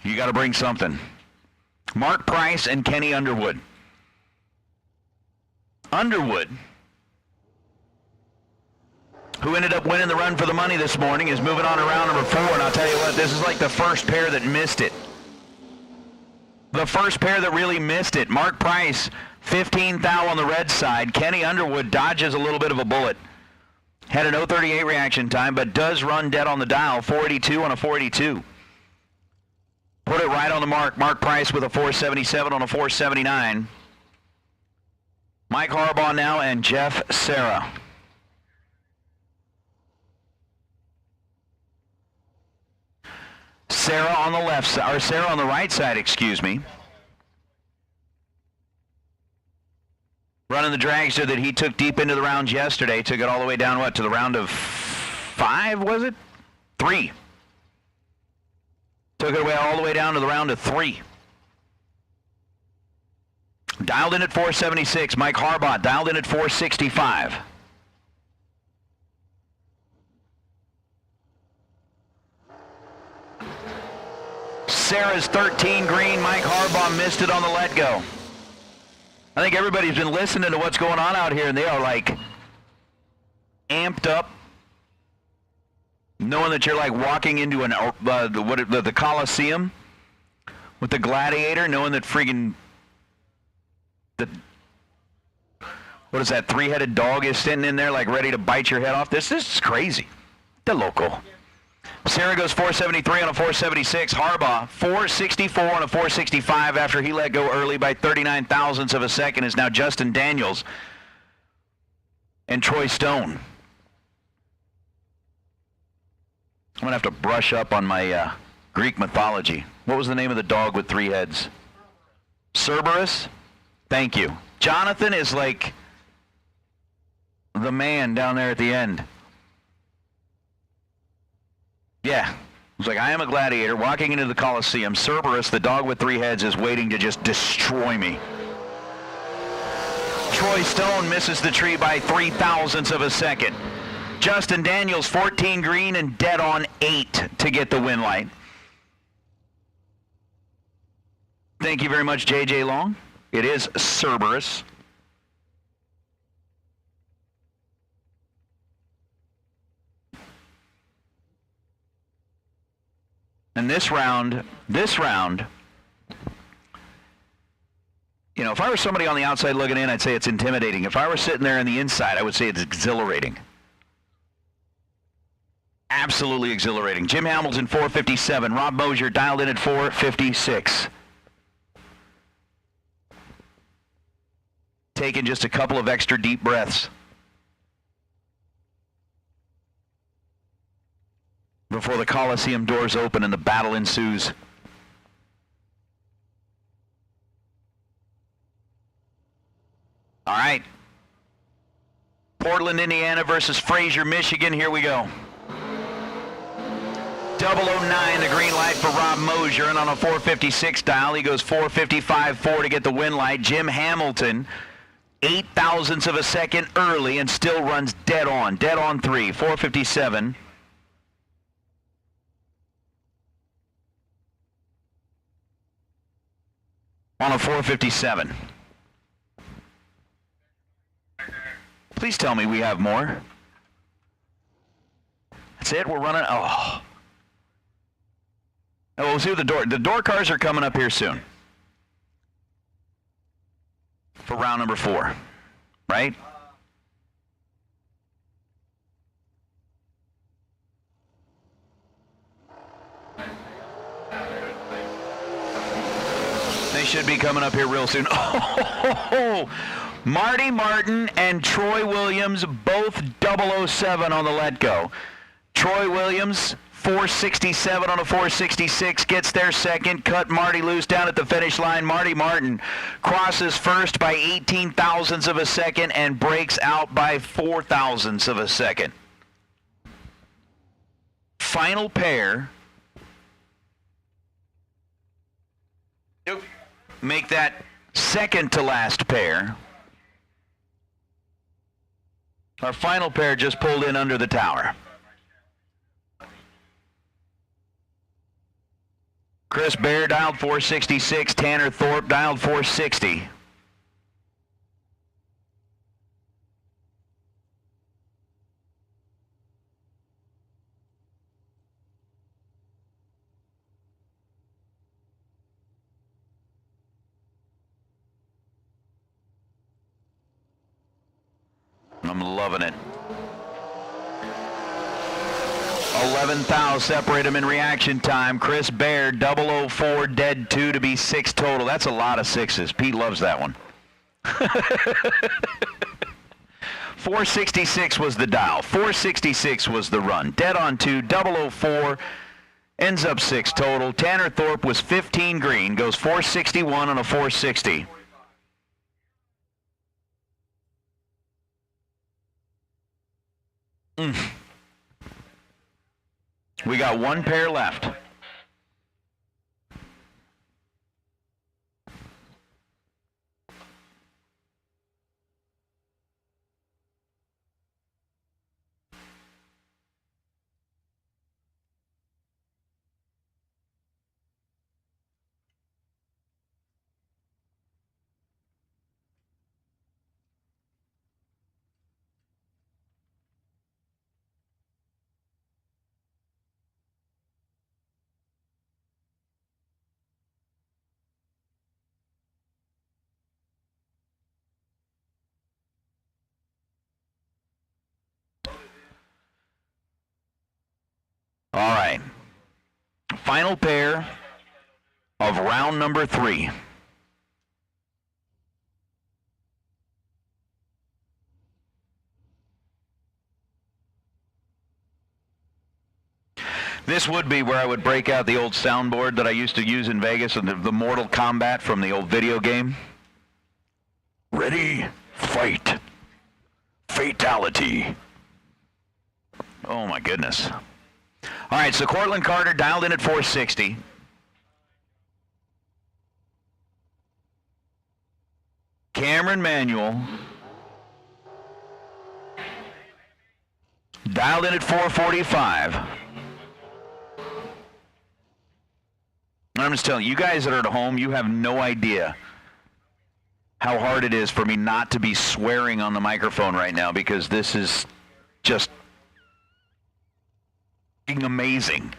You got to bring something. Mark Price and Kenny Underwood. Underwood, who ended up winning the run for the money this morning, is moving on to round number 4, and I'll tell you what, this is like the first pair that missed it. The first pair that really missed it. Mark Price, 15 thou on the red side. Kenny Underwood dodges a little bit of a bullet. Had an 038 reaction time, but does run dead on the dial, 482 on a 482. Put it right on the mark. Mark Price with a 477 on a 479. Mike Harbaugh now and Jeff Serra. Serra on the left side, or Serra on the right side, excuse me. Running the dragster that he took deep into the rounds yesterday. Took it all the way down, what, to the round of 5, was it? 3. Took it away all the way down to the round of 3. Dialed in at 476. Mike Harbaugh dialed in at 465. Sarah's 13 green. Mike Harbaugh missed it on the let go. I think everybody's been listening to what's going on out here, and they are like amped up, knowing that you're like walking into an the Coliseum with the gladiator, knowing that friggin' what is that 3-headed dog is sitting in there like ready to bite your head off. This is crazy. The local. Sarah goes 473 on a 476. Harbaugh 464 on a 465 after he let go early by 39 thousandths of a second is now Justin Daniels and Troy Stone. I'm going to have to brush up on my Greek mythology. What was the name of the dog with 3 heads? Cerberus? Thank you. Jonathan is like the man down there at the end. Yeah. It's like, I am a gladiator walking into the Coliseum. Cerberus, the dog with 3 heads, is waiting to just destroy me. Troy Stone misses the tree by 3 thousandths of a second. Justin Daniels, 14 green and dead on 8 to get the win light. Thank you very much, J.J. Long. It is Cerberus. And this round, you know, if I were somebody on the outside looking in, I'd say it's intimidating. If I were sitting there on the inside, I would say it's exhilarating. Absolutely exhilarating. Jim Hamilton, 457. Rob Mosier dialed in at 456. Taking just a couple of extra deep breaths before the Coliseum doors open and the battle ensues. All right. Portland, Indiana versus Fraser, Michigan. Here we go. 009, the green light for Rob Mosier, and on a 456 dial, he goes 455.4 to get the win light. Jim Hamilton, 8 thousandths of a second early and still runs dead on 3, 457. On a 457. Please tell me we have more. That's it? We're running. Oh, we'll see what the door cars are coming up here soon for round number 4. right? They should be coming up here real soon. Oh, Marty Martin and Troy Williams, both 007 on the let go. Troy Williams, 467 on a 466, gets there second, cut Marty loose down at the finish line. Marty Martin crosses first by 18 thousandths of a second and breaks out by 4 thousandths of a second. Final pair. Make that second to last pair. Our final pair just pulled in under the tower. Chris Bear dialed 466, Tanner Thorpe dialed 460. I'm loving it. 11 thou separate them in reaction time. Chris Bear, 004, dead 2 to be 6 total. That's a lot of sixes. Pete loves that one. 466 was the dial. 466 was the run. Dead on 2, 004, ends up 6 total. Tanner Thorpe was 15 green, goes 461 on a 460. We got one pair left. All right. Final pair of round number 3. This would be where I would break out the old soundboard that I used to use in Vegas and the Mortal Kombat from the old video game. Ready, fight, fatality. Oh my goodness. All right, so Cortland Carter dialed in at 460. Cameron Manuel dialed in at 445. I'm just telling you, guys that are at home, you have no idea how hard it is for me not to be swearing on the microphone right now, because this is just amazing.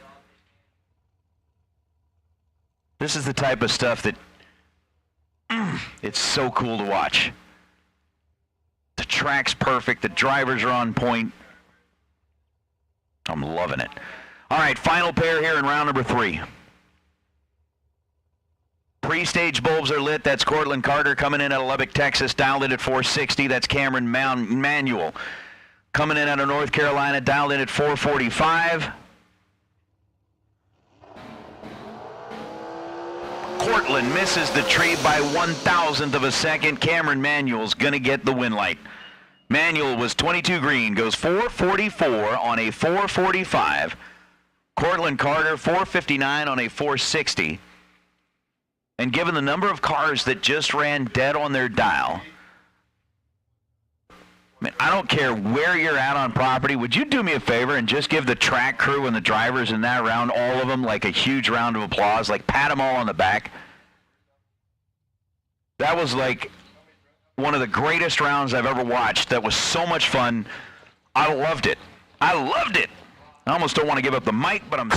This is the type of stuff that it's so cool to watch. The track's perfect. The drivers are on point. I'm loving it. All right, final pair here in round number 3. Pre-stage bulbs are lit. That's Cortland Carter coming in out of Lubbock, Texas, dialed in at 460. That's Cameron Manuel coming in out of North Carolina, dialed in at 445. Cortland misses the tree by 1,000th of a second. Cameron Manuel's going to get the win light. Manuel was 22 green, goes 444 on a 445. Cortland Carter, 459 on a 460. And given the number of cars that just ran dead on their dial, I mean, I don't care where you're at on property. Would you do me a favor and just give the track crew and the drivers in that round, all of them, like a huge round of applause, like pat them all on the back? That was like one of the greatest rounds I've ever watched. That was so much fun. I loved it. I loved it. I almost don't want to give up the mic, but I'm...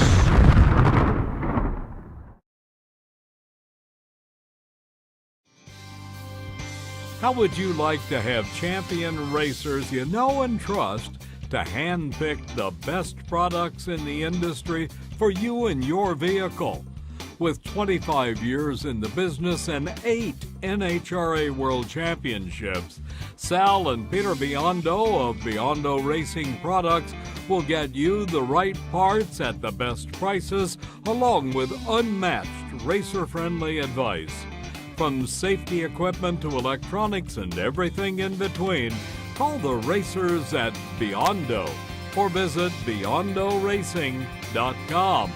How would you like to have champion racers you know and trust to handpick the best products in the industry for you and your vehicle? With 25 years in the business and 8 NHRA World Championships, Sal and Peter Biondo of Biondo Racing Products will get you the right parts at the best prices, along with unmatched racer-friendly advice. From safety equipment to electronics and everything in between, call the racers at Biondo or visit BiondoRacing.com.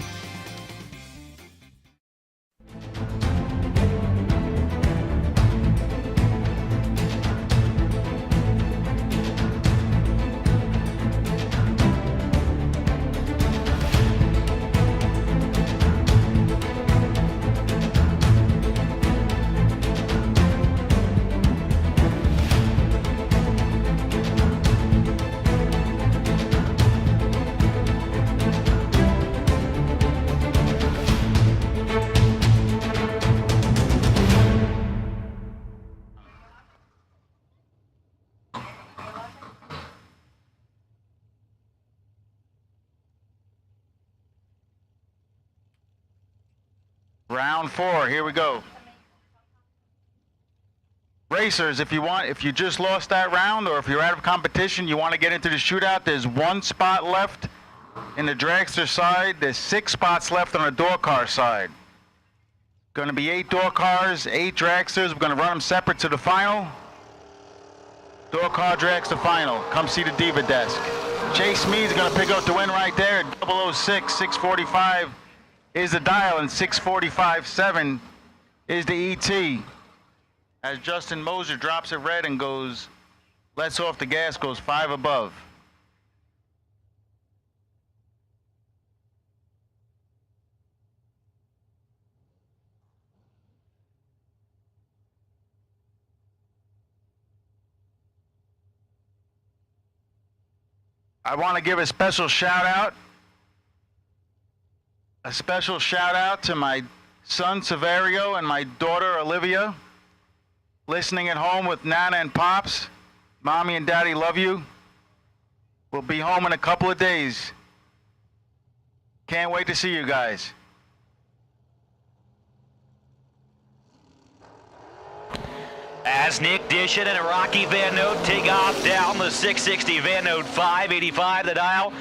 Round 4, here we go. Racers, if you just lost that round, or if you're out of competition, you want to get into the shootout, there's 1 spot left in the dragster side. There's 6 spots left on the door car side. Going to be 8 door cars, 8 dragsters. We're going to run them separate to the final. Door car dragster final. Come see the Diva desk. Chase Mead's going to pick up the win right there. 006, 645 is the dial, and 645.7 is the ET. As Justin Moser drops it red and goes, lets off the gas, goes 5 above. I want to give a special shout out to my son Severio and my daughter Olivia, listening at home with Nana and Pops. Mommy and Daddy love you. We'll be home in a couple of days. Can't wait to see you guys. As Nick Dishon and Rocky Van Note take off down the 660 Van Note 585 the dial,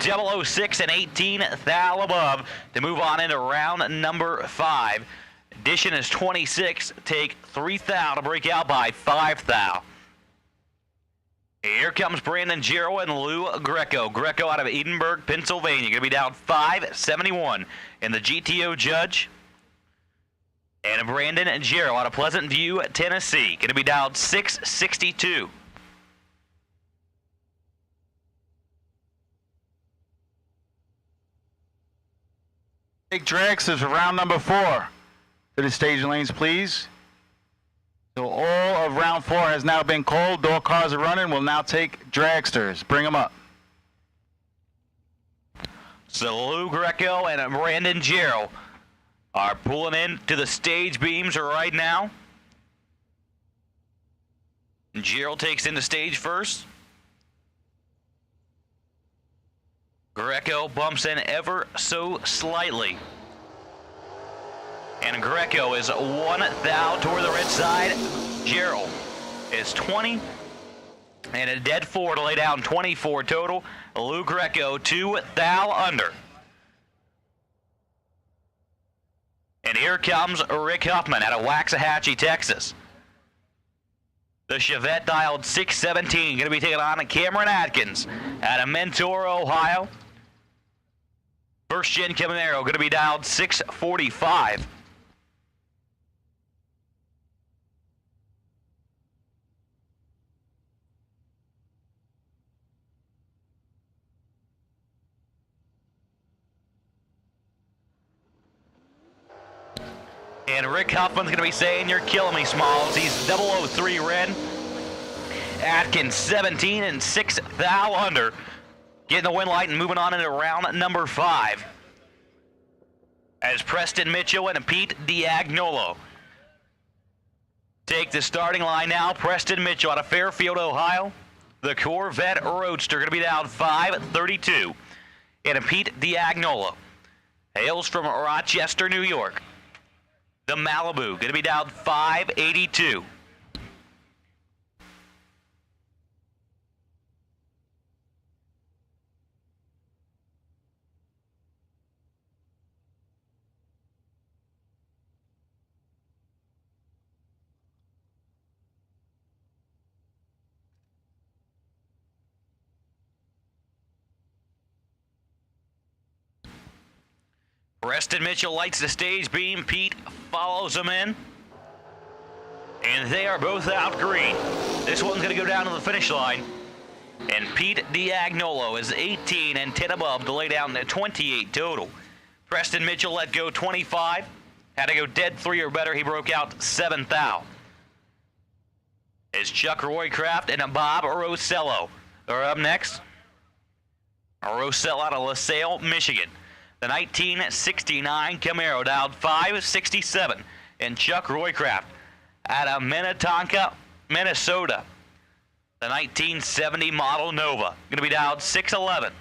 006 and 18 thou above to move on into round number 5. Dishon is 26, take 3 thou to break out by 5 thou. Here comes Brandon Giro and Lou Greco. Greco out of Edinburgh, Pennsylvania, going to be down 571 in the GTO Judge. And Brandon and Giro out of Pleasant View, Tennessee, going to be down 662. Take dragsters for round number 4 to the staging lanes, please. So all of round 4 has now been called. Door cars are running. We'll now take dragsters. Bring them up. So Lou Greco and Brandon Giro are pulling in to the stage beams right now. Giro takes in the stage first. Greco bumps in ever so slightly. And Greco is 1 thou toward the red side. Giro is 20. And a dead 4 to lay down 24 total. Lou Greco 2 thou under. And here comes Rick Huffman out of Waxahachie, Texas. The Chevette dialed 617, going to be taking on Cameron Atkins out of Mentor, Ohio. First gen Camaro going to be dialed 645. And Rick Huffman's going to be saying, "You're killing me, Smalls." He's 003 red. Atkins 17 and 6 thou under. Getting the win light and moving on into round number 5. As Preston Mitchell and Pete Diagnolo Take the starting line now. Preston Mitchell out of Fairfield, Ohio. The Corvette Roadster going to be down 532. And Pete Diagnola hails from Rochester, New York. The Malibu going to be down 582. Preston Mitchell lights the stage beam. Pete follows him in. And they are both out green. This one's going to go down to the finish line. And Pete Diagnolo is 18 and 10 above to lay down to 28 total. Preston Mitchell let go 25. Had to go dead 3 or better. He broke out 7th thou. Is Chuck Roycraft and Bob Rosello are up next. Rosello out of LaSalle, Michigan. The 1969 Camaro dialed 567. And Chuck Roycraft out of Minnetonka, Minnesota. The 1970 model Nova. Going to be dialed 611.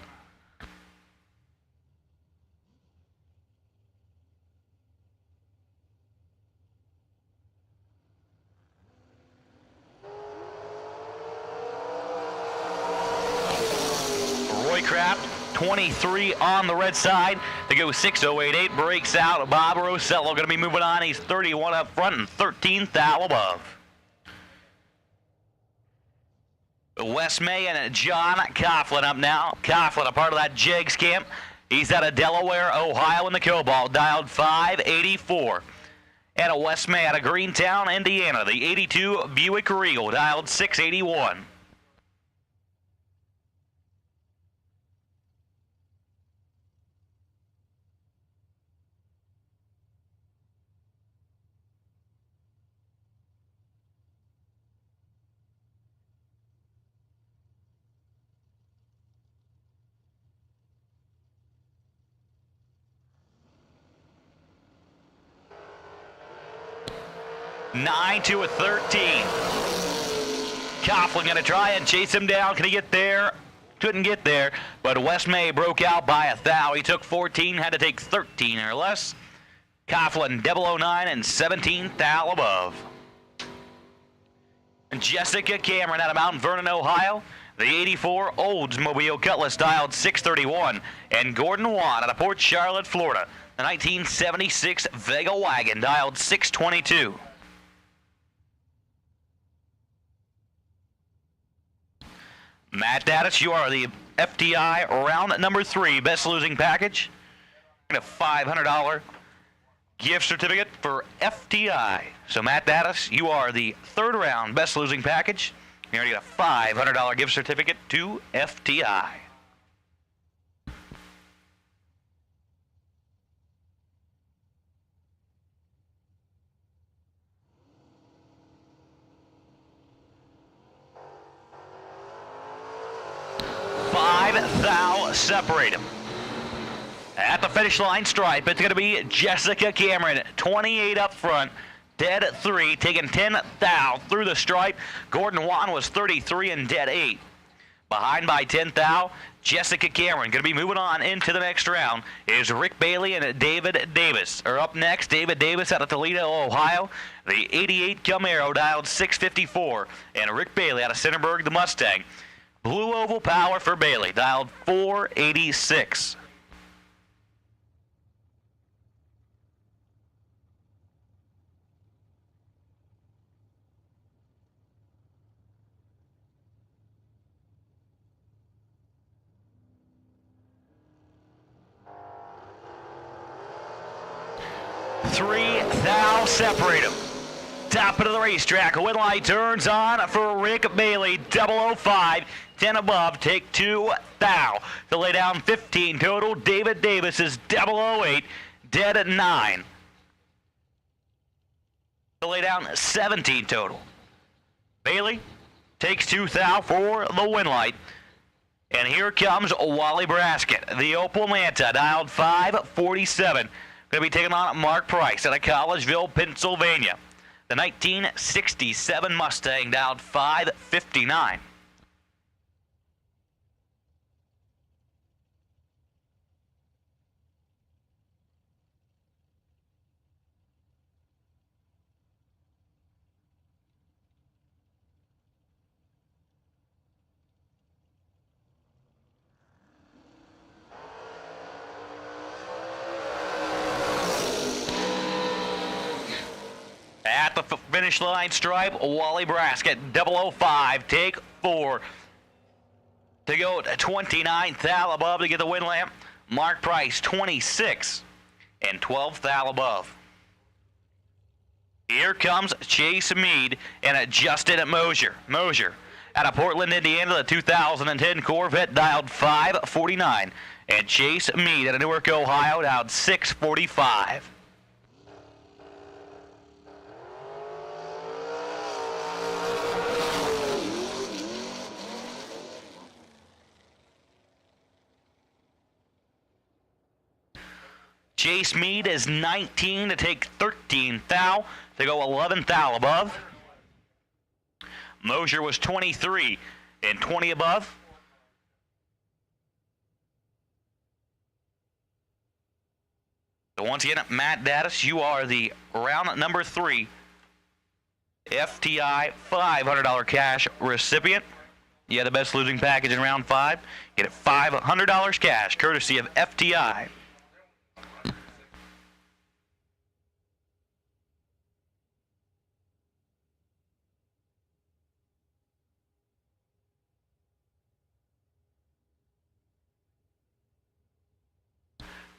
Roycraft 23 on the red side to go 6088, breaks out. Bob Rosello going to be moving on. He's 31 up front and 13th thou above. Wes May and John Coughlin up now. Coughlin, a part of that Jegs camp. He's out of Delaware, Ohio in the Cobalt, dialed 584. And a Wes May out of Greentown, Indiana, the 82 Buick Regal, dialed 681. Nine to a 13. Coughlin going to try and chase him down. Can he get there? Couldn't get there, but Wes May broke out by 1 thou. He took 14, had to take 13 or less. Coughlin 009 and 17th thou above. Jessica Cameron out of Mount Vernon, Ohio. The 84 Oldsmobile Cutlass dialed 631. And Gordon Wan out of Port Charlotte, Florida. The 1976 Vega Wagon dialed 622. Matt Daddis, you are the FTI round number 3 best losing package. And a $500 gift certificate for FTI. So Matt Daddis, you are the 3rd round best losing package. You already got a $500 gift certificate to FTI. Thou separate them. At the finish line stripe, it's going to be Jessica Cameron, 28 up front, dead at 3, taking 10 thou through the stripe. Gordon Wan was 33 and dead 8. Behind by 10 thou, Jessica Cameron going to be moving on into the next round is Rick Bailey and David Davis. Or up next, David Davis out of Toledo, Ohio. The 88 Camaro dialed 654. And Rick Bailey out of Centerburg, the Mustang. Blue Oval Power for Bailey, dialed 486. Three thou separate them. Top of the racetrack, win light turns on for Rick Bailey, 005. 10 above, take 2 thou. To lay down 15 total. David Davis is 008, dead at 9. To lay down 17 total. Bailey takes 2 thou for the win light. And here comes Wally Brasket, the Opel Manta, dialed 547. Going to be taking on Mark Price out of Collegeville, Pennsylvania. The 1967 Mustang dialed 559. At the finish line stripe, Wally Braskett, 005, take 4. To go to 29th thou above to get the win lamp. Mark Price, 26, and 12th thou above. Here comes Chase Meade and Justin Mosier. Mosier out of Portland, Indiana, the 2010 Corvette dialed 549. And Chase Meade out of Newark, Ohio, dialed 645. Chase Meade is 19 to take 13 thou to go 11 thou above. Mosier was 23 and 20 above. So once again, Matt Dattis, you are the round number 3 FTI $500 cash recipient. You had the best losing package in round 5. Get it $500 cash, courtesy of FTI.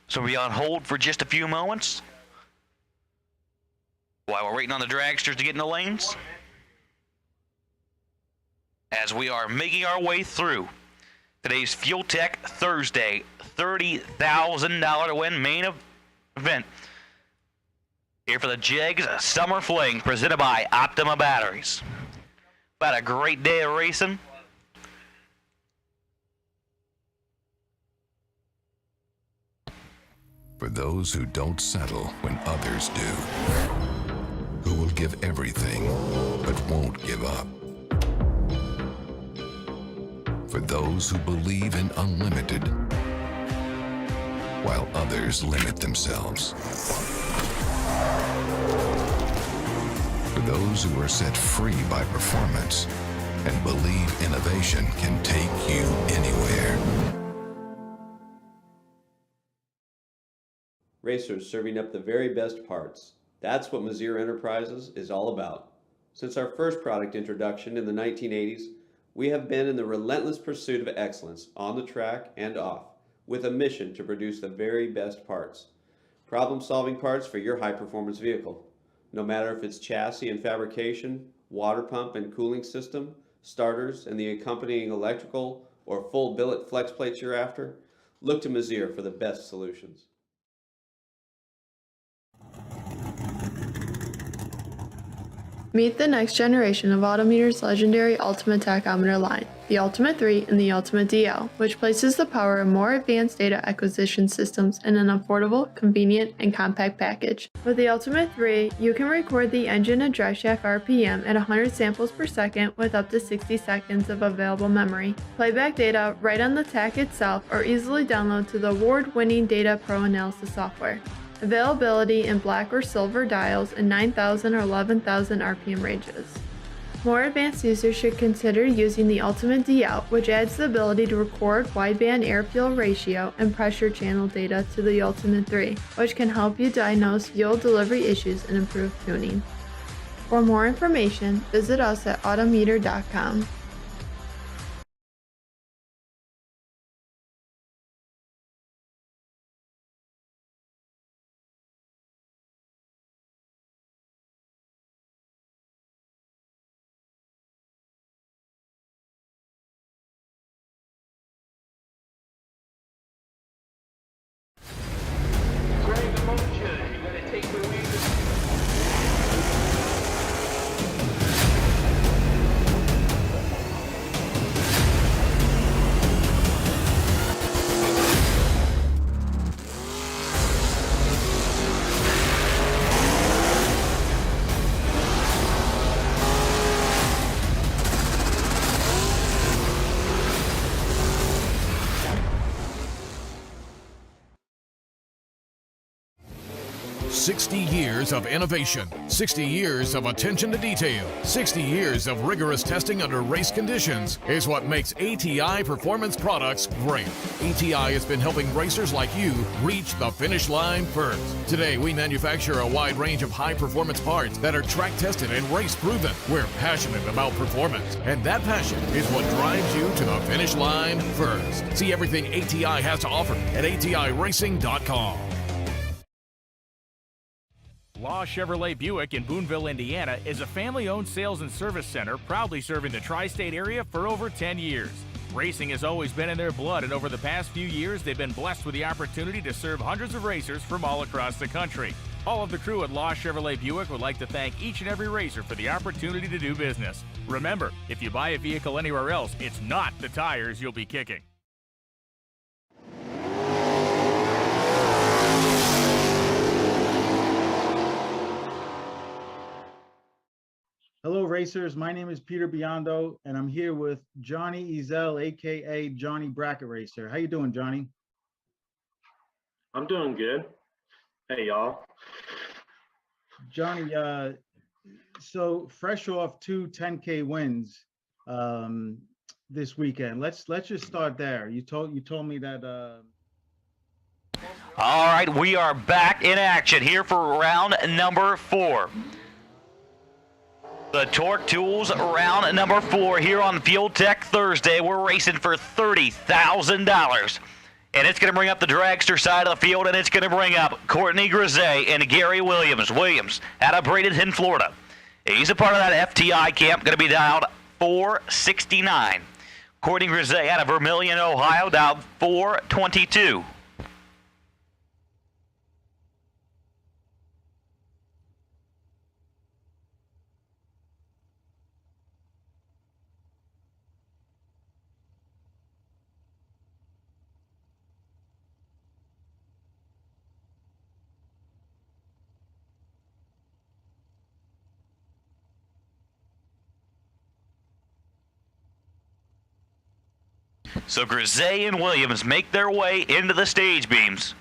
So we'll be on hold for just a few moments while we're waiting on the dragsters to get in the lanes, as we are making our way through today's Fuel Tech Thursday $30,000 to win main event here for the Jegs Summer Fling, presented by Optima Batteries. About a great day of racing. For those who don't settle when others do, who will give everything but won't give up. For those who believe in unlimited while others limit themselves. For those who are set free by performance and believe innovation can take you anywhere. Racers serving up the very best parts. That's what Mazir Enterprises is all about. Since our first product introduction in the 1980s, we have been in the relentless pursuit of excellence on the track and off, with a mission to produce the very best parts. Problem-solving parts for your high-performance vehicle. No matter if it's chassis and fabrication, water pump and cooling system, starters and the accompanying electrical, or full billet flex plates you're after, look to Mazir for the best solutions. Meet the next generation of Autometer's legendary Ultimate tachometer line, the Ultimate 3 and the Ultimate DL, which places the power of more advanced data acquisition systems in an affordable, convenient, and compact package. With the Ultimate 3, you can record the engine and driveshaft RPM at 100 samples per second with up to 60 seconds of available memory. Playback data right on the tach itself or easily download to the award-winning Data Pro Analysis software. Availability in black or silver dials in 9,000 or 11,000 RPM ranges. More advanced users should consider using the Ultimate DL, which adds the ability to record wideband air-fuel ratio and pressure channel data to the Ultimate 3, which can help you diagnose fuel delivery issues and improve tuning. For more information, visit us at Autometer.com. 60 years of innovation, 60 years of attention to detail, 60 years of rigorous testing under race conditions is what makes ATI Performance Products great. ATI has been helping racers like you reach the finish line first. Today, we manufacture a wide range of high-performance parts that are track-tested and race-proven. We're passionate about performance, and that passion is what drives you to the finish line first. See everything ATI has to offer at ATIRacing.com. Law Chevrolet Buick in Boonville, Indiana is a family-owned sales and service center proudly serving the tri-state area for over 10 years. Racing has always been in their blood, and over the past few years, they've been blessed with the opportunity to serve hundreds of racers from all across the country. All of the crew at Law Chevrolet Buick would like to thank each and every racer for the opportunity to do business. Remember, if you buy a vehicle anywhere else, it's not the tires you'll be kicking. Hello, racers. My name is Peter Biondo, and I'm here with Johnny Ezel, aka Johnny Bracket Racer. How you doing, Johnny? I'm doing good. Hey, y'all. Johnny, so fresh off 2 10K wins this weekend. Let's just start there. You told me that. All right, we are back in action here for round number 4. The Torque Tools round number 4 here on Field Tech Thursday. We're racing for $30,000. And it's going to bring up the dragster side of the field, and it's going to bring up Courtney Grisey and Gary Williams. Williams out of Bradenton, Florida. He's a part of that FTI camp, going to be dialed 469. Courtney Grisey out of Vermilion, Ohio, dialed 422. So Grisey and Williams make their way into the stage beams.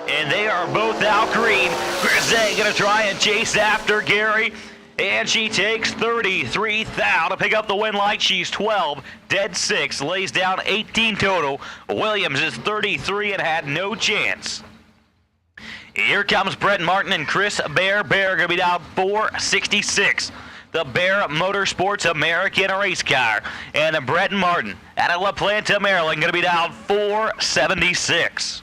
And they are both out green. Grisey going to try and chase after Gary. And she takes 33 thou to pick up the win light. She's 12, dead 6, lays down 18 total. Williams is 33 and had no chance. Here comes Brett Martin and Chris Bear. Bear going to be down 466. The Bear Motorsports American race car. And the Brett Martin out of La Planta, Maryland, going to be down 476.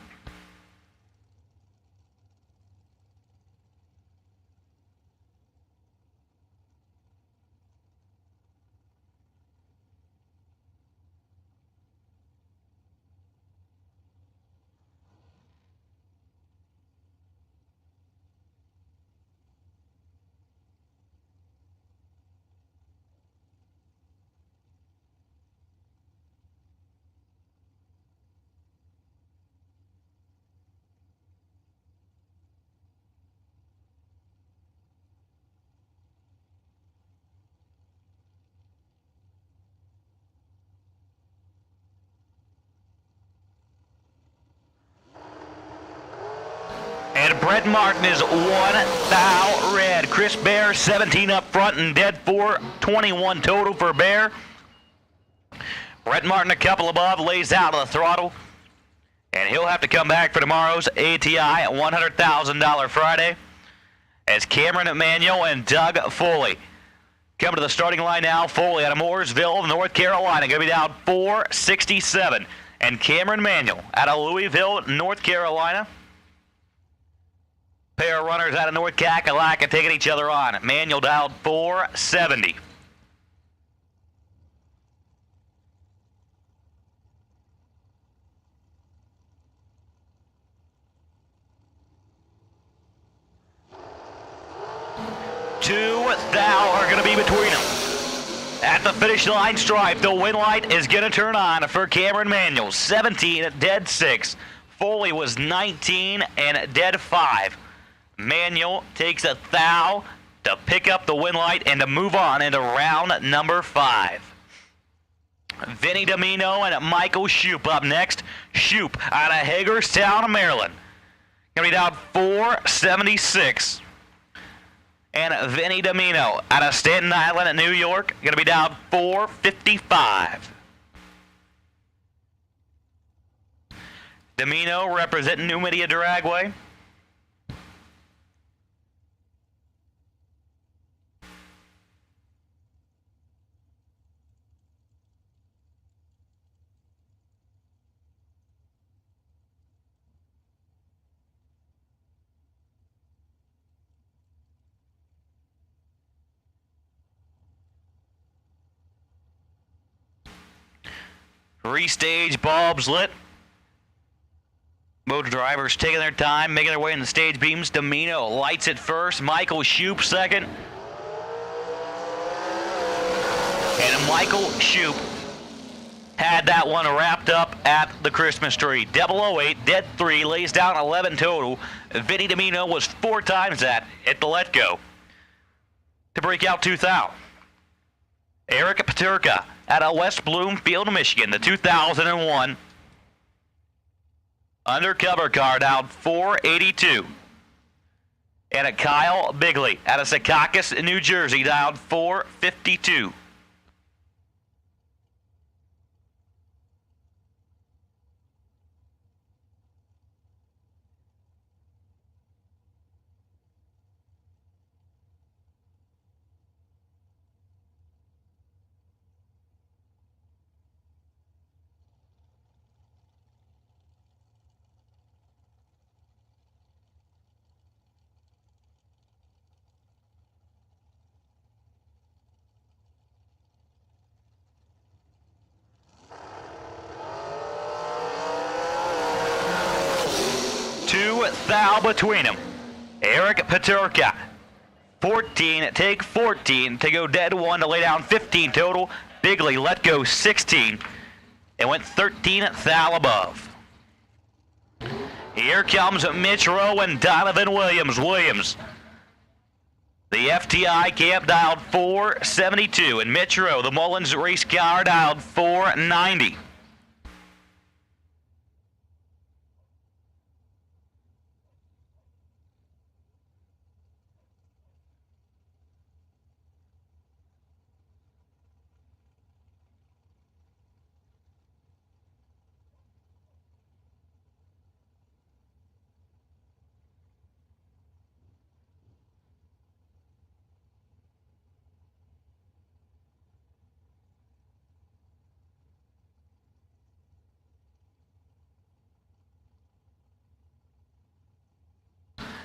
And Brett Martin is 1 thou red. Chris Bear 17 up front and dead 4, 21 total for Bear. Brett Martin a couple above, lays out of the throttle. And he'll have to come back for tomorrow's ATI $100,000 Friday. As Cameron Emanuel and Doug Foley come to the starting line now. Foley out of Mooresville, North Carolina, going to be down 467. And Cameron Emanuel out of Louisville, North Carolina. Pair of runners out of North Kakalaka taking each other on. Manuel dialed 470. Two thou are going to be between them. At the finish line stripe, the win light is going to turn on for Cameron Manuel. 17 dead 6. Foley was 19 and dead 5. Manuel takes a thou to pick up the win light and to move on into round number 5. Vinny Domino and Michael Shoop up next. Shoop out of Hagerstown, Maryland. Going to be down 476. And Vinny Domino out of Staten Island, New York. Going to be down 455. Domino representing New Media Dragway. Restage bulbs lit. Both drivers taking their time, making their way in the stage beams. Domino lights it first. Michael Shoop second. And Michael Shoop had that one wrapped up at the Christmas tree. 008, dead 3, lays down 11 total. Vinny Domino was 4 times that at the Let Go to break out 2,000. Eric Paterka out of West Bloomfield, Michigan, the 2001 undercover car down 482. And a Kyle Bigley out of Secaucus, New Jersey, down 452. Thou between them. Eric Paterka, 14, take 14 to go dead 1 to lay down 15 total. Bigley let go 16 and went 13 thou above. Here comes Mitch Rowe and Donovan Williams. The FTI camp dialed 472 and Mitch Rowe, the Mullins race car, dialed 490.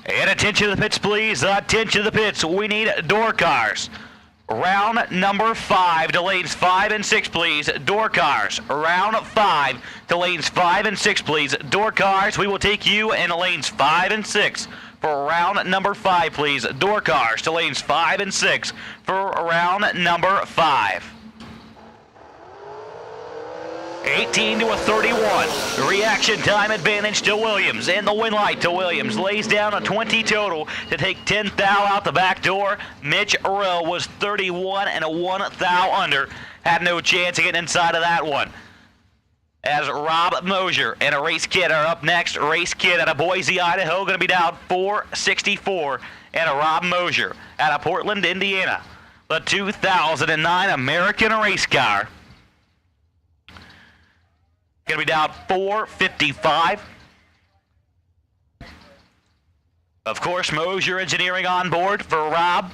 And attention to the pits, please. Attention to the pits. We need door cars. Round number 5 to lanes 5 and 6, please. Door cars. Round 5 to lanes 5 and 6, please. Door cars. We will take you in lanes 5 and 6 for round number 5, please. Door cars to lanes 5 and 6 for round number 5. 18 to a 31. Reaction time advantage to Williams. And the win light to Williams. Lays down a 20 total to take 10 thou out the back door. Mitch Rowe was 31 and a 1 thou under. Had no chance of getting inside of that one. As Rob Mosier and a Race Kid are up next. Race Kid out of Boise, Idaho, going to be down 464. And a Rob Mosier out of Portland, Indiana. The 2009 American race car. Going to be down 455. Of course, Mosier Engineering on board for Rob.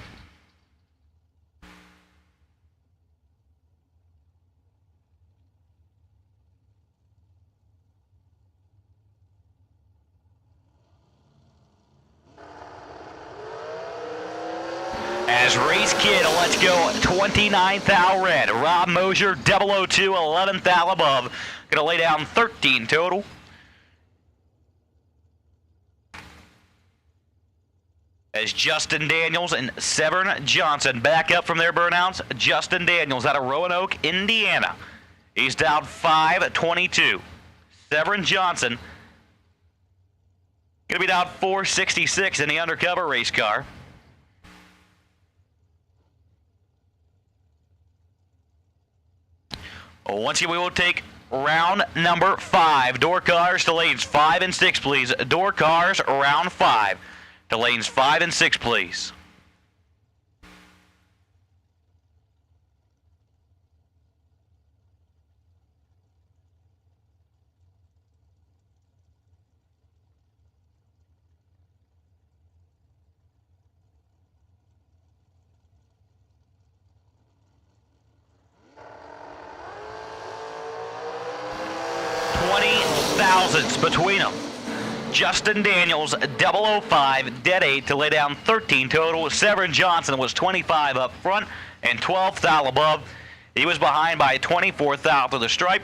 As Race Kid, let's go 29 thou red. Rob Mosier, 002, 11 thou above. Going to lay down 13 total. As Justin Daniels and Severn Johnson back up from their burnouts. Justin Daniels out of Roanoke, Indiana. He's down 522. Severn Johnson going to be down 466 in the undercover race car. Once again, we will take round number 5. Door cars to lanes 5 and 6, please. Door cars, round 5. To lanes 5 and 6, please. Thousandths between them. Justin Daniels, 005, dead 8 to lay down 13 total. Severin Johnson was 25 up front and 12 thou above. He was behind by 24 thou to the stripe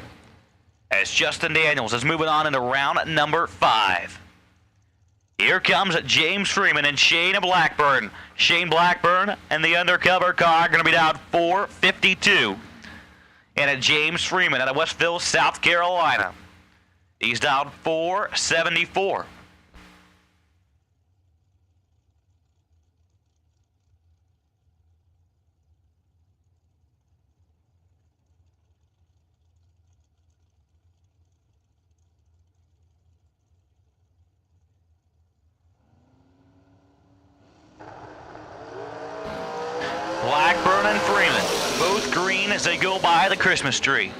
as Justin Daniels is moving on into round number 5. Here comes James Freeman and Shane Blackburn. Shane Blackburn and the undercover car going to be down 452. And a James Freeman out of Westville, South Carolina. He's down 474. Blackburn and Freeman, both green as they go by the Christmas tree.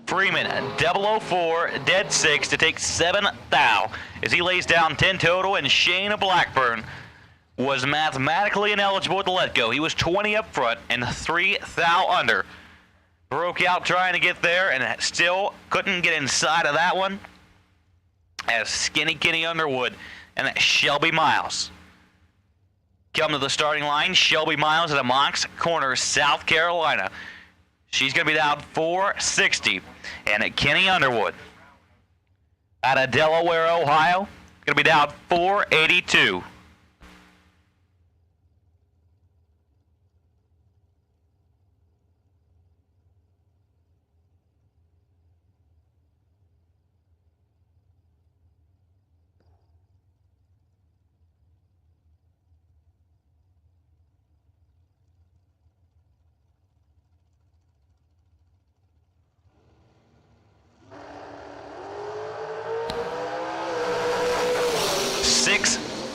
Freeman, 004, dead 6 to take 7 thou as he lays down 10 total, and Shane Blackburn was mathematically ineligible at the let go. He was 20 up front and 3 thou under. Broke out trying to get there and still couldn't get inside of that one as Skinny Kenny Underwood and Shelby Miles come to the starting line. Shelby Miles at a Mox Corner, South Carolina. She's going to be down 460. And Kenny Underwood out of Delaware, Ohio, going to be down 482.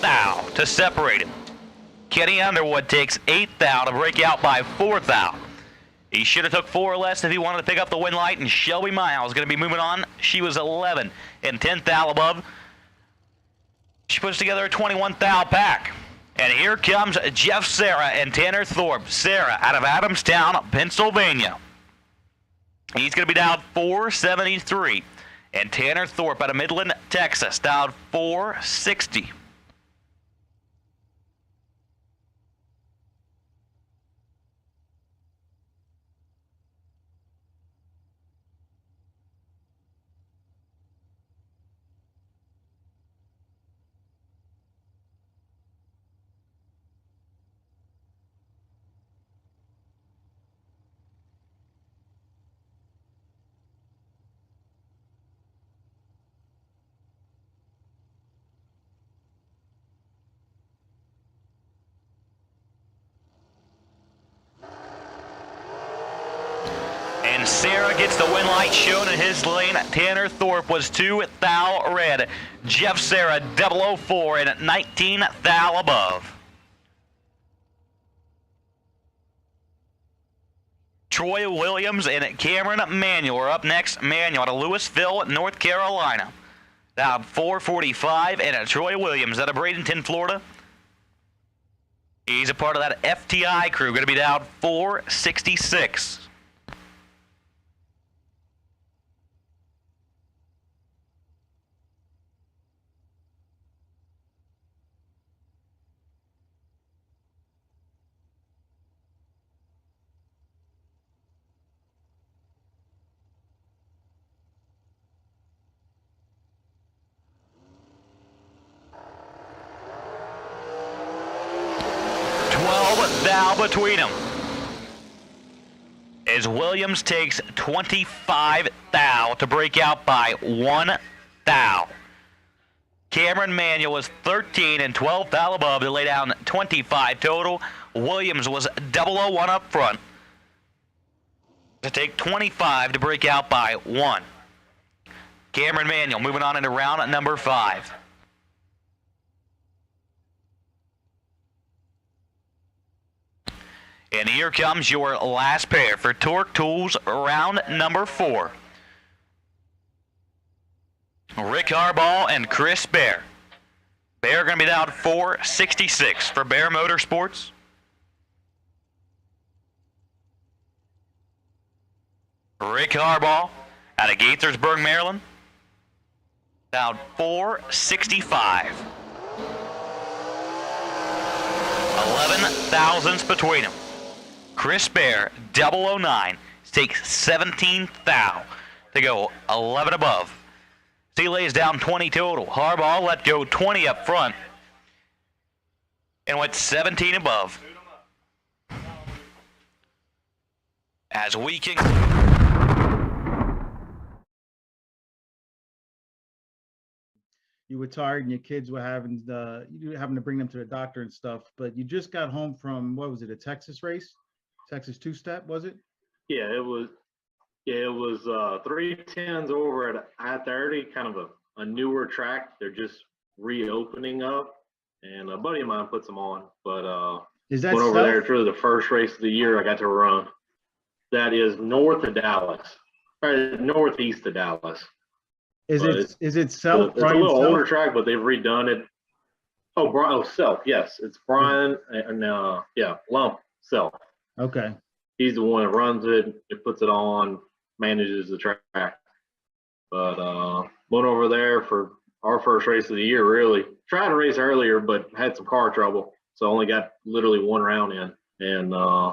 Thou to separate him. Kenny Underwood takes 8 thou to break out by 4 thou. He should have took 4 or less if he wanted to pick up the win light, and Shelby Miles going to be moving on. She was 11 and 10 thou above. She puts together a 21 thou pack. And here comes Jeff Serra and Tanner Thorpe. Serra out of Adamstown, Pennsylvania. He's going to be down 473. And Tanner Thorpe out of Midland, Texas, down 460. And Sarah gets the win light shown in his lane. Tanner Thorpe was 2 thou red. Jeff Serra 004 and 19 thou above. Troy Williams and Cameron Manuel are up next. Manuel out of Louisville, North Carolina. Down 445, and Troy Williams out of Bradenton, Florida. He's a part of that FTI crew. Going to be down 466. Thou between them as Williams takes 25 thou to break out by 1 thou. Cameron Manuel was 13 and 12 thou above to lay down 25 total. Williams was 001 up front. To take 25 to break out by 1. Cameron Manuel moving on into round number 5. And here comes your last pair for Torque Tools round number 4. Rick Harbaugh and Chris Bear. Bear going to be down 466 for Bear Motorsports. Rick Harbaugh out of Gaithersburg, Maryland. Down 465. 11 thousandths between them. Chris Bear, 009, takes 17 thou to go 11 above. He lays down 20 total. Harbaugh let go 20 up front and went 17 above. As we can... You were tired and your kids were having to bring them to the doctor and stuff, but you just got home from, what was it, a Texas race? Texas two-step, was it? Yeah, it was 310s over at I-30, kind of a newer track. They're just reopening up, and a buddy of mine puts them on. But is that went over south? there. It's really the first race of the year I got to run. That is north of Dallas, or northeast of Dallas. Is it south? It's a little older track, but they've redone it. Oh, Self, yes, it's Brian and Lump Self. Okay. He's the one that runs it. It puts it on, manages the track. But went over there for our first race of the year. Really tried to race earlier, but had some car trouble, so only got literally one round in. And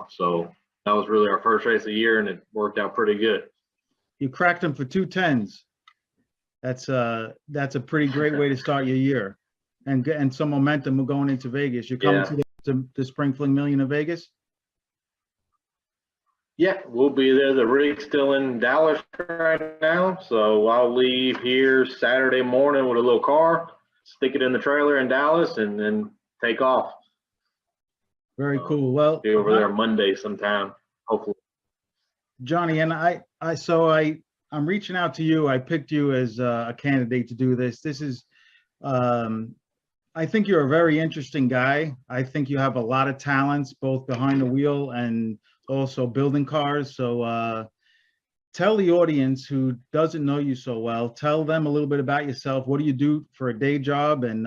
so that was really our first race of the year, and it worked out pretty good. You cracked them for 210s. That's a pretty great way to start your year, and some momentum going into Vegas. You're coming to the Spring Fling Million in Vegas. Yeah, we'll be there. The rig's still in Dallas right now, so I'll leave here Saturday morning with a little car, stick it in the trailer in Dallas, and then take off. Very cool. Well, be over there Monday sometime, hopefully. Johnny, and I'm reaching out to you. I picked you as a candidate to do this. This is, I think you're a very interesting guy. I think you have a lot of talents, both behind the wheel and also building cars. So tell the audience who doesn't know you so well, tell them a little bit about yourself. What do you do for a day job? And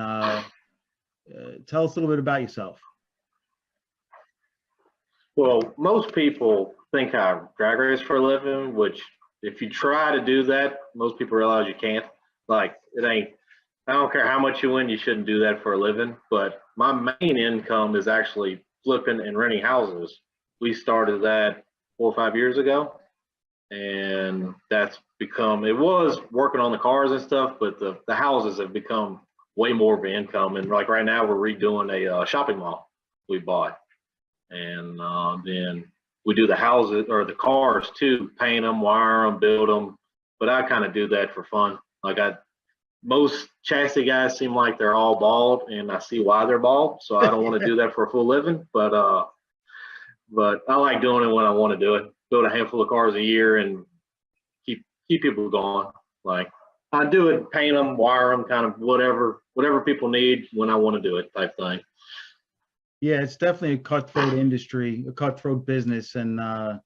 tell us a little bit about yourself. Well, most people think I drag race for a living, which if you try to do that, most people realize you can't. Like, it ain't, I don't care how much you win, you shouldn't do that for a living. But my main income is actually flipping and renting houses. We started that 4 or 5 years ago, and that's become, it was working on the cars and stuff, but the houses have become way more of an income. And like right now, we're redoing a shopping mall we bought. And then we do the houses or the cars too, paint them, wire them, build them. But I kind of do that for fun. Like most chassis guys seem like they're all bald, and I see why they're bald. So I don't want to do that for a full living. But I like doing it when I want to do it. Build a handful of cars a year and keep people going. Like I do it, paint them, wire them, kind of whatever people need when I want to do it type thing. Yeah, it's definitely a cutthroat industry, a cutthroat business, and I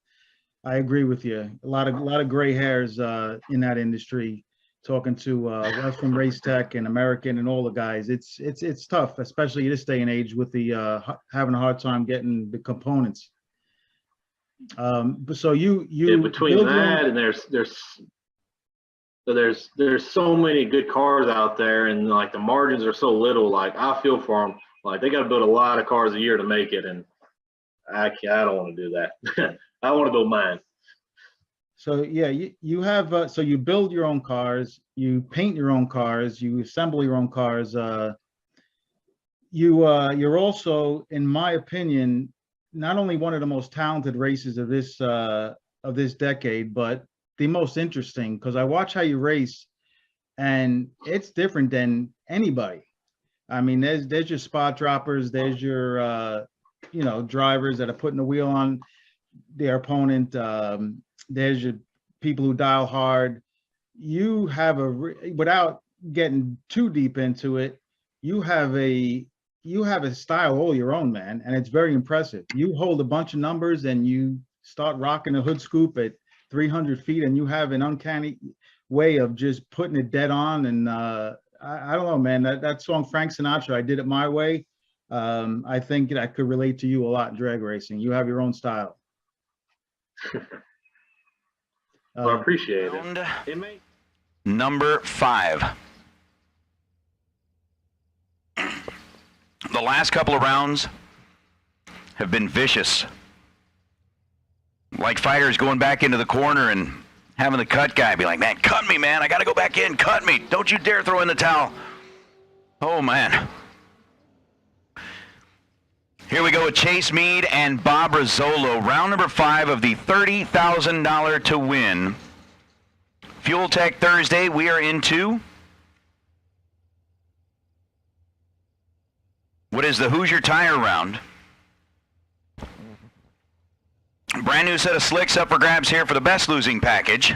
agree with you. A lot of gray hairs in that industry. Talking to Western Race Tech and American and all the guys, it's tough, especially this day and age with the having a hard time getting the components. But so you between that and there's so many good cars out there, and like the margins are so little. Like I feel for them. Like they got to build a lot of cars a year to make it, and I don't want to do that. I want to build mine. So yeah, you have so you build your own cars, you paint your own cars, you assemble your own cars. You're also, in my opinion, not only one of the most talented racers of this decade, but the most interesting, because I watch how you race, and it's different than anybody. I mean, there's your spot droppers, there's your drivers that are putting the wheel on their opponent. there's your people who dial hard. You have without getting too deep into it, you have a style all your own, man, and it's very impressive. You hold a bunch of numbers and you start rocking a hood scoop at 300 feet, and you have an uncanny way of just putting it dead on. And I don't know, man, that song Frank Sinatra, I Did It My Way. I think I could relate to you a lot in drag racing. You have your own style. Well, I appreciate it. Number 5. The last couple of rounds have been vicious. Like fighters going back into the corner and having the cut guy be like, man, cut me, man. I got to go back in. Cut me. Don't you dare throw in the towel. Oh, man. Here we go with Chase Meade and Bob Rizzolo. Round number 5 of the $30,000 to win. Fuel Tech Thursday, we are into what is the Hoosier Tire round. Brand new set of slicks up for grabs here for the best losing package.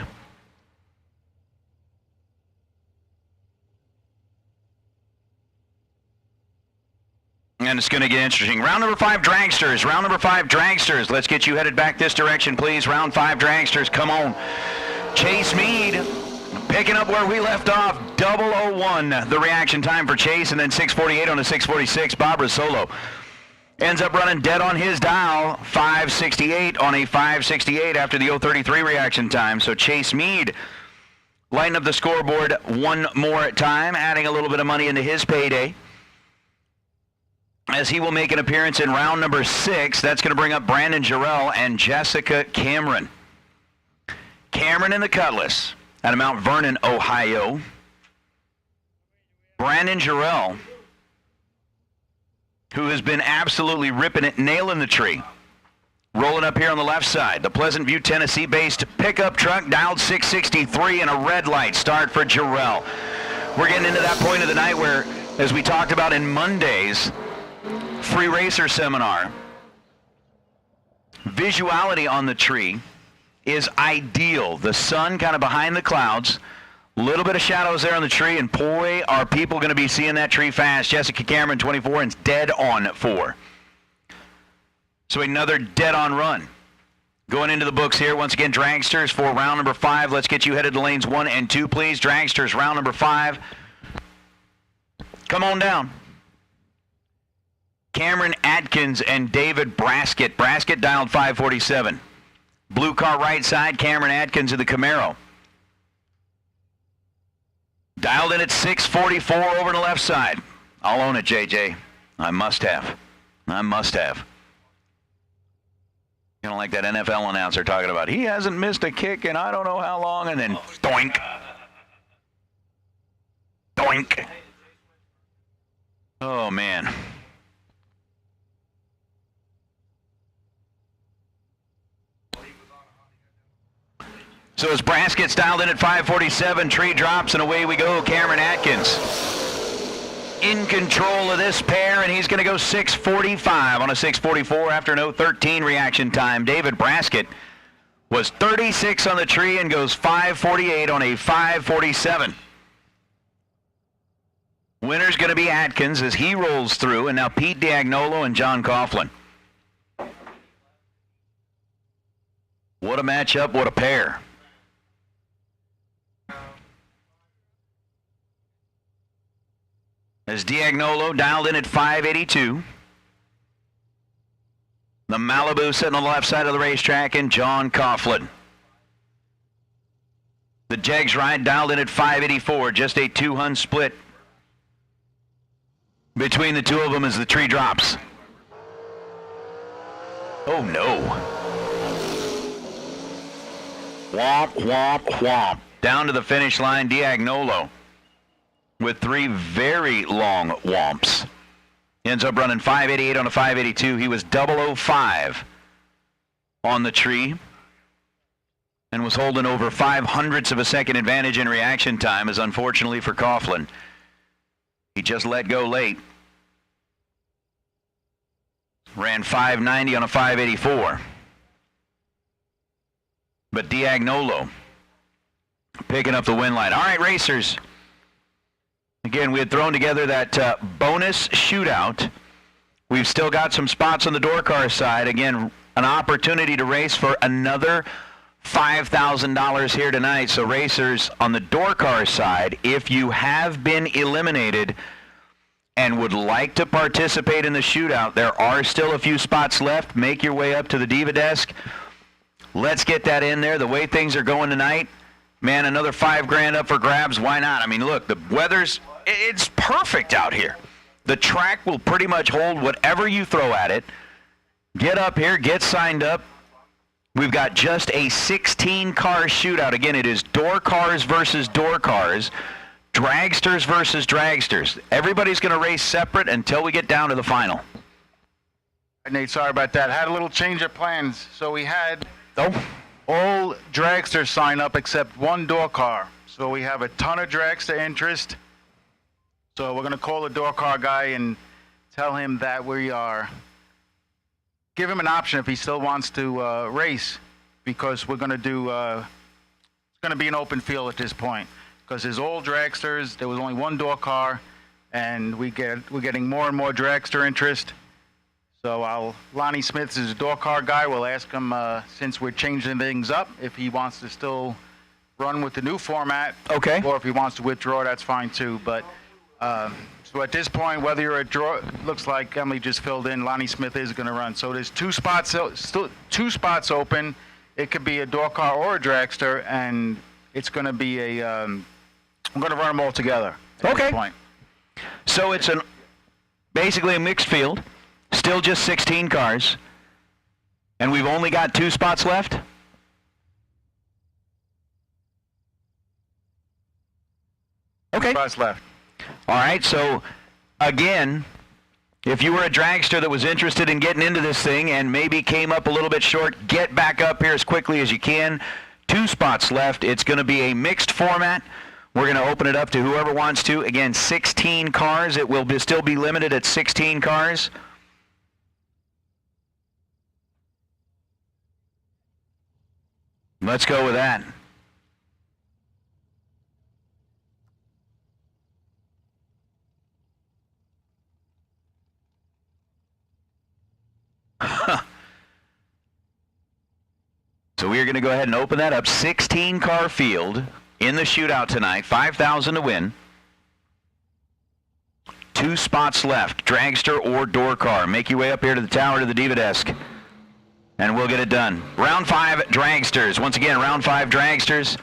And it's going to get interesting. Round number 5, dragsters. Round number 5, dragsters. Let's get you headed back this direction, please. Round 5, dragsters. Come on. Chase Meade picking up where we left off. 001, the reaction time for Chase, and then 6:48 on a 6:46. Bob Rizzolo ends up running dead on his dial. 5:68 on a 5:68 after the 0:33 reaction time. So Chase Meade lighting up the scoreboard one more time, adding a little bit of money into his payday, as he will make an appearance in round number 6. That's going to bring up Brandon Jarrell and Jessica Cameron. Cameron in the Cutlass out of Mount Vernon, Ohio. Brandon Jarrell, who has been absolutely ripping it, nailing the tree. Rolling up here on the left side, the Pleasant View, Tennessee-based pickup truck, dialed 663 and a red light start for Jarrell. We're getting into that point of the night where, as we talked about in Monday's Free Racer seminar, visuality on the tree is ideal. The sun kind of behind the clouds, a little bit of shadows there on the tree, and boy, are people going to be seeing that tree fast. Jessica Cameron, 24, and dead on 4. So another dead on run. Going into the books here, once again, dragsters for round number 5. Let's get you headed to lanes 1 and 2, please. Dragsters, round number 5. Come on down. Cameron Atkins and David Braskett. Braskett dialed 547. Blue car right side, Cameron Atkins of the Camaro. Dialed in at 644 over to the left side. I'll own it, JJ. I must have. I must have. Kind of like that NFL announcer talking about, he hasn't missed a kick in I don't know how long, and then doink. Doink. Oh, man. So as Braskett's dialed in at 547, tree drops, and away we go. Cameron Atkins in control of this pair, and he's going to go 645 on a 644 after an 013 reaction time. David Braskett was 36 on the tree and goes 548 on a 547. Winner's going to be Atkins as he rolls through, and now Pete Diagnolo and John Coughlin. What a matchup, what a pair. As Diagnolo dialed in at 582. The Malibu sitting on the left side of the racetrack, and John Coughlin. The Jegs ride dialed in at 584, just a 2-hun split between the two of them as the tree drops. Oh no. Womp, womp, womp. Down to the finish line, Diagnolo with 3 very long womps. Ends up running 588 on a 582. He was 005 on the tree and was holding over 0.05 of a second advantage in reaction time, as unfortunately for Coughlin, he just let go late. Ran 590 on a 584. But Diagnolo picking up the win line. All right, racers. Again, we had thrown together that bonus shootout. We've still got some spots on the door car side. Again, an opportunity to race for another $5,000 here tonight. So racers on the door car side, if you have been eliminated and would like to participate in the shootout, there are still a few spots left. Make your way up to the Diva desk. Let's get that in there. The way things are going tonight, man, another $5,000 up for grabs. Why not? I mean, look, the weather's, it's perfect out here. The track will pretty much hold whatever you throw at it. Get up here, get signed up. We've got just a 16-car shootout. Again, it is door cars versus door cars, dragsters versus dragsters. Everybody's going to race separate until we get down to the final. Nate, sorry about that. Had a little change of plans. So we had all dragsters sign up except one door car. So we have a ton of dragster interest. So we're going to call the door car guy and tell him that we are, give him an option if he still wants to race, because we're going to do, it's going to be an open field at this point, because there's all dragsters. There was only one door car, and we're getting more and more dragster interest. So Lonnie Smith is a door car guy. We'll ask him, since we're changing things up, if he wants to still run with the new format. Okay. Or if he wants to withdraw, that's fine too. But so at this point, whether you're a draw, looks like Emily just filled in, Lonnie Smith is going to run. So there's two spots open. It could be a door car or a dragster, and it's going to be a. I'm going to run them all together. At this point. So it's basically a mixed field. Still just 16 cars. And we've only got 2 spots left? Okay. 2 spots left. All right, so again, if you were a dragster that was interested in getting into this thing and maybe came up a little bit short, get back up here as quickly as you can. 2 spots left. It's going to be a mixed format. We're going to open it up to whoever wants to. Again, 16 cars. It will still be limited at 16 cars. Let's go with that. So we are going to go ahead and open that up. 16-car field in the shootout tonight. $5,000 to win. 2 spots left, dragster or door car. Make your way up here to the tower to the Diva desk, and we'll get it done. Round 5 dragsters. Once again, round 5 dragsters.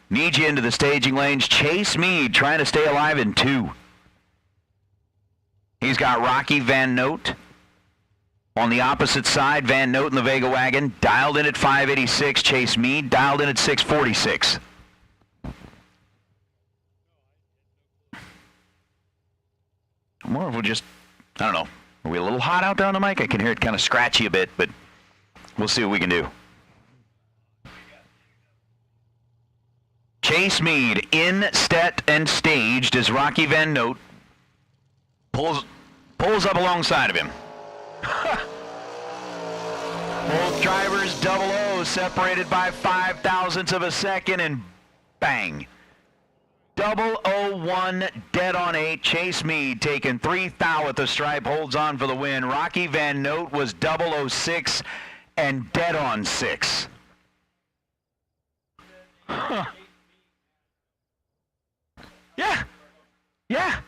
Need you into the staging lanes. Chase Meade trying to stay alive in 2. He's got Rocky Van Note. On the opposite side, Van Note in the Vega wagon, dialed in at 586. Chase Meade dialed in at 646. More of we'll just, I don't know. Are we a little hot out there on the mic? I can hear it kind of scratchy a bit, but we'll see what we can do. Chase Meade in set and staged as Rocky Van Note pulls up alongside of him. Both drivers 00 separated by 0.005 of a second, and bang. 001 dead on 8. Chase Meade taking 3 thou at the stripe, holds on for the win. Rocky Van Note was 006 and dead on 6. Huh. Yeah. Yeah.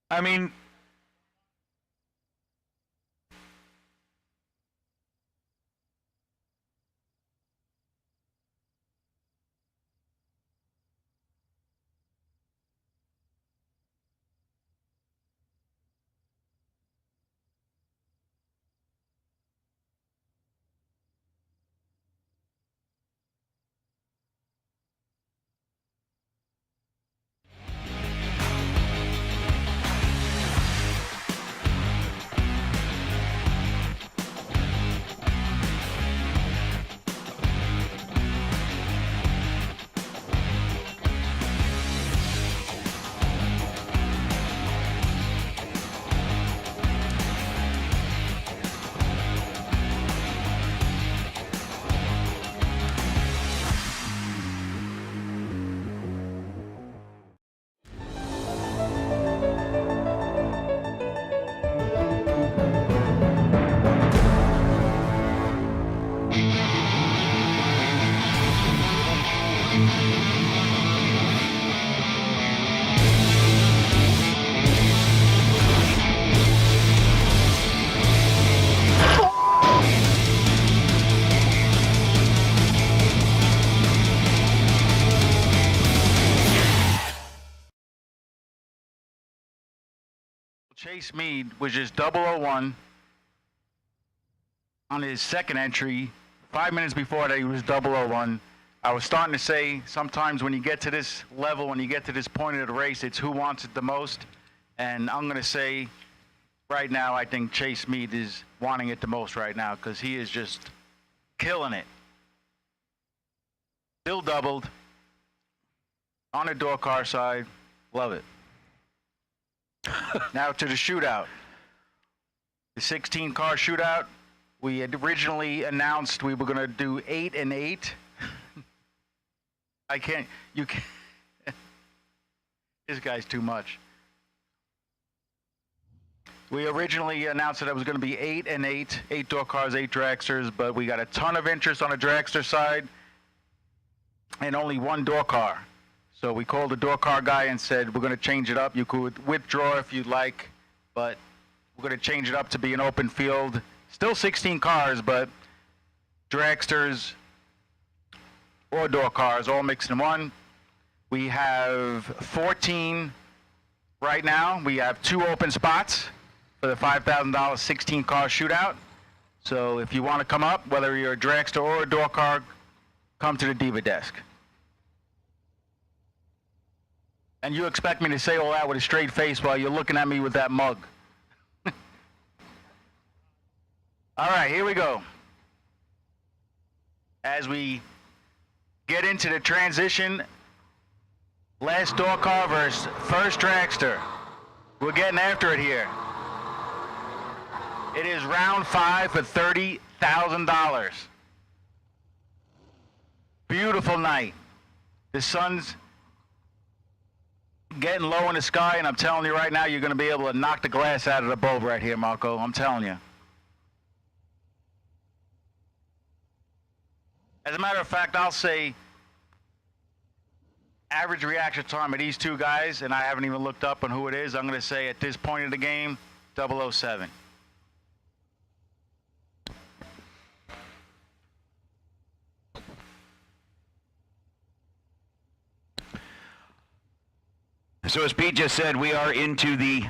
I mean, Chase Meade was just 001 on his second entry. 5 minutes before that, he was 001. I was starting to say sometimes when you get to this level, when you get to this point of the race, it's who wants it the most. And I'm going to say right now, I think Chase Meade is wanting it the most right now because he is just killing it. Still doubled on the door car side. Love it. Now to the shootout. The 16-car shootout. We had originally announced we were going to do 8 and 8. You can't. This guy's too much. We originally announced that it was going to be 8 and 8, 8 door cars, 8 dragsters, but we got a ton of interest on the dragster side and only 1 door car. So we called the door car guy and said, we're going to change it up. You could withdraw if you'd like, but we're going to change it up to be an open field. Still 16 cars, but dragsters or door cars all mixed in one. We have 14 right now. We have 2 open spots for the $5,000 16-car shootout. So if you want to come up, whether you're a dragster or a door car, come to the Diva desk. And you expect me to say all that with a straight face while you're looking at me with that mug. All right, here we go. As we get into the transition, last door car versus first dragster. We're getting after it here. It is round 5 for $30,000. Beautiful night. The sun's getting low in the sky, and I'm telling you right now, you're going to be able to knock the glass out of the bulb right here, Marco. I'm telling you. As a matter of fact, I'll say average reaction time of these 2 guys, and I haven't even looked up on who it is, I'm going to say at this point in the game, 007. So as Pete just said, we are into the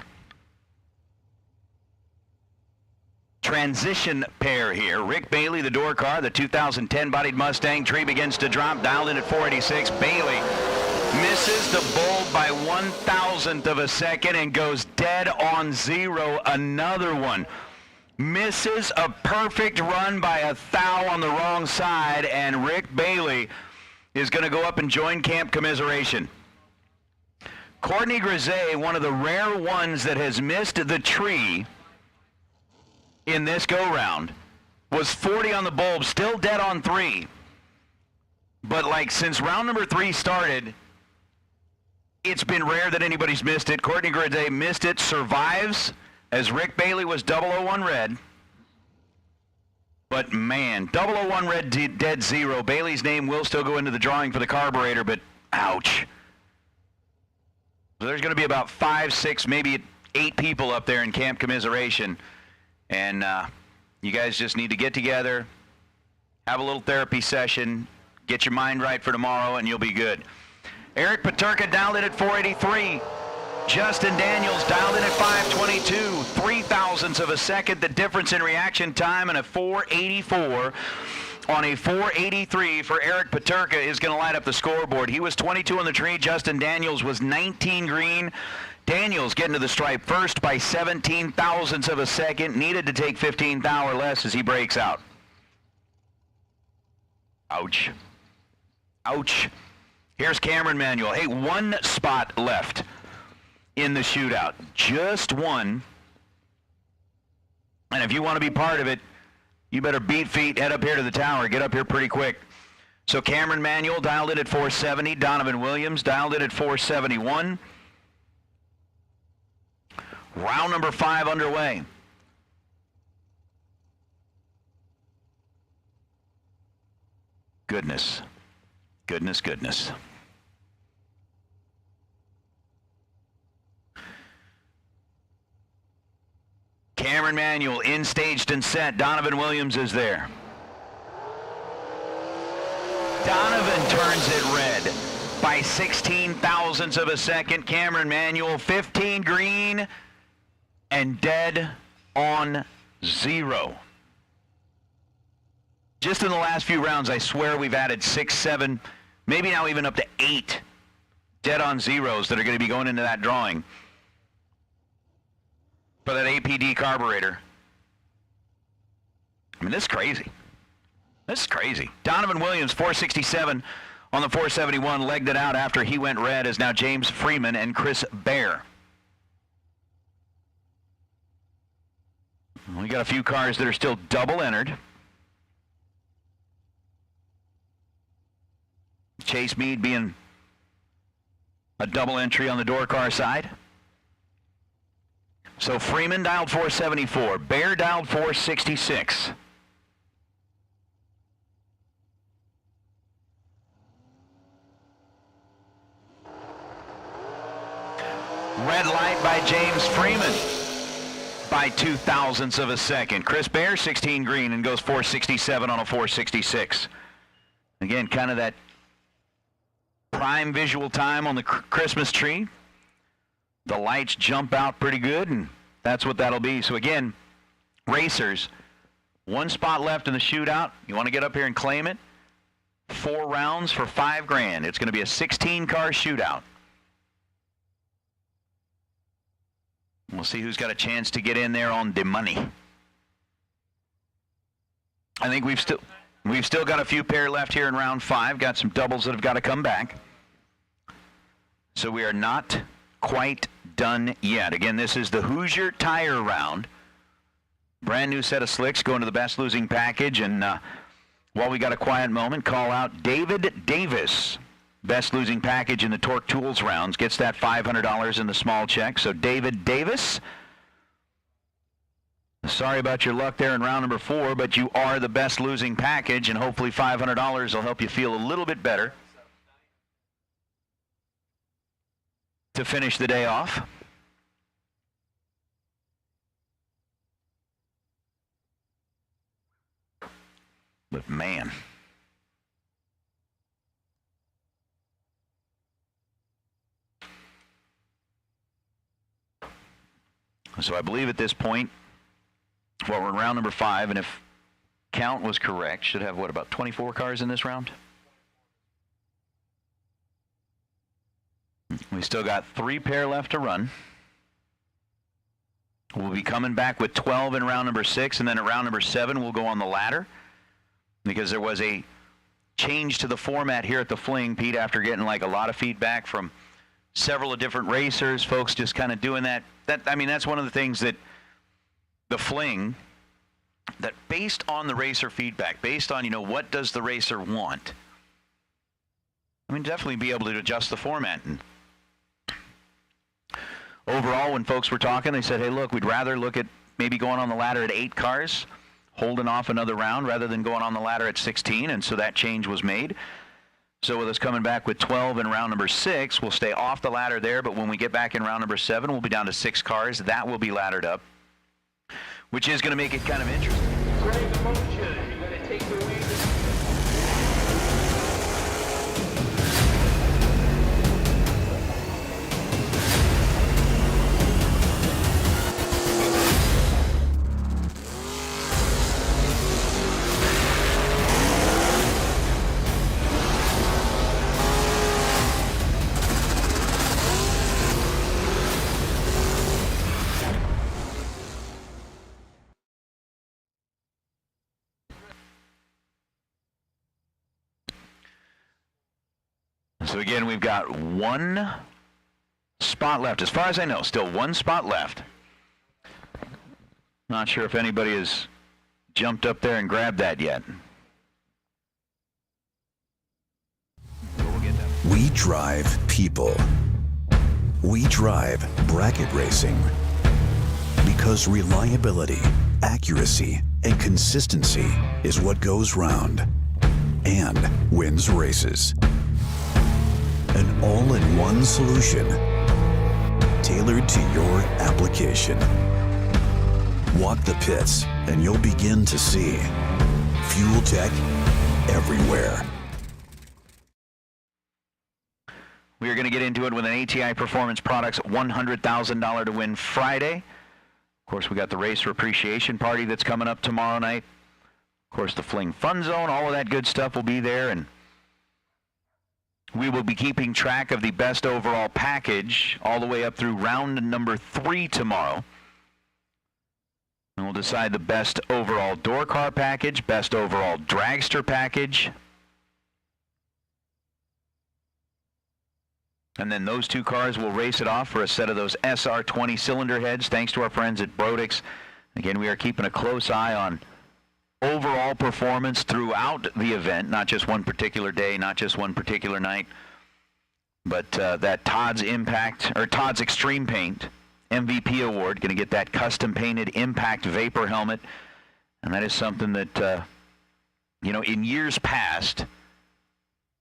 transition pair here. Rick Bailey, the door car, the 2010 bodied Mustang. Tree begins to drop, dialed in at 486. Bailey misses the bulb by 1,000th of a second and goes dead on 0. Another one. Misses a perfect run by a thou on the wrong side, and Rick Bailey is going to go up and join Camp Commiseration. Courtney Grisey, one of the rare ones that has missed the tree in this go-round, was 40 on the bulb, still dead on 3. But like since round number 3 started, it's been rare that anybody's missed it. Courtney Grisey missed it, survives, as Rick Bailey was 001 red. But man, 001 red dead 0. Bailey's name will still go into the drawing for the carburetor, but ouch. So there's going to be about 5, 6, maybe 8 people up there in Camp Commiseration. And you guys just need to get together, have a little therapy session, get your mind right for tomorrow, and you'll be good. Eric Paterka dialed in at 483. Justin Daniels dialed in at 522. 0.03 of a second, the difference in reaction time, and a 484 on a 483 for Eric Paterka is going to light up the scoreboard. He was 22 on the tree. Justin Daniels was 19 green. Daniels getting to the stripe first by 17,000ths of a second. Needed to take 15 thou or less as he breaks out. Ouch. Ouch. Here's Cameron Manuel. Hey, 1 spot left in the shootout. Just 1. And if you want to be part of it, you better beat feet, head up here to the tower. Get up here pretty quick. So Cameron Manuel dialed in at 470. Donovan Williams dialed in at 471. Round number 5 underway. Goodness. Goodness, goodness. Cameron Manuel in staged and set. Donovan Williams is there. Donovan turns it red by 16,000ths of a second. Cameron Manuel 15 green. and dead on zero. Just in the last few rounds, I swear we've added 6, 7, maybe now even up to 8 dead on zeros that are going to be going into that drawing for that APD carburetor. I mean, this is crazy. This is crazy. Donovan Williams, 467 on the 471, legged it out after he went red, is now James Freeman and Chris Bear. We got a few cars that are still double entered. Chase Mead being a double entry on the door car side. So Freeman dialed 474, Bear dialed 466. Red light by James Freeman by 0.02 of a second. Chris Bear 16 green and goes 467 on a 466. Again, kind of that prime visual time on the Christmas tree. The lights jump out pretty good, and that's what that'll be. So again, racers, 1 spot left in the shootout. You want to get up here and claim it? 4 rounds for $5,000. It's going to be a 16-car shootout. We'll see who's got a chance to get in there on the money. I think we've still got a few pair left here in round 5. Got some doubles that have got to come back. So we are not quite done yet. Again, this is the Hoosier Tire Round. Brand new set of slicks going to the best losing package. And while we got a quiet moment, call out David Davis. Best losing package in the Torque Tools rounds. Gets that $500 in the small check. So David Davis, sorry about your luck there in round number 4, but you are the best losing package, and hopefully $500 will help you feel a little bit better to finish the day off. But man, so I believe at this point, well, we're in round number 5, and if count was correct, should have, what, about 24 cars in this round? We still got 3 pair left to run. We'll be coming back with 12 in round number 6, and then at round number 7, we'll go on the ladder, because there was a change to the format here at the Fling, Pete, after getting like a lot of feedback from several of different racers, folks just kind of doing that. I mean, that's one of the things that the Fling, that based on the racer feedback, based on, you know, what does the racer want, I mean, definitely be able to adjust the format. And overall, when folks were talking, they said, hey, look, we'd rather look at maybe going on the ladder at 8 cars, holding off another round rather than going on the ladder at 16, and so that change was made. So with us coming back with 12 in round number 6, we'll stay off the ladder there, but when we get back in round number 7, we'll be down to 6 cars. That will be laddered up, which is going to make it kind of interesting. Great emotion. You're going to take the lead. So again, we've got 1 spot left. As far as I know, still 1 spot left. Not sure if anybody has jumped up there and grabbed that yet. We drive people. We drive bracket racing. Because reliability, accuracy, and consistency is what goes round and wins races. An all-in-one solution tailored to your application. Walk the pits and you'll begin to see fuel tech everywhere. We are going to get into it with an ATI Performance Products $100,000 to win Friday. Of course, we got the Racer Appreciation Party that's coming up tomorrow night. Of course, the Fling Fun Zone, all of that good stuff will be there, and we will be keeping track of the best overall package all the way up through round number 3 tomorrow. And we'll decide the best overall door car package, best overall dragster package. And then those 2 cars will race it off for a set of those SR20 cylinder heads, thanks to our friends at Brodix. Again, we are keeping a close eye on overall performance throughout the event, not just one particular day, not just one particular night, but that Todd's Extreme Paint MVP award, going to get that custom painted Impact Vapor helmet, and that is something that in years past,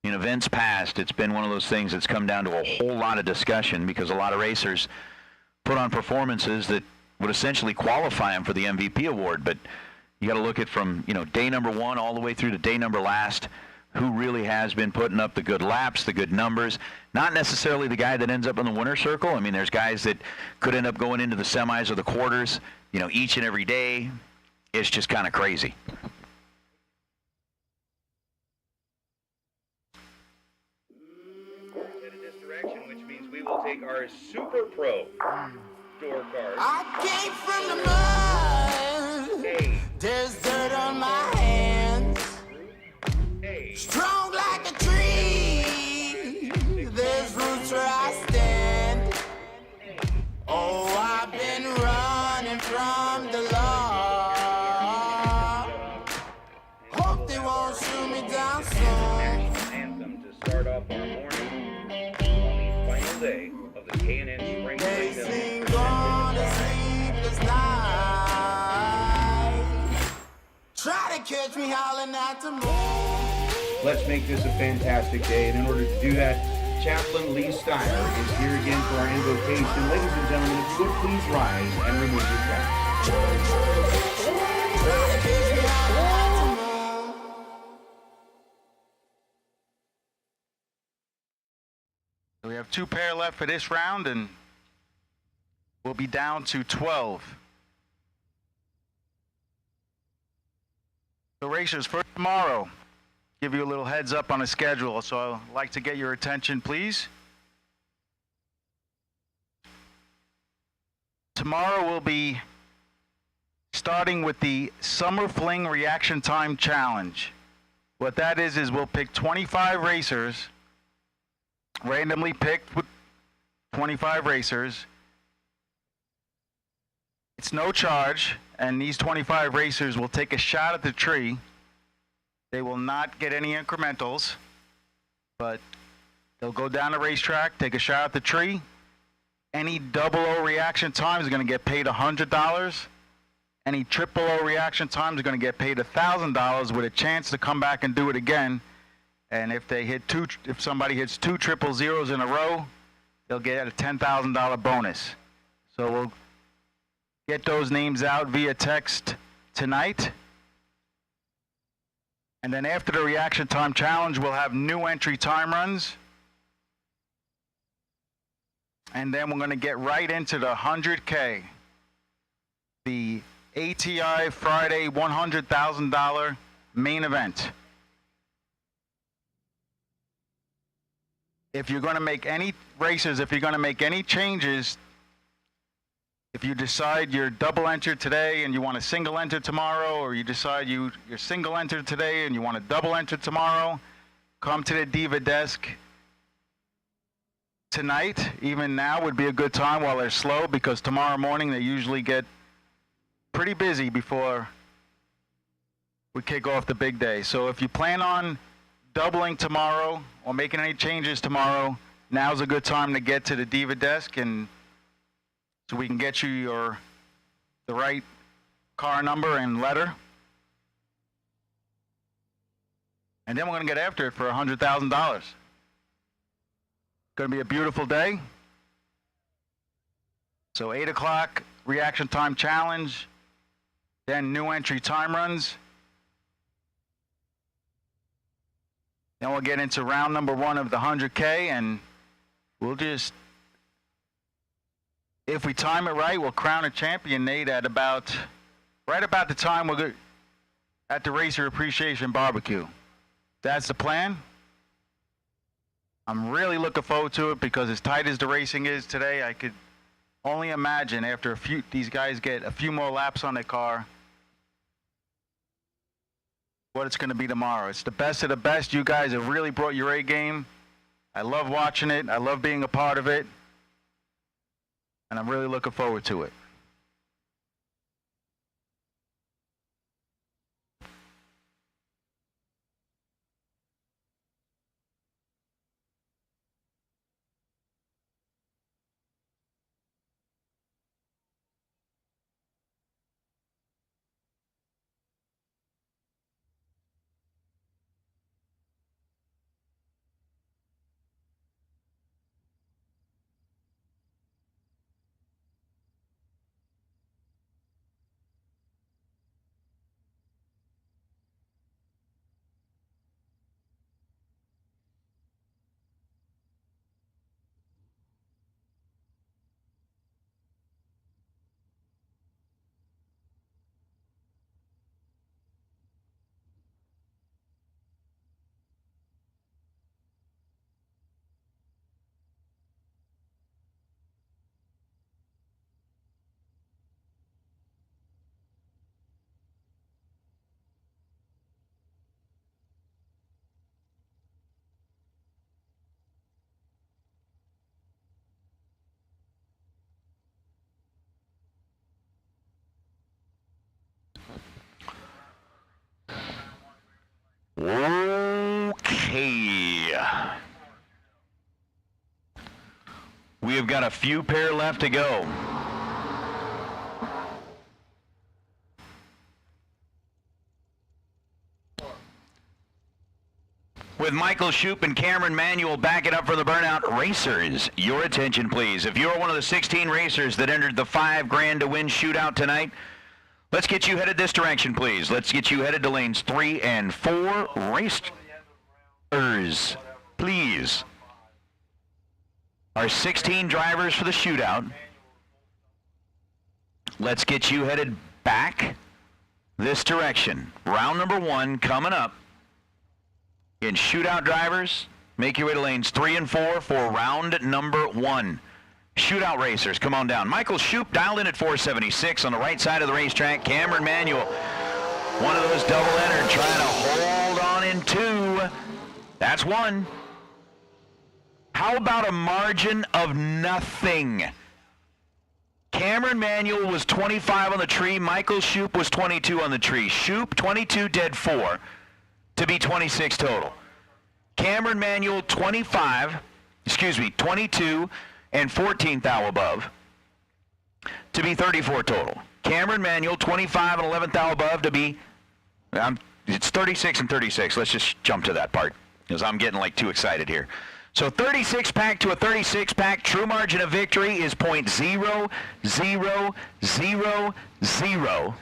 in events past, it's been one of those things that's come down to a whole lot of discussion because a lot of racers put on performances that would essentially qualify them for the MVP award, but you got to look at from day number 1 all the way through to day number last, who really has been putting up the good laps, the good numbers. Not necessarily the guy that ends up in the winner's circle. I mean, there's guys that could end up going into the semis or the quarters, each and every day. It's just kind of crazy. Headed this direction, which means we will take our Super Pro door card. I came from the mud. Hey. There's dirt on my hands. Hey. Strong like a tree. There's roots where I stand. Oh, I've been running from the law. Hope they won't shoot me down soon. National anthem to start off our morning on the final day of the K&N Spring They Fling sing on a sleepless night. Try to catch me howling at the moon. Let's make this a fantastic day, and in order to do that, Chaplain Lee Steiner is here again for our invocation. Ladies and gentlemen, if you would please rise and remove your caps. We have 2 pair left for this round, and we'll be down to 12. The racers for tomorrow. Give you a little heads up on the schedule, so I'd like to get your attention, please. Tomorrow we'll be starting with the Summer Fling Reaction Time Challenge. What that is we'll pick 25 racers, randomly picked with 25 racers. It's no charge, and these 25 racers will take a shot at the tree. They will not get any incrementals, but they'll go down the racetrack, take a shot at the tree. Any double O reaction time is going to get paid $100. Any triple O reaction time is going to get paid $1,000 with a chance to come back and do it again. And if somebody hits 2 triple zeros in a row, they'll get a $10,000 bonus. So we'll get those names out via text tonight. And then after the reaction time challenge, we'll have new entry time runs. And then we're going to get right into the 100K, the ATI Friday $100,000 main event. If you're going to make any races, if you're going to make any changes, if you decide you're double entered today and you want to single enter tomorrow, or you decide you're single entered today and you want to double enter tomorrow, come to the Diva desk tonight. Even now would be a good time while they're slow, because tomorrow morning they usually get pretty busy before we kick off the big day. So if you plan on doubling tomorrow or making any changes tomorrow, now's a good time to get to the Diva desk, and so we can get you the right car number and letter. And then we're going to get after it for $100,000. It's going to be a beautiful day. So 8 o'clock, reaction time challenge, then new entry time runs. Then we'll get into round number 1 of the 100K, and we'll just if we time it right, we'll crown a champion, Nate, at right about the time we're at the Racer Appreciation Barbecue. That's the plan. I'm really looking forward to it because as tight as the racing is today, I could only imagine after these guys get a few more laps on their car, what it's going to be tomorrow. It's the best of the best. You guys have really brought your A game. I love watching it. I love being a part of it. And I'm really looking forward to it. Okay. We have got a few pair left to go. With Michael Shoop and Cameron Manuel backing up for the Burnout Racers, your attention please. If you're one of the 16 racers that entered the $5,000 to win shootout tonight, let's get you headed this direction, please. Let's get you headed to lanes 3 and 4. Racers, please. Our 16 drivers for the shootout. Let's get you headed back this direction. Round number 1 coming up. In shootout drivers, make your way to lanes 3 and 4 for round number 1. Shootout racers, come on down. Michael Shoop dialed in at 476 on the right side of the racetrack. Cameron Manuel, one of those double-entered, trying to hold on in 2. That's 1. How about a margin of nothing? Cameron Manuel was 25 on the tree. Michael Shoop was 22 on the tree. Shoop, 22, dead 4 to be 26 total. Cameron Manuel, 22 and 14th thou above to be 34 total. Cameron Manuel, 25 and 11th thou above to be, it's 36 and 36. Let's just jump to that part because I'm getting like too excited here. So 36 pack to a 36 pack, true margin of victory is .0000,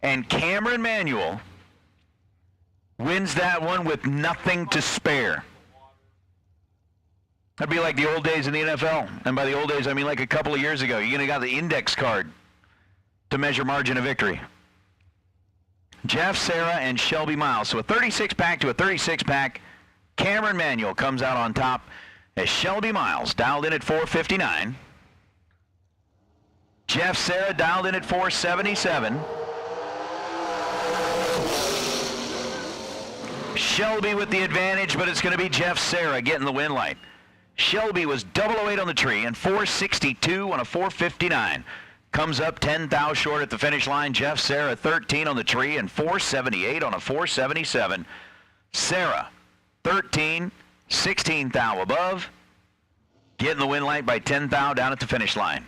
and Cameron Manuel wins that one with nothing to spare. That'd be like the old days in the NFL. And by the old days, I mean like a couple of years ago. You're going to got the index card to measure margin of victory. Jeff, Sarah, and Shelby Miles. So a 36-pack to a 36-pack. Cameron Manuel comes out on top as Shelby Miles dialed in at 459. Jeff, Sarah dialed in at 477. Shelby with the advantage, but it's going to be Jeff Sarah getting the win light. Shelby was 008 on the tree and 462 on a 459. Comes up 10 thou short at the finish line. Jeff Sarah 13 on the tree and 478 on a 477. Sarah 13, 16 thou above. Getting the win light by 10 thou down at the finish line.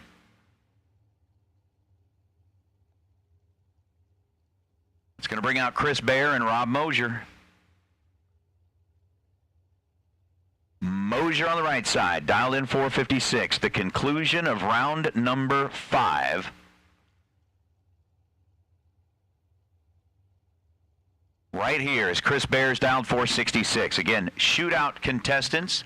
It's going to bring out Chris Baer and Rob Mosier. Mosier on the right side, dialed in 456. The conclusion of round number 5. Right here is Chris Baer's dialed 466. Again, shootout contestants.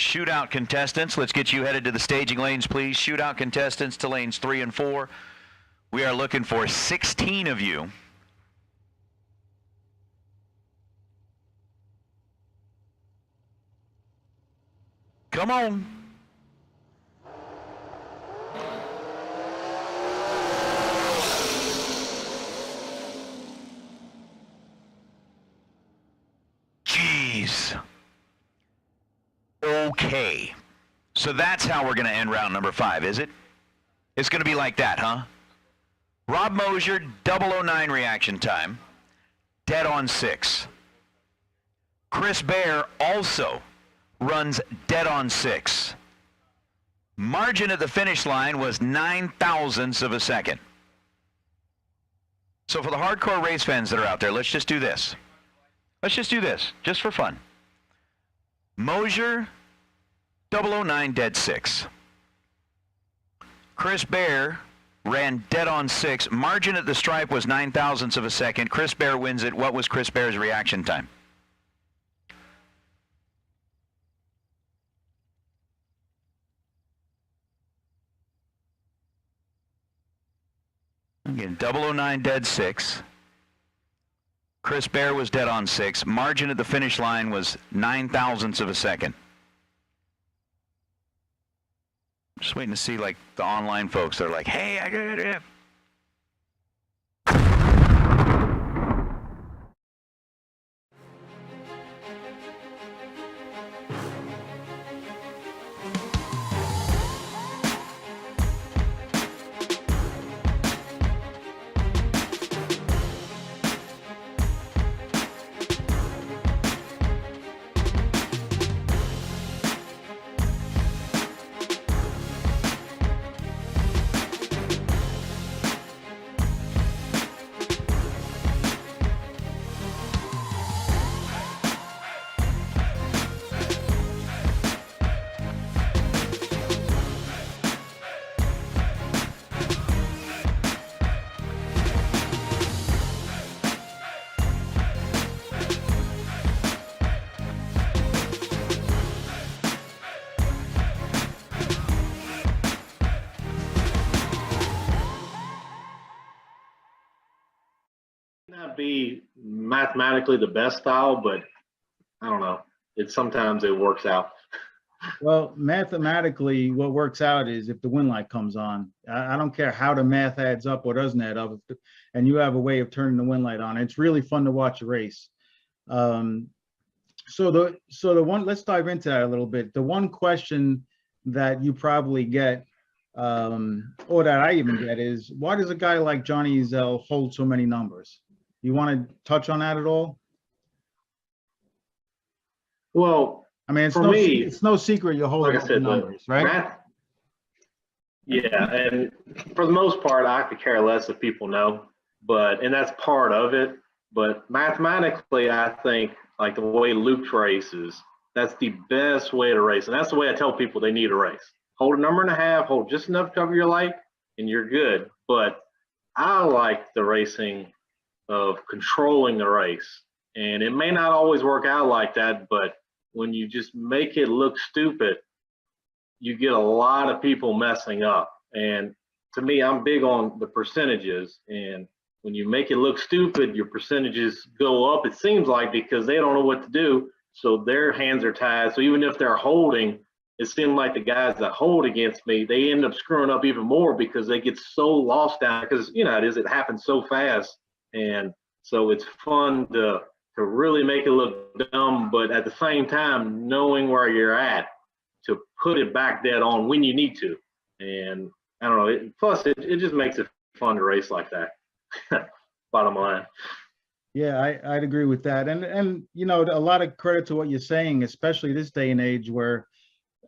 Shootout contestants, let's get you headed to the staging lanes, please. Shootout contestants to lanes 3 and 4. We are looking for 16 of you. Come on. Jeez. Okay. So that's how we're going to end round number 5, is it? It's going to be like that, huh? Rob Mosier, 009 reaction time, dead on 6. Chris Bear also runs dead on 6. Margin at the finish line was 9 thousandths of a second. So for the hardcore race fans that are out there, let's just do this. Let's just do this, just for fun. Mosier, 009 dead 6. Chris Bear ran dead on 6. Margin at the stripe was 9 thousandths of a second. Chris Bear wins it. What was Chris Bear's reaction time? Again, 009 dead 6. Chris Bear was dead on 6. Margin at the finish line was 9 thousandths of a second. Just waiting to see, like, the online folks that are like, hey, I got it. Not be mathematically the best style, but I don't know. Sometimes it works out. Well, mathematically, what works out is if the wind light comes on. I don't care how the math adds up or doesn't add up, and you have a way of turning the wind light on. It's really fun to watch a race. So the one, let's dive into that a little bit. The one question that you probably get, or that I even get, is why does a guy like Johnny Ezell hold so many numbers? You want to touch on that at all? Well, I mean, for me, it's no secret you're holding like I said, numbers, right? Yeah, and for the most part, I could care less if people know, and that's part of it. But mathematically, I think like the way Luke races, that's the best way to race, and that's the way I tell people they need to race. Hold a number and a half, hold just enough to cover your light, and you're good. But I like the racing of controlling the race, and it may not always work out like that, but when you just make it look stupid, you get a lot of people messing up. And to me, I'm big on the percentages, and when you make it look stupid, your percentages go up, it seems like, because they don't know what to do, so their hands are tied. So even if they're holding, it seems like the guys that hold against me, they end up screwing up even more because they get so lost down, because you know it is, it happens so fast. And so it's fun to really make it look dumb, but at the same time, knowing where you're at to put it back dead on when you need to. And I don't know, plus it just makes it fun to race like that. Bottom line. Yeah, I'd agree with that. And you know, a lot of credit to what you're saying, especially this day and age where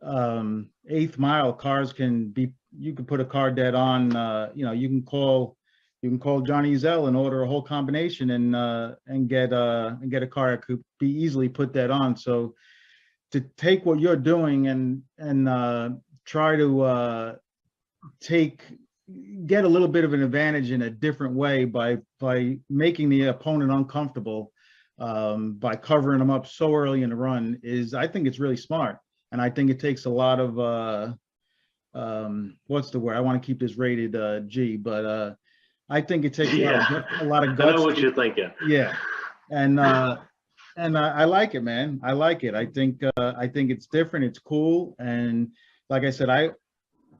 8th mile cars can be, you can put a car dead on, you know, you can call Johnny Ezell and order a whole combination and get a car that could be easily put that on. So to take what you're doing and try to get a little bit of an advantage in a different way by making the opponent uncomfortable by covering them up so early in the run I think it's really smart. and I think it takes a lot of what's the word? I want to keep this rated G, but I think it takes a lot of guts. I know what you're thinking. Yeah, and I like it, man. I like it. I think it's different. It's cool, and like I said,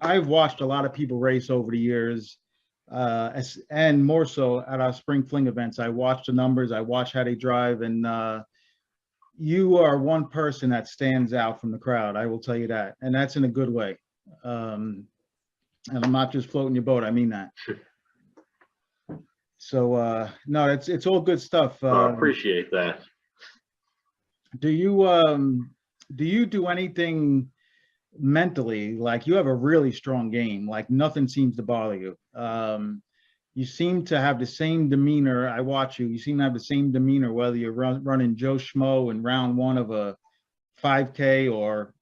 I've watched a lot of people race over the years, and more so at our spring fling events. I watch the numbers. I watch how they drive, and you are one person that stands out from the crowd. I will tell you that, and that's in a good way. And I'm not just floating your boat. I mean that. So no, it's all good stuff. I appreciate that. Do you do anything mentally? Like, you have a really strong game, like nothing seems to bother you. You seem to have the same demeanor. I watch you. You seem to have the same demeanor, whether you're running Joe Schmo in round 1 of a 5K or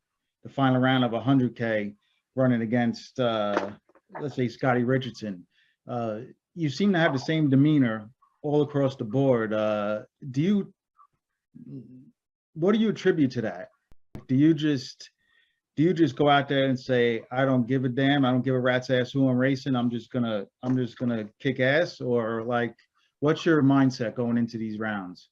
the final round of a 100K, running against, let's say, Scotty Richardson. You seem to have the same demeanor all across the board. What do you attribute to that? Do you just go out there and say, I don't give a damn, I don't give a rat's ass who I'm racing, I'm just gonna kick ass? Or like, what's your mindset going into these rounds?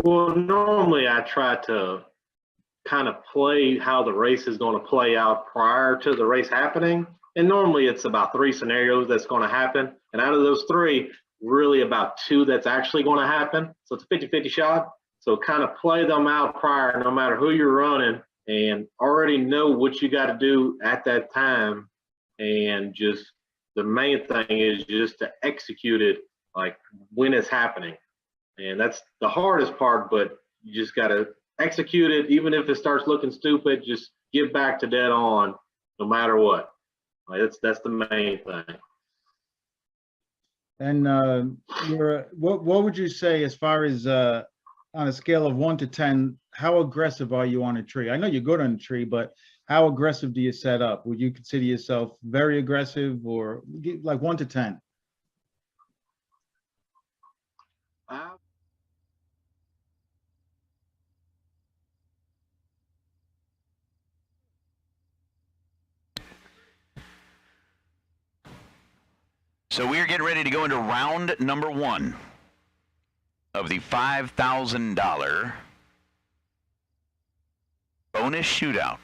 Well, normally I try to kind of play how the race is going to play out prior to the race happening. And normally it's about 3 scenarios that's going to happen. And out of those 3, really about 2 that's actually going to happen. So it's a 50-50 shot. So kind of play them out prior, no matter who you're running, and already know what you got to do at that time. And just the main thing is just to execute it like when it's happening. And that's the hardest part, but you just got to execute it. Even if it starts looking stupid, just get back to dead on no matter what. Like that's the main thing. And what would you say as far as on a scale of 1 to 10, how aggressive are you on a tree? I know you're good on a tree, but how aggressive do you set up? Would you consider yourself very aggressive, or like 1 to 10? So we are getting ready to go into round number 1 of the $5,000 bonus shootout.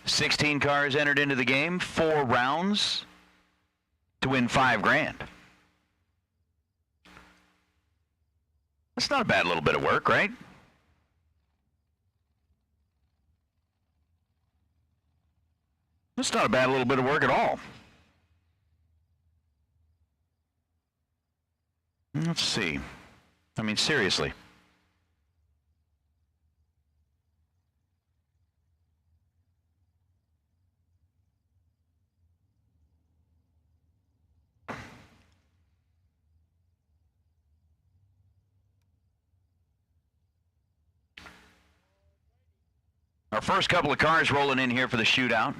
16 cars entered into the game, 4 rounds to win $5,000. That's not a bad little bit of work, right? That's not a bad little bit of work at all. Let's see. I mean, seriously. Our first couple of cars rolling in here for the shootout.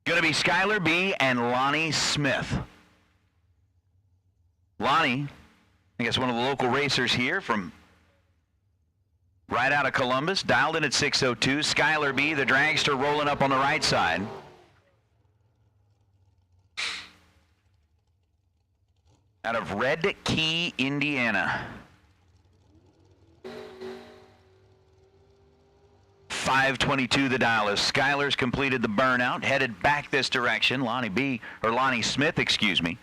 Going to be Skylar B. and Lonnie Smith. Lonnie, I guess one of the local racers here from right out of Columbus, dialed in at 602. Skylar B., the dragster, rolling up on the right side. Out of Red Key, Indiana. 522 the dial as Skylar's completed the burnout, headed back this direction. Lonnie Smith, excuse me,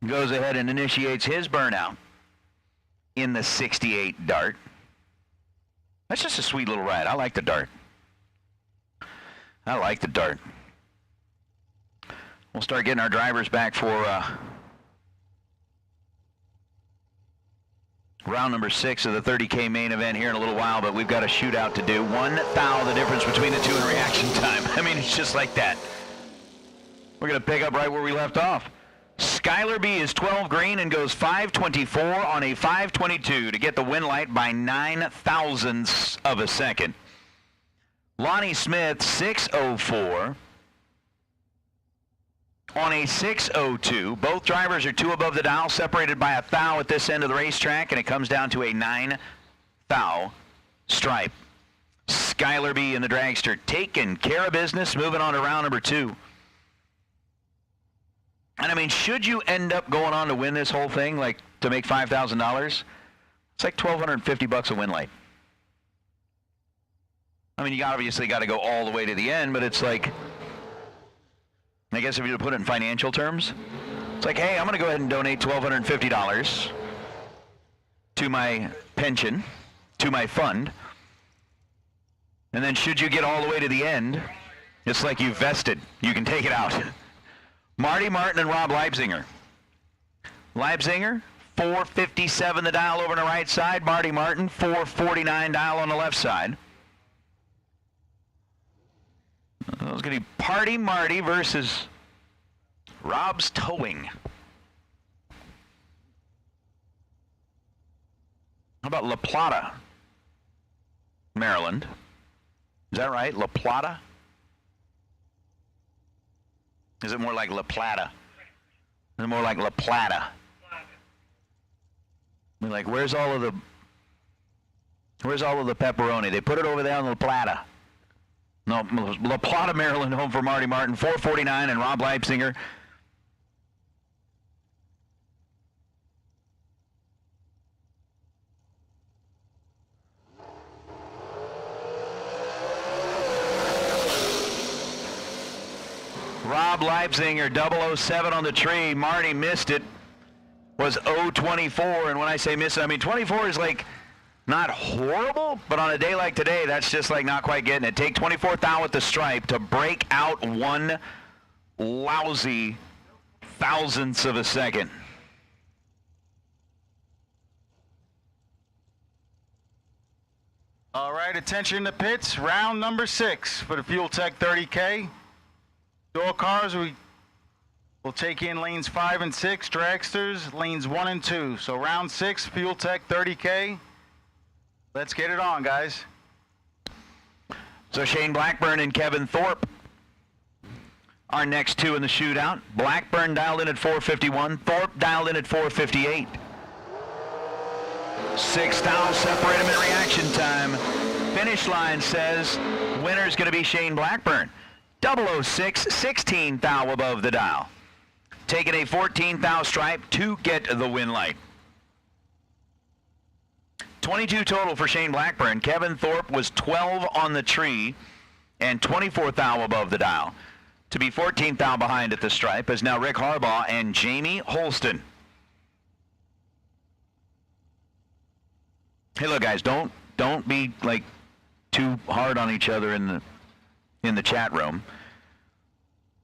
goes ahead and initiates his burnout in the 68 Dart. That's just a sweet little ride. I like the Dart. I like the Dart. We'll start getting our drivers back for round number 6 of the 30K main event here in a little while, but we've got a shootout to do. 1 thou the difference between the two in reaction time. I mean, it's just like that. We're going to pick up right where we left off. Skylar B is 12 green and goes 524 on a 522 to get the win light by 9 thousandths of a second. Lonnie Smith, 604. on a 6:02. Both drivers are 2 above the dial, separated by a thou at this end of the racetrack, and it comes down to a 9 thou stripe. Skylar B in the dragster taking care of business, moving on to round number 2. And I mean, should you end up going on to win this whole thing, like to make $5,000, it's like $1,250 a win light. I mean, you obviously got to go all the way to the end, but it's like, I guess if you put it in financial terms, it's like, hey, I'm going to go ahead and donate $1,250 to my pension, to my fund. And then should you get all the way to the end, it's like you've vested. You can take it out. Marty Martin and Rob Leibzinger. Leibzinger, 457 the dial over on the right side. Marty Martin, 449 dial on the left side. It's going to be Party Marty versus Rob's Towing. How about La Plata, Maryland? Is that right? La Plata? Is it more like La Plata? Is it more like La Plata? I mean, like, where's all of the pepperoni? They put it over there on La Plata. No, La Plata, Maryland, home for Marty Martin, 449, and Rob Leibzinger. Rob Leibzinger, 007 on the tree. Marty missed it. Was 024, and when I say miss it, I mean 24 is like not horrible, but on a day like today, that's just like not quite getting it. Take 24th out with the stripe to break out one lousy thousandths of a second. All right, attention to pits. Round number 6 for the Fuel Tech 30K. Door cars, we'll take in lanes 5 and 6, dragsters, lanes 1 and 2. So round 6, Fuel Tech 30K. Let's get it on, guys. So Shane Blackburn and Kevin Thorpe are next 2 in the shootout. Blackburn dialed in at 451, Thorpe dialed in at 458. 6 thou separate them in reaction time. Finish line says winner's going to be Shane Blackburn. 006, 16 thou above the dial. Taking a 14 thou stripe to get the win light. 22 total for Shane Blackburn. Kevin Thorpe was 12 on the tree and 24 thou above the dial. To be 14 thou behind at the stripe is now Rick Harbaugh and Jamie Holston. Hey, look, guys, don't be like too hard on each other in the chat room,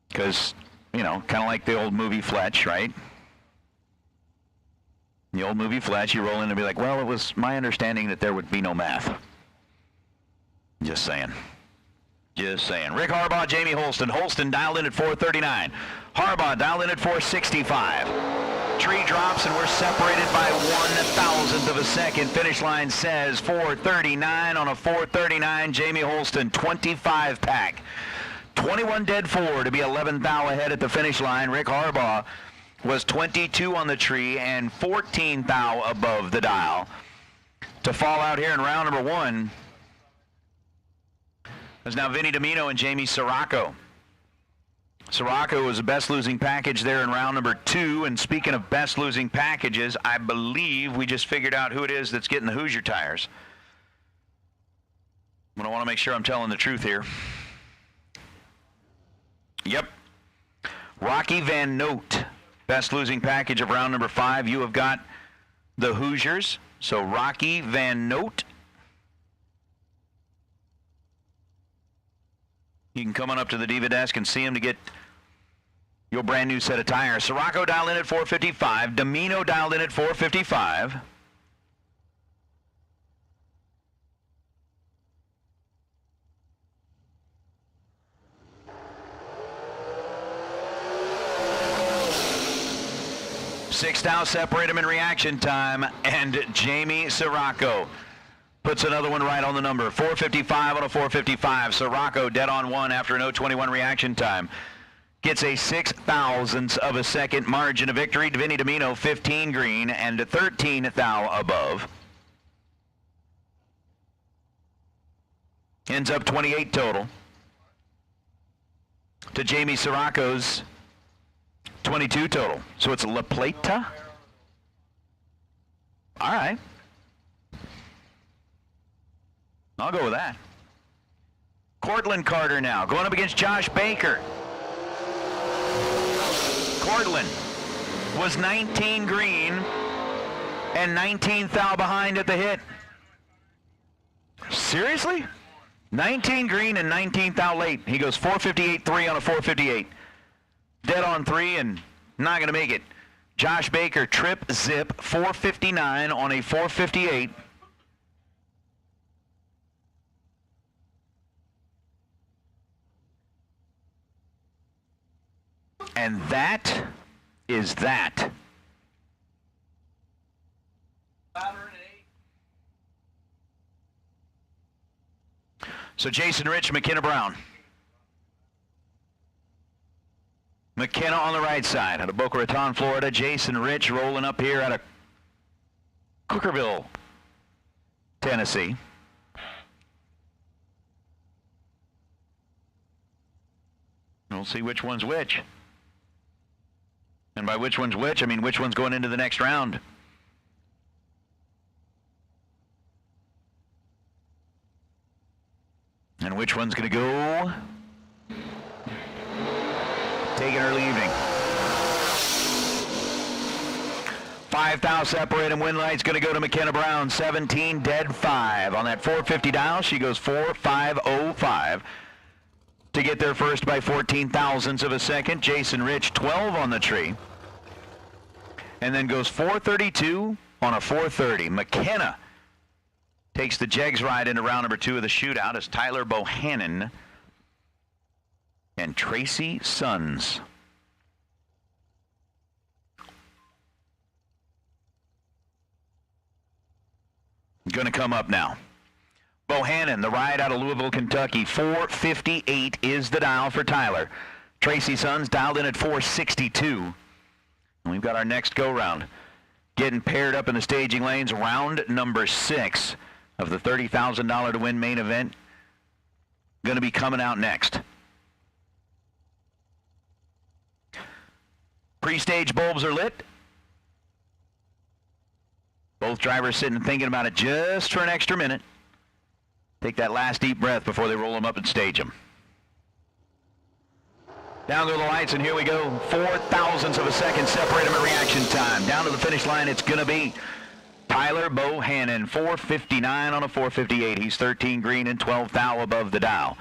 because, you know, kind of like the old movie Fletch, right? The old movie Fletch, you roll in and be like, well, it was my understanding that there would be no math. Just saying. Just saying. Rick Harbaugh, Jamie Holston. Holston dialed in at 439. Harbaugh dialed in at 465. Tree drops and we're separated by 1,000th of a second. Finish line says 439 on a 439. Jamie Holston, 25 pack. 21 dead 4 to be 11 thou ahead at the finish line. Rick Harbaugh was 22 on the tree and 14 thou above the dial. To fall out here in round number 1 is now Vinny Domino and Jamie Sirocco. Sirocco was the best losing package there in round number 2. And speaking of best losing packages, I believe we just figured out who it is that's getting the Hoosier tires. But I want to make sure I'm telling the truth here. Yep. Rocky Van Noot, best losing package of round number 5. You have got the Hoosiers. So Rocky Van Noot. You can come on up to the Diva desk and see him to get your brand new set of tires. Sirocco dialed in at 455. Domino dialed in at 455. Six thou separate them in reaction time, and Jamie Sirocco puts another one right on the number. 455 on a 455. Sirocco dead on 1 after an 021 reaction time. gets a 6/1000th of a second margin of victory. Vinny Domino, 15 green and 13 thou above. Ends up 28 total. To Jamie Sirocco's 22 total. So it's La Plata. All right. I'll go with that. Cortland Carter now going up against Josh Baker. Cortland was 19 green and 19 thou behind at the hit. Seriously? 19 green and 19 thou late. He goes 458.3 on a 458. Dead on 3 and not going to make it. Josh Baker, trip, zip, 459 on a 458. And that is that. So Jason Rich, McKenna Brown. McKenna on the right side out of Boca Raton, Florida. Jason Rich rolling up here out of Cookerville, Tennessee. We'll see which one's which. And by which one's which, I mean which one's going into the next round. And which one's going to go? Take an early evening. 5 thou separate and win light's going to go to McKenna Brown. 17 dead 5 on that 450 dial. She goes 4.505 to get there first by 14 thousandths of a second. Jason Rich 12 on the tree. And then goes 432 on a 430. McKenna takes the Jegs ride into round number 2 of the shootout as Tyler Bohannon and Tracy Sons. Going to come up now. Bohannon, the ride out of Louisville, Kentucky. 458 is the dial for Tyler. Tracy Sons dialed in at 462. And we've got our next go-round. Getting paired up in the staging lanes. Round number 6 of the $30,000 to win main event. Going to be coming out next. Pre-stage bulbs are lit. Both drivers sitting and thinking about it just for an extra minute. Take that last deep breath before they roll them up and stage them. Down go the lights, and here we go. 4/1000ths of a second separate them at reaction time. Down to the finish line, it's going to be Tyler Bohannon, 459 on a 458. He's 13 green and 12 thou above the dial.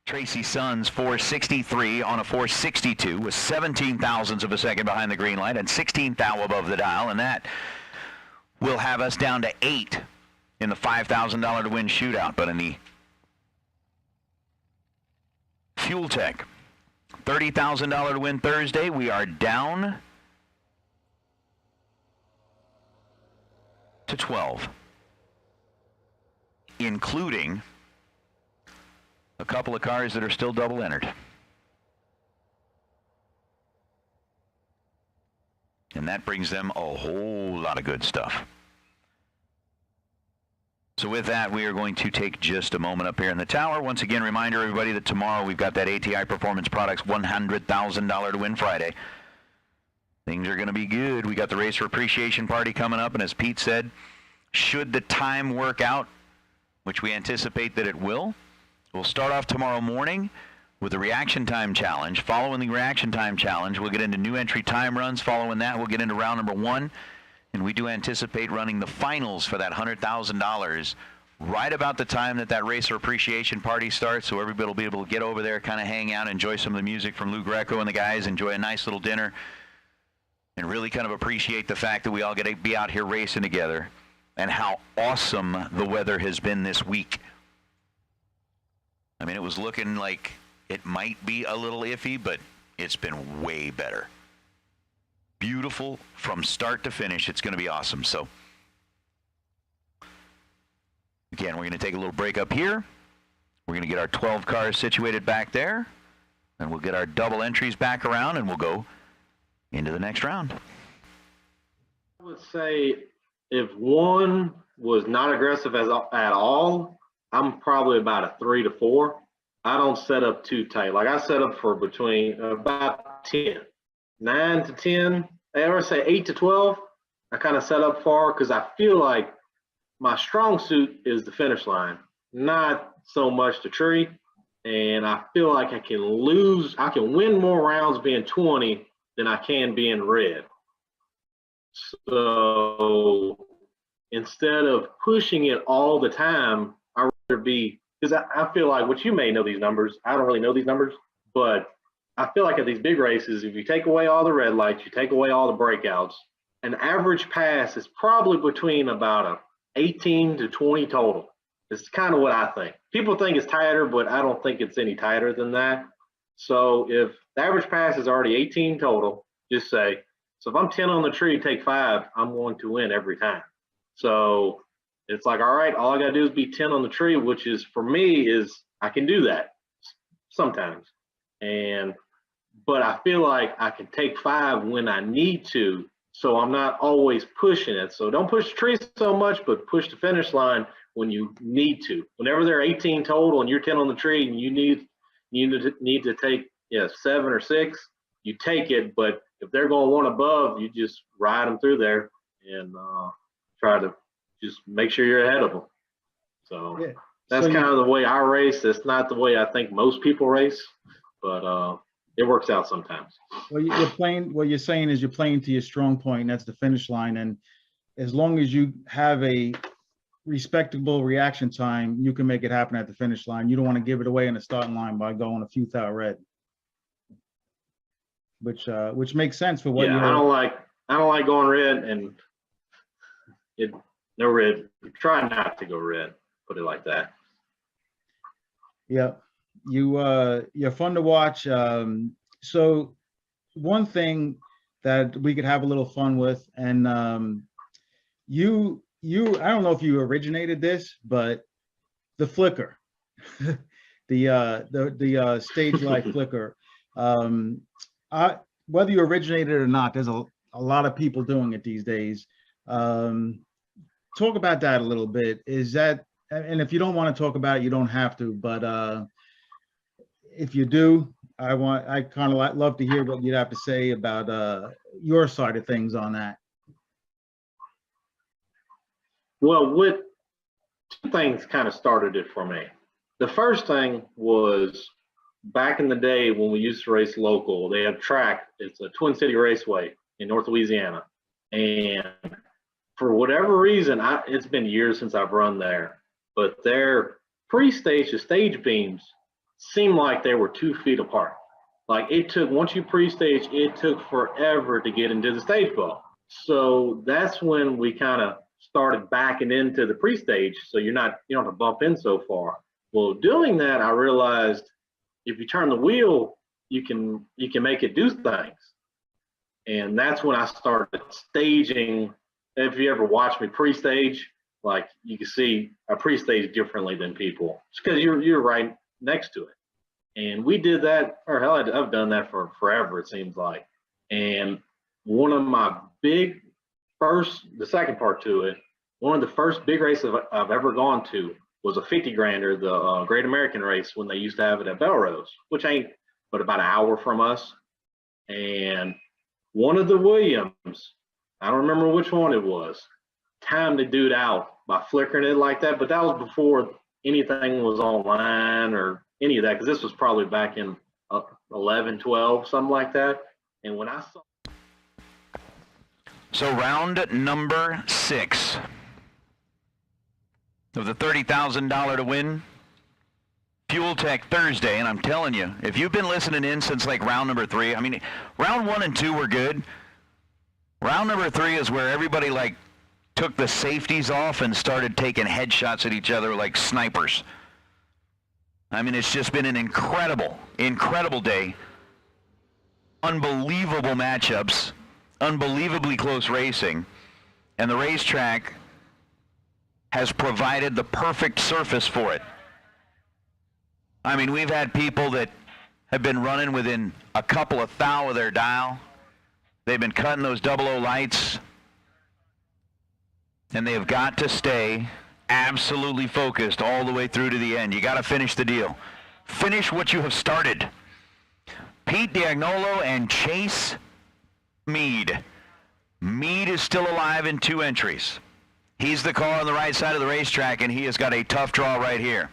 Tracy Sons, 463 on a 462 with 17 thousandths of a second behind the green light and 16 thou above the dial, and that will have us down to 8 in the $5,000 to win shootout. But in the Fuel Tech $30,000 to win Thursday, we are down to 12, including a couple of cars that are still double entered. And that brings them a whole lot of good stuff. So with that, we are going to take just a moment up here in the tower. Once again, reminder everybody that tomorrow we've got that ATI Performance Products $100,000 to win Friday. Things are going to be good. We got the Racer Appreciation Party coming up, and as Pete said, should the time work out, which we anticipate that it will, we'll start off tomorrow morning with the Reaction Time Challenge. Following the Reaction Time Challenge, we'll get into new entry time runs. Following that, we'll get into round number 1. And we do anticipate running the finals for that $100,000 right about the time that that Racer Appreciation Party starts. So everybody will be able to get over there, kind of hang out, enjoy some of the music from Lou Greco and the guys, enjoy a nice little dinner, and really kind of appreciate the fact that we all get to be out here racing together and how awesome the weather has been this week. I mean, it was looking like it might be a little iffy, but it's been way better. Beautiful from start to finish. It's going to be awesome. So Again, we're going to take a little break up here. We're going to get our 12 cars situated back there. And we'll get our double entries back around, and we'll go into the next round. I would say if one was not aggressive at all, I'm probably about a 3 to 4. I don't set up too tight. Like I set up for between about 10, 9 to 10. I ever say 8 to 12. I kind of set up for because I feel like my strong suit is the finish line, not so much the tree. And I feel like I can win more rounds being 20 than I can being red. So instead of pushing it all the time, I'd rather be, because I feel like, what you may know these numbers, I don't really know these numbers, but I feel like at these big races, if you take away all the red lights, you take away all the breakouts, an average pass is probably between about a 18 to 20 total. It's kind of what I think. People think it's tighter, but I don't think it's any tighter than that. So if the average pass is already 18 total, just say, so if I'm 10 on the tree, take 5, I'm going to win every time. So it's like, all right, all I got to do is be 10 on the tree, which is, for me, is I can do that sometimes. But I feel like I can take 5 when I need to, so I'm not always pushing it. So don't push the tree so much, but push the finish line when you need to. Whenever they're 18 total and you're 10 on the tree and you need to take 7 or 6, you take it. But if they're going one above, you just ride them through there and try to just make sure you're ahead of them. So that's kind of the way I race. That's not the way I think most people race, but it works out sometimes. Well, what you're saying is you're playing to your strong point, and that's the finish line. And as long as you have a respectable reaction time, you can make it happen at the finish line. You don't want to give it away in the starting line by going a few thou red, which makes sense for what you're. I don't like going red, and no red. Try not to go red. Put it like that. Yeah, you're fun to watch. So one thing that we could have a little fun with, and I don't know if you originated this, but the flicker, the stage light flicker. Whether you originated it or not, there's a lot of people doing it these days. Talk about that a little bit. Is that, and if you don't want to talk about it, you don't have to, but if you do, I kind of love to hear what you'd have to say about your side of things on that. Well, two things kind of started it for me. The first thing was back in the day when we used to race local, they had a track. It's a Twin City Raceway in North Louisiana. And for whatever reason, it's been years since I've run there, but their pre-stage, the stage beams seemed like they were 2 feet apart. Like once you pre-stage, it took forever to get into the stage ball. So that's when we kind of started backing into the pre-stage, so you don't have to bump in so far. Well, doing that, I realized if you turn the wheel, you can make it do things. And that's when I started staging. If you ever watch me pre-stage, like you can see I pre-stage differently than people. It's because you're right next to it. And we did that, or hell, I've done that for forever, it seems like. And one of my the second part to it, one of the first big races I've ever gone to was a 50 grander, the Great American Race, when they used to have it at Belrose, which ain't but about an hour from us. And one of the Williams, I don't remember which one it was, timed the dude out by flickering it like that, but that was before anything was online or any of that, because this was probably back in 11, 12, something like that. And when I saw. So round number 6 of the $30,000 to win Fuel Tech Thursday, and I'm telling you, if you've been listening in since like round number 3, I mean, round 1 and 2 were good. Round number 3 is where everybody like took the safeties off and started taking headshots at each other like snipers. I mean, it's just been an incredible day. Unbelievable matchups, unbelievably close racing, and the racetrack has provided the perfect surface for it. I mean, we've had people that have been running within a couple of thou of their dial. They've been cutting those 00 lights, and they have got to stay absolutely focused all the way through to the end. You got to finish the deal. Finish what you have started. Pete Diagnolo and Chase Meade. Meade is still alive in 2 entries. He's the car on the right side of the racetrack, and he has got a tough draw right here.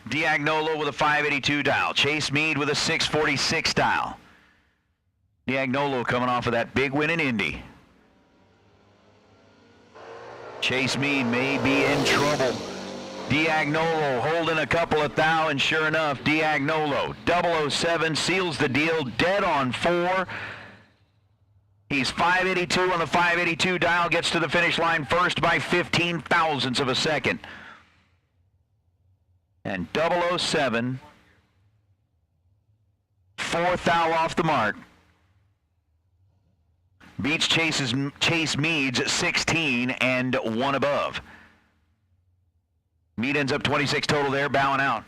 Diagnolo with a 582 dial. Chase Meade with a 646 dial. Diagnolo coming off of that big win in Indy. Chase Meade may be in trouble. Diagnolo holding a couple of thou, and sure enough, Diagnolo, 007, seals the deal, dead on 4. He's 582 on the 582 dial, gets to the finish line first by 15 thousandths of a second. And 007, 4 thou off the mark, beats Chase Meade's 16 and 1 above. Meade ends up 26 total there, bowing out.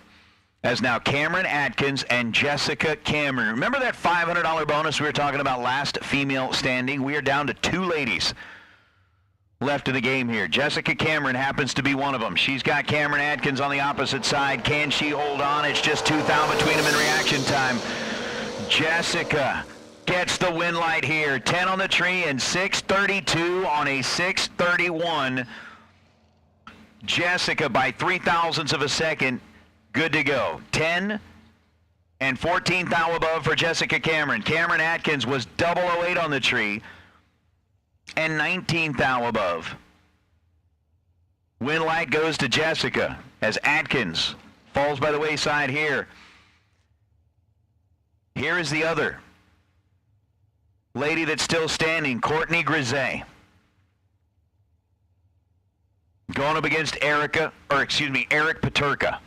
As now Cameron Atkins and Jessica Cameron. Remember that $500 bonus we were talking about last female standing? We are down to 2 ladies left in the game here. Jessica Cameron happens to be one of them. She's got Cameron Atkins on the opposite side. Can she hold on? It's just 2 thou between them in reaction time. Jessica gets the win light here. 10 on the tree and 632 on a 631. Jessica by 3 thousandths of a second. Good to go. 10 and 14 thou above for Jessica Cameron. Cameron Atkins was 008 on the tree and 19 thou above. Win light goes to Jessica as Atkins falls by the wayside here. Here is the other lady that's still standing, Courtney Grisey. Going up against Eric Paterka.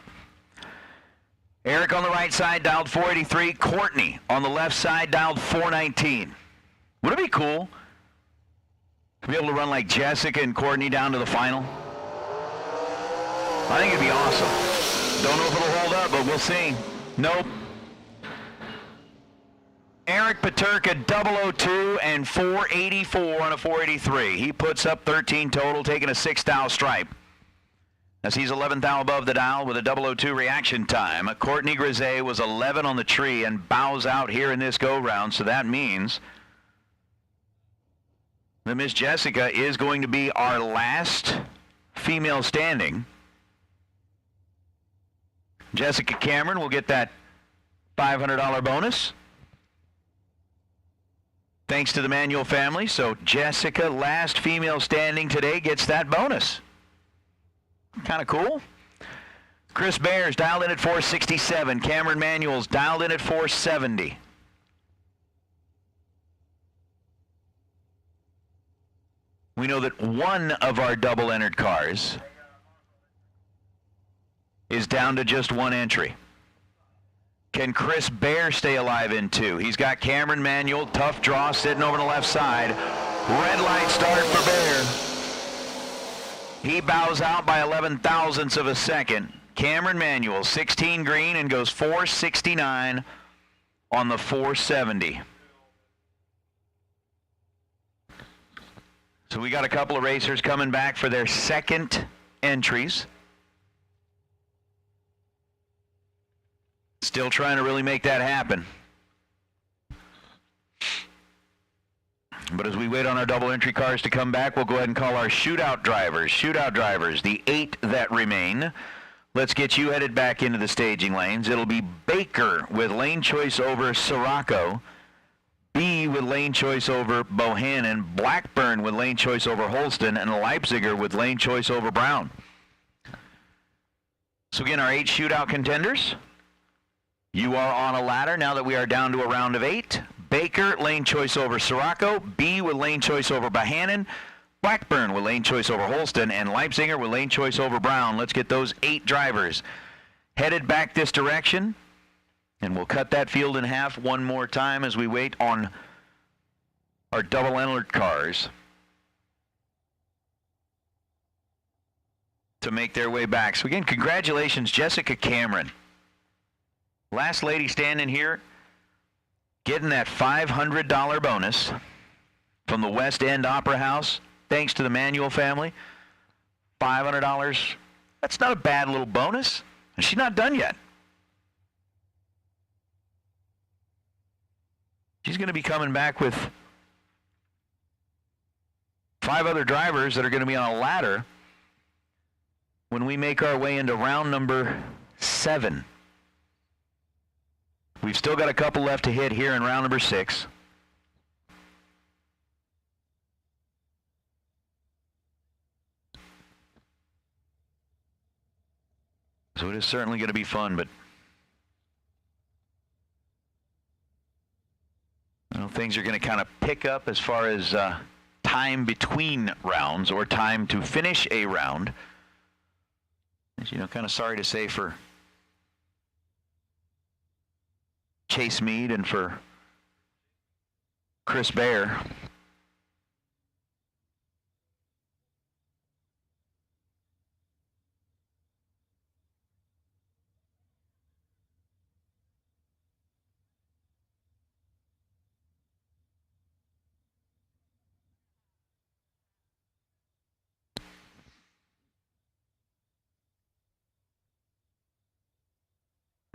Eric on the right side dialed 483. Courtney on the left side dialed 419. Would it be cool to be able to run like Jessica and Courtney down to the final? I think it'd be awesome. Don't know if it'll hold up, but we'll see. Nope. Eric Paterka 002 and 484 on a 483. He puts up 13 total, taking a 6 thou stripe. As he's 11 thou above the dial with a 002 reaction time. Courtney Grisey was 11 on the tree and bows out here in this go-round, so that means that Miss Jessica is going to be our last female standing. Jessica Cameron will get that $500 bonus, thanks to the Manuel family. So Jessica, last female standing today, gets that bonus. Kind of cool. Chris Bears dialed in at 467. Cameron Manuel's dialed in at 470. We know that one of our double-entered cars is down to just 1 entry. Can Chris Bear stay alive in 2? He's got Cameron Manuel, tough draw, sitting over on the left side. Red light start for Bear. He bows out by 11 thousandths of a second. Cameron Manuel, 16 green, and goes 469 on the 470. So we got a couple of racers coming back for their second entries. Still trying to really make that happen. But as we wait on our double entry cars to come back, we'll go ahead and call our shootout drivers. Shootout drivers, the 8 that remain. Let's get you headed back into the staging lanes. It'll be Baker with lane choice over Sirocco. B with lane choice over Bohannon. Blackburn with lane choice over Holston. And Leipziger with lane choice over Brown. So again, our 8 shootout contenders. You are on a ladder now that we are down to a round of 8. Baker, lane choice over Sirocco. B with lane choice over Bohannon. Blackburn with lane choice over Holston. And Leipziger with lane choice over Brown. Let's get those 8 drivers headed back this direction. And we'll cut that field in half one more time as we wait on our double-entered cars to make their way back. So again, congratulations, Jessica Cameron. Last lady standing here, getting that $500 bonus from the West End Opera House, thanks to the Manuel family. $500. That's not a bad little bonus. And she's not done yet. She's going to be coming back with 5 other drivers that are going to be on a ladder when we make our way into round number 7. We've still got a couple left to hit here in round number 6. So it is certainly going to be fun, but things are going to kind of pick up as far as time between rounds or time to finish a round. As you know, kind of sorry to say for Chase Meade and for Chris Bear.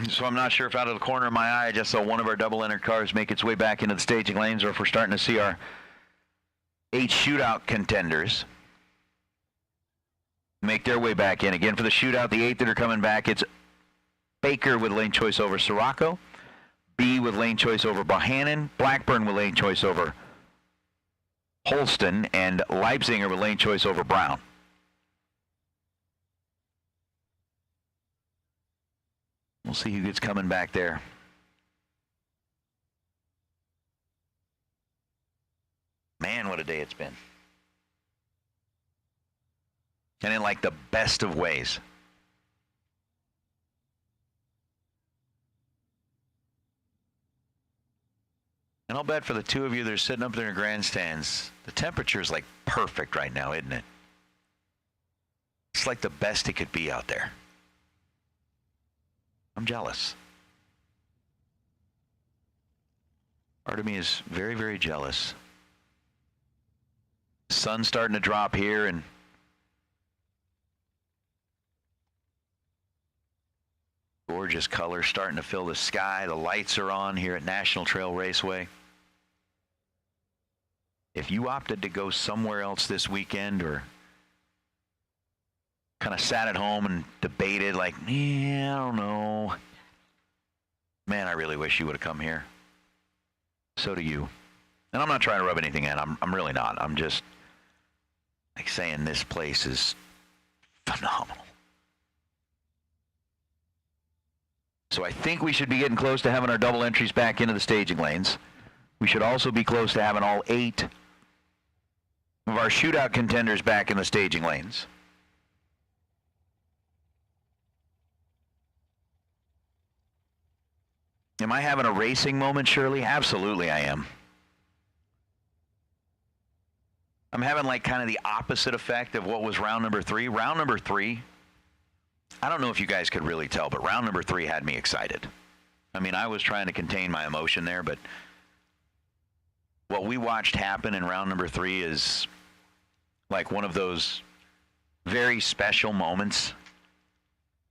So I'm not sure if out of the corner of my eye I just saw one of our double-entered cars make its way back into the staging lanes, or if we're starting to see our 8 shootout contenders make their way back in. Again, for the shootout, the 8 that are coming back, it's Baker with lane choice over Sirocco, B with lane choice over Bohannon, Blackburn with lane choice over Holston, and Leipziger with lane choice over Brown. We'll see who gets coming back there. Man, what a day it's been. And in like the best of ways. And I'll bet for the 2 of you that are sitting up there in grandstands, the temperature is like perfect right now, isn't it? It's like the best it could be out there. I'm jealous. Part of me is very, very jealous. Sun's starting to drop here, and gorgeous colors starting to fill the sky. The lights are on here at National Trail Raceway. If you opted to go somewhere else this weekend, or kind of sat at home and debated like, I don't know. Man, I really wish you would have come here. So do you. And I'm not trying to rub anything in. I'm really not. I'm just like saying this place is phenomenal. So I think we should be getting close to having our double entries back into the staging lanes. We should also be close to having all 8 of our shootout contenders back in the staging lanes. Am I having a racing moment, Shirley? Absolutely I am. I'm having like kind of the opposite effect of what was round number 3. Round number 3, I don't know if you guys could really tell, but round number 3 had me excited. I mean, I was trying to contain my emotion there, but what we watched happen in round number 3 is like one of those very special moments.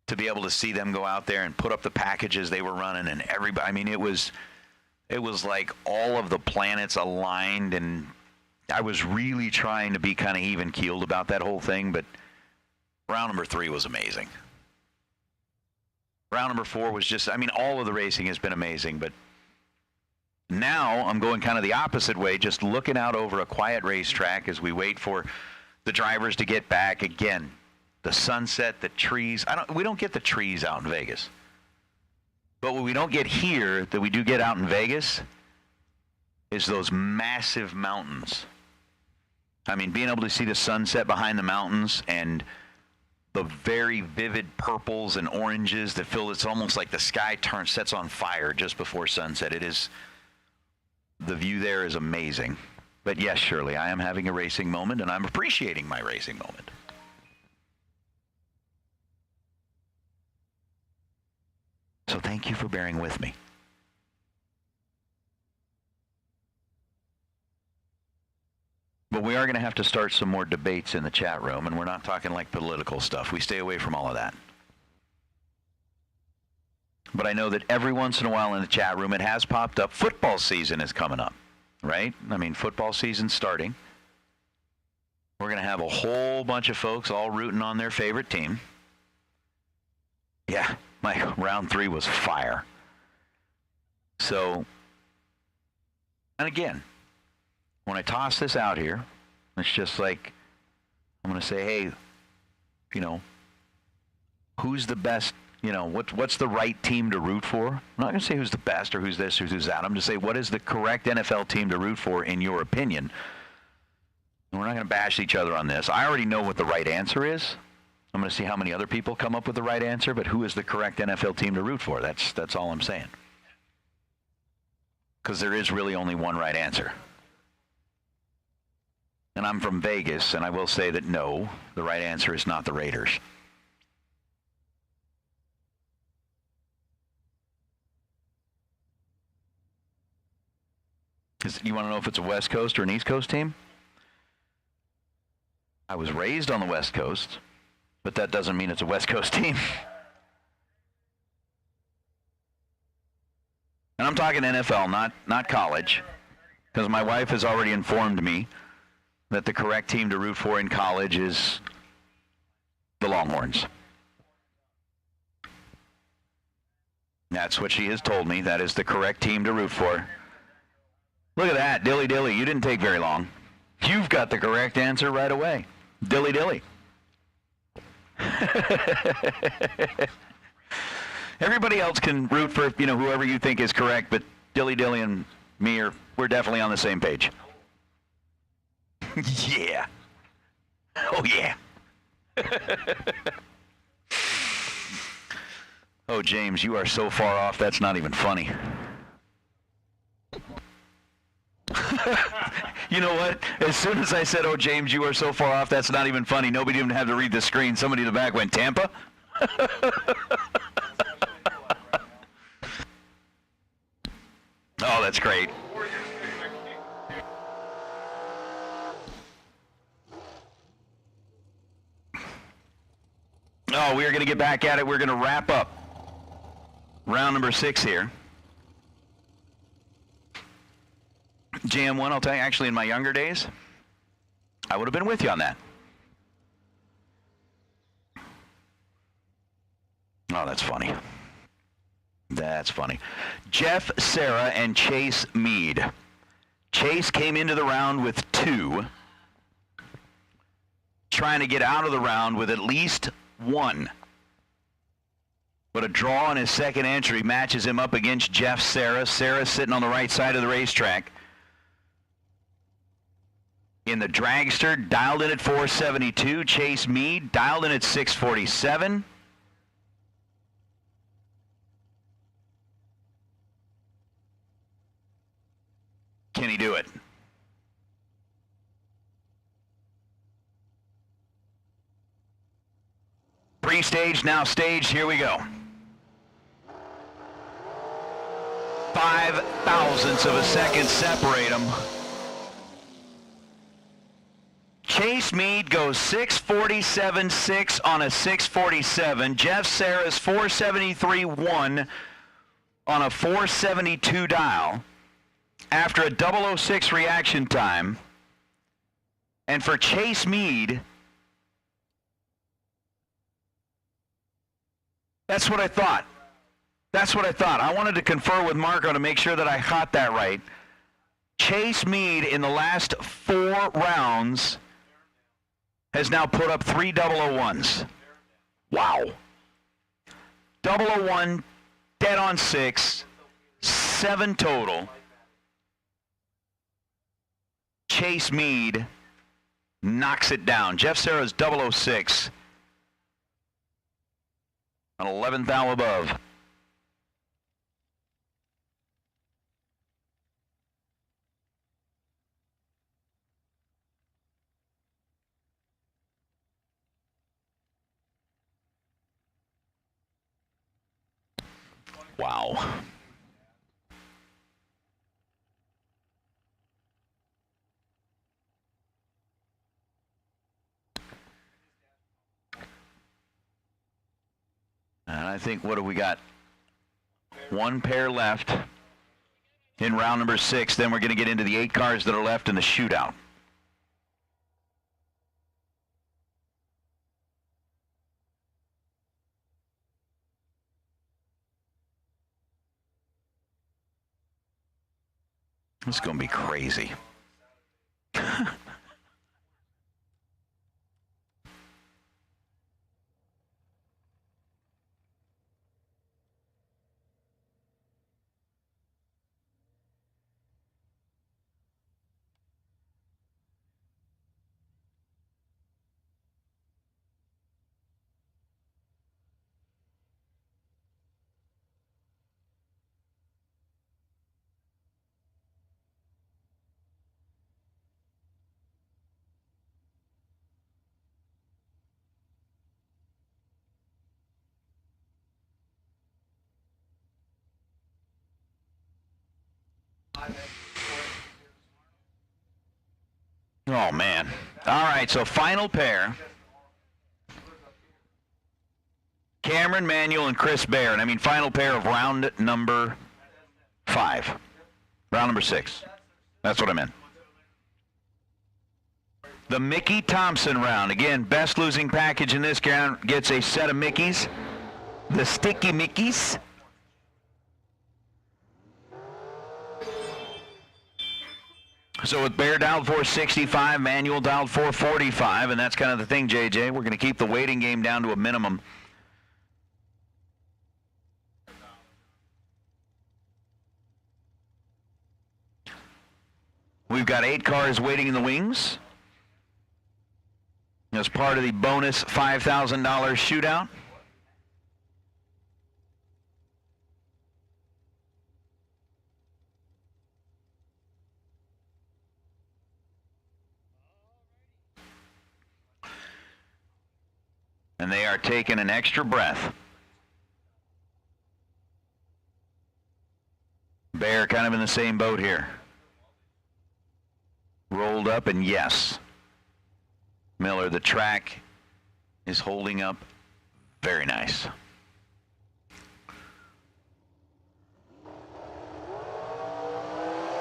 To be able to see them go out there and put up the packages they were running, and everybody, I mean, it was like all of the planets aligned, and I was really trying to be kind of even-keeled about that whole thing, but round number 3 was amazing. Round number 4 was just, I mean, all of the racing has been amazing, but now I'm going kind of the opposite way, just looking out over a quiet racetrack as we wait for the drivers to get back again. The sunset, the trees. We don't get the trees out in Vegas. But what we don't get here that we do get out in Vegas is those massive mountains. I mean, being able to see the sunset behind the mountains and the very vivid purples and oranges that fill, it's almost like the sky sets on fire just before sunset. The view there is amazing. But yes, Shirley, I am having a racing moment, and I'm appreciating my racing moment. Thank you for bearing with me. But we are going to have to start some more debates in the chat room, and we're not talking like political stuff. We stay away from all of that. But I know that every once in a while in the chat room it has popped up. Football season is coming up, right? I mean, football season's starting. We're going to have a whole bunch of folks all rooting on their favorite team. Yeah, my round 3 was fire. So, and again, when I toss this out here, it's just like, I'm going to say, hey, you know, who's the best, you know, what's the right team to root for? I'm not going to say who's the best or who's this or who's that. I'm going to say, what is the correct NFL team to root for in your opinion? And we're not going to bash each other on this. I already know what the right answer is. I'm going to see how many other people come up with the right answer, but who is the correct NFL team to root for? That's all I'm saying. Because there is really only one right answer. And I'm from Vegas, and I will say that no, the right answer is not the Raiders. You want to know if it's a West Coast or an East Coast team? I was raised on the West Coast, but that doesn't mean it's a West Coast team. And I'm talking NFL, not college, because my wife has already informed me that the correct team to root for in college is the Longhorns. That's what she has told me. That is the correct team to root for. Look at that, dilly dilly. You didn't take very long. You've got the correct answer right away. Dilly dilly. Everybody else can root for, you know, whoever you think is correct, but dilly dilly and me we're definitely on the same page. Yeah. Oh yeah. Oh James, you are so far off. That's not even funny. You know what? As soon as I said, oh, James, you are so far off, that's not even funny, nobody even had to read the screen. Somebody in the back went, Tampa? Oh, that's great. Oh, we are going to get back at it. We're going to wrap up round number 6 here. JM1, I'll tell you, actually in my younger days, I would have been with you on that. Oh, that's funny. That's funny. Jeff Serra and Chase Meade. Chase came into the round with 2, trying to get out of the round with at least 1. But a draw on his second entry matches him up against Jeff Serra. Serra sitting on the right side of the racetrack. In the dragster, dialed in at 472. Chase Meade dialed in at 647. Can he do it? Pre-staged, now staged. Here we go. 5 thousandths of a second separate them. Chase Meade goes 647.6 on a 647. Jeff Serra's 473.1 on a 472 dial after a 006 reaction time. And for Chase Meade, that's what I thought. That's what I thought. I wanted to confer with Marco to make sure that I caught that right. Chase Meade in the last 4 rounds has now put up 3 001s. Wow. 001, dead on 6, 7 total. Chase Meade knocks it down. Jeff Serra's 006. An 11th thou above. Wow. And I think, what do we got? One pair left in round number 6. Then we're going to get into the 8 cars that are left in the shootout. It's going to be crazy. Oh, man. All right, so final pair. Cameron Manuel and Chris Bear. And I mean final pair of round number 5. Round number 6. That's what I meant. The Mickey Thompson round. Again, best losing package in this round gets a set of Mickeys. The Sticky Mickeys. So with Bear dialed 465, Manuel dialed 445, and that's kind of the thing, JJ. We're going to keep the waiting game down to a minimum. We've got 8 cars waiting in the wings as part of the bonus $5,000 shootout. And they are taking an extra breath. Bear kind of in the same boat here. Rolled up, and yes, Miller, the track is holding up very nice.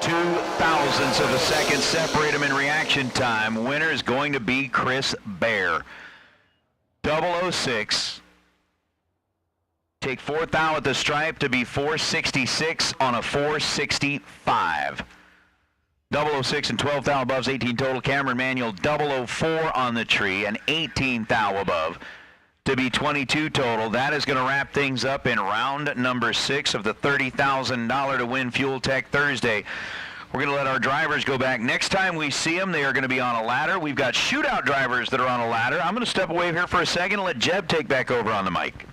Two thousandths of a second separate them in reaction time. Winner is going to be Chris Bear. 006. Take 4th thou at the stripe to be 466 on a 465. 006 and 12th thou above is 18 total. Cameron Manuel 004 on the tree and 18th thou above to be 22 total. That is going to wrap things up in round number 6 of the $30,000 to win Fuel Tech Thursday. We're going to let our drivers go back. Next time we see them, they are going to be on a ladder. We've got shootout drivers that are on a ladder. I'm going to step away here for a second and let Jeb take back over on the mic.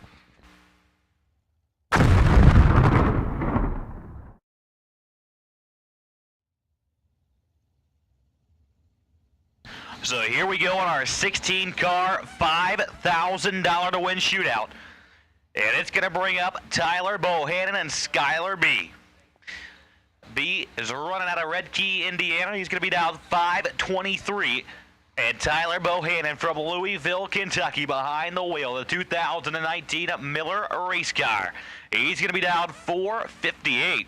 So here we go on our 16-car, $5,000 to win shootout. And it's going to bring up Tyler Bohannon and Skylar B. B is running out of Red Key, Indiana. He's going to be down 523. And Tyler Bohannon from Louisville, Kentucky, behind the wheel, the 2019 Miller race car. He's going to be down 458.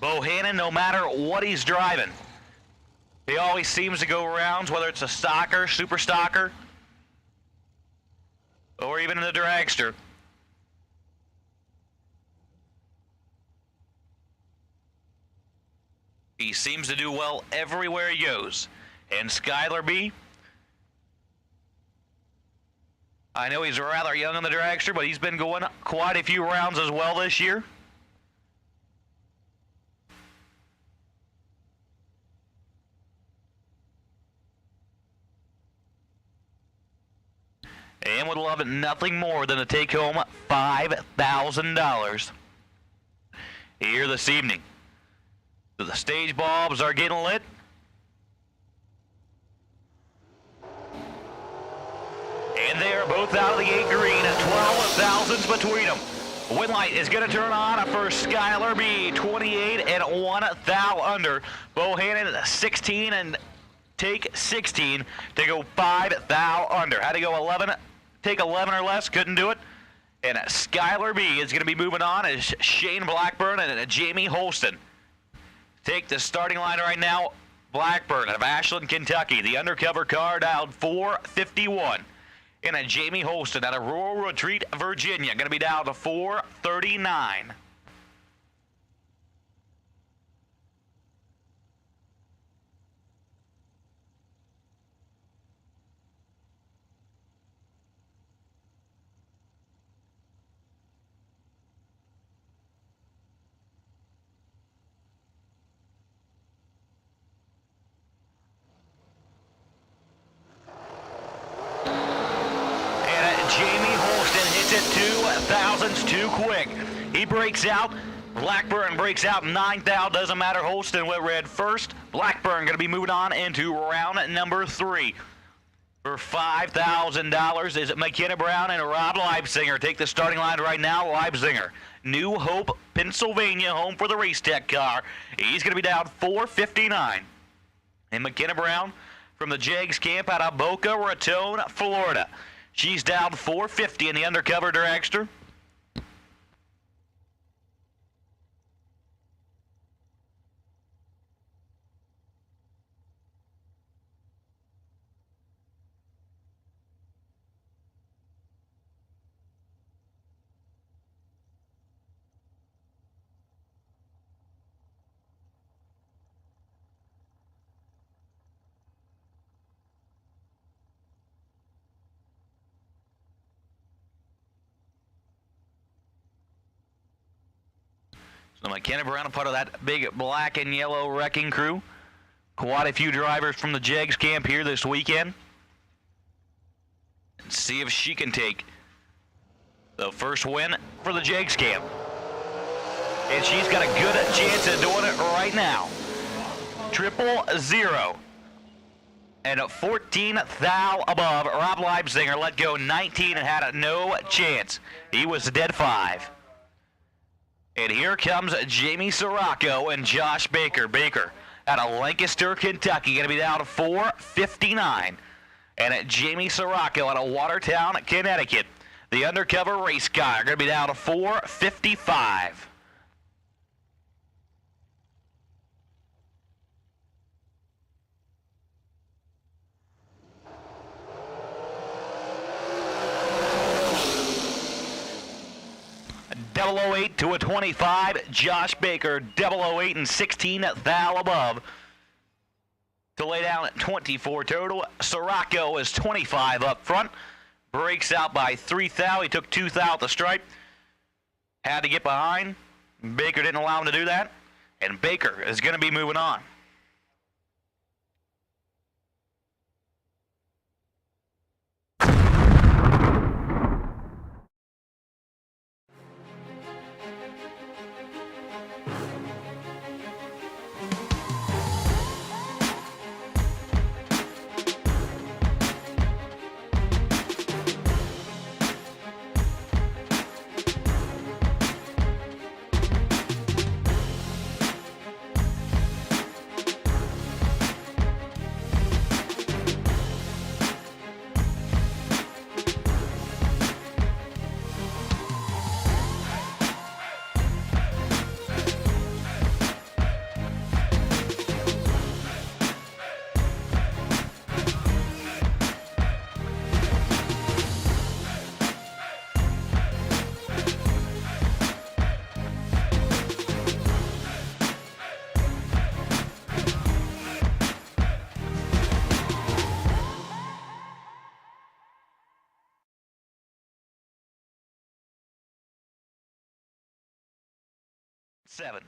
Bohannon, no matter what he's driving, he always seems to go rounds, whether it's a stocker, super stocker, or even in the dragster. He seems to do well everywhere he goes. And Skylar B, I know he's rather young in the dragster, but he's been going quite a few rounds as well this year. And would love it nothing more than to take home $5,000 here this evening. So the stage bulbs are getting lit. And they are both out of the gate green, 12 thousandths between them. Wind light is going to turn on for Skylar B, 28 and 1 thou under. Bohannon 16 and take 16 to go 5 thou under. Had to go 11, take 11 or less, couldn't do it. And Skylar B is going to be moving on as Shane Blackburn and Jamie Holston take the starting line right now. Blackburn of Ashland, Kentucky. The undercover car dialed 451. And a Jamie Holston out of Rural Retreat, Virginia, going to be down to 439. Jamie Holston hits it 2 thousandths too quick. He breaks out. Blackburn breaks out 9 thou. Doesn't matter. Holston went red first. Blackburn going to be moving on into round number 3. For $5,000 is McKenna Brown and Rob Leibsinger. Take the starting line right now. Leibsinger, New Hope, Pennsylvania, home for the Race Tech car. He's going to be down 459. And McKenna Brown from the Jags camp out of Boca Raton, Florida. She's down 450 in the undercover dragster. So McKenna Brown, a part of that big black and yellow wrecking crew. Quite a few drivers from the Jags camp here this weekend. And see if she can take the first win for the Jags camp. And she's got a good chance of doing it right now. 000. And 14 thou above. Rob Leibsinger let go 19 and had no chance. He was dead 5. And here comes Jamie Sirocco and Josh Baker. Baker out of Lancaster, Kentucky, going to be down to 459. And at Jamie Sirocco out of Watertown, Connecticut, the undercover race car going to be down to 455. Double 08 to a 25. Josh Baker, 008 and 16 thou above. To lay down at 24 total. Sirocco is 25 up front. Breaks out by 3 thou. He took 2 thou at the stripe. Had to get behind. Baker didn't allow him to do that. And Baker is going to be moving on.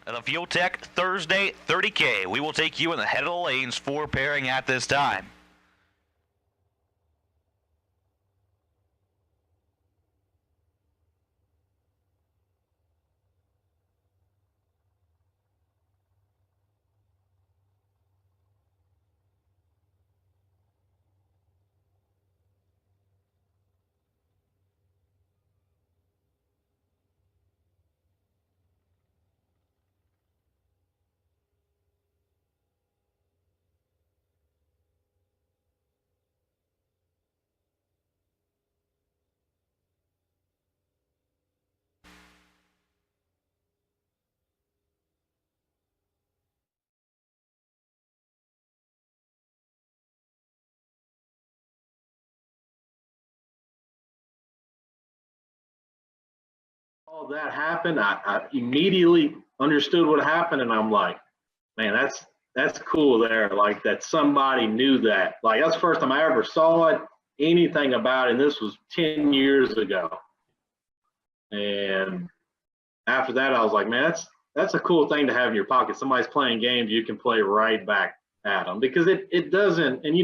Of the Fuel Tech Thursday 30K. We will take you in the head of the lanes for pairing at this time. all that happened, I immediately understood what happened, and I'm like, man, that's cool there. Like that somebody knew that. Like that's the first time I ever saw it, anything about it, and this was 10 years ago. And after that, I was like, man, that's a cool thing to have in your pocket. Somebody's playing games, you can play right back at them, because it doesn't, and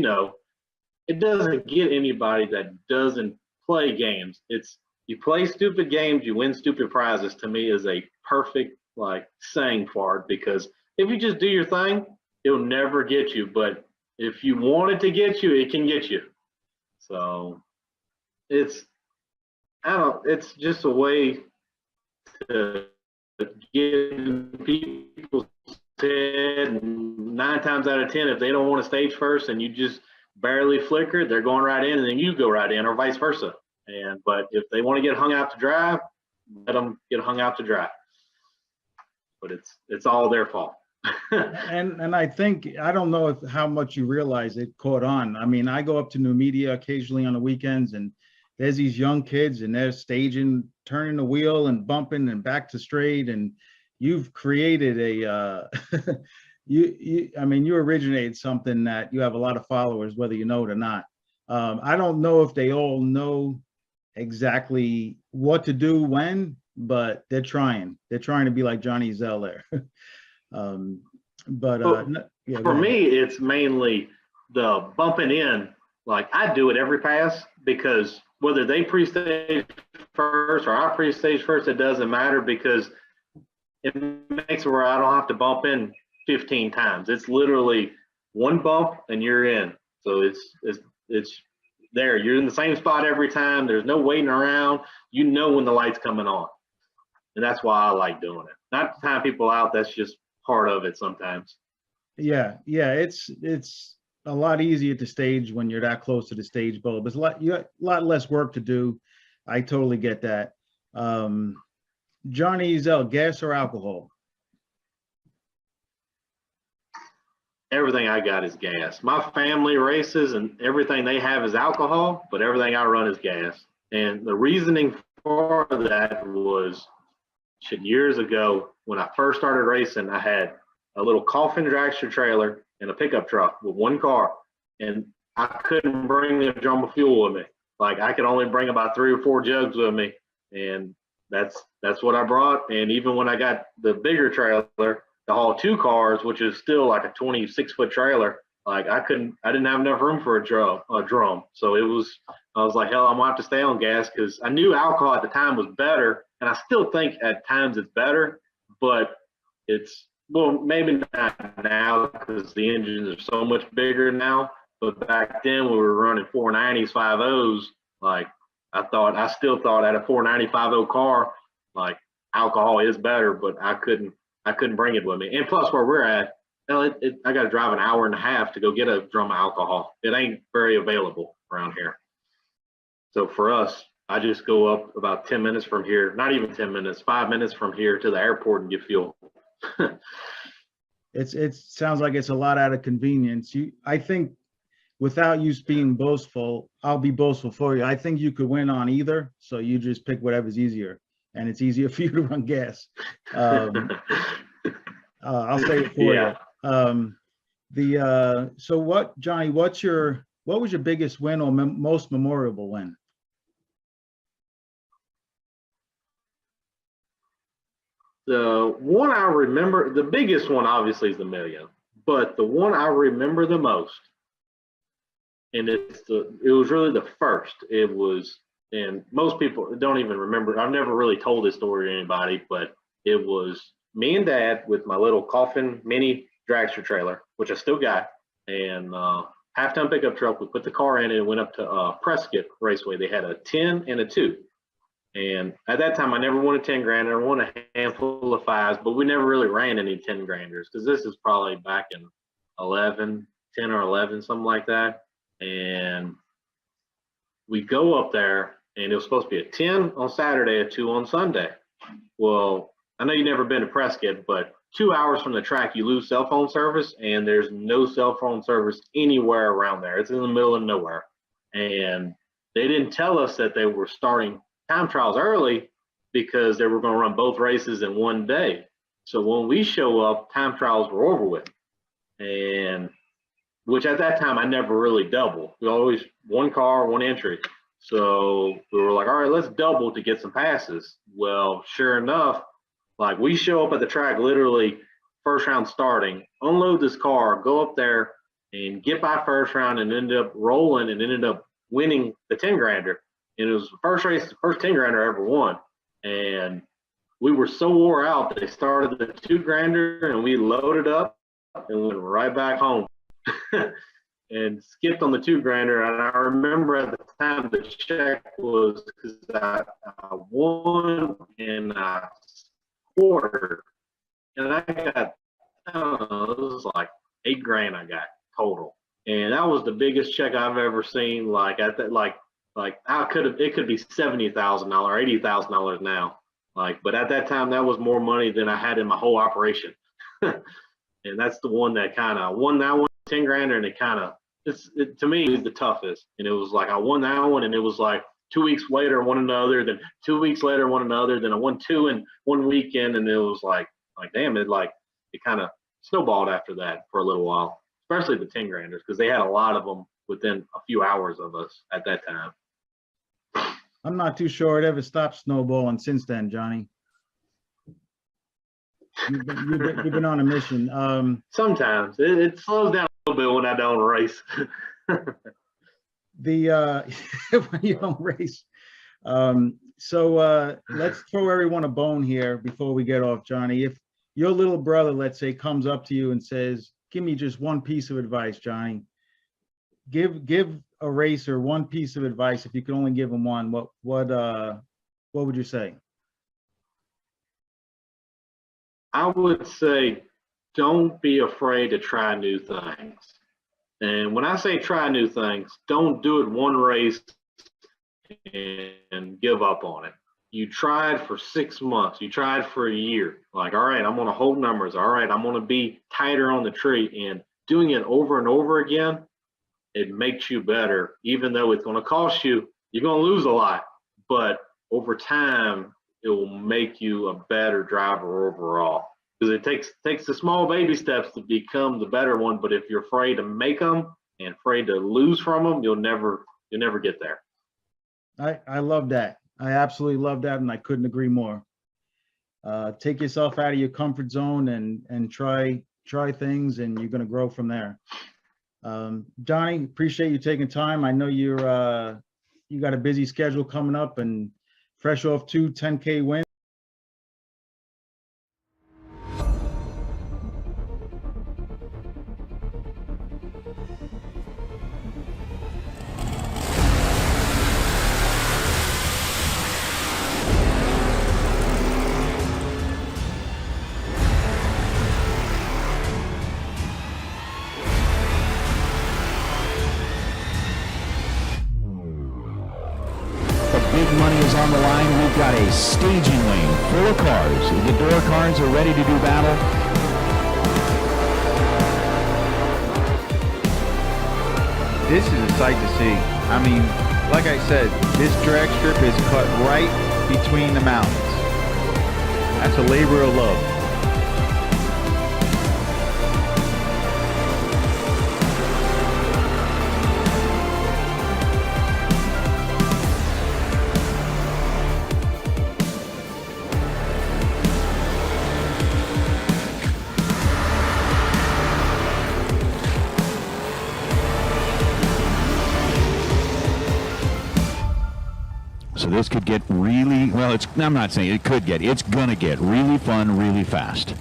it doesn't get anybody that doesn't play games. It's you play stupid games, you win stupid prizes. To me, is a perfect like saying for it, because if you just do your thing, it'll never get you. But if you want it to get you, it can get you. So it's just a way to get in people's head. And 9 times out of 10, if they don't want to stage first and you just barely flicker, they're going right in, and then you go right in, or vice versa. But if they want to get hung out to dry, let them get hung out to dry. But it's all their fault. and I think, I don't know how much you realize it caught on. I mean, I go up to New Media occasionally on the weekends, and there's these young kids, and they're staging, turning the wheel and bumping and back to straight. And you've created a, I mean, you originated something that you have a lot of followers, whether you know it or not. I don't know if they all know exactly what to do when, but they're trying to be like Johnny Zell there. Yeah, for me, it's mainly the bumping in. Like I do it every pass, because whether they pre-stage first or I pre-stage first, it doesn't matter, because it makes it where I don't have to bump in 15 times. It's literally one bump and you're in. So it's there. You're in the same spot every time. There's no waiting around. You know when the light's coming on. And that's why I like doing it. Not to time people out, that's just part of it sometimes. Yeah, it's a lot easier to stage when you're that close to the stage bulb. It's you got a lot less work to do. I totally get that. Johnny Zell, gas or alcohol? Everything I got is gas. My family races and everything they have is alcohol, but everything I run is gas. And the reasoning for that was years ago when I first started racing, I had a little coffin dragster trailer and a pickup truck with one car, and I couldn't bring a drum of fuel with me. Like I could only bring about 3 or 4 jugs with me, and that's what I brought. And even when I got the bigger trailer to haul 2 cars, which is still like a 26-foot trailer, like I didn't have enough room for a drum. So I was like, hell, I'm gonna have to stay on gas, because I knew alcohol at the time was better, and I still think at times it's better, but well, maybe not now because the engines are so much bigger now. But back then we were running 490s, 50s. Like I still thought at a 490 50 car, like alcohol is better, but I couldn't bring it with me. And plus where we're at, I got to drive an hour and a half to go get a drum of alcohol. It ain't very available around here. So for us, I just go up about 10 minutes from here, not even 10 minutes, 5 minutes from here to the airport and get fuel. It sounds like it's a lot out of convenience. I think without you being boastful, I'll be boastful for you. I think you could win on either. So you just pick whatever's easier, and it's easier for you to run gas. I'll say it for you. So what, Johnny, what was your biggest win or most memorable win? The one I remember, the biggest one obviously is the million, but the one I remember the most, and it was really the first. It was, and most people don't even remember. I've never really told this story to anybody, but it was me and Dad with my little coffin mini dragster trailer, which I still got, and half-ton pickup truck. We put the car in it and went up to Prescott Raceway. They had a 10 and a 2. And at that time, I never won a 10 grand. I won a handful of 5s, but we never really ran any 10 granders, because this is probably back in 10 or 11, something like that. And we go up there, and it was supposed to be a 10 on Saturday, a 2 on Sunday. Well, I know you've never been to Prescott, but 2 hours from the track, you lose cell phone service, and there's no cell phone service anywhere around there. It's in the middle of nowhere. And they didn't tell us that they were starting time trials early, because they were going to run both races in one day. So when we show up, time trials were over with. And which at that time, I never really doubled. We always one car, one entry. So we were like, all right, let's double to get some passes. Well, sure enough, like we show up at the track literally first round starting, unload this car, go up there and get by first round and end up rolling and ended up winning the 10 grander. And it was the first race, the first 10 grander I ever won. And we were so wore out that they started the 2 grander and we loaded up and went right back home. And skipped on the 2 grander. And I remember at the time the check was because I won and I scored. And I got, I don't know, it was like $8,000 I got total. And that was the biggest check I've ever seen. Like at that, like I could have, it could be $70,000, $80,000 now. Like, but at that time, that was more money than I had in my whole operation. And that's the one that kind of won that one, 10 grander, and it kind of, to me, it was the toughest. And it was like, I won that one, and it was like 2 weeks later, one another, then 2 weeks later, one another, then I won 2 in one weekend, and it was like damn, it kind of snowballed after that for a little while, especially the 10 granders, because they had a lot of them within a few hours of us at that time. I'm not too sure it ever stopped snowballing since then, Johnny. You've been on a mission. Sometimes it slows down a little bit when I don't race. When you don't race. So let's throw everyone a bone here before we get off, Johnny. If your little brother, let's say, comes up to you and says, "Give me just one piece of advice, Johnny." Give a racer one piece of advice. If you could only give him one, what would you say? I would say, don't be afraid to try new things. And when I say try new things, don't do it one race and give up on it. You tried for 6 months. You tried for a year. Like, all right, I'm going to hold numbers. All right, I'm going to be tighter on the tree. And doing it over and over again, it makes you better. Even though it's going to cost you, you're going to lose a lot. But over time, it will make you a better driver overall. Because it takes the small baby steps to become the better one. But if you're afraid to make them and afraid to lose from them, you'll never get there. I love that. I absolutely love that, and I couldn't agree more. Take yourself out of your comfort zone and try things, and you're going to grow from there. Johnny, appreciate you taking time. I know you got a busy schedule coming up, and fresh off 2 10K wins. Money is on the line. We've got a staging lane full of cars. The door cars are ready to do battle. This is a sight to see. I mean, like I said, this drag strip is cut right between the mountains. That's a labor of love. So this could get really, well, I'm not saying it could get, it's going to get really fun really fast.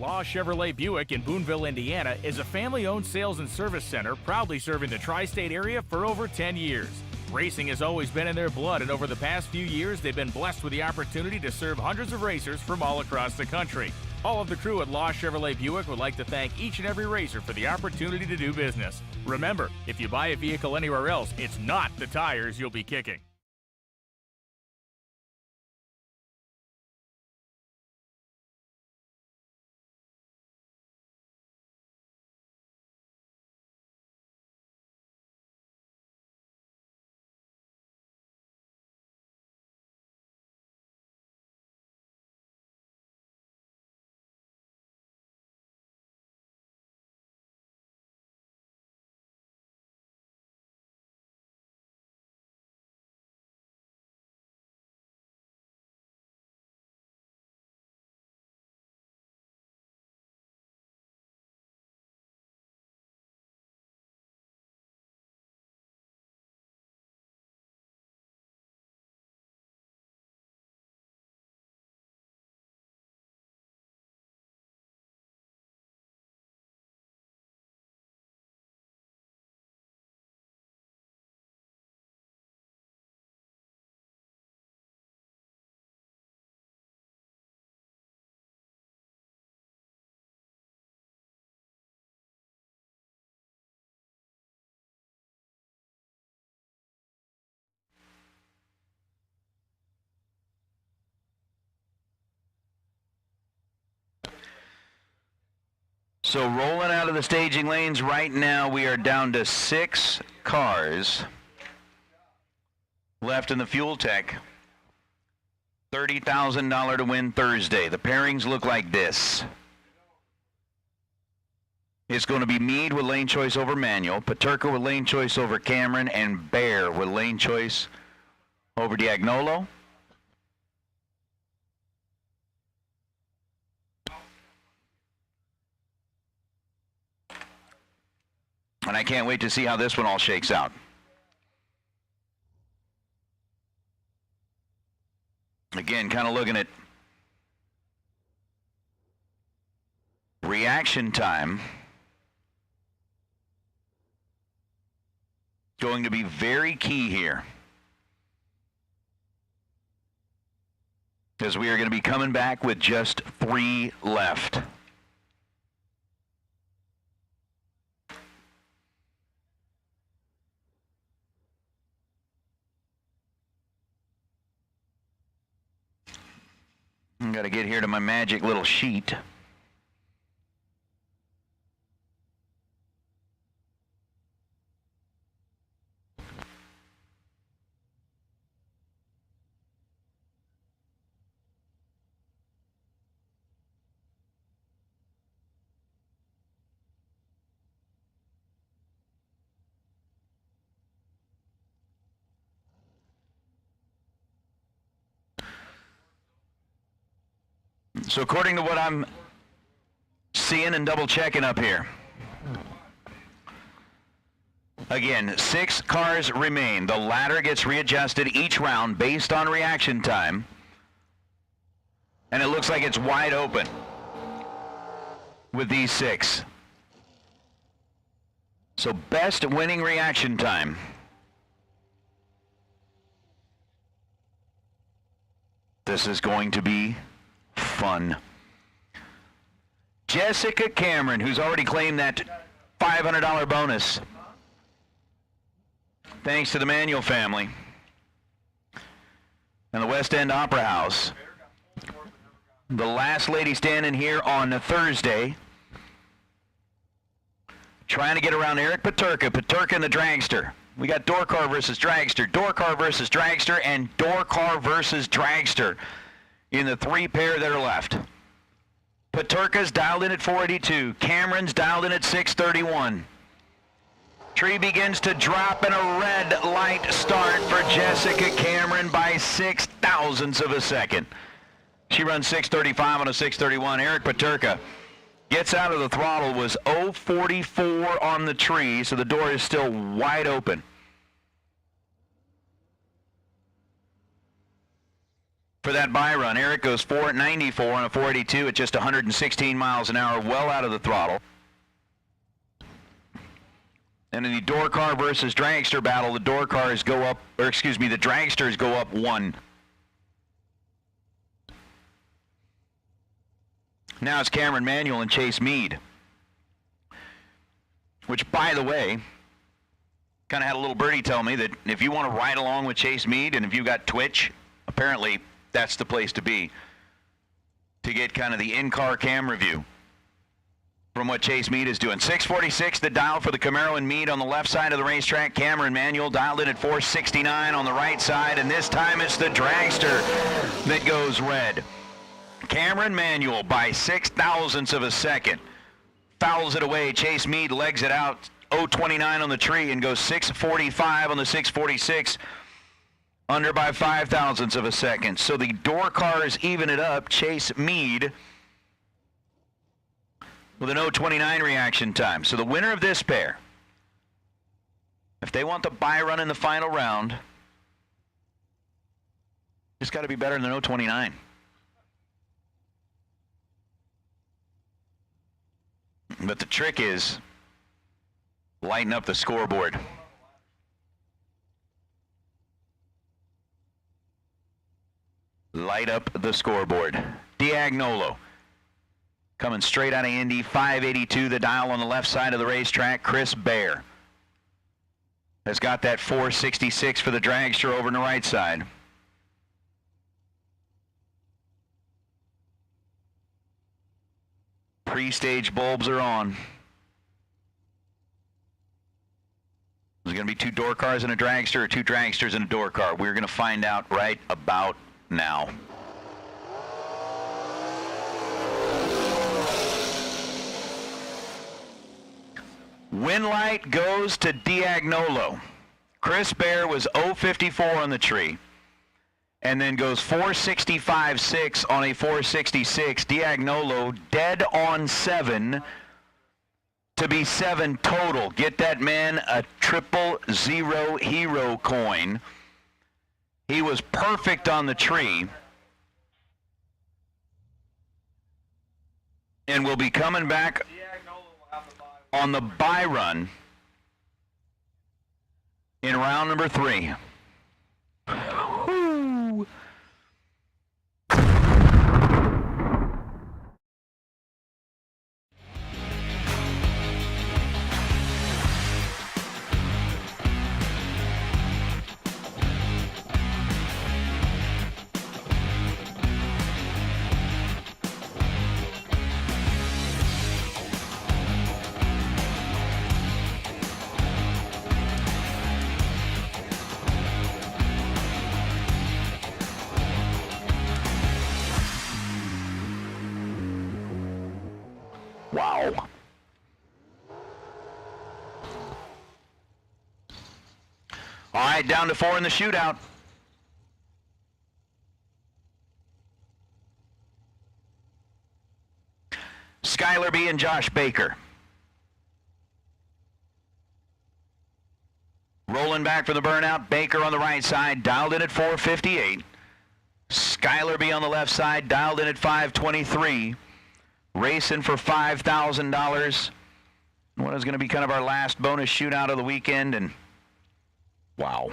Law Chevrolet Buick in Boonville, Indiana is a family-owned sales and service center proudly serving the tri-state area for over 10 years. Racing has always been in their blood, and over the past few years, they've been blessed with the opportunity to serve hundreds of racers from all across the country. All of the crew at Law Chevrolet Buick would like to thank each and every racer for the opportunity to do business. Remember, if you buy a vehicle anywhere else, it's not the tires you'll be kicking. So rolling out of the staging lanes right now, we are down to 6 cars left in the fuel tech. $30,000 to win Thursday. The pairings look like this. It's going to be Meade with lane choice over Manuel, Paterka with lane choice over Cameron, and Bear with lane choice over Diagnolo. And I can't wait to see how this one all shakes out. Again, kind of looking at reaction time. Going to be very key here, because we are going to be coming back with just 3 left. I've got to get here to my magic little sheet. So according to what I'm seeing and double checking up here, again, 6 cars remain. The ladder gets readjusted each round based on reaction time, and it looks like it's wide open with these 6. So best winning reaction time. This is going to be fun. Jessica Cameron, who's already claimed that $500 bonus, thanks to the Manuel family and the West End Opera House. The last lady standing here on Thursday, trying to get around Eric Paterka. Paterka and the Dragster. We got Dorcar versus Dragster, Dorcar versus Dragster, and Dorcar versus Dragster in the 3 pair that are left. Paterka's dialed in at 482. Cameron's dialed in at 631. Tree begins to drop, and a red light start for Jessica Cameron by 0.006 of a second. She runs 635 on a 631. Eric Paterka gets out of the throttle, was 044 on the tree, so the door is still wide open. for that bye run. Eric goes 494 on a 482 at just 116 miles an hour, well out of the throttle. And in the door car versus dragster battle, the door cars go up, or excuse me, the dragsters go up 1. Now it's Cameron Manuel and Chase Meade. Which, by the way, kind of had a little birdie tell me that if you want to ride along with Chase Meade and if you got Twitch, apparently that's the place to be to get kind of the in-car camera view from what Chase Meade is doing. 646 the dial for the Camaro and Meade on the left side of the racetrack. Cameron Manuel dialed in at 469 on the right side, and this time it's the dragster that goes red. Cameron Manuel by 0.06 of a second fouls it away. Chase Meade legs it out 0.29 on the tree and goes 645 on the 646, under by 0.05 of a second. So the door cars even it up. Chase Meade with an 0.29 reaction time. So the winner of this pair, if they want the bye run in the final round, it's got to be better than 0.29. But the trick is lighten up the scoreboard. Light up the scoreboard. Diagnolo coming straight out of Indy, 582 the dial on the left side of the racetrack. Chris Bear has got that 466 for the dragster over on the right side. Pre-stage bulbs are on. There's going to be 2 door cars and a dragster, or 2 dragsters and a door car. We're going to find out right about now. Win light goes to Diagnolo. Chris Bear was 0.54 on the tree, and then goes 465.6 on a 466. Diagnolo dead on 7 to be 7 total. Get that man a 000 hero coin. He was perfect on the tree and will be coming back on the bye run in round number 3. Woo. Wow. All right, down to 4 in the shootout. Skylar B. and Josh Baker. Rolling back for the burnout. Baker on the right side, dialed in at 458. Skylar B. on the left side, dialed in at 523. Racing for $5,000. What is going to be kind of our last bonus shootout of the weekend, and wow.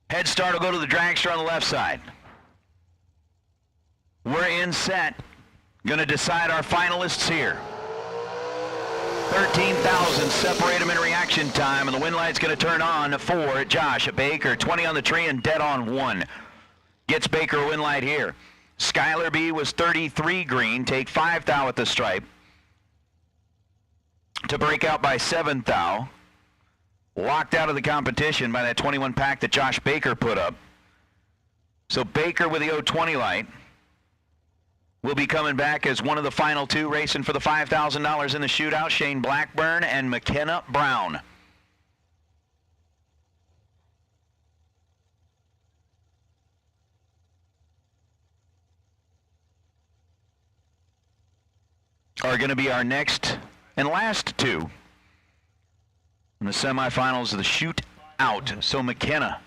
Head start will go to the dragster on the left side. We're in set. Going to decide our finalists here. 13,000 separate them in reaction time, and the win light's going to turn on for Josh Baker. 20 on the tree and dead on 1. Gets Baker a win light here. Skylar B. was 33 green, take 5 thou at the stripe to break out by 7 thou. Locked out of the competition by that 21 pack that Josh Baker put up. So Baker with the 020 light will be coming back as one of the final 2 racing for the $5,000 in the shootout. Shane Blackburn and McKenna Brown. Are going to be our next and last 2 in the semifinals of the shootout. So McKenna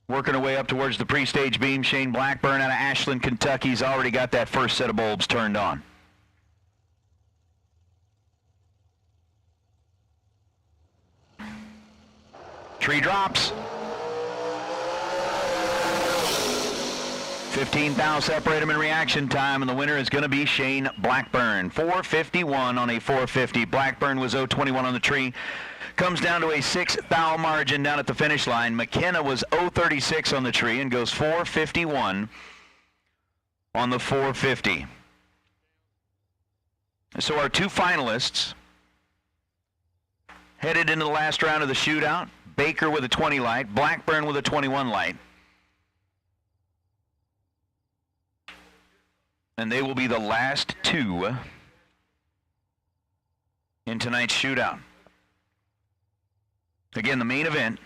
Working our way up towards the pre-stage beam, Shane Blackburn out of Ashland, Kentucky. He's already got that first set of bulbs turned on. Tree drops. 15 thou separate them in reaction time, and the winner is going to be Shane Blackburn. 451 on a 450. Blackburn was 021 on the tree. Comes down to a 6 thou margin down at the finish line. McKenna was 036 on the tree and goes 451 on the 450. So our two finalists headed into the last round of the shootout. Baker with a 20 light, Blackburn with a 21 light. And they will be the last two in tonight's shootout. Again, the main event.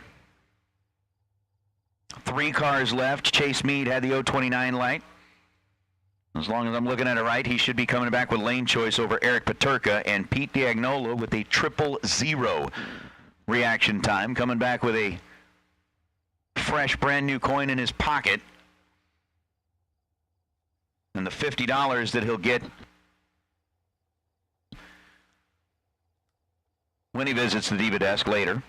3 cars left. Chase Meade had the 029 light. As long as I'm looking at it right, he should be coming back with lane choice over Eric Paterka, and Pete Diagnola with a 000 reaction time, coming back with a fresh brand new coin in his pocket. And the $50 that he'll get when he visits the Diva desk later.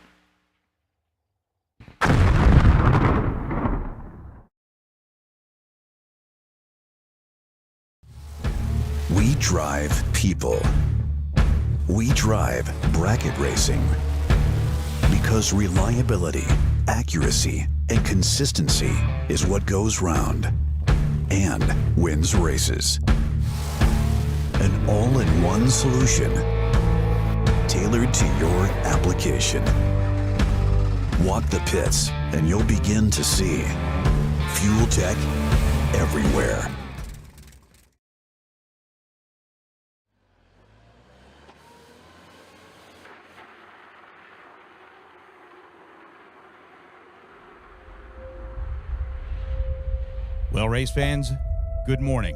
We drive people. We drive bracket racing. Because reliability, accuracy, and consistency is what goes round and wins races. An all-in-one solution tailored to your application. Walk the pits and you'll begin to see fuel tech everywhere. Well, race fans, good morning,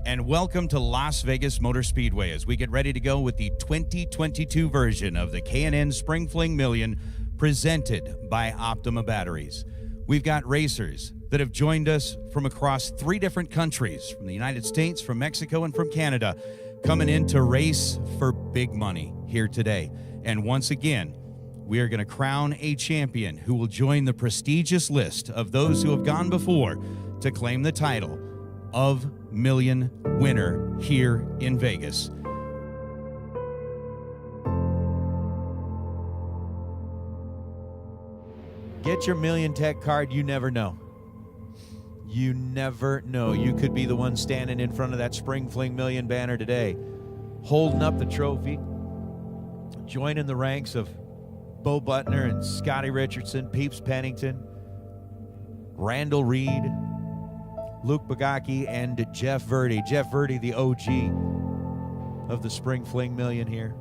and welcome to Las Vegas Motor Speedway as we get ready to go with the 2022 version of the K&N Spring Fling Million presented by Optima Batteries. We've got racers that have joined us from across 3 different countries, from the United States, from Mexico, and from Canada, coming in to race for big money here today. And once again, we are going to crown a champion who will join the prestigious list of those who have gone before to claim the title of Million winner here in Vegas. Get your Million Tech card. You never know. You never know. You could be the one standing in front of that Spring Fling Million banner today, holding up the trophy, joining the ranks of Bo Butner and Scotty Richardson, Peeps Pennington, Randall Reed, Luke Bagaki, and Jeff Verdi. Jeff Verdi, the OG of the Spring Fling Million here.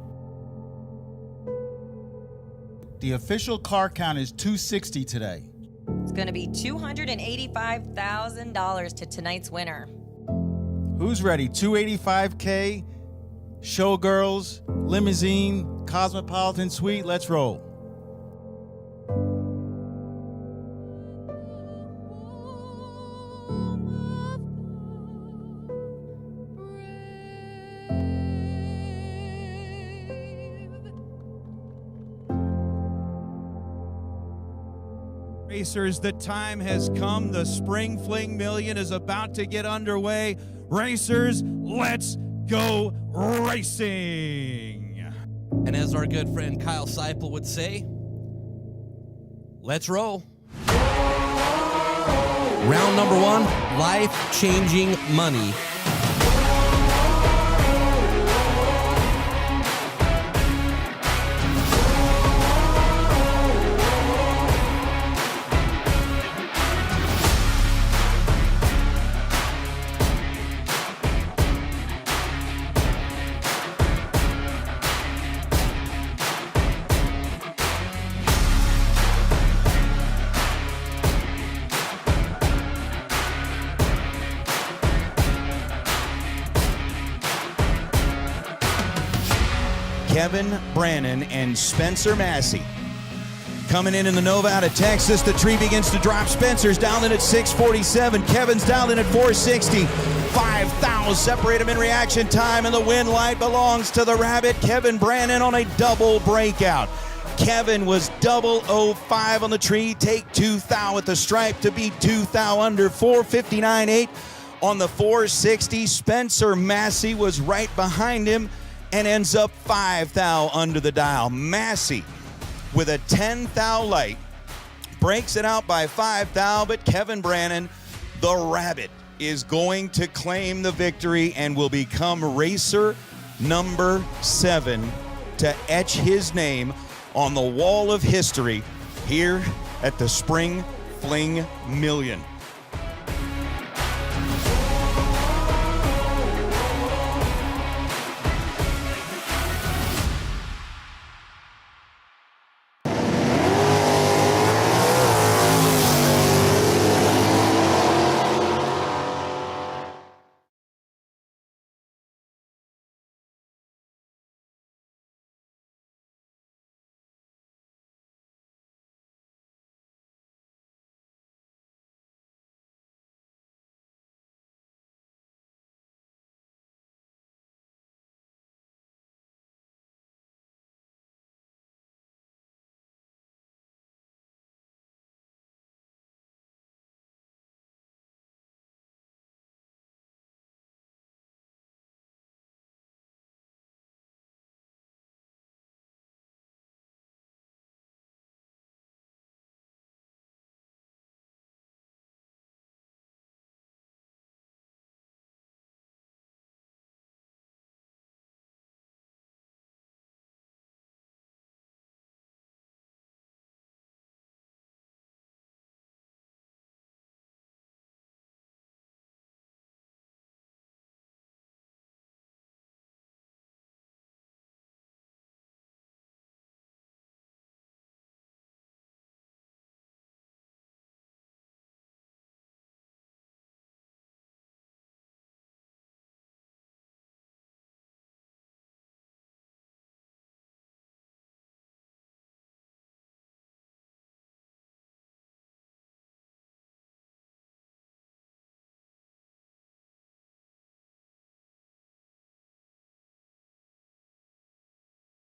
The official car count is 260 today. It's going to be $285,000 to tonight's winner. Who's ready? 285K, Showgirls, Limousine, Cosmopolitan Suite. Let's roll. Racers, the time has come. The Spring Fling Million is about to get underway. Racers, let's go racing. And as our good friend Kyle Seipel would say, let's roll. Round number 1, life-changing money. Kevin Brannon and Spencer Massey Coming in the Nova out of Texas, the tree begins to drop. Spencer's down in at 647. Kevin's down in at 460. 5 thou separate them in reaction time, and the win light belongs to the Rabbit. Kevin Brannon on a double breakout. Kevin was 005 on the tree. Take 2 thou at the stripe to beat 2 thou under. 459.8 on the 460. Spencer Massey was right behind him and ends up 5 thou under the dial. Massey with a 10 thou light breaks it out by 5 thou, but Kevin Brannon, the Rabbit, is going to claim the victory and will become racer number 7 to etch his name on the wall of history here at the Spring Fling Million.